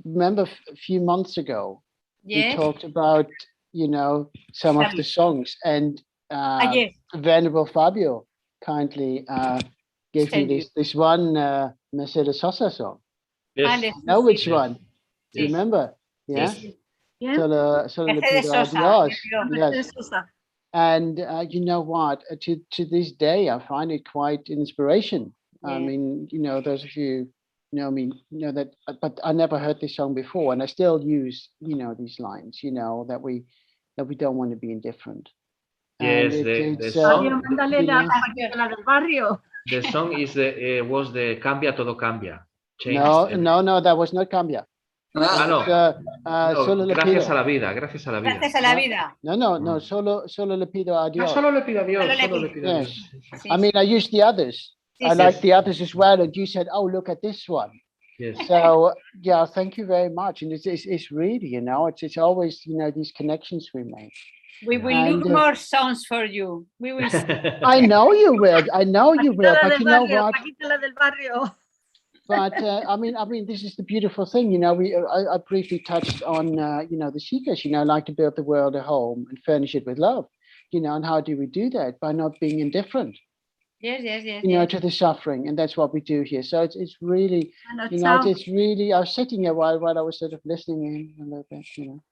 remember a few months ago, we Yes. talked about, you know, some of the songs, and yes. Venerable Fabio kindly gave me Send you. this one Mercedes Sosa song. Yes. You know which Yes. one? Do you Yes. remember? Yeah. Yes. Yeah. Solo le Mercedes pido a Sosa. Dios. Mercedes Yes. Sosa. And you know what? To this day, I find it quite inspiration. I Yeah. mean, you know, those of you know me, know that, but I never heard this song before, and I still use, you know, these lines, you know, that we don't want to be indifferent. And Yes, the it's song. Mario, mándale you la know, Paquita, la del barrio. The song is was the Cambia Todo Cambia. Change no, everything. no, that was not Cambia. Ah, no. No, solo le Gracias pido. a la vida, gracias a la vida. Gracias a la vida. No, solo le pido a Dios. Solo le pido a Dios, Solo le solo le pido. pido a Yes. Dios. I mean, I used the others. Sí, I sí. like the others as well, and you said, "Oh, look at this one." Yes. So yeah, thank you very much. And it's really, you know, it's always, you know, these connections we make. We will And, look more songs for you. We will see. I know you will. I know you will. La But del you know barrio, what? Paquita, la del barrio. But I mean, this is the beautiful thing. You know, I briefly touched on, you know, the seekers. You know, like to build the world a home and furnish it with love. You know, and how do we do that? By not being indifferent. Yes, yes, yes. You know, yes. to the suffering, and that's what we do here. So it's really, Bueno, you know, chao. it's really. I was sitting here while I was sort of listening in a little bit, you know,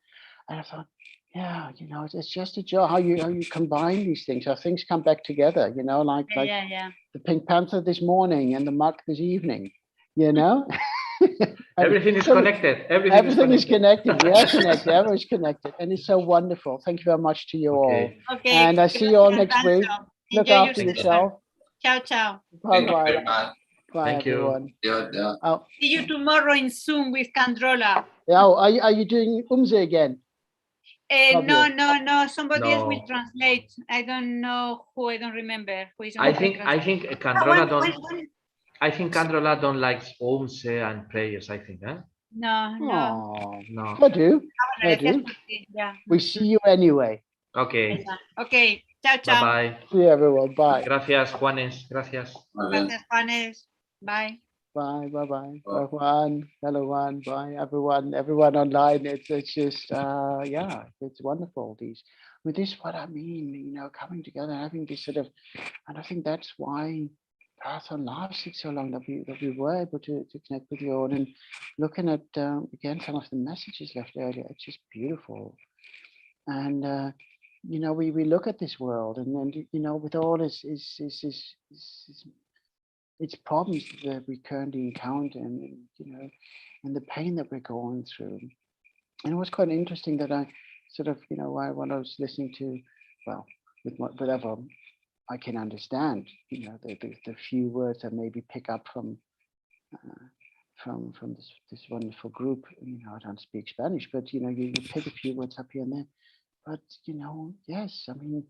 and I thought, yeah, you know, it's just a joy how you combine these things, how things come back together. You know, like Yeah. the Pink Panther this morning and the Muck this evening. You know, Everything is connected. Everything is connected. We are connected. Everyone's connected, and it's so wonderful. Thank you very much to you all. Okay. And I see you all next week. Look Enjoy after your yourself. Ciao, ciao. Bye Thank you very bye. much. Bye Thank you. everyone. Yeah. Oh, See you tomorrow in Zoom with Candrola. yeah. Are you doing Umze again? No. Somebody else will No. translate. I don't know who. I don't remember who is. I think Candrola don't. I think Candrola don't like Omse and prayers. I think, huh? No. Oh, No. I do. Bueno, I decías do. por ti, ya. We see you anyway. Okay. Okay. Ciao, Bye ciao. bye. See you everyone. Bye. Gracias, Juanes. Gracias. Gracias, Juanes. Bye. Bye. Bye Juan. Hello Juan. Bye everyone online. It's just yeah, it's wonderful. With this what I mean, you know, coming together, having this sort of, and I think that's why Marathon lasted so long, that we were able to connect with you all, and looking at again some of the messages left earlier, it's just beautiful. And you know, we look at this world, and then, you know, with all its problems that we currently encounter, and you know, and the pain that we're going through. And it was quite interesting that I sort of, you know, when I was listening to, well, with whatever I can understand, you know, the few words I maybe pick up from this wonderful group. You know, I don't speak Spanish, but you know, you pick a few words up here and there. But you know, yes, I mean,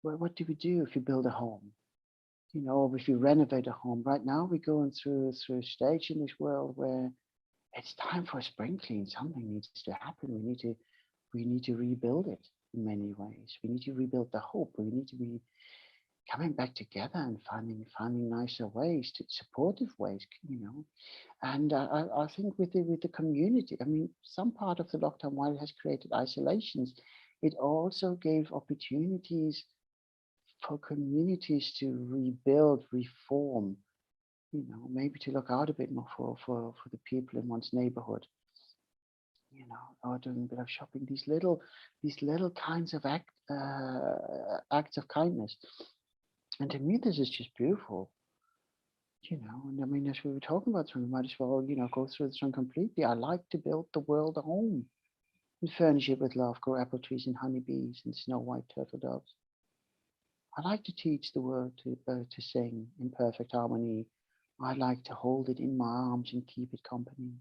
what do we do if you build a home? You know, or if you renovate a home? Right now, we're going through a stage in this world where it's time for a spring clean. Something needs to happen. We need to rebuild it in many ways. We need to rebuild the hope. We need to be coming back together and finding nicer ways, supportive ways, you know. And I think with the community, I mean, some part of the lockdown, while it has created isolations, it also gave opportunities for communities to rebuild, reform, you know, maybe to look out a bit more for the people in one's neighborhood, you know, or doing a bit of shopping, these little kinds of acts of kindness. And to me, this is just beautiful, you know. And I mean, as we were talking about, so we might as well, you know, go through this one completely. I like to build the world a home and furnish it with love, grow apple trees and honeybees and snow white turtle doves. I like to teach the world to sing in perfect harmony. I like to hold it in my arms and keep it company.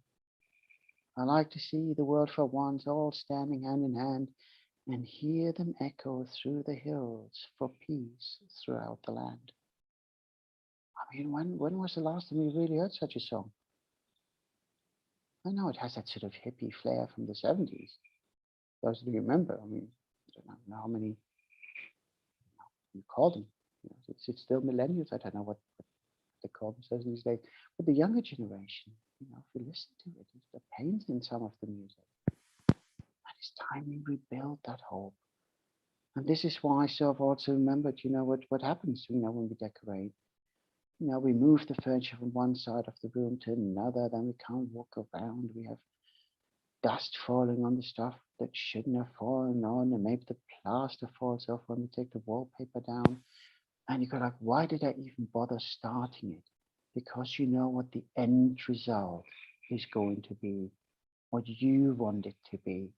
I like to see the world for once all standing hand in hand and hear them echo through the hills for peace throughout the land. I mean, when was the last time we really heard such a song? I know it has that sort of hippie flair from the 70s. Those who remember, I mean, I don't know how many you call them. You know, it's still millennials. I don't know what they call themselves these days. But the younger generation, you know, if you listen to it, there's the pains in some of the music. And it's time we rebuild that hope. And this is why I've also remembered, you know, what happens, you know, when we decorate. You know, we move the furniture from one side of the room to another, then we can't walk around. We have dust falling on the stuff that shouldn't have fallen on, and maybe the plaster falls off when we take the wallpaper down. And you go like, why did I even bother starting it? Because you know what the end result is going to be, what you want it to be,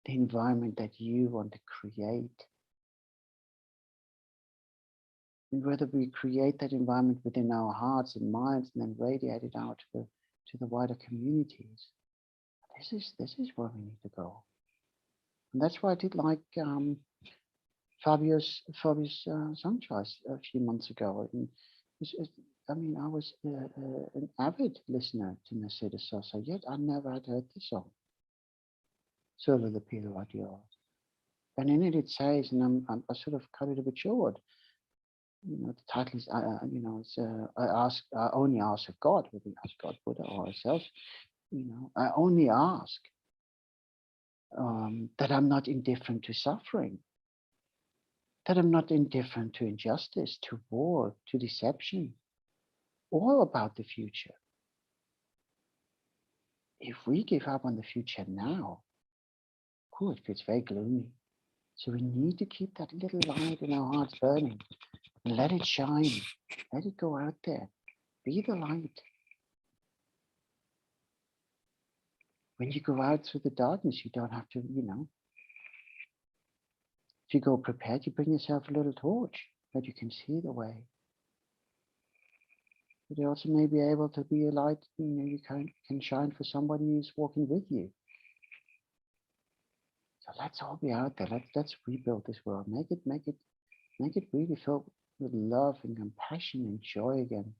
the environment that you want to create. And whether we create that environment within our hearts and minds and then radiate it out to the wider communities, this is where we need to go. And that's why I did like Fabio's song choice a few months ago. And I mean, I was an avid listener to Mercedes Sosa, yet I never had heard this song, Solo the Pilo Adios. And in it says, and I sort of cut it a bit short, you know, the title is, you know, it's, I only ask of God, whether we ask God, Buddha, or ourselves, you know, I only ask that I'm not indifferent to suffering, that I'm not indifferent to injustice, to war, to deception, or about the future. If we give up on the future now, cool, it feels very gloomy. So we need to keep that little light in our hearts burning and let it shine, let it go out there, be the light. When you go out through the darkness, you don't have to, you know, if you go prepared, you bring yourself a little torch that you can see the way. But you also may be able to be a light, you know, you can shine for somebody who's walking with you. So let's all be out there. Let's rebuild this world. Make it really filled with love and compassion and joy again.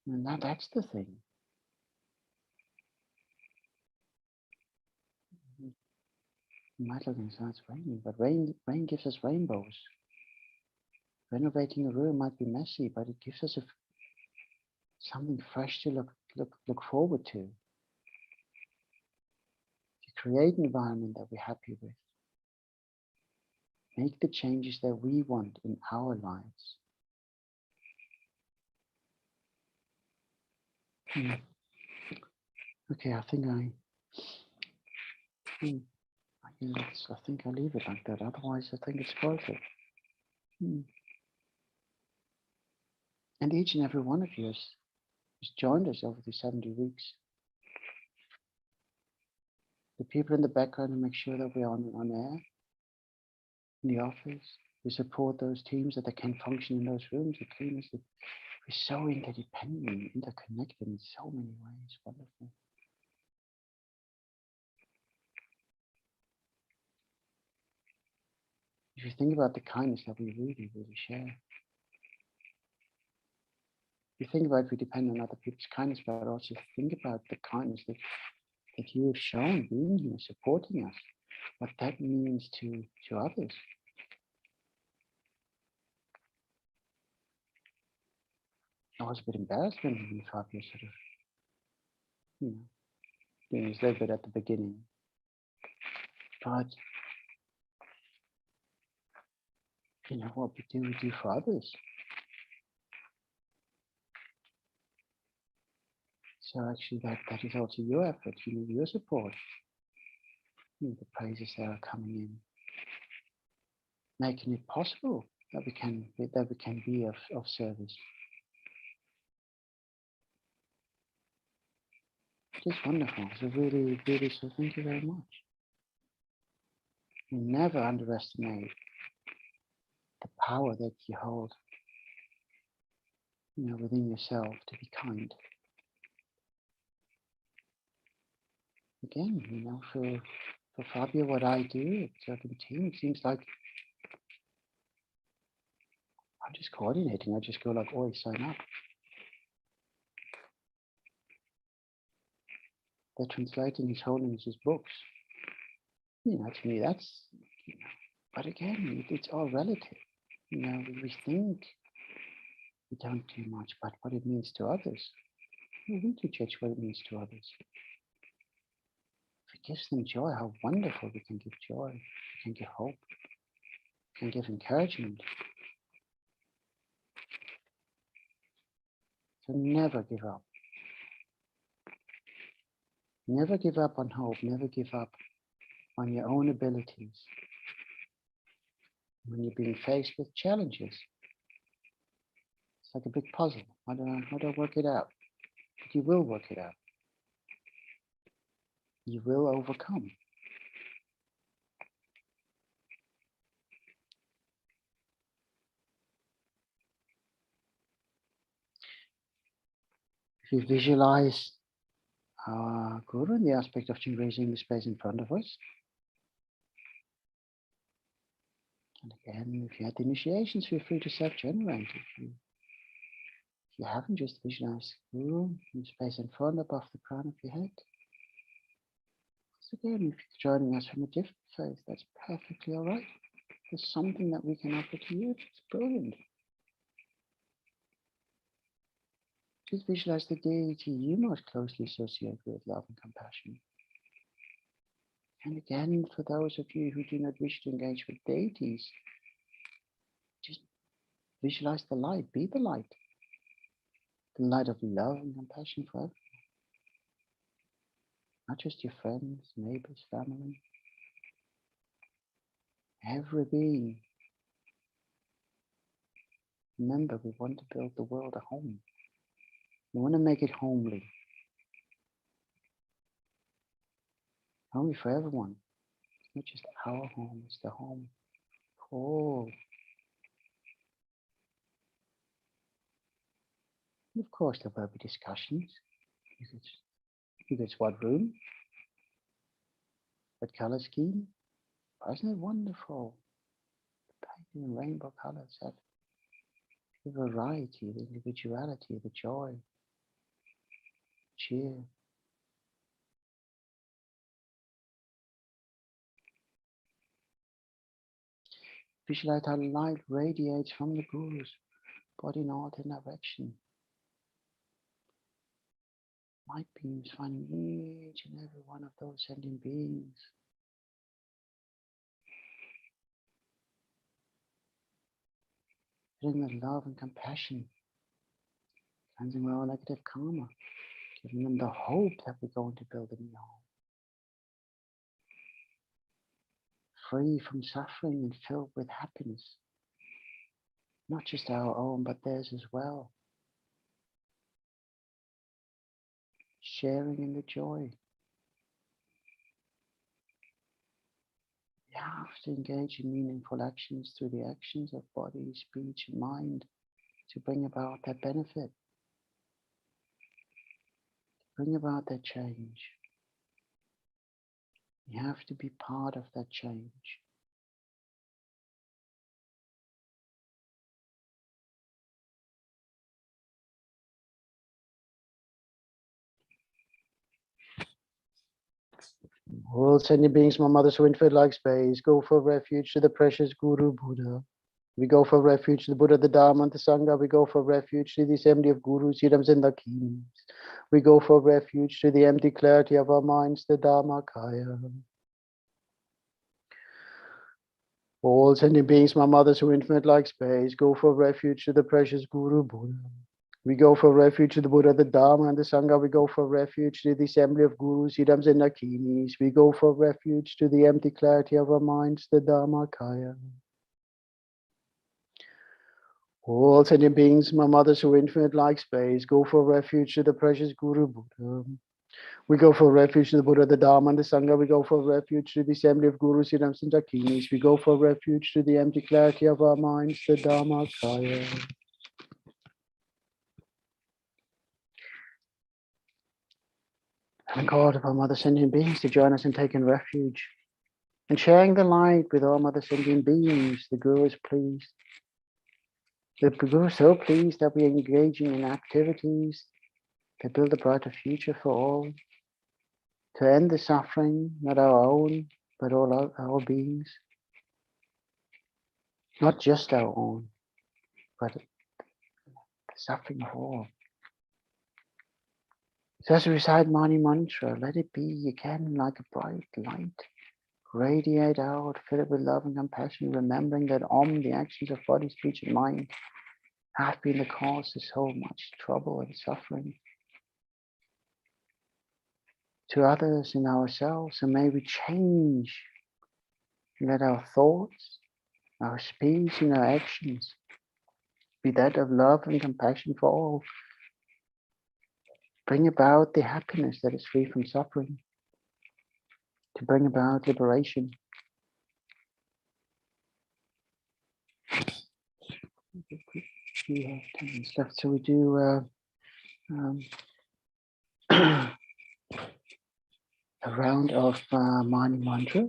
And that's the thing. You might look and say it's raining, but rain gives us rainbows. Renovating a room might be messy, but it gives us something fresh to look forward to create an environment that we're happy with. Make the changes that we want in our lives. Okay, I think I think I'll leave it like that. Otherwise, I think it's perfect. And each and every one of you has joined us over the 70 weeks. The people in the background who make sure that we're on air, in the office, we support those teams that they can function in those rooms, the cleaners. We're so interdependent and interconnected in so many ways. Wonderful. If you think about the kindness that we really, really share. You think about we depend on other people's kindness, but also think about the kindness that you have shown being here, supporting us, what that means to others. I was a bit embarrassed when Fabio sort of, doing this a little bit at the beginning. But, what we do for others. So actually that is also your effort, your support. The praises that are coming in, making it possible that we can be of service. Just wonderful. So really, really, so thank you very much. Never underestimate the power that you hold, within yourself to be kind. Again, for Fabio, what I do at Argentina, it seems like I'm just coordinating. I just go like, oi, sign up. They're translating His Holiness's books. To me, that's, but again, it's all relative. We think we don't do much, but what it means to others, we do judge what it means to others. If it gives them joy, how wonderful we can give joy, we can give hope, we can give encouragement. So never give up. Never give up on hope, never give up on your own abilities. When you're being faced with challenges, it's like a big puzzle. How do I work it out? But you will work it out. You will overcome. If you visualize our Guru in the aspect of raising the space in front of us, and again, if you had the initiations, feel free to self-generate. If you haven't, just visualize Guru in the space in front above the crown of your head. So again, if you're joining us from a different faith, that's perfectly all right. There's something that we can offer to you. It's brilliant. Just visualize the deity you most closely associate with love and compassion. And again, for those of you who do not wish to engage with deities, just visualize the light, be the light of love and compassion for everyone. Not just your friends, neighbors, family, every being. Remember, we want to build the world a home. We want to make it homely. Homely for everyone. It's not just our home, it's the home for all. And of course, there will be discussions. Who gets what room? What color scheme? Isn't it wonderful? The painting in rainbow colors have the variety, the individuality, the joy, cheer. Visualize how light radiates from the Guru's body in all direction. Light beams finding each and every one of those sentient beings. Filling with love and compassion, cleansing away all negative karma, giving them the hope that we're going to build a new home. Free from suffering and filled with happiness. Not just our own, but theirs as well. Sharing in the joy. We have to engage in meaningful actions through the actions of body, speech, and mind to bring about that benefit, to bring about that change. We have to be part of that change. All sentient beings, my mother, so infinite like space, go for refuge to the precious Guru Buddha. We go for refuge to the Buddha, the Dharma, and the Sangha. We go for refuge to the assembly of Gurus, Siddhams, and Dakinis. We go for refuge to the empty clarity of our minds, the Dharmakaya. All sentient beings, my mother, so infinite like space, go for refuge to the precious Guru Buddha. We go for refuge to the Buddha, the Dharma, and the Sangha. We go for refuge to the assembly of Gurus, Siddhams, and Dakinis. We go for refuge to the empty clarity of our minds, the Dharmakaya. All sentient beings, my mother, so infinite like space, go for refuge to the precious Guru Buddha. We go for refuge to the Buddha, the Dharma, and the Sangha. We go for refuge to the assembly of Gurus, Siddhams, and Dakinis. We go for refuge to the empty clarity of our minds, the Dharmakaya. And God of our Mother Sentient Beings to join us in taking refuge and sharing the light with all Mother Sentient Beings. The Guru is pleased. The Guru is so pleased that we are engaging in activities that build a brighter future for all, to end the suffering, not our own, but all our beings. Not just our own, but the suffering of all. So as we recite Mani Mantra, let it be again like a bright light. Radiate out, fill it with love and compassion, remembering that the actions of body, speech, and mind have been the cause of so much trouble and suffering to others and ourselves. And may we change, and let our thoughts, our speech, and our actions be that of love and compassion for all. Bring about the happiness that is free from suffering, to bring about liberation. We have 10 minutes left, so we do a round of Mani Mantra.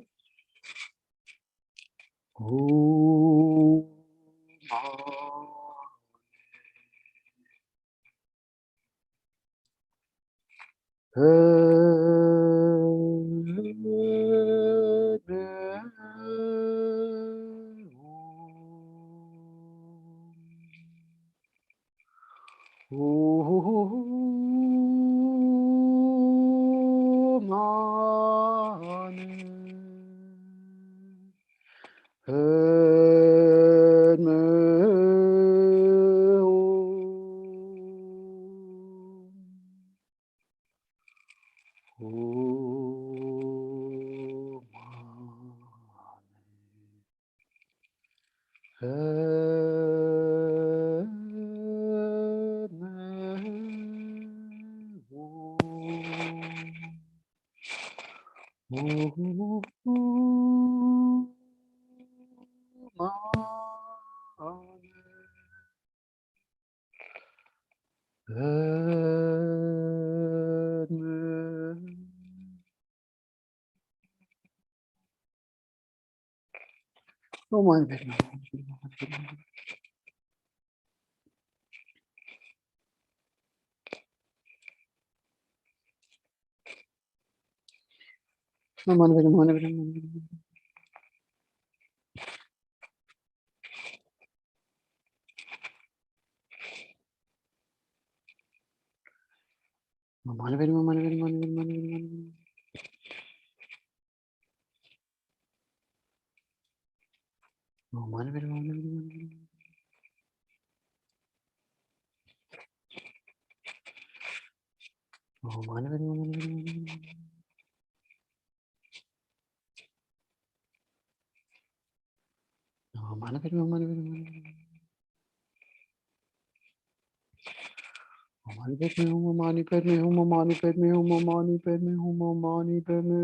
Om Mani Padme Hum Mani Padme Hum Mani Padme Hum Mani Padme.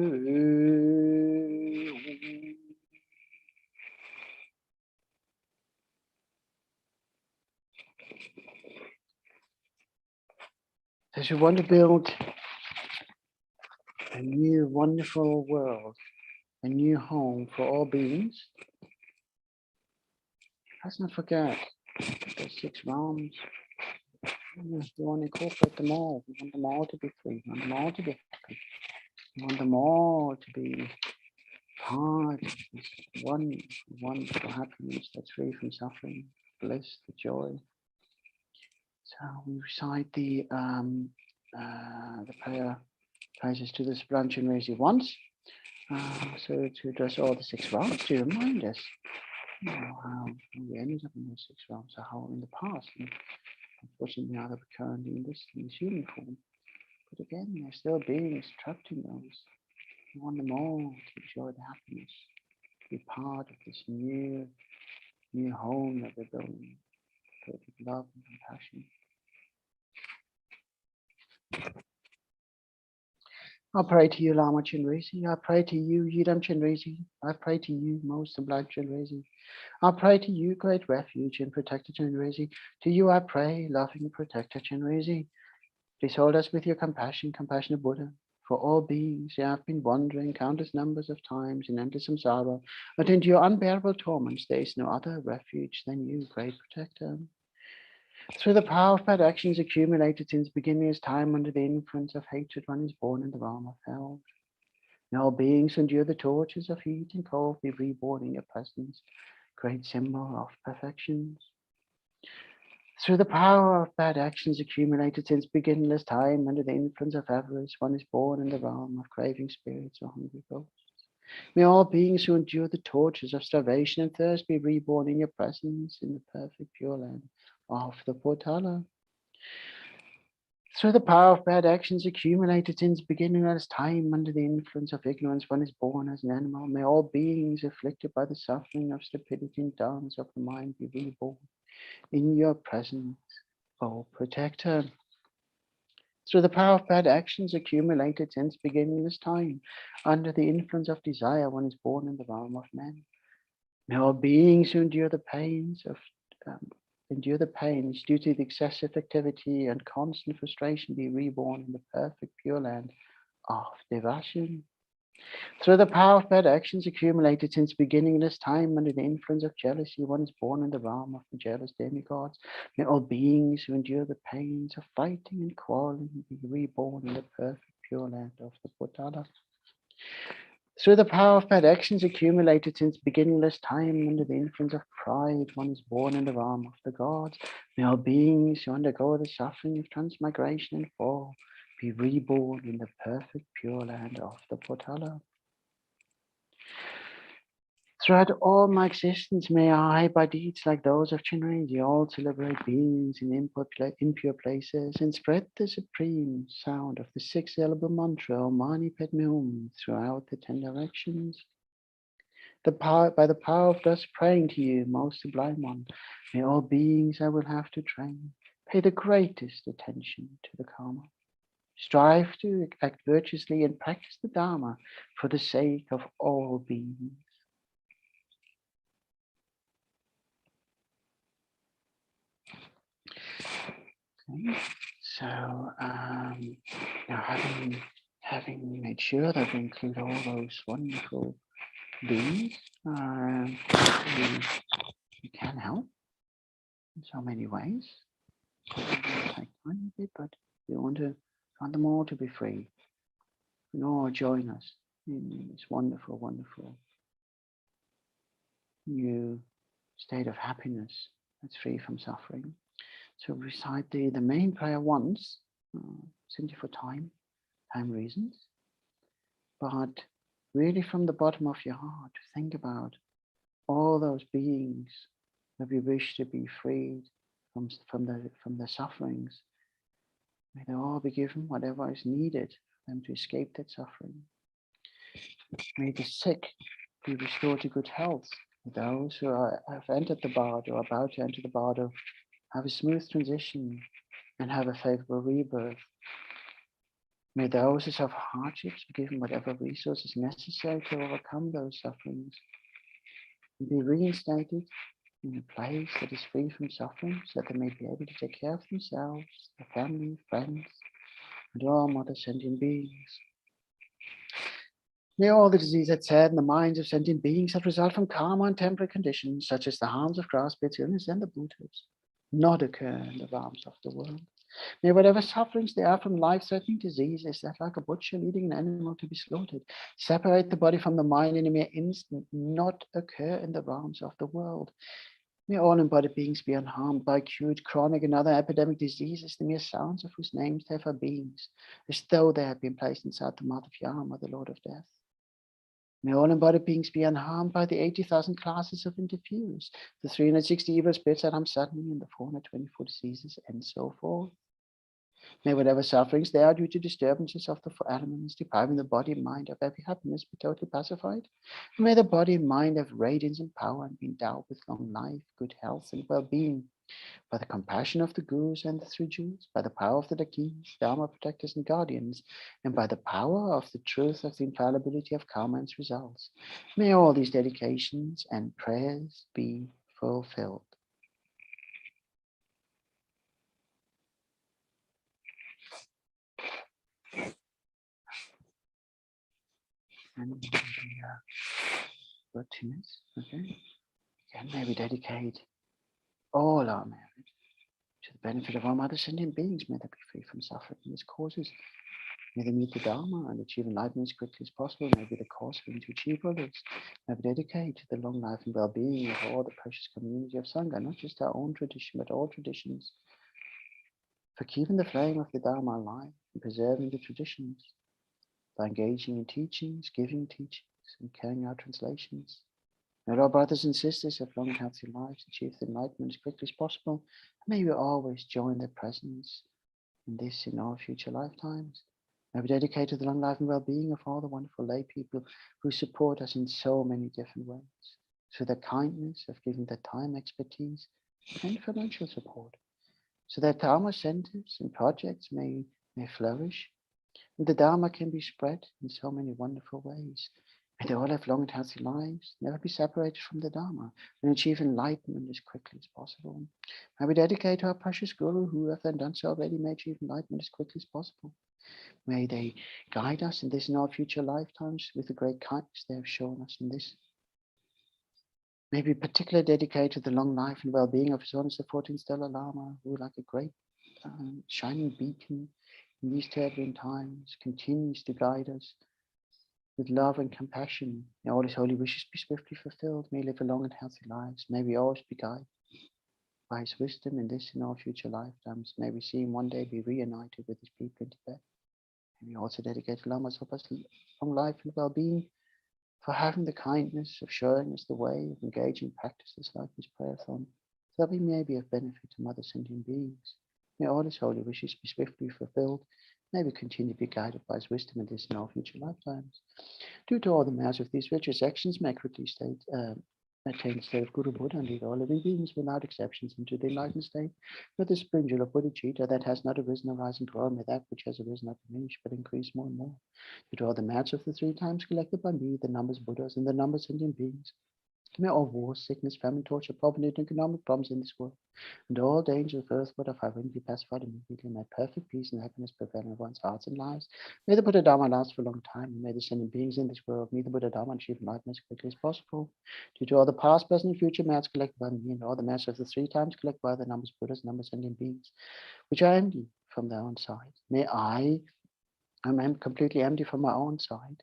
As you want to build a new wonderful world, a new home for all beings, let's not forget the 6 realms. We want to incorporate them all. We want them all to be free. We want them all to be happy. We want them all to be part of this one wonderful happiness that's free from suffering, bliss, the joy. So we recite the prayer phrases to this branch and raise it once. So to address all the 6 realms, to remind us how we ended up in those 6 realms, or how in the past. And unfortunately, now that we're currently in this human form. But again, there's still beings trapped in those. We want them all to enjoy the happiness, to be part of this new home that we're building, filled with love and compassion. I pray to you, Lama Chenrezig. I pray to you, Yidam Chenrezig. I pray to you, most sublime Chenrezig. I pray to you, great refuge and protector Chenrezig. To you I pray, loving protector Chenrezig. Please hold us with your compassion, compassionate Buddha. For all beings who have been wandering countless numbers of times in endless samsara, but into your unbearable torments, there is no other refuge than you, great protector. Through the power of bad actions accumulated since beginning as time under the influence of hatred, one is born in the realm of hell. And all beings who endure the tortures of heat and cold be reborn in your presence, great symbol of perfections. Through the power of bad actions accumulated since beginningless time under the influence of avarice, one is born in the realm of craving spirits or hungry ghosts. May all beings who endure the tortures of starvation and thirst be reborn in your presence in the perfect pure land of the Potala. Through the power of bad actions accumulated since beginningless time under the influence of ignorance, one is born as an animal. May all beings afflicted by the suffering of stupidity and darkness of the mind be reborn in your presence, O protector. Through the power of bad actions accumulated since beginningless time, under the influence of desire, one is born in the realm of men. May all beings who endure the pains due to the excessive activity and constant frustration be reborn in the perfect pure land of devotion. Through the power of bad actions accumulated since beginningless time under the influence of jealousy, one is born in the realm of the jealous demigods. May all beings who endure the pains of fighting and quarreling be reborn in the perfect pure land of the Potala. Through the power of bad actions accumulated since beginningless time under the influence of pride, one is born in the realm of the gods. May all beings who undergo the suffering of transmigration and fall be reborn in the perfect pure land of the Potala. Throughout all my existence, may I, by deeds like those of Chenrezig, also liberate beings in impure places and spread the supreme sound of the six-syllable mantra, Om Mani Padme Hum, throughout the 10 directions. By the power of thus praying to you, most sublime one, may all beings I will have to train pay the greatest attention to the karma. Strive to act virtuously and practice the Dharma for the sake of all beings. Okay. So now having made sure that we include all those wonderful beings, we can help in so many ways. It will take time a bit, but we want them all to be free. You can all join us in this wonderful, wonderful new state of happiness that's free from suffering. So recite the main prayer once, simply for time reasons, but really from the bottom of your heart, think about all those beings that we wish to be freed from the sufferings. May they all be given whatever is needed for them to escape that suffering. May the sick be restored to good health. Those who have entered the bardo or about to enter the bardo have a smooth transition and have a favorable rebirth. May those who suffer hardships be given whatever resources necessary to overcome those sufferings and be reinstated in a place that is free from suffering so that they may be able to take care of themselves, their family, friends, and all other sentient beings. May all the disease that sadden the minds of sentient beings that result from karma and temporary conditions, such as the harms of grass, pits, illness, and the Buddhas, not occur in the realms of the world. May whatever sufferings there are from life-threatening diseases that, like a butcher leading an animal to be slaughtered, separate the body from the mind in a mere instant, not occur in the realms of the world. May all embodied beings be unharmed by acute, chronic, and other epidemic diseases, the mere sounds of whose names they are beings, as though they had been placed inside the mouth of Yama, the Lord of Death. May all embodied beings be unharmed by the 80,000 classes of interferers, the 360 evil spirits that harm suddenly, and the 424 diseases, and so forth. May whatever sufferings there are due to disturbances of the four elements, depriving the body and mind of every happiness, be totally pacified. And may the body and mind have radiance and power and be endowed with long life, good health, and well-being. By the compassion of the gurus and the three Jews, by the power of the Dakis, Dharma protectors and guardians, and by the power of the truth of the infallibility of karma and its results, may all these dedications and prayers be fulfilled. And about 2 minutes, okay? And may we dedicate all our merit to the benefit of our mother sentient beings. May they be free from suffering and its causes. May they meet the Dharma and achieve enlightenment as quickly as possible. May be the cause for them to achieve all this. May we dedicate to the long life and well-being of all the precious community of Sangha, not just our own tradition, but all traditions, for keeping the flame of the Dharma alive and preserving the traditions by engaging in teachings, giving teachings, and carrying out translations. May our brothers and sisters have long and healthy lives, achieve the enlightenment as quickly as possible, and may we always join their presence in this in all future lifetimes. May we dedicate to the long life and well-being of all the wonderful lay people who support us in so many different ways, through their kindness of giving their time, expertise, and financial support, so that Dharma centers and projects may flourish, and the Dharma can be spread in so many wonderful ways. May they all have long and healthy lives, never be separated from the Dharma, and achieve enlightenment as quickly as possible. May we dedicate to our precious Guru, who have then done so already, may achieve enlightenment as quickly as possible. May they guide us in this and all future lifetimes with the great kindness they have shown us in this. May we particularly dedicate to the long life and well-being of His Holiness the 14th Dalai Lama, who, like a great shining beacon in these turbulent times, continues to guide us with love and compassion. May all His holy wishes be swiftly fulfilled. May He live a long and healthy lives. May we always be guided by His wisdom in this and all future lifetimes. May we see Him one day be reunited with His people in Tibet. May we also dedicate to Lama Zopa's long life and well-being, for having the kindness of showing us the way of engaging practices like this prayerathon, so that we may be of benefit to Mother sentient beings. May all His holy wishes be swiftly fulfilled. May we continue to be guided by His wisdom in this and all future lifetimes. Due to all the merits of these virtuous actions, may quickly attain the state of Guru Buddha and lead all living beings without exceptions into the enlightened state. With the spring jewel of bodhicitta that has not arisen, arise and grow, may that which has arisen not diminish, but increase more and more. Due to all the merits of the 3 times collected by me, the numbers Buddhas and the numbers sentient beings, may all wars, sickness, famine, torture, poverty, and economic problems in this world, and all dangers of earthward of heaven be pacified immediately. May perfect peace and happiness prevail in everyone's hearts and lives. May the Buddha Dharma last for a long time, and may the sentient beings in this world meet the Buddha Dharma and achieve enlightenment as quickly as possible. Due to all the past, present, and future merits collected by me, and all the merits of the 3 times collected by the numbers Buddhas, numbers sentient beings, which are empty from their own side, may I am completely empty from my own side,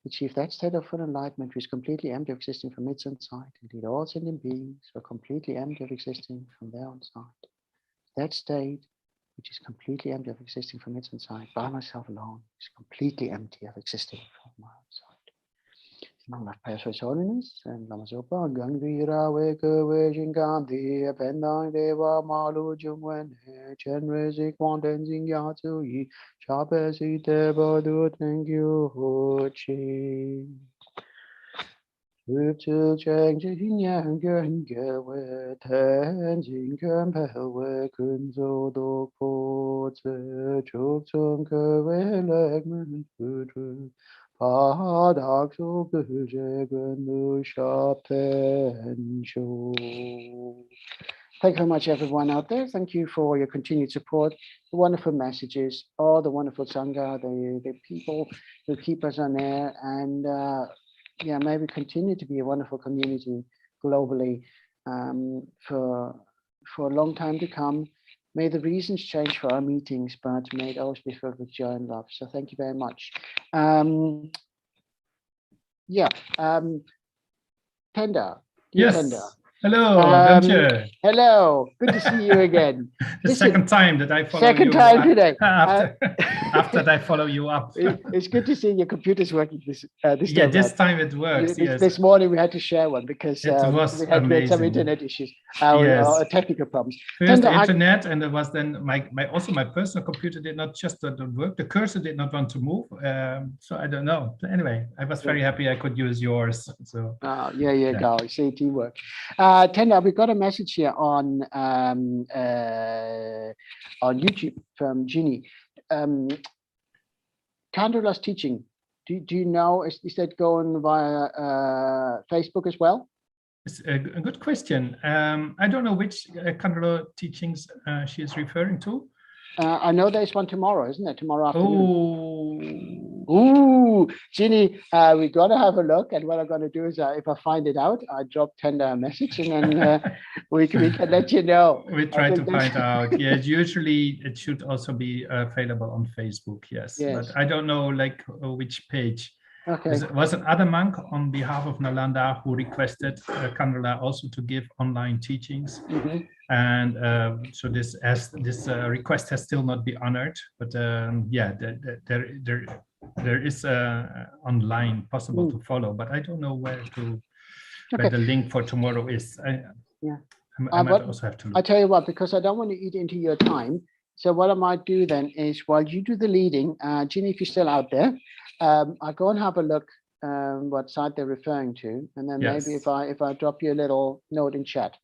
achieve that state of full enlightenment which is completely empty of existing from its own side. Indeed, all sentient beings are completely empty of existing from their own side. That state which is completely empty of existing from its own side, by myself alone, is completely empty of existing from my own side. Long life prayers for His Holiness and Lama Zopa Gangvira Weke Jinganti Pendang Deva Malu Jumwen Chenrezig Tangtong Gyalpo Prayer Deva Du Thank you Hochi Zu Cheng Jing Yang Gen Gewe Ten Jing Gen Pelwe Kun Zo Do Po Tse Chuk Tsung Kewe Legmen Pudru Thank you very much, everyone out there. Thank you for your continued support, the wonderful messages, all the wonderful Sangha, the people who keep us on air, and yeah, may we continue to be a wonderful community globally for a long time to come. May the reasons change for our meetings, but may it always be filled with joy and love. So thank you very much. Penda. Yes. Penda. Hello, Ramche. Hello. Good to see you again. The second time that I follow you. Second time today. After I follow you up. It's good to see your computer's working this yeah, time. This time it works. Yes. This morning we had to share one because we had some internet issues, technical problems. First the internet, and it was then my personal computer did not just work. The cursor did not want to move. So I don't know. Anyway, I was very happy I could use yours. So go. See, teamwork. Tenda, we got a message here on YouTube from Ginny. Kandala's teaching, do you know, is that going via Facebook as well? It's a good question. I don't know which Kandala teachings she is referring to. I know there's one tomorrow, isn't it? Tomorrow Oh. afternoon. Ooh, Ginny, we got to have a look. And what I'm going to do is, if I find it out, I drop Tenda a message, and then we can let you know. We try to find out. Yes, usually it should also be available on Facebook. Yes, but I don't know like which page. Okay. There was another monk on behalf of Nalanda who requested Kandala also to give online teachings. Mm-hmm. And so this request has still not been honored, but yeah, there is online possible to follow, but I don't know where the link for tomorrow is. I might also have to look. I tell you what, because I don't want to eat into your time. So what I might do then is, while you do the leading, Ginny, if you're still out there, I'll go and have a look what site they're referring to, and then maybe if I drop you a little note in chat.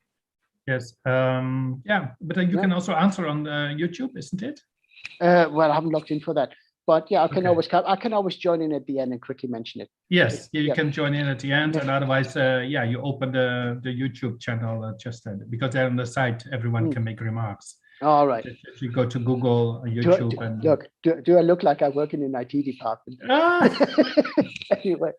Yes, yeah, but you can also answer on YouTube, isn't it? Well, I haven't looked in for that, but yeah, I can always join in at the end and quickly mention it. Yes, you can join in at the end, and otherwise, yeah, you open the YouTube channel just because there on the site, everyone can make remarks. All right. If you go to Google, YouTube, do I look like I work in an IT department? Anyway,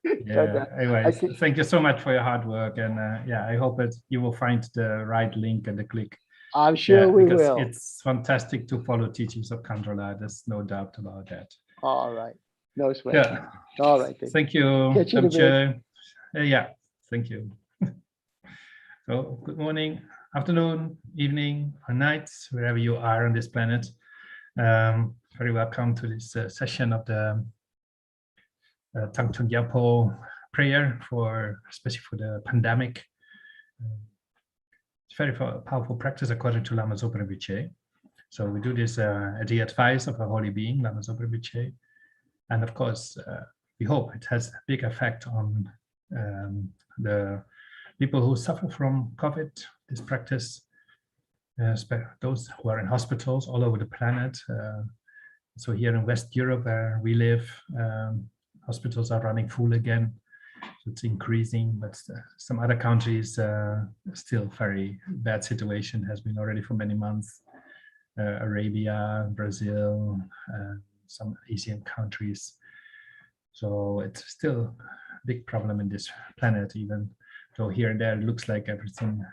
thank you so much for your hard work, and yeah, I hope that you will find the right link and the click. I'm sure we because will. It's fantastic to follow teachings of Kandala. There's no doubt about that. All right, no sweat. Yeah. All right. Then. Thank you. Yeah, thank you. So good morning, afternoon, evening, or nights, wherever you are on this planet. Very welcome to this session of the Thangtong Gyalpo Prayer, especially for the pandemic. It's very powerful practice according to Lama Zopa Rinpoche. So we do this at the advice of a holy being, Lama Zopa Rinpoche. And of course, we hope it has a big effect on the people who suffer from COVID, this practice, those who are in hospitals all over the planet. So here in West Europe, where we live, hospitals are running full again. So it's increasing, but some other countries still very bad situation, has been already for many months. Arabia, Brazil, some Asian countries. So it's still a big problem in this planet, even though here and there it looks like everything,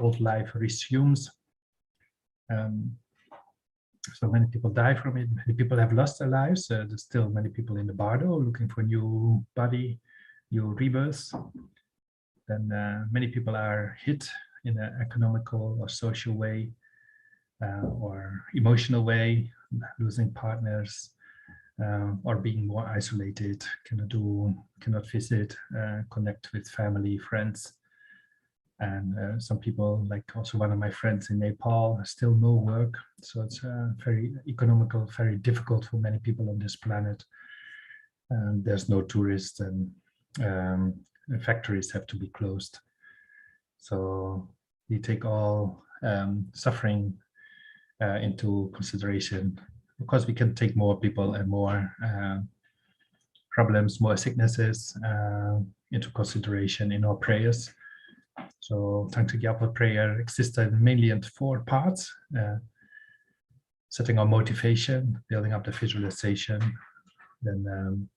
old life resumes. So many people die from it. Many people have lost their lives. There's still many people in the bardo looking for new body, new rebirth. Then many people are hit in an economical or social way or emotional way, losing partners or being more isolated, cannot visit, connect with family, friends. And some people, like also one of my friends in Nepal, still no work. So it's very economical, very difficult for many people on this planet. And there's no tourists, and factories have to be closed. So we take all suffering into consideration. Of course, we can take more people and more problems, more sicknesses into consideration in our prayers. So Thangtong Gyalpo Prayer existed mainly in 4 parts: setting our motivation, building up the visualization, then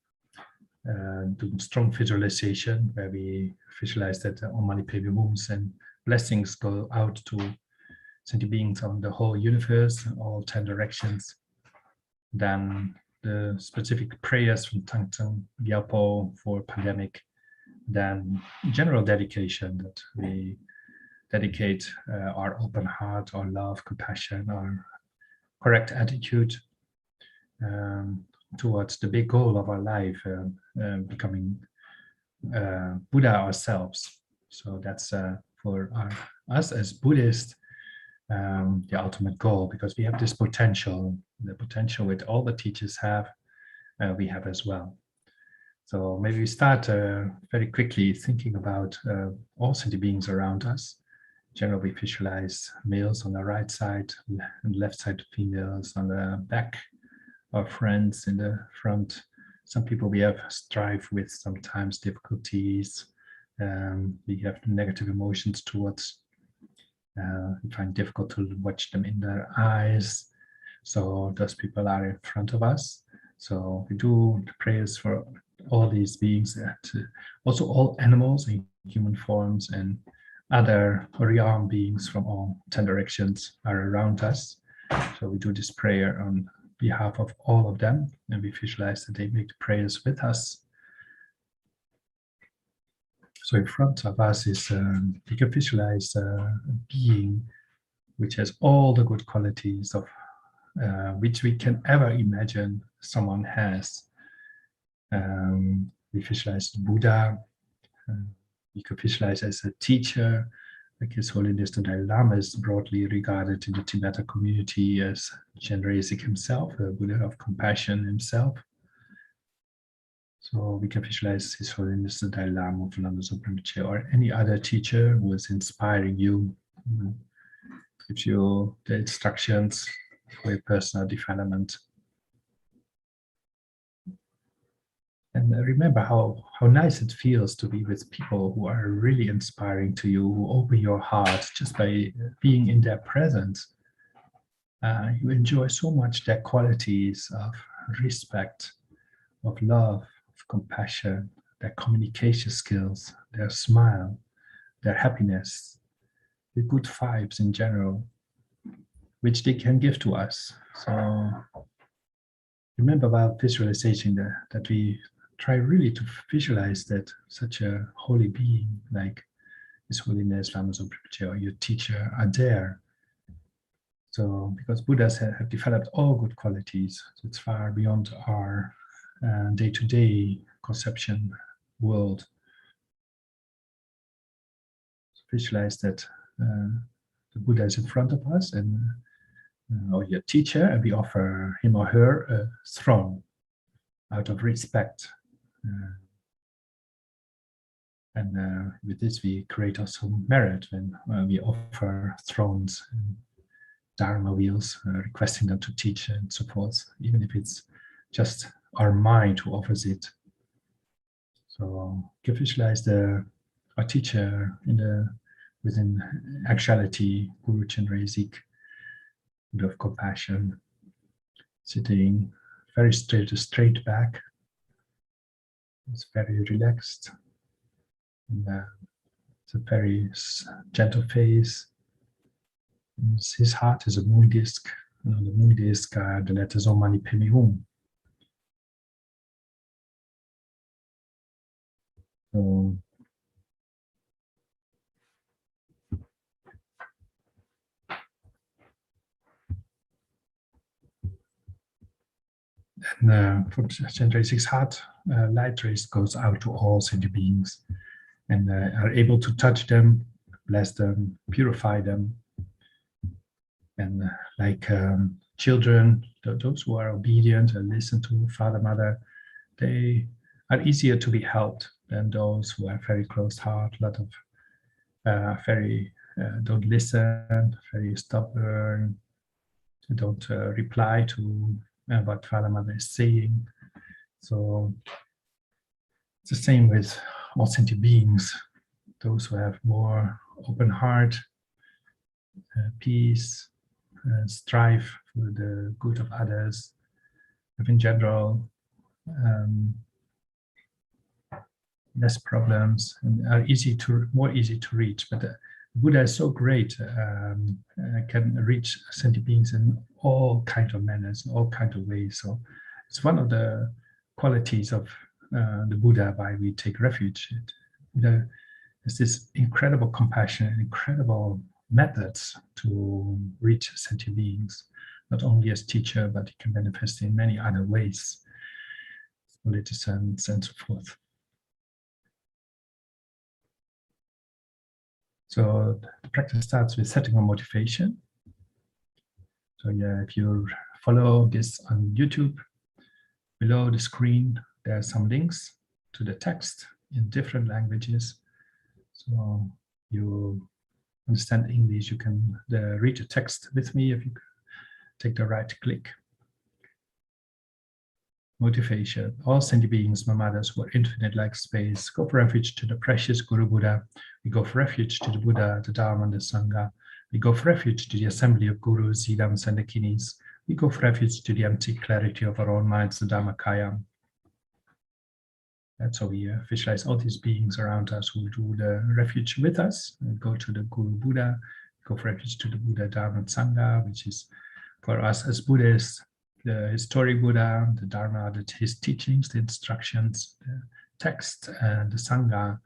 doing strong visualization, where we visualize that all money baby wombs and blessings go out to sentient beings on the whole universe, all 10 directions. Then the specific prayers from Thangtong Gyalpo for pandemic. Then general dedication, that we dedicate our open heart, our love, compassion, our correct attitude towards the big goal of our life, becoming Buddha ourselves. So that's for us as Buddhists, the ultimate goal, because we have this potential, the potential which all the teachers have, we have as well. So maybe we start very quickly thinking about all sentient beings around us, generally, we visualize males on the right side and left side females on the back, our friends in the front. Some people we have strive with sometimes difficulties. We have negative emotions towards. We find difficult to watch them in their eyes. So those people are in front of us. So we do the prayers for all these beings, also all animals in human forms and other realm beings from all 10 directions are around us. So we do this prayer on behalf of all of them, and we visualize that they make the prayers with us. So in front of us is, we can visualize a being which has all the good qualities of which we can ever imagine someone has. We visualize Buddha. We could visualize as a teacher, like His Holiness the Dalai Lama is broadly regarded in the Tibetan community as Chenrezig himself, the Buddha of compassion himself. So we can visualize His Holiness the Dalai Lama Zopa Rinpoche or any other teacher who is inspiring you, gives you the instructions for your personal development. And remember how nice it feels to be with people who are really inspiring to you, who open your heart just by being in their presence. You enjoy so much their qualities of respect, of love, of compassion, their communication skills, their smile, their happiness, the good vibes in general, which they can give to us. So remember about visualization that we try really to visualize that such a holy being like His Holiness Lama Zopa Rinpoche or your teacher are there. So because Buddhas have developed all good qualities, so it's far beyond our day-to-day conception world. So visualize that the Buddha is in front of us and or your teacher, and we offer him or her a throne out of respect. And with this, we create also merit when we offer thrones and dharma wheels, requesting them to teach and so forth, even if it's just our mind who offers it. So you visualize our teacher within actuality, Guru Chenrezig, of compassion, sitting very straight back. It's very relaxed. And, it's a very gentle face. His heart is a moon disc. And on the moon disc are the letters Om Mani Padme Hum. So, and from Chenrezig's heart, light rays goes out to all sentient beings and are able to touch them, bless them, purify them. And like children, those who are obedient and listen to Father, Mother, they are easier to be helped than those who are very closed heart, a lot of don't listen, very stubborn, don't reply to what Father, Mother is saying. So it's the same with all sentient beings, those who have more open heart, peace, strive for the good of others, have in general less problems and are more easy to reach. But the Buddha is so great, can reach sentient beings in all kinds of manners, all kinds of ways. So it's one of the qualities of the Buddha why we take refuge. Buddha has this incredible compassion and incredible methods to reach sentient beings, not only as teacher, but he can manifest in many other ways, politicians and so forth. So the practice starts with setting a motivation. So yeah, if you follow this on YouTube, below the screen, there are some links to the text in different languages. So you understand English, you can read the text with me if you take the right click. Motivation. All sentient beings, my mothers, who are infinite like space, go for refuge to the precious Guru Buddha. We go for refuge to the Buddha, the Dharma, and the Sangha. We go for refuge to the assembly of Gurus, Yidams, and the Kinis. We go for refuge to the empty clarity of our own minds, the Dhammakaya. That's how we visualize all these beings around us who do the refuge with us. We go to the Guru Buddha, go for refuge to the Buddha, Dharma, and Sangha, which is for us as Buddhists, the historic Buddha, the Dharma, his teachings, the instructions, the text, and the Sangha.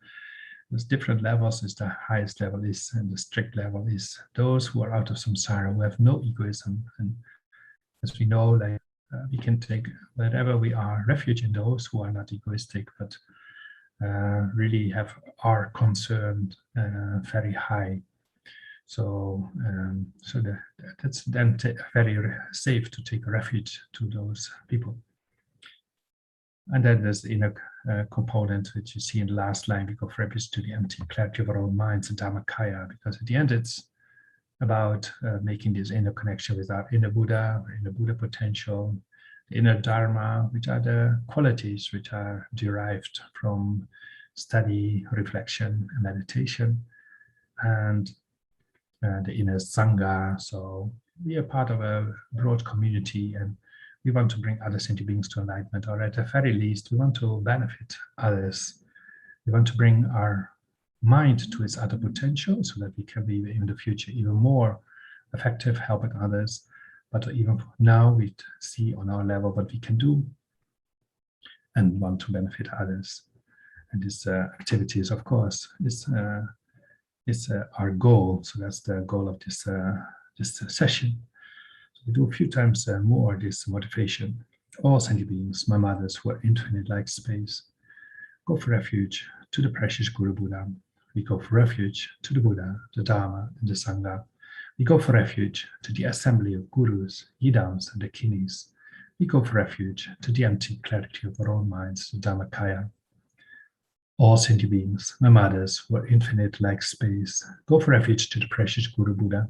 There's different levels. Is the highest level is, and the strict level is those who are out of samsara, who have no egoism. And as we know, like we can take wherever we are refuge in those who are not egoistic, but really are concerned very high. So, that's then very safe to take refuge to those people. And then there's the inner component, which you see in the last line. We go for refuge to the empty clarity of our own minds, the Dhammakaya, because at the end it's about making this inner connection with our inner Buddha, inner Buddha potential, the inner Dharma, which are the qualities which are derived from study, reflection, and meditation, and the inner Sangha. So we are part of a broad community, and we want to bring other sentient beings to enlightenment, or at the very least, we want to benefit others. We want to bring our mind to its other potential so that we can be in the future even more effective helping others. But even now we see on our level what we can do and want to benefit others. And this activities, of course, is our goal. So that's the goal of this session. So we do a few times more this motivation. All sentient beings, my mothers, who are infinite like space, go for refuge to the precious Guru Buddha. We go for refuge to the Buddha, the Dharma, and the Sangha. We go for refuge to the assembly of Gurus, Yidams, and the Kinis. We go for refuge to the empty clarity of our own minds, the Dhammakaya. All sentient beings, my mothers, who are infinite like space, go for refuge to the precious Guru Buddha.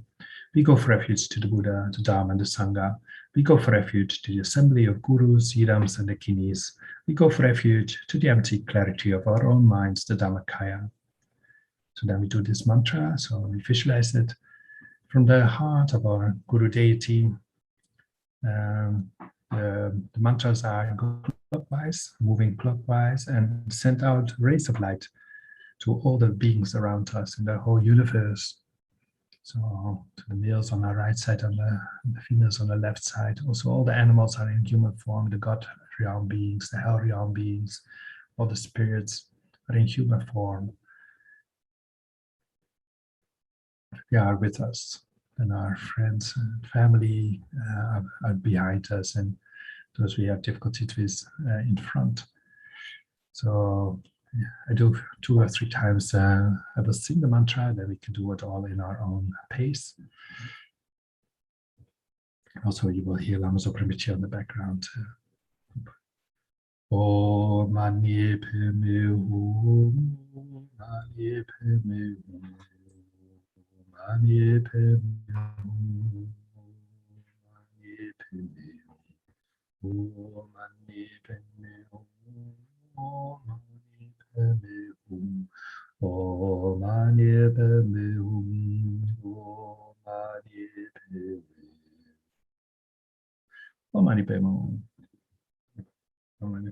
We go for refuge to the Buddha, the Dharma, and the Sangha. We go for refuge to the assembly of Gurus, Yidams, and the Kinis. We go for refuge to the empty clarity of our own minds, the Dhammakaya. So then we do this mantra, so we visualize it from the heart of our Guru deity. The mantras are clockwise, moving clockwise, and send out rays of light to all the beings around us in the whole universe. So to the males on our right side, and the females on the left side. Also all the animals are in human form, the God realm beings, the hell realm beings, all the spirits are in human form. They are with us, and our friends and family are behind us, and those we have difficulties with in front. So I do 2 or 3 times. I will sing the mantra, then we can do it all in our own pace. Also, you will hear Lama Zopa Rinpoche in the background. O mani peme hu, mani peme hu. Mani peme hu, mani peme hu, mani peme hu, mani peme hu, o mani peme hu, o mani peme hu, o mani peme hu, o mani.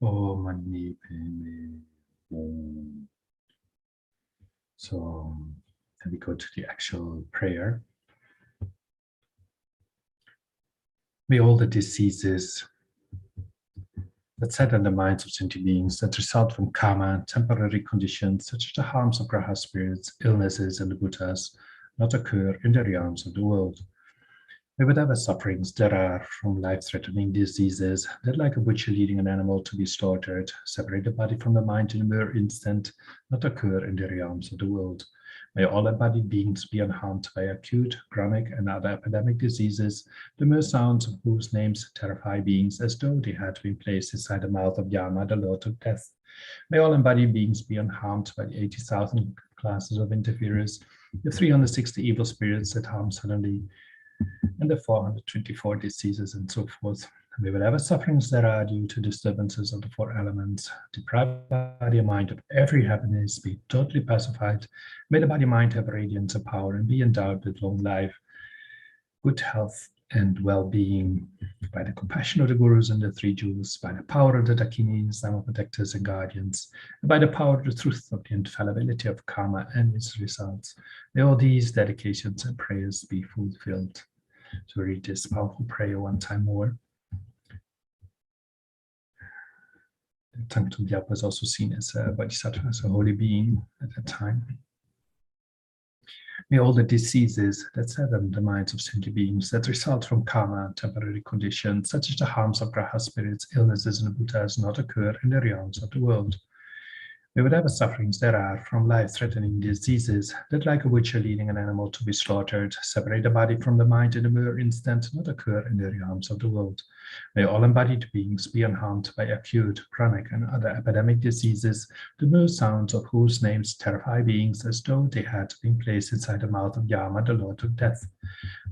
Om Mani Padme Hum. So then we go to the actual prayer. May all the diseases that set in the minds of sentient beings that result from karma and temporary conditions such as the harms of graha spirits, illnesses, and the Buddhas not occur in the realms of the world. May whatever sufferings there are from life-threatening diseases that, like a butcher leading an animal to be slaughtered, separate the body from the mind in a mere instant, not occur in the realms of the world. May all embodied beings be unharmed by acute, chronic, and other epidemic diseases, the mere sounds of whose names terrify beings as though they had been placed inside the mouth of Yama, the Lord of Death. May all embodied beings be unharmed by the 80,000 classes of interferers, the 360 evil spirits that harm suddenly, and the 424 diseases and so forth. May whatever sufferings there are due to disturbances of the four elements, deprive body and mind of every happiness, be totally pacified. May the body and mind have radiance of power and be endowed with long life, good health, and well-being. By the compassion of the gurus and the three jewels, by the power of the dakinis, dharma protectors and guardians, and by the power of the truth of the infallibility of karma and its results, may all these dedications and prayers be fulfilled. So read this powerful prayer one time more. Thangtong Gyalpo was also seen as a bodhisattva, as a holy being at that time. May all the diseases that sadden the minds of sentient beings that result from karma and temporary conditions, such as the harms of graha spirits, illnesses, and Buddhas, not occur in the realms of the world. May whatever sufferings there are from life-threatening diseases that, like a butcher leading an animal to be slaughtered, separate the body from the mind in a mere instant, not occur in the realms of the world. May all embodied beings be unharmed by acute, chronic, and other epidemic diseases, the mere sounds of whose names terrify beings as though they had been placed inside the mouth of Yama, the Lord of Death.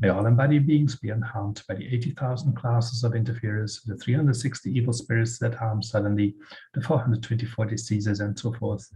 May all embodied beings be unharmed by the 80,000 classes of interferers, the 360 evil spirits that harm suddenly, the 424 diseases, and so forth.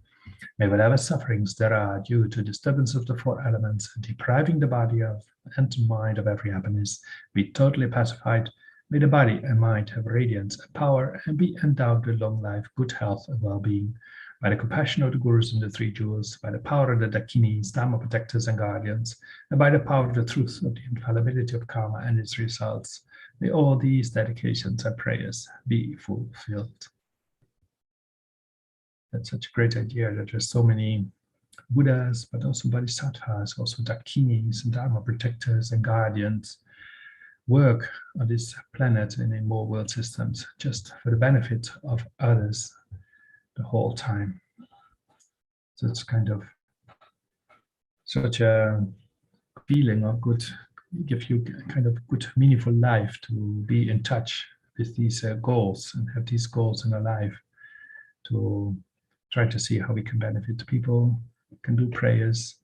May whatever sufferings there are due to disturbance of the four elements, depriving the body of and mind of every happiness, be totally pacified. May the body and mind have radiance and power and be endowed with long life, good health, and well-being. By the compassion of the gurus and the three jewels, by the power of the dakinis, dharma protectors and guardians, and by the power of the truth of the infallibility of karma and its results, may all these dedications and prayers be fulfilled. That's such a great idea that there's so many Buddhas, but also bodhisattvas, also dakinis and dharma protectors and guardians work on this planet and in more world systems just for the benefit of others the whole time. So it's kind of such a feeling of good, give you kind of good, meaningful life to be in touch with these goals and have these goals in our life, to try to see how we can benefit the people, can do prayers,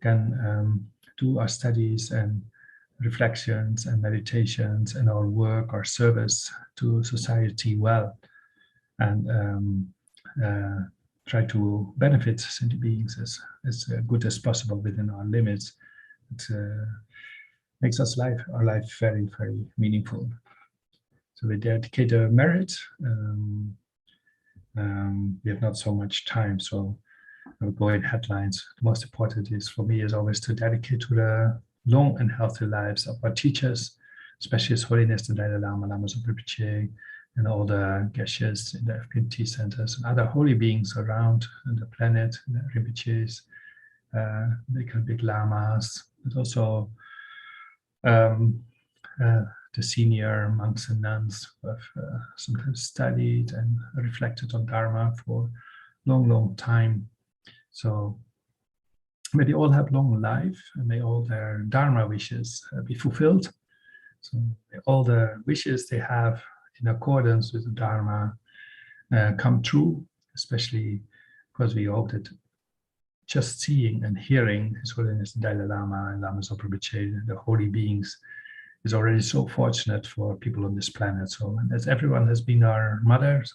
can do our studies and reflections and meditations and our work, our service to society well, and try to benefit sentient beings as good as possible within our limits. It makes our life very, very meaningful. So we dedicate a merit. We have not so much time, so I will go in headlines. The most important is for me is always to dedicate to the long and healthy lives of our teachers, especially His Holiness the Dalai Lama, Lama Zopa Rinpoche, and all the geshes in the FPMT centers and other holy beings around the planet, the Rinpoches, big lamas, but also the senior monks and nuns who have sometimes studied and reflected on Dharma for long time. So may they all have long life and may all their Dharma wishes be fulfilled. So may all the wishes they have in accordance with the Dharma come true, especially because we hope that just seeing and hearing His Holiness the Dalai Lama and Lama Zopa Rinpoche, the holy beings, is already so fortunate for people on this planet. So, and as everyone has been our mothers,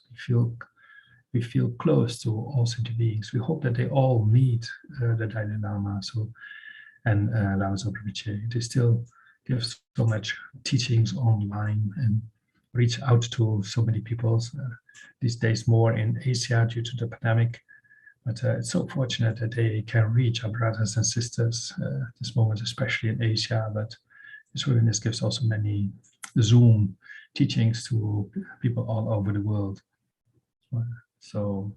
we feel close to all sentient beings. We hope that they all meet the Dalai Lama and Lama Zopa Rinpoche. They still give so much teachings online, and reach out to so many people. These days more in Asia due to the pandemic. But it's so fortunate that they can reach our brothers and sisters at this moment, especially in Asia. But His Holiness gives also many Zoom teachings to people all over the world. So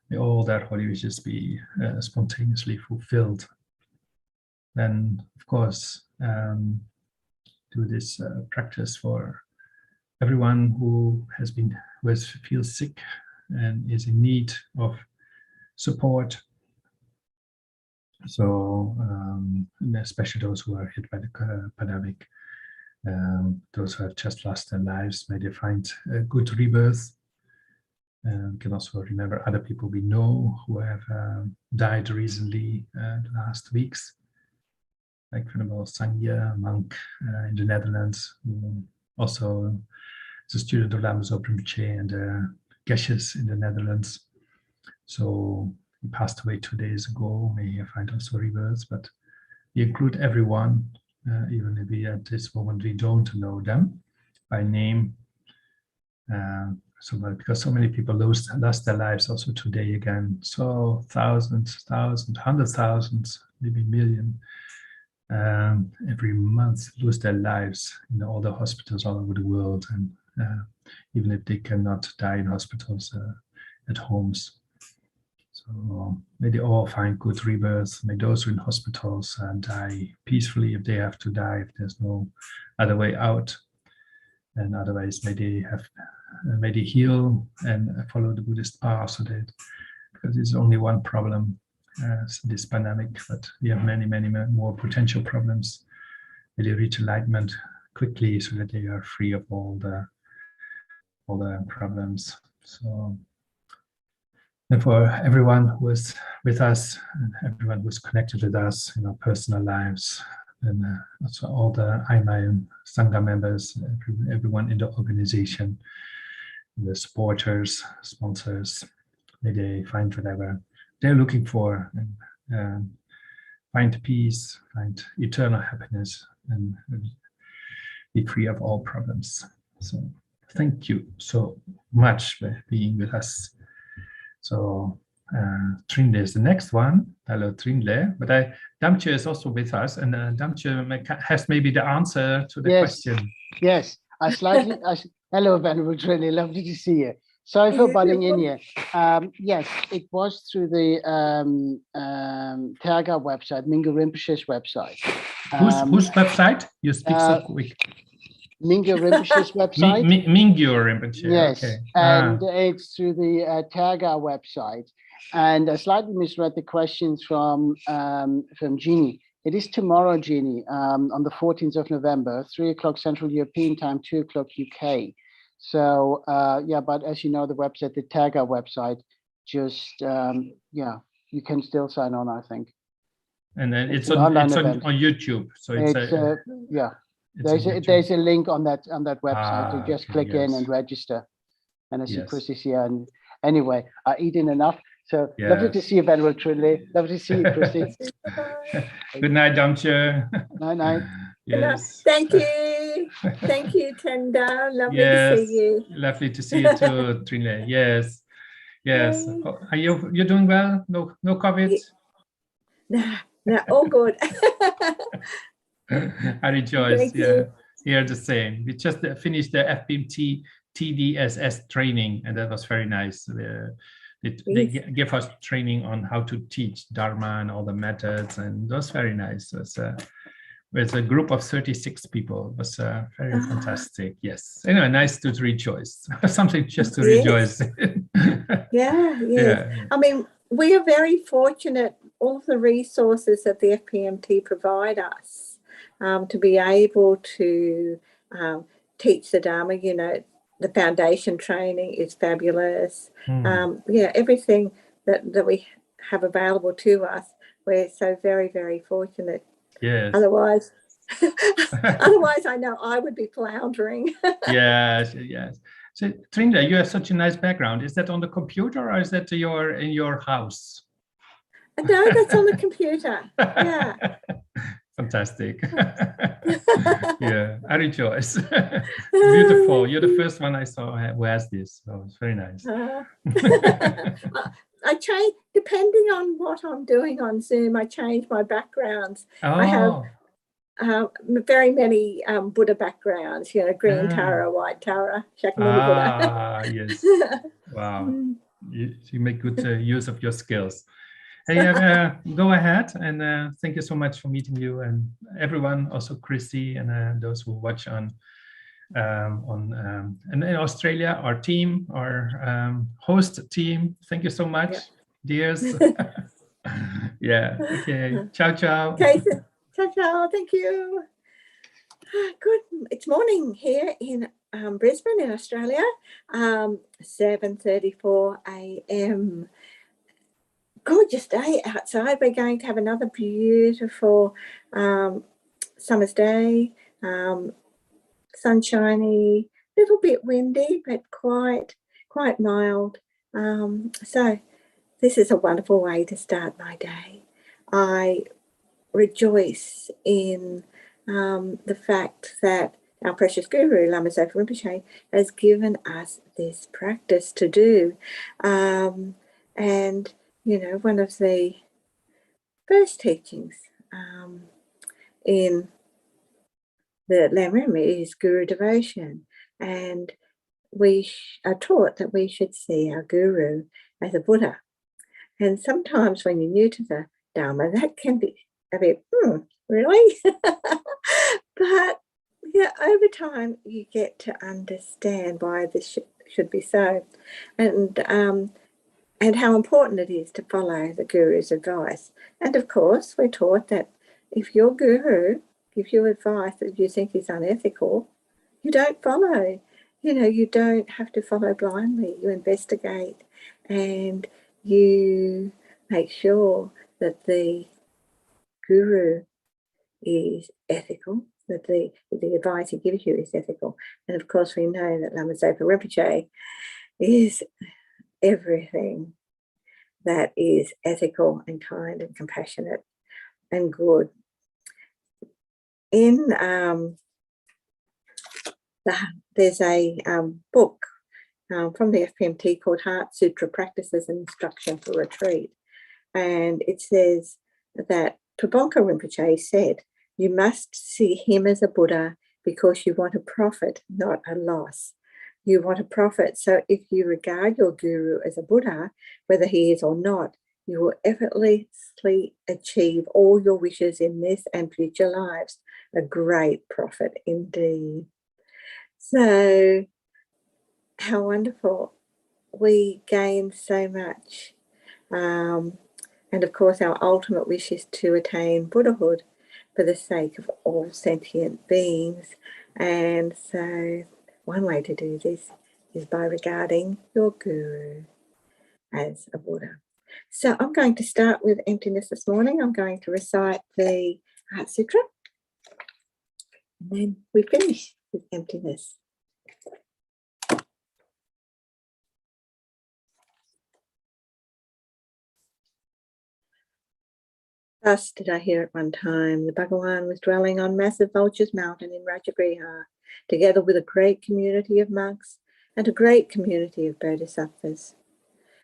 may all their holy wishes be spontaneously fulfilled. Then, of course, do this practice for everyone who feels sick and is in need of support. So, and especially those who are hit by the pandemic, those who have just lost their lives, may they find a good rebirth. We can also remember other people we know who have died recently the last weeks, like Venerable Sangha, monk in the Netherlands, who also is a student of Lama Zopa Rinpoche and Geshes in the Netherlands. So he passed away 2 days ago. May he find also rebirth, but we include everyone, even if we at this moment we don't know them by name. Because so many people lost their lives also today again. So thousands, hundreds of thousands, maybe million every month lose their lives in all the hospitals all over the world. And even if they cannot die in hospitals, at homes. So may they all find good rebirth. May those who are in hospitals die peacefully if they have to die, if there's no other way out. And otherwise, may they heal and follow the Buddhist path, so that, because there's only one problem, this pandemic, but we have many, many more potential problems. May they reach enlightenment quickly, so that they are free of all the problems. So, and for everyone who is with us, and everyone who is connected with us in our personal lives, and also all the IMA Sangha members, everyone in the organization, the supporters, sponsors, may they find whatever they're looking for, and find peace, find eternal happiness, and be free of all problems. So thank you so much for being with us. So Trinle is the next one. Hello, Trinle. But Damche is also with us, and Damche has maybe the answer to the question. Yes, hello, Venerable Trinle. Lovely to see you. Sorry for butting in here. Yes, it was through the Taga website, Mingyur Rinpoche's website. Whose website? You speak so quick. Mingyur Rinpoche's website. Mingyur Rinpoche. Yes, okay. And it's through the Taga website. And I slightly misread the questions from Jeannie. It is tomorrow, Jeannie, on the 14th of November, 3 o'clock Central European Time, 2 o'clock UK. So yeah, but as you know, the website, the Taga website, just yeah, you can still sign on, I think. And then it's on YouTube. So it's yeah. There's a link on that website. So just click in and register. And I see Chris is here. And anyway, I eat in enough. So lovely to see you, Venerable Trinle. Lovely to see you, Chrissy. Good night, Damche. Night, night. Yes. Thank you. Thank you, Tenda. Lovely to see you. Lovely to see you too, Trinle. Yes. Yes. Oh, are you doing well? No COVID? No, all good. I rejoice. Here the same. We just finished the FPMT TDSS training, and that was very nice. They give us training on how to teach Dharma and all the methods, and it was very nice. With a group of 36 people. It was very fantastic. Yes. Anyway, nice to rejoice. Something just to rejoice. Yeah. I mean, we are very fortunate, all of the resources that the FPMT provide us to be able to teach the Dharma. You know, the foundation training is fabulous. Everything that we have available to us, we're so very, very fortunate. Yes. Otherwise, I know I would be floundering. Yes. So, Trinle, you have such a nice background. Is that on the computer, or is that in your house? No, that's on the computer. Yeah. Fantastic. Yeah, I rejoice. Beautiful. You're the first one I saw who has this. So it's very nice. I change, depending on what I'm doing on Zoom, I change my backgrounds. I have very many Buddha backgrounds, you know, green Tara, white Tara, Shakyamuni Buddha. Yes. Wow. You make good use of your skills. Hey, go ahead, and thank you so much for meeting you and everyone, also Christy and those who watch and in Australia, our team, our host team. Thank you so much, dears. Yeah. Okay. Ciao, ciao. Okay. Ciao, ciao. Thank you. Good. It's morning here in Brisbane, in Australia. 7:34 a.m. Gorgeous day outside. We're going to have another beautiful summer's day. Sunshiny, little bit windy, but quite mild. So this is a wonderful way to start my day. I rejoice in the fact that our precious Guru, Lama Zopa Rinpoche, has given us this practice to do. And, you know, one of the first teachings in the Lamrim is Guru devotion. And we are taught that we should see our Guru as a Buddha. And sometimes when you're new to the Dharma, that can be a bit, really? But yeah, over time you get to understand why this should be so, and how important it is to follow the Guru's advice. And of course, we're taught that if your Guru gives you advice that you think is unethical, you don't follow. You know, you don't have to follow blindly. You investigate and you make sure that the Guru is ethical, that the advice he gives you is ethical. And of course, we know that Lama Zopa Rinpoche is everything that is ethical and kind and compassionate and good. In there's a book from the FPMT called Heart Sutra Practices and Instruction for Retreat. And it says that Tribonka Rinpoche said, you must see him as a Buddha because you want a profit, not a loss. You want a profit. So if you regard your Guru as a Buddha, whether he is or not, you will effortlessly achieve all your wishes in this and future lives. A great profit indeed. So how wonderful. We gain so much. And of course, our ultimate wish is to attain Buddhahood for the sake of all sentient beings. And so one way to do this is by regarding your Guru as a Buddha. So I'm going to start with emptiness this morning. I'm going to recite the Heart Sutra. And then we finish with emptiness. Thus did I hear at one time, the Bhagawan was dwelling on massive Vulture's Mountain in Rajagriha, together with a great community of monks and a great community of bodhisattvas.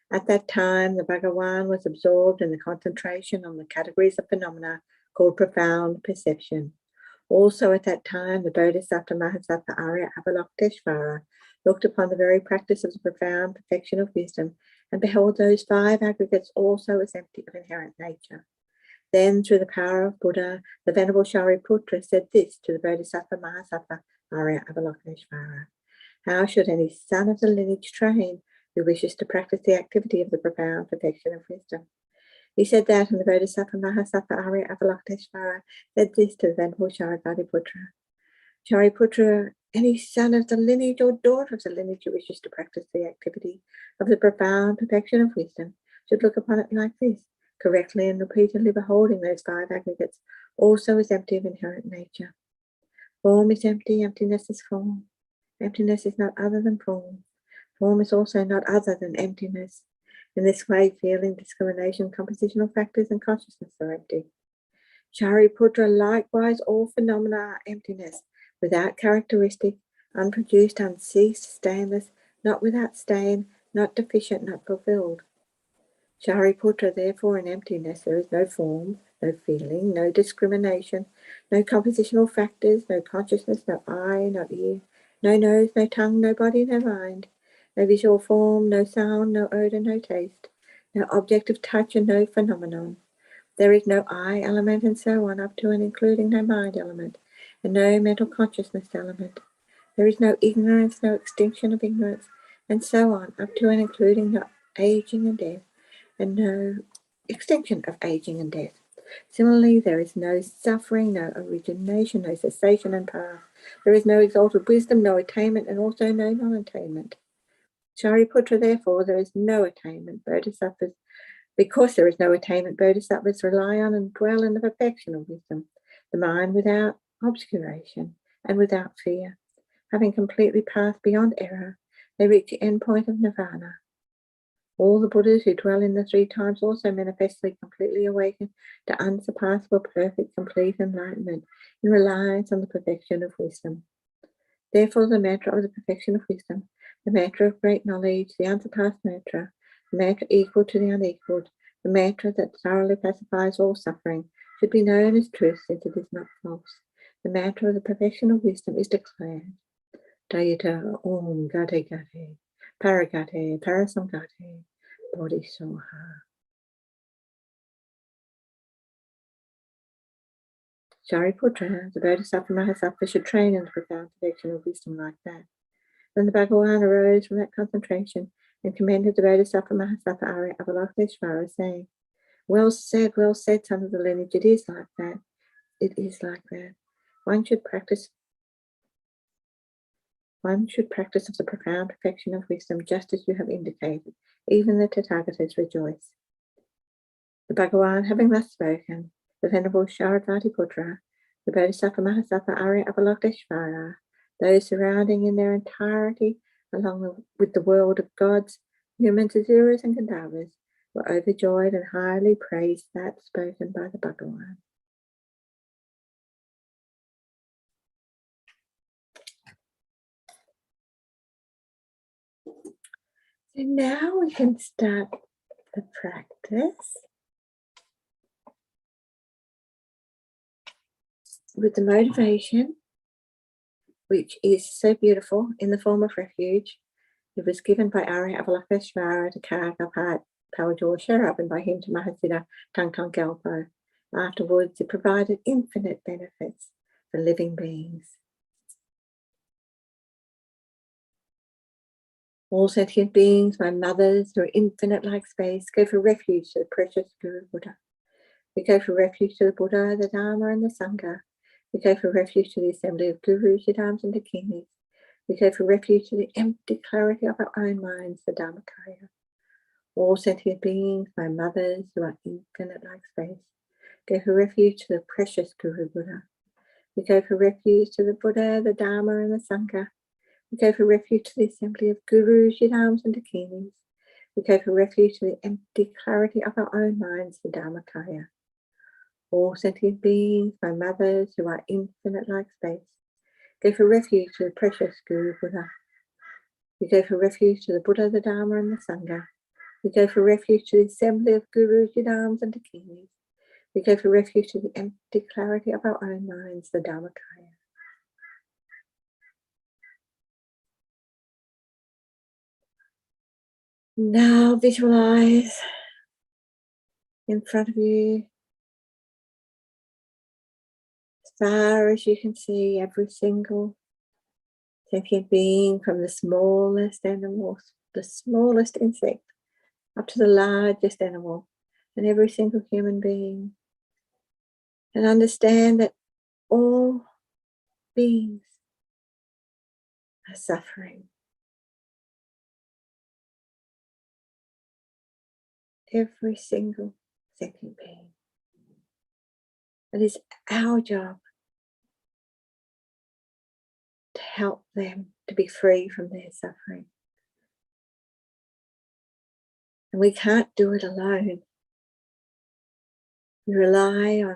At that time, the Bhagawan was absorbed in the concentration on the categories of phenomena called profound perception. Also at that time, the Bodhisattva Mahasattva Arya Avalokiteshvara looked upon the very practice of the profound perfection of wisdom and beheld those five aggregates also as empty of inherent nature. Then, through the power of Buddha, the Venerable Shariputra said this to the Bodhisattva Mahasattva Arya Avalokiteshvara. How should any son of the lineage train who wishes to practice the activity of the profound perfection of wisdom? He said that, and the Bodhisattva Mahasattva Arya Avalokiteshvara said this to the Venerable Shariputra. Shariputra, any son of the lineage or daughter of the lineage who wishes to practice the activity of the profound perfection of wisdom should look upon it like this, correctly and repeatedly beholding those five aggregates also as empty of inherent nature. Form is empty, emptiness is form. Emptiness is not other than form. Form is also not other than emptiness. In this way, feeling, discrimination, compositional factors, and consciousness are empty. Shariputra, likewise, all phenomena are emptiness, without characteristic, unproduced, unceased, stainless, not without stain, not deficient, not fulfilled. Shariputra, therefore, in emptiness there is no form, no feeling, no discrimination, no compositional factors, no consciousness, no eye, no ear, no nose, no tongue, no body, no mind, no visual form, no sound, no odor, no taste, no object of touch, and no phenomenon. There is no I element, and so on, up to and including no mind element, and no mental consciousness element. There is no ignorance, no extinction of ignorance, and so on, up to and including no aging and death, and no extinction of aging and death. Similarly, there is no suffering, no origination, no cessation and path. There is no exalted wisdom, no attainment, and also no non-attainment. Shariputra, therefore, there is no attainment. Bodhisattvas, because there is no attainment, bodhisattvas rely on and dwell in the perfection of wisdom, the mind without obscuration and without fear. Having completely passed beyond error, they reach the end point of nirvana. All the Buddhas who dwell in the three times also manifestly completely awaken to unsurpassable, perfect, complete enlightenment in reliance on the perfection of wisdom. Therefore, the mantra of the perfection of wisdom, the mantra of great knowledge, the unsurpassed mantra, the mantra equal to the unequaled, the mantra that thoroughly pacifies all suffering, should be known as truth, since it is not false. The mantra of the perfection of wisdom is declared. Dayita Om Gate Gate, Paragate, Parasamgate, Bodhisoha. Shariputra, the Bodhisattva Mahasattva, should train in the profound perfection of wisdom like that. Then the Bhagavan arose from that concentration and commended the Bodhisattva Mahasattva Arya Avalokiteshvara, saying, well said, son of the lineage, it is like that. It is like that. One should practice of the profound perfection of wisdom, just as you have indicated. Even the Tathagatas rejoice. The Bhagavan, having thus spoken, the Venerable Sharadvatiputra, the Bodhisattva Mahasattva Arya Avalokiteshvara, those surrounding in their entirety, along with the world of gods, humans, asuras, and Gandharvas, were overjoyed and highly praised that spoken by the Bhagavan. So now we can start the practice with the motivation, which is so beautiful, in the form of refuge. It was given by Arya Avalokiteshvara to Karakapat Pawajor Sherab, and by him to Mahasiddha Thangtong Gyalpo. Afterwards, it provided infinite benefits for living beings. All sentient beings, my mothers, who are infinite like space, go for refuge to the precious Guru Buddha. We go for refuge to the Buddha, the Dharma, and the Sangha. We go for refuge to the assembly of Gurus, Yidams, and Dakinis. We go for refuge to the empty clarity of our own minds, the Dharmakaya. All sentient beings, my mothers, who are infinite like space, go for refuge to the precious Guru Buddha. We go for refuge to the Buddha, the Dharma, and the Sangha. We go for refuge to the assembly of Gurus, Yidams, and Dakinis. We go for refuge to the empty clarity of our own minds, the Dharmakaya. All sentient beings, my mothers, who are infinite like space, go for refuge to the precious Guru Buddha. We go for refuge to the Buddha, the Dharma, and the Sangha. We go for refuge to the assembly of Gurus, Yidams, and Dakinis. We go for refuge to the empty clarity of our own minds, the Dharmakaya. Now visualize in front of you, as far as you can see, every single sentient being, from the smallest animal, the smallest insect, up to the largest animal, and every single human being. And understand that all beings are suffering. Every single sentient being. It is our job to help them to be free from their suffering. And we can't do it alone. We rely on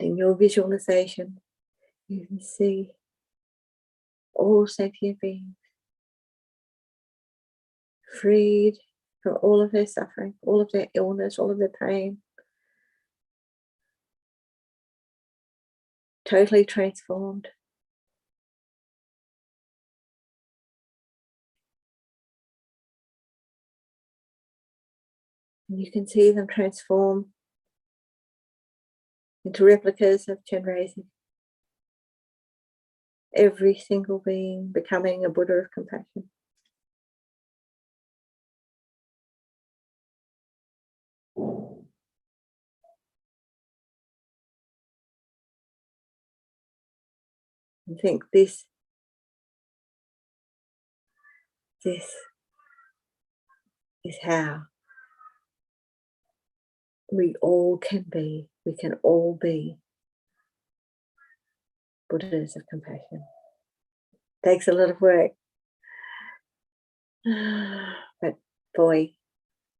In your visualization, you can see all sentient beings freed from all of their suffering, all of their illness, all of their pain, totally transformed. And you can see them transform into replicas of Chenrezig. Every single being becoming a Buddha of compassion. I think this is how we all can be. We can all be Buddhas of compassion. Takes a lot of work, but boy,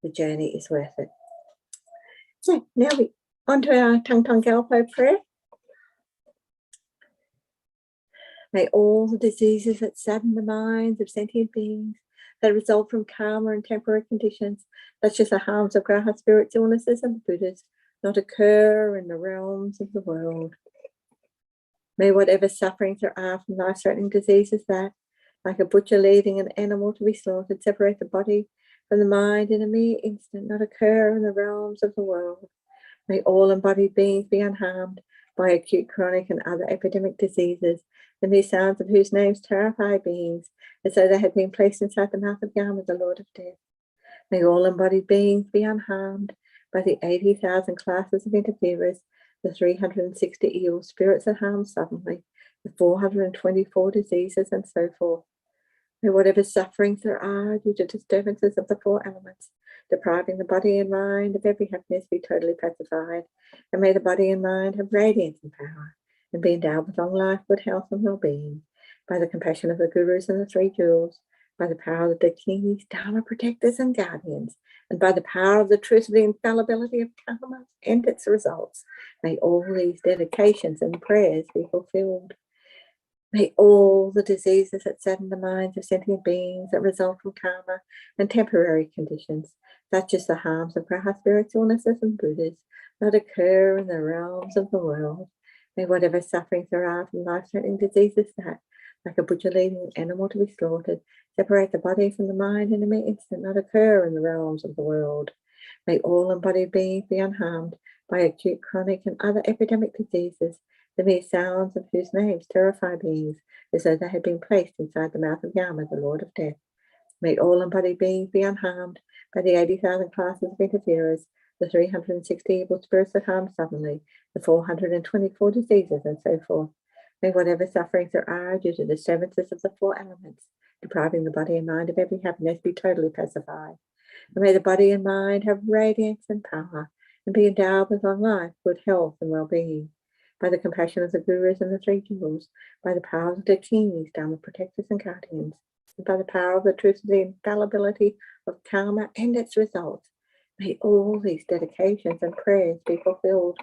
the journey is worth it. So now we on to our Thangtong Gyalpo prayer. May all the diseases that sadden the minds of sentient beings that result from karma and temporary conditions, such as the harms of graha spirits, illnesses, and Buddhas, not occur in the realms of the world. May whatever sufferings there are from life-threatening diseases that, like a butcher leading an animal to be slaughtered, separate the body from the mind in a mere instant, not occur in the realms of the world. May all embodied beings be unharmed by acute, chronic, and other epidemic diseases, the mere sounds of whose names terrify beings, as though they had been placed inside the mouth of Yama, the Lord of Death. May all embodied beings be unharmed by the 80,000 classes of interferers, the 360 evil spirits that harm suddenly, the 424 diseases, and so forth. May whatever sufferings there are due to disturbances of the four elements, depriving the body and mind of every happiness, be totally pacified, and may the body and mind have radiance and power, and be endowed with long life, good health, and well-being, by the compassion of the gurus and the three jewels, by the power of the Dakinis, Dharma protectors and guardians, and by the power of the truth of the infallibility of karma and its results. May all these dedications and prayers be fulfilled. May all the diseases that sadden the minds of sentient beings that result from karma and temporary conditions, such as the harms of graha spirits, illnesses, and Buddhas, not occur in the realms of the world. May whatever sufferings there are from life-threatening diseases that, like a butcher leading an animal to be slaughtered, separate the body from the mind in a mere instant, not occur in the realms of the world. May all embodied beings be unharmed by acute, chronic, and other epidemic diseases, the mere sounds of whose names terrify beings, as though they had been placed inside the mouth of Yama, the Lord of Death. May all embodied beings be unharmed by the 80,000 classes of interferers, the 360 evil spirits that harm suddenly, the 424 diseases, and so forth. May whatever sufferings there are due to disturbances of the four elements, depriving the body and mind of every happiness, be totally pacified. And may the body and mind have radiance and power, and be endowed with long life, good health, and well-being, by the compassion of the gurus and the three jewels, by the power of the Dakinis, Dharma protectors and guardians, and by the power of the truth of the infallibility of karma and its results. May all these dedications and prayers be fulfilled.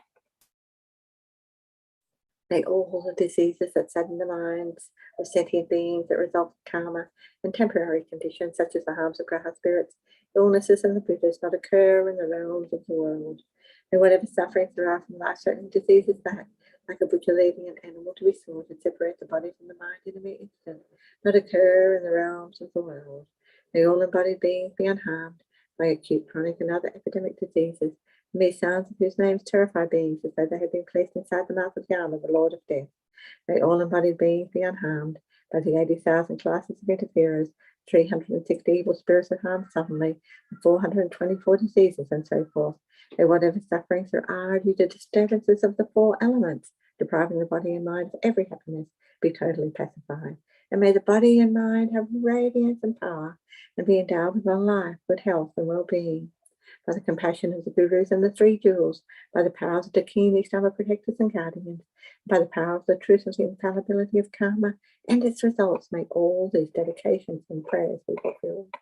May all the diseases that sadden the minds of sentient beings that result from karma and temporary conditions, such as the harms of graha spirits, illnesses, and the Buddhas, not occur in the realms of the world. May whatever sufferings there are from life-threatening diseases that, like a butcher leaving an animal to be slaughtered, separate the body from the mind in a mere instant, not occur in the realms of the world. May all embodied beings be unharmed by acute, chronic, and other epidemic diseases, the mere sounds of whose names terrify beings as though they had been placed inside the mouth of Yama, the Lord of Death. May all embodied beings be unharmed by the 80,000 classes of interferers, 360 evil spirits that harm suddenly, 424 diseases, and so forth. May whatever sufferings there are due to disturbances of the four elements, depriving the body and mind of every happiness, be totally pacified. And may the body and mind have radiance and power, and be endowed with long life, good health, and well-being. By the compassion of the Gurus and the Three Jewels, by the powers of the Dakini, Dhamma protectors and guardians, by the power of the truth of the infallibility of karma and its results, may all these dedications and prayers be fulfilled.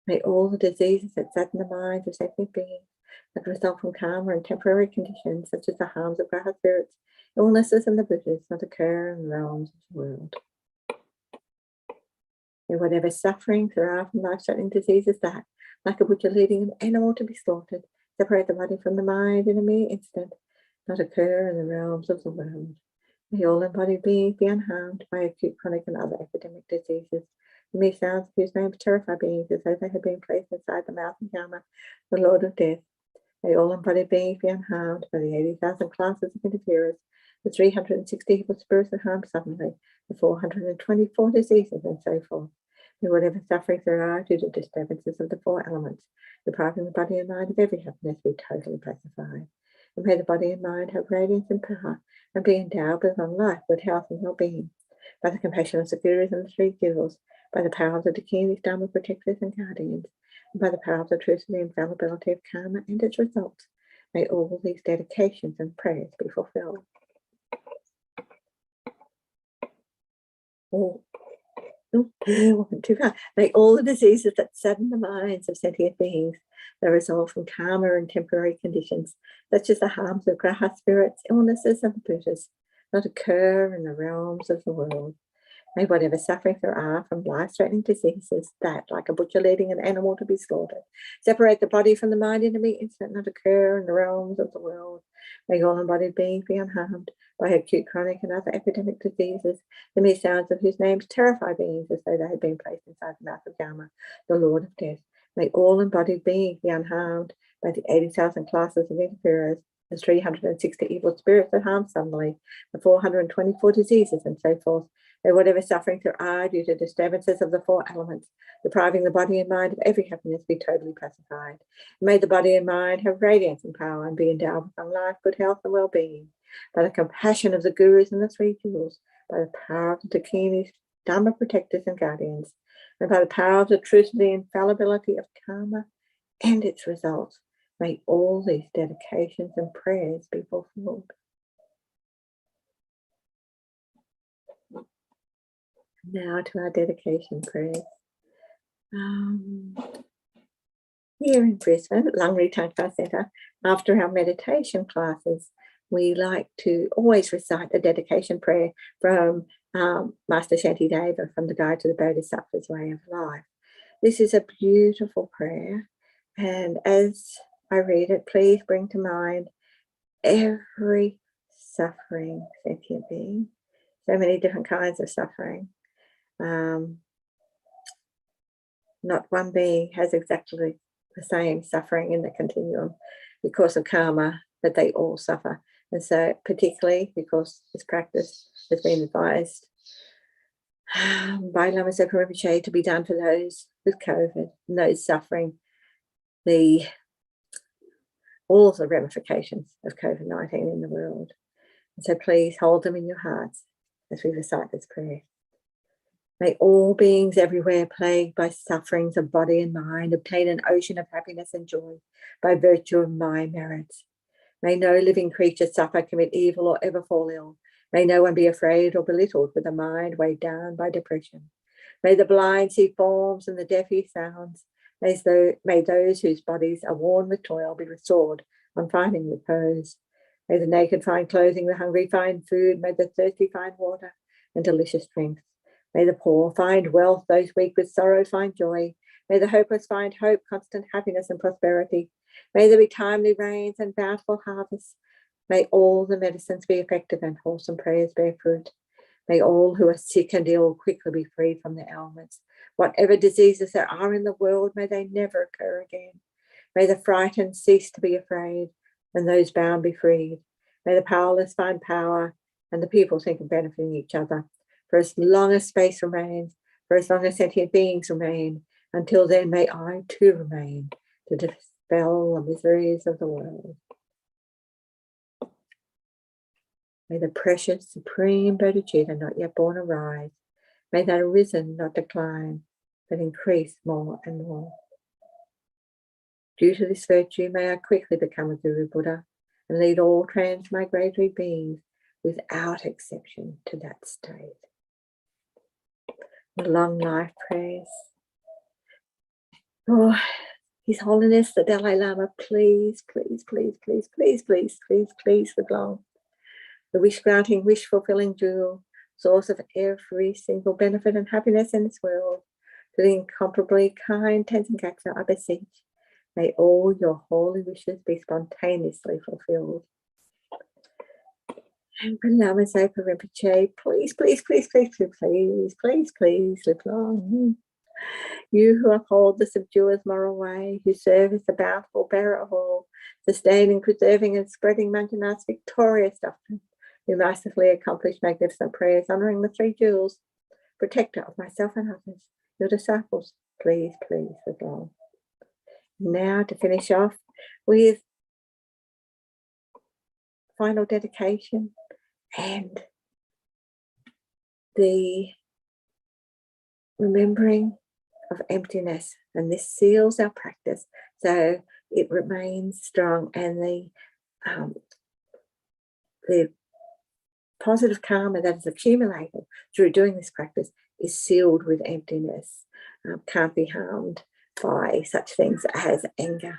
May all the diseases that sadden the minds of sentient beings, that result from karma and temporary conditions, such as the harms of graha spirits, illnesses, and the Buddhas, not occur in the realms of the world. May whatever sufferings there are from life-threatening diseases that, like a butcher leading an animal to be slaughtered, separate the body from the mind in a mere instant, not occur in the realms of the world. May all embodied beings be unharmed by acute, chronic, and other epidemic diseases, the mere sounds of whose names terrify beings as though they had been placed inside the mouth of Yama, the Lord of Death. May all embodied beings be unharmed by the 80,000 classes of interferers, the 360 evil spirits that harm suddenly, the 424 diseases, and so forth. May whatever sufferings there are due to disturbances of the four elements, depriving the body and mind of every happiness, be totally pacified. And may the body and mind have radiance and power, and be endowed with long life, good health, and well-being. By the compassion of the Gurus and the Three Jewels, by the power of the Dakini, Dhamma protectors and guardians, and by the power of the truth of the infallibility of karma and its results, may all these dedications and prayers be fulfilled. May all the diseases that sadden the minds of sentient beings that result from karma and temporary conditions, such as the harms of graha spirits, illnesses, and the Buddhas, not occur in the realms of the world. May whatever sufferings there are from life-threatening diseases that, like a butcher leading an animal to be slaughtered, separate the body from the mind in a mere instant, not occur in the realms of the world. May all embodied beings be unharmed by acute, chronic, and other epidemic diseases, the mere sounds of whose names terrify beings as though they had been placed inside the mouth of Yama, the Lord of Death. May all embodied beings be unharmed by the 80,000 classes of interferers, the 360 evil spirits that harm suddenly, the 424 diseases, and so forth. May whatever sufferings there are due to disturbances of the four elements, depriving the body and mind of every happiness, be totally pacified. May the body and mind have radiance and power, and be endowed with long life, good health, and well-being. By the compassion of the Gurus and the Three Jewels, by the power of the Dakinis, Dhamma protectors and guardians, and by the power of the truth of the infallibility of karma and its results, may all these dedications and prayers be fulfilled. Now to our dedication prayers. Here in Brisbane, Langri Tangpa Centre, after our meditation classes, we like to always recite a dedication prayer from Master Shantideva from the Guide to the Bodhisattva's Way of Life. This is a beautiful prayer, and as I read it, please bring to mind every suffering sentient being, so many different kinds of suffering. Not one being has exactly the same suffering in the continuum because of karma, that they all suffer. And so particularly because this practice has been advised by Lama Zopa Rinpoche to be done for those with COVID and those suffering all of the ramifications of COVID-19 in the world. And so please hold them in your hearts as we recite this prayer. May all beings everywhere plagued by sufferings of body and mind obtain an ocean of happiness and joy by virtue of my merits. May no living creature suffer, commit evil, or ever fall ill. May no one be afraid or belittled with a mind weighed down by depression. May the blind see forms and the deaf hear sounds. May those whose bodies are worn with toil be restored on finding repose. May the naked find clothing, the hungry find food. May the thirsty find water and delicious drinks. May the poor find wealth, those weak with sorrow find joy. May the hopeless find hope, constant happiness and prosperity. May there be timely rains and bountiful harvests. May all the medicines be effective and wholesome prayers bear fruit. May all who are sick and ill quickly be freed from their ailments. Whatever diseases there are in the world, may they never occur again. May the frightened cease to be afraid, and those bound be freed. May the powerless find power, and the people think of benefiting each other. For as long as space remains, for as long as sentient beings remain, until then may I too remain to dispel the miseries of the world. May the precious supreme bodhicitta not yet born arise. May that arisen not decline, but increase more and more. Due to this virtue, may I quickly become a Guru Buddha and lead all transmigratory beings without exception to that state. Long life prayers. Oh, His Holiness the Dalai Lama, please, please, please, please, please, please, please, please, live long. The wish-granting, wish-fulfilling jewel, source of every single benefit and happiness in this world, to the incomparably kind Tenzin Gyatso, I beseech, may all your holy wishes be spontaneously fulfilled. And Lama Zopa Rinpoche, please, please, please, please, please, please, please, please, live long. You who uphold the subduer's moral way, who serve as the bountiful bearer of all, sustaining, preserving, and spreading Manjanath's victorious doctrine, who masterfully accomplished magnificent prayers, honouring the three jewels, protector of myself and others, your disciples, please, please, live long. Now to finish off with final dedication and the remembering of emptiness, and this seals our practice so it remains strong, and the positive karma that is accumulated through doing this practice is sealed with emptiness, can't be harmed by such things as anger.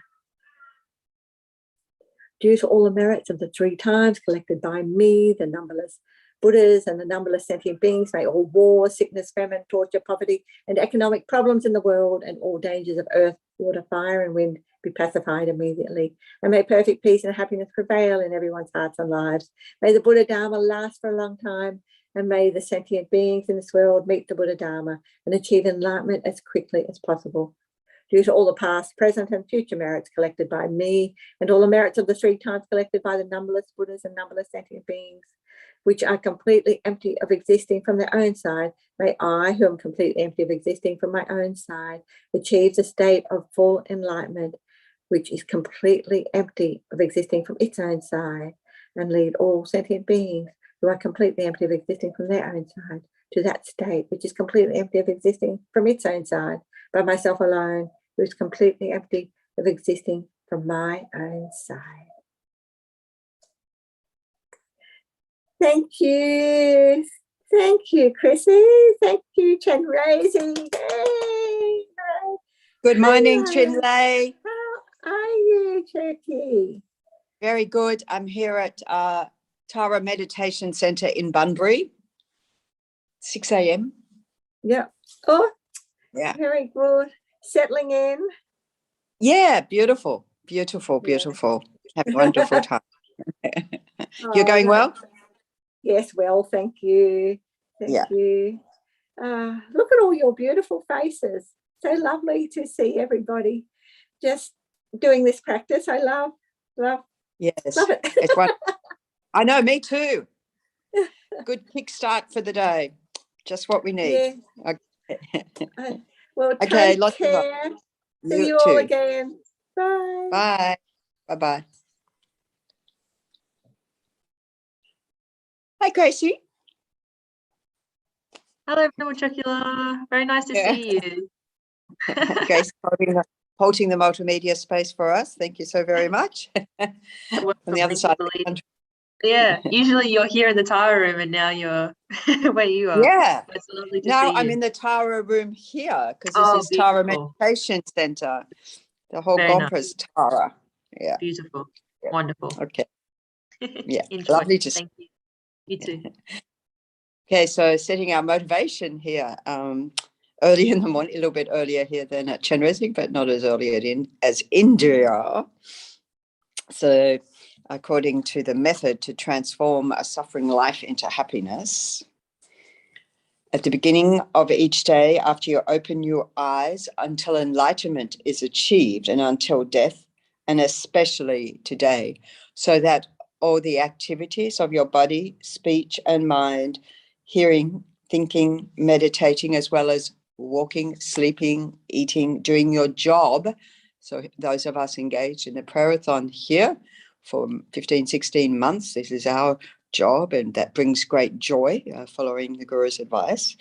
Due to all the merits of the 3 times collected by me, the numberless Buddhas and the numberless sentient beings, may all war, sickness, famine, torture, poverty, and economic problems in the world, and all dangers of earth, water, fire, and wind be pacified immediately. And may perfect peace and happiness prevail in everyone's hearts and lives. May the Buddha Dharma last for a long time, and may the sentient beings in this world meet the Buddha Dharma and achieve enlightenment as quickly as possible. Due to all the past, present, and future merits collected by me, and all the merits of the 3 times collected by the numberless Buddhas and numberless sentient beings, which are completely empty of existing from their own side, may I, who am completely empty of existing from my own side, achieve the state of full enlightenment, which is completely empty of existing from its own side, and lead all sentient beings who are completely empty of existing from their own side to that state, which is completely empty of existing from its own side, by myself alone, who is completely empty of existing from my own side. Thank you. Thank you, Chrissy. Thank you, Chenrezig. Hey. Good morning, Chinlay. How are you, Turkey? Very good. I'm here at Tara Meditation Centre in Bunbury, 6 a.m. Yeah. Oh, yeah. Very good. Settling in? Yeah, beautiful, beautiful, beautiful. Have a wonderful time. You're going well? Yes, well, thank you. Thank you. Look at all your beautiful faces. So lovely to see everybody just doing this practice. I love Yes, love it. It's one. I know, me too. Good kickstart for the day. Just what we need. Yeah. Okay. Well, Okay, take lots of love. care. You See you all too. again. Bye. Bye. Bye-bye. Hi, Gracie. Hello, Chocula. Very nice to see you. Grace holding the multimedia space for us. Thank you so very much. From the other side of the country. Yeah, usually you're here in the Tara room and now you're where you are. Yeah. It's lovely to Now see I'm you. in the Tara room here because this is Tara Meditation Centre. The whole Very Gompers Tara. Yeah. Beautiful. Wonderful. Okay. Yeah. Enjoy. Lovely to see. Thank you. You too. Okay, so setting our motivation here early in the morning, a little bit earlier here than at Chenrezig, but not as early as India. So according to the method to transform a suffering life into happiness. At the beginning of each day, after you open your eyes, until enlightenment is achieved and until death, and especially today, so that all the activities of your body, speech and mind, hearing, thinking, meditating, as well as walking, sleeping, eating, doing your job. So those of us engaged in the prayerathon here for 15, 16 months, this is our job, and that brings great joy, following the Guru's advice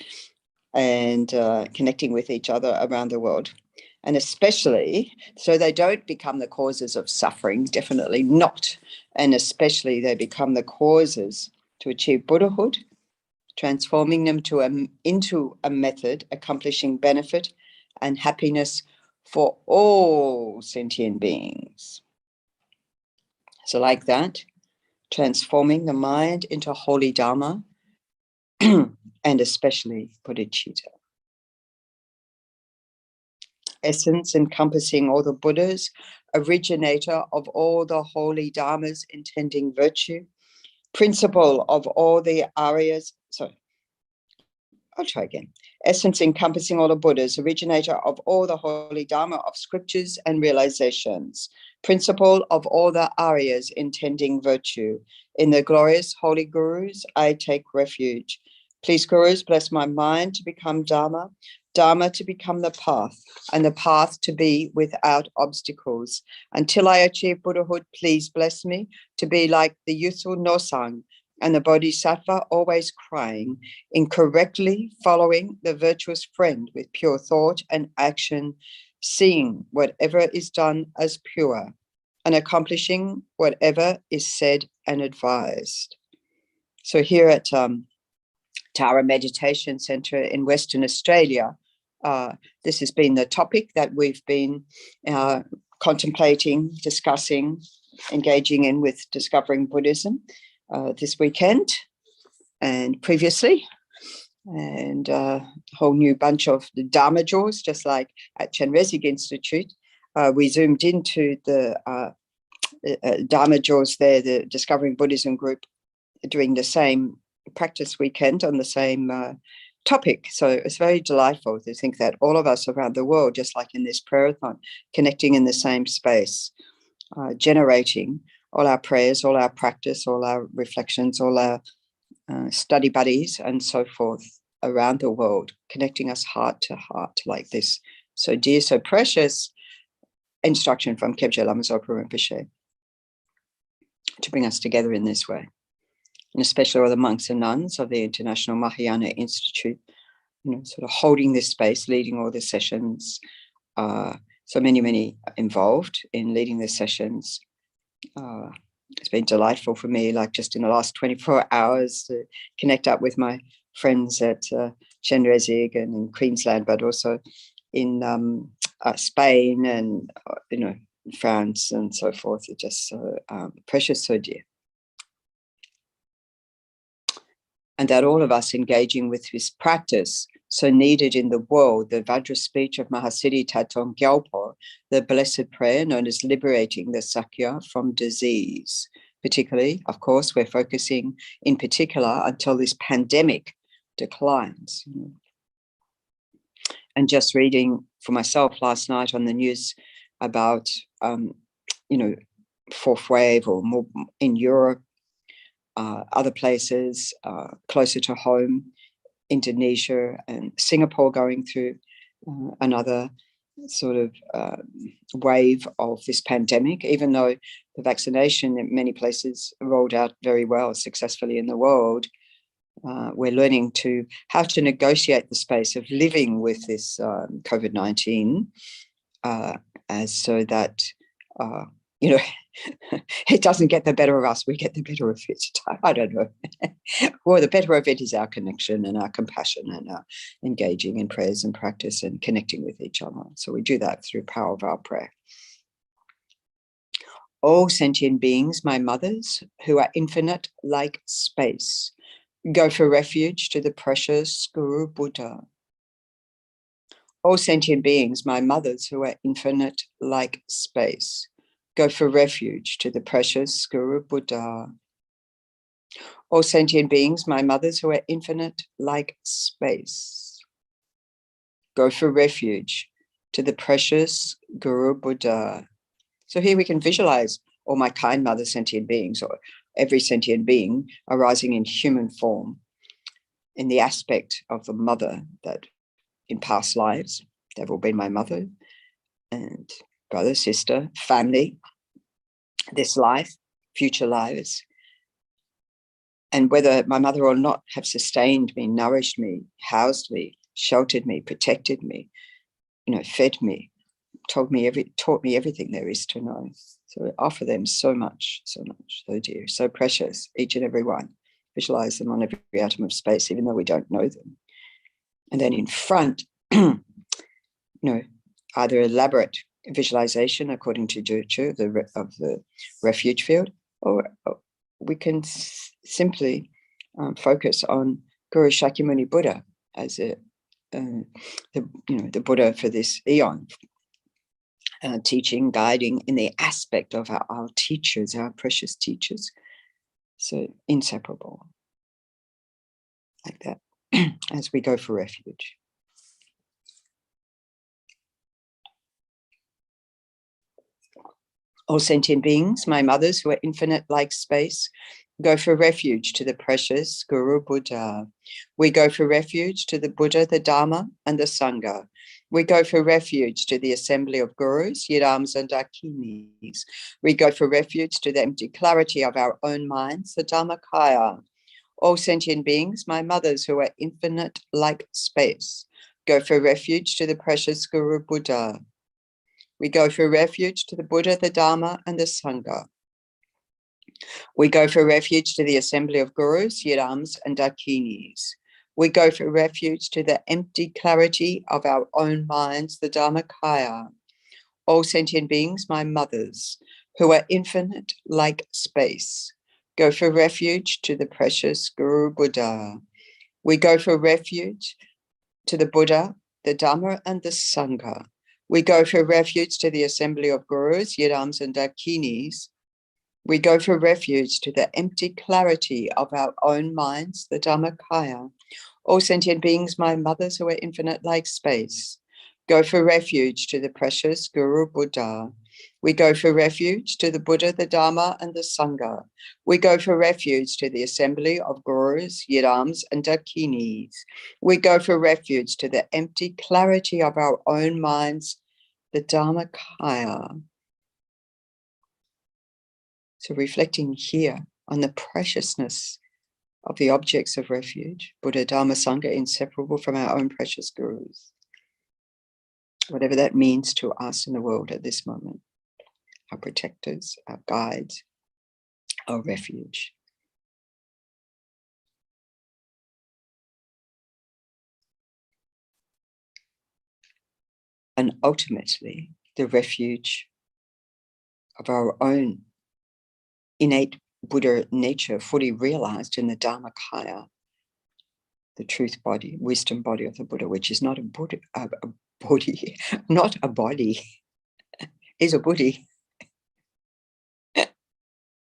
and connecting with each other around the world. And especially, so they don't become the causes of suffering, definitely not. And especially they become the causes to achieve Buddhahood, transforming them into a method, accomplishing benefit and happiness for all sentient beings. So like that, transforming the mind into holy Dharma, and especially bodhicitta. Essence encompassing all the Buddhas, originator of all the holy Dharmas intending virtue, principle of all the Aryas, Essence encompassing all the Buddhas, originator of all the holy Dharma of scriptures and realizations, principle of all the Aryas intending virtue. In the glorious holy Gurus, I take refuge. Please, Gurus, bless my mind to become Dharma, Dharma to become the path, and the path to be without obstacles. Until I achieve Buddhahood, please bless me to be like the youthful Nosang and the Bodhisattva, always crying, incorrectly following the virtuous friend with pure thought and action, seeing whatever is done as pure, and accomplishing whatever is said and advised. So here at Tara Meditation Centre in Western Australia, this has been the topic that we've been contemplating, discussing, engaging in with Discovering Buddhism this weekend and previously, and a whole new bunch of the Dharma jaws, just like at Chenrezig Institute. We zoomed into the Dharma jaws there, the Discovering Buddhism group, doing the same practice weekend on the same topic. So it's very delightful to think that all of us around the world, just like in this prayerathon, connecting in the same space, generating all our prayers, all our practice, all our reflections, all our study buddies and so forth around the world, connecting us heart to heart like this. So dear, so precious instruction from Kyabje Lama Zopa Rinpoche to bring us together in this way. And especially all the monks and nuns of the International Mahayana Institute, sort of holding this space, leading all the sessions. So many involved in leading the sessions. It's been delightful for me, like just in the last 24 hours, to connect up with my friends at Chenrezig and in Queensland, but also in Spain and France and so forth. It's just so precious, so dear. And that all of us engaging with this practice so needed in the world, the Vajra speech of Mahasiddhi Thangtong Gyalpo, the blessed prayer known as liberating the Sakya from disease. Particularly, of course, we're focusing in particular until this pandemic declines. And just reading for myself last night on the news about, fourth wave or more in Europe, other places closer to home, Indonesia and Singapore going through another sort of wave of this pandemic, even though the vaccination in many places rolled out very well, successfully in the world. We're learning how to negotiate the space of living with this COVID-19 as so that, it doesn't get the better of us, we get the better of it. I don't know. Well, the better of it is our connection and our compassion and our engaging in prayers and practice and connecting with each other. So we do that through the power of our prayer. All sentient beings, my mothers, who are infinite like space, go for refuge to the precious Guru Buddha. All sentient beings, my mothers, who are infinite like space, go for refuge to the precious Guru Buddha. All sentient beings, my mothers who are infinite like space, go for refuge to the precious Guru Buddha. So here we can visualize all my kind mother sentient beings, or every sentient being arising in human form, in the aspect of the mother that in past lives, they've all been my mother and brother, sister, family, this life, future lives. And whether my mother or not have sustained me, nourished me, housed me, sheltered me, protected me, fed me, taught me everything there is to know. So I offer them so much, so dear, so precious, each and every one. Visualize them on every atom of space, even though we don't know them. And then in front, either elaborate visualization according to Jurchu of the refuge field, or we can simply focus on Guru Shakyamuni Buddha as the Buddha for this eon, teaching, guiding in the aspect of our teachers, our precious teachers. So inseparable, like that, as we go for refuge. All sentient beings, my mothers who are infinite like space, go for refuge to the precious Guru Buddha. We go for refuge to the Buddha, the Dharma, and the Sangha. We go for refuge to the assembly of gurus, yidams, and dakinis. We go for refuge to the empty clarity of our own minds, the Dharmakaya. All sentient beings, my mothers who are infinite like space, go for refuge to the precious Guru Buddha. We go for refuge to the Buddha, the Dharma, and the Sangha. We go for refuge to the assembly of gurus, yidams, and dakinis. We go for refuge to the empty clarity of our own minds, the Dharmakaya. All sentient beings, my mothers, who are infinite like space, go for refuge to the precious Guru Buddha. We go for refuge to the Buddha, the Dharma, and the Sangha. We go for refuge to the assembly of gurus, yidams, and dakinis. We go for refuge to the empty clarity of our own minds, the Dharmakaya. All sentient beings, my mothers who are infinite like space, go for refuge to the precious Guru Buddha. We go for refuge to the Buddha, the Dharma, and the Sangha. We go for refuge to the assembly of gurus, yidams, and dakinis. We go for refuge to the empty clarity of our own minds, the Dharmakaya. So reflecting here on the preciousness of the objects of refuge, Buddha, Dharma, Sangha, inseparable from our own precious gurus. Whatever that means to us in the world at this moment, our protectors, our guides, our refuge. And ultimately, the refuge of our own innate Buddha nature fully realized in the Dharmakaya, the truth body, wisdom body of the Buddha, which is not a Buddha, not a body, is a Buddhi.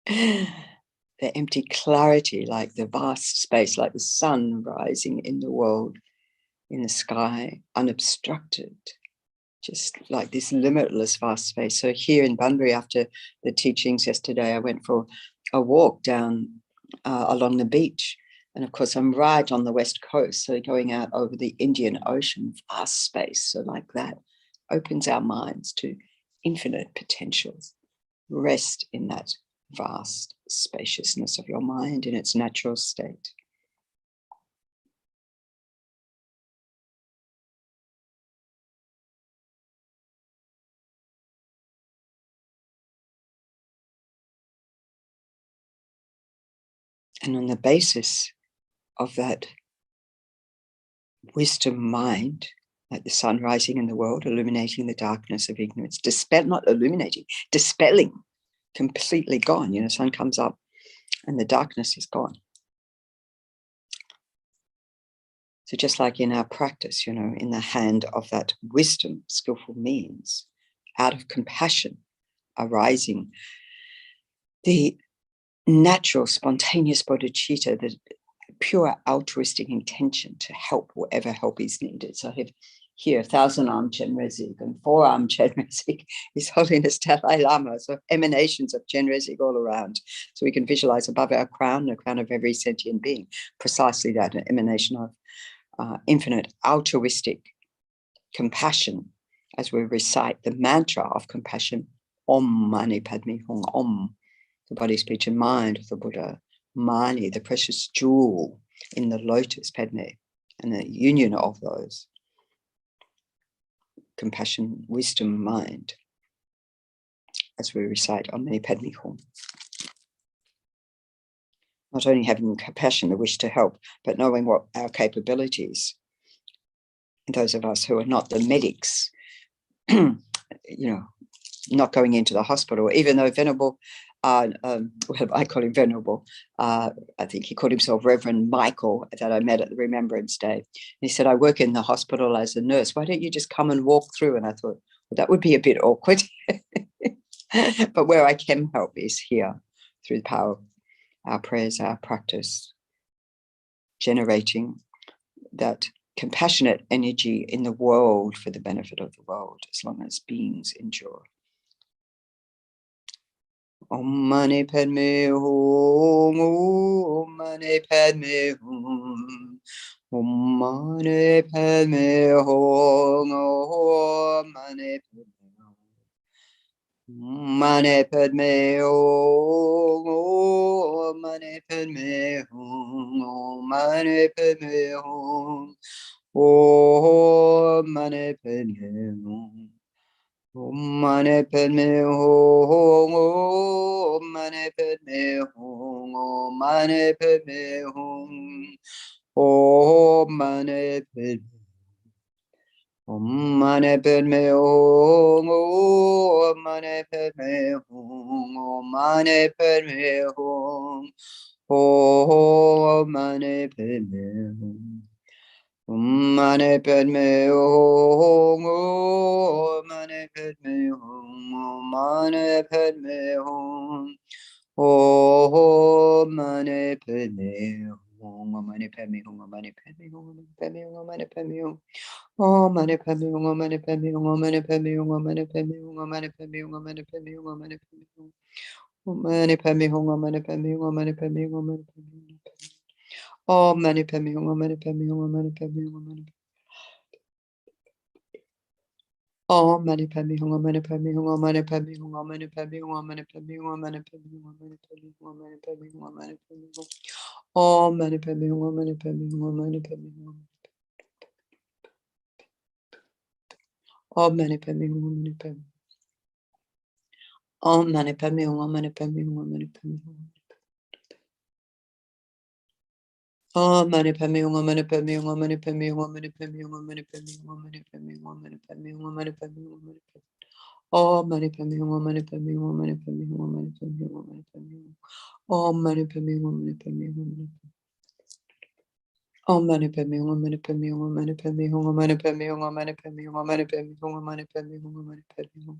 The empty clarity, like the vast space, like the sun rising in the world, in the sky, unobstructed, just like this limitless vast space. So here in Bunbury, after the teachings yesterday, I went for a walk down along the beach. And of course, I'm right on the west coast, so going out over the Indian Ocean, vast space. So like that opens our minds to infinite potentials. Rest in that vast spaciousness of your mind in its natural state. And on the basis of that wisdom mind, like the sun rising in the world, illuminating the darkness of ignorance, not illuminating, dispelling, completely gone. You know, sun comes up and the darkness is gone. So just like in our practice, you know, in the hand of that wisdom, skillful means, out of compassion, arising, the natural, spontaneous bodhicitta, the pure altruistic intention to help wherever help is needed. So I have here 1,000-armed Chenrezig and 4-armed Chenrezig, His Holiness Dalai Lama, so emanations of Chenrezig all around. So we can visualize above our crown, the crown of every sentient being, precisely that, an emanation of infinite altruistic compassion as we recite the mantra of compassion, Om Mani Padme Hum, Om, the body, speech, and mind of the Buddha, Mani, the precious jewel in the lotus, Padme, and the union of those, compassion, wisdom, mind, as we recite Om Mani Padme Hum. Not only having compassion, the wish to help, but knowing what our capabilities, and those of us who are not the medics, not going into the hospital, even though Venerable, well, I call him Venerable, I think he called himself Reverend Michael, that I met at the Remembrance Day. And he said, I work in the hospital as a nurse. Why don't you just come and walk through? And I thought, well, that would be a bit awkward. But where I can help is here, through the power of our prayers, our practice, generating that compassionate energy in the world for the benefit of the world, as long as beings endure. Om Mani Padme Hum, Om Mani Padme Hum, Om Mani Padme Hum, Om Mani Padme Hum, Mani Padme Hum, Om Mani Padme Hum, Om Mani Padme Hum, Om Mani Padme Hum. Om Mani Padme Hum, Om Mani Padme Hum, Om Mani Padme Hum, Om Mani Padme Hum, Om Mani Padme Hum, Om Mani Padme Hum, Om Mani Padme Hum, Om Mani Padme Hum. Om Mani Padme Hum, Om Mani Padme Hum, Om Mani Padme Hum, Om Mani Padme Hum, Om Mani Padme Hum, Om Mani Padme Hum, Om Mani Padme Hum, Om Mani Padme Hum, Om Mani Padme Hum, Om Mani Padme Hum, Om Mani Padme Hum, Om Mani Padme Hum, Om Mani Padme Hum, Om Mani Padme Hum, Om Mani Padme Hum, Om Mani Padme Hum, Om Mani Padme Hum, Om Mani Padme Hum. Om Mani Padme Hum, Om Mani Padme Hum, Om Mani Padme Hum, Om Mani Om Mani Padme Hum, Om Mani Padme Hum, Om Mani Padme Hum, Om Mani Padme Hum, Om Mani Padme Hum, Om Mani Padme Hum, Om Mani Padme Hum, Om Mani Padme Hum, Om Mani Padme Hum, Om Mani Padme Hum, Om Mani Padme Hum, Om Mani Padme Hum, Om Mani Padme Hum, Om Mani Padme Hum, Om Mani Padme Hum, Om Mani Padme Hum, Om Mani Padme Hum. Om Mani Padme Hum, Om Mani Padme Hum, Om Mani Padme Hum, Om Mani Padme Hum, Om Mani Padme Hum, Om Mani Padme Hum, Om Mani Padme Hum, Om Mani Padme Hum, Om Mani Padme Hum. Om Mani Padme Hum, Om Mani Padme Hum, Om Mani Padme Hum, Om Mani Padme Hum, Om Mani Padme Hum. Om Mani Padme Hum, Om Mani Padme Hum, Om Mani Padme Hum, Om Mani Padme Hum, Om Mani Padme Hum, Om Mani Padme Hum, Om Mani Padme Hum, Om Mani Padme Hum, Om Mani Padme Hum, Om Mani Padme Hum.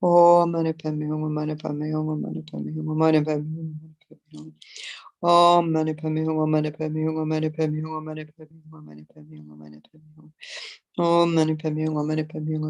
Om Mani Padme Hum, Om Mani Padme Hum, Om Mani Padme Hum, Om Mani Padme Hum, Om Mani Padme Hum, Om Mani Padme Hum, Om Mani Padme Hum, Om Mani Padme Hum, Om Mani Padme Hum, Om Mani Padme Hum. Om Mani Padme Hum, Om Mani Padme Hum, Om Mani Padme Hum, Om Mani Padme Hum. Om Mani Padme Hum. Om Mani Padme Om Mani Padme Hum.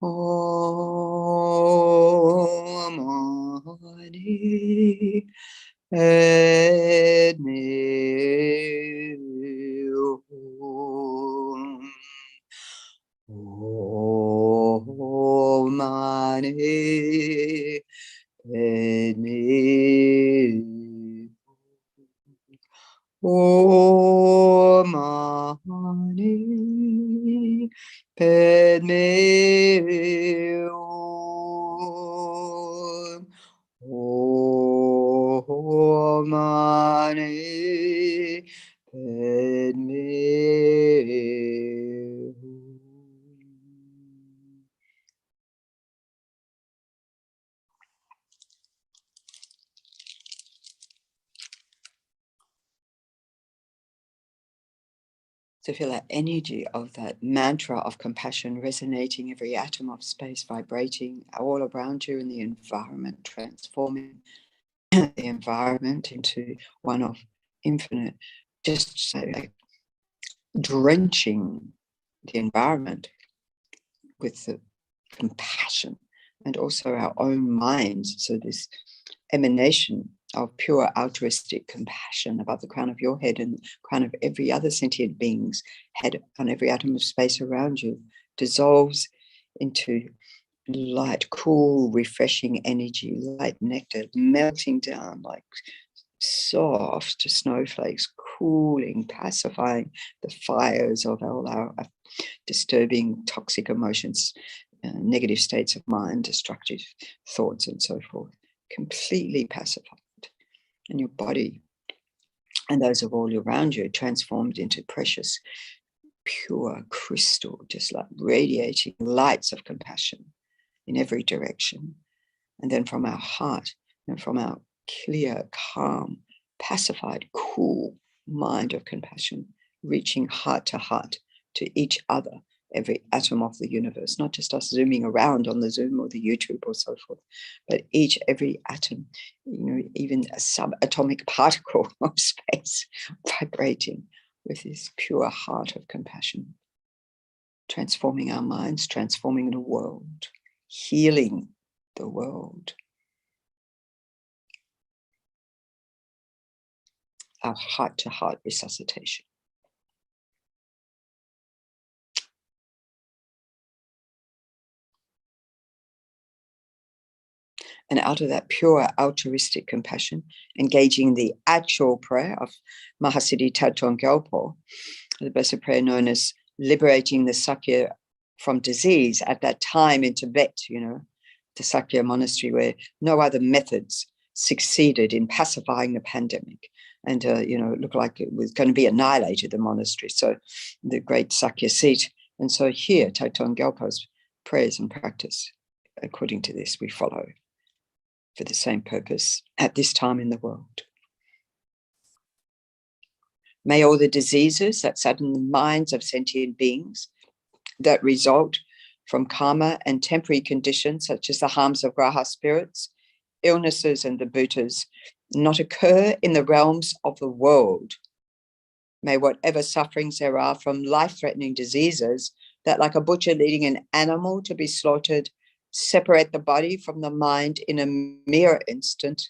Om Mani Padme Hum. So feel that energy of that mantra of compassion resonating every atom of space, vibrating all around you in the environment, transforming the environment into one of infinite, just say like drenching the environment with the compassion and also our own minds. So this emanation of pure altruistic compassion above the crown of your head and the crown of every other sentient being's head on every atom of space around you dissolves into light, cool, refreshing energy, light nectar melting down like soft snowflakes, cooling, pacifying the fires of all our disturbing, toxic emotions, negative states of mind, destructive thoughts, and so forth. Completely pacified. And your body and those of all around you transformed into precious, pure crystal, just like radiating lights of compassion in every direction. And then from our heart and from our clear, calm, pacified, cool mind of compassion, reaching heart to each other, every atom of the universe, not just us zooming around on the Zoom or the YouTube or so forth, but every atom, even a subatomic particle of space vibrating with this pure heart of compassion, transforming our minds, transforming the world, healing the world. Our heart-to-heart resuscitation. And out of that pure altruistic compassion, engaging in the actual prayer of Mahasiddhi Thangtong Gyalpo, the blessed prayer known as liberating the Sakya from disease at that time in Tibet, the Sakya monastery where no other methods succeeded in pacifying the pandemic. And, it looked like it was going to be annihilated, the monastery. So the great Sakya seat. And so here, Thangtong Gyalpo's prayers and practice, according to this, we follow for the same purpose at this time in the world. May all the diseases that sadden the minds of sentient beings that result from karma and temporary conditions, such as the harms of graha spirits, illnesses, and the bhutas, not occur in the realms of the world. May whatever sufferings there are from life-threatening diseases that, like a butcher leading an animal to be slaughtered, separate the body from the mind in a mere instant,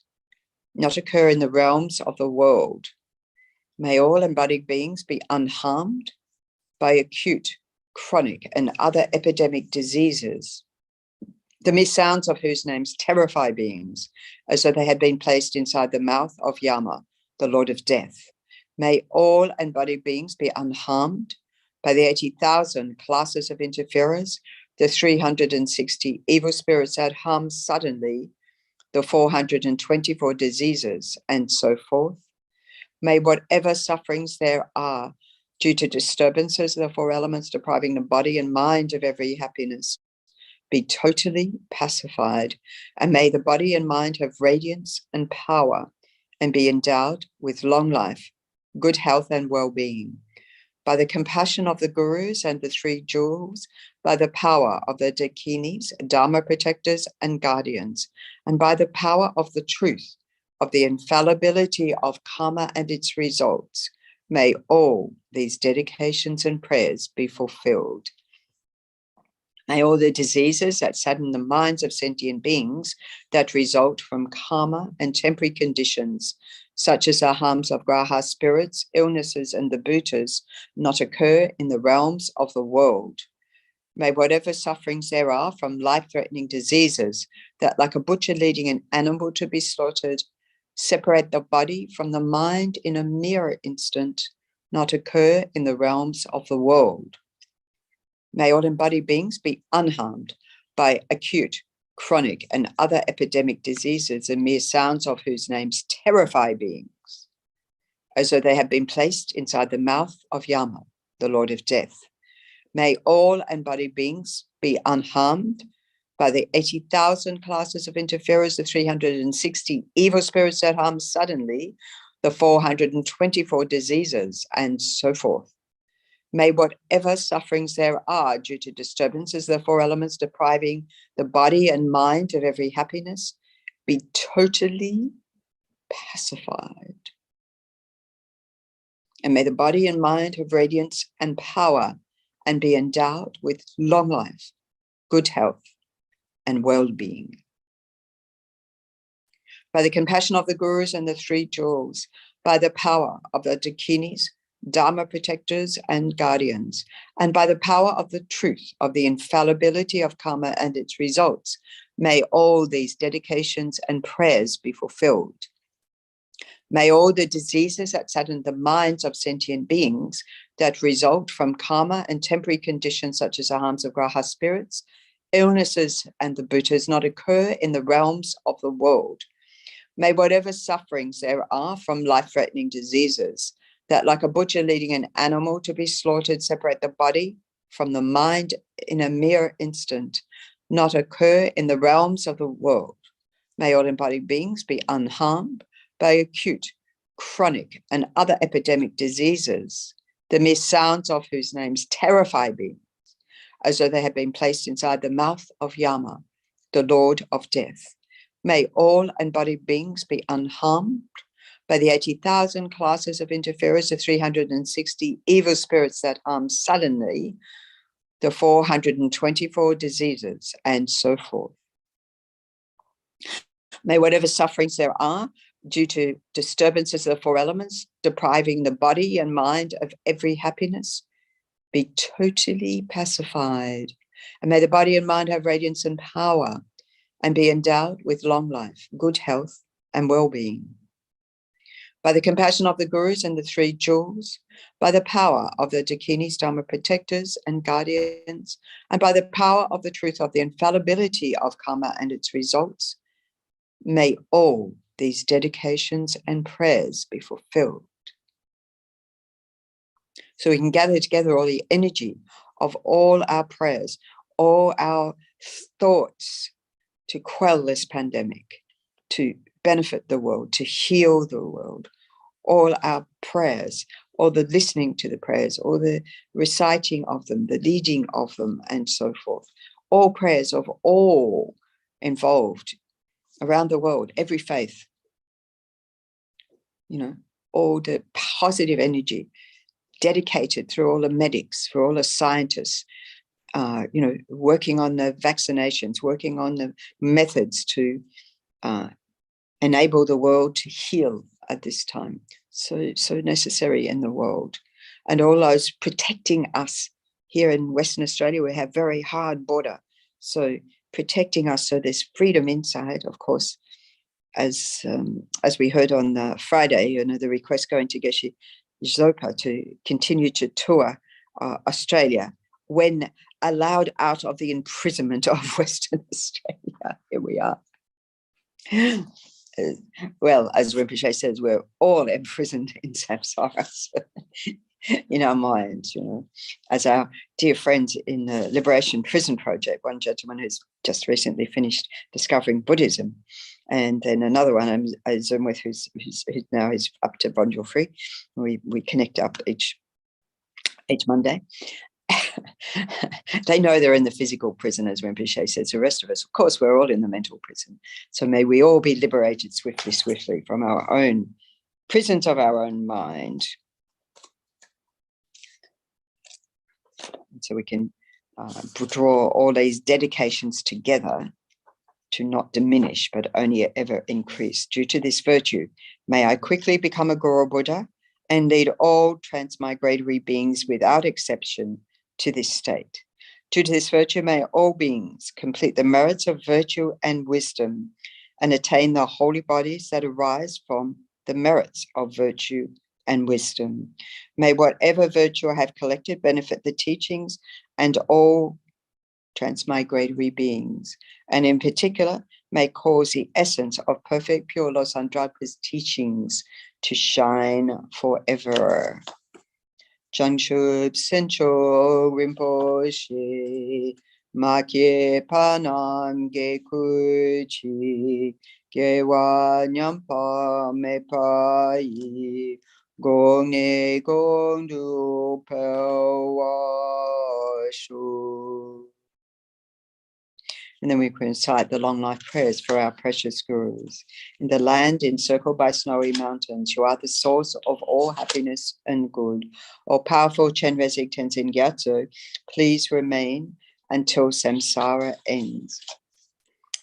not occur in the realms of the world. May all embodied beings be unharmed by acute, chronic, and other epidemic diseases, the mere sounds of whose names terrify beings, as though they had been placed inside the mouth of Yama, the Lord of Death. May all embodied beings be unharmed by the 80,000 classes of interferers, the 360 evil spirits that harm suddenly, the 424 diseases, and so forth. May whatever sufferings there are due to disturbances of the four elements depriving the body and mind of every happiness be totally pacified, and may the body and mind have radiance and power and be endowed with long life, good health and well-being. By the compassion of the gurus and the three jewels, by the power of the dakinis, dharma protectors and guardians, and by the power of the truth of the infallibility of karma and its results, may all these dedications and prayers be fulfilled. May all the diseases that sadden the minds of sentient beings that result from karma and temporary conditions, such as the harms of graha spirits, illnesses, and the bhutas, not occur in the realms of the world. May whatever sufferings there are from life-threatening diseases that, like a butcher leading an animal to be slaughtered, separate the body from the mind in a mere instant, not occur in the realms of the world. May all embodied beings be unharmed by acute, chronic, and other epidemic diseases, the mere sounds of whose names terrify beings, as though they have been placed inside the mouth of Yama, the Lord of Death. May all embodied beings be unharmed by the 80,000 classes of interferers, the 360 evil spirits that harm suddenly, the 424 diseases, and so forth. May whatever sufferings there are due to disturbances of the four elements depriving the body and mind of every happiness be totally pacified. And may the body and mind have radiance and power and be endowed with long life, good health, and well-being. By the compassion of the gurus and the three jewels, by the power of the dakinis, dharma protectors and guardians, and by the power of the truth of the infallibility of karma and its results, may all these dedications and prayers be fulfilled. May all the diseases that sadden the minds of sentient beings that result from karma and temporary conditions such as the harms of graha spirits, illnesses and the bhutas not occur in the realms of the world. May whatever sufferings there are from life-threatening diseases that like a butcher leading an animal to be slaughtered separate the body from the mind in a mere instant, not occur in the realms of the world. May all embodied beings be unharmed by acute, chronic, and other epidemic diseases, the mere sounds of whose names terrify beings, as though they had been placed inside the mouth of Yama, the Lord of Death. May all embodied beings be unharmed by the 80,000 classes of interferers, the 360 evil spirits that harm suddenly, the 424 diseases, and so forth. May whatever sufferings there are due to disturbances of the four elements, depriving the body and mind of every happiness, be totally pacified. And may the body and mind have radiance and power and be endowed with long life, good health, and well-being. By the compassion of the gurus and the three jewels, by the power of the dakinis, dharma protectors and guardians, and by the power of the truth of the infallibility of karma and its results, may all these dedications and prayers be fulfilled. So we can gather together all the energy of all our prayers, all our thoughts to quell this pandemic, to benefit the world, to heal the world, all our prayers, all the listening to the prayers, all the reciting of them, the leading of them, and so forth. All prayers of all involved around the world, every faith, all the positive energy dedicated through all the medics, through all the scientists, working on the vaccinations, working on the methods to enable the world to heal at this time. So necessary in the world. And all those protecting us here in Western Australia, we have very hard border. So protecting us, so there's freedom inside, of course, as we heard on Friday, the request going to Geshe Zopa to continue to tour Australia when allowed out of the imprisonment of Western Australia. Here we are. Well, as Rinpoche says, we're all imprisoned in samsara, in our minds, as our dear friends in the Liberation Prison Project, one gentleman who's just recently finished discovering Buddhism, and then another one I Zoom with who's now is up to Bonjour Free. We connect up each Monday. They know they're in the physical prison, as Rinpoche says. The rest of us, of course, we're all in the mental prison. So may we all be liberated swiftly from our own prisons of our own mind. So we can draw all these dedications together to not diminish, but only ever increase. Due to this virtue, may I quickly become a Guru Buddha and lead all transmigratory beings without exception to this state. Due to this virtue, may all beings complete the merits of virtue and wisdom and attain the holy bodies that arise from the merits of virtue and wisdom. May whatever virtue I have collected benefit the teachings and all transmigratory beings, and in particular, may cause the essence of perfect pure Los Andrapa's teachings to shine forever. Changshub Sencho Rinpoche, Makye Panam Ge Kuchi, Gewa Nyampa Mepai, Gong ne gong du pel wa shu. And then we can recite the long life prayers for our precious gurus. In the land encircled by snowy mountains, you are the source of all happiness and good. O powerful Chenrezig Gyalpo, please remain until samsara ends.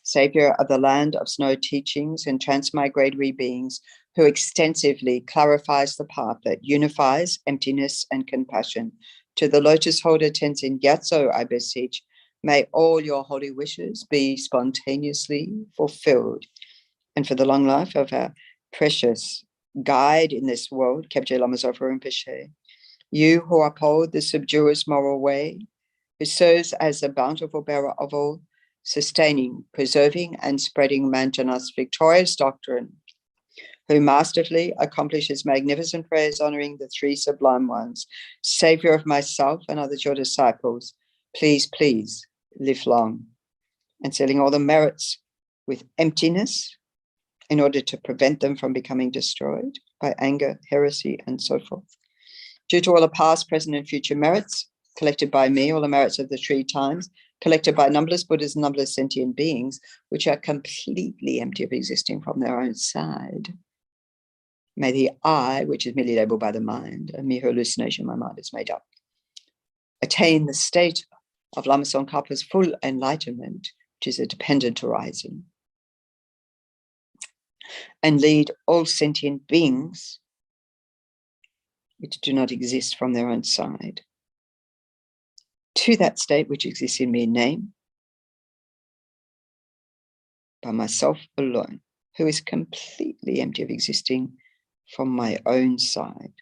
Savior of the land of snow teachings and transmigratory beings, who extensively clarifies the path that unifies emptiness and compassion. To the lotus holder Tenzin Gyatso, I beseech, may all your holy wishes be spontaneously fulfilled. And for the long life of our precious guide in this world, Kyabje Lama Zopa Rinpoche, you who uphold the subduous moral way, who serves as the bountiful bearer of all, sustaining, preserving, and spreading Manjana's victorious doctrine, who masterfully accomplishes magnificent prayers honoring the three sublime ones, Savior of myself and others your disciples, please, please live long, and selling all the merits with emptiness in order to prevent them from becoming destroyed by anger, heresy, and so forth. Due to all the past, present, and future merits collected by me, all the merits of the three times, collected by numberless Buddhas and numberless sentient beings, which are completely empty of existing from their own side. May the I, which is merely labeled by the mind, a mere hallucination my mind has made up, attain the state of Lama Tsongkhapa's full enlightenment, which is a dependent arising, and lead all sentient beings which do not exist from their own side to that state which exists in mere name, by myself alone, who is completely empty of existing from my own side.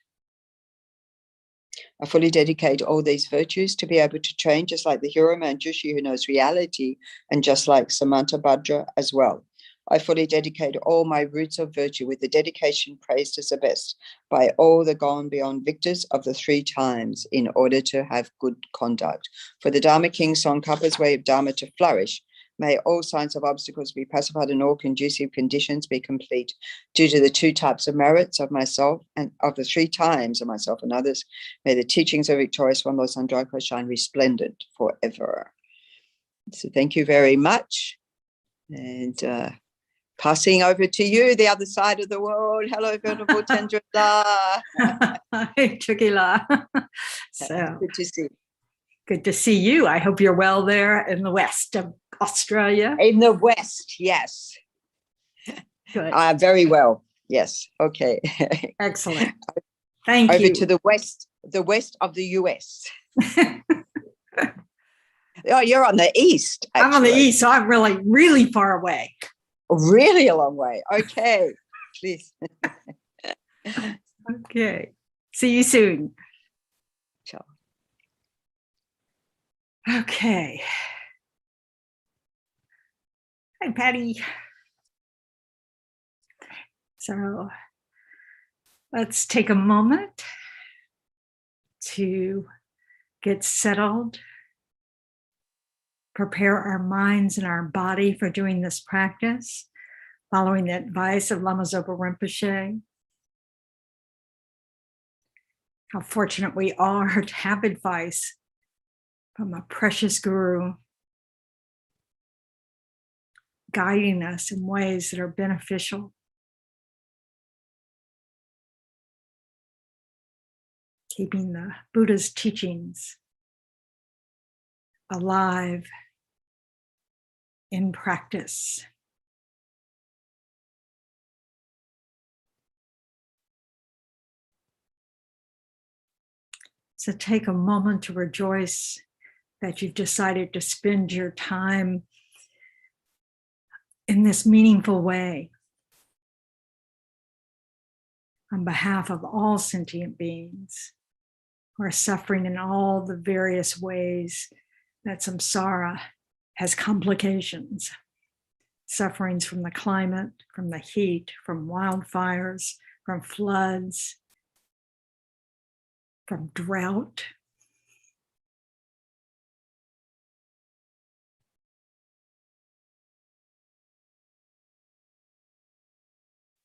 I fully dedicate all these virtues to be able to train just like the hero Manjushri who knows reality, and just like Samanta Bhadra as well. I fully dedicate all my roots of virtue with the dedication praised as the best by all the gone beyond victors of the three times in order to have good conduct. For the Dharma King Tsongkhapa's way of Dharma to flourish, may all signs of obstacles be pacified and all conducive conditions be complete. Due to the two types of merits of myself and of the three times of myself and others, may the teachings of victorious One Lord Sandrika shine resplendent forever. So thank you very much. And passing over to you, the other side of the world. Hello, Venerable Tendra. Hey, Chukila. So good to see you. Good to see you. I hope you're well there in the west of Australia. In the west, yes. Good. Very well. Yes. Okay. Excellent. Thank you. Over to the west of the US. Oh, you're on the east. Actually. I'm on the east, so I'm really, really far away. Really a long way. Okay. Please. Okay. See you soon. Ciao. Okay. Hi, Patty. So let's take a moment to get settled, prepare our minds and our body for doing this practice, following the advice of Lama Zopa Rinpoche. How fortunate we are to have advice from a precious guru guiding us in ways that are beneficial. Keeping the Buddha's teachings alive in practice. So take a moment to rejoice that you've decided to spend your time in this meaningful way on behalf of all sentient beings who are suffering in all the various ways that samsara has complications. Sufferings from the climate, from the heat, from wildfires, from floods, from drought.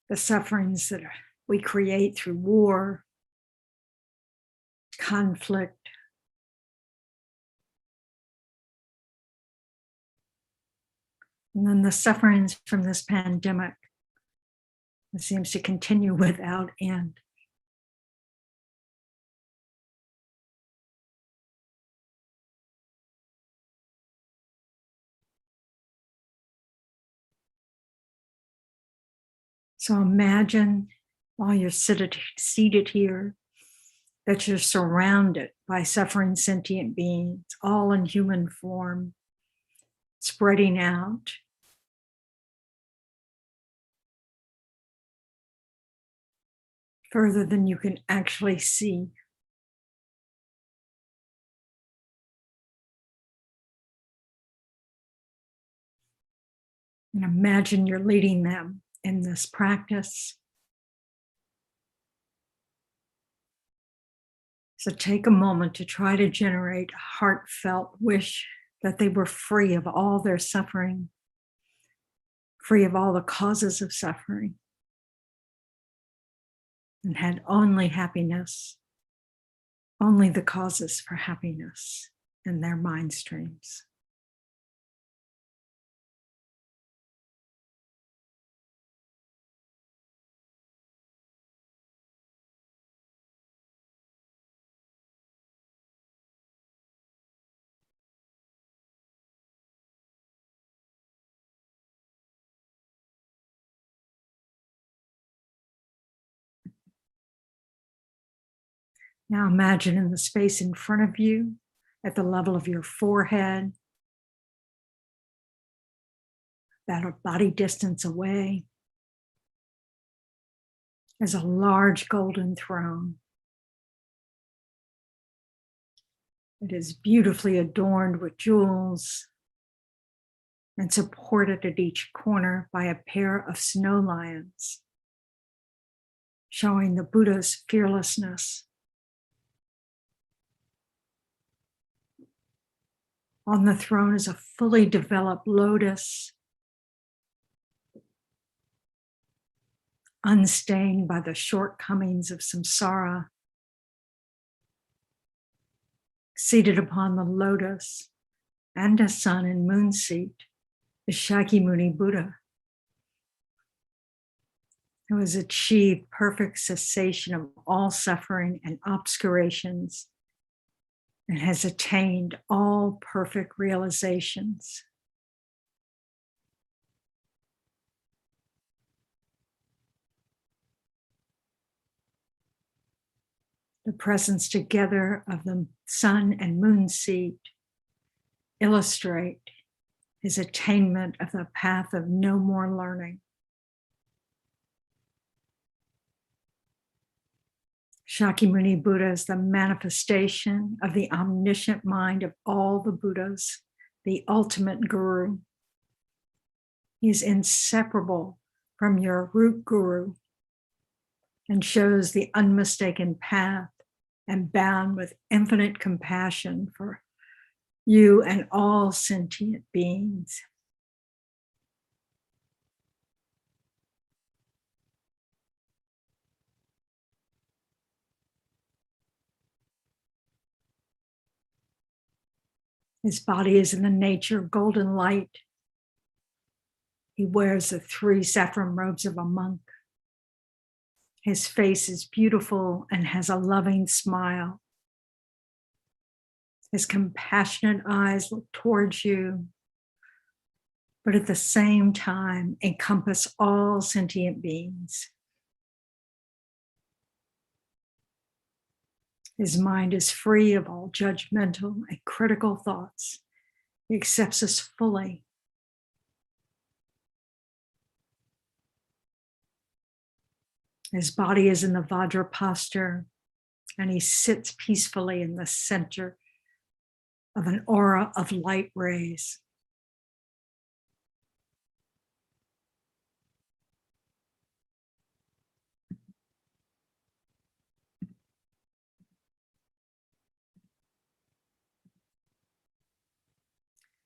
The sufferings that we create through war, conflict, and then the sufferings from this pandemic that seems to continue without end. So imagine while you're seated here that you're surrounded by suffering sentient beings, all in human form, spreading out. Further than you can actually see. And imagine you're leading them in this practice. So take a moment to try to generate a heartfelt wish that they were free of all their suffering, free of all the causes of suffering, and had only happiness, only the causes for happiness in their mind streams. Now imagine in the space in front of you, at the level of your forehead, about a body distance away, is a large golden throne. It is beautifully adorned with jewels and supported at each corner by a pair of snow lions, showing the Buddha's fearlessness. On the throne is a fully developed lotus, unstained by the shortcomings of samsara. Seated upon the lotus and a sun and moon seat is Shakyamuni Buddha, who has achieved perfect cessation of all suffering and obscurations and has attained all perfect realizations. The presence together of the sun and moon seat illustrate his attainment of the path of no more learning. Shakyamuni Buddha is the manifestation of the omniscient mind of all the Buddhas, the ultimate guru. He is inseparable from your root guru and shows the unmistaken path and bound with infinite compassion for you and all sentient beings. His body is in the nature of golden light. He wears the 3 saffron robes of a monk. His face is beautiful and has a loving smile. His compassionate eyes look towards you, but at the same time encompass all sentient beings. His mind is free of all judgmental and critical thoughts. He accepts us fully. His body is in the Vajra posture, and he sits peacefully in the center of an aura of light rays.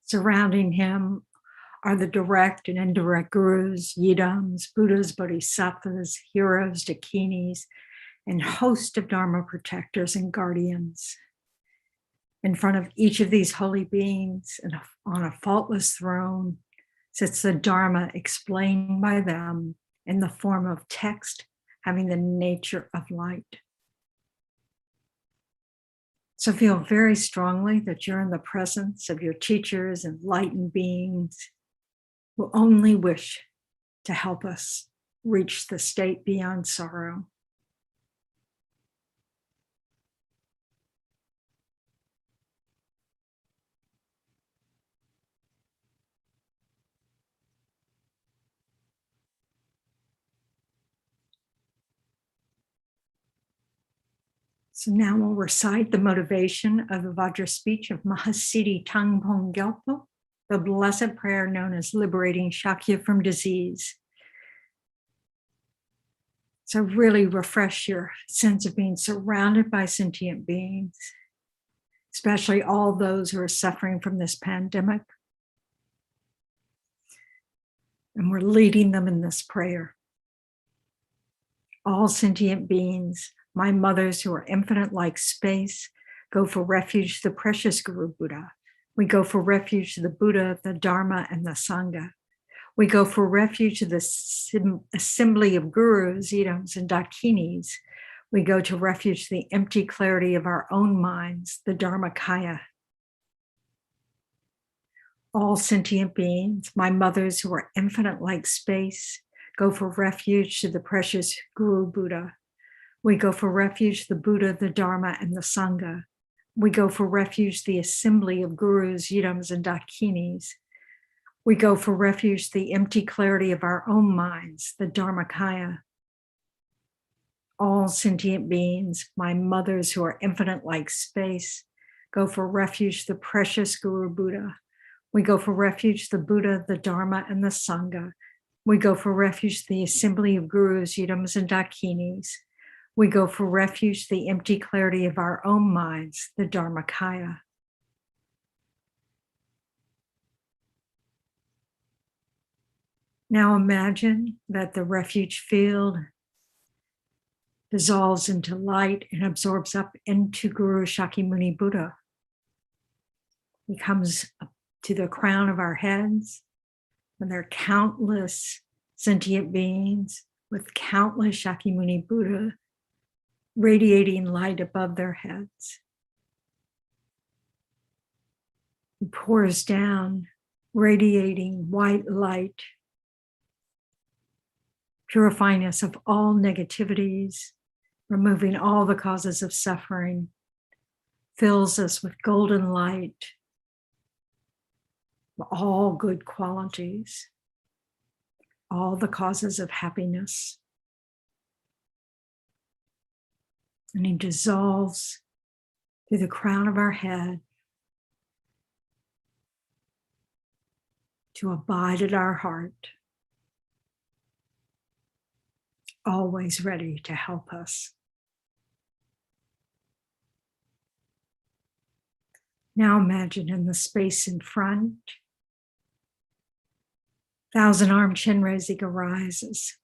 Surrounding him are the direct and indirect gurus, yidams, Buddhas, bodhisattvas, heroes, dakinis, and host of Dharma protectors and guardians. In front of each of these holy beings and on a faultless throne sits the Dharma explained by them in the form of text having the nature of light. So feel very strongly that you're in the presence of your teachers and enlightened beings who only wish to help us reach the state beyond sorrow. So now we'll recite the motivation of the Vajra speech of Mahasiddhi Thangtong Gyalpo, the blessed prayer known as liberating Shakya from disease. So really refresh your sense of being surrounded by sentient beings, especially all those who are suffering from this pandemic. And we're leading them in this prayer. All sentient beings, my mothers who are infinite like space, go for refuge to the precious Guru Buddha. We go for refuge to the Buddha, the Dharma, and the Sangha. We go for refuge to the assembly of gurus, yidams, and dakinis. We go to refuge to the empty clarity of our own minds, the Dharmakaya. All sentient beings, my mothers who are infinite like space, go for refuge to the precious Guru Buddha. We go for refuge to the Buddha, the Dharma, and the Sangha. We go for refuge to the assembly of gurus, yidams, and dakinis. We go for refuge to the empty clarity of our own minds, the Dharmakaya. All sentient beings, my mothers who are infinite like space, go for refuge to the precious Guru Buddha. We go for refuge to the Buddha, the Dharma, and the Sangha. We go for refuge to the assembly of gurus, yidams, and dakinis. We go for refuge to the empty clarity of our own minds, the Dharmakaya. Now imagine that the refuge field dissolves into light and absorbs up into Guru Shakyamuni Buddha. He comes up to the crown of our heads, and there are countless sentient beings with countless Shakyamuni Buddha radiating light above their heads. He pours down radiating white light, purifying us of all negativities, removing all the causes of suffering, fills us with golden light, all good qualities, all the causes of happiness. And he dissolves through the crown of our head to abide at our heart, always ready to help us. Now imagine in the space in front, thousand-armed Chenrezig arises.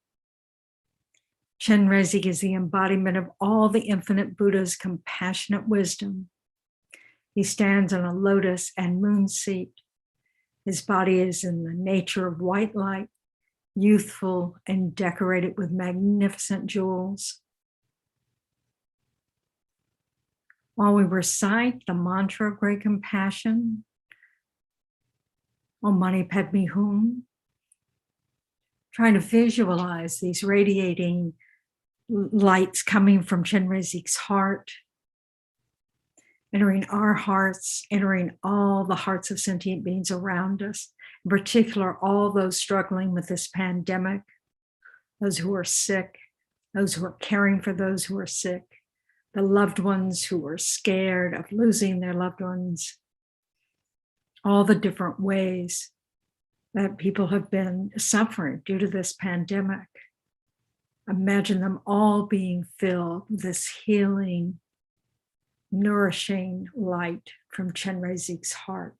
Chenrezig is the embodiment of all the infinite Buddha's compassionate wisdom. He stands on a lotus and moon seat. His body is in the nature of white light, youthful and decorated with magnificent jewels. While we recite the mantra of great compassion, Om Mani Padme Hum, trying to visualize these radiating lights coming from Chenrezig's heart, entering our hearts, entering all the hearts of sentient beings around us, in particular, all those struggling with this pandemic, those who are sick, those who are caring for those who are sick, the loved ones who are scared of losing their loved ones, all the different ways that people have been suffering due to this pandemic. Imagine them all being filled with this healing, nourishing light from Chenrezig's heart.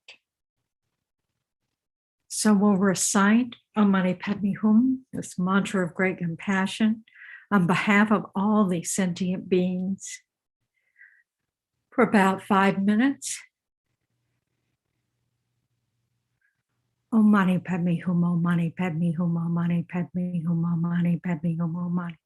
So we'll recite Om Mani Padme Hum, this mantra of great compassion, on behalf of all these sentient beings for about 5 minutes. Om Mani Padme Hum, Om Mani Padme Hum, Om Mani Padme Hum, Om Mani Padme Hum, Om Mani.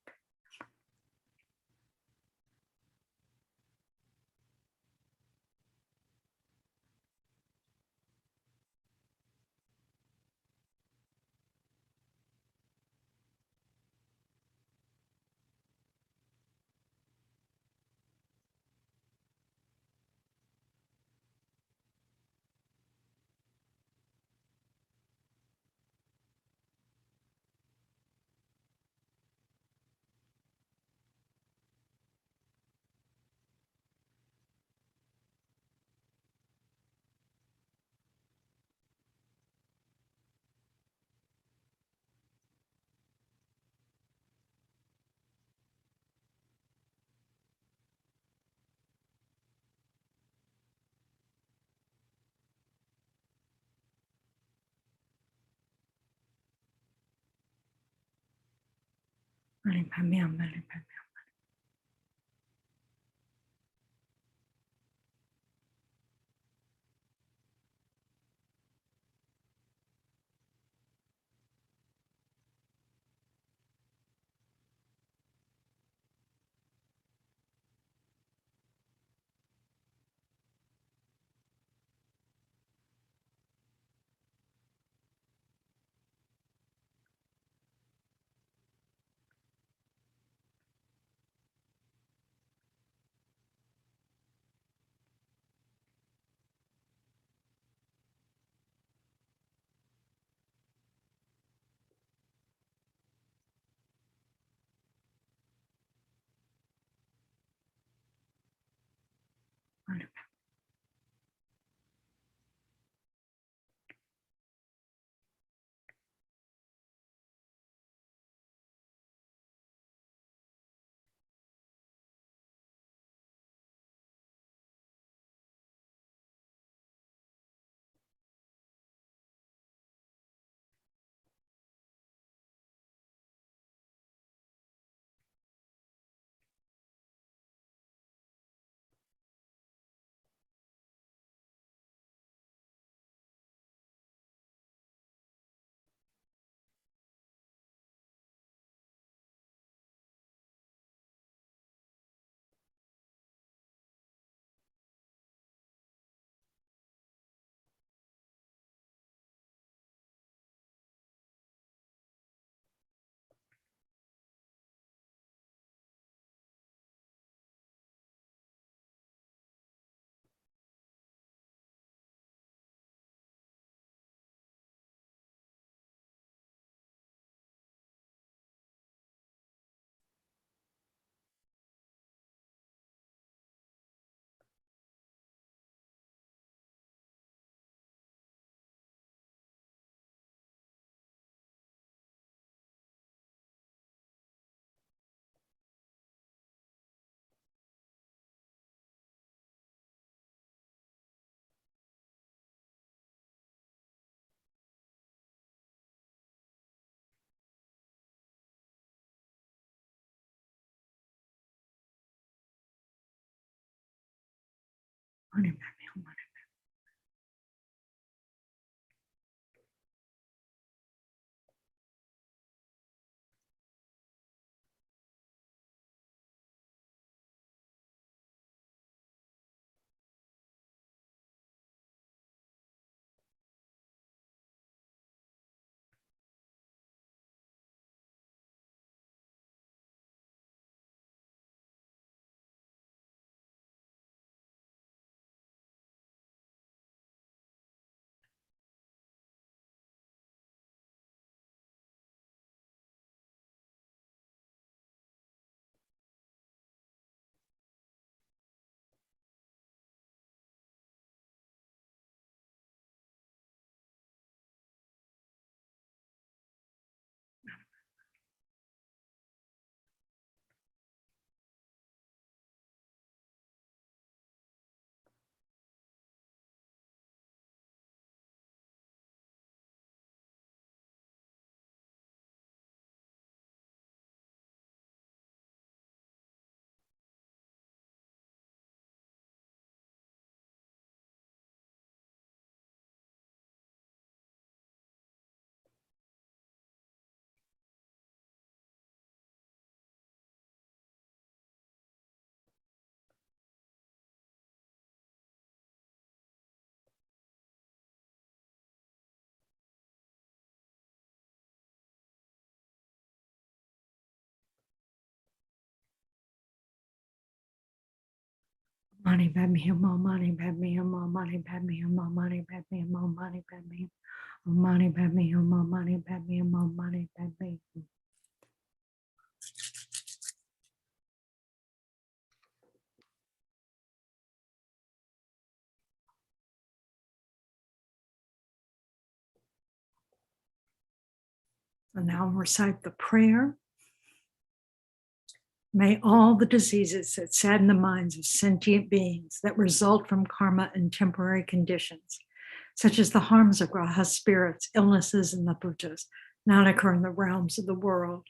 Mani Padme Hum, Mani Padme Hum. Mani Padme Hum, Mani. Money bad me, money bad me, money bad me, money bad me, money bad me, money bad me, money bad me, money bad me. And now recite the prayer. May all the diseases that sadden the minds of sentient beings that result from karma and temporary conditions, such as the harms of graha spirits, illnesses, and the bhutas, not occur in the realms of the world.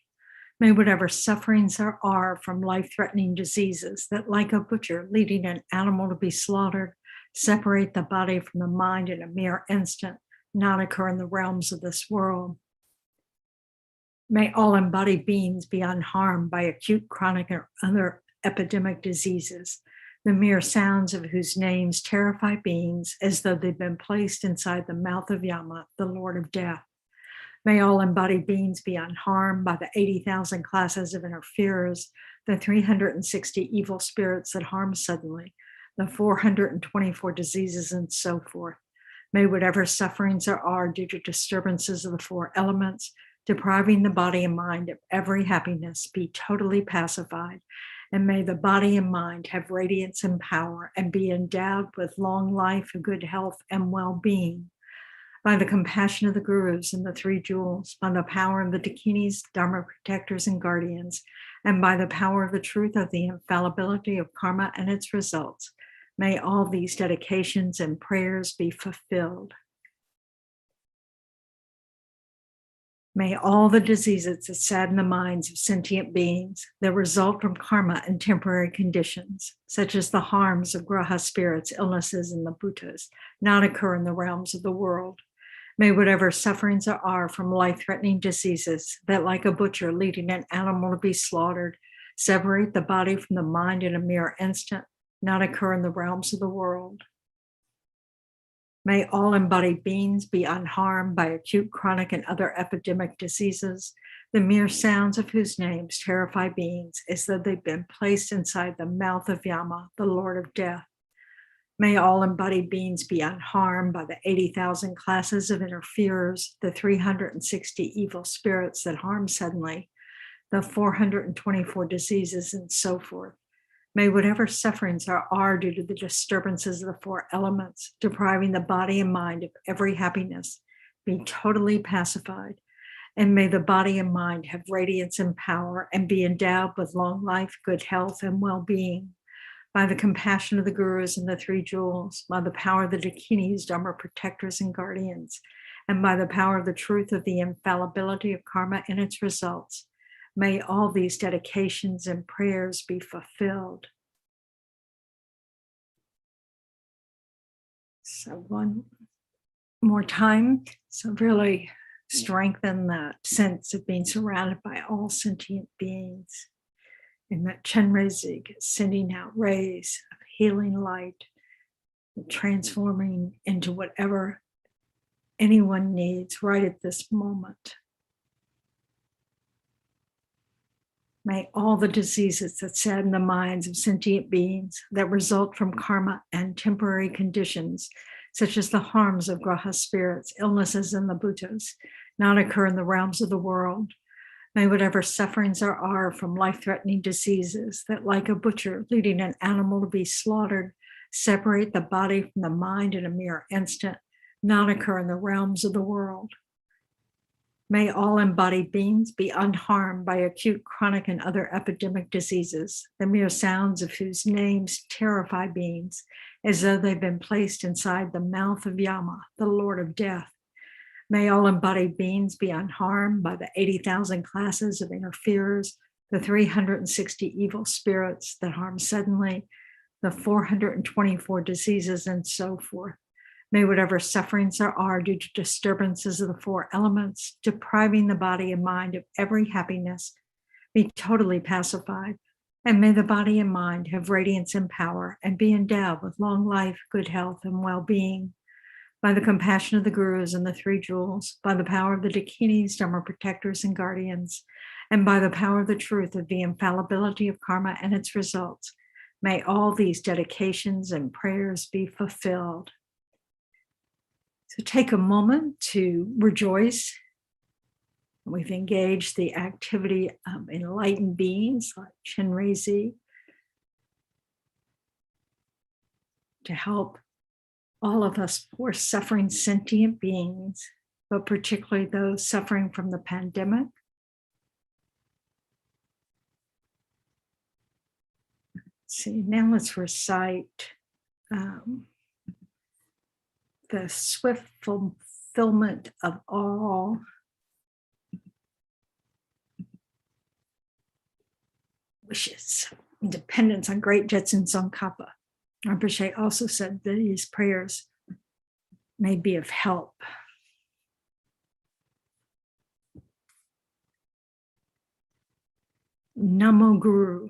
May whatever sufferings there are from life-threatening diseases that, like a butcher leading an animal to be slaughtered, separate the body from the mind in a mere instant, not occur in the realms of this world. May all embodied beings be unharmed by acute, chronic, or other epidemic diseases, the mere sounds of whose names terrify beings as though they've been placed inside the mouth of Yama, the Lord of Death. May all embodied beings be unharmed by the 80,000 classes of interferers, the 360 evil spirits that harm suddenly, the 424 diseases, and so forth. May whatever sufferings there are due to disturbances of the four elements, depriving the body and mind of every happiness, be totally pacified, and may the body and mind have radiance and power and be endowed with long life, good health, and well-being. By the compassion of the gurus and the three jewels, by the power of the dakinis, dharma protectors, and guardians, and by the power of the truth of the infallibility of karma and its results, may all these dedications and prayers be fulfilled. May all the diseases that sadden the minds of sentient beings that result from karma and temporary conditions, such as the harms of graha spirits, illnesses, and the bhutas, not occur in the realms of the world. May whatever sufferings there are from life-threatening diseases that, like a butcher leading an animal to be slaughtered, separate the body from the mind in a mere instant, not occur in the realms of the world. May all embodied beings be unharmed by acute, chronic, and other epidemic diseases, the mere sounds of whose names terrify beings as though they've been placed inside the mouth of Yama, the Lord of Death. May all embodied beings be unharmed by the 80,000 classes of interferers, the 360 evil spirits that harm suddenly, the 424 diseases, and so forth. May whatever sufferings there are due to the disturbances of the four elements, depriving the body and mind of every happiness, be totally pacified. And may the body and mind have radiance and power and be endowed with long life, good health, and well-being. By the compassion of the gurus and the three jewels, by the power of the dakinis, dharma protectors, and guardians, and by the power of the truth of the infallibility of karma and its results, may all these dedications and prayers be fulfilled. So one more time. So really strengthen that sense of being surrounded by all sentient beings. And that Chenrezig is sending out rays of healing light, transforming into whatever anyone needs right at this moment. May all the diseases that sadden the minds of sentient beings that result from karma and temporary conditions, such as the harms of graha spirits, illnesses, and the bhutas, not occur in the realms of the world. May whatever sufferings there are from life-threatening diseases that, like a butcher leading an animal to be slaughtered, separate the body from the mind in a mere instant, not occur in the realms of the world. May all embodied beings be unharmed by acute, chronic, and other epidemic diseases, the mere sounds of whose names terrify beings as though they've been placed inside the mouth of Yama, the Lord of Death. May all embodied beings be unharmed by the 80,000 classes of interferers, the 360 evil spirits that harm suddenly, the 424 diseases, and so forth. May whatever sufferings there are due to disturbances of the four elements, depriving the body and mind of every happiness, be totally pacified. And may the body and mind have radiance and power and be endowed with long life, good health, and well-being. By the compassion of the gurus and the three jewels, by the power of the dakinis, dharma protectors, and guardians, and by the power of the truth of the infallibility of karma and its results, May all these dedications and prayers be fulfilled. So take a moment to rejoice. We've engaged the activity of enlightened beings like Chenrezig to help all of us poor suffering sentient beings, but particularly those suffering from the pandemic. Let's see, now let's recite the swift fulfillment of all wishes, dependence on great Jetsun Tsongkhapa. Rinpoche also said that these prayers may be of help. Namo Guru,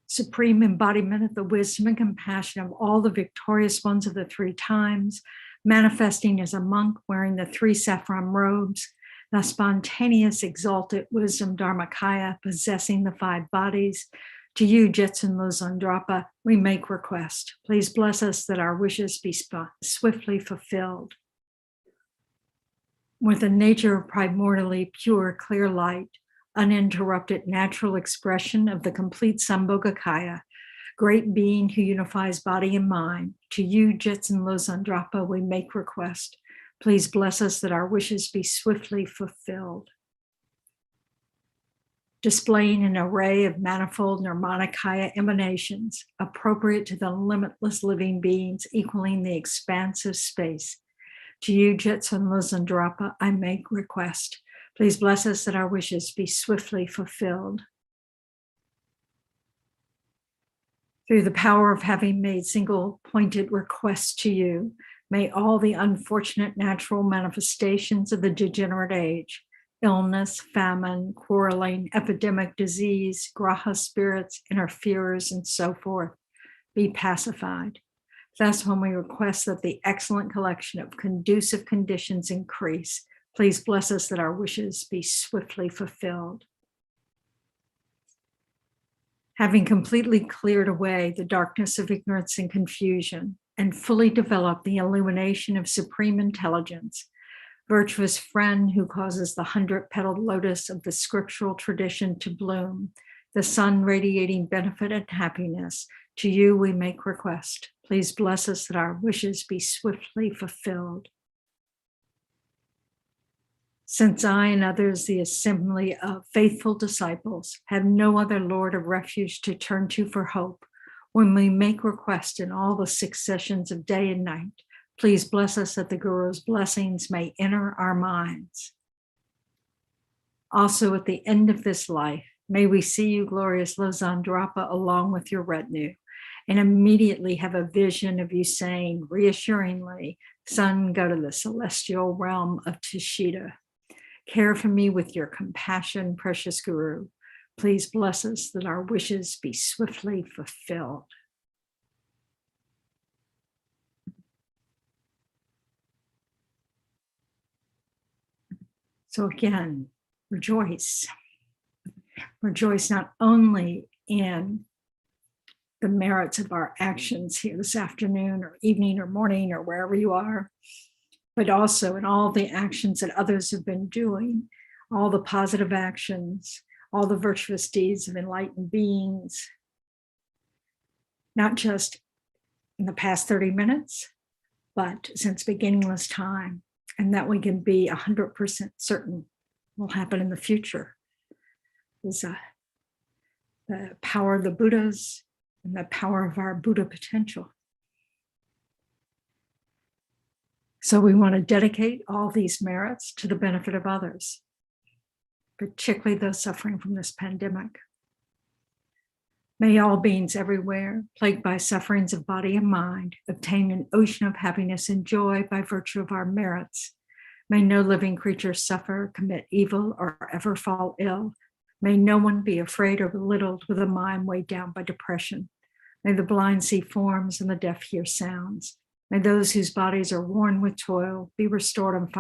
supreme embodiment of the wisdom and compassion of all the victorious ones of the three times, manifesting as a monk wearing the three saffron robes, the spontaneous exalted wisdom Dharmakaya possessing the five bodies. To you, Jetsun Losang Drakpa, we make request. Please bless us that our wishes be swiftly fulfilled. With a nature of primordially pure, clear light, uninterrupted natural expression of the complete Sambhogakaya, great being who unifies body and mind, to you, Jetsun Losang Drakpa, we make request. Please bless us that our wishes be swiftly fulfilled. Displaying an array of manifold Nirmanakaya emanations appropriate to the limitless living beings equaling the expanse of space. To you, Jetsun Losang Drakpa, I make request. Please bless us that our wishes be swiftly fulfilled. Through the power of having made single-pointed requests to you, may all the unfortunate natural manifestations of the degenerate age, illness, famine, quarreling, epidemic, disease, graha spirits, interferers, and so forth, be pacified. Thus, when we request that the excellent collection of conducive conditions increase, please bless us that our wishes be swiftly fulfilled. Having completely cleared away the darkness of ignorance and confusion, and fully developed the illumination of supreme intelligence, virtuous friend who causes the 100-petaled lotus of the scriptural tradition to bloom, the sun radiating benefit and happiness, to you we make request. Please bless us that our wishes be swiftly fulfilled. Since I and others, the assembly of faithful disciples, have no other Lord of refuge to turn to for hope, when we make request in all the 6 sessions of day and night, please bless us that the Guru's blessings may enter our minds. Also, at the end of this life, may we see you, glorious Losang Drakpa, along with your retinue, and immediately have a vision of you saying reassuringly, "Son, go to the celestial realm of Tushita. Care for me with your compassion, precious Guru. Please bless us that our wishes be swiftly fulfilled." So again, rejoice. Rejoice not only in the merits of our actions here this afternoon or evening or morning or wherever you are, but also in all the actions that others have been doing, all the positive actions, all the virtuous deeds of enlightened beings, not just in the past 30 minutes, but since beginningless time, and that we can be 100% certain will happen in the future, is the power of the Buddhas and the power of our Buddha potential. So we want to dedicate all these merits to the benefit of others, particularly those suffering from this pandemic. May all beings everywhere, plagued by sufferings of body and mind, obtain an ocean of happiness and joy by virtue of our merits. May no living creature suffer, commit evil, or ever fall ill. May no one be afraid or belittled with a mind weighed down by depression. May the blind see forms and the deaf hear sounds. May those whose bodies are worn with toil be restored and